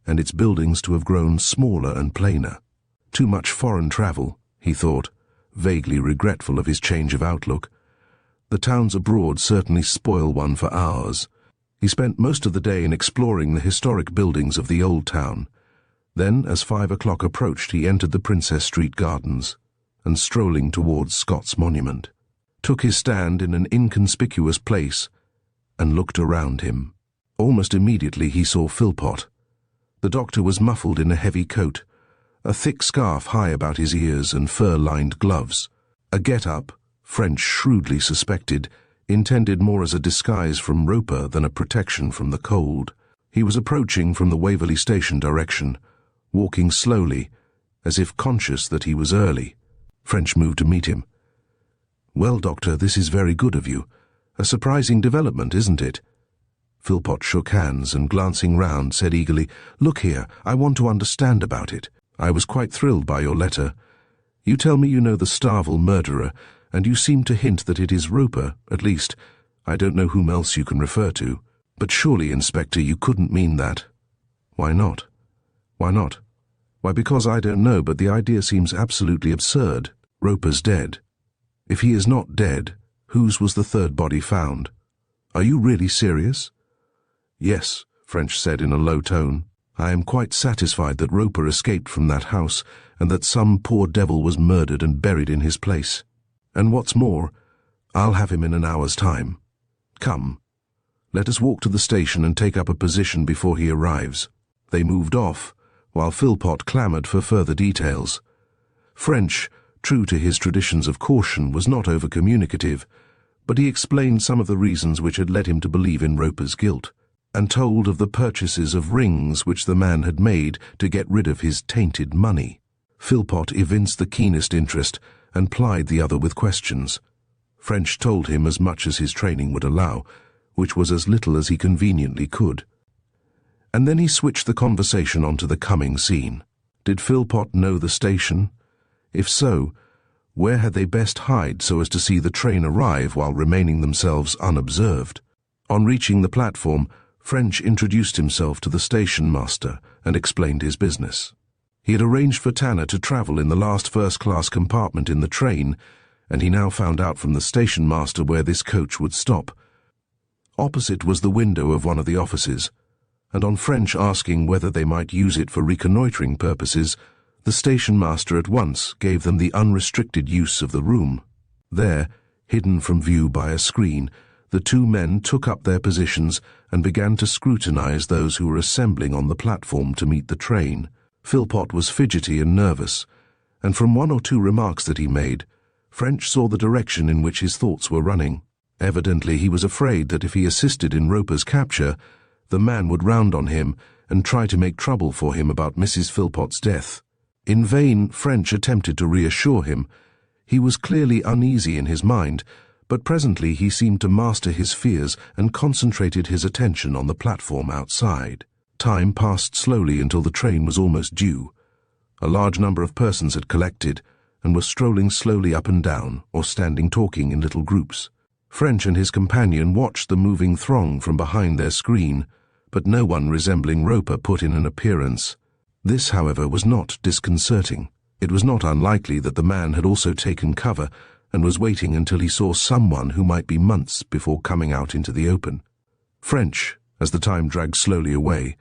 and its buildings to have grown smaller and plainer. Too much foreign travel, he thought, vaguely regretful of his change of outlook. The towns abroad certainly spoil one for hours. He spent most of the day in exploring the historic buildings of the old town. Then, as 5 o'clock approached, he entered the Princess Street Gardens, and strolling towards Scott's Monument, took his stand in an inconspicuous place and looked around him. Almost immediately he saw Philpot. The doctor was muffled in a heavy coat, a thick scarf high about his ears and fur-lined gloves. A get-up, French shrewdly suspected, intended more as a disguise from Roper than a protection from the cold. He was approaching from the Waverley Station direction, walking slowly, as if conscious that he was early. French moved to meet him. "Well, Doctor, this is very good of you. A surprising development, isn't it?" Philpot shook hands and, glancing round, said eagerly, "Look here, I want to understand about it. I was quite thrilled by your letter. You tell me you know the Starvel murderer, and you seem to hint that it is Roper, at least. I don't know whom else you can refer to. But surely, Inspector, you couldn't mean that." "Why not?" "Why not? Why, because I don't know, but the idea seems absolutely absurd. Roper's dead. If he is not dead, whose was the third body found? Are you really serious?" "Yes," French said in a low tone. "I am quite satisfied that Roper escaped from that house, and that some poor devil was murdered and buried in his place. And what's more, I'll have him in an hour's time. Come, let us walk to the station and take up a position before he arrives." They moved off, while Philpot clamoured for further details. French, true to his traditions of caution, was not over-communicative, but he explained some of the reasons which had led him to believe in Roper's guilt, and told of the purchases of rings which the man had made to get rid of his tainted money. Philpot evinced the keenest interest and plied the other with questions. French told him as much as his training would allow, which was as little as he conveniently could. And then he switched the conversation onto the coming scene. Did Philpot know the station? If so, where had they best hide so as to see the train arrive while remaining themselves unobserved? On reaching the platform, French introduced himself to the station master and explained his business. He had arranged for Tanner to travel in the last first-class compartment in the train, and he now found out from the station master where this coach would stop. Opposite was the window of one of the offices, and on French asking whether they might use it for reconnoitring purposes, the station master at once gave them the unrestricted use of the room. There, hidden from view by a screen, the two men took up their positions and began to scrutinize those who were assembling on the platform to meet the train. Philpot was fidgety and nervous, and from one or two remarks that he made, French saw the direction in which his thoughts were running. Evidently he was afraid that if he assisted in Roper's capture, the man would round on him and try to make trouble for him about Mrs. Philpot's death. In vain French attempted to reassure him. He was clearly uneasy in his mind, but presently he seemed to master his fears and concentrated his attention on the platform outside. Time passed slowly until the train was almost due. A large number of persons had collected and were strolling slowly up and down or standing talking in little groups. French and his companion watched the moving throng from behind their screen, but no one resembling Roper put in an appearance. This, however, was not disconcerting. It was not unlikely that the man had also taken cover and was waiting until he saw someone who might be months before coming out into the open. French, as the time dragged slowly away,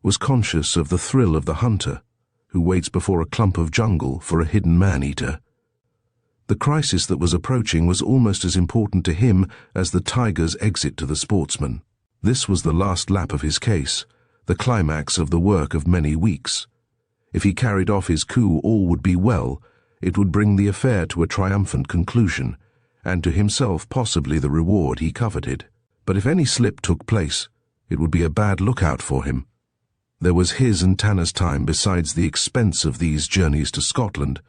was conscious of the thrill of the hunter who waits before a clump of jungle for a hidden man-eater. The crisis that was approaching was almost as important to him as the tiger's exit to the sportsman. This was the last lap of his case, the climax of the work of many weeks. If he carried off his coup, all would be well. It would bring the affair to a triumphant conclusion, and to himself possibly the reward he coveted. But if any slip took place, it would be a bad lookout for him. There was his and Tanner's time besides the expense of these journeys to Scotland,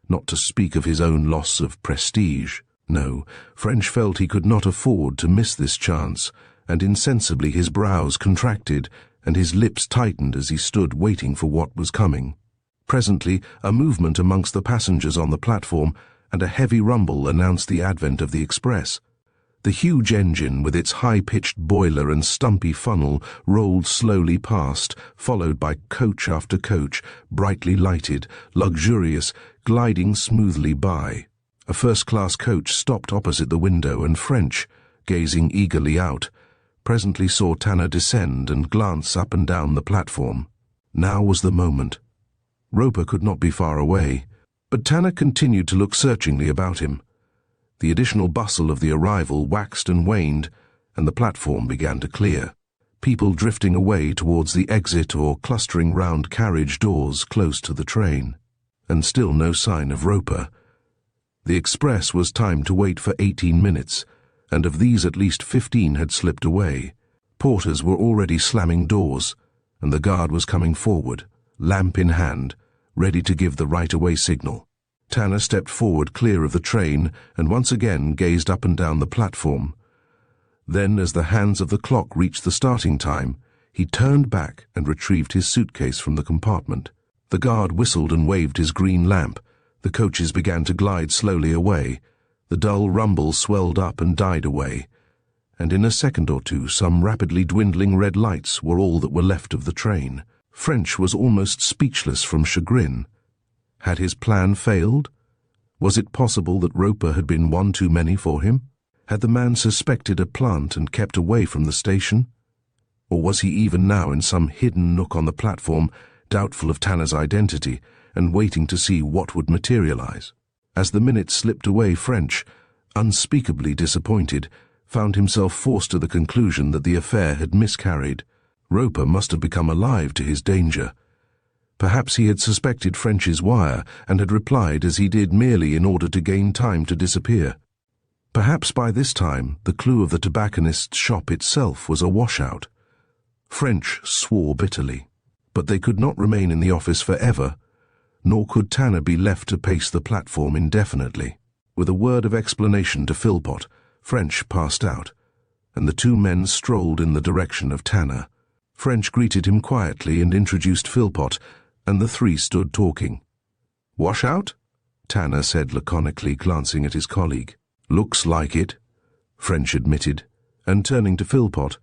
not to speak of his own loss of prestige. No, French felt he could not afford to miss this chance, and insensibly his brows contracted and his lips tightened as he stood waiting for what was coming. Presently, a movement amongst the passengers on the platform and a heavy rumble announced the advent of the express. The huge engine, with its high-pitched boiler and stumpy funnel, rolled slowly past, followed by coach after coach, brightly lighted, luxurious, gliding smoothly by. A first-class coach stopped opposite the window, and French, gazing eagerly out, presently saw Tanner descend and glance up and down the platform. Now was the moment. Roper could not be far away, but Tanner continued to look searchingly about him. The additional bustle of the arrival waxed and waned, and the platform began to clear. People drifting away towards the exit or clustering round carriage doors close to the train. And still no sign of Roper. The express was timed to wait for 18 minutes, and of these at least 15 had slipped away. Porters were already slamming doors, and the guard was coming forward, lamp in hand, ready to give the right-away signal. Tanner stepped forward clear of the train and once again gazed up and down the platform. Then, as the hands of the clock reached the starting time, he turned back and retrieved his suitcase from the compartment. The guard whistled and waved his green lamp. The coaches began to glide slowly away. The dull rumble swelled up and died away, and in a second or two some rapidly dwindling red lights were all that were left of the train. French was almost speechless from chagrin. Had his plan failed? Was it possible that Roper had been one too many for him? Had the man suspected a plant and kept away from the station? Or was he even now in some hidden nook on the platform, doubtful of Tanner's identity, and waiting to see what would materialize? As the minutes slipped away, French, unspeakably disappointed, found himself forced to the conclusion that the affair had miscarried. Roper must have become alive to his danger. Perhaps he had suspected French's wire and had replied as he did merely in order to gain time to disappear. Perhaps by this time the clue of the tobacconist's shop itself was a washout. French swore bitterly. But they could not remain in the office forever, nor could Tanner be left to pace the platform indefinitely. With a word of explanation to Philpott, French passed out, and the two men strolled in the direction of Tanner. French greeted him quietly and introduced Philpott, and the three stood talking. "Washout?" Tanner said laconically, glancing at his colleague. "Looks like it," French admitted, and turning to Philpott,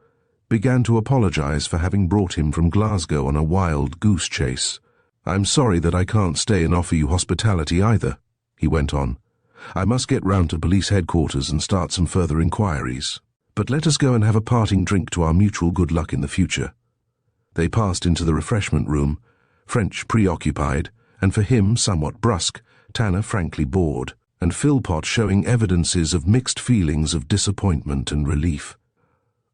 began to apologize for having brought him from Glasgow on a wild goose chase. "I'm sorry that I can't stay and offer you hospitality either," he went on. "I must get round to police headquarters and start some further inquiries. But let us go and have a parting drink to our mutual good luck in the future." They passed into the refreshment room, French preoccupied, and for him somewhat brusque, Tanner frankly bored, and Philpott showing evidences of mixed feelings of disappointment and relief.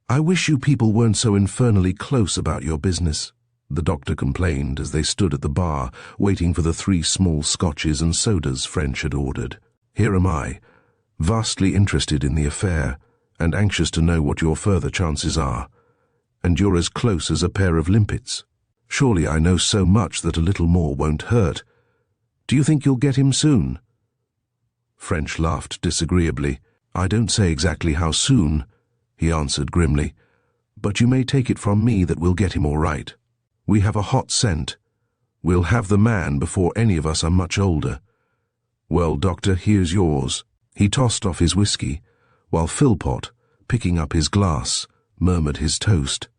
"I wish you people weren't so infernally close about your business," the doctor complained as they stood at the bar, waiting for the 3 small scotches and sodas French had ordered. "Here am I, vastly interested in the affair, and anxious to know what your further chances are. And you're as close as a pair of limpets. Surely I know so much that a little more won't hurt. Do you think you'll get him soon?" French laughed disagreeably. "I don't say exactly how soon," he answered grimly, "but you may take it from me that we'll get him all right. We have a hot scent. We'll have the man before any of us are much older. Well, Doctor, here's yours." He tossed off his whiskey, while Philpott, picking up his glass, murmured his toast.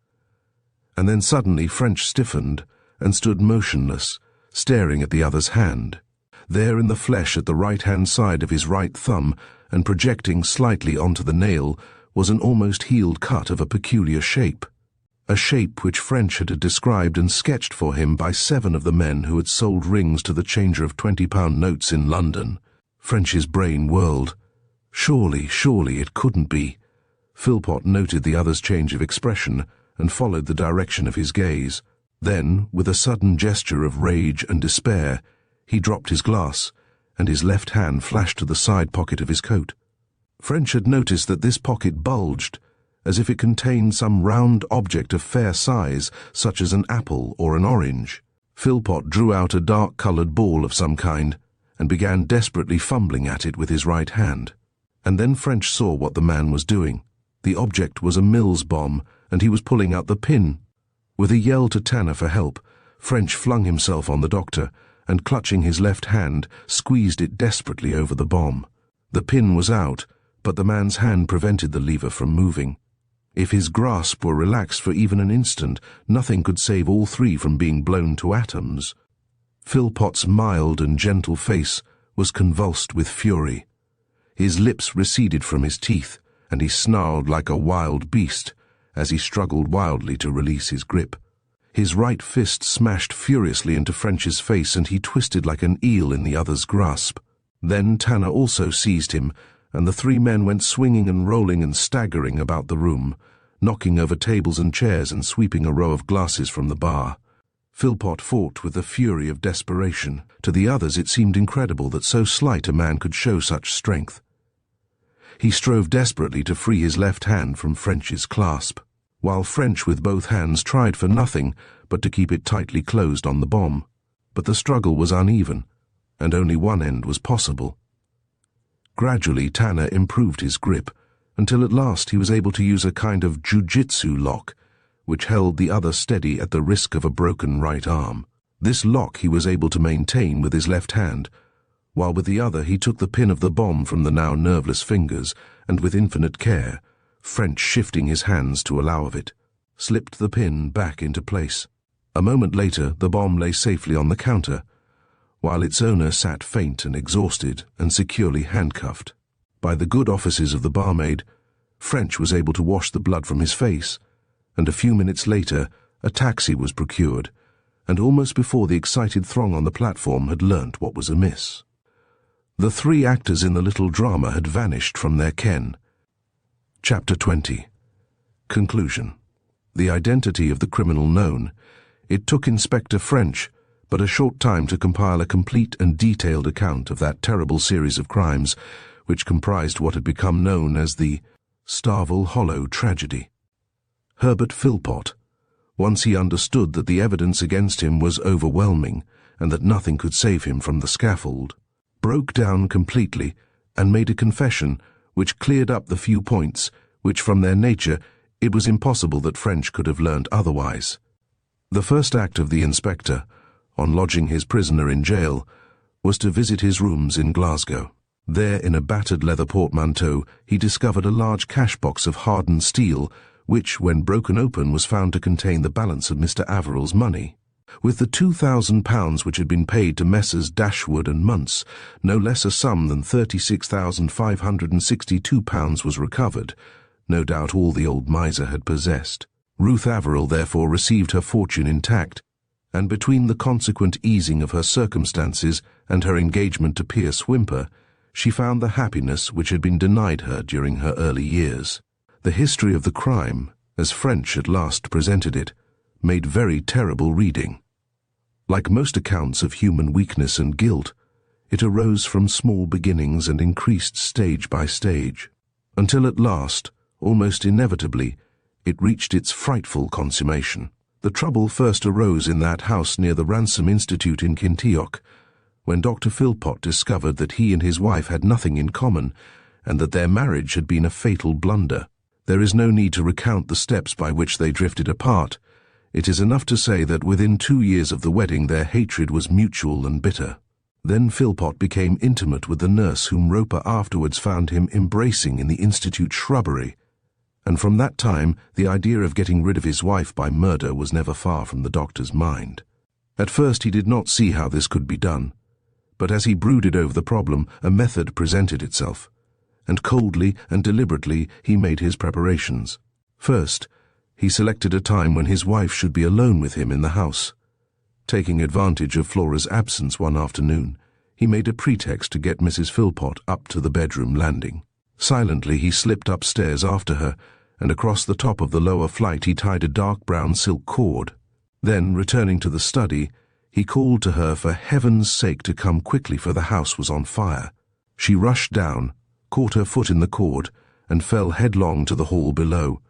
And then suddenly French stiffened and stood motionless, staring at the other's hand. There in the flesh at the right-hand side of his right thumb, and projecting slightly onto the nail, was an almost healed cut of a peculiar shape. A shape which French had described and sketched for him by 7 of the men who had sold rings to the changer of £20 notes in London. French's brain whirled. Surely it couldn't be. Philpot noted the other's change of expression and followed the direction of his gaze. Then, with a sudden gesture of rage and despair, he dropped his glass, and his left hand flashed to the side pocket of his coat. French had noticed that this pocket bulged, as if it contained some round object of fair size, such as an apple or an orange. Philpot drew out a dark-coloured ball of some kind, and began desperately fumbling at it with his right hand. And then French saw what the man was doing. The object was a Mills bomb, and he was pulling out the pin. With a yell to Tanner for help, French flung himself on the doctor, and clutching his left hand, squeezed it desperately over the bomb. The pin was out, but the man's hand prevented the lever from moving. If his grasp were relaxed for even an instant, nothing could save all 3 from being blown to atoms. Philpot's mild and gentle face was convulsed with fury. His lips receded from his teeth, and he snarled like a wild beast as he struggled wildly to release his grip. His right fist smashed furiously into French's face, and he twisted like an eel in the other's grasp. Then Tanner also seized him, and the 3 men went swinging and rolling and staggering about the room, knocking over tables and chairs and sweeping a row of glasses from the bar. Philpot fought with the fury of desperation. To the others it seemed incredible that so slight a man could show such strength. He strove desperately to free his left hand from French's clasp, while French with both hands tried for nothing but to keep it tightly closed on the bomb. But the struggle was uneven, and only one end was possible. Gradually Tanner improved his grip, until at last he was able to use a kind of jiu-jitsu lock, which held the other steady at the risk of a broken right arm. This lock he was able to maintain with his left hand, while with the other he took the pin of the bomb from the now nerveless fingers, and with infinite care, French shifting his hands to allow of it, slipped the pin back into place. A moment later the bomb lay safely on the counter, while its owner sat faint and exhausted and securely handcuffed. By the good offices of the barmaid, French was able to wash the blood from his face, and a few minutes later a taxi was procured, and almost before the excited throng on the platform had learnt what was amiss. The 3 actors in the little drama had vanished from their ken. Chapter 20. Conclusion. The identity of the criminal known. It took Inspector French but a short time to compile a complete and detailed account of that terrible series of crimes which comprised what had become known as the Starvel Hollow Tragedy. Herbert Philpot, once he understood that the evidence against him was overwhelming and that nothing could save him from the scaffold, broke down completely and made a confession which cleared up the few points which from their nature it was impossible that French could have learnt otherwise. The first act of the inspector, on lodging his prisoner in jail, was to visit his rooms in Glasgow. There, in a battered leather portmanteau, he discovered a large cash-box of hardened steel, which, when broken open, was found to contain the balance of Mr. Averill's money. With the £2,000 which had been paid to Messrs. Dashwood and Muntz, no less a sum than £36,562 was recovered, no doubt all the old miser had possessed. Ruth Averill therefore received her fortune intact, and between the consequent easing of her circumstances and her engagement to Pierce Whymper, she found the happiness which had been denied her during her early years. The history of the crime, as French at last presented it, made very terrible reading. Like most accounts of human weakness and guilt, it arose from small beginnings and increased stage by stage, until at last, almost inevitably, it reached its frightful consummation. The trouble first arose in that house near the Ransom Institute in Kintyok, when Dr. Philpot discovered that he and his wife had nothing in common, and that their marriage had been a fatal blunder. There is no need to recount the steps by which they drifted apart. It is enough to say that within 2 years of the wedding their hatred was mutual and bitter. Then Philpot became intimate with the nurse whom Roper afterwards found him embracing in the Institute shrubbery, and from that time the idea of getting rid of his wife by murder was never far from the doctor's mind. At first he did not see how this could be done, but as he brooded over the problem, a method presented itself, and coldly and deliberately he made his preparations. First, he selected a time when his wife should be alone with him in the house. Taking advantage of Flora's absence one afternoon, he made a pretext to get Mrs. Philpott up to the bedroom landing. Silently he slipped upstairs after her, and across the top of the lower flight he tied a dark brown silk cord. Then, returning to the study, he called to her for heaven's sake to come quickly, for the house was on fire. She rushed down, caught her foot in the cord, and fell headlong to the hall below.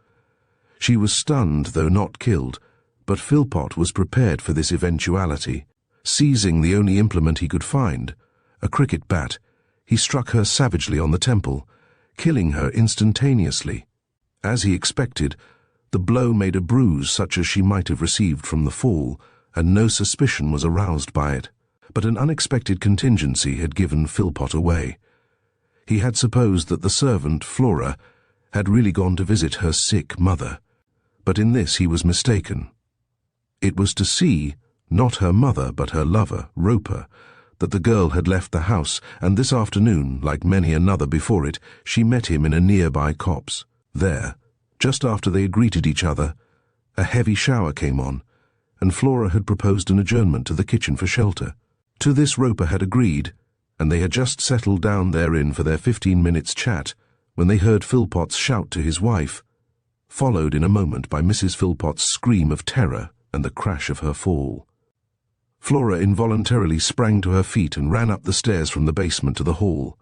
She was stunned, though not killed, but Philpott was prepared for this eventuality. Seizing the only implement he could find, a cricket bat, he struck her savagely on the temple, killing her instantaneously. As he expected, the blow made a bruise such as she might have received from the fall, and no suspicion was aroused by it. But an unexpected contingency had given Philpott away. He had supposed that the servant, Flora, had really gone to visit her sick mother, but in this he was mistaken. It was to see, not her mother but her lover, Roper, that the girl had left the house, and this afternoon, like many another before it, she met him in a nearby copse. There, just after they had greeted each other, a heavy shower came on, and Flora had proposed an adjournment to the kitchen for shelter. To this Roper had agreed, and they had just settled down therein for their 15 minutes' chat, when they heard Philpott's shout to his wife, followed in a moment by Mrs. Philpott's scream of terror and the crash of her fall. Flora involuntarily sprang to her feet and ran up the stairs from the basement to the hall,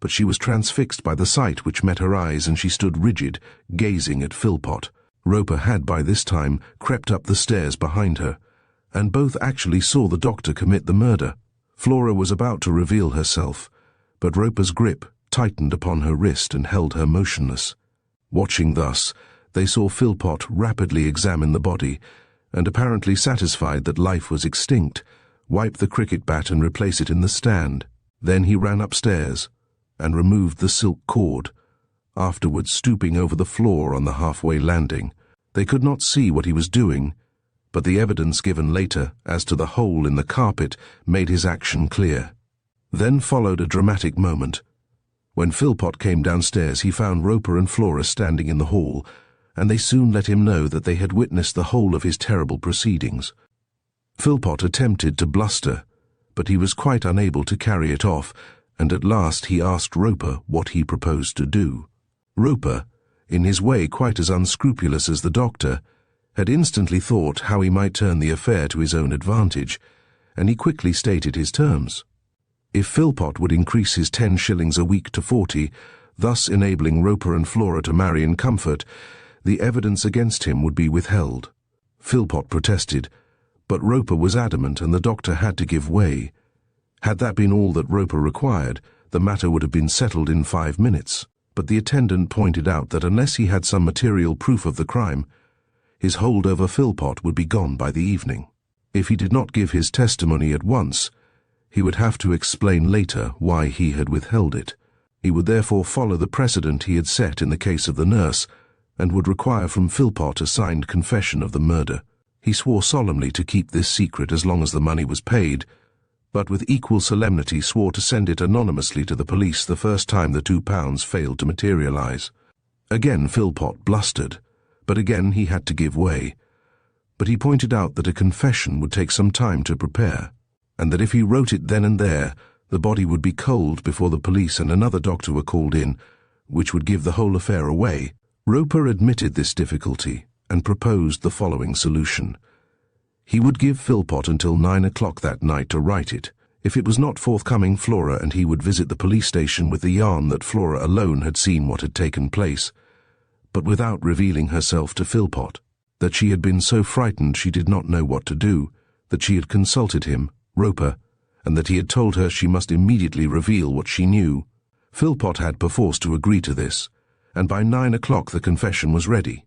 but she was transfixed by the sight which met her eyes, and she stood rigid, gazing at Philpott. Roper had by this time crept up the stairs behind her, and both actually saw the doctor commit the murder. Flora was about to reveal herself, but Roper's grip tightened upon her wrist and held her motionless. Watching thus, they saw Philpott rapidly examine the body, and apparently satisfied that life was extinct, wipe the cricket bat and replace it in the stand. Then he ran upstairs and removed the silk cord, afterwards stooping over the floor on the halfway landing. They could not see what he was doing, but the evidence given later as to the hole in the carpet made his action clear. Then followed a dramatic moment. When Philpott came downstairs, he found Roper and Flora standing in the hall, and they soon let him know that they had witnessed the whole of his terrible proceedings. Philpott attempted to bluster, but he was quite unable to carry it off, and at last he asked Roper what he proposed to do. Roper, in his way quite as unscrupulous as the doctor, had instantly thought how he might turn the affair to his own advantage, and he quickly stated his terms. If Philpott would increase his 10 shillings a week to 40, thus enabling Roper and Flora to marry in comfort, the evidence against him would be withheld. Philpott protested, but Roper was adamant, and the doctor had to give way. Had that been all that Roper required, the matter would have been settled in 5 minutes. But the attendant pointed out that unless he had some material proof of the crime, his hold over Philpott would be gone by the evening. If he did not give his testimony at once, he would have to explain later why he had withheld it. He would therefore follow the precedent he had set in the case of the nurse, and would require from Philpott a signed confession of the murder. He swore solemnly to keep this secret as long as the money was paid, but with equal solemnity swore to send it anonymously to the police the first time the £2 failed to materialize. Again Philpott blustered, but again he had to give way. But he pointed out that a confession would take some time to prepare, and that if he wrote it then and there, the body would be cold before the police and another doctor were called in, which would give the whole affair away. Roper admitted this difficulty and proposed the following solution. He would give Philpott until 9 o'clock that night to write it. If it was not forthcoming, Flora and he would visit the police station with the yarn that Flora alone had seen what had taken place, but without revealing herself to Philpott, that she had been so frightened she did not know what to do, that she had consulted him, Roper, and that he had told her she must immediately reveal what she knew. Philpott had perforce to agree to this, and by 9 o'clock the confession was ready.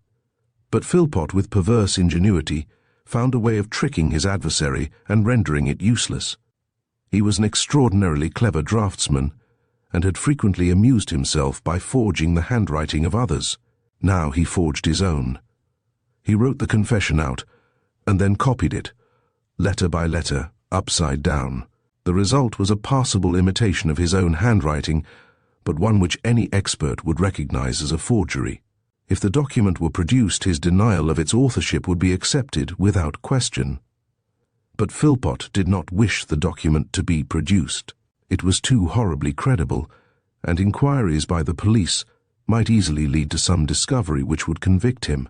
But Philpott, with perverse ingenuity, found a way of tricking his adversary and rendering it useless. He was an extraordinarily clever draftsman, and had frequently amused himself by forging the handwriting of others. Now he forged his own. He wrote the confession out, and then copied it, letter by letter, upside down. The result was a passable imitation of his own handwriting, but one which any expert would recognize as a forgery. If the document were produced, his denial of its authorship would be accepted without question. But Philpot did not wish the document to be produced. It was too horribly credible, and inquiries by the police might easily lead to some discovery which would convict him.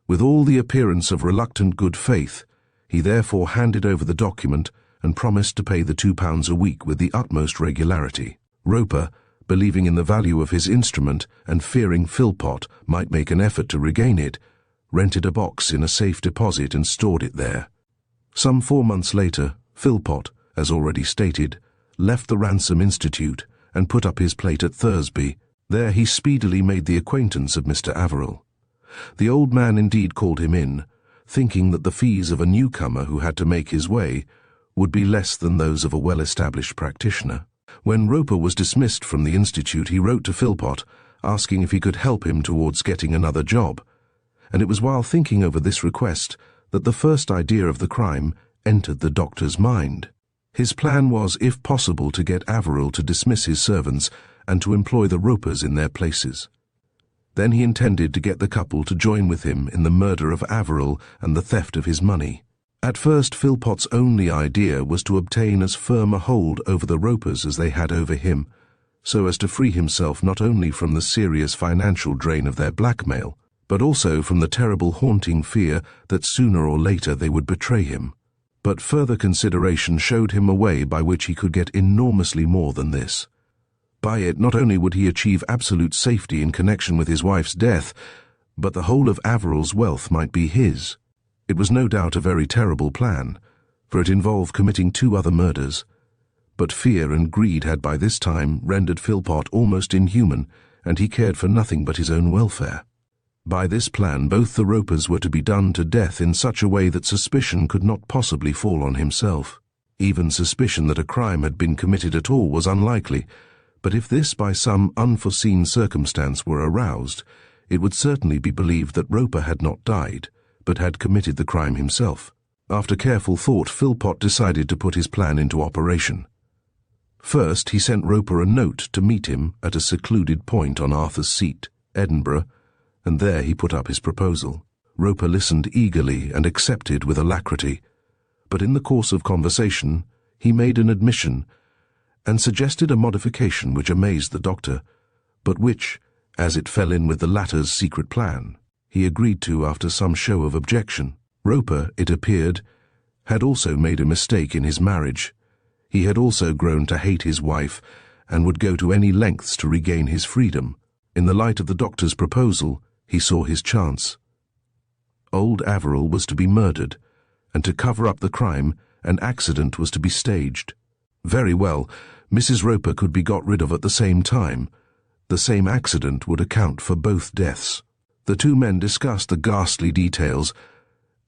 With all the appearance of reluctant good faith, he therefore handed over the document and promised to pay the £2 a week with the utmost regularity. Roper, believing in the value of his instrument and fearing Philpot might make an effort to regain it, rented a box in a safe deposit and stored it there. Some 4 months later, Philpot, as already stated, left the Ransom Institute and put up his plate at Thursby. There he speedily made the acquaintance of Mr. Averill. The old man indeed called him in, thinking that the fees of a newcomer who had to make his way would be less than those of a well-established practitioner. When Roper was dismissed from the Institute, he wrote to Philpot, asking if he could help him towards getting another job, and it was while thinking over this request that the first idea of the crime entered the doctor's mind. His plan was, if possible, to get Averill to dismiss his servants and to employ the Ropers in their places. Then he intended to get the couple to join with him in the murder of Averill and the theft of his money. At first, Philpot's only idea was to obtain as firm a hold over the Ropers as they had over him, so as to free himself not only from the serious financial drain of their blackmail, but also from the terrible haunting fear that sooner or later they would betray him. But further consideration showed him a way by which he could get enormously more than this. By it, not only would he achieve absolute safety in connection with his wife's death, but the whole of Averill's wealth might be his. It was no doubt a very terrible plan, for it involved committing 2 other murders. But fear and greed had by this time rendered Philpot almost inhuman, and he cared for nothing but his own welfare. By this plan, both the Ropers were to be done to death in such a way that suspicion could not possibly fall on himself. Even suspicion that a crime had been committed at all was unlikely, but if this by some unforeseen circumstance were aroused, it would certainly be believed that Roper had not died, but had committed the crime himself. After careful thought, Philpot decided to put his plan into operation. First, he sent Roper a note to meet him at a secluded point on Arthur's Seat, Edinburgh, and there he put up his proposal. Roper listened eagerly and accepted with alacrity, but in the course of conversation he made an admission and suggested a modification which amazed the doctor, but which, as it fell in with the latter's secret plan, he agreed to after some show of objection. Roper, it appeared, had also made a mistake in his marriage. He had also grown to hate his wife and would go to any lengths to regain his freedom. In the light of the doctor's proposal, he saw his chance. Old Averill was to be murdered, and to cover up the crime, an accident was to be staged. Very well, Mrs. Roper could be got rid of at the same time. The same accident would account for both deaths. The 2 men discussed the ghastly details,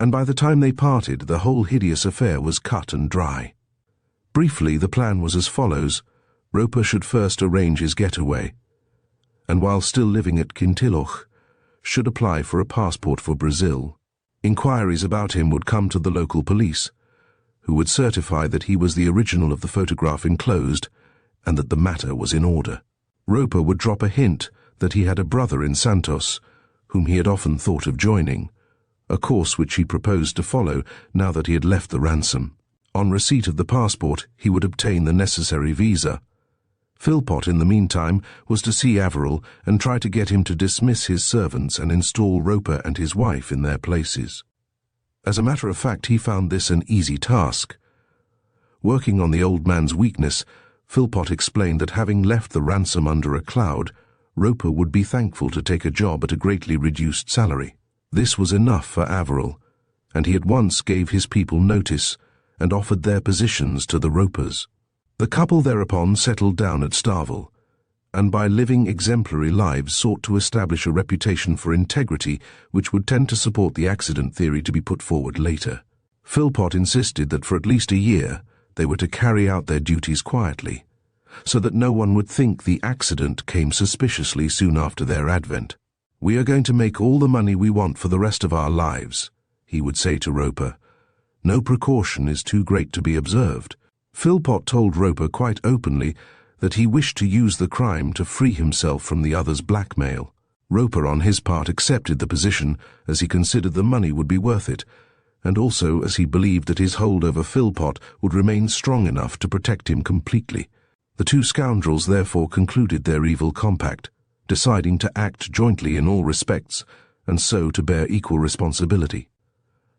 and by the time they parted, the whole hideous affair was cut and dry. Briefly, the plan was as follows. Roper should first arrange his getaway, and while still living at Kintilloch, should apply for a passport for Brazil. Inquiries about him would come to the local police, who would certify that he was the original of the photograph enclosed and that the matter was in order. Roper would drop a hint that he had a brother in Santos, whom he had often thought of joining, a course which he proposed to follow now that he had left the ransom. On receipt of the passport, he would obtain the necessary visa. Philpot, in the meantime, was to see Averill and try to get him to dismiss his servants and install Roper and his wife in their places. As a matter of fact, he found this an easy task. Working on the old man's weakness, Philpot explained that having left the ransom under a cloud, Roper would be thankful to take a job at a greatly reduced salary. This was enough for Averill, and he at once gave his people notice and offered their positions to the Ropers. The couple thereupon settled down at Starvel, and by living exemplary lives sought to establish a reputation for integrity which would tend to support the accident theory to be put forward later. Philpot insisted that for at least a year they were to carry out their duties quietly, so that no one would think the accident came suspiciously soon after their advent. "We are going to make all the money we want for the rest of our lives," he would say to Roper. No precaution is too great to be observed. Philpot told Roper quite openly that he wished to use the crime to free himself from the other's blackmail. Roper on his part accepted the position as he considered the money would be worth it, and also as he believed that his hold over Philpot would remain strong enough to protect him completely. The two scoundrels therefore concluded their evil compact, deciding to act jointly in all respects, and so to bear equal responsibility.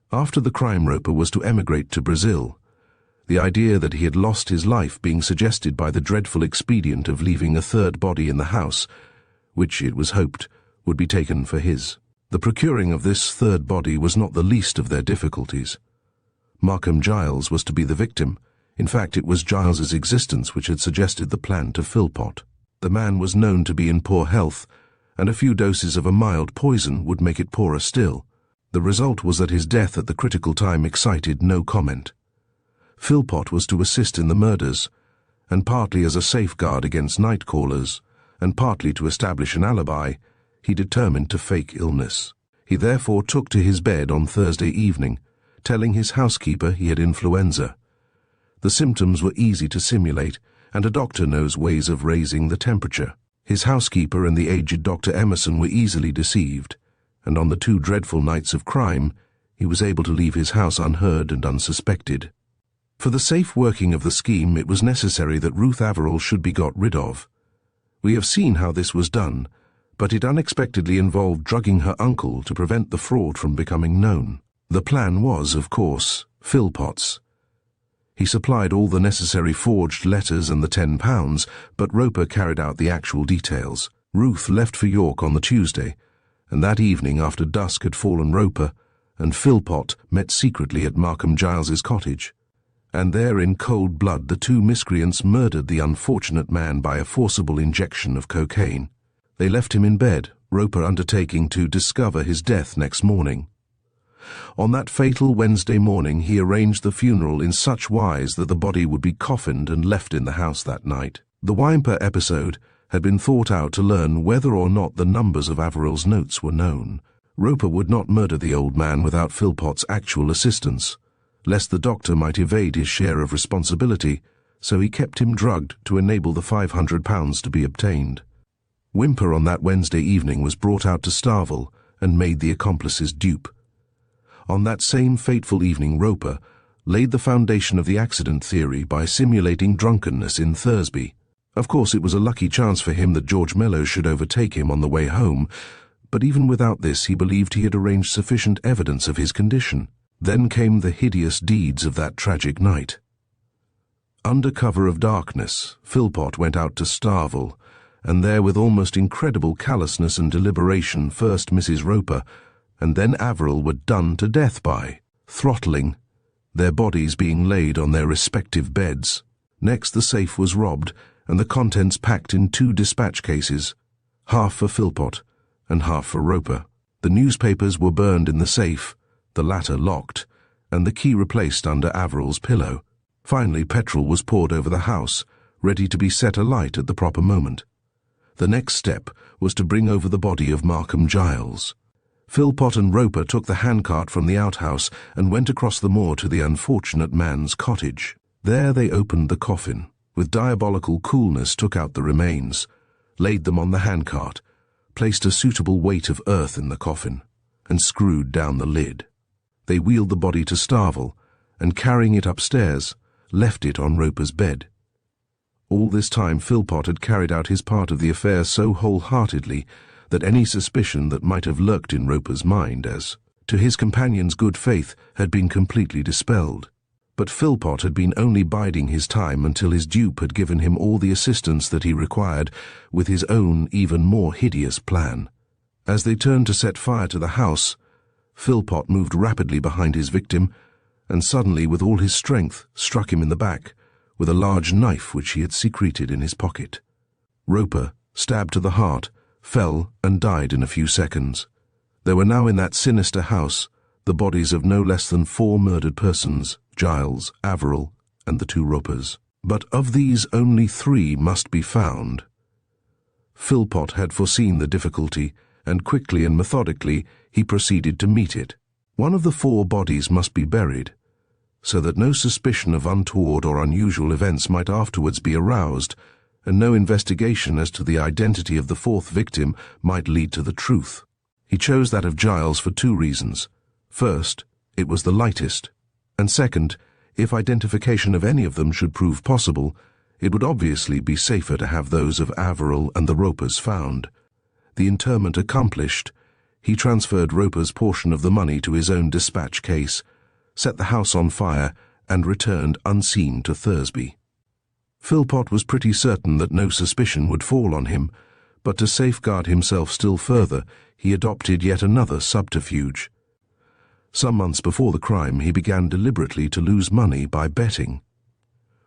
After the crime, Roper was to emigrate to Brazil, the idea that he had lost his life being suggested by the dreadful expedient of leaving a third body in the house, which, it was hoped, would be taken for his. The procuring of this third body was not the least of their difficulties. Markham Giles was to be the victim. In fact, it was Giles's existence which had suggested the plan to Philpot. The man was known to be in poor health, and a few doses of a mild poison would make it poorer still. The result was that his death at the critical time excited no comment. Philpot was to assist in the murders, and partly as a safeguard against night callers, and partly to establish an alibi, he determined to fake illness. He therefore took to his bed on Thursday evening, telling his housekeeper he had influenza. The symptoms were easy to simulate, and a doctor knows ways of raising the temperature. His housekeeper and the aged Dr. Emerson were easily deceived, and on the 2 dreadful nights of crime, he was able to leave his house unheard and unsuspected. For the safe working of the scheme, it was necessary that Ruth Averill should be got rid of. We have seen how this was done, but it unexpectedly involved drugging her uncle to prevent the fraud from becoming known. The plan was, of course, Philpot's. He supplied all the necessary forged letters and the £10, but Roper carried out the actual details. Ruth left for York on the Tuesday, and that evening after dusk had fallen, Roper and Philpot met secretly at Markham Giles's cottage. And there in cold blood the two miscreants murdered the unfortunate man by a forcible injection of cocaine. They left him in bed, Roper undertaking to discover his death next morning. On that fatal Wednesday morning he arranged the funeral in such wise that the body would be coffined and left in the house that night. The Whymper episode had been thought out to learn whether or not the numbers of Averill's notes were known. Roper would not murder the old man without Philpot's actual assistance, lest the doctor might evade his share of responsibility, so he kept him drugged to enable the £500 to be obtained. Whymper on that Wednesday evening was brought out to Starvel and made the accomplice's dupe. On that same fateful evening Roper laid the foundation of the accident theory by simulating drunkenness in Thursby. Of course it was a lucky chance for him that George Mellows should overtake him on the way home, but even without this he believed he had arranged sufficient evidence of his condition. Then came the hideous deeds of that tragic night. Under cover of darkness, Philpot went out to Starvel, and there with almost incredible callousness and deliberation first Mrs. Roper, and then Averill were done to death by throttling, their bodies being laid on their respective beds. Next the safe was robbed, and the contents packed in 2 dispatch cases, half for Philpot and half for Roper. The newspapers were burned in the safe, the latter locked, and the key replaced under Averill's pillow. Finally petrol was poured over the house, ready to be set alight at the proper moment. The next step was to bring over the body of Markham Giles. Philpot and Roper took the handcart from the outhouse and went across the moor to the unfortunate man's cottage. There they opened the coffin, with diabolical coolness took out the remains, laid them on the handcart, placed a suitable weight of earth in the coffin, and screwed down the lid. They wheeled the body to Starvel, and carrying it upstairs, left it on Roper's bed. All this time Philpot had carried out his part of the affair so wholeheartedly that any suspicion that might have lurked in Roper's mind as to his companion's good faith had been completely dispelled. But Philpot had been only biding his time until his dupe had given him all the assistance that he required with his own even more hideous plan. As they turned to set fire to the house, Philpot moved rapidly behind his victim, and suddenly with all his strength struck him in the back with a large knife which he had secreted in his pocket. Roper, stabbed to the heart, fell and died in a few seconds. There were now in that sinister house the bodies of no less than 4 murdered persons, Giles, Averill, and the 2 Ropers. But of these only 3 must be found. Philpot had foreseen the difficulty, and quickly and methodically he proceeded to meet it. One of the 4 bodies must be buried, so that no suspicion of untoward or unusual events might afterwards be aroused, and no investigation as to the identity of the fourth victim might lead to the truth. He chose that of Giles for two reasons. First, it was the lightest, and second, if identification of any of them should prove possible, it would obviously be safer to have those of Averill and the Ropers found. The interment accomplished, he transferred Roper's portion of the money to his own dispatch case, set the house on fire, and returned unseen to Thursby. Philpot was pretty certain that no suspicion would fall on him, but to safeguard himself still further, he adopted yet another subterfuge. Some months before the crime, he began deliberately to lose money by betting.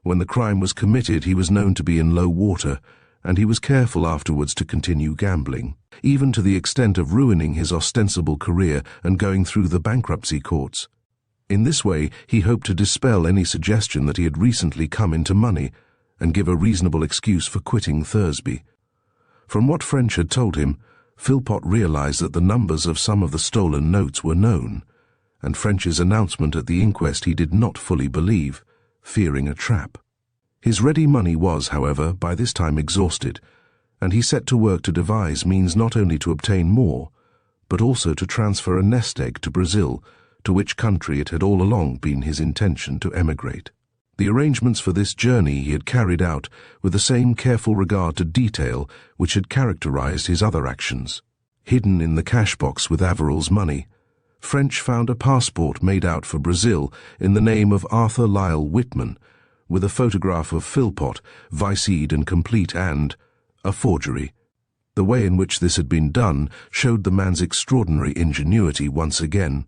When the crime was committed, he was known to be in low water, and he was careful afterwards to continue gambling, even to the extent of ruining his ostensible career and going through the bankruptcy courts. In this way, he hoped to dispel any suggestion that he had recently come into money and give a reasonable excuse for quitting Thursby. From what French had told him, Philpot realized that the numbers of some of the stolen notes were known, and French's announcement at the inquest he did not fully believe, fearing a trap. His ready money was, however, by this time exhausted, and he set to work to devise means not only to obtain more, but also to transfer a nest egg to Brazil, to which country it had all along been his intention to emigrate. The arrangements for this journey he had carried out with the same careful regard to detail which had characterized his other actions. Hidden in the cash box with Averill's money, French found a passport made out for Brazil in the name of Arthur Lyle Whitman, with a photograph of Philpot, viceed and complete, and a forgery. The way in which this had been done showed the man's extraordinary ingenuity once again.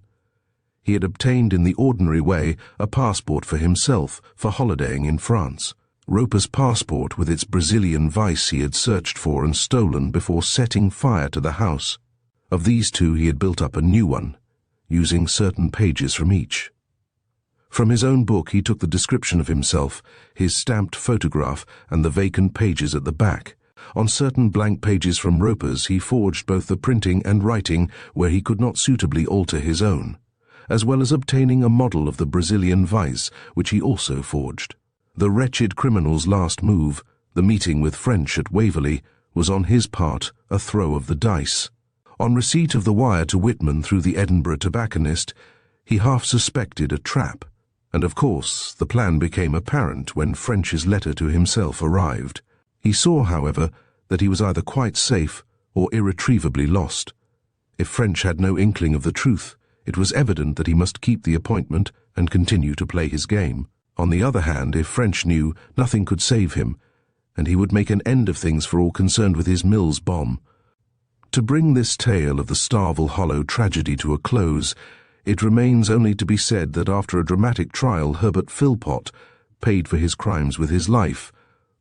He had obtained in the ordinary way a passport for himself for holidaying in France. Roper's passport with its Brazilian vice he had searched for and stolen before setting fire to the house. Of these two he had built up a new one, using certain pages from each. From his own book he took the description of himself, his stamped photograph, and the vacant pages at the back. On certain blank pages from Roper's he forged both the printing and writing where he could not suitably alter his own, as well as obtaining a model of the Brazilian vice, which he also forged. The wretched criminal's last move, the meeting with French at Waverley, was on his part a throw of the dice. On receipt of the wire to Whitman through the Edinburgh tobacconist, he half suspected a trap, and of course the plan became apparent when French's letter to himself arrived. He saw, however, that he was either quite safe or irretrievably lost. If French had no inkling of the truth, it was evident that he must keep the appointment and continue to play his game. On the other hand, if French knew, nothing could save him, and he would make an end of things for all concerned with his Mills bomb. To bring this tale of the Starvel Hollow tragedy to a close, it remains only to be said that after a dramatic trial Herbert Philpot paid for his crimes with his life,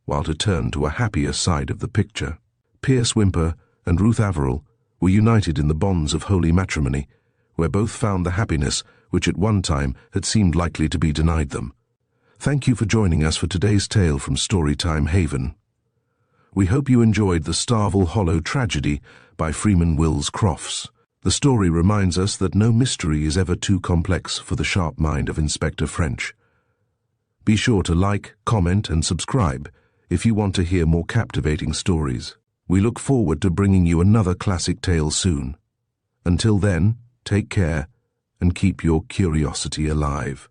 while to turn to a happier side of the picture. Pierce Whymper and Ruth Averill were united in the bonds of holy matrimony, where both found the happiness which at one time had seemed likely to be denied them. Thank you for joining us for today's tale from Storytime Haven. We hope you enjoyed The Starvel Hollow Tragedy by Freeman Wills Crofts. The story reminds us that no mystery is ever too complex for the sharp mind of Inspector French. Be sure to like, comment, and subscribe if you want to hear more captivating stories. We look forward to bringing you another classic tale soon. Until then, take care and keep your curiosity alive.